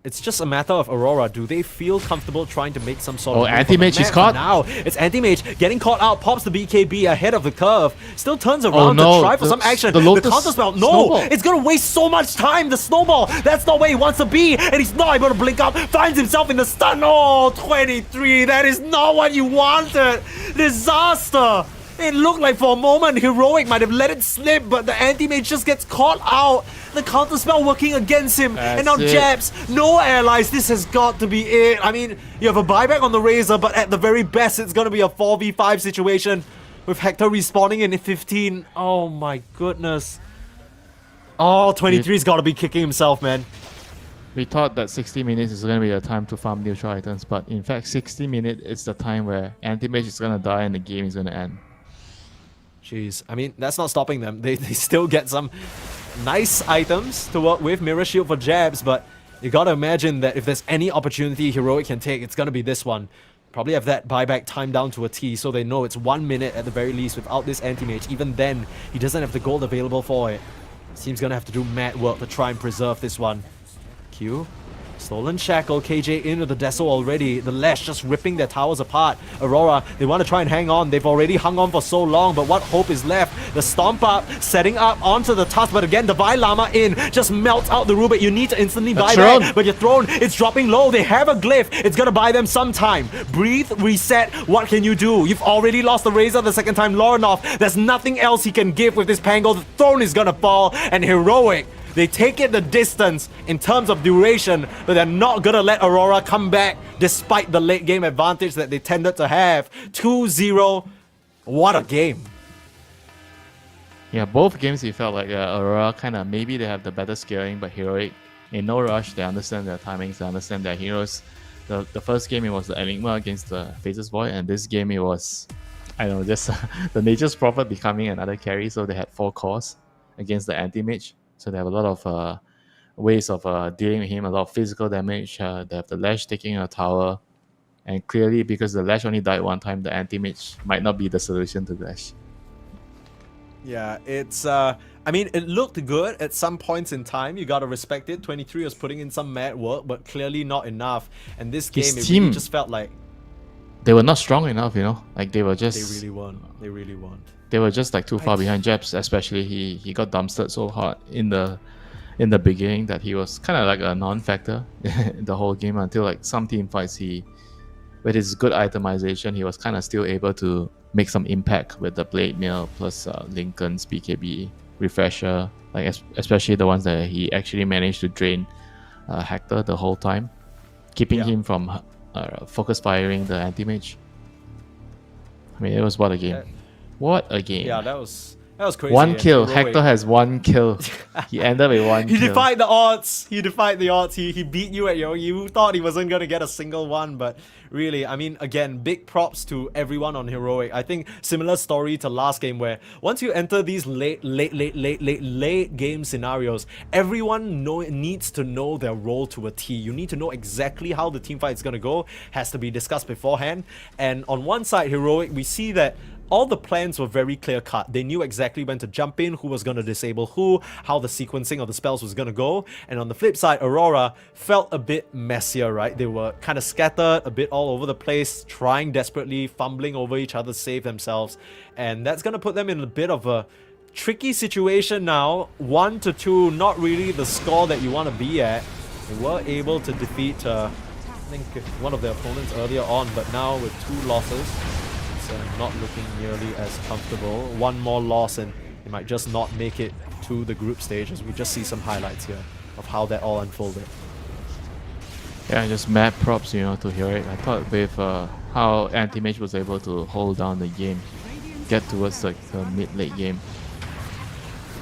it's just a matter of Aurora. Do they feel comfortable trying to make some sort of... Oh, Anti-Mage is caught. Now, it's Anti-Mage getting caught out, pops the BKB ahead of the curve, still turns around to try for some action. The counter spell, no! Snowball. It's gonna waste so much time! The snowball! That's not where he wants to be! And he's not able to blink up, finds himself in the stun! Oh, 23! That is not what you wanted! Disaster! It looked like for a moment Heroic might have let it slip, but the Anti-Mage just gets caught out. The counter spell working against him. And now Jabs, no allies. This has got to be it. I mean, you have a buyback on the Razor, but at the very best, it's going to be a 4v5 situation with Hector respawning in 15. Oh my goodness. Oh, 23's got to be kicking himself, man. We thought that 60 minutes is going to be the time to farm neutral items, but in fact, 60 minutes is the time where Anti-Mage is going to die and the game is going to end. Jeez, I mean, that's not stopping them. They still get some nice items to work with. Mirror Shield for Jabs, but you gotta imagine that if there's any opportunity Heroic can take, it's gonna be this one. Probably have that buyback time down to a T, so they know it's 1 minute at the very least without this Anti-Mage. Even then, he doesn't have the gold available for it. Team's gonna have to do mad work to try and preserve this one. Q. Stolen Shackle, KJ into the Deso already. The Lash just ripping their towers apart. Aurora, they want to try and hang on. They've already hung on for so long, but what hope is left? The Stomp Up, setting up onto the Tusk, but again, Divine Llama in, just melts out the Rubik. You need to instantly buy back, but your throne, it's dropping low. They have a Glyph. It's gonna buy them some time. Breathe, reset. What can you do? You've already lost the Razor the second time. Lorinov, there's nothing else he can give with this Pango. The throne is gonna fall, and Heroic, they take it the distance in terms of duration, but they're not gonna let Aurora come back despite the late game advantage that they tended to have. 2-0. What a game. Yeah, both games you felt like Aurora kind of, maybe they have the better scaling, but Heroic, in no rush, they understand their timings, they understand their heroes. The first game, it was the Enigma against the Faces Void, and this game, it was, I don't know, just the Nature's Prophet becoming another carry, so they had 4 cores against the Anti-Mage. So they have a lot of ways of dealing with him, a lot of physical damage. They have the Lash taking a tower. And clearly, because the Lash only died one time, the Anti-Mage might not be the solution to the Lash. Yeah, it's... I mean, it looked good at some points in time. You gotta respect it. 23 was putting in some mad work, but clearly not enough. And this game, it really just felt like... They were not strong enough, you know? Like, they were just... They really weren't. They really weren't. They were just like too far behind Jabs, especially he got dumpstered so hard in the beginning that he was kind of like a non-factor the whole game until like some team fights with his good itemization, he was kind of still able to make some impact with the Blade Mail plus Lincoln's BKB refresher, like especially the ones that he actually managed to drain Hector the whole time, keeping him from focus firing the Anti-Mage. I mean, it was what a game. What a game. Yeah, that was That was crazy. One and kill. heroic. Hector has one kill. He ended with one He kill. defied the odds. He defied the odds. He beat you at you thought he wasn't gonna get a single one, but really, I mean, again, big props to everyone on Heroic. I think similar story to last game where once you enter these late game scenarios, everyone needs to know their role to a T. You need to know exactly how the team fight is gonna go. Has to be discussed beforehand. And on one side, Heroic, we see that all the plans were very clear cut. They knew exactly when to jump in, who was going to disable who, how the sequencing of the spells was going to go. And on the flip side, Aurora felt a bit messier, right? They were kind of scattered, a bit all over the place, trying desperately, fumbling over each other to save themselves. And that's going to put them in a bit of a tricky situation now. 1-2, not really the score that you want to be at. They were able to defeat, I think, one of their opponents earlier on, but now with 2 losses, not looking nearly as comfortable. One more loss and they might just not make it to the group stage, as we just see some highlights here of how that all unfolded. Yeah, just mad props, to Heroic. I thought with how Anti-Mage was able to hold down the game, get towards like the mid-late game,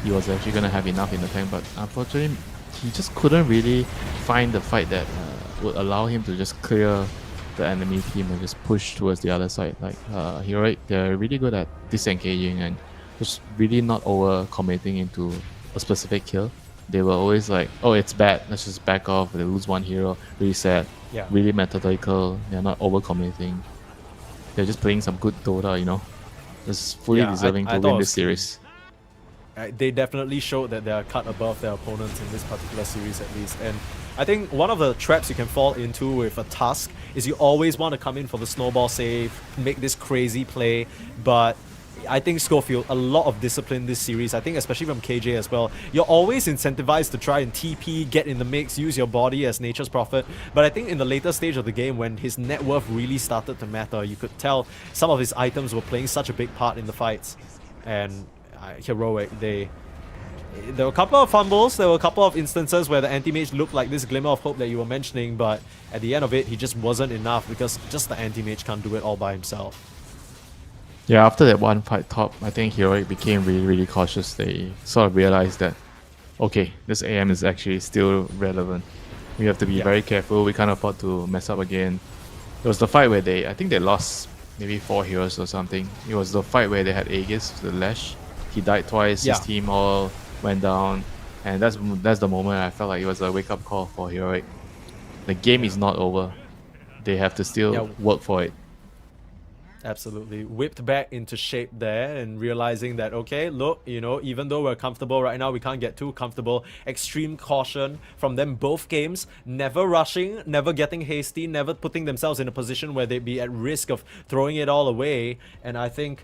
he was actually going to have enough in the tank, but unfortunately, he just couldn't really find the fight that would allow him to just clear the enemy team and just push towards the other side. Like Heroic, they're really good at disengaging and just really not over committing into a specific kill. They were always like, oh, it's bad, let's just back off. They lose one hero, really sad, really methodical. They're not over committing. They're just playing some good Dota, just fully deserving to win this series. They definitely showed that they are cut above their opponents in this particular series at least. And I think one of the traps you can fall into with a Tusk is you always want to come in for the snowball save, make this crazy play, but I think Schofield, a lot of discipline this series, I think especially from KJ as well. You're always incentivized to try and TP, get in the mix, use your body as nature's prophet, but I think in the later stage of the game when his net worth really started to matter, you could tell some of his items were playing such a big part in the fights. And Heroic, there were a couple of fumbles, there were a couple of instances where the anti-mage looked like this glimmer of hope that you were mentioning, but at the end of it, he just wasn't enough because just the anti-mage can't do it all by himself. Yeah, after that one fight top, I think Heroic became really, really cautious. They sort of realized that, okay, this AM is actually still relevant. We have to be very careful, we can't afford to mess up again. It was the fight where I think they lost maybe 4 heroes or something. It was the fight where they had Aegis, the Lash. He died twice, his team all went down, and that's the moment I felt like it was a wake-up call for Heroic. The game is not over. They have to still work for it. Absolutely. Whipped back into shape there and realizing that, okay, look, even though we're comfortable right now, we can't get too comfortable. Extreme caution from them both games. Never rushing, never getting hasty, never putting themselves in a position where they'd be at risk of throwing it all away. And I think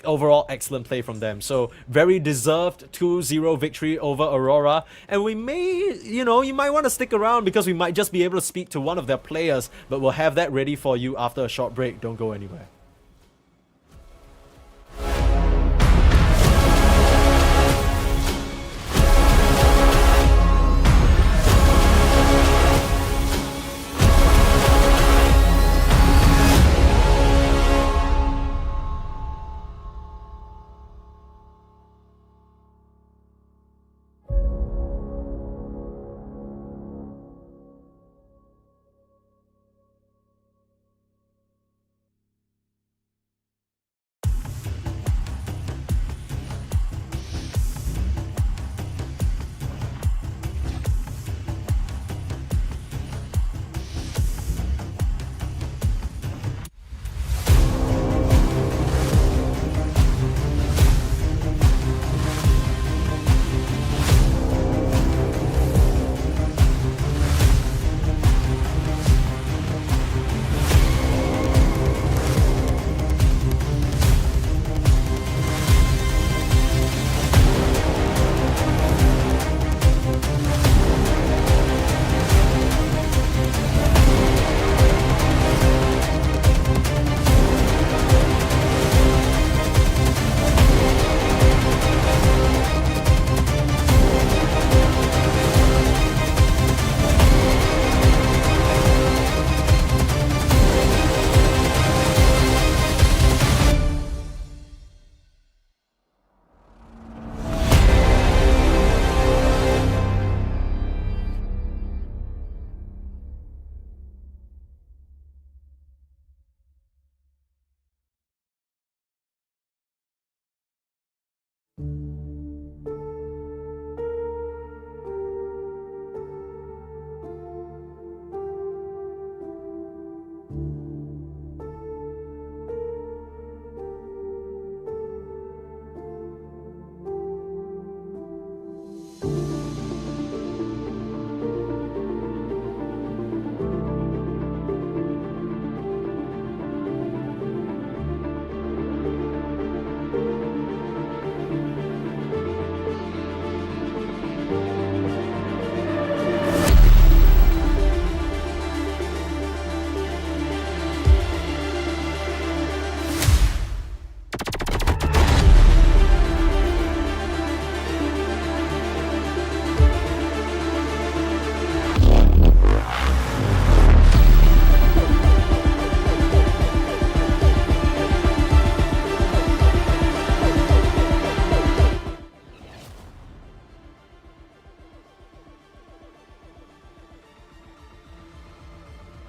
overall excellent play from them. So very deserved 2-0 victory over Aurora. And we may, you might want to stick around because we might just be able to speak to one of their players, but we'll have that ready for you after a short break. Don't go anywhere.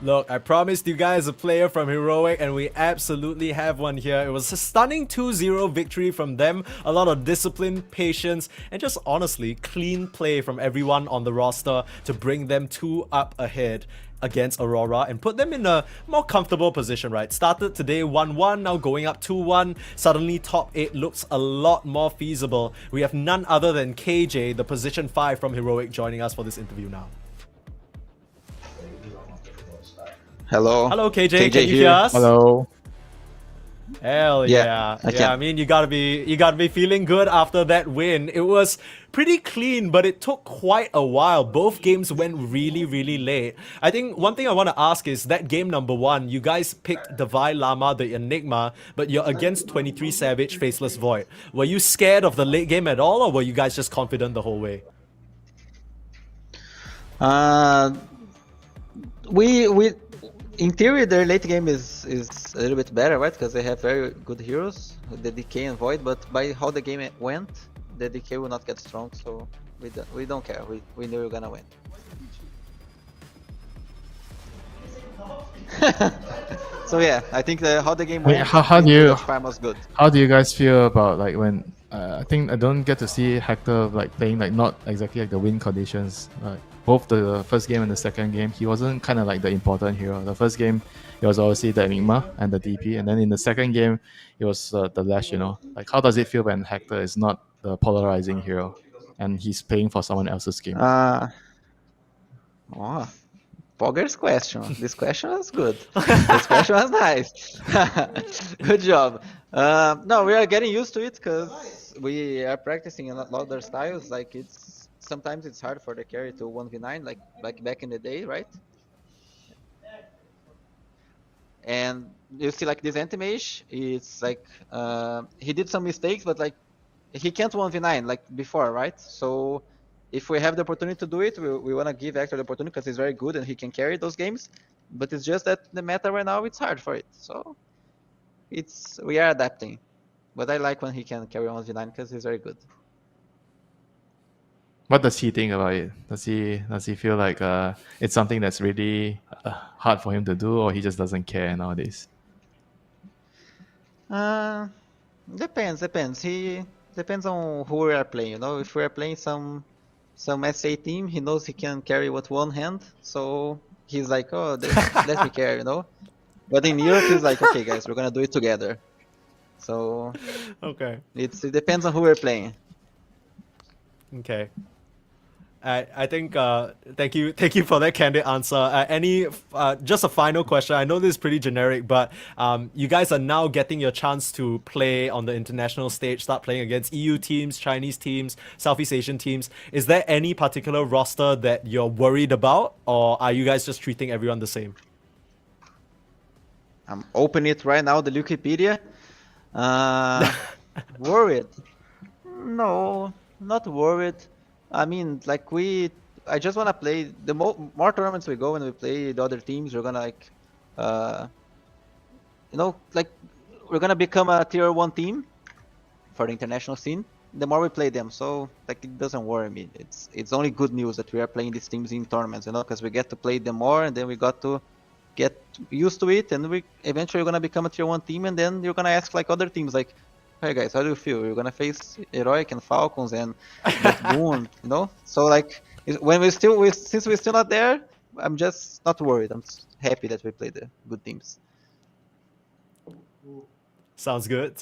Look, I promised you guys a player from Heroic, and we absolutely have one here. It was a stunning 2-0 victory from them. A lot of discipline, patience, and just honestly, clean play from everyone on the roster to bring them 2 up ahead against Aurora and put them in a more comfortable position, right? Started today 1-1, now going up 2-1. Suddenly top 8 looks a lot more feasible. We have none other than KJ, the position 5 from Heroic, joining us for this interview now. Hello. Hello, KJ. KJ Can you here. hear us? Hello. Hell Yeah, yeah. I can. I mean, you gotta be feeling good after that win. It was pretty clean, but it took quite a while. Both games went really, really late. I think one thing I want to ask is that game number 1, you guys picked Divine Llama, the Enigma, but you're against 23 Savage, Faceless Void. Were you scared of the late game at all, or were you guys just confident the whole way? We in theory their late game is a little bit better, right? Because they have very good heroes, the DK and Void. But by how the game went, the DK will not get strong, so we don't care. We knew we were gonna win. So yeah, I think how the game went. How do you Farme was good. how do you guys feel about like when I think I don't get to see Hector like playing like not exactly like the win conditions. Like both the first game and the second game, he wasn't kind of like the important hero. The first game, it was obviously the Enigma and the DP, and then in the second game, it was the Lash. Like how does it feel when Hector is not the polarizing hero, and he's playing for someone else's game? Pogger's question. This question was good. This question was nice. Good job. No, we are getting used to it because we are practicing a lot of their styles. Like sometimes it's hard for the carry to 1v9, like back in the day, right? And you see, like this anti-mage, it's like he did some mistakes, but like he can't 1v9 like before, right? So if we have the opportunity to do it, we want to give Hector the opportunity because he's very good and he can carry those games. But it's just that the meta right now, it's hard for it. So we are adapting. But I like when he can carry 1v9 because he's very good. What does he think about it? Does he feel like it's something that's really hard for him to do, or he just doesn't care nowadays? Depends. He depends on who we are playing. If we are playing some SA team, he knows he can carry with one hand, so he's like, oh, let me carry, But in Europe, he's like, okay, guys, we're gonna do it together. So Okay. it depends on who we're playing. Okay. I think thank you for that candid answer. Just a final question. I know this is pretty generic, but you guys are now getting your chance to play on the international stage, start playing against EU teams, Chinese teams, Southeast Asian teams. Is there any particular roster that you're worried about, or are you guys just treating everyone the same? I'm opening it right now, the Wikipedia. Worried? No, not worried. I mean, like I just want to play the more tournaments we go and we play the other teams. We're gonna we're gonna become a tier 1 team for the international scene. The more we play them, so like it doesn't worry me. It's only good news that we are playing these teams in tournaments, because we get to play them more, and then we got to get used to it, and we eventually gonna become a tier 1 team, and then you're gonna ask like other teams like, hey guys, how do you feel? You're gonna face Heroic and Falcons and Boon, So like when since we're still not there, I'm just not worried. I'm just happy that we play the good teams. Sounds good.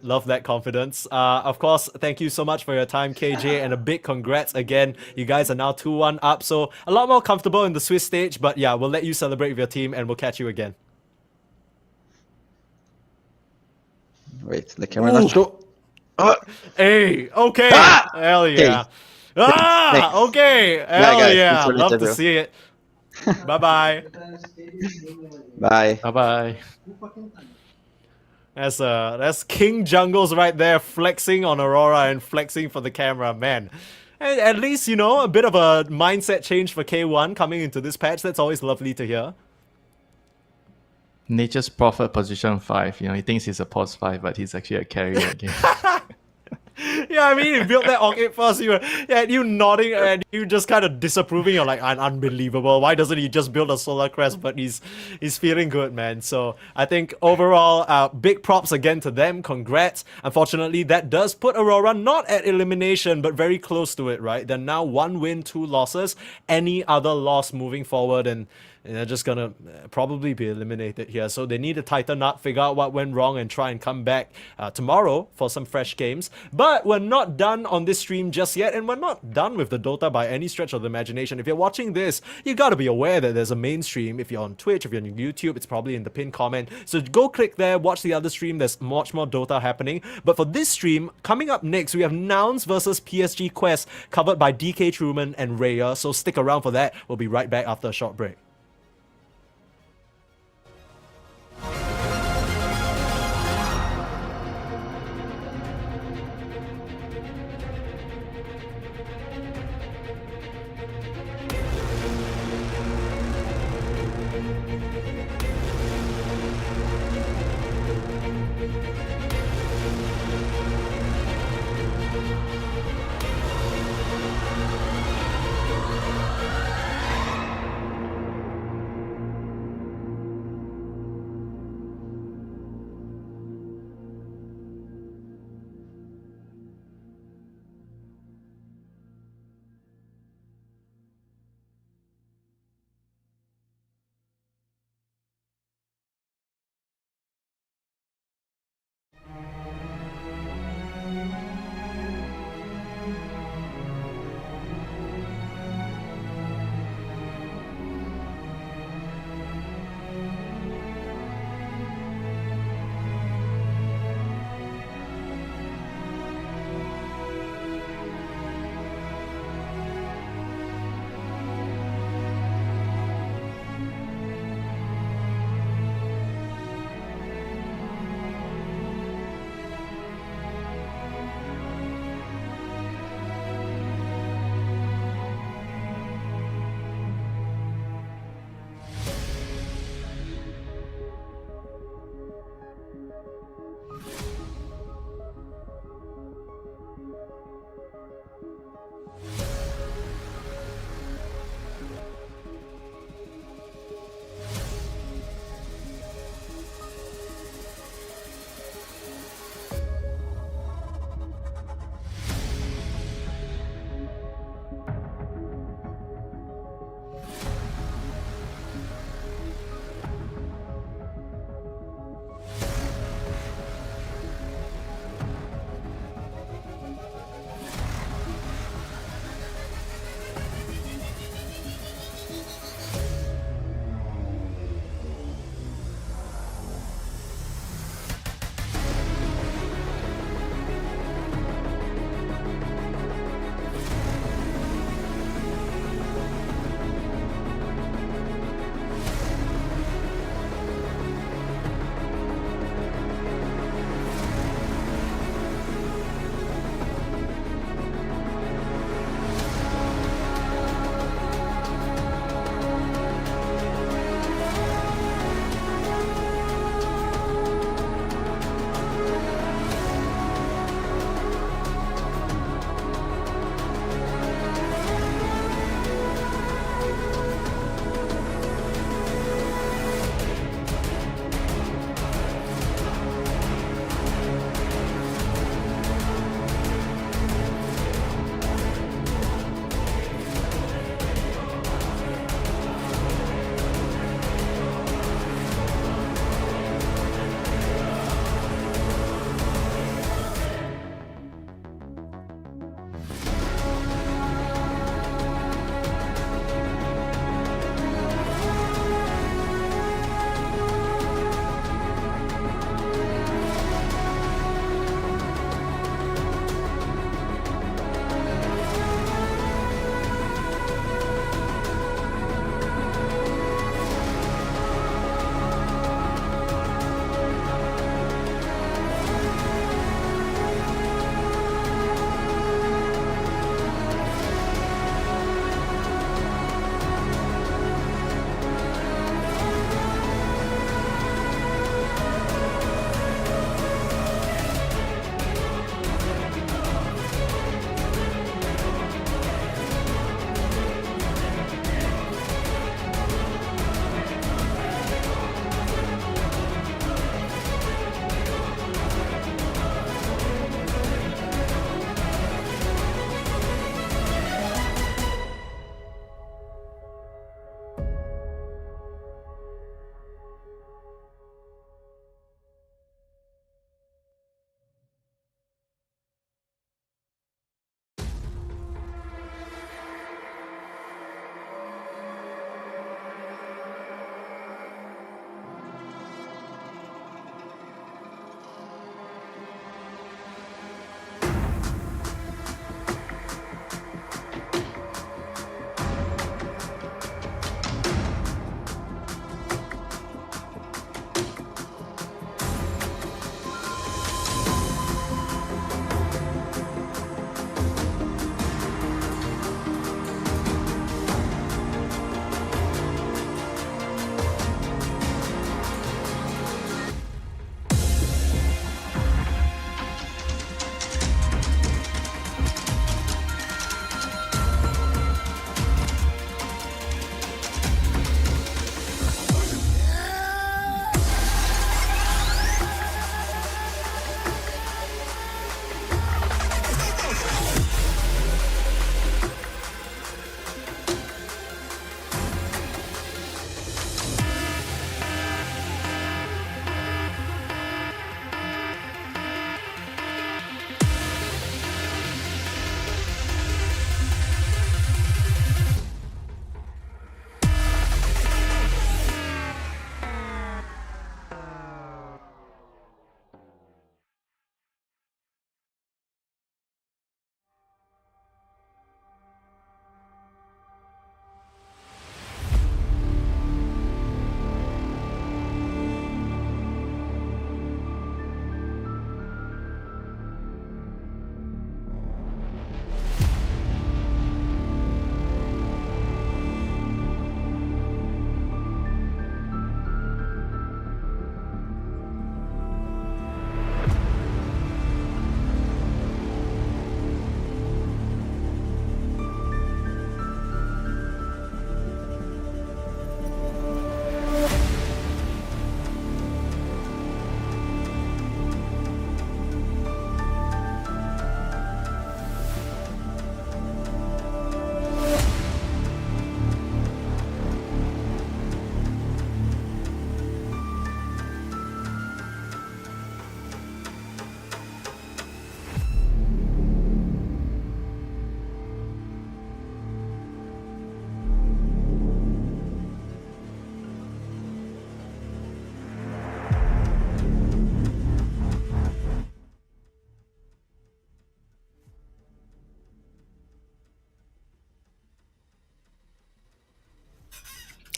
Love that confidence. Of course, thank you so much for your time, KJ, and a big congrats again. You guys are now 2-1 up, so a lot more comfortable in the Swiss stage, but yeah, we'll let you celebrate with your team and we'll catch you again. Wait, the camera not show. Hey, okay. Hell yeah. Thanks. Okay. Hell guys. yeah. Thanks for the Love to interview. see it. Bye-bye. Bye. Bye. That's King Jungles right there, flexing on Aurora and flexing for the camera, man. And at least, a bit of a mindset change for K1 coming into this patch. That's always lovely to hear. Nature's Prophet position 5. He thinks he's a pos 5, but he's actually a carry again. Yeah, I mean, you built that orchid first, you nodding and you just kind of disapproving. You're like, unbelievable. Why doesn't he just build a solar crest? But he's feeling good, man. So I think overall, big props again to them. Congrats. Unfortunately, that does put Aurora not at elimination, but very close to it, right? They're now 1 win, 2 losses. Any other loss moving forward, and they're just gonna probably be eliminated here. So they need to tighten up, figure out what went wrong, and try and come back tomorrow for some fresh games. But we're not done on this stream just yet, and we're not done with the Dota by any stretch of the imagination. If you're watching this, you gotta be aware that there's a main stream. If you're on Twitch, if you're on YouTube, it's probably in the pinned comment. So go click there, watch the other stream. There's much more Dota happening. But for this stream, coming up next, we have Nouns versus PSG Quest, covered by DK Truman and Raya. So stick around for that. We'll be right back after a short break.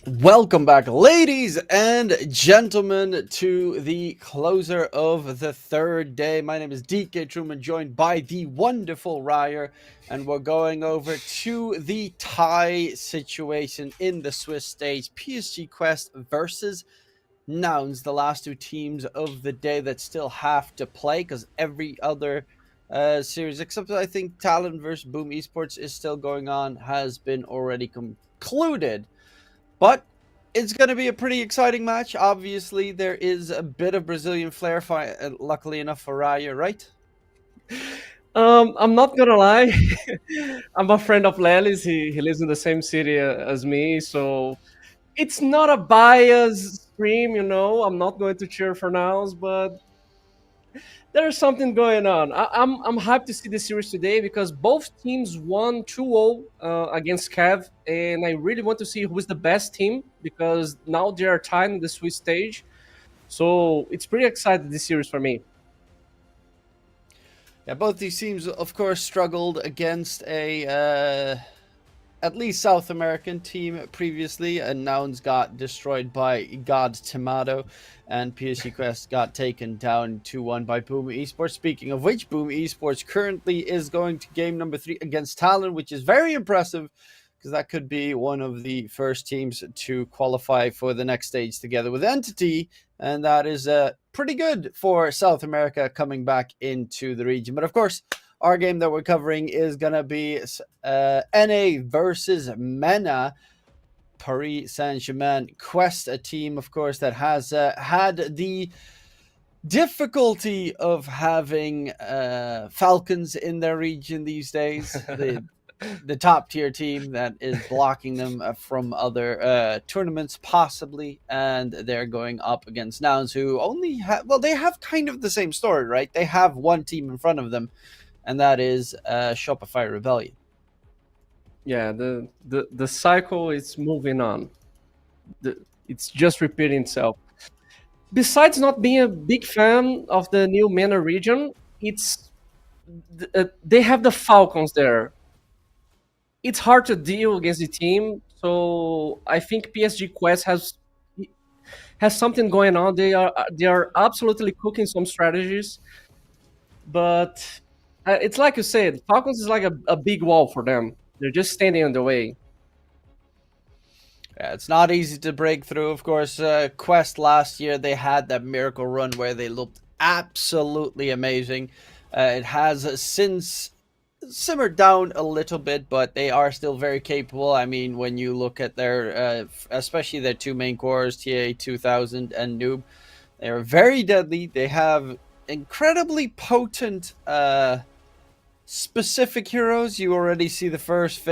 Welcome back, ladies and gentlemen, to the closer of the third day. My name is DK Truman, joined by the wonderful Ryer, and we're going over to the tie situation in the Swiss stage. PSG Quest versus Nouns, the last two teams of the day that still have to play, because every other series, except I think Talon versus Boom Esports is still going on, has been already concluded. But it's going to be a pretty exciting match. Obviously, there is a bit of Brazilian flair, luckily enough for Raya, right? I'm not gonna lie. I'm a friend of Lelis. He lives in the same city as me, so it's not a biased stream, you know. I'm not going to cheer for Nouns, but there's something going on. I'm hyped to see the series today because both teams won 2-0 against Cav, and I really want to see who's the best team because now they are tied in the Swiss stage. So it's pretty exciting, this series for me. Yeah, both these teams, of course, struggled against a at least South American team previously, and Nouns got destroyed by God Tomato, and PSG Quest got taken down 2-1 by Boom Esports. Speaking of which, Boom Esports currently is going to game number 3 against Talon, which is very impressive, because that could be one of the first teams to qualify for the next stage together with Entity, and that is pretty good for South America coming back into the region. But of course, our game that we're covering is going to be NA versus MENA. Paris Saint-Germain Quest, a team, of course, that has had the difficulty of having Falcons in their region these days. The top tier team that is blocking them from other tournaments, possibly, and they're going up against Nouns, who only have, well, they have kind of the same story, right? They have one team in front of them, and that is Shopify Rebellion. Yeah, the cycle is moving on. It's just repeating itself. Besides not being a big fan of the new MENA region, it's they have the Falcons there. It's hard to deal against the team, so I think PSG Quest has something going on. They are absolutely cooking some strategies, but it's like you said, Falcons is like a big wall for them. They're just standing in the way. Yeah, it's not easy to break through. Of course, Quest last year, they had that miracle run where they looked absolutely amazing. It has since simmered down a little bit, but they are still very capable. I mean, when you look at their, especially their two main cores, TA 2000 and Noob, they're very deadly. They have incredibly potent specific heroes. You already see the first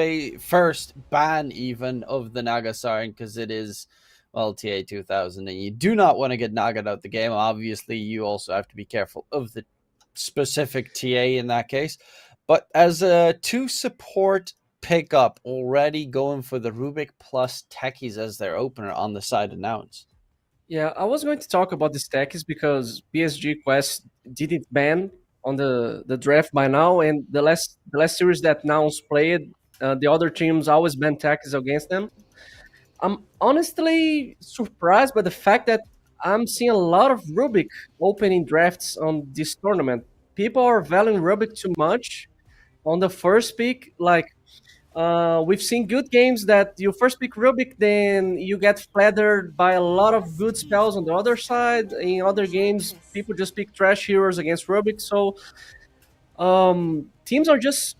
ban even of the Naga Siren, because it is, well, TA 2000, and you do not want to get Naga'd out the game. Obviously, you also have to be careful of the specific TA in that case. But as a 2 support pickup, already going for the Rubik plus Techies as their opener on the side of Nouns. Yeah, I was going to talk about the Techies because PSG Quest didn't ban on the draft by now, and the last series that Nouns played, the other teams always ban Techies against them. I'm honestly surprised by the fact that I'm seeing a lot of Rubik opening drafts on this tournament. People are valuing Rubik too much on the first pick. Like, we've seen good games that you first pick Rubik, then you get flattered by a lot of good spells on the other side. In other games, people just pick trash heroes against Rubik. So teams are just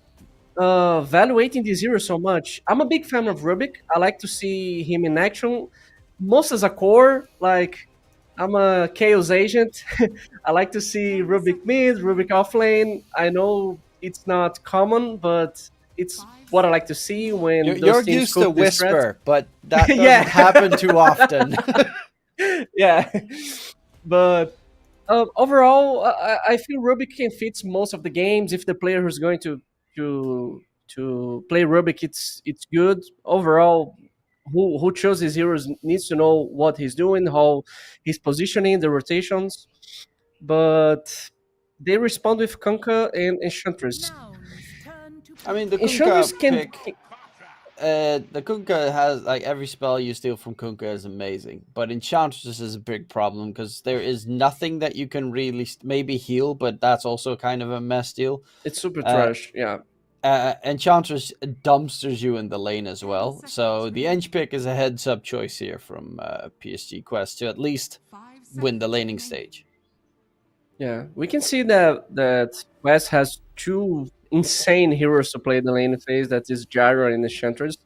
evaluating this hero so much. I'm a big fan of Rubik. I like to see him in action, most as a core. Like, I'm a Chaos agent. I like to see Rubik mid, Rubik offlane. I know it's not common, but it's what I like to see when you're used to Whisper, but that doesn't happen too often. Yeah, but overall, I feel Rubik can fit most of the games. If the player who's going to play Rubik, it's good. Overall, who chose his heroes needs to know what he's doing, how he's positioning, the rotations. But they respond with Kunkka and Enchantress. I mean, the Enchantress Kunkka pick the Kunkka has like every spell you steal from Kunkka is amazing, but Enchantress is a big problem because there is nothing that you can really maybe heal, but that's also kind of a mess deal. It's super trash. Yeah. Enchantress dumpsters you in the lane as well, so the Ench pick is a heads-up choice here from PSG Quest to at least win the laning stage. Yeah, we can see that Quest has two insane heroes to play the lane phase. That is Gyro and Enchantress.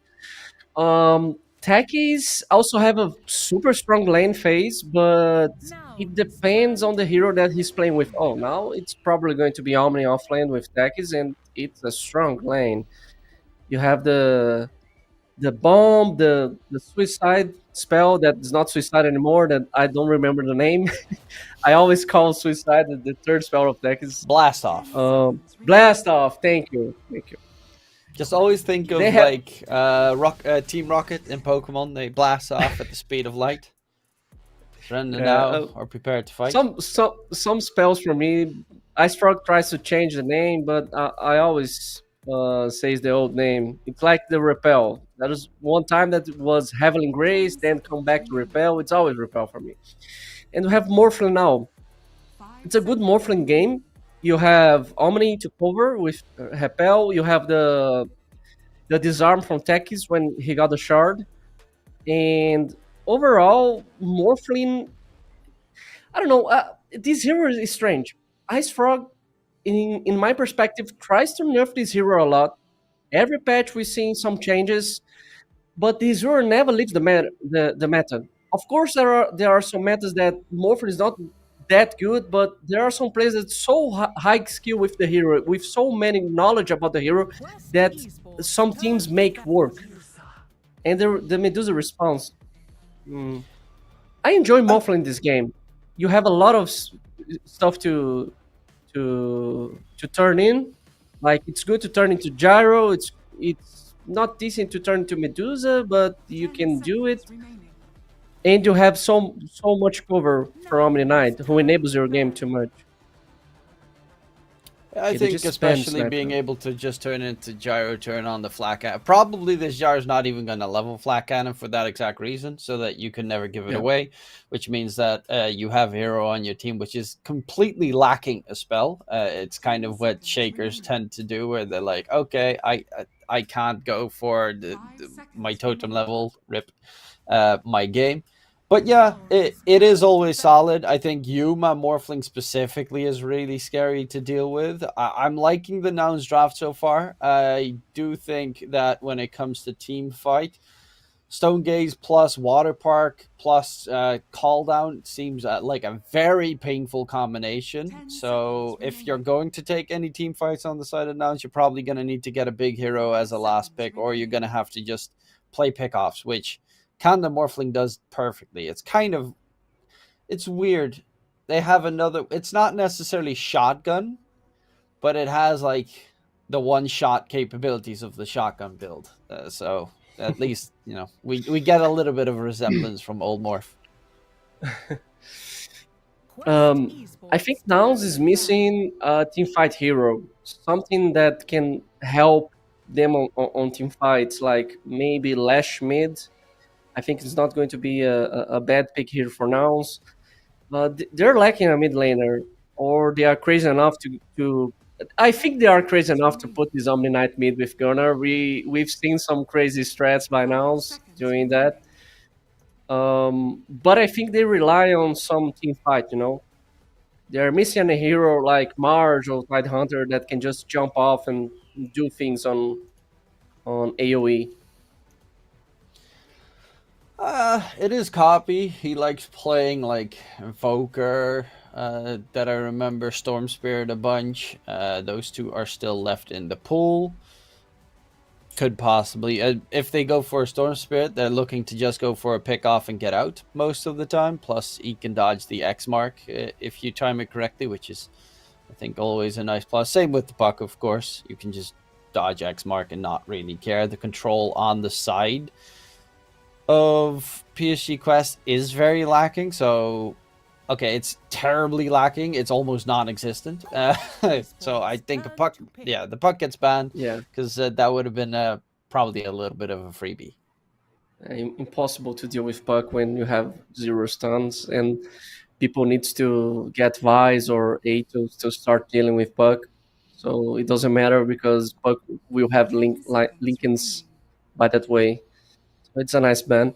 Techies also have a super strong lane phase, but it depends on the hero that he's playing with. Oh, now it's probably going to be Omni offlane with Techies, and it's a strong lane. You have the bomb, the suicide spell that is not suicide anymore. That I don't remember the name. I always call suicide the third spell of Techies. Blast off. Blast off. Thank you. Just always think of Team Rocket in Pokemon. They blast off at the speed of light. Render now or prepare to fight. Some spells for me. Ice Frog tries to change the name, but I always says the old name. It's like the Repel. That was one time that was Heavenly Grace, then come back to Repel. It's always Repel for me. And we have Morphling now. It's a good Morphling game. You have Omni to cover with Repel. You have the disarm from Techies when he got the shard. And overall, Morphling, I don't know. This hero is strange. Ice Frog, in my perspective, tries to nerf this hero a lot. Every patch we're seeing some changes, but this hero never leaves the meta. Of course, there are some metas that Morphling is not that good, but there are some players that's so high skill with the hero, with so many knowledge about the hero, that some teams make work. And the Medusa response. I enjoy Morphling in this game. You have a lot of stuff to turn in. Like, it's good to turn into Gyro. It's not decent to turn into Medusa, but you can do it. And you have so much cover for Omni Knight, who enables your game too much. I think especially being able to just turn into Gyro, turn on the Flak Cannon. Probably this Gyro's not even going to level Flak Cannon for that exact reason, so that you can never give it away, which means that you have a hero on your team which is completely lacking a spell. It's kind of what Shakers tend to do, where they're like, okay, I can't go for my totem level, rip my game. But yeah, it is always solid. I think Yuma Morphling specifically is really scary to deal with. I'm liking the Nouns draft so far. I do think that when it comes to team fight, Stone Gaze plus Water Park plus Call Down seems like a very painful combination. So if you're going to take any team fights on the side of Nouns, you're probably going to need to get a big hero as a last pick, or you're going to have to just play pickoffs, which Kanda Morphling does perfectly. It's weird. They have another, it's not necessarily shotgun, but it has like the one-shot capabilities of the shotgun build. So at least, we get a little bit of a resemblance from Old Morph. I think Nouns is missing a teamfight hero. Something that can help them on team fights, like maybe Lash mid. I think it's not going to be a bad pick here for Nouns. They're lacking a mid laner, or they are crazy enough to. I think they are crazy enough to put this Omni Knight mid with Gunnar. We've seen some crazy strats by Nouns doing that. But I think they rely on some team fight. They're missing a hero like Marge or Tidehunter that can just jump off and do things on AoE. It is Copy. He likes playing like Invoker, that I remember, Storm Spirit a bunch. Those two are still left in the pool. Could possibly, if they go for a Storm Spirit, they're looking to just go for a pick off and get out most of the time. Plus, he can dodge the X mark if you time it correctly, which is, I think, always a nice plus. Same with the puck, of course. You can just dodge X mark and not really care. The control on the side of PSG Quest is very lacking, so okay, it's terribly lacking. It's almost non-existent. So I think the puck gets banned. Yeah, because that would have been probably a little bit of a freebie. Impossible to deal with Puck when you have 0 stuns and people needs to get Vice or A to start dealing with Puck. So it doesn't matter because Puck will have Lincolns by that way. So it's a nice ban.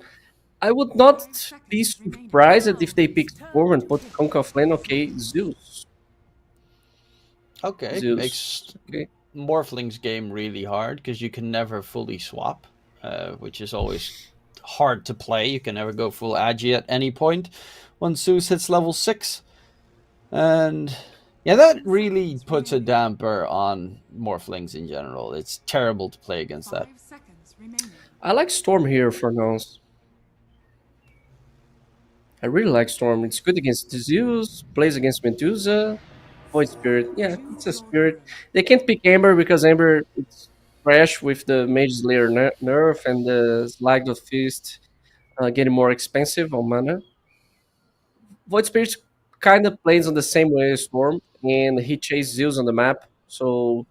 I would not be surprised if they pick Storm and put Conk off lane. Okay, Zeus. Okay, Zeus. makes Okay. Morphling's game really hard because you can never fully swap, which is always hard to play. You can never go full Agi at any point once Zeus hits level 6. And yeah, that really puts a damper on Morphlings in general. It's terrible to play against that. 5 seconds remaining. I like Storm here for Nouns. I really like Storm. It's good against Zeus, plays against Medusa, Void Spirit. Yeah, it's a Spirit. They can't pick Amber because Amber it's trash with the Mage Slayer nerf and the Slag of Fist getting more expensive on mana. Void Spirit kind of plays on the same way as Storm, and he chases Zeus on the map. So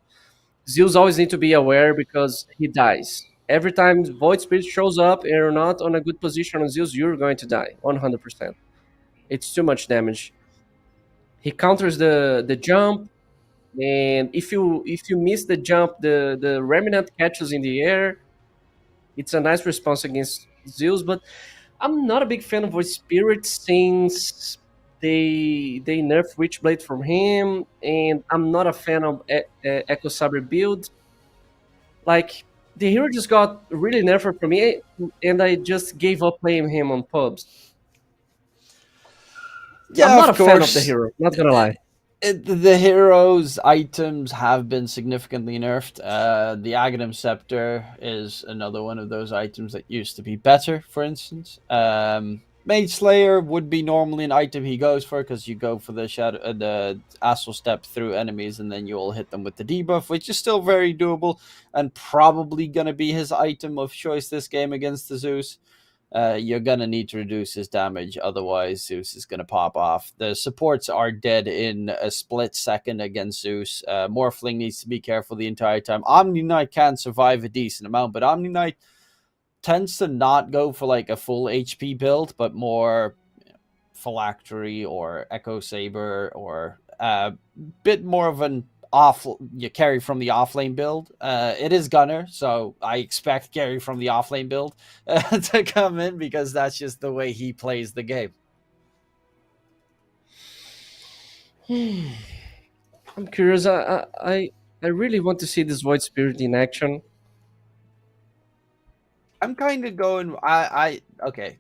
Zeus always need to be aware because he dies. Every time Void Spirit shows up and you're not on a good position on Zeus, you're going to die 100%. It's too much damage. He counters the jump, and if you miss the jump, the Remnant catches in the air. It's a nice response against Zeus, but I'm not a big fan of Void Spirit since they nerf Witchblade from him, and I'm not a fan of Echo Saber build. Like, the hero just got really nerfed for me, and I just gave up playing him on pubs. Yeah, I'm not a of fan of course. the hero, not gonna lie. The hero's items have been significantly nerfed. The Aghanim Scepter is another one of those items that used to be better, for instance. Mage Slayer would be normally an item he goes for because you go for the Astral Step through enemies and then you'll hit them with the debuff, which is still very doable and probably going to be his item of choice this game against the Zeus. You're going to need to reduce his damage, otherwise Zeus is going to pop off. The supports are dead in a split second against Zeus. Morphling needs to be careful the entire time. Omni Knight can survive a decent amount, but Omni Knight tends to not go for like a full HP build, but more Phylactery or Echo Saber or a bit more of an you carry from the offlane build. It is Gunner, so I expect carry from the offlane build to come in because that's just the way he plays the game. I'm curious. I really want to see this Void Spirit in action. I'm kind of going. Okay.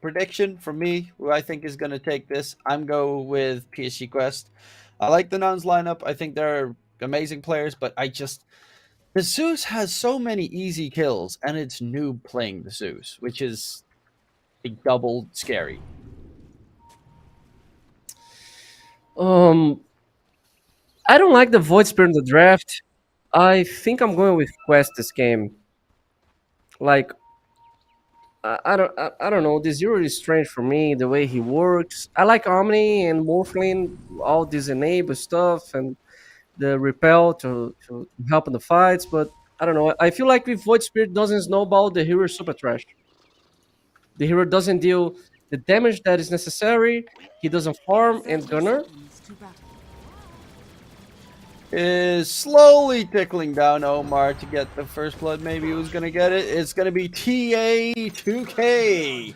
Prediction for me, who I think is going to take this. I'm going with PSG Quest. I like the Nouns lineup. I think they're amazing players, but the Zeus has so many easy kills, and it's noob playing the Zeus, which is like double scary. I don't like the Void Spirit in the draft. I think I'm going with Quest this game. Like, I don't know. The Zero is strange for me, the way he works. I like Omni and Morphling, all this enable stuff and the repel to help in the fights, but I don't know. I feel like if Void Spirit doesn't snowball, the hero is super trash. The hero doesn't deal the damage that is necessary. He doesn't farm, and Gunner is slowly tickling down Omar to get the first blood. Maybe who's going to get it? It's going to be TA2K.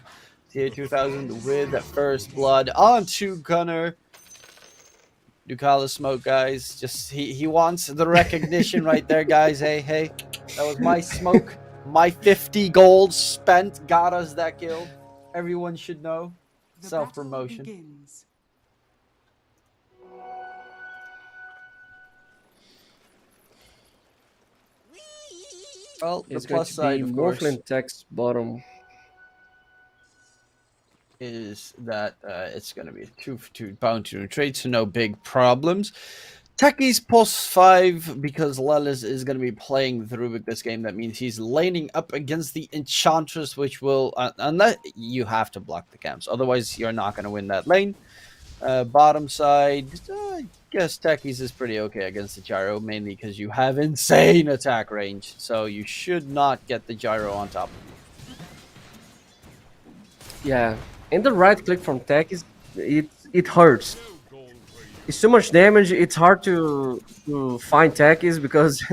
TA2000 with the first blood onto Gunner. Ducala smoke, guys. Just he wants the recognition right there, guys. Hey, that was my smoke. My 50 gold spent got us that kill. Everyone should know. Self-promotion. Well, the it's going plus to side, be of course, Morphling text bottom. is that it's going to be a 2-for-2 bounty trade, so no big problems. Techies +5 because Lelis is going to be playing the Rubik this game. That means he's laning up against the Enchantress, which will, unless you have to block the camps. Otherwise, you're not going to win that lane. Bottom side, I guess Techies is pretty okay against the gyro, mainly because you have insane attack range, so you should not get the gyro on top of you. Yeah, and the right click from tech is it hurts. It's too much damage. It's hard to find techies because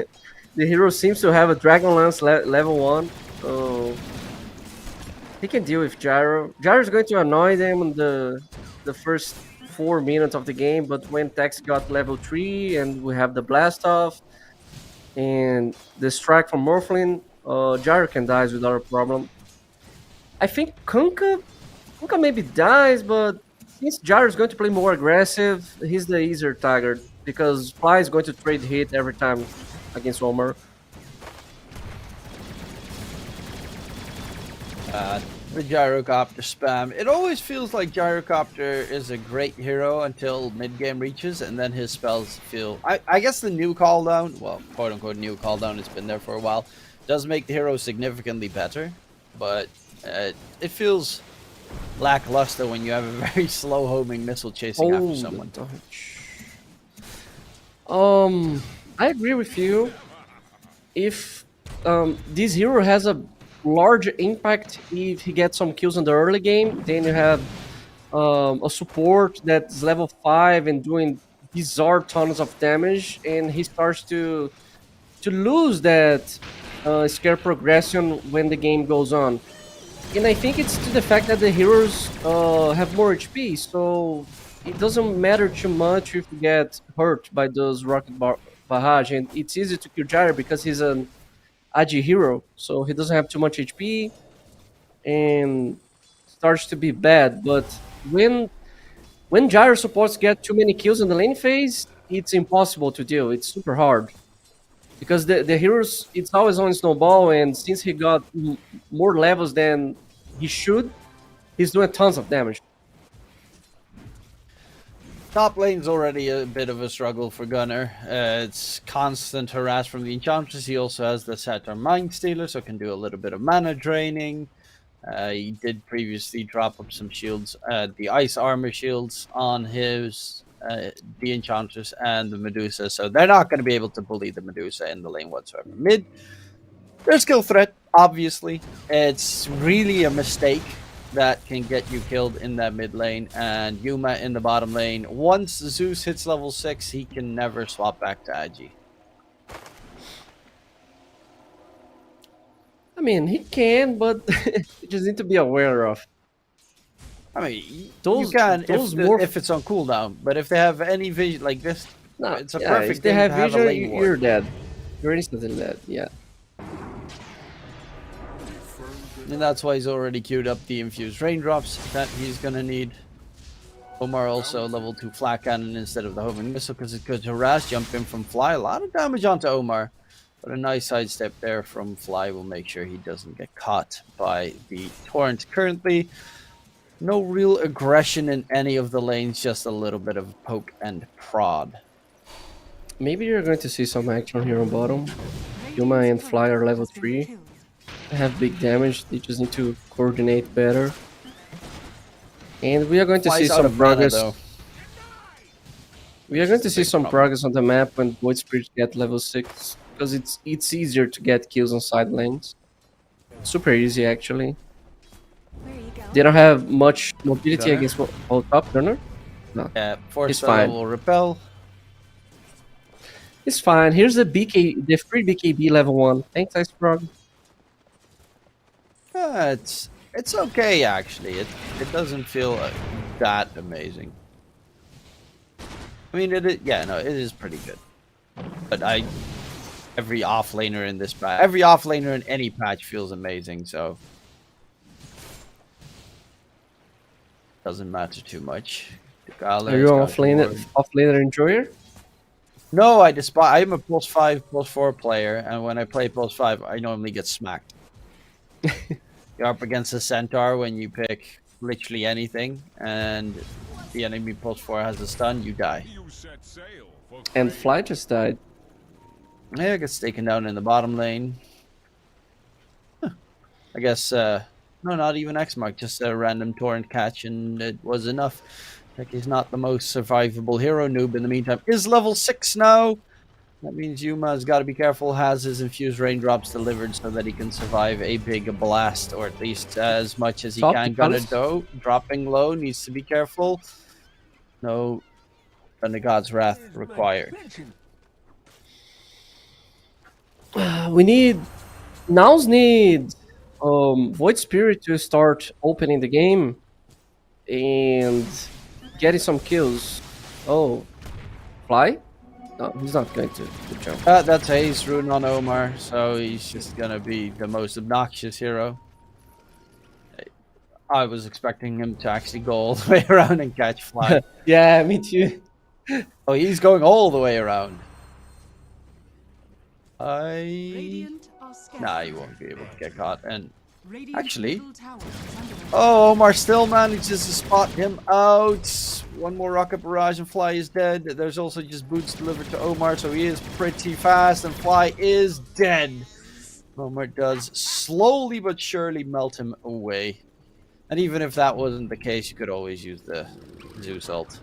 the hero seems to have a Dragon Lance level 1, so he can deal with gyro. Gyro is going to annoy them in the first 4 minutes of the game, but when Tex got level 3 and we have the blast off and the strike from Morphlin, Gyro can die without a problem. I think Kunkka maybe dies, but since Gyro is going to play more aggressive, he's the easier target because Fly is going to trade hit every time against Omar. The Gyrocopter spam. It always feels like Gyrocopter is a great hero until mid-game reaches, and then his spells feel... I guess the new cooldown, well, quote-unquote new cooldown, has been there for a while, does make the hero significantly better, but it feels lackluster when you have a very slow homing missile chasing after someone. I agree with you. If this hero has a large impact if he gets some kills in the early game, then you have a support that's level 5 and doing bizarre tons of damage, and he starts to lose that scare progression when the game goes on. And I think it's to the fact that the heroes have more HP, so it doesn't matter too much if you get hurt by those rocket barrage, and it's easy to kill Gyro because he's an Agi hero, so he doesn't have too much HP and starts to be bad. But when Gyro supports get too many kills in the lane phase, it's impossible to deal. It's super hard because the heroes, it's always on Snowball, and since he got more levels than he should, he's doing tons of damage. Top lane's already a bit of a struggle for Gunner. It's constant harass from the Enchantress. He also has the Saturn Mind Stealer, so can do a little bit of mana draining. He did previously drop up some shields, the Ice Armor shields on his the Enchantress and the Medusa, so they're not going to be able to bully the Medusa in the lane whatsoever. Mid, their skill threat, obviously. It's really a mistake that can get you killed in that mid lane, and Yuma in the bottom lane. Once Zeus hits level 6, he can never swap back to Agi. I mean, he can, but you just need to be aware of. I mean, you can if it's on cooldown, but if they have any vision like this, No, it's a yeah, perfect if they thing have to have a vision, lane you're ward. dead. You're instantly dead, yeah. And that's why he's already queued up the infused raindrops that he's gonna need. Omar also level 2 flat cannon instead of the homing missile because it could harass, jump in from Fly. A lot of damage onto Omar, but a nice sidestep there from Fly will make sure he doesn't get caught by the torrent. Currently, no real aggression in any of the lanes, just a little bit of poke and prod. Maybe you're going to see some action here on bottom. Yuma and Fly are level 3. They have big damage, they just need to coordinate better. And we are going to see Fly's out some of mana, progress. though. We are going to see big some problem. progress on the map when Void Spirit get level 6, because it's easier to get kills on side lanes. Super easy actually. They don't have much mobility Gunner? against top Gunner. No, Yeah, force It's fine. will repel. it's fine. Here's the free BKB level 1. Thanks, Ice Frog. It's okay actually. It doesn't feel that amazing. I mean, it is pretty good. But every offlaner in this patch, every offlaner in any patch feels amazing. So doesn't matter too much. Are you an offlaner enjoyer? No, I despise. I'm a +5, +4 player, and when I play +5, I normally get smacked. You're up against a centaur when you pick literally anything, and the enemy +4 has a stun, you die. And Fly just died. Yeah, it gets taken down in the bottom lane. Huh. I guess, no, not even X-Mark, just a random torrent catch, and it was enough. He's not the most survivable hero. Noob, in the meantime, is level 6 now. That means Yuma's got to be careful, has his infused raindrops delivered so that he can survive a big blast, or at least as much as he can. Gonna go, dropping low, needs to be careful. No Thunder God's Wrath required. We need... Nouns need Void Spirit to start opening the game and getting some kills. Oh, Fly? No, he's not going to jump. That's Haze Rune on Omar, so he's just gonna be the most obnoxious hero. I was expecting him to actually go all the way around and catch Fly. Yeah, me too. Oh, he's going all the way around. Radiant are Nah, you won't be able to get caught. And Radiant's actually, middle tower is under attack. oh, Omar still manages to spot him out. One more rocket barrage and Fly is dead. There's also just boots delivered to Omar, so he is pretty fast, and Fly is dead. Omar does slowly but surely melt him away. And even if that wasn't the case, you could always use the Zeus ult.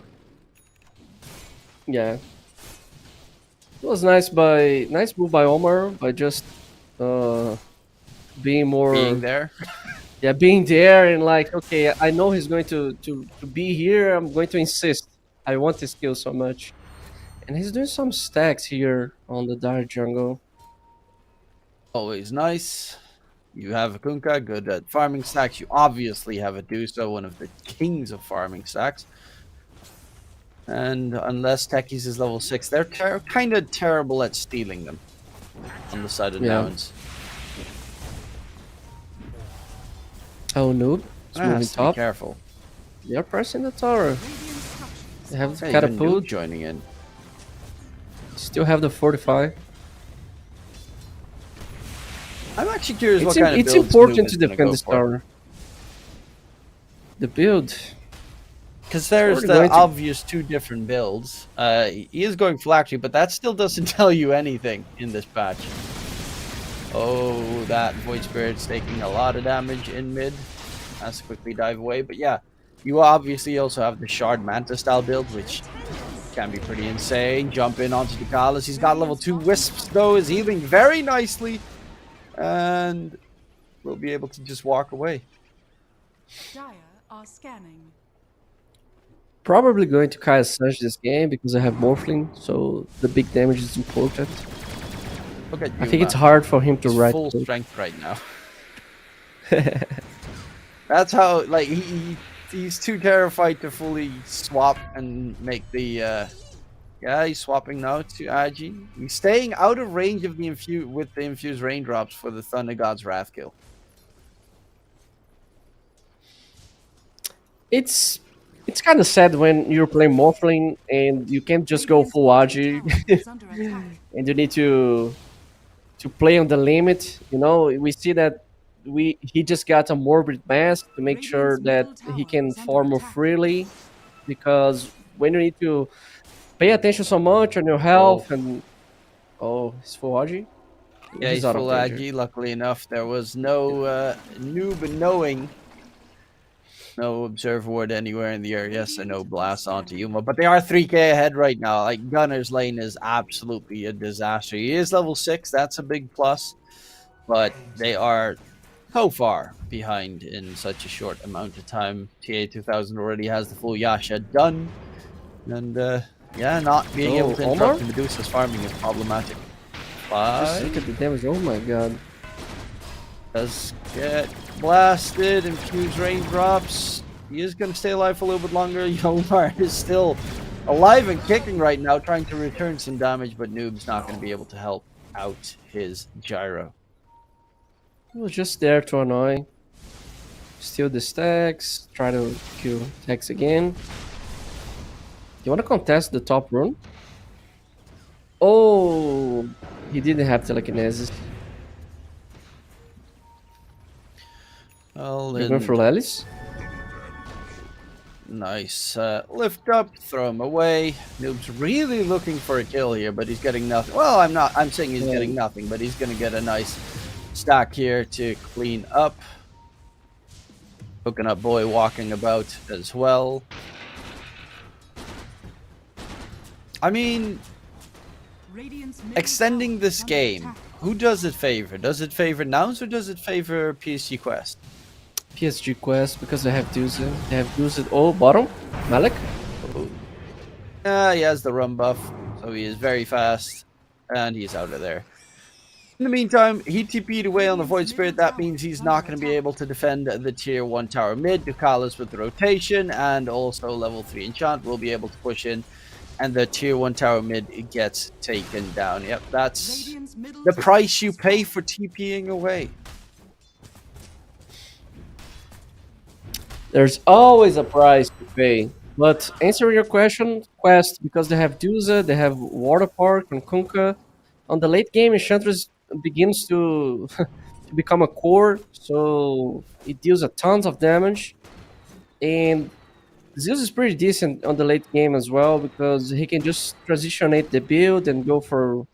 Yeah. It was nice move by Omar by just being more Being there. Yeah, being there and like, okay, I know he's going to be here. I'm going to insist. I want this kill so much. And he's doing some stacks here on the Dire Jungle. Always nice. You have a Kunkka, good at farming stacks. You obviously have a Duso, one of the kings of farming stacks. And unless Techies is level 6, they're kind of terrible at stealing them on the side of Nouns. Oh, Noob. It's moving top. Be careful. They're pressing the tower. They have the Hey, catapult. Joining in. Still have the 45. I'm actually curious It's, what kind of it's builds important Noob to is gonna defend go this for. tower. The build. Because there's We're the going to- obvious two different builds. He is going Phylactery, but that still doesn't tell you anything in this patch. Oh, that Void Spirit's taking a lot of damage in mid. Has to quickly dive away. But yeah, you obviously also have the Shard Manta style build, which can be pretty insane. Jump in onto the Gallus. He's got level 2 Wisps, though, is healing very nicely. And will be able to just walk away. Dire are scanning. Probably going to Kaya Surge this game because I have Morphling, so the big damage is important. Look at I think it's hard for him to He's ride. full strength right now. That's how, like, he's too terrified to fully swap and make the, yeah, he's swapping now to Agi. He's staying out of range of the infused raindrops for the Thunder God's Wrath kill. It's kind of sad when you're playing Morphling and you can't just go full Agi and you need to play on the limit. You know, we see that he just got a Morbid Mask to make sure that he can farm more freely, because when you need to pay attention so much on your health and he's full Agi. Yeah, he's out of full danger. Agi. Luckily enough, there was no noob knowing. No Observer Ward anywhere in the area, so no blast onto Yuma. But they are 3k ahead right now. Like, Gunner's lane is absolutely a disaster. He is level 6, that's a big plus. But they are so far behind in such a short amount of time. TA2000 already has the full Yasha done. And, yeah, not being able to interrupt the Medusa's farming is problematic. Just look at the damage. Oh my god. Does get blasted, infused raindrops. He is going to stay alive for a little bit longer. Yomar is still alive and kicking right now, trying to return some damage, but Noob's not going to be able to help out his Gyro. He was just there to annoy. Steal the stacks. Try to kill Tex again. You want to contest the top rune? Oh, he didn't have telekinesis. Well, You're going for Lelis? Nice. Lift up, throw him away. Noob's really looking for a kill here, but he's getting nothing. Well, I'm saying he's getting nothing, but he's going to get a nice stack here to clean up. Coconut Boy walking about as well. I mean, Radiant's middle extending tower this is under game, attack. who does it favor? Does it favor Nouns or does it favor PSG Quest? PSG Quest, because they have Deuce. They have Deuce. Oh, bottom? Malik? He has the run buff, so he is very fast, and he's out of there. In the meantime, he TP'd away on the Void Spirit. That means he's not going to be able to defend the tier 1 tower mid. Ducalis with the rotation, and also level 3 enchant will be able to push in, and the tier 1 tower mid gets taken down. Yep, that's Radiant's middle the tower price you has pay fallen. for TPing away. There's always a price to pay. But answering your question, Quest, because they have Duza, they have Water Park and Kunkka. On the late game, Enchantress begins to, to become a core, so it deals a tons of damage. And Zeus is pretty decent on the late game as well, because he can just transitionate the build and go for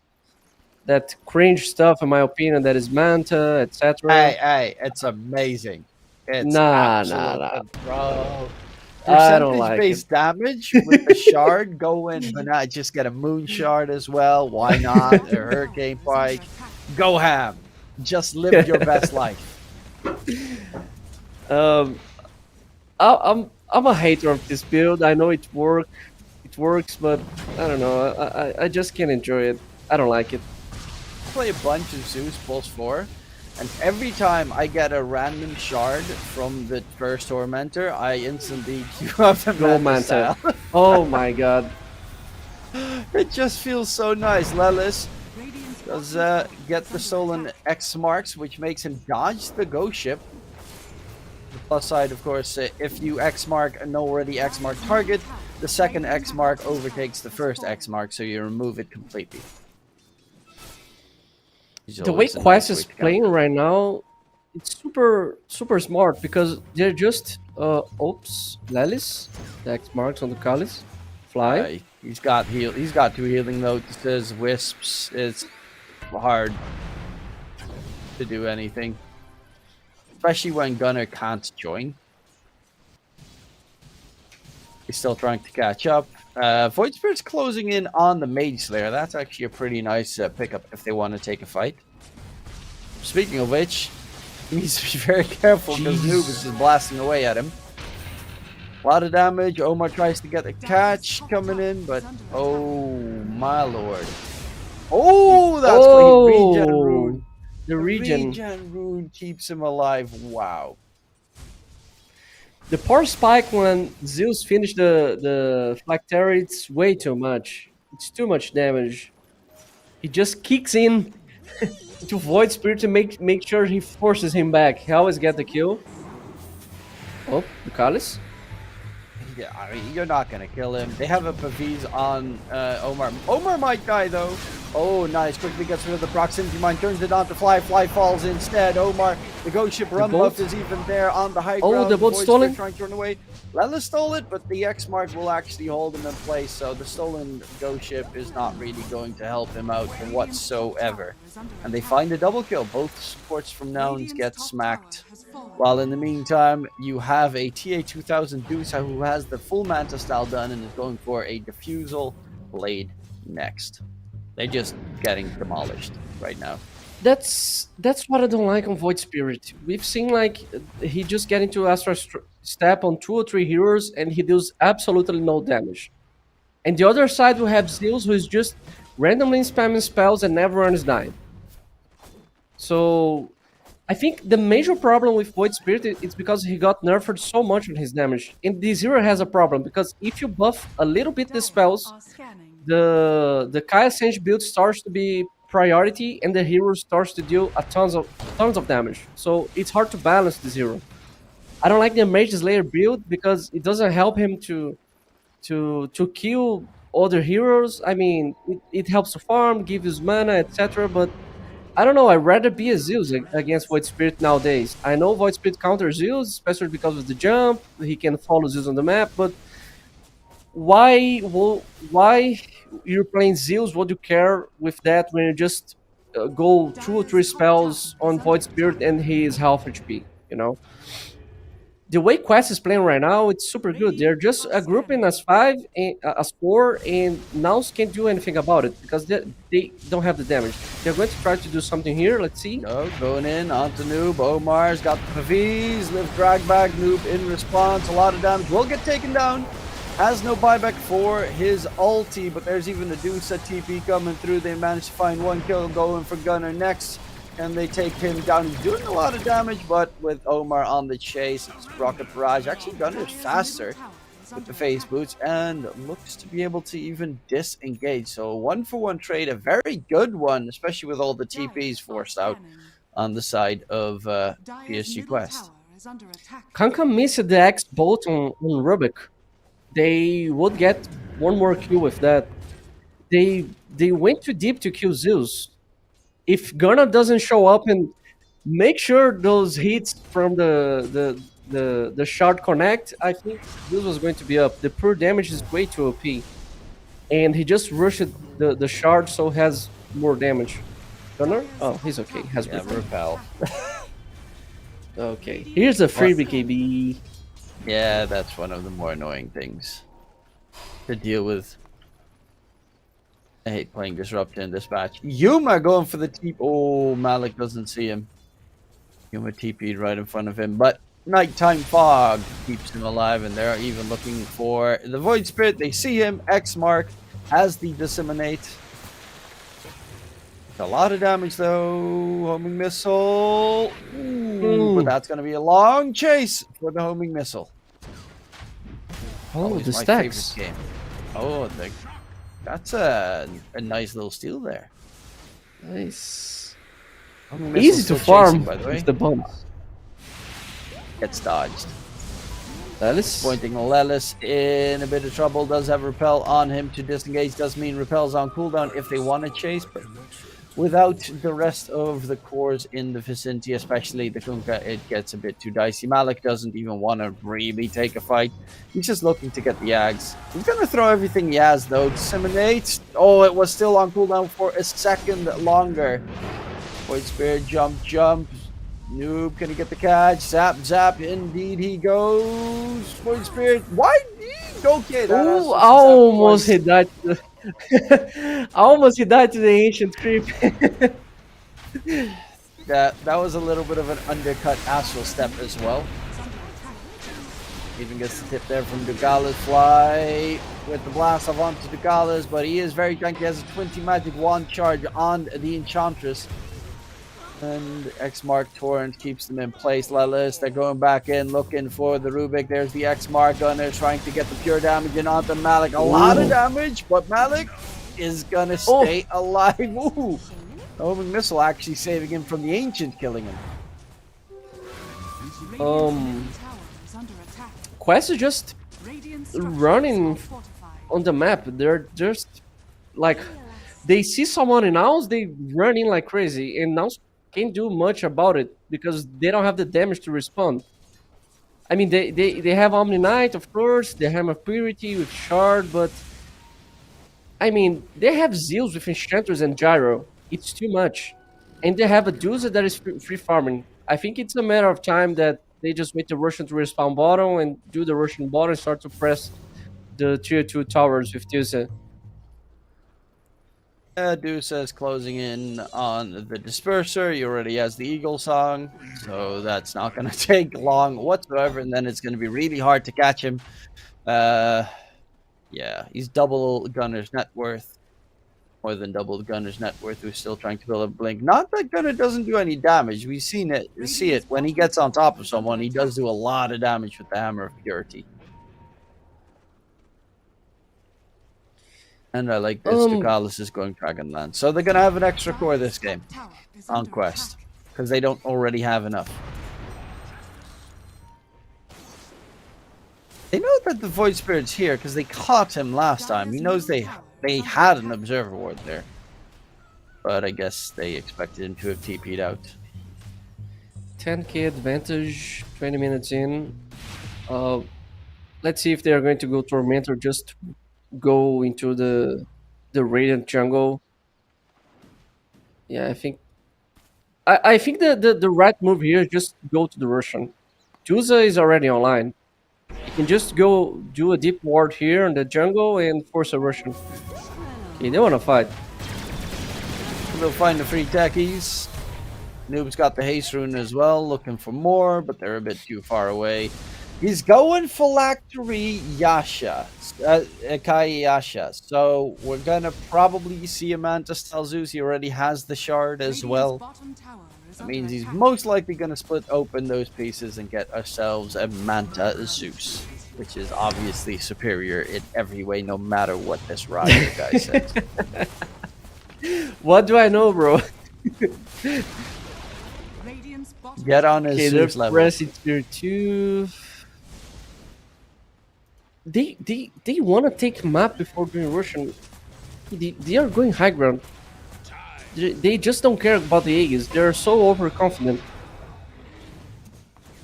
that cringe stuff, in my opinion, that is Manta, etc. Hey, it's amazing. It's Nah, absolute, bro. I don't like Percentage-based damage with the shard going, but not just get a moon shard as well. Why not? A hurricane pike. Go ham. Just live your best life. I'm a hater of this build. I know it works, but I don't know. I just can't enjoy it. I don't like it. Play a bunch of Zeus plus 4, and every time I get a random shard from the first Tormentor, I instantly queue up the Go Manta. Manta. Oh my god. It just feels so nice. Lelis Radiant's does bottom tower get is the under stolen attack. X marks, which makes him dodge the ghost ship. The plus side, of course, if you X mark an already X mark target, the second X mark overtakes the first X mark, so you remove it completely. The way Quest is playing right now, it's super smart, because they're just oops, Lelis, the X marks on the Kalis, fly. He's got 2 healing notices, wisps. It's hard to do anything, especially when Gunner can't join. He's still trying to catch up. Void Spirit's closing in on the Mage Slayer. That's actually a pretty nice pickup if they want to take a fight. Speaking of which, he needs to be very careful because Noob is just blasting away at him. A lot of damage. Omar tries to get a catch coming in, but oh my lord. Oh, that's great. Regen rune. The regen. Regen rune keeps him alive. Wow. The power spike when Zeus finished the Flactary, it's way too much. It's too much damage. He just kicks in to Void Spirit to make sure he forces him back. He always get the kill. Oh, Ducalis. Yeah, I mean, you're not gonna kill him. They have a Paviz on Omar. Omar might die though. Oh, nice. Quickly gets rid of the proximity mine, turns it on to Fly. Fly falls instead. Omar, the ghost ship run boat? buff is even there on the high Oh, ground. the boat Void stolen? Spirit trying to run away. Lella stole it, but the X mark will actually hold him in place. So the stolen ghost ship is not really going to help him out whatsoever. And they find a double kill. Both supports from Nouns get smacked. While in the meantime, you have a TA2000 Deuce who has the full Manta style done and is going for a Diffusal Blade next. They're just getting demolished right now. That's what I don't like on Void Spirit. We've seen like he just get into Astral Step on 2 or 3 heroes and he deals absolutely no damage. And the other side we have Zeus, who is just randomly spamming spells and never runs dying. So I think the major problem with Void Spirit is because he got nerfed so much on his damage. And this hero has a problem, because if you buff a little bit the spells, the Kaya Sage build starts to be priority and the hero starts to deal a tons of damage. So it's hard to balance this hero. I don't like the Mage Slayer build because it doesn't help him to kill other heroes. I mean, it helps to farm, gives mana, etc. But I don't know, I'd rather be a Zeus against Void Spirit nowadays. I know Void Spirit counters Zeus, especially because of the jump. He can follow Zeus on the map, but why you're playing Zeus? What do you care with that when you just go 2 or 3 spells on Void Spirit and he is half HP, you know? the way Quest is playing right now, it's super good. They're just grouping as 5 and as 4, and Nouns can't do anything about it because they don't have the damage. They're going to try to do something here. Let's see. No, going in onto Noob. Omar's got the Pavis, lift drag back. Noob in response. A lot of damage. Will get taken down. Has no buyback for his ulti, but there's even a Deuce at TP coming through. They managed to find one kill going for Gunner next. And they take him down. He's doing a lot of damage, but with Omar on the chase, it's Rocket Barrage. Actually, Gunner is faster with the face boots and looks to be able to even disengage. So a 1-for-1 trade, a very good one, especially with all the TPs forced out on the side of PSG Quest. Kanka missed the X bolt on Rubik. They would get one more kill with that. They went too deep to kill Zeus. If Gunnar doesn't show up and make sure those hits from the shard connect, I think this was going to be up. The pure damage is way too OP. And he just rushed the shard, so has more damage. Gunnar? Oh, he's okay. Has repel. Okay. Here's a freebie KB. Yeah, that's one of the more annoying things to deal with. I hate playing Disrupt in this match. Yuma going for the TP. Oh, Malik doesn't see him. Yuma TP'd right in front of him, but Nighttime Fog keeps him alive, and they're even looking for the Void Spirit. They see him. X Mark has the Disseminate. It's a lot of damage, though. Homing Missile. Ooh, but that's going to be a long chase for the Homing Missile. Oh, the my stacks. favorite game. Oh, that's a nice little steal there. Nice. Homing Easy Missile's to still farm chasing, by the way. with the bumps. Gets dodged. Lelis. Pointing Lelis in a bit of trouble. Does have Repel on him to disengage. Does mean Repel's on cooldown if they want to chase, but without the rest of the cores in the vicinity, especially the Kunkka, it gets a bit too dicey. Malik doesn't even want to really take a fight. He's just looking to get the Ags. He's going to throw everything he has, though. Disseminate. Oh, it was still on cooldown for a second longer. Void Spirit, jump. Noob, can he get the catch? Zap, indeed he goes. Void Spirit, why? Okay, Ooh, almost he died. Almost he died to the ancient creep. that was a little bit of an undercut astral step as well. Even gets the tip there from Dugala's fly with the blast off onto Dugala's, but he is very tanky. He has a 20 magic wand charge on the Enchantress. And X Mark Torrent keeps them in place. Lelis, they're going back in, looking for the Rubik. There's the X Mark Gunner trying to get the pure damage in onto Malik. A lot of damage, but Malik is gonna stay alive. Ooh! The Homing Missile actually saving him from the Ancient killing him. Quest is just running on the map. They're just like, they see someone in Nouns, they run in like crazy, and Nouns can't do much about it because they don't have the damage to respond. I mean, they have Omni Knight, of course, they have a Purity with Shard, but I mean, they have Zeus with Enchanters and Gyro. It's too much. And they have a Deuce that is free farming. I think it's a matter of time that they just wait the Russian to respawn bottom and do the Russian bottom and start to press the tier 2 towers with Deuce. Deuce is closing in on the Disperser. He already has the Eagle Song, so that's not going to take long whatsoever, and then it's going to be really hard to catch him. Yeah, he's double Gunner's net worth. More than double Gunner's net worth, who's still trying to build a blink. Not that Gunner doesn't do any damage. We've seen it. We see it. When he gets on top of someone, he does do a lot of damage with the Hammer of Purity. And I like this. Dugalis is going Dragonlance. So they're going to have an extra core this game on Quest, because they don't already have enough. They know that the Void Spirit's here because they caught him last time. He knows they had an Observer Ward there. But I guess they expected him to have TP'd out. 10k advantage, 20 minutes in. Let's see if they are going to go Torment or just go into the Radiant jungle. Yeah, I think the right move here is just go to the Russian Juza is already online. You can just go do a deep ward here in the jungle and force a Russian. Okay, they want to fight. They'll find the free techies. Noob's got the haste rune as well, looking for more, but they're a bit too far away. He's going phylactery Yasha, Kai Yasha. So we're gonna probably see a Manta Style Zeus. He already has the shard as well. That means he's most likely gonna split open those pieces and get ourselves a Manta Zeus, which is obviously superior in every way, no matter what this Rider guy says. What do I know, bro? Get on his Zeus level. Pressing tier 2. They want to take map before going Russian. They are going high ground. They just don't care about the Aegis. They're so overconfident.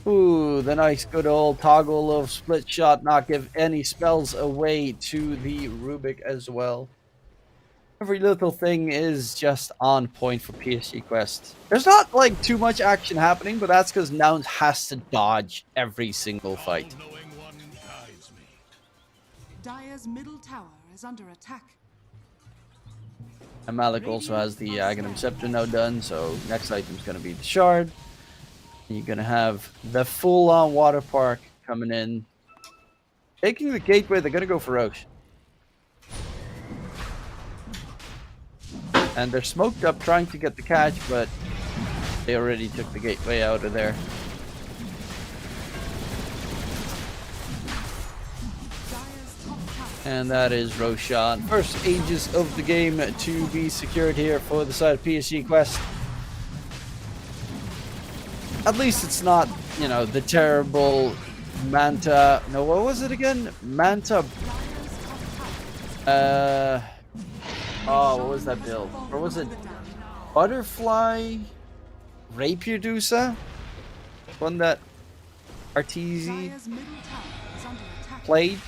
Ooh, the nice good old toggle of split shot, not give any spells away to the Rubik as well. Every little thing is just on point for PSG Quest. There's not like too much action happening, but that's because Nouns has to dodge every single fight. Dire's middle tower is under attack. And Malik also has the Aghanim Scepter now done, so next item's going to be the Shard. And you're going to have the full-on water park coming in. Taking the gateway, they're going to go for Roche. And they're smoked up trying to get the catch, but they already took the gateway out of there. And that is Roshan. First ages of the game to be secured here for the side of PSG Quest. At least it's not, you know, the terrible Manta... No, what was it again? Manta... Oh, what was that build? Or was it Butterfly Rapier Dusa? One that Arteezy played,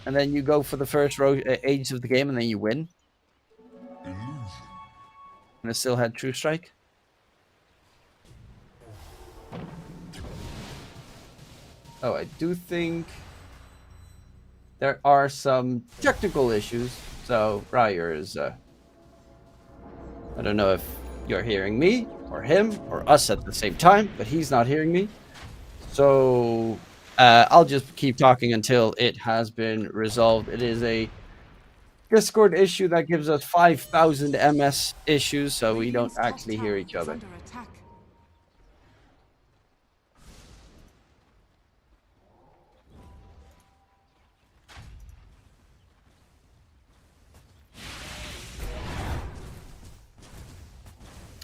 and then you go for the first ages of the game, and then you win. And it still had True Strike. Oh, I do think there are some technical issues. So Ryer is I don't know if you're hearing me or him or us at the same time, but he's not hearing me. So I'll just keep talking until it has been resolved. It is a Discord issue that gives us 5,000 MS issues, so we don't actually hear each other.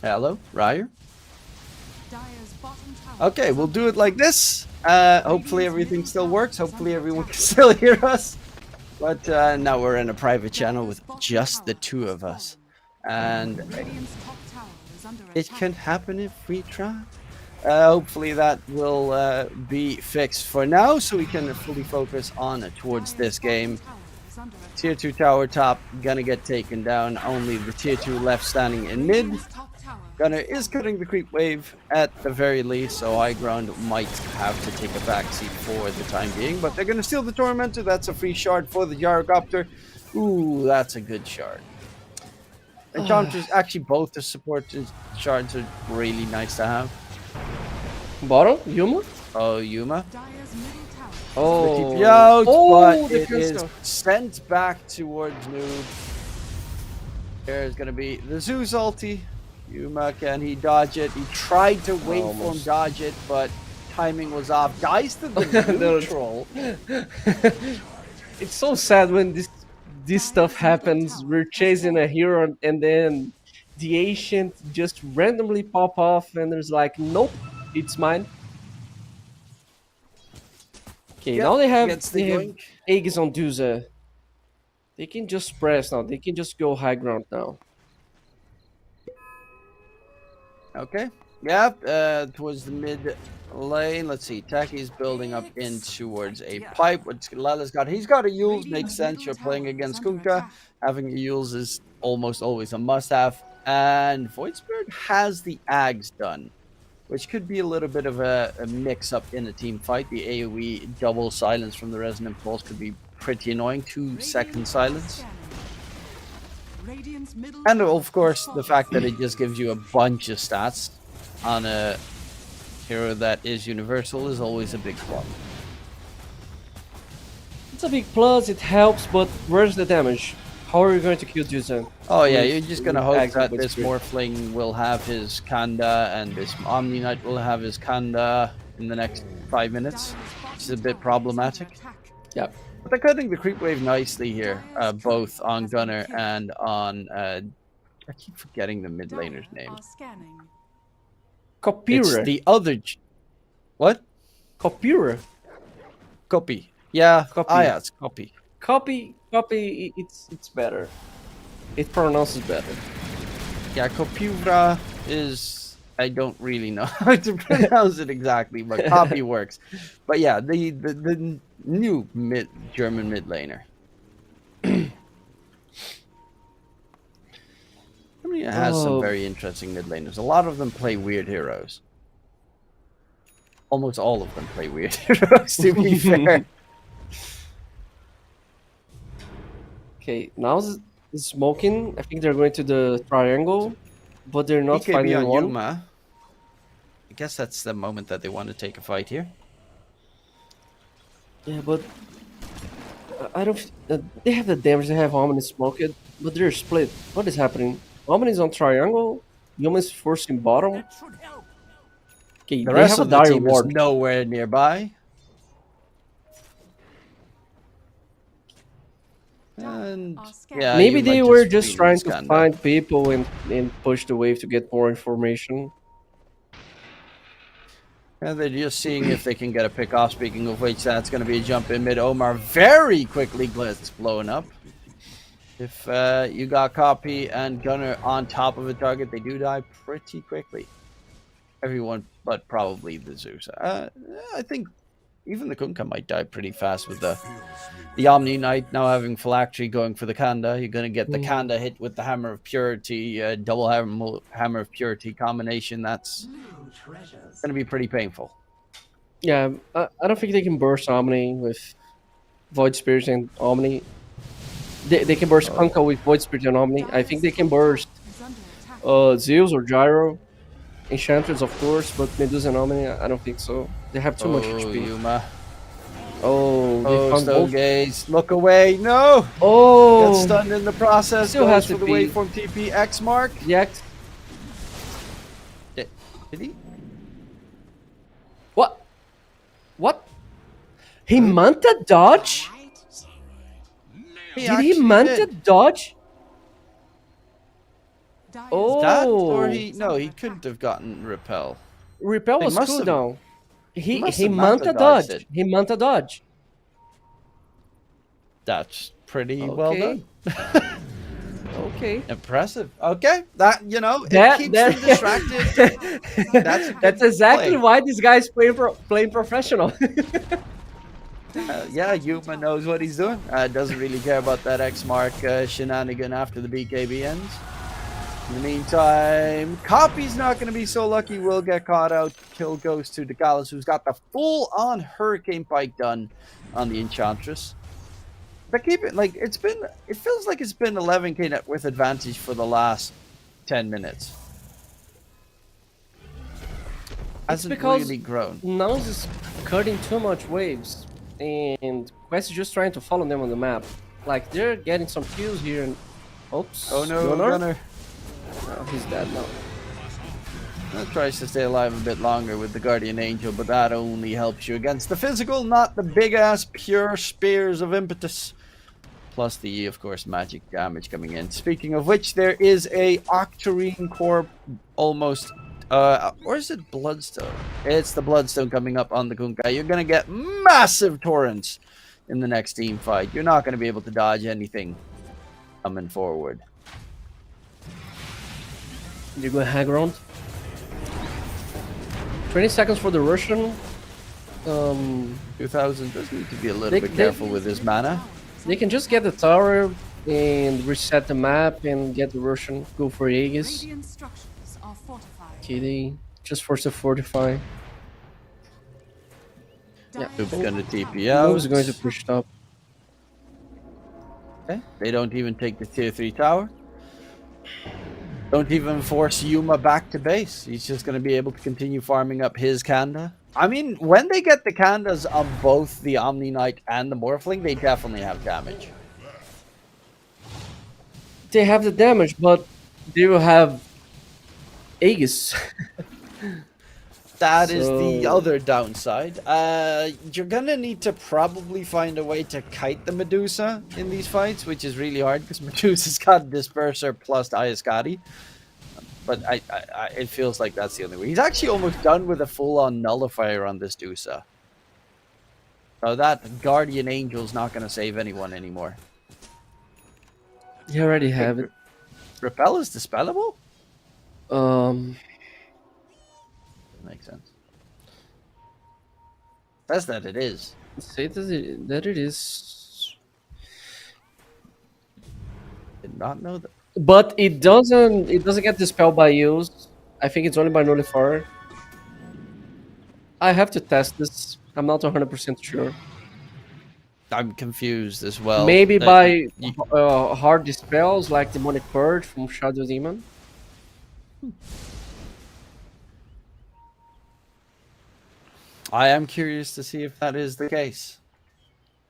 Hello, Ryer? Okay, we'll do it like this. Hopefully everything still works. Hopefully everyone can still hear us. But now we're in a private channel with just the two of us. And it can happen if we try. Hopefully that will be fixed for now, so we can fully focus on towards this game. Tier 2 tower top gonna get taken down. Only the tier 2 left standing in mid. Gunner is cutting the creep wave at the very least, so high ground might have to take a backseat for the time being. But they're going to steal the Tormentor. That's a free shard for the Gyrocopter. Ooh, that's a good shard. Enchanters, actually both the support shards are really nice to have. Bottom? Yuma? Oh, Yuma. Oh, out, oh, but it is sent back towards Noob. There's going to be the Zeus ulti. Yuma, can he dodge it? He tried to wait for him dodge it, but timing was off. Dies to the neutral. It's so sad when this stuff happens. We're chasing a hero and then the ancient just randomly pop off and there's like, nope, it's mine. Okay, Yep, now they have Aegis on Duza. They can just press now. They can just go high ground now. Okay. Yeah, towards the mid lane. Let's see. Taki's building up in towards a pipe. What Lala's got? He's got a Yules. Makes sense. You're playing against Kunkka. Having a Yules is almost always a must-have. And Void Spirit has the Ags done. which could be a little bit of a mix-up in a team fight. The AoE double silence from the Resonant Pulse could be pretty annoying. 2-second silence. And of course, the fact that it just gives you a bunch of stats on a hero that is universal is always a big plus. It's a big plus, it helps, but where's the damage? How are you going to kill Juzan? Oh yeah, you're just gonna hope that this Morphling will have his Kanda and this Omni Knight will have his Kanda in the next 5 minutes. It's a bit problematic. Yep. But they're cutting the creep wave nicely here, both on Gunner and on... I keep forgetting the mid laner's name. Kopira. It's the other... What? Kopira. Copy. Yeah. Copy. Ah, yeah, it's copy. Copy, it's better. It pronounces better. Yeah, Kopira is... I don't really know how to pronounce it exactly, but copy works. But yeah, the new German mid laner. Germany has some very interesting mid laners. A lot of them play weird heroes. Almost all of them play weird heroes, to be fair. Okay, now is smoking. I think they're going to the triangle, but they're not BKB finding on one. Yuma. I guess that's the moment that they want to take a fight here. Yeah, but I don't. They have the damage. They have Omni smoked, but they're split. What is happening? Omni is on triangle. Yuma is forcing bottom. Okay, The they rest have of a the dire team is ward. nowhere nearby. And yeah, Maybe you they might were just just be trying to Skanda. find people and push the wave to get more information. And they're just seeing if they can get a pick off. Speaking of which, that's going to be a jump in mid. Omar very quickly gets blown up. If you got Copy and Gunner on top of a target, they do die pretty quickly. Everyone but probably the Zeus. I think even the Kunkka might die pretty fast with the Omni Knight now having Phylactery going for the Kanda. You're going to get the Kanda hit with the Hammer of Purity, double Hammer of Purity combination. That's going to be pretty painful. Yeah, I don't think they can burst Omni with Void Spirit and Omni. They can burst Kunkka with Void Spirit and Omni. I think they can burst Zeus or Gyro. Enchantress, of course, but Medusa and Omni, I don't think so. They have too much HP. Yuma. Oh, they Oh, found Stone both. Gaze. Look away. No! Oh! Gets stunned in the process. Still Goes has for to the be. waveform TP X mark. Yeah. Did he? What? What? He Manta dodge? Did he Manta dodge? Oh! That or he? No, he couldn't have gotten repel. Repel They was must have- cooldown. He must have Manta Manta dodged dodge. it. He Manta dodge. That's pretty well Okay. done. Okay. Impressive. Okay, that it That- keeps that- them distracted. That's a good That's exactly play. why this guy's playing professional. Yeah, Yuma knows what he's doing. Doesn't really care about that X mark shenanigan after the BKB ends. In the meantime, Copy's not going to be so lucky. Will get caught out. Kill goes to Degalis, who's got the full-on Hurricane Pike done on the Enchantress. But keep it like it feels like it's been 11k net with advantage for the last 10 minutes. Hasn't because really grown. Nouns is cutting too much waves, and Quest is just trying to follow them on the map. Like they're getting some kills here, and oops. Oh no, Gunnar? Gunner. Oh, he's dead now. Tries to stay alive a bit longer with the Guardian Angel, but that only helps you against the physical, not the big-ass pure spears of impetus. Plus the, of course, magic damage coming in. Speaking of which, there is a Octarine Core almost... or is it Bloodstone? It's the Bloodstone coming up on the Kunkka. You're going to get massive torrents in the next team fight. You're not going to be able to dodge anything coming forward. You're going high ground. 20 seconds for the Russian. 2000 does need to be a little They- bit they- careful with his mana. They can just get the tower and reset the map and get the Russian. Go for Aegis. Radiant structures are fortified. Okay, they just force to fortify. Yeah, Noob's gonna TP Noob's out. going to push top. Okay. They don't even take the tier 3 tower. Don't even force Yuma back to base. He's just going to be able to continue farming up his Kanda. I mean, when they get the Kandas on both the Omni Knight and the Morphling, they definitely have damage. They have the damage, but they will have Aegis. That is the So- other downside. You're gonna need to probably find a way to kite the Medusa in these fights, which is really hard because Medusa's got Disperser plus Ayaskati. But it feels like that's the only way. He's actually almost done with a full-on nullifier on this Dusa. So that Guardian Angel's not gonna save anyone anymore. You already have it. Repel is dispellable? Makes sense. Says that it is. Say that it is. Did not know that. But it doesn't get dispelled by use. I think it's only by nullifier. I have to test this. I'm not 100% sure. I'm confused as well. Maybe by you- hard dispels like Demonic Purge from Shadow Demon. I am curious to see if that is the case.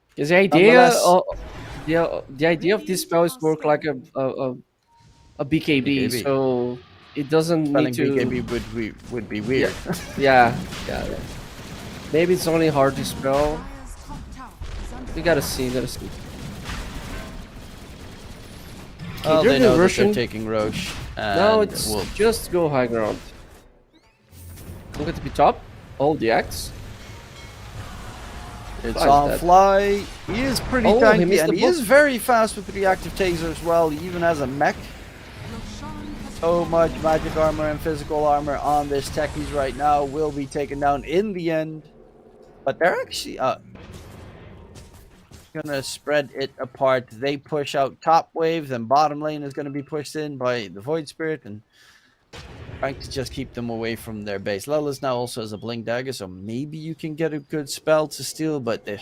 Because the idea Nonetheless- the idea of this spell is to work like a BKB, BKB. so it doesn't Spelling need to. BKB would be weird. Yeah. Maybe it's only hard to spell. Dire's top tower is under We gotta see. Oh, they're they doing know that Russian. they're taking Roche. Now And it's we'll- just go high ground. I'm going to be top. All the X. It's Fly's on dead. fly. He is pretty Oh, he tanky, missed and the he is book. very fast with reactive taser as well. He even has a mech. Roshan has So much magic armor and physical armor on this techies right now will be taken down in the end. But they're actually gonna spread it apart. They push out top wave, then bottom lane is gonna be pushed in by the Void Spirit and trying to just keep them away from their base. Lela's now also has a blink dagger, so maybe you can get a good spell to steal, but they're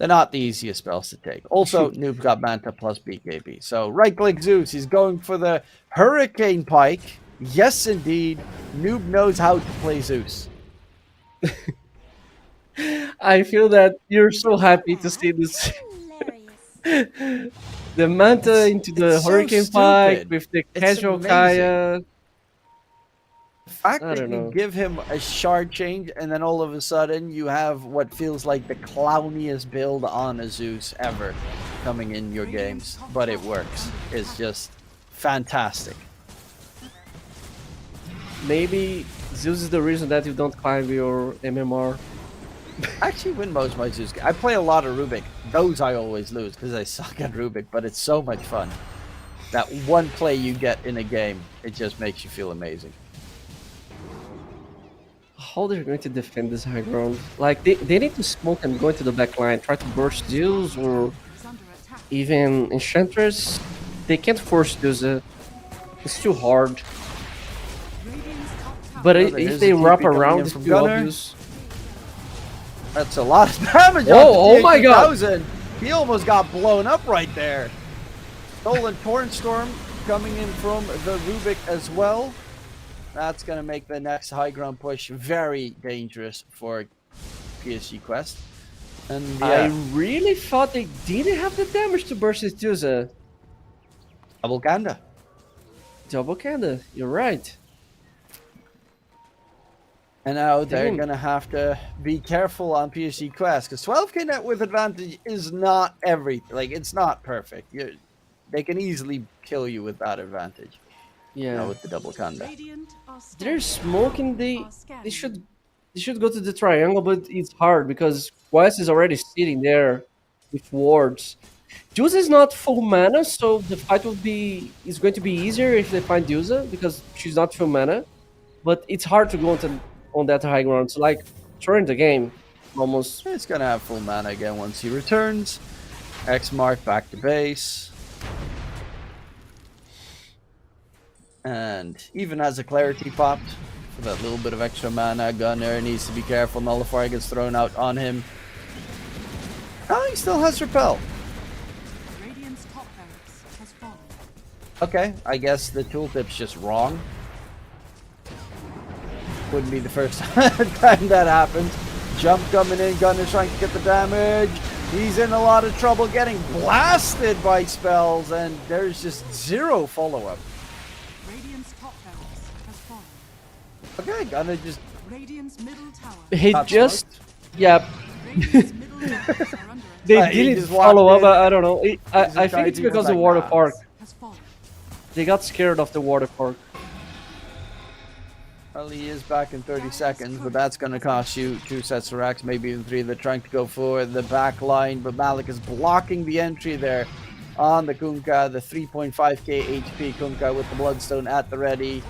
not the easiest spells to take. Also, Noob got Manta plus BKB. So right click Zeus, he's going for the Hurricane Pike. Yes, indeed. Noob knows how to play Zeus. I feel that you're so happy to see this. The Manta into the It's so Hurricane Pike stupid. with the It's casual amazing. Kaya. The fact I that don't you know. give him a shard change and then all of a sudden you have what feels like the clowniest build on a Zeus ever coming in your games, but it works. It's just fantastic. Maybe Zeus is the reason that you don't climb your MMR. I actually win most of my Zeus. I play a lot of Rubik. Those I always lose because I suck at Rubik, but it's so much fun. That one play you get in a game, it just makes you feel amazing. How they're going to defend this high ground? Like they need to smoke and go into the back line, try to burst Zeus or is under attack. even Enchantress. They can't force Zeus. It's too hard. Radiant's top tower But Here's if the they TP wrap coming around, in it's from too Gunner. obvious. That's a lot of damage. Oh, on oh my God. 80,000. He almost got blown up right there. Stolen Torrent Storm coming in from the Rubik as well. That's going to make the next high ground push very dangerous for PSG Quest. And I yeah, really thought they didn't have the damage to burst his Zeus. double Ganda. Double Kanda, you're right. And now they're Damn. going to have to be careful on PSG Quest because 12k net with advantage is not everything. Like, it's not perfect. They can easily kill you with that advantage. Yeah. With the double Kanda. Radiant are They're scanning. smoking. Are They scanning. should go to the triangle, but it's hard because Quest is already sitting there with wards. Juice is not full mana, so the fight is going to be easier if they find Juza because she's not full mana. But it's hard to go on that high ground. It's like throwing the game almost. It's gonna have full mana again once he returns. X mark back to base. And even has a clarity popped for that little bit of extra mana. Gunner needs to be careful. Nullifier gets thrown out on him. Oh, he still has repel. Radiant's top barracks has fallen. Okay, I guess the tooltip's just wrong. Wouldn't be the first time that happened. Jump coming in, Gunner's trying to get the damage. He's in a lot of trouble, getting blasted by spells, and there's just zero follow-up. Radiant's top barracks has fallen. Okay, Gunner just... Radiant's middle tower. He Got just, yeah, Radiant's middle towers are under they attack. He didn't just walked follow up. in. I don't know. I just think tried it's to use because of like water that. park. Has fallen. They got scared of the water park. Well, he is back in 30 seconds, but that's going to cost you 2 sets of racks, maybe even 3. They're trying to go for the back line, but Malik is blocking the entry there on the Kunkka, the 3.5k HP Kunkka with the Bloodstone at the ready.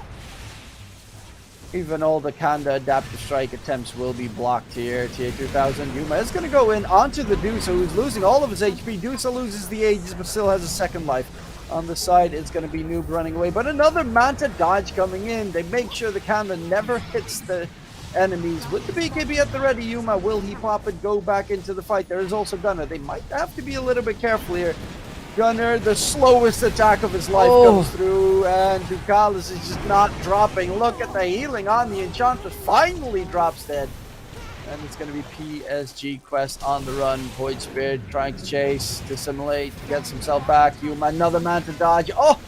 Even all the Kanda adaptive strike attempts will be blocked here. TA2000, Yuma is going to go in onto the Dusa, who's losing all of his HP. Dusa loses the Aegis, but still has a second life. On the side, it's going to be Noob running away, but another Manta dodge coming in. They make sure the Kanda never hits the enemies. With the BKB at the ready, Yuma, will he pop it, go back into the fight? There is also Gunner. They might have to be a little bit careful here. Gunner, the slowest attack of his life comes through, and Ducalis is just not dropping. Look at the healing on the Enchantress. Finally drops dead. And it's going to be PSG Quest on the run. Void Spirit trying to chase, dissimulate, gets himself back. Yuma, another man to dodge. Oh!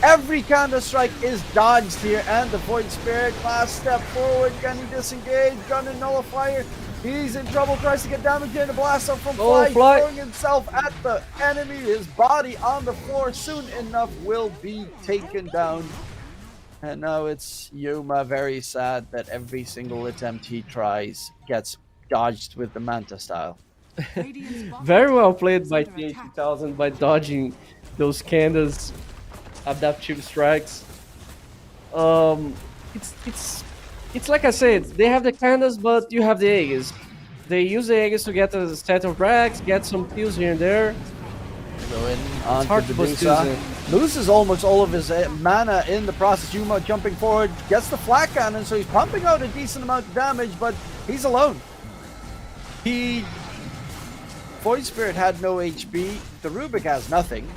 Every counter strike is dodged here, and the Void Spirit last step forward. Can he disengage? Gunner Nullifier. He's in trouble, tries to get damage here. The blast off from Fly, throwing himself at the enemy. His body on the floor soon enough will be taken down. And now it's Yuma, very sad that every single attempt he tries gets dodged with the Manta style. Very well played by TA2000 by dodging those Kanda's adaptive strikes. It's like I said, they have the Kandas, but you have the Aegis. They use the Aegis to get a set of racks, get some kills here and there. Go in onto hard the to Dusa. Loses almost all of his mana in the process. Yuma jumping forward, gets the flat cannon, so he's pumping out a decent amount of damage, but he's alone. Void Spirit had no HP. The Rubik has nothing.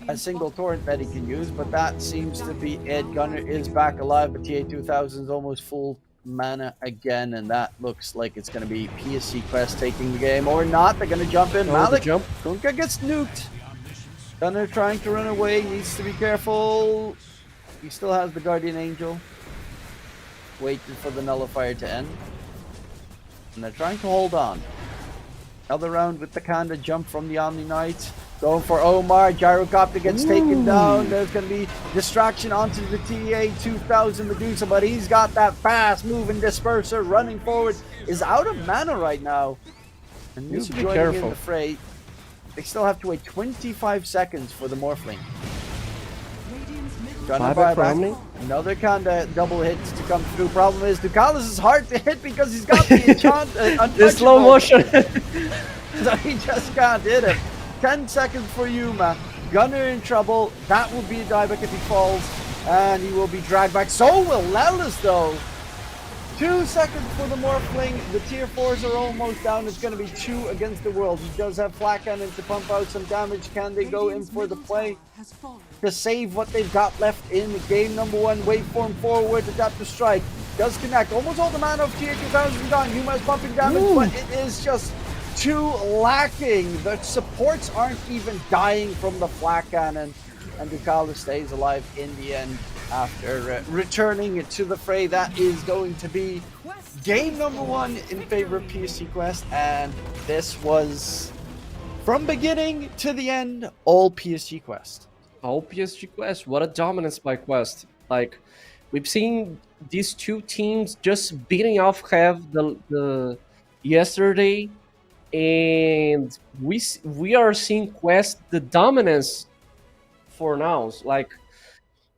A single torrent that he can use, but that seems to be it. Gunner is back alive, but TA2000 is almost full mana again, and that looks like it's going to be PSG Quest taking the game, or not. They're going to jump in. Malik, Kunkka gets nuked. Gunner trying to run away, needs to be careful. He still has the Guardian Angel. Waiting for the Nullifier to end. And they're trying to hold on. Another round with the Kanda jump from the Omni Knight. Going for Omar. Gyrocopter gets taken down. There's going to be distraction onto the TA2000 Medusa, but he's got that fast moving disperser running forward. Is out of mana right now. And Noob joining in the fray. They still have to wait 25 seconds for the Morphling. Gonna buy back. Another Kanda double hit to come through. Problem is, Ducalis is hard to hit because he's got the enchant. The slow motion. So he just can't hit him. 10 seconds for Yuma. Gunner in trouble. That will be a dieback if he falls. And he will be dragged back. So will Lelis though. 2 seconds for the Morphling. The tier 4s are almost down. It's going to be 2 against the world. He does have flat cannon to pump out some damage. Can they go in for the play to save what they've got left in game number 1? Waveform forward, adaptive strike. Does connect. Almost all the mana of tier 2000 is gone. Yuma is pumping damage, but it is just too lacking. The supports aren't even dying from the flat cannon. And Ducalis stays alive in the end after returning to the fray. That is going to be game number 1 in favor of PSG Quest. And this was, from beginning to the end, all PSG Quest. All PSG Quest. What a dominance by Quest. Like, we've seen these two teams just beating off Hev the yesterday. And we are seeing Quest the dominance for Nouns. Like,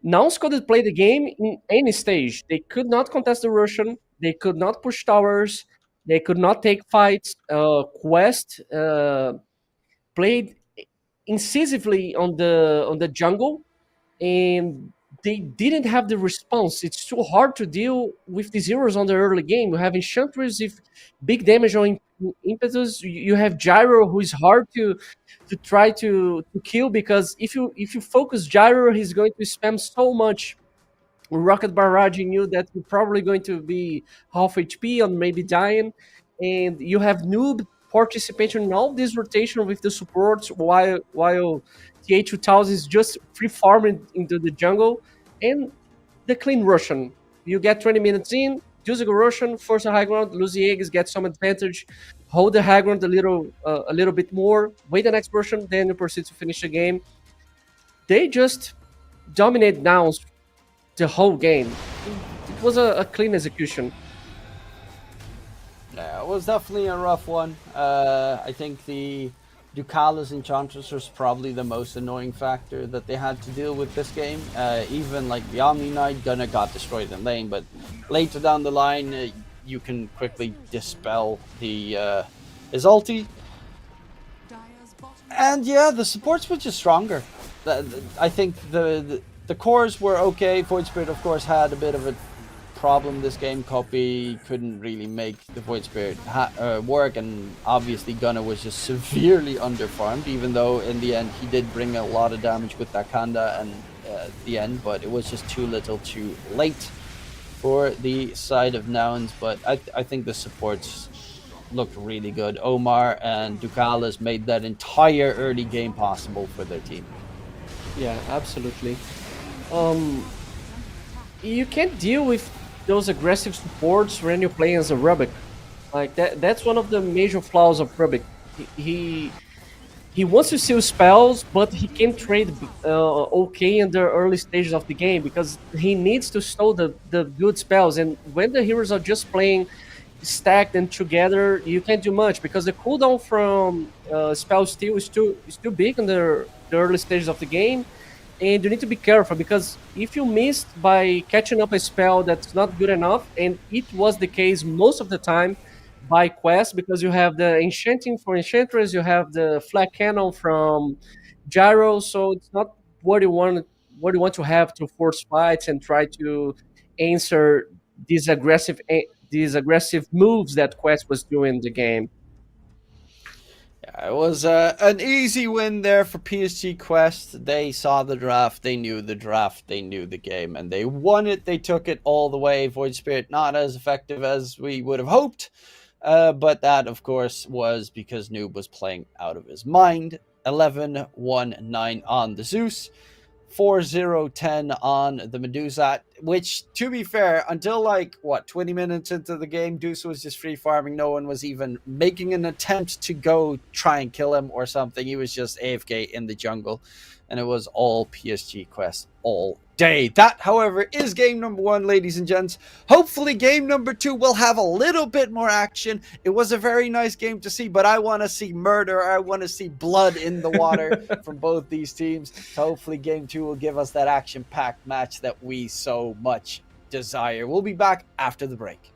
Nouns could play the game in any stage. They could not contest the Russian. They could not push towers. They could not take fights. Quest played incisively on the jungle, and they didn't have the response. It's too hard to deal with these heroes on the early game. You have Enchantress with big damage on impetus. You have Gyro, who is hard to try to kill, because if you focus Gyro, he's going to spam so much rocket barraging you that you're probably going to be half HP or maybe dying. And you have Noob participation in all this rotation with the supports, while TA2000 is just free farming into the jungle. And the clean Russian. You get 20 minutes in, use a Russian, force a high ground, lose the eggs, get some advantage, hold the high ground a little bit more, wait the next Russian, then you proceed to finish the game. They just dominate Nouns the whole game. It was a clean execution. Yeah, it was definitely a rough one. I think the Ducalis Enchantress was probably the most annoying factor that they had to deal with this game. Even like the Omni Knight gonna got destroyed in lane, but later down the line, you can quickly dispel the his ulti. And yeah, the supports were just stronger. I think the cores were okay. Void Spirit, of course, had a bit of a problem this game. Copy couldn't really make the Void Spirit work, and obviously Gunnar was just severely underfarmed, even though in the end he did bring a lot of damage with that Kanda and the end, but it was just too little too late for the side of Nouns. But I think the supports looked really good. Omar and Ducalis made that entire early game possible for their team. Yeah, absolutely. You can't deal with those aggressive supports when you play as a Rubik. Like that's one of the major flaws of Rubik. He wants to steal spells, but he can trade okay in the early stages of the game, because he needs to steal the good spells. And when the heroes are just playing stacked and together, you can't do much, because the cooldown from spell steal is too big in the early stages of the game. And you need to be careful, because if you missed by catching up a spell that's not good enough, and it was the case most of the time by Quest, because you have the Enchanting for Enchantress, you have the Flat Cannon from Gyro, so it's not what you want to have to force fights and try to answer these aggressive moves that Quest was doing in the game. Yeah, it was an easy win there for PSG Quest. They saw the draft, they knew the game, and they won it. They took it all the way. Void Spirit not as effective as we would have hoped, but that, of course, was because Noob was playing out of his mind. 11-1-9 on the Zeus. 4-0-10 on the Medusa, which, to be fair, until 20 minutes into the game, Deuce was just free farming. No one was even making an attempt to go try and kill him or something. He was just AFK in the jungle, and it was all PSG Quest all day. That, however, is game number 1, ladies and gents. Hopefully game number 2 will have a little bit more action. It was a very nice game to see, but I want to see murder. I want to see blood in the water from both these teams. So hopefully game 2 will give us that action-packed match that we so much desire. We'll be back after the break.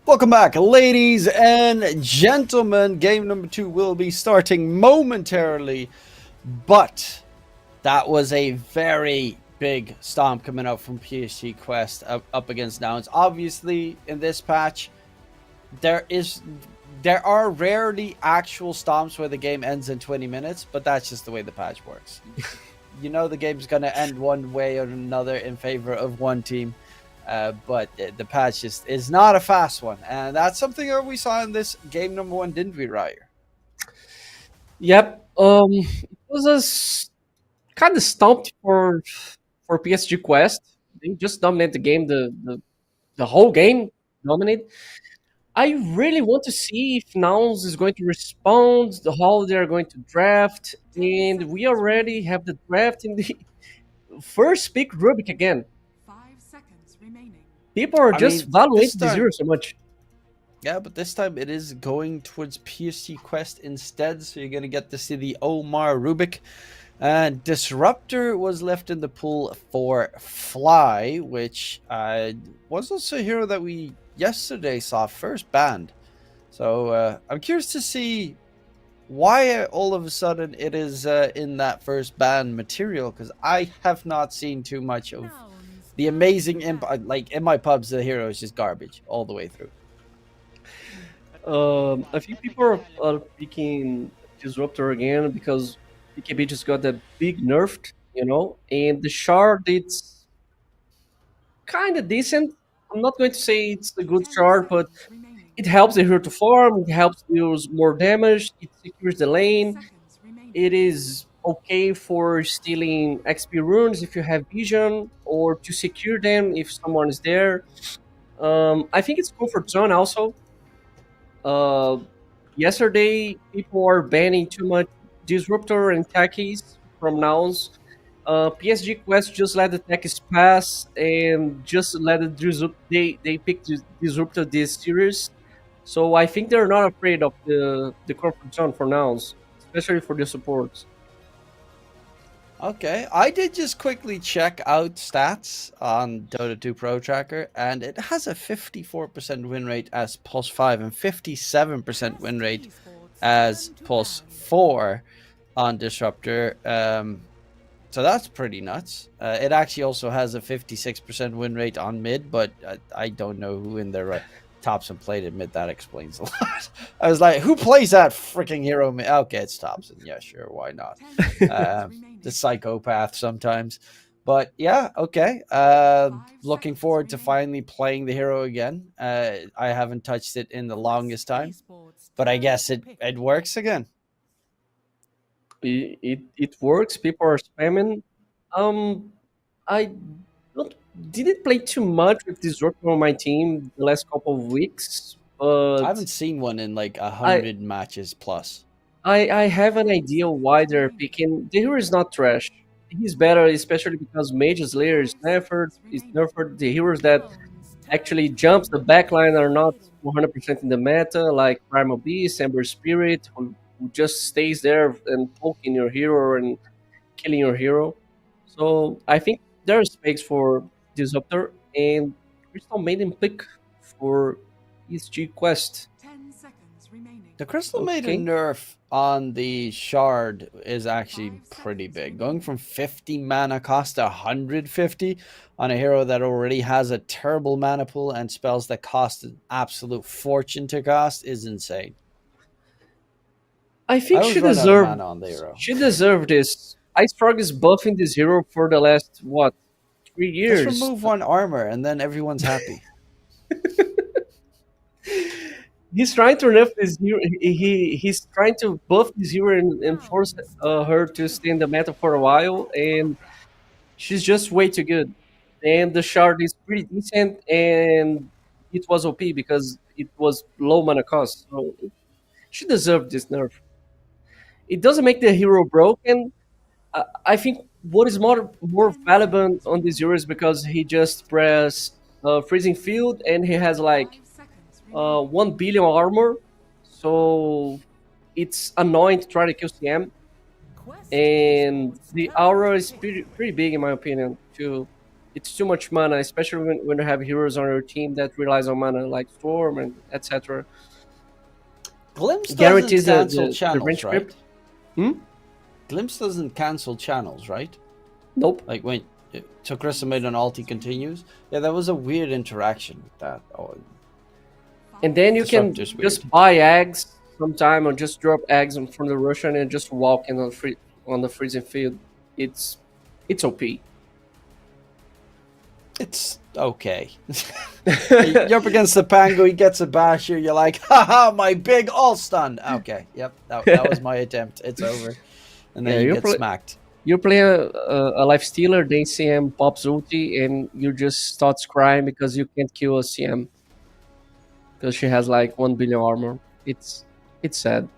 Welcome back, ladies and gentlemen. Game number 2 will be starting momentarily, but that was a very big stomp coming up from PSG Quest up against Nouns. Obviously, in this patch, there are rarely actual stomps where the game ends in 20 minutes, but that's just the way the patch works. You know the game's going to end one way or another in favor of one team. But the patch just is not a fast one, and that's something that we saw in this game number 1, didn't we, Ryer? Yep. It was kind of stumped for PSG Quest. They just dominate the game, the whole game dominate. I really want to see if Nouns is going to respond, how they're going to draft, and we already have the draft in the first pick Rubik again. 5 seconds remaining. People are just valuating the zero so much. Yeah, but this time it is going towards PSG Quest instead, so you're going to get to see the Omar Rubik. And Disruptor was left in the pool for Fly, which was also a hero that we yesterday saw first banned. So I'm curious to see why all of a sudden it is in that first ban material, because I have not seen too much of the amazing like in my pubs. The hero is just garbage all the way through. I think people are picking Disruptor again because BKB just got that big nerfed, and the shard, it's kind of decent. I'm not going to say it's a good shard, but it helps the hero to farm, it helps deals more damage, it secures the lane, it is okay for stealing XP runes if you have vision, or to secure them if someone is there. I think it's comfort zone also. Yesterday, people were banning too much Disruptor and Takis from Nouns. PSG Quest just let the Takis pass and just let the Disruptor. They picked Disruptor this series, so I think they're not afraid of the comfort zone for Nouns, especially for the supports. Okay, I did just quickly check out stats on Dota.pro tracker, and it has a 54% win rate as Pulse 5 and 57% win rate as Pulse 4 on Disruptor. So that's pretty nuts. It actually also has a 56% win rate on mid, but I don't know who in their Thompson played at mid. That explains a lot. I was like, who plays that freaking hero mid? Okay, it's Thompson. Yeah, sure, why not? The psychopath sometimes. But yeah, okay. Looking forward to finally playing the hero again. I haven't touched it in the longest time, but I guess it works again. It works. People are spamming. I didn't play too much with Disruptor on my team the last couple of weeks, but I haven't seen one in like 100 matches plus. I have an idea why they're picking. The hero is not trash. He's better, especially because Mage Slayer is nerfed. The heroes that actually jumps the backline are not 100% in the meta, like Primal Beast, Ember Spirit, who just stays there and poking your hero and killing your hero. So I think there's space for Disruptor, and Crystal Maiden pick for PSG Quest. 10 seconds remaining. The Crystal Maiden nerf on the shard is actually pretty big. Going from 50 mana cost to 150 on a hero that already has a terrible mana pool and spells that cost an absolute fortune to cast is insane. I think she deserved this. Ice Frog is buffing this hero for the last 3 years. Just remove one armor and then everyone's happy. He's trying to nerf this hero. He's trying to buff this hero and force her to stay in the meta for a while, and she's just way too good. And the shard is pretty decent, and it was OP because it was low mana cost. So she deserved this nerf. It doesn't make the hero broken. I think what is more valuable on this hero is because he just press freezing field and he has like 1 billion armor, so it's annoying to try to kill CM. And the Aurora is pretty big in my opinion to it's too much mana, especially when you have heroes on your team that relies on mana like Storm and etc. Glimpse doesn't Guarantees cancel the channels, range right? creep. Hmm? Glimpse doesn't cancel channels, right? Nope. Like when Tokrisa made an ulti continues. Yeah, that was a weird interaction with that. Oh, And then you can Disruptor's just weird. buy eggs sometime, or just drop eggs from the Russian and just walk in on the freezing field. It's OP. It's okay. You're up against the Pango, he gets a basher, you're like, haha, my big all stun. Okay, yep, that was my attempt. It's over. And then you get smacked. You play a life stealer, then CM pops ulti, and you just start crying because you can't kill a CM. Because she has like 1 billion armor. It's sad.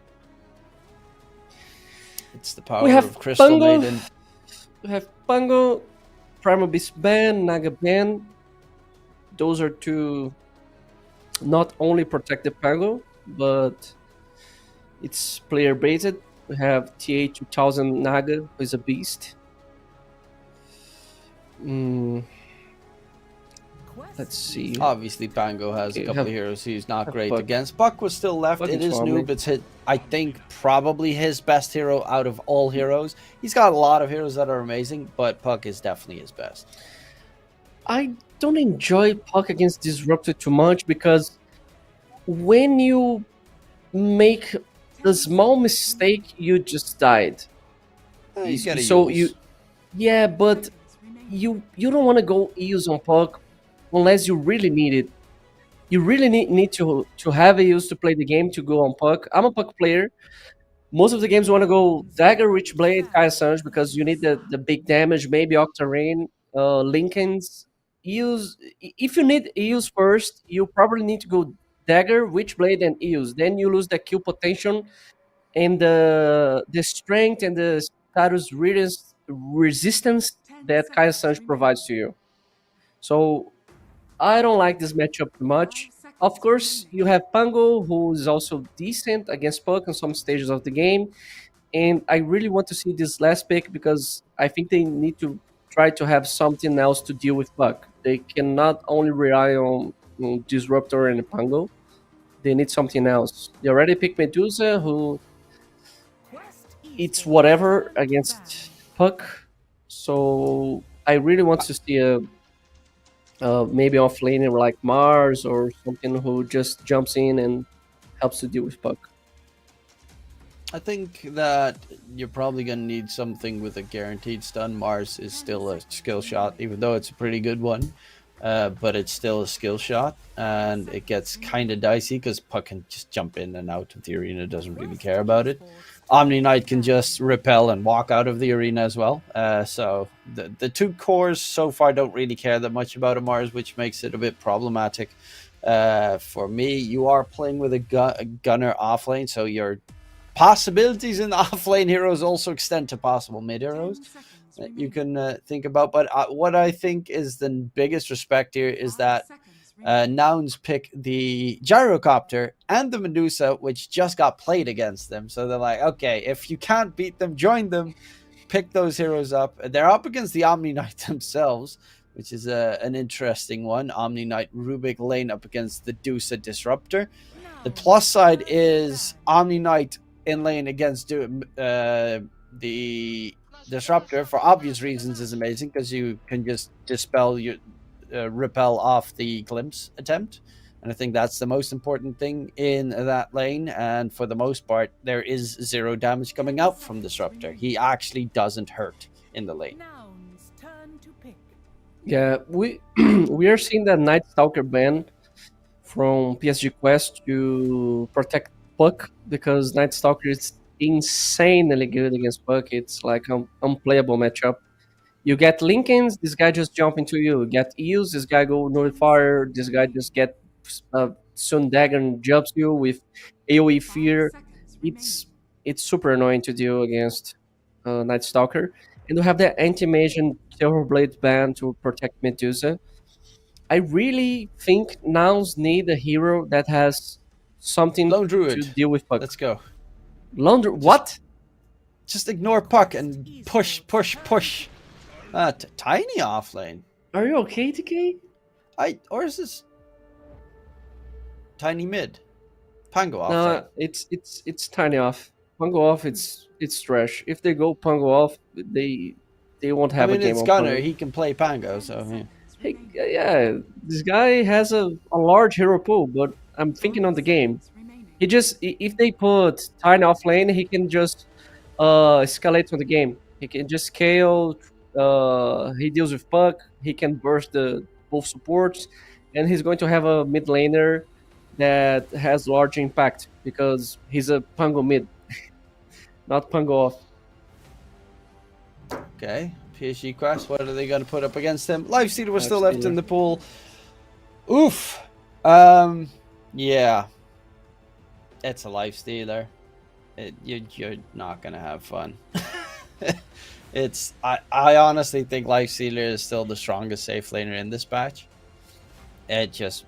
It's the power of Crystal Pango. Maiden. We have Pango, Primal Beast ban, Naga ban. Those are two not only protect the Pango, but it's player based. We have TA 2000 Naga, who is a beast. Let's see. Obviously, Pango has a couple of heroes he's not great Puck. against. Puck was still left. Puck It is is Farme. Noob. It's I think probably his best hero out of all heroes. He's got a lot of heroes that are amazing, but Puck is definitely his best. I don't enjoy Puck against Disruptor too much because when you make the small mistake, you just died. You gotta So use. yeah, but you don't want to go use on Puck unless you really need it. You really need to have a use to play the game to go on Puck. I'm a Puck player. Most of the games you want to go Dagger, Witchblade, Kaya Sanj because you need the big damage, maybe Octarine, Lincolns. If you need Eos first, you probably need to go Dagger, Witchblade, and Eos. Then you lose the kill potential and the strength and the status resistance that Kaya Sanj provides to you. So I don't like this matchup too much. Of course, you have Pango, who is also decent against Puck in some stages of the game. And I really want to see this last pick because I think they need to try to have something else to deal with Puck. They cannot only rely on Disruptor and Pango. They need something else. They already picked Medusa, who it's whatever against Puck. So I really want to see a maybe off laner like Mars or something who just jumps in and helps to deal with Puck. I think that you're probably going to need something with a guaranteed stun. Mars is still a skill shot, even though it's a pretty good one. But it's still a skill shot, and it gets kind of dicey because Puck can just jump in and out of the arena, doesn't really care about it. Omni Knight can just repel and walk out of the arena as well. So the two cores so far don't really care that much about a Mars, which makes it a bit problematic. For me, you are playing with a gunner offlane, so your possibilities in the offlane heroes also extend to possible mid heroes that you can think about. But what I think is the biggest respect here is that Nouns pick the Gyrocopter and the Medusa, which just got played against them. So they're like, okay, if you can't beat them, join them, pick those heroes up. They're up against the Omni Knight themselves, which is an interesting one. Omni Knight Rubik lane up against the Dusa Disruptor. The plus side is Omni Knight in lane against the Disruptor for obvious reasons is amazing because you can just dispel your repel off the glimpse attempt, and I think that's the most important thing in that lane. And for the most part, there is 0 damage coming out from Disruptor. He actually doesn't hurt in the lane. Yeah, we we are seeing that Night Stalker ban from PSG Quest to protect Puck because Night Stalker is insanely good against Puck. It's like an unplayable matchup. You get Lincolns, this guy just jump into you. You get Eels, this guy go Nullifier, this guy just get Sun Dagger and jumps you with AoE Fear. It's super annoying to deal against Night Stalker. And we have the Anti-Mage Terror Blade ban to protect Medusa. I really think Nouns need a hero that has something Lone Druid to deal with Puck. Let's go. Lone Druid? What? Just ignore Puck and push. Tiny offlane. Are you okay, TK? Or is this tiny mid? Pango off. No, sorry. it's tiny off. Pango off, it's trash. If they go Pango off, they won't have a game it's on Gunner. Pango. He can play Pango, so yeah. Hey, yeah, this guy has a large hero pool, but I'm thinking on the game. He just if they put Tiny off lane, he can just escalate on the game. He can just scale. He deals with puck. He can burst the both supports, and he's going to have a mid laner that has large impact because he's a Pango mid, not Pango off. Okay, PSG Quest. What are they going to put up against him? Lifestealer was still left in the pool. Oof. Yeah. It's a Lifestealer. You're not gonna have fun. I honestly think Lifestealer is still the strongest safe laner in this patch. It just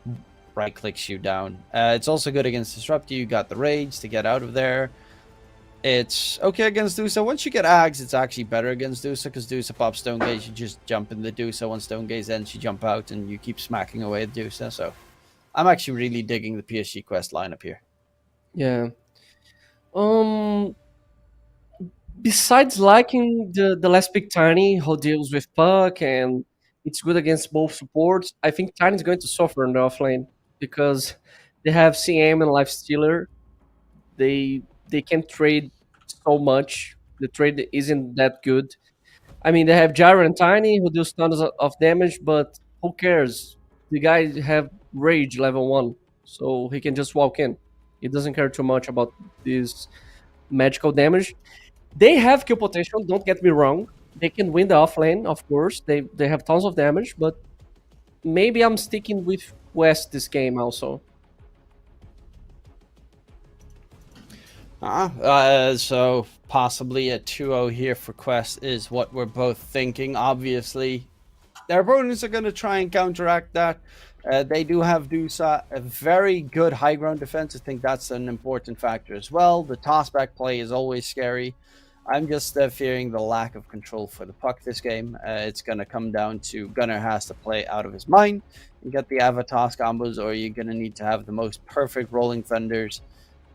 right clicks you down. It's also good against Disrupt. You got the rage to get out of there. It's okay against Dusa. Once you get Ags, it's actually better against Dusa because Dusa pops Stone Gaze. You just jump in the Dusa. Once Stone Gaze ends, you jump out and you keep smacking away at Dusa. So I'm actually really digging the PSG Quest lineup here. Yeah. Besides liking the last pick Tiny, who deals with puck and it's good against both supports, I think Tiny is going to suffer in the offlane because they have CM and Lifestealer. They can trade so much. The trade isn't that good. I mean, they have Gyro and Tiny who do tons of damage, but who cares? The guy have Rage level 1, so he can just walk in. He doesn't care too much about this magical damage. They have kill potential, don't get me wrong. They can win the offlane, of course. They have tons of damage, but maybe I'm sticking with West this game also. So possibly a 2-0 here for Quest is what we're both thinking. Obviously, their opponents are going to try and counteract that. They do have Dusa, a very good high ground defense. I think that's an important factor as well. The tossback play is always scary. I'm just fearing the lack of control for the puck this game. It's going to come down to Gunner has to play out of his mind and get the Avatar combos, or you're going to need to have the most perfect rolling thunders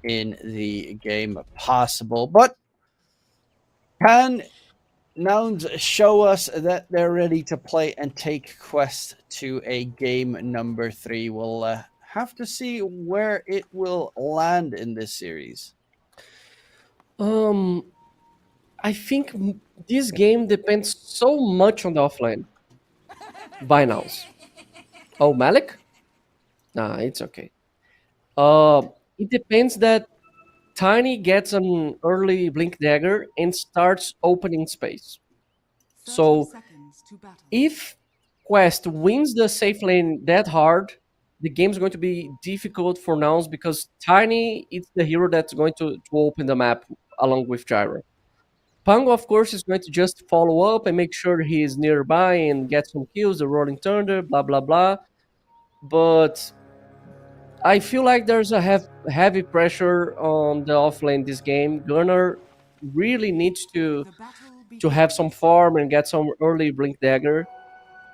in the game possible. But can Nouns show us that they're ready to play and take Quest to a game number 3? We'll have to see where it will land in this series. I think this game depends so much on the offline. By Nouns. Oh, Malik? Nah, it's okay. It depends that Tiny gets an early Blink Dagger and starts opening space. So if Quest wins the safe lane that hard, the game's going to be difficult for Nouns because Tiny is the hero that's going to open the map along with Gyro. Pango, of course, is going to just follow up and make sure he is nearby and get some kills, the Rolling Thunder, blah, blah, blah. But I feel like there's a heavy pressure on the offlane this game. Gunner really needs to have some farm and get some early Blink Dagger.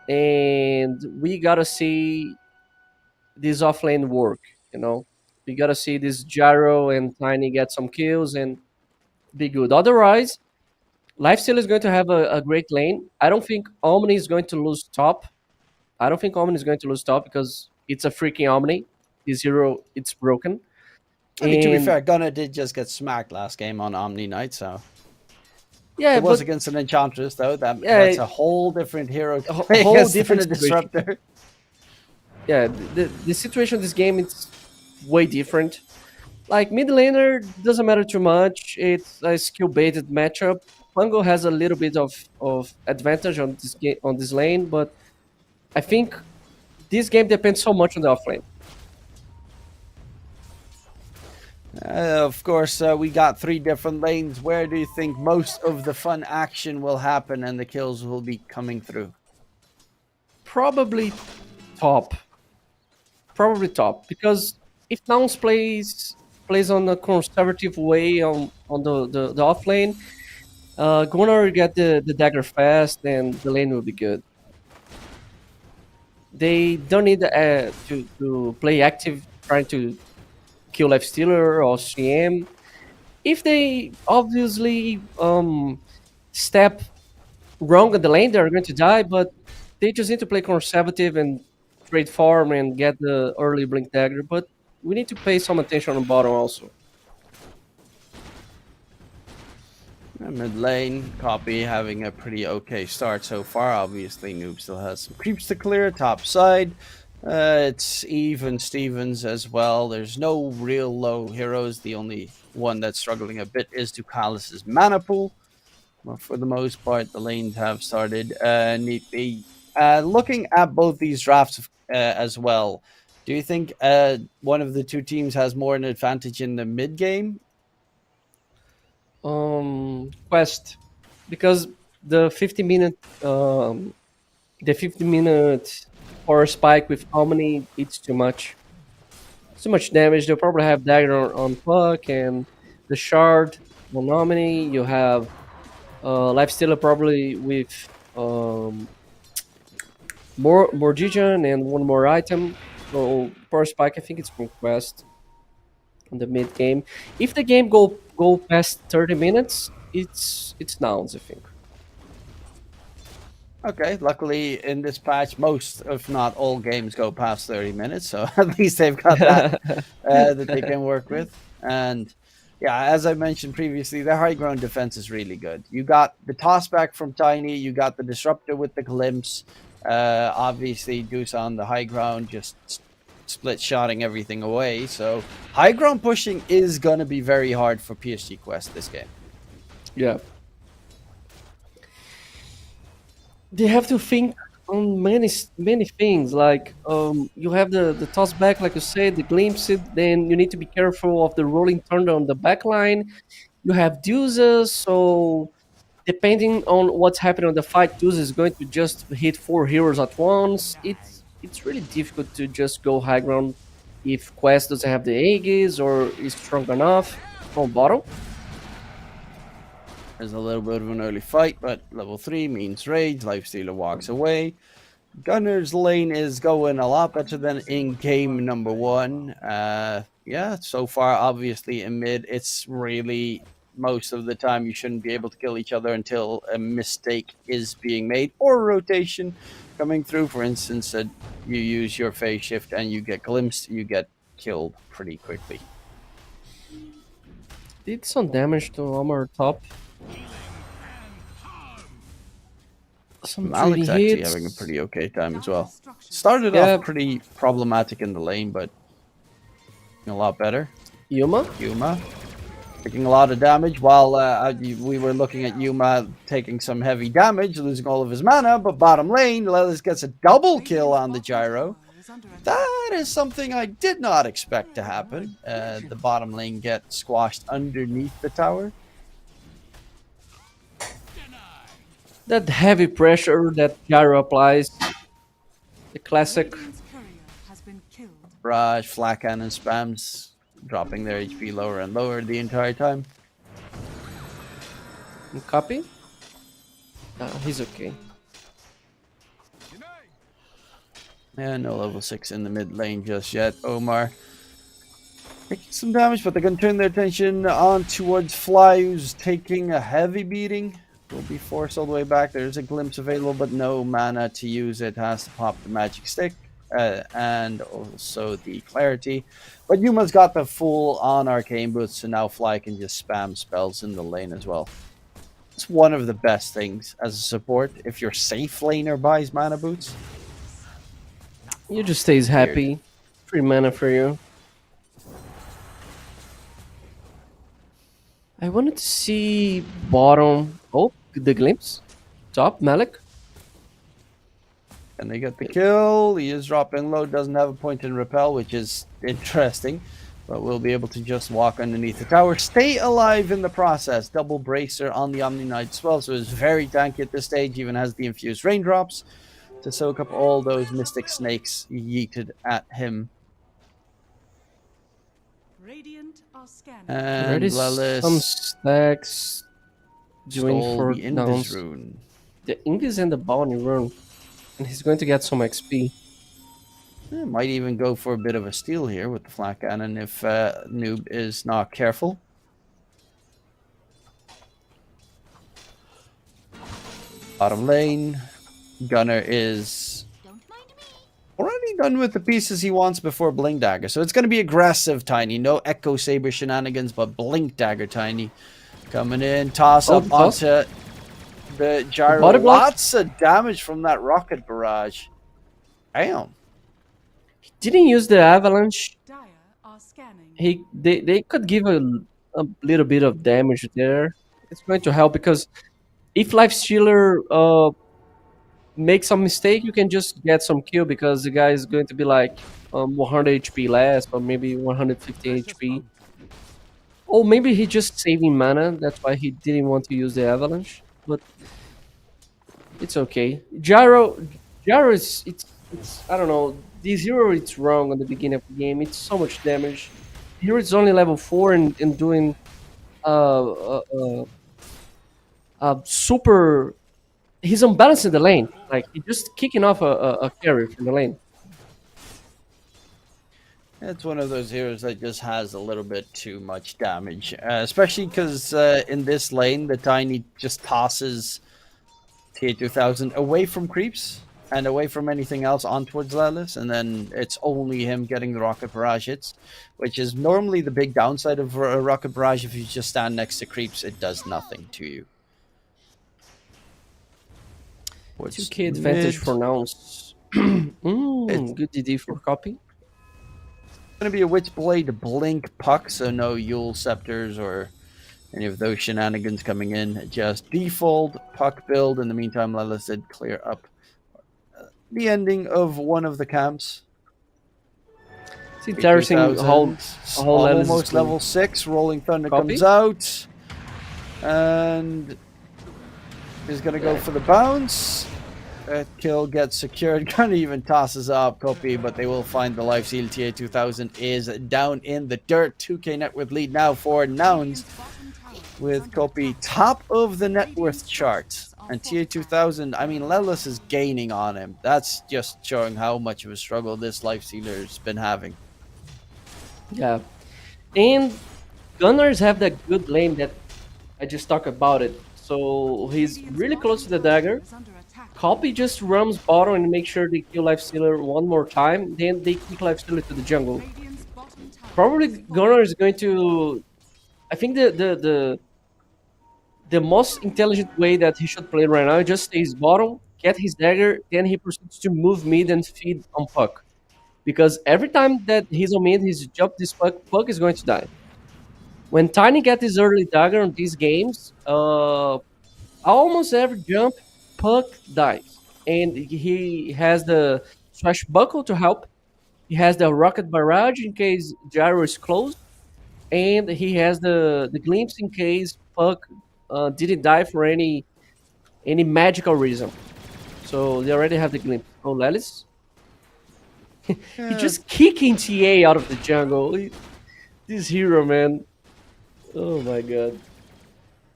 And we gotta see this offlane work, you know? We gotta see this Gyro and Tiny get some kills and be good. Otherwise, Lifesteal is going to have a great lane. I don't think Omni is going to lose top. Because it's a freaking Omni. This hero, it's broken. I mean, to be fair, Gunner did just get smacked last game on Omni Knight, so... Yeah, it was against an Enchantress, though. That's a whole different hero. A whole different disruptor. Yeah, the situation of this game is way different. Like, mid laner doesn't matter too much. It's a skill-based matchup. Pango has a little bit of advantage on this lane, but I think this game depends so much on the offlane. Of course, we got 3 different lanes. Where do you think most of the fun action will happen and the kills will be coming through? Probably top. Because if Nouns plays on a conservative way on the offlane, Gunnar will get the dagger fast and the lane will be good. they don't need to play active trying to kill Lifestealer or CM. If they obviously step wrong in the lane, they're going to die, but they just need to play conservative and trade farm and get the early blink dagger. But we need to pay some attention on bottom also. Mid lane, Copy having a pretty okay start so far. Obviously, Noob still has some creeps to clear. Top side, it's even Stevens as well. There's no real low heroes. The only one that's struggling a bit is Ducalis' mana pool. But for the most part, the lanes have started neatly. Looking at both these drafts as well, do you think one of the two teams has more an advantage in the mid game? Quest, because the 50-minute power spike with Harmony, it's too much. It's too much damage. They'll probably have dagger on Puck and the shard on Harmony. You have Lifestealer probably with more Gigion and one more item. So power spike, I think it's from Quest on the mid game. If the game go past 30 minutes, it's Nouns, I think. Okay, luckily in this patch, most, if not all, games go past 30 minutes, so at least they've got that that they can work with. And yeah, as I mentioned previously, their high ground defense is really good. You got the toss back from Tiny, you got the disruptor with the glimpse. Obviously, Deuce on the high ground, just split shotting everything away. So high ground pushing is going to be very hard for PSG Quest this game. Yeah. They have to think on many things. Like you have the toss back, like you said, the glimpse. Then you need to be careful of the rolling turn on the back line. You have Deuces, so depending on what's happening on the fight, Deuce is going to just hit 4 heroes at once. It's really difficult to just go high ground if Quest doesn't have the Aegis or is strong enough from bottom. There's a little bit of an early fight, but level 3 means rage. Lifestealer walks away. Gunner's lane is going a lot better than in game number 1. Yeah, so far, obviously, in mid, it's really most of the time you shouldn't be able to kill each other until a mistake is being made or a rotation coming through. For instance, you use your phase shift and you get glimpsed, you get killed pretty quickly. Did some damage to armor top. Some Malik's actually hits. having a pretty okay time as well. Started off pretty problematic in the lane, but a lot better. Yuma taking a lot of damage while we were looking at Yuma taking some heavy damage, losing all of his mana, but bottom lane, Lelis gets a double kill on the gyro. That is something I did not expect to happen. The bottom lane get squashed underneath the tower. That heavy pressure that gyro applies. The classic. Barrage, flak cannon spams, dropping their HP lower and lower the entire time. Copy? He's okay. Yeah, no level 6 in the mid lane just yet. Omar taking some damage, but they're going to turn their attention on towards Fly, who's taking a heavy beating. Will be forced all the way back. There's a glimpse available, but no mana to use it. Has to pop the magic stick and also the clarity. But Yuma's got the full on arcane boots, so now Fly can just spam spells in the lane as well. It's one of the best things as a support if your safe laner buys mana boots. You just stays happy. Free mana for you. I wanted to see bottom. Oh, the glimpse. Top, Malik. And they get the kill. He is dropping low. Doesn't have a point in repel, which is interesting. But we'll be able to just walk underneath the tower. Stay alive in the process. Double bracer on the Omni Knight as well. So it's very tanky at this stage. Even has the infused raindrops to soak up all those mystic snakes yeeted at him. And Lelis some stacks doing for the Invis rune. The Invis and the Bounty rune. And he's going to get some XP. Might even go for a bit of a steal here with the flat cannon if Noob is not careful. Bottom lane, Gunner is already done with the pieces he wants before Blink Dagger. So it's going to be aggressive, Tiny. No Echo Saber shenanigans, but Blink Dagger, Tiny. Coming in, toss up onto the gyro. Lots of damage from that rocket barrage. Damn. He didn't use the avalanche. Dire are scanning. They could give a little bit of damage there. It's going to help because if Life Stealer makes some mistake, you can just get some kill because the guy is going to be like 100 HP less, or maybe 150 HP. Or maybe he just saving mana. That's why he didn't want to use the avalanche. But it's okay. Gyro is it's I don't know. This hero it's wrong on the beginning of the game. It's so much damage. Hero is only level 4 and doing super. He's unbalancing the lane. Like he's just kicking off a carry from the lane. It's one of those heroes that just has a little bit too much damage, especially because in this lane, the Tiny just tosses TA2000 away from creeps and away from anything else on towards Lelis, and then it's only him getting the rocket barrage hits, which is normally the big downside of a rocket barrage. If you just stand next to creeps, it does nothing to you. 2k advantage for Nouns. Good DD for copy. Going to be a Witchblade Blink Puck, so no Yule Scepters or any of those shenanigans coming in. Just default Puck build. In the meantime, Lelis did clear up the ending of one of the camps. It's interesting how almost level 6. Rolling Thunder comes out. And is going to go for the bounce. That kill gets secured. Kind of even tosses up Copy, but they will find the life seal. TA2000 is down in the dirt. 2k net worth lead now for Nouns, with Copy top of the net worth chart. And TA2000, I mean, Lelis is gaining on him. That's just showing how much of a struggle this life sealer's been having. Yeah. And Gunners have that good lane that I just talked about it. So he's really close to the dagger. Copy just runs bottom and make sure they kill Lifestealer one more time. Then they kick Lifestealer to the jungle. Probably Gunner is going to... I think the most intelligent way that he should play right now is just stays bottom, get his dagger, then he proceeds to move mid and feed on Puck. Because every time that he's on mid, he's jump this Puck, Puck is going to die. When Tiny gets his early dagger on these games, almost every jump, Puck dies. And he has the Swashbuckle to help. He has the Rocket Barrage in case Gyro is close. And he has the Glimpse in case Puck didn't die for any magical reason. So they already have the Glimpse. Oh, Lelis? He just kicking TA out of the jungle. This hero, man. Oh my god.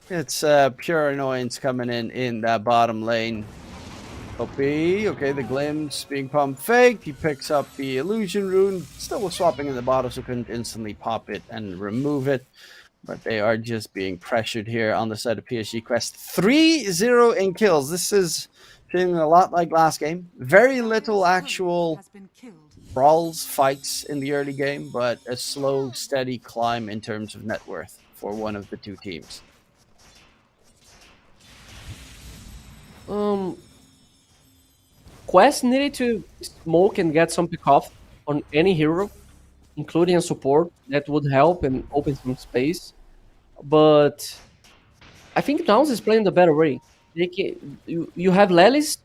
It's pure annoyance coming in that bottom lane. Okay, the glimpse being pump faked. He picks up the illusion rune. Still was swapping in the bottom, so couldn't instantly pop it and remove it. But they are just being pressured here on the side of PSG Quest. 3-0 in kills. This is feeling a lot like last game. Very little actual brawls, fights in the early game, but a slow, steady climb in terms of net worth for one of the two teams. Quest needed to smoke and get some pick off on any hero, including a support. That would help and open some space. But I think Nouns is playing the better way. You have Lelis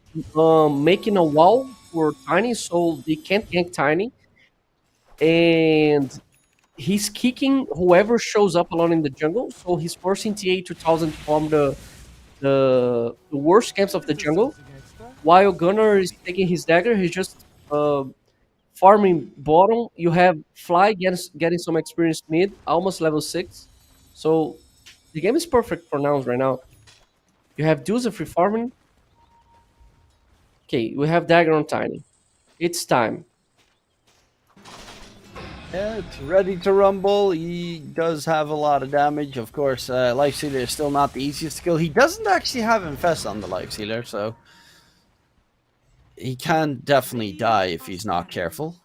making a wall for Tiny, so they can't gank Tiny. And he's kicking whoever shows up alone in the jungle, so he's forcing TA2000 from the worst camps of the jungle. While Gunner is taking his dagger, he's just farming bottom. You have Fly getting some experience mid, almost level 6. So the game is perfect for Nouns right now. You have Deuce free farming. Okay, we have dagger on Tiny. It's time. Yeah, it's ready to rumble. He does have a lot of damage. Of course, Life Sealer is still not the easiest skill. He doesn't actually have Infest on the Life Sealer, so he can definitely die if he's not careful.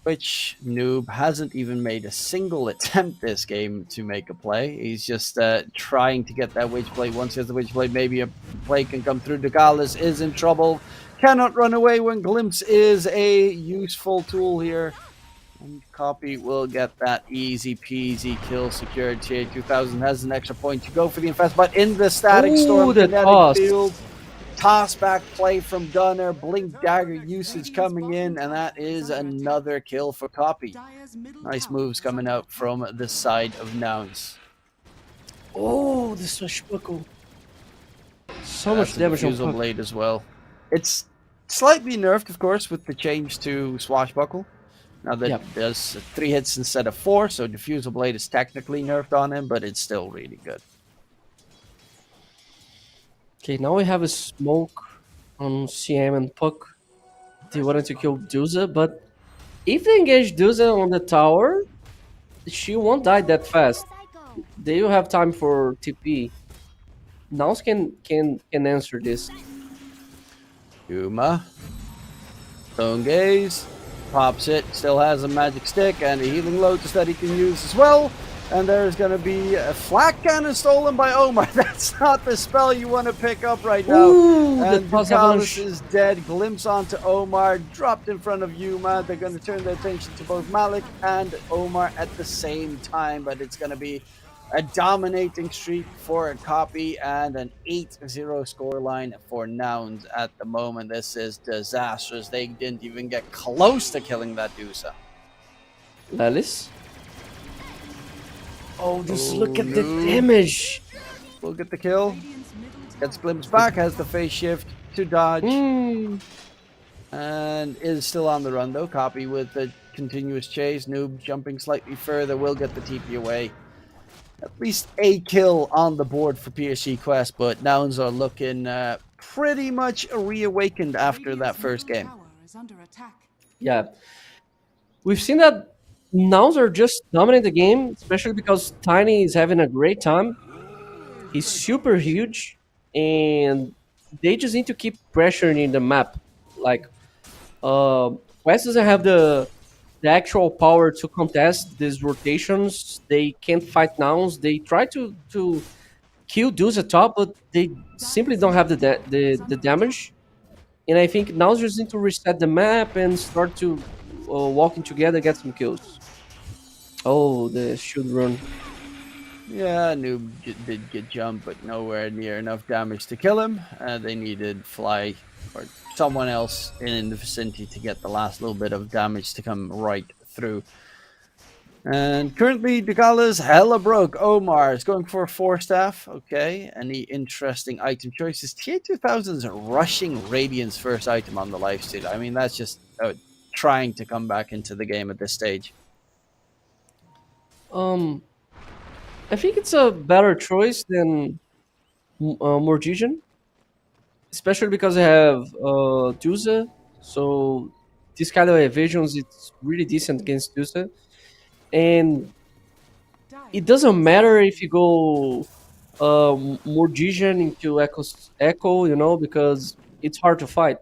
Which Noob hasn't even made a single attempt this game to make a play. He's just trying to get that Witchblade. Once he has the Witchblade, maybe a play can come through. Dagalis is in trouble. Cannot run away when Glimpse is a useful tool here. And Copy will get that easy peasy kill secured. TA2000 has an extra point to go for the Infest, but in the Static Storm the kinetic toss. field, toss back play from Gunner, Blink Dagger usage coming in, and that is another kill for Copy. Nice moves coming out from the side of Nouns. Oh, the swashbuckle. So much That's a damage on Diffusal Puck. Blade as well. It's slightly nerfed, of course, with the change to Swashbuckle. Now that Yep. does 3 hits instead of 4, so Diffusal Blade is technically nerfed on him, but it's still really good. Okay, now we have a smoke on CM and Puck. They wanted to kill Duza, but if they engage Duza on the tower, she won't die that fast. They will have time for TP. Nouns can answer this. Yuma. Stone Gaze. Pops it. Still has a magic stick and a healing lotus that he can use as well. And there's going to be a flak cannon stolen by Omar. That's not the spell you want to pick up right now. Ooh, the And Pulse Bukalis Avalanche. is dead. Glimpse onto Omar. Dropped in front of Yuma. They're going to turn their attention to both Malik and Omar at the same time. But it's going to be a dominating streak for a Copy and an 8-0 scoreline for Nouns at the moment. This is disastrous. They didn't even get close to killing that Dusa. Lelis. Oh, just look at the no. damage. We'll get the kill. Gets Glimpse back, has the phase shift to dodge, and is still on the run though. Copy with the continuous chase. Noob jumping slightly further will get the TP away. At least a kill on the board for PSG Quest, but Nouns are looking pretty much reawakened after that first game. Yeah. We've seen that Nouns are just dominating the game, especially because Tiny is having a great time. He's super huge, and they just need to keep pressuring the map. Like, Quest doesn't have the actual power to contest these rotations. They can't fight Nouns. They try to kill Duza top, but they simply don't have the damage. And I think Nouns just need to reset the map and start to walking together, get some kills. Oh, the shield run. Yeah, Noob did get jumped, but nowhere near enough damage to kill him. They needed Fly or someone else in the vicinity to get the last little bit of damage to come right through. And currently, Dagala's hella broke. Omar is going for a 4-staff. Okay, any interesting item choices? TA2000's rushing Radiant's first item on the lifesteal. I mean, that's just trying to come back into the game at this stage. I think it's a better choice than Morgigian, especially because I have Duza, so this kind of evasions it's really decent against Duza, and it doesn't matter if you go Morgigian into Echo, you know, because it's hard to fight,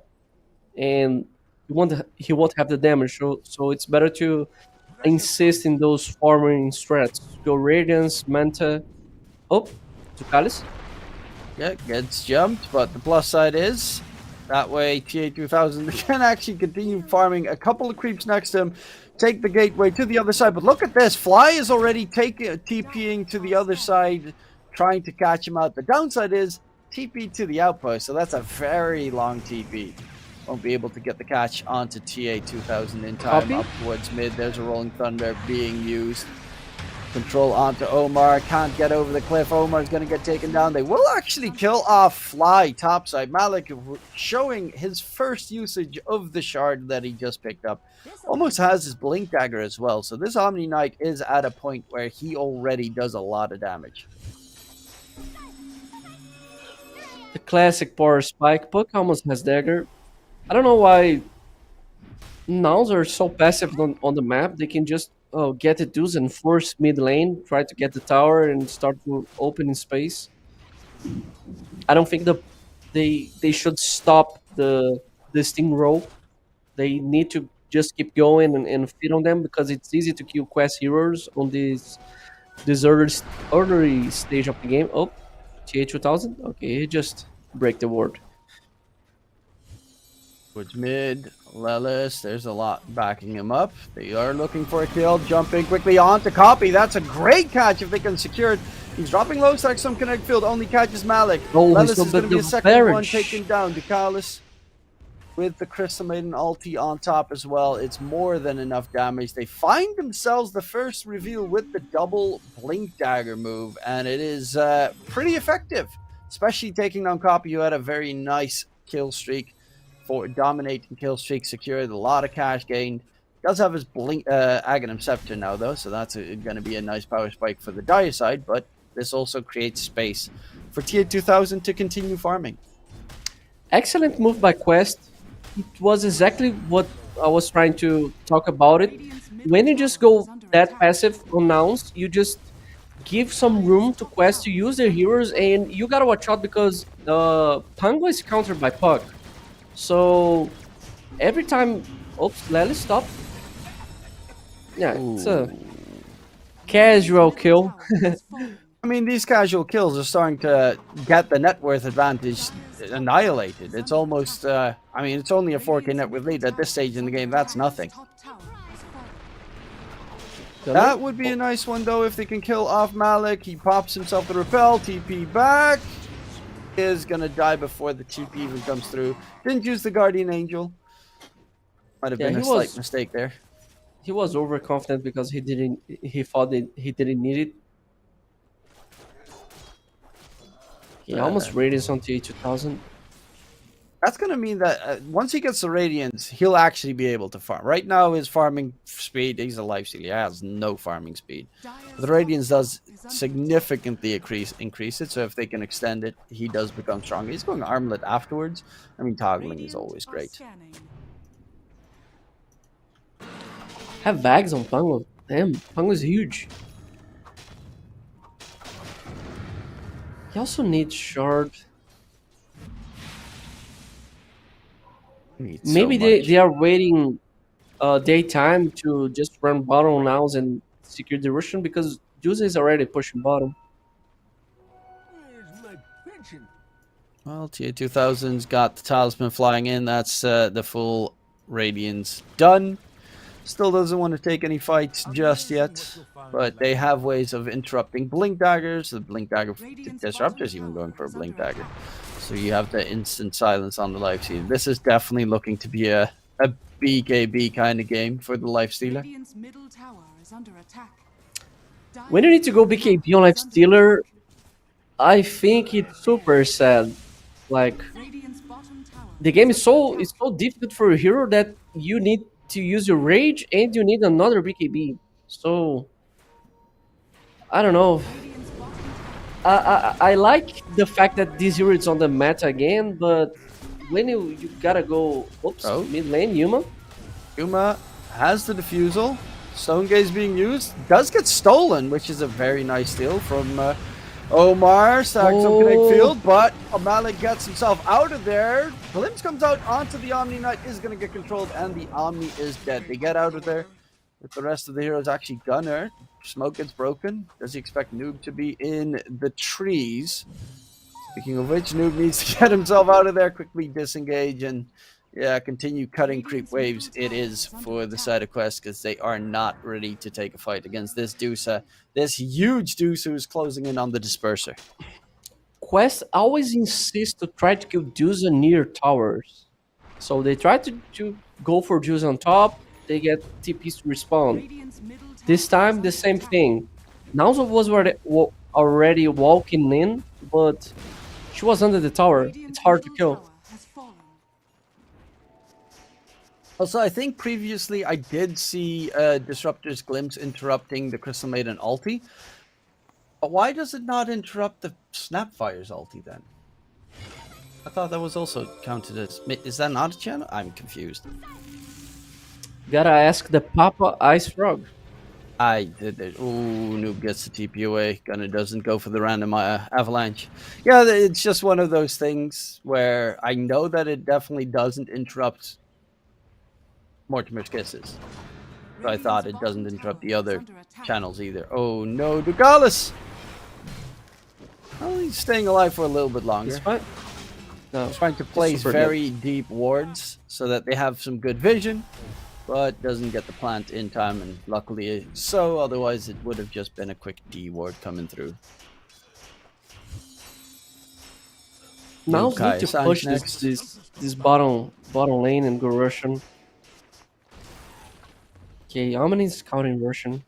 and he won't have the damage, so it's better to insist in those farming strats. Go Radiance, Manta. Oh, Tucalis. Yeah, gets jumped, but the plus side is that way TA2000 can actually continue farming a couple of creeps next to him, take the gateway to the other side. But look at this, Fly is already TPing to the other side, trying to catch him out. The downside is TP to the outpost, so that's a very long TP. Won't be able to get the catch onto TA2000 in time. Copy. Up towards mid, there's a Rolling Thunder being used. Control onto Omar, can't get over the cliff. Omar's going to get taken down. They will actually kill off Fly topside. Malik showing his first usage of the shard that he just picked up. Almost has his Blink Dagger as well. So this Omni Knight is at a point where he already does a lot of damage. The classic power spike. Puck almost has dagger. I don't know why Nouns are so passive on the map. They can just get the dudes and force mid lane, try to get the tower and start to open in space. I don't think they should stop the sting roll. They need to just keep going and feed on them because it's easy to kill quest heroes on this early stage of the game. Oh, TA2000. Okay, he just break the ward. Towards mid, Lelis, there's a lot backing him up. They are looking for a kill, jumping quickly on to copy. That's a great catch if they can secure it. He's dropping low stack, some connect field, only catches Malik. Oh, Lelis he's is going to be a the second one barrage. taken down. Ducalis with the Crystal Maiden ulti on top as well. It's more than enough damage. They find themselves the first reveal with the double Blink Dagger move, and it is pretty effective, especially taking down Copy, who had a very nice kill streak. For dominating kill streak secured, a lot of cash gained. Does have his Aghanim Scepter now though, so that's going to be a nice power spike for the Dire side, but this also creates space for TA2000 to continue farming. Excellent move by Quest. It was exactly what I was trying to talk about it. When you just go that passive on Nouns, you just give some room to Quest to use their heroes, and you gotta watch out because Pango is countered by Puck. So every time, oops, Lely, stop. Yeah, it's a casual kill. I mean, these casual kills are starting to get the net worth advantage annihilated. It's almost, I mean, it's only a 4K net worth lead at this stage in the game. That's nothing. That would be a nice one, though, if they can kill off Malik. He pops himself the repel, TP back. Is going to die before the TP even comes through. Didn't use the Guardian Angel. Might have been a slight mistake there. He was overconfident because he thought that he didn't need it. He almost radius on TA2000. That's going to mean that once he gets the Radiance, he'll actually be able to farm. Right now, his farming speed, he's a lifesteal. He has no farming speed. The Radiance does significantly increase it, so if they can extend it, he does become stronger. He's going Armlet afterwards. I mean, toggling is always great. Have bags on Pango. Damn, Pango is huge. He also needs shard. Maybe they are waiting daytime to just run bottom nows and secure the Russian because Juice is already pushing bottom. Well, TA2000's got the Talisman flying in. That's the full Radiance done. Still doesn't want to take any fights just yet, but they have ways of interrupting Blink Daggers. The Blink Dagger Disruptor's even going for a Blink Dagger. So you have the instant silence on the Lifestealer. This is definitely looking to be a BKB kind of game for the Lifestealer. When you need to go BKB on Lifestealer, I think it's super sad. Like, the game is so difficult for a hero that you need to use your rage and you need another BKB. So I don't know. I like the fact that this hero is on the meta again, but when you gotta go mid lane, Yuma has the defusal. Stone Gaze being used. Does get stolen, which is a very nice steal from Omar. Stacks up Connect Field, but Malik gets himself out of there. Glimpse comes out onto the Omni Knight, is going to get controlled, and the Omni is dead. They get out of there with the rest of the heroes. Actually, Gunner. Smoke gets broken. Does he expect Noob to be in the trees? Speaking of which, Noob needs to get himself out of there, quickly disengage, and continue cutting creep waves. It is for the side of Quest because they are not ready to take a fight against this Dusa, this huge Dusa who's closing in on the Disperser. Quest always insists to try to kill Dusa near towers. So they try to go for Dusa on top, they get TPs to respawn. This time, the same thing. Nouns was already walking in, but she was under the tower. It's hard to kill. Also, I think previously I did see Disruptor's Glimpse interrupting the Crystal Maiden ulti. But why does it not interrupt the Snapfire's ulti then? I thought that was also counted as... Is that not a channel? I'm confused. Gotta ask the Papa Ice Frog. I did it. Ooh, Noob gets the TP away. Gunner doesn't go for the random avalanche. Yeah, it's just one of those things where I know that it definitely doesn't interrupt Mortimer's kisses. So I thought it doesn't interrupt the other channels either. Oh no, Dugalis! Oh, he's staying alive for a little bit longer. It's fine. No, Trying to place super very deep wards so that they have some good vision, but doesn't get the plant in time, and luckily so, otherwise it would have just been a quick D ward coming through. Now Kai need to Sanj push next. this bottom lane and go Russian. Okay, Omni's scouting Russian.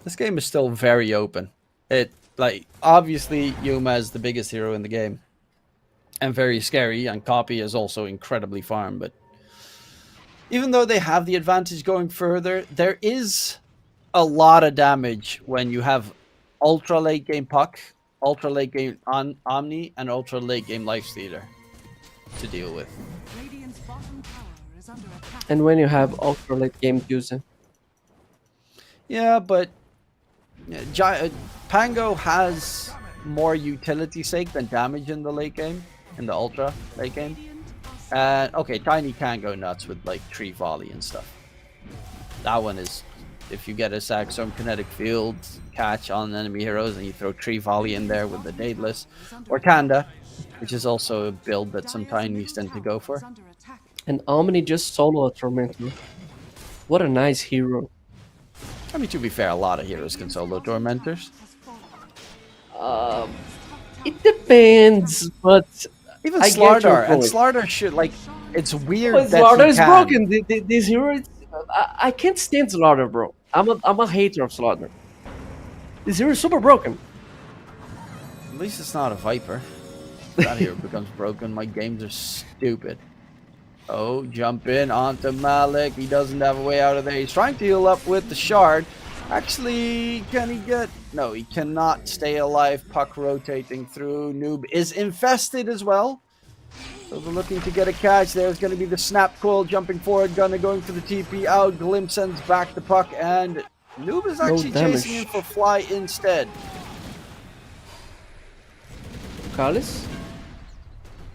This game is still very open. Obviously Yuma is the biggest hero in the game and very scary, and Copy is also incredibly farm, but even though they have the advantage going further, there is a lot of damage when you have ultra late game Puck, ultra late game Omni, and ultra late game Lifestealer to deal with. Radiant's bottom tower is under attack. And when you have ultra late game Yuza. Yeah, but Pango has more utility sake than damage in the late game, in the ultra late game. And okay, Tiny can go nuts with like tree volley and stuff. That one is, if you get a Saxon kinetic field catch on enemy heroes and you throw tree volley in there with the Daedalus, or Kanda, which is also a build that some Tinies tend to go for. And Omni just solo a Tormentor. What a nice hero. I mean, to be fair, a lot of heroes can solo Tormentors. It depends, but Even I get your Slardar, and point. Slardar should, like, it's weird But that Slardar he is can. broken. This hero, I can't stand Slardar, bro. I'm a hater of Slardar. This hero is super broken. At least it's not a Viper. That hero becomes broken. My games are stupid. Oh, jump in onto Malik. He doesn't have a way out of there. He's trying to heal up with the shard. Actually, can he get... No, he cannot stay alive. Puck rotating through. Noob is infested as well. So they're looking to get a catch. There's going to be the snap coil jumping forward. Gunner going for the TP out. Glim sends back the puck. And Noob is actually chasing him for fly instead. Kalis?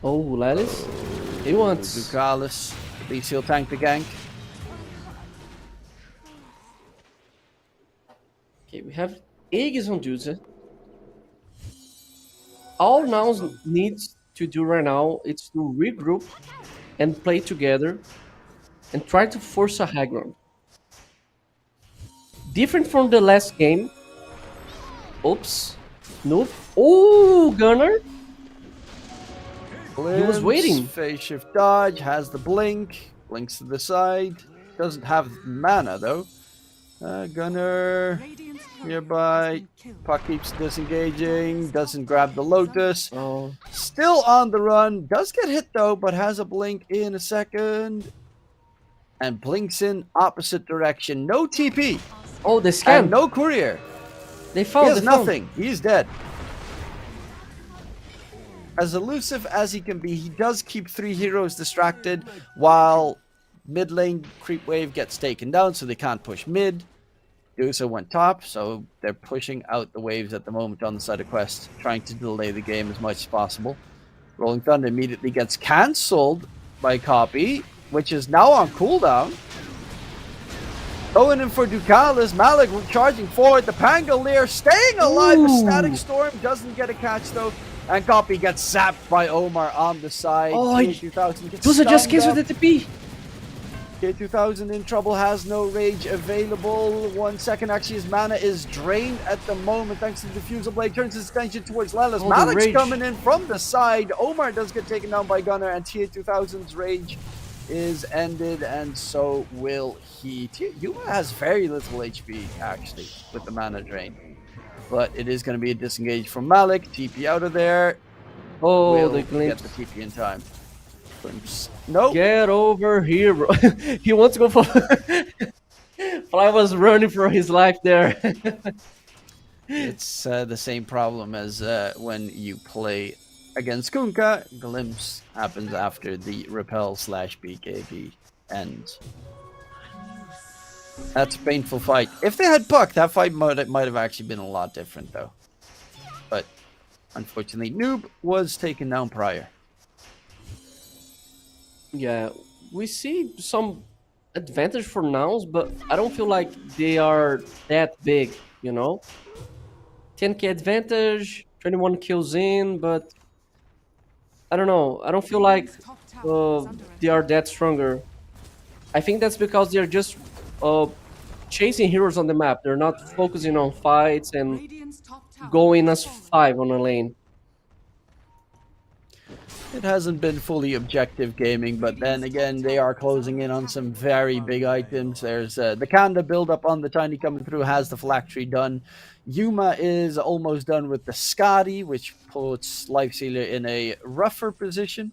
Oh, Lalis? He wants... Ducalis. At least he'll tank the gank. Okay, we have Aegis on Juza. All Nouns needs to do right now is to regroup and play together and try to force a high ground. Different from the last game. Oops. Nope. Oh, Gunner. He was waiting. Phase shift dodge, has the blink, blinks to the side. Doesn't have mana though. Gunner nearby. Puck keeps disengaging, doesn't grab the Lotus. Oh. Still on the run, does get hit though, but has a blink in a second. And blinks in opposite direction. No TP. Oh, they scanned. And no courier. They found. He has nothing. He's dead. As elusive as he can be, he does keep 3 heroes distracted while mid lane creep wave gets taken down, so they can't push mid. Dusa went top, so they're pushing out the waves at the moment on the side of Quest, trying to delay the game as much as possible. Rolling Thunder immediately gets cancelled by Copy, which is now on cooldown. Going in for Ducalis, Malik charging forward, the Pangolier staying alive. A Static Storm doesn't get a catch though. And Copy gets zapped by Omar on the side. Oh, K2000 gets those are just stunned kills up. with the TP. K2000 in trouble, has no rage available. 1 second, actually his mana is drained at the moment thanks to the Diffusal Blade. Turns his attention towards Lelis. Oh, the Malik's rage. coming in from the side. Omar does get taken down by Gunner, and TA2000's rage is ended, and so will he. Yuma has very little HP actually with the mana drain. But it is going to be a disengage from Malik. TP out of there. Oh, Will the get glimpse. the TP in time. Nope. Get over here, bro. He wants to go for... Fly was running for his life there. It's the same problem as when you play against Kunkka. Glimpse happens after the repel / BKB. end. That's a painful fight. If they had Puck, that fight might have actually been a lot different, though. But unfortunately, Noob was taken down prior. Yeah, we see some advantage for Nouns, but I don't feel like they are that big, you know? 10k advantage, 21 kills in, but I don't know. I don't feel like they are that stronger. I think that's because they're just chasing heroes on the map. They're not focusing on fights and going as 5 on a lane. It hasn't been fully objective gaming, but then again, they are closing in on some very big items. There's the Kanda build up on the Tiny coming through, has the phylactery done. Yuma is almost done with the Scotty, which puts Lifestealer in a rougher position.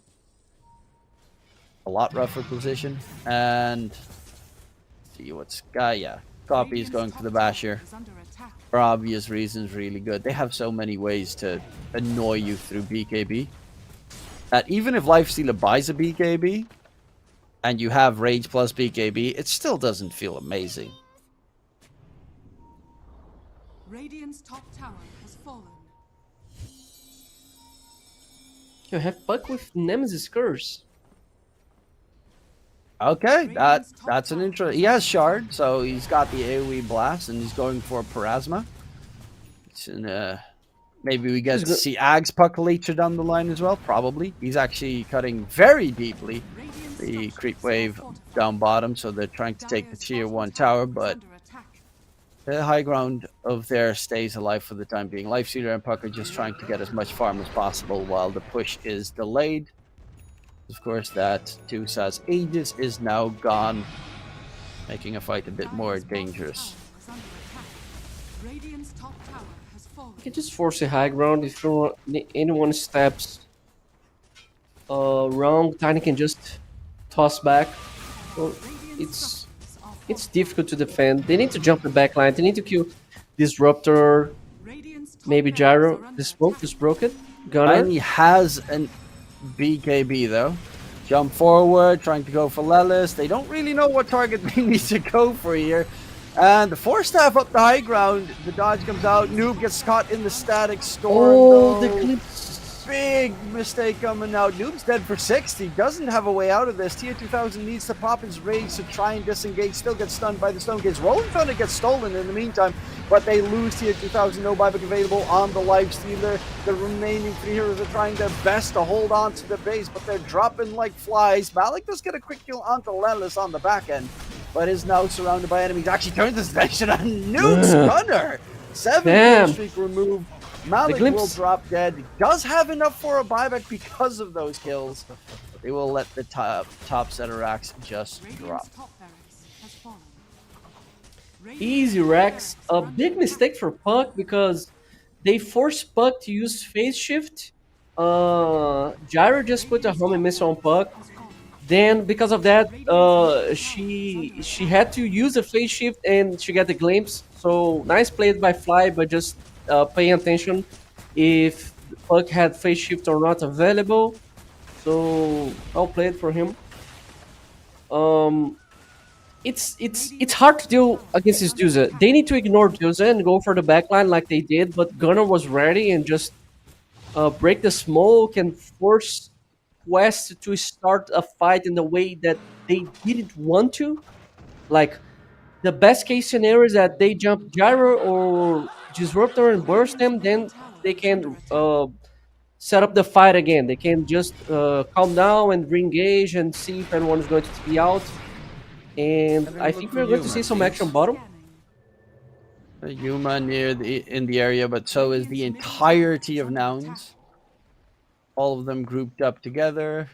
A lot rougher position. And see what's Gaia. Copy is going for the Basher. For obvious reasons, really good. They have so many ways to annoy you through BKB. That even if Lifestealer buys a BKB and you have Rage plus BKB, it still doesn't feel amazing. Radiant's top tower has fallen. You have Puck with Nemesis Curse. Okay, that's an intro. He has Shard, so he's got the AoE blast, and he's going for Parasma. It's in, maybe we get to see Ag's Puck later down the line as well. Probably. He's actually cutting very deeply the creep wave down bottom, so they're trying to take the tier 1 tower, but the high ground of theirs stays alive for the time being. Lifestealer and Puck are just trying to get as much farm as possible while the push is delayed. Of course, that Tusa's Aegis is now gone, making a fight a bit more dangerous. You can just force a high ground if anyone steps wrong. Tiny can just toss back. Well, it's difficult to defend. They need to jump the backline. They need to kill Disruptor. Maybe Gyro. The smoke just broke it. Gunner. Tiny has an BKB though. Jump forward, trying to go for Lelis. They don't really know what target they need to go for here. And the 4-staff up the high ground. The dodge comes out. Noob gets caught in the static storm. Oh, the clip. Big mistake coming out. Noob's dead for 60. Doesn't have a way out of this. Tier 2000 needs to pop his rage to try and disengage. Still gets stunned by the Stone Gaze. Rolling Thunder gets stolen in the meantime, but they lose Tier 2000. No buyback available on the Lifestealer. The remaining 3 heroes are trying their best to hold on to the base, but they're dropping like flies. Malik does get a quick kill onto Lelis on the back end, but is now surrounded by enemies. Actually turns his attention on Noob's Gunner. 7 streak removed. Malik will drop dead. He does have enough for a buyback because of those kills. They will let the top center racks just drop. Easy Rex. A big mistake for Puck because they forced Puck to use phase shift. Gyro just put a homing missile on Puck. Then because of that, she had to use a phase shift and she got the glimpse. So nice play by Fly, but just paying attention if Puck had phase shift or not available. So well played for him. It's hard to deal against this Duza. They need to ignore Duza and go for the backline like they did, but Gunner was ready and just break the smoke and force Quest to start a fight in the way that they didn't want to. Like, the best case scenario is that they jump Gyro or Disruptor and burst them, then they can set up the fight again. They can just calm down and re-engage and see if anyone is going to be out. And I think we're going to see some action bottom. Yuma in the area, but so is the entirety of Nouns. All of them grouped up together.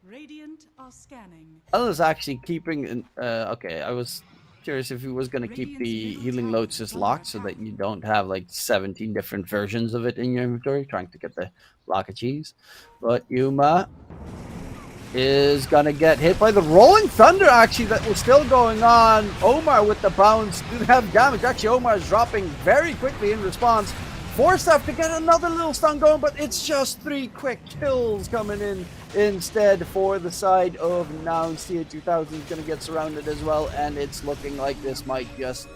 Radiant are scanning. I was actually keeping. Okay, I was curious if he was going to keep the healing lotus locked so that you don't have like 17 different versions of it in your inventory, trying to get the block of cheese. But Yuma is going to get hit by the Rolling Thunder, actually, that was still going on. Omar with the bounce didn't have damage. Actually, Omar is dropping very quickly in response. Forced to get another little stun going, but it's just 3 quick kills coming in instead for the side of Nouns. TA2000 is going to get surrounded as well, and it's looking like this might just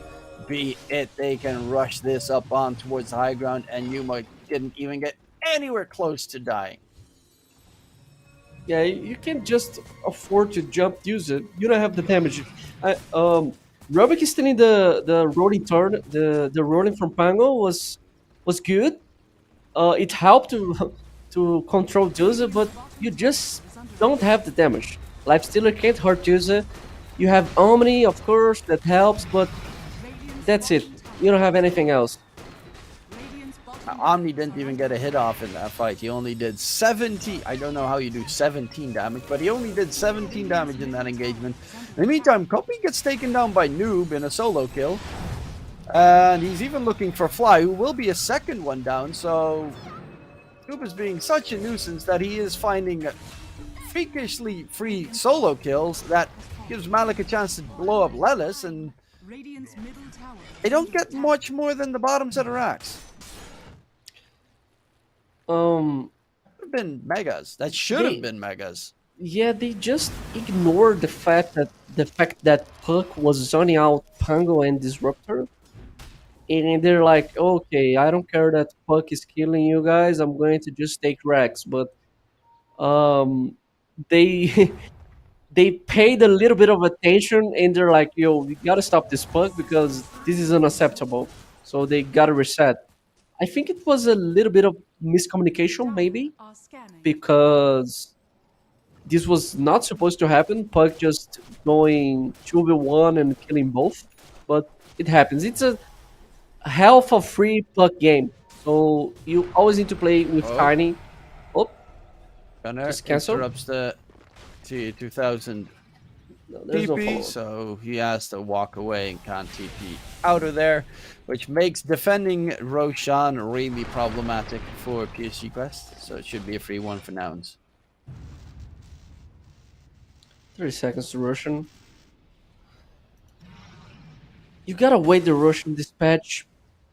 be it. They can rush this up on towards the high ground, and Yuma didn't even get anywhere close to dying. Yeah, you can't just afford to jump use it. You don't have the damage. Rubik is stealing the rolling turn. The rolling from Pango was good. It helped to control Juza, but you just don't have the damage. Lifestealer can't hurt Juza. You have Omni, of course, that helps, but that's it. You don't have anything else. Omni didn't even get a hit off in that fight. He only did 17. I don't know how you do 17 damage, but he only did 17 damage in that engagement. In the meantime, Kopi gets taken down by Noob in a solo kill. And he's even looking for Fly, who will be a second one down. So Noob is being such a nuisance that he is finding freakishly free solo kills that gives Malik a chance to blow up Lelis, and they don't get much more than the bottom set of racks. Could have been megas. That should have been megas. Yeah, they just ignored the fact that Puck was zoning out Pango and Disruptor, and they're like, okay, I don't care that Puck is killing you guys. I'm going to just take Rex, but they they paid a little bit of attention, and they're like, yo, we gotta stop this Puck because this is unacceptable. So they gotta reset. I think it was a little bit of miscommunication, maybe, because this was not supposed to happen. Puck just going 2v1 and killing both, but it happens. It's a half of free Puck game, so you always need to play with Tiny. Oh, Gunner just cancel. interrupts the T2000 No, there's no TP, follow-up. so he has to walk away and can't TP out of there, which makes defending Roshan really problematic for PSG Quest. So it should be a free one for Nouns. 30 seconds to Russian. You gotta wait the Russian dispatch,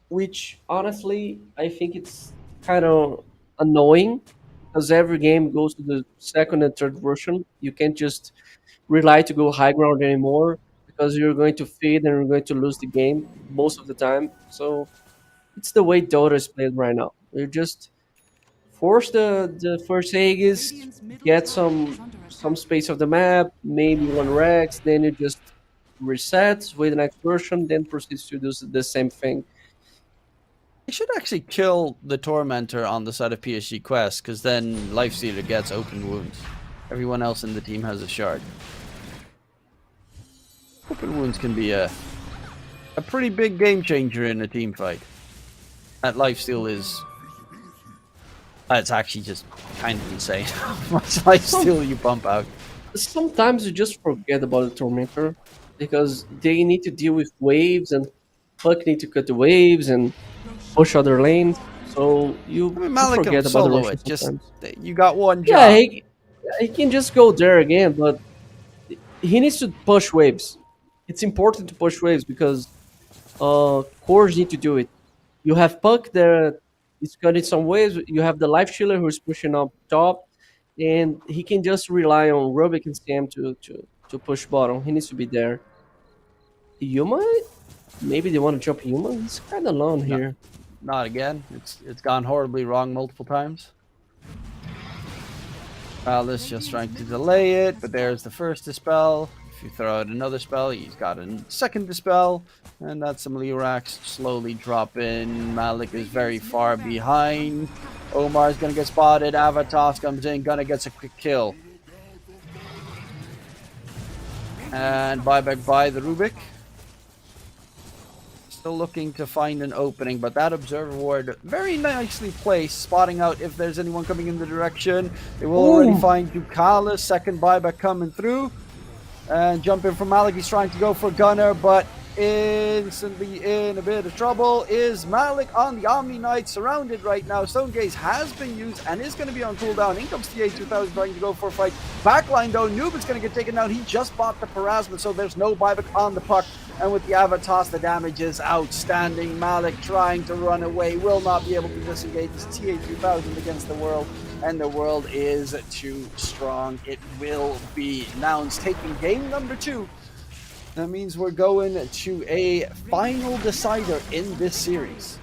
which honestly I think it's kind of annoying because every game goes to the second and third Russian. You can't just rely to go high ground anymore because you're going to feed and you're going to lose the game most of the time. So it's the way Dota is played right now. You just force the first Aegis, get some space of the map, maybe one Rex, then you just reset, wait the next version, then proceeds to do the same thing. They should actually kill the Tormentor on the side of PSG Quest, because then Lifestealer gets open wounds. Everyone else in the team has a shard. Open wounds can be a pretty big game changer in a team fight. That lifesteal is... it's actually just kind of insane how much lifesteal you pump out. Sometimes you just forget about the Tormentor because they need to deal with waves and Puck need to cut the waves and push other lanes. So you Malik forget can about the solo Russian it. Just sometimes. you got one job. Yeah, he can just go there again, but he needs to push waves. It's important to push waves because cores need to do it. You have Puck there, he's cutting some waves. You have the Life Chiller who's pushing up top, and he can just rely on Rubik and Sam to push bottom. He needs to be there. Yuma? Maybe they want to jump Yuma? He's kind of alone here. Not again. It's gone horribly wrong multiple times. Alice just trying to delay it, but there's the first dispel. If you throw out another spell, he's got a second dispel, and that's some Leorax slowly dropping. Malik is very far behind. Omar's gonna get spotted. Avatos comes in, gonna gets a quick kill. And buyback by the Rubik. Still looking to find an opening, but that Observer Ward very nicely placed, spotting out if there's anyone coming in the direction. They will already find Ducalis, second buyback coming through. And jumping from Malik, he's trying to go for Gunner, but instantly in a bit of trouble is Malik on the Omni Knight, surrounded right now. Stone Gaze has been used and is going to be on cooldown. In comes TA2000 trying to go for a fight. Backline though, Noob is going to get taken down. He just bought the Parasma, so there's no buyback on the Puck. And with the Avatos, the damage is outstanding. Malik trying to run away, will not be able to disengage. It's TA2000 against the world, and the world is too strong. It will be Nouns taking game number 2. That means we're going to a final decider in this series.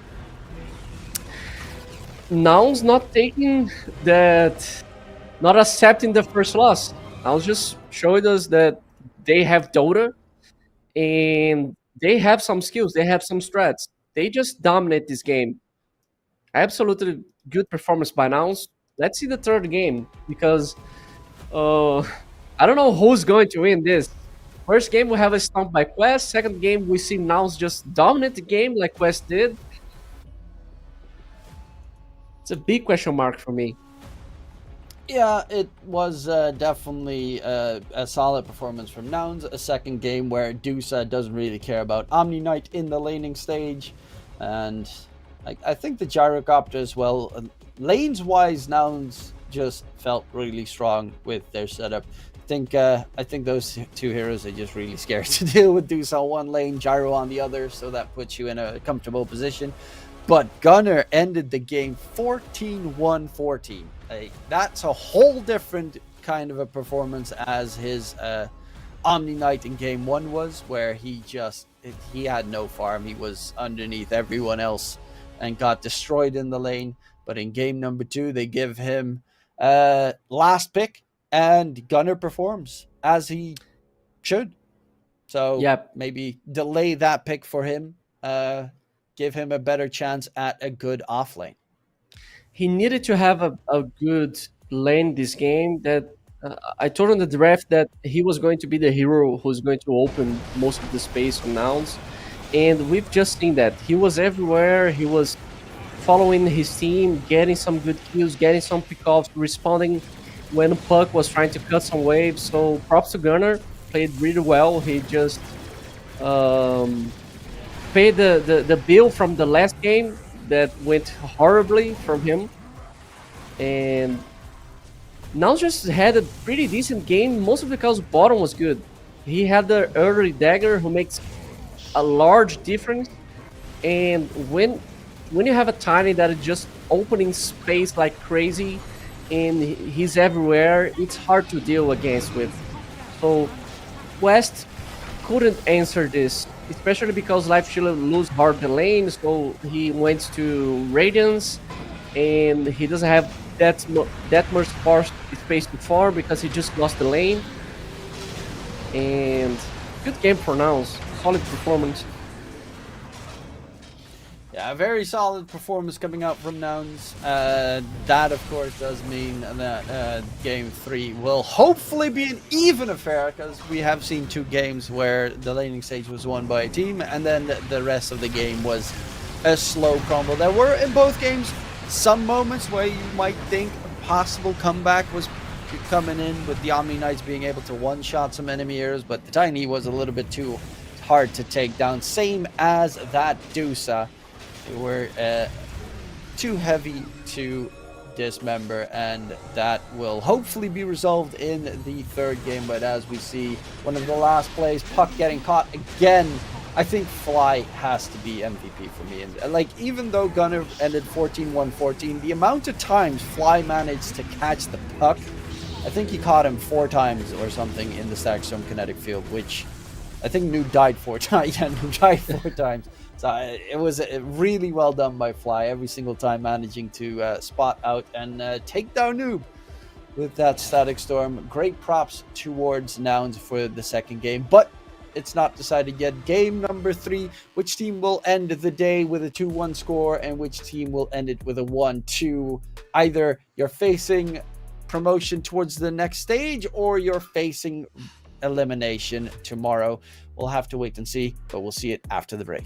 Nouns not taking that, not accepting the first loss. Nouns just showing us that they have Dota and they have some skills, they have some strats. They just dominate this game. Absolutely good performance by Nouns. Let's see the third game because I don't know who's going to win this. First game we have a stomp by Quest. Second game we see Nouns just dominate the game like Quest did. It's a big question mark for me. Yeah, it was definitely a solid performance from Nouns. A second game where Dusa doesn't really care about Omni Knight in the laning stage. And I think the Gyrocopter as well. Lanes-wise, Nouns just felt really strong with their setup. I think those two heroes are just really scared to deal with Dusa on one lane, Gyro on the other, so that puts you in a comfortable position. But Gunnar ended the game 14-1-14. That's a whole different kind of a performance as his Omni Knight in game 1 was, where he had no farm. He was underneath everyone else and got destroyed in the lane. But in game number 2, they give him last pick, and Gunnar performs as he should. So maybe delay that pick for him. Give him a better chance at a good off lane. He needed to have a good lane this game. That I told in the draft that he was going to be the hero who's going to open most of the space on Nouns. And we've just seen that. He was everywhere. He was following his team, getting some good kills, getting some pickoffs, responding when Puck was trying to cut some waves. So props to Gunnar, played really well. He just paid the bill from the last game that went horribly from him. And now just had a pretty decent game, mostly because bottom was good. He had the early dagger who makes a large difference. And when you have a Tiny that is just opening space like crazy and he's everywhere, it's hard to deal against with. So Quest couldn't answer this, especially because Life Stealer lose hard the lane, so he went to Radiance, and he doesn't have that much space to farm because he just lost the lane. And good game for Nouns, solid performance. Yeah, a very solid performance coming out from Nouns. That, of course, does mean that Game 3 will hopefully be an even affair, because we have seen 2 games where the laning stage was won by a team, and then the rest of the game was a slow crumble. There were, in both games, some moments where you might think a possible comeback was coming in, with the Omni Knights being able to one-shot some enemy heroes, but the Tiny was a little bit too hard to take down. Same as that Dusa. They were too heavy to dismember, and that will hopefully be resolved in the third game. But as we see, one of the last plays, Puck getting caught again. I think Fly has to be MVP for me. And like, even though Gunnar ended 14-1-14, the amount of times Fly managed to catch the Puck, I think he caught him 4 times or something in the Static Storm kinetic field, which I think Noob died 4 times. Yeah, Noob died 4 times. So it was really well done by Fly, every single time managing to spot out and take down Noob with that Static Storm. Great props towards Nouns for the second game, but it's not decided yet. Game number 3, which team will end the day with a 2-1 score and which team will end it with a 1-2. Either you're facing promotion towards the next stage or you're facing elimination tomorrow. We'll have to wait and see, but we'll see it after the break.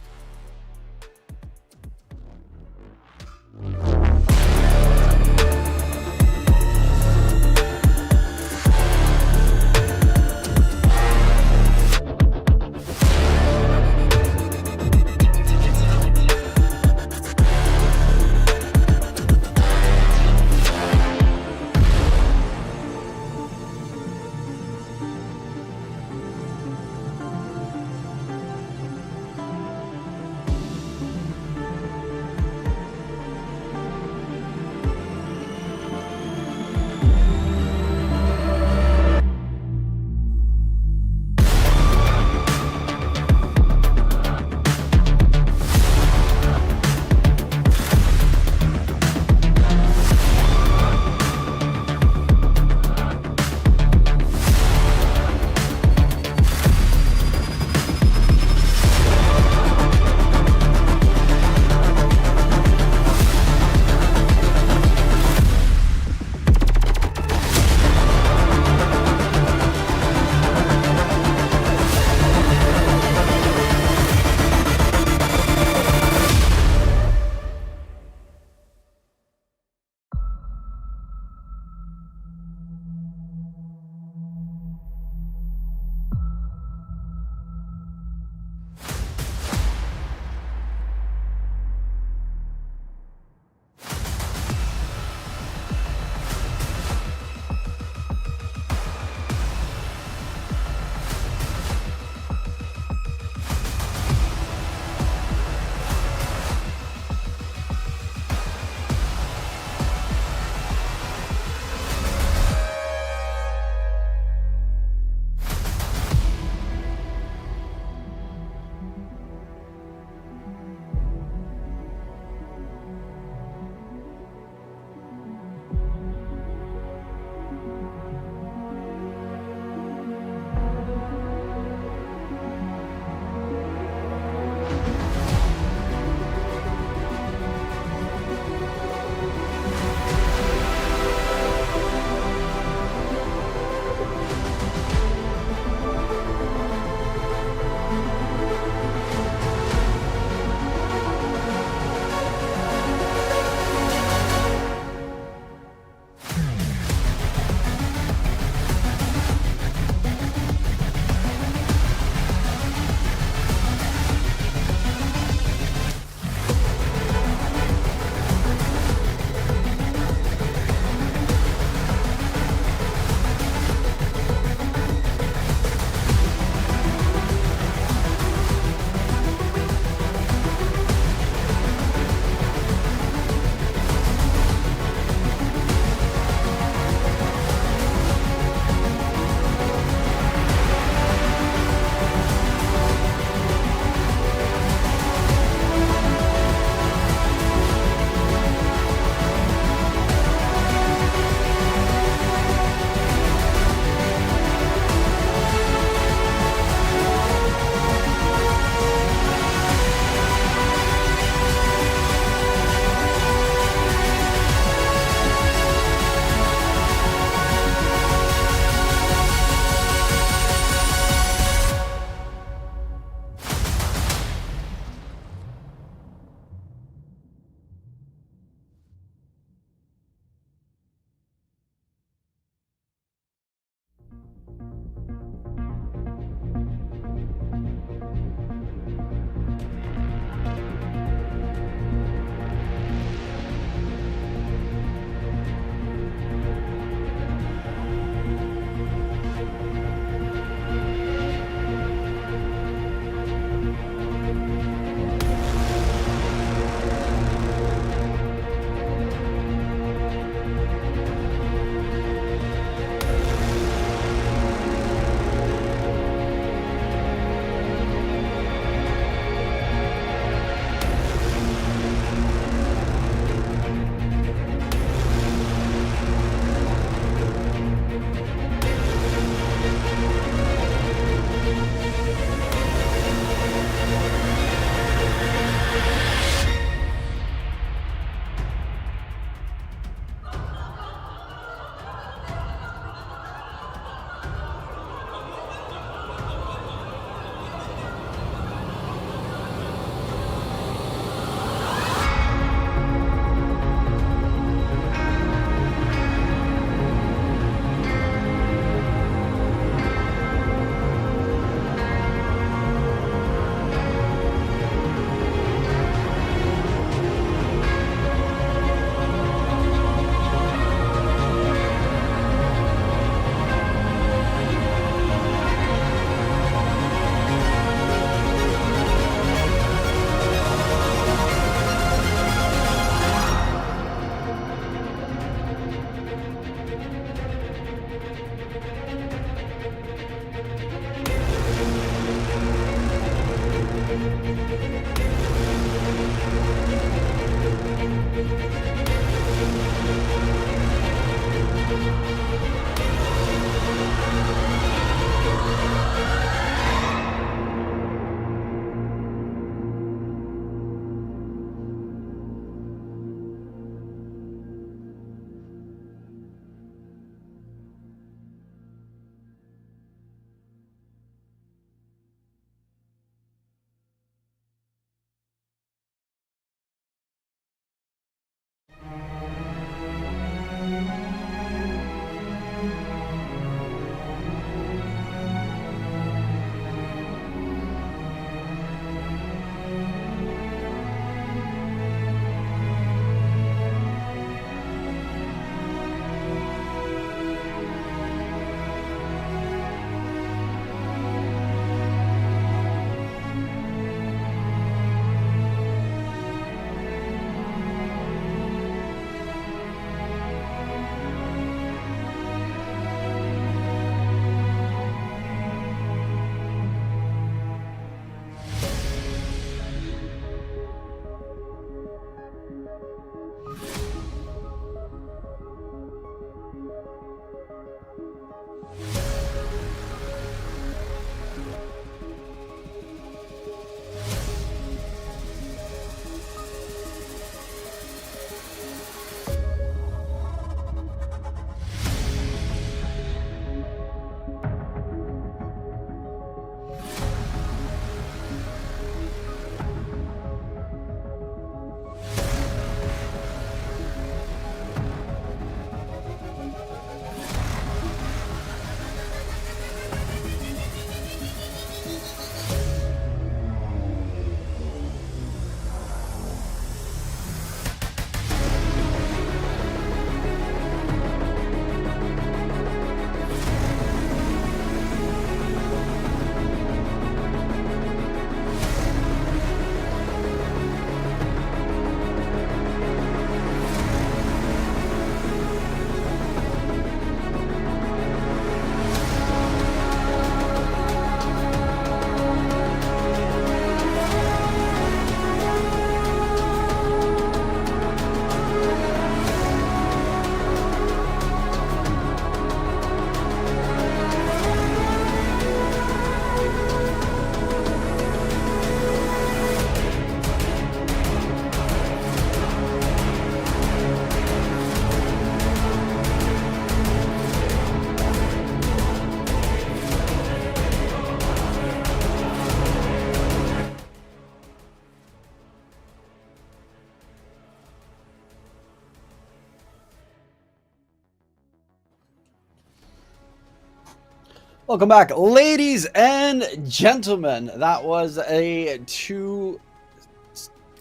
Welcome back, ladies and gentlemen. That was a 2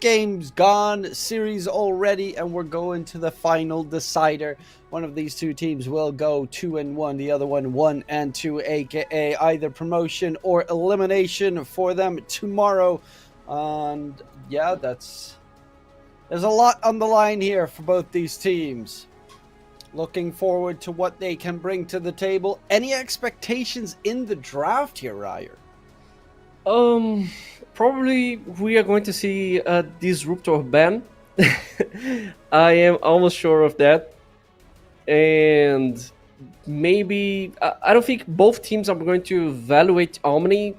games gone series already, and we're going to the final decider. One of these two teams will go 2-1, the other one 1-2, aka either promotion or elimination for them tomorrow. And yeah, there's a lot on the line here for both these teams. Looking forward to what they can bring to the table. Any expectations in the draft here, Ryer? Probably we are going to see a disruptor ban. I am almost sure of that. And maybe I don't think both teams are going to evaluate Omni.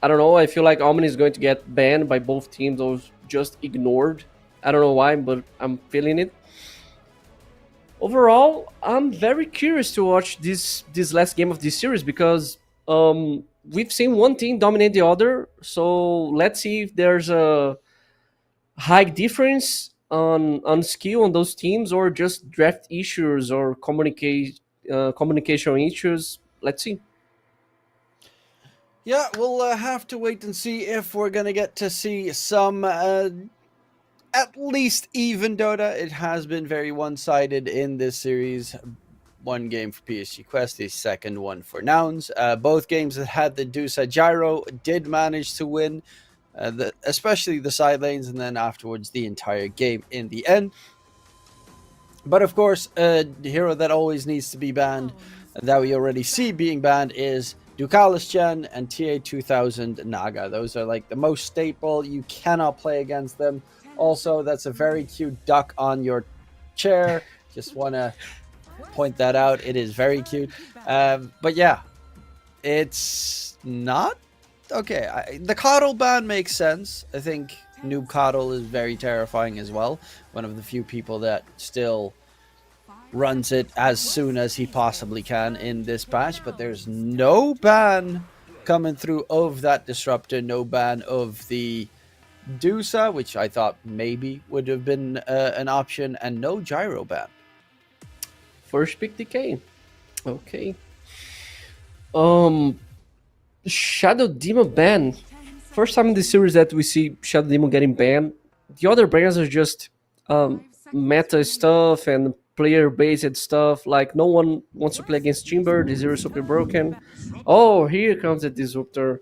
I don't know. I feel like Omni is going to get banned by both teams or just ignored. I don't know why, but I'm feeling it. Overall, I'm very curious to watch this last game of this series because we've seen one team dominate the other. So let's see if there's a high difference on skill on those teams or just draft issues or communication issues. Let's see. Yeah, we'll have to wait and see if we're going to get to see some at least even Dota. It has been very one-sided in this series. One game for PSG Quest, the second one for Nouns. Both games that had the Dusa Gyro did manage to win, especially the side lanes, and then afterwards the entire game in the end. But of course, the hero that always needs to be banned, that we already see being banned, is Ducalis Gen and TA2000 Naga. Those are like the most staple. You cannot play against them. Also, that's a very cute duck on your chair. Just want to point that out. It is very cute. But yeah, it's not okay. The Coddle ban makes sense. I think Noob Coddle is very terrifying as well. One of the few people that still runs it as soon as he possibly can in this patch. But there's no ban coming through of that Disruptor. No ban of the Dusa, which I thought maybe would have been an option, and no Gyro ban. First pick DK. Okay. Shadow Demon ban. First time in the series that we see Shadow Demon getting banned. The other bans are just meta stuff and player-based stuff. Like no one wants to play against Timber. The zero is super broken. Oh, here comes the Disruptor.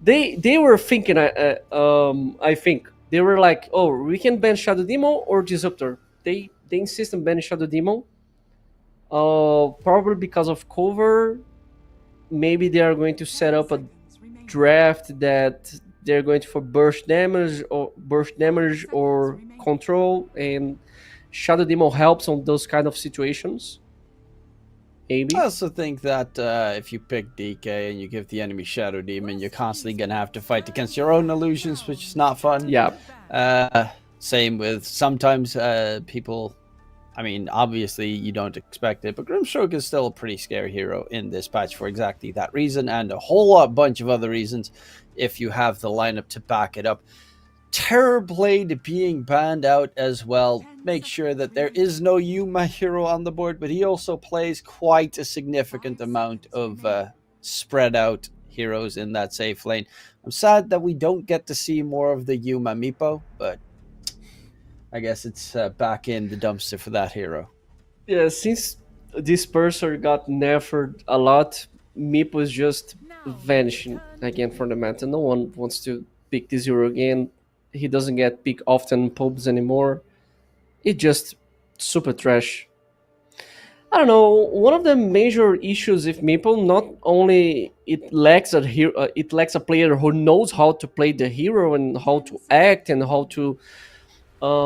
They were thinking, I think they were like, oh, we can ban Shadow Demon or Disruptor. They insist on banning Shadow Demon. Probably because of cover. Maybe they are going to set up a draft that they're going to for burst damage or control, and Shadow Demon helps on those kind of situations. Maybe. I also think that if you pick DK and you give the enemy Shadow Demon, you're constantly going to have to fight against your own illusions, which is not fun. Yeah. Same with sometimes people, I mean, obviously you don't expect it, but Grimstroke is still a pretty scary hero in this patch for exactly that reason and a whole bunch of other reasons if you have the lineup to back it up. Terrorblade being banned out as well. Make sure that there is no Yuma hero on the board, but he also plays quite a significant amount of spread out heroes in that safe lane. I'm sad that we don't get to see more of the Yuma Meepo, but I guess it's back in the dumpster for that hero. Yeah, since this person got nerfed a lot, Meepo is just vanishing again from the meta. No one wants to pick this hero again. He doesn't get picked often in pubs anymore. It's just super trash. I don't know. One of the major issues with Meeple, not only it lacks a hero, it lacks a player who knows how to play the hero and how to act and how to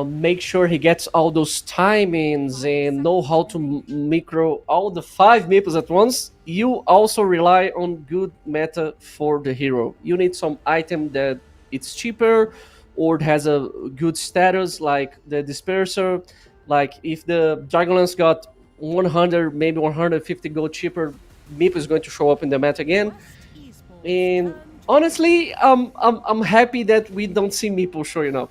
make sure he gets all those timings and know how to micro all the 5 Meeples at once. You also rely on good meta for the hero. You need some item that it's cheaper or it has a good status, like the Disperser. Like if the Dragonlance got 100, maybe 150 gold cheaper, Meep is going to show up in the meta again. And honestly, I'm happy that we don't see Meeple showing up.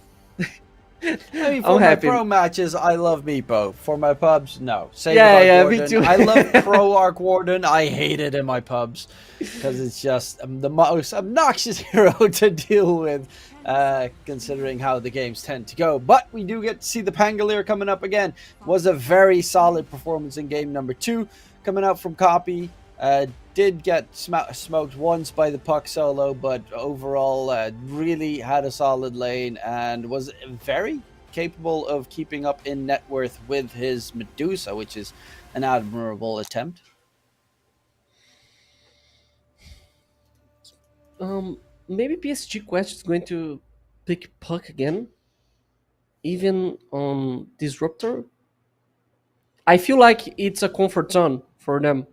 I mean, I'm for my happy. pro matches, I love Meepo. For my pubs, no. Same Yeah, with me Arc too. Warden. I love Pro Arc Warden. I hate it in my pubs because it's just the most obnoxious hero to deal with, considering how the games tend to go. But we do get to see the Pangolier coming up again. Was a very solid performance in game number 2, coming out from Copy. Did get smoked once by the puck solo, but overall really had a solid lane and was very capable of keeping up in net worth with his Medusa, which is an admirable attempt. Maybe PSG Quest is going to pick puck again, even on Disruptor. I feel like it's a comfort zone for them.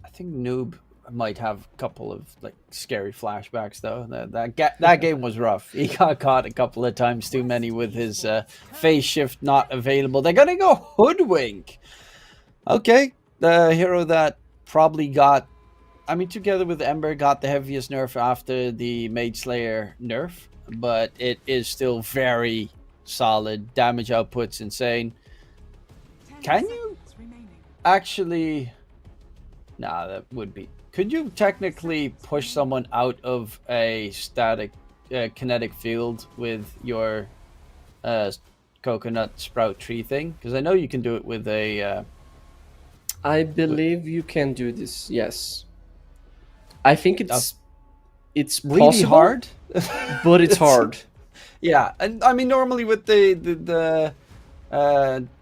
I think Noob might have a couple of like scary flashbacks though. That game was rough. He got caught a couple of times too many with his phase shift not available. They're gonna go Hoodwink. Okay, the hero that probably got, I mean, together with Ember, got the heaviest nerf after the Mage Slayer nerf, but it is still very solid. Damage output's insane. Can you actually? Nah, that would be. Could you technically push someone out of a static kinetic field with your coconut sprout tree thing? Because I know you can do it with a. I believe you can do this. Yes, I think it's really possible, hard, but it's hard. Yeah, and I mean normally with the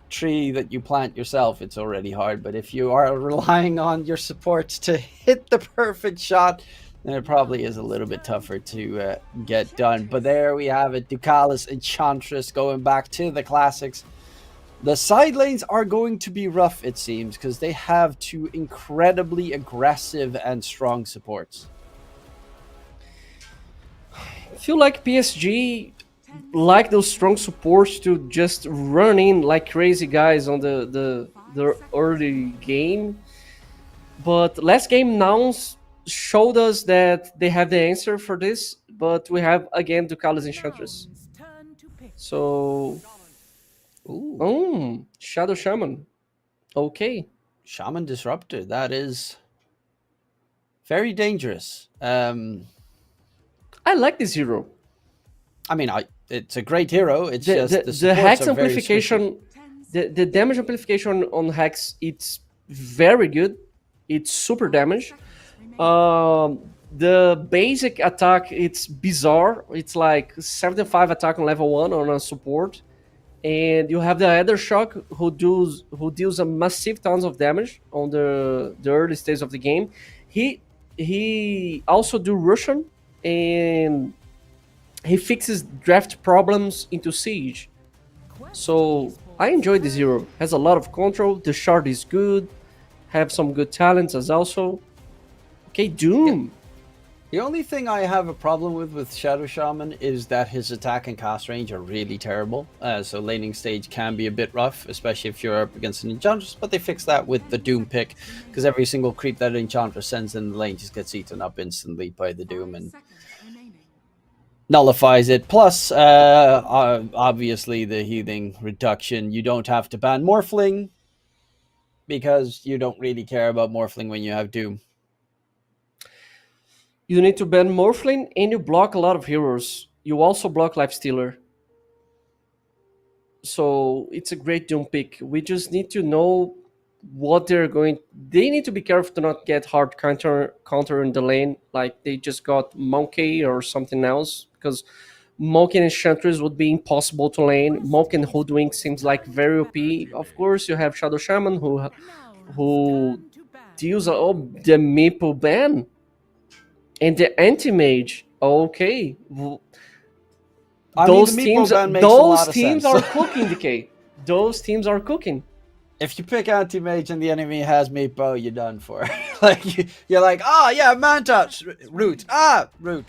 tree that you plant yourself, it's already hard. But if you are relying on your supports to hit the perfect shot, then it probably is a little bit tougher to get done. But there we have it, Ducalis Enchantress going back to the classics. The side lanes are going to be rough, it seems, because they have 2 incredibly aggressive and strong supports. I feel like PSG like those strong supports to just run in like crazy guys on the early game. But last game, Nouns showed us that they have the answer for this, but we have again Ducalis Enchantress. So, Shadow Shaman. Okay. Shaman Disruptor, that is very dangerous. I like this hero. I mean, it's a great hero. It's the Hex amplification, the damage amplification on Hex, it's very good. It's super damage. The basic attack, it's bizarre. It's like 75 attack on level 1 on a support. And you have the Ether Shock who deals a massive tons of damage on the early stage of the game. He also do Russian, and he fixes draft problems into Siege. So I enjoy this hero. Has a lot of control. The shard is good. Have some good talents as also. Okay, Doom. Yeah. The only thing I have a problem with Shadow Shaman is that his attack and cast range are really terrible. So laning stage can be a bit rough, especially if you're up against an Enchantress, but they fix that with the Doom pick, because every single creep that Enchantress sends in the lane just gets eaten up instantly by the Doom and nullifies it. Plus, obviously, the healing reduction. You don't have to ban Morphling, because you don't really care about Morphling when you have Doom. You need to ban Morphling, and you block a lot of heroes. You also block Lifestealer. So it's a great Doom pick. We just need to know what they're going. They need to be careful to not get hard counter in the lane, like they just got Monkey or something else, because Monkey and Enchantress would be impossible to lane. Monkey and Hoodwink seems like very OP. Of course, you have Shadow Shaman who deals the Meeple ban. And the anti-mage, okay. Those teams are cooking, DK. Those teams are cooking. If you pick anti-mage and the enemy has Meepo, you're done for. Like you're like, yeah, Manta, root,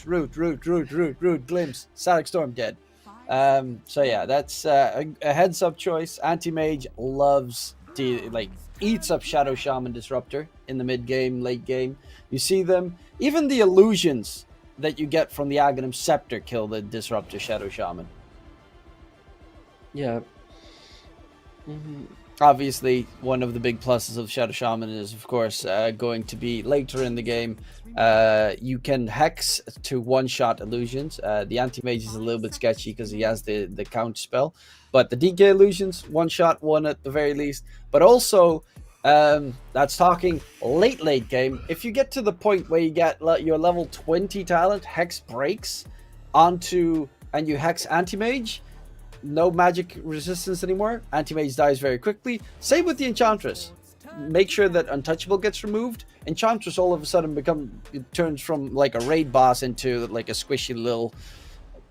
root, glimpse, Static Storm dead. So yeah, that's a heads-up choice. Anti-mage loves eats up Shadow Shaman Disruptor in the mid-game, late game. You see them. Even the illusions that you get from the Aghanim Scepter kill the Disruptor Shadow Shaman. Yeah. Obviously, one of the big pluses of Shadow Shaman is, of course, going to be later in the game. You can hex to one-shot illusions. The anti-mage is a little bit sketchy because he has the count spell, but the DK illusions, one-shot one at the very least. But also, that's talking late game. If you get to the point where you get your level 20 talent, hex breaks onto, and you hex anti-mage, no magic resistance anymore. Anti-mage dies very quickly. Same with the Enchantress. Make sure that Untouchable gets removed. Enchantress all of a sudden turns from like a raid boss into like a squishy little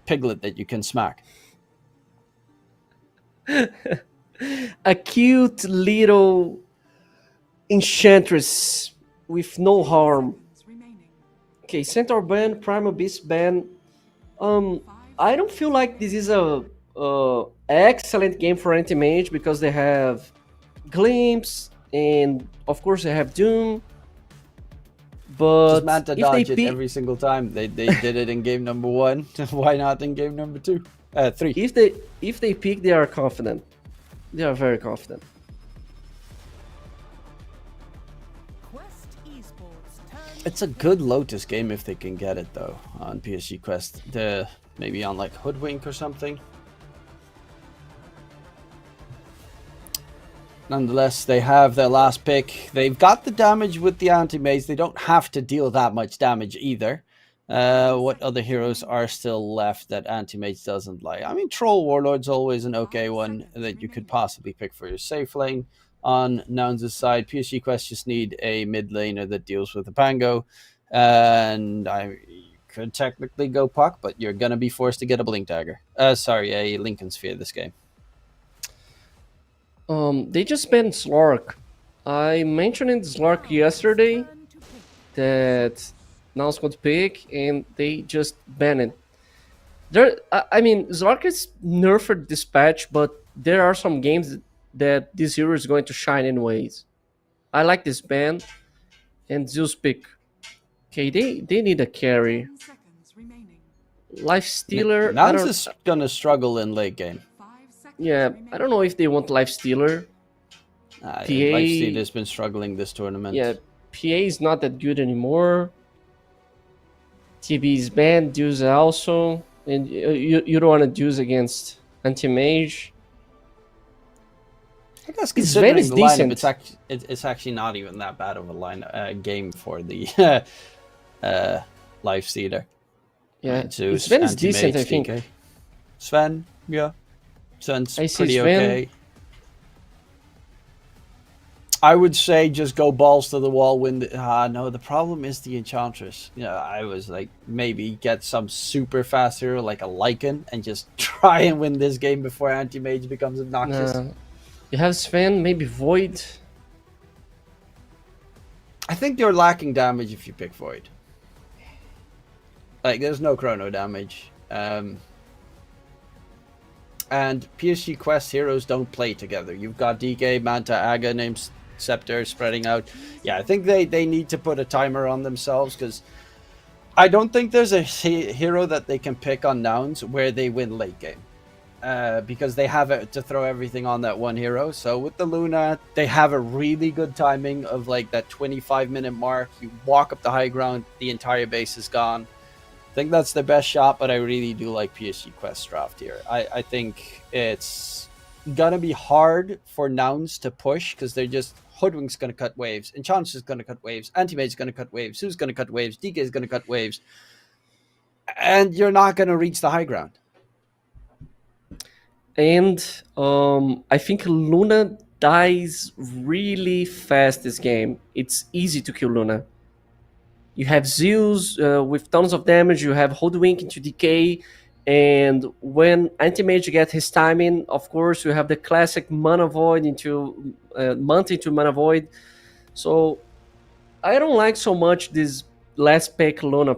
piglet that you can smack. A cute little Enchantress with no harm. Okay, Centaur ban, Primal Beast ban. I don't feel like this is a excellent game for anti-mage because they have Glimpse and of course they have Doom. But just Manta dodge it every single time. They did it in game number 1. Why not in game number 2? 3. If they pick, they are confident. They are very confident. It's a good Lotus game if they can get it though on PSG Quest. Maybe on like Hoodwink or something. Nonetheless, they have their last pick. They've got the damage with the anti-mage. They don't have to deal that much damage either. What other heroes are still left that anti-mage doesn't like? I mean, Troll Warlord's always an okay one that you could possibly pick for your safe lane. On Nouns' side, PSG Quest just need a mid laner that deals with the Pango. And I could technically go Puck, but you're going to be forced to get a Blink Dagger. A Lincoln Sphere this game. They just banned Slark. I mentioned in Slark yesterday that now it's going to pick, and they just banned it. I mean, Slark is nerfed dispatch, but there are some games that this hero is going to shine anyways. I like this ban, and Zeus pick. Okay, they need a carry. Life Stealer. Nouns is gonna struggle in late game. Yeah, I don't know if they want Life Stealer. Life Stealer's been struggling this tournament. Yeah, PA is not that good anymore. TB is banned, Deuce also. And you don't want to Deuce against Anti-Mage. I guess considering the lineup, it's actually not even that bad of a game for the Life Stealer. Yeah, Sven is decent, I think. DK. Sven, yeah. Sven's pretty Sven. okay. I would say just go balls to the wall, win the... no, the problem is the Enchantress. You know, I was like, maybe get some super fast hero like a Lycan and just try and win this game before Anti-Mage becomes obnoxious. You have Sven, maybe Void. I think you're lacking damage if you pick Void. Like, there's no chrono damage. And PSG Quest heroes don't play together. You've got DK, Manta, Aga, named Scepter spreading out. Yeah, I think they need to put a timer on themselves, because I don't think there's a hero that they can pick on Nouns where they win late game. Because they have to throw everything on that one hero. So with the Luna, they have a really good timing of like that 25-minute mark. You walk up the high ground, the entire base is gone. I think that's the best shot, but I really do like PSG Quest draft here. I think it's gonna be hard for Nouns to push because they're just... Hoodwink's gonna cut waves, Enchantress is gonna cut waves, Anti-Mage is gonna cut waves, Sue's gonna cut waves, DK is gonna cut waves, and you're not gonna reach the high ground. And I think Luna dies really fast this game. It's easy to kill Luna. You have Zeus with tons of damage, you have Hoodwink into decay, and when Anti-Mage gets his timing, of course, you have the classic Mana Void into Manta into Mana Void. So I don't like so much this last pick Luna.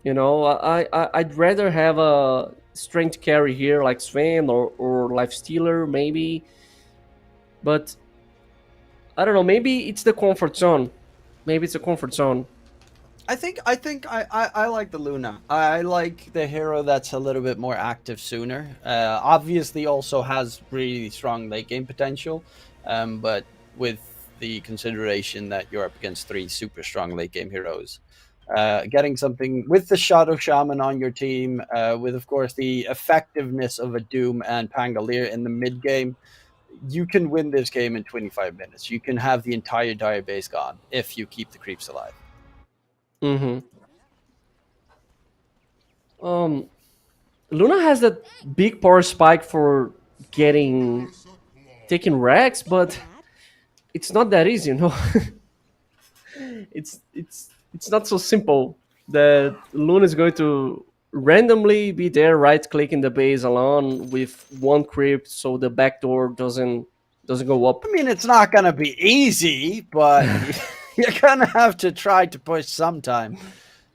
You know, I'd rather have a strength carry here like Sven or Life Stealer maybe. But I don't know, maybe it's the comfort zone. Maybe it's a comfort zone. I think I like the Luna. I like the hero that's a little bit more active sooner. Obviously, also has really strong late game potential, but with the consideration that you're up against 3 super strong late game heroes, getting something with the Shadow Shaman on your team, with of course the effectiveness of a Doom and Pangolier in the mid game, you can win this game in 25 minutes. You can have the entire dire base gone if you keep the creeps alive. Mm-hmm. Luna has that big power spike for taking Rex, but it's not that easy, you know. It's not so simple that Luna is going to randomly be there right clicking the base alone with one creep so the backdoor doesn't go up. I mean, it's not going to be easy, but you're going to have to try to push sometime.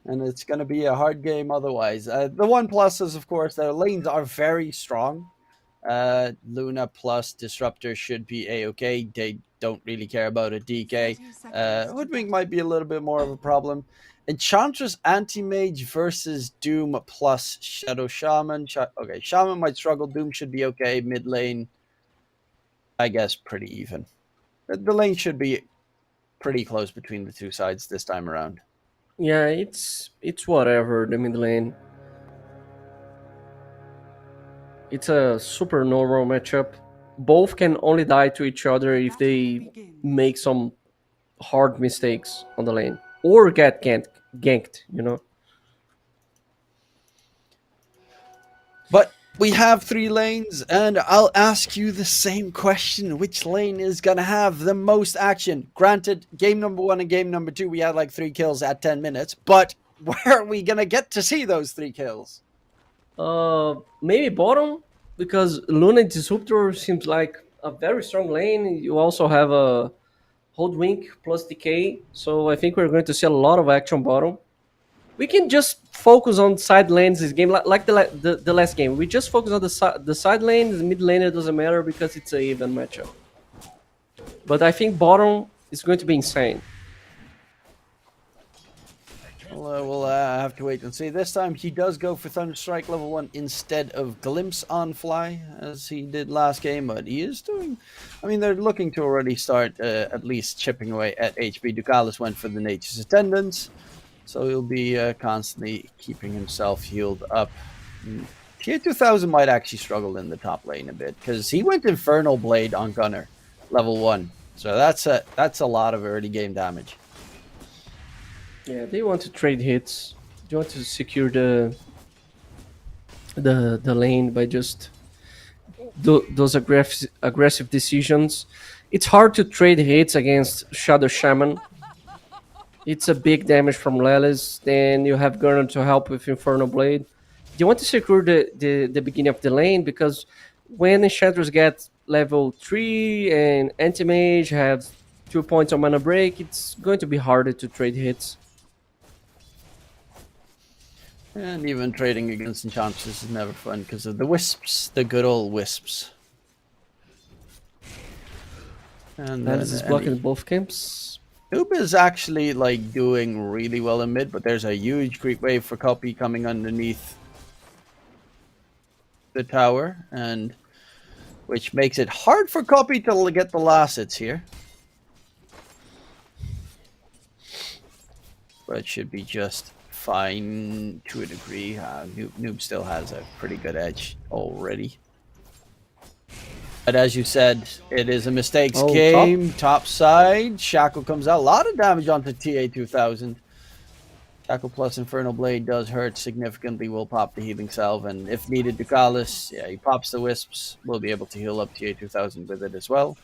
And it's going to be a hard game otherwise. The one plus is, of course, the lanes are very strong. Luna plus Disruptor should be A-okay. They don't really care about a DK. Hoodwink might be a little bit more of a problem. Enchantress Anti-Mage versus Doom plus Shadow Shaman. Okay, Shaman might struggle. Doom should be okay. Mid lane, I guess, pretty even. The lane should be pretty close between the two sides this time around. Yeah, it's whatever, the mid lane. It's a super normal matchup. Both can only die to each other if they make some hard mistakes on the lane or get ganked, you know. But we have 3 lanes, and I'll ask you the same question. Which lane is going to have the most action? Granted, game number 1 and game number 2, we had like 3 kills at 10 minutes, but where are we going to get to see those 3 kills? Maybe bottom, because Luna Disruptor seems like a very strong lane. You also have a Hoodwink plus Decay, so I think we're going to see a lot of action bottom. We can just focus on side lanes this game, like the last game. We just focus on the side lane, the mid lane, it doesn't matter because it's an even matchup. But I think bottom is going to be insane. We'll have to wait and see. This time he does go for Thunderstrike level 1 instead of Glimpse on Fly, as he did last game, but he is doing... I mean, they're looking to already start at least chipping away at HP. Ducalis went for the Nature's Attendance, so he'll be constantly keeping himself healed up. Tier 2000 might actually struggle in the top lane a bit, because he went Infernal Blade on Gunner, level 1. So that's a lot of early game damage. Yeah, they want to trade hits. They want to secure the lane by just those aggressive decisions. It's hard to trade hits against Shadow Shaman. It's a big damage from Lelis. Then you have Gurner to help with Infernal Blade. They want to secure the beginning of the lane, because when Enchantress get level 3 and Anti-Mage have 2 points on mana break, it's going to be harder to trade hits. And even trading against Enchantresses is never fun because of the wisps, the good old wisps. And that is blocking both camps. Noob is actually like doing really well in mid, but there's a huge creep wave for Copy coming underneath the tower, and which makes it hard for Copy to get the last hits here. But it should be just fine to a degree. Noob still has a pretty good edge already. But as you said, it is a mistakes game. Top side. Shackle comes out. A lot of damage onto TA2000. Shackle plus Infernal Blade does hurt significantly. Will pop the Healing Salve. And if needed, Ducalis, yeah, he pops the Wisps. We'll be able to heal up TA2000 with it as well.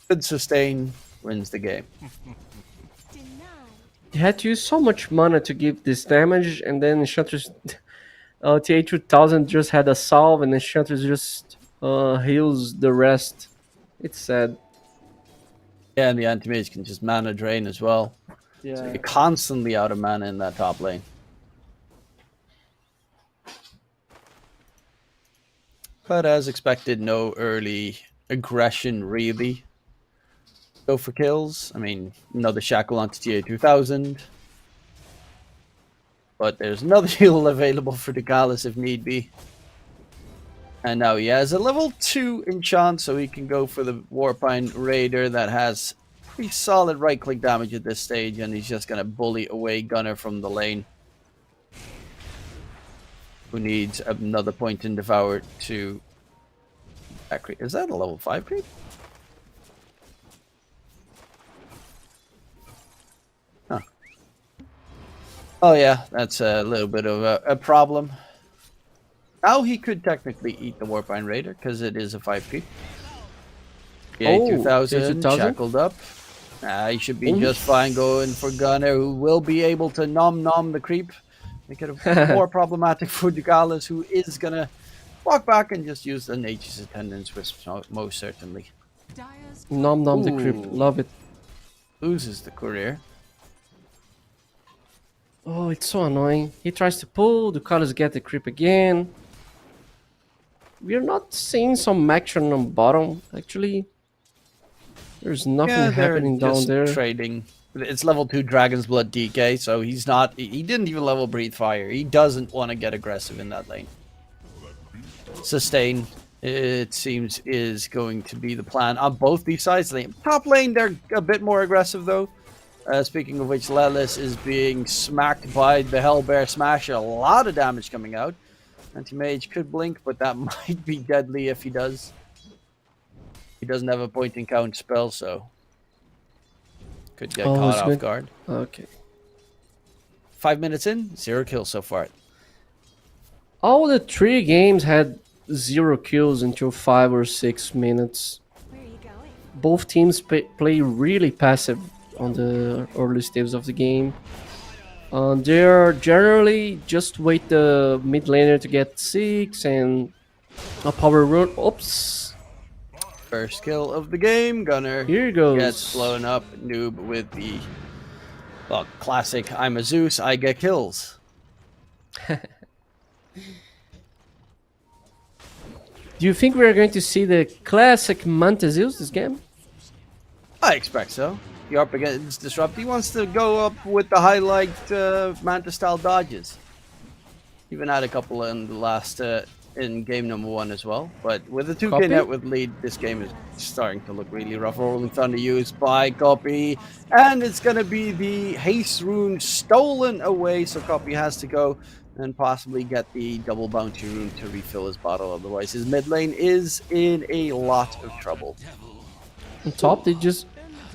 Good sustain wins the game. They had to use so much mana to give this damage, and then Enchantress TA2000 just had a salve, and Enchantress just heals the rest. It's sad. Yeah, and the Anti-Mage can just mana drain as well. Yeah. So you're constantly out of mana in that top lane. But as expected, no early aggression really. go for kills. I mean, another shackle onto TA2000. But there's another heal available for Ducalis if need be. And now he has a level 2 enchant, so he can go for the Warpine Raider that has pretty solid right-click damage at this stage, and he's just going to bully away Gunner from the lane, who needs another point in Devour to... Is that a level 5 creep? Huh. Oh yeah, that's a little bit of a problem. Now he could technically eat the Warpine Raider, because it is a 5 creep. Yeah, 2000 shackled up. He should be just fine going for Gunner, who will be able to nom the creep. Make it more problematic for Ducalis, who is going to walk back and just use the Nature's Attendance Wisp, most certainly. Nom the creep, love it. Loses the courier. Oh, it's so annoying. He tries to pull, Ducalis get the creep again. We're not seeing some action on bottom, actually. There's nothing happening down there. Trading. It's level 2 Dragon's Blood DK, so he's not... He didn't even level Breathe Fire. He doesn't want to get aggressive in that lane. Sustain, it seems, is going to be the plan on both these sides. Top lane, they're a bit more aggressive, though. Speaking of which, Lelis is being smacked by the Hellbear Smash. A lot of damage coming out. Anti-Mage could blink, but that might be deadly if he does. He doesn't have a point and count spell, so could get caught off guard. Okay. 5 minutes in, 0 kills so far. All the 3 games had 0 kills until 5 or 6 minutes. Where are you going? Both teams play really passive on the early stages of the game. They're generally just wait the mid laner to get 6 and a power run. Oops. First kill of the game. Gunner Here goes. gets blown up. Noob with the classic I'm a Zeus, I get kills. Do you think we're going to see the classic Manta Zeus this game? I expect so. You're up against Disrupt. He wants to go up with the highlight Manta style dodges. Even had a couple in the last in game number 1 as well. But with the 2k net with lead, this game is starting to look really rough. Rolling Thunder used by Copy, and it's going to be the haste rune stolen away. So Copy has to go and possibly get the double bounty rune to refill his bottle. Otherwise, his mid lane is in a lot of trouble. On top, they just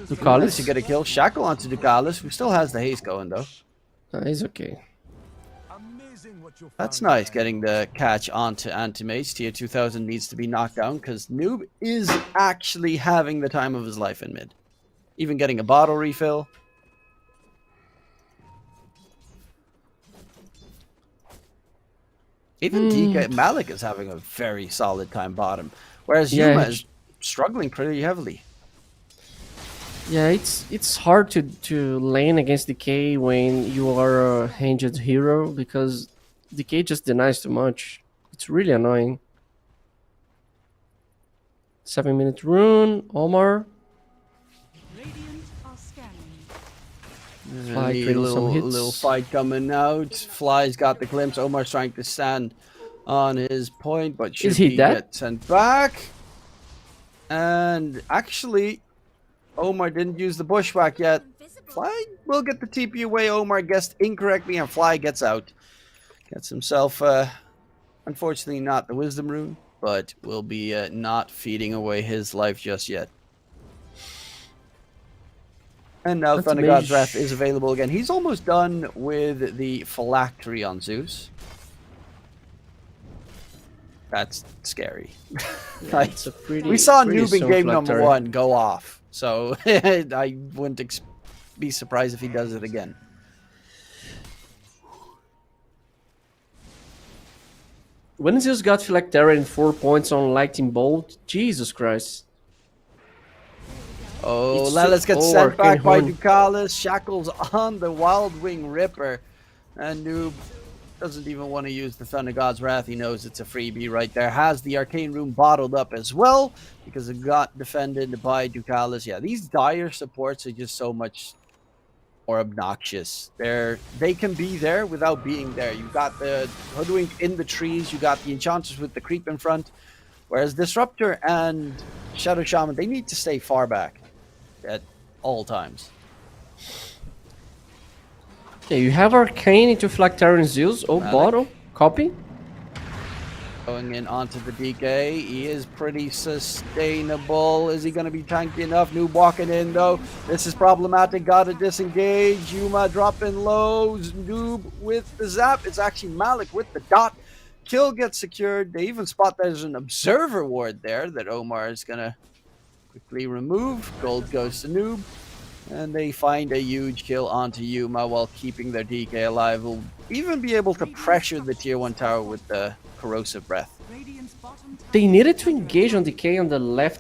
Ducalis. To get a kill, shackle onto Ducalis, who still has the haste going though. He's okay. That's nice, getting the catch onto Anti-Mage. Tier 2000 needs to be knocked down because Noob is actually having the time of his life in mid. Even getting a bottle refill. Even DK Malik is having a very solid time bottom. Whereas Yuma is struggling pretty heavily. Yeah, it's hard to lane against DK when you are a hinged hero because DK just denies too much. It's really annoying. 7-minute rune, Omar. Radiant are scanning. Fly A trading some hits. little fight coming out. Fly's got the glimpse. Omar's trying to stand on his point, but should he get sent back? And actually, Omar didn't use the bushwhack yet. Fly will get the TP away. Omar guessed incorrectly, and Fly gets out. Gets himself, unfortunately, not the Wisdom Rune, but will be not feeding away his life just yet. And now Thunder God's Wrath is available again. He's almost done with the Phylactery on Zeus. That's scary. Yeah, it's a we saw Noob in game number 1 go off, so I wouldn't be surprised if he does it again. When Zeus got Phylactery and 4 points on Lightning Bolt, Jesus Christ. Oh, Lelis gets sent back by Ducalis. Shackles on the Wild Wing Ripper. And Noob doesn't even want to use the Thunder God's Wrath. He knows it's a freebie right there. Has the Arcane Rune bottled up as well because it got defended by Ducalis. Yeah, these dire supports are just so much more obnoxious. They can be there without being there. You got the Hoodwink in the trees. You got the Enchanters with the creep in front. Whereas Disruptor and Shadow Shaman, they need to stay far back at all times. Okay, you have Arcane into Flactarian Zeus. Oh, Malik. bottom. Copy. Going in onto the DK. He is pretty sustainable. Is he going to be tanky enough? Noob walking in, though. This is problematic. Got to disengage. Yuma dropping low. Noob with the zap. It's actually Malik with the dot. Kill gets secured. They even spot there's an Observer Ward there that Omar is going to quickly remove. Gold goes to Noob. And they find a huge kill onto Yuma while keeping their DK alive. Will even be able to pressure the tier 1 tower with the Corrosive Breath. Radiant's bottom tower They needed to engage on DK on the left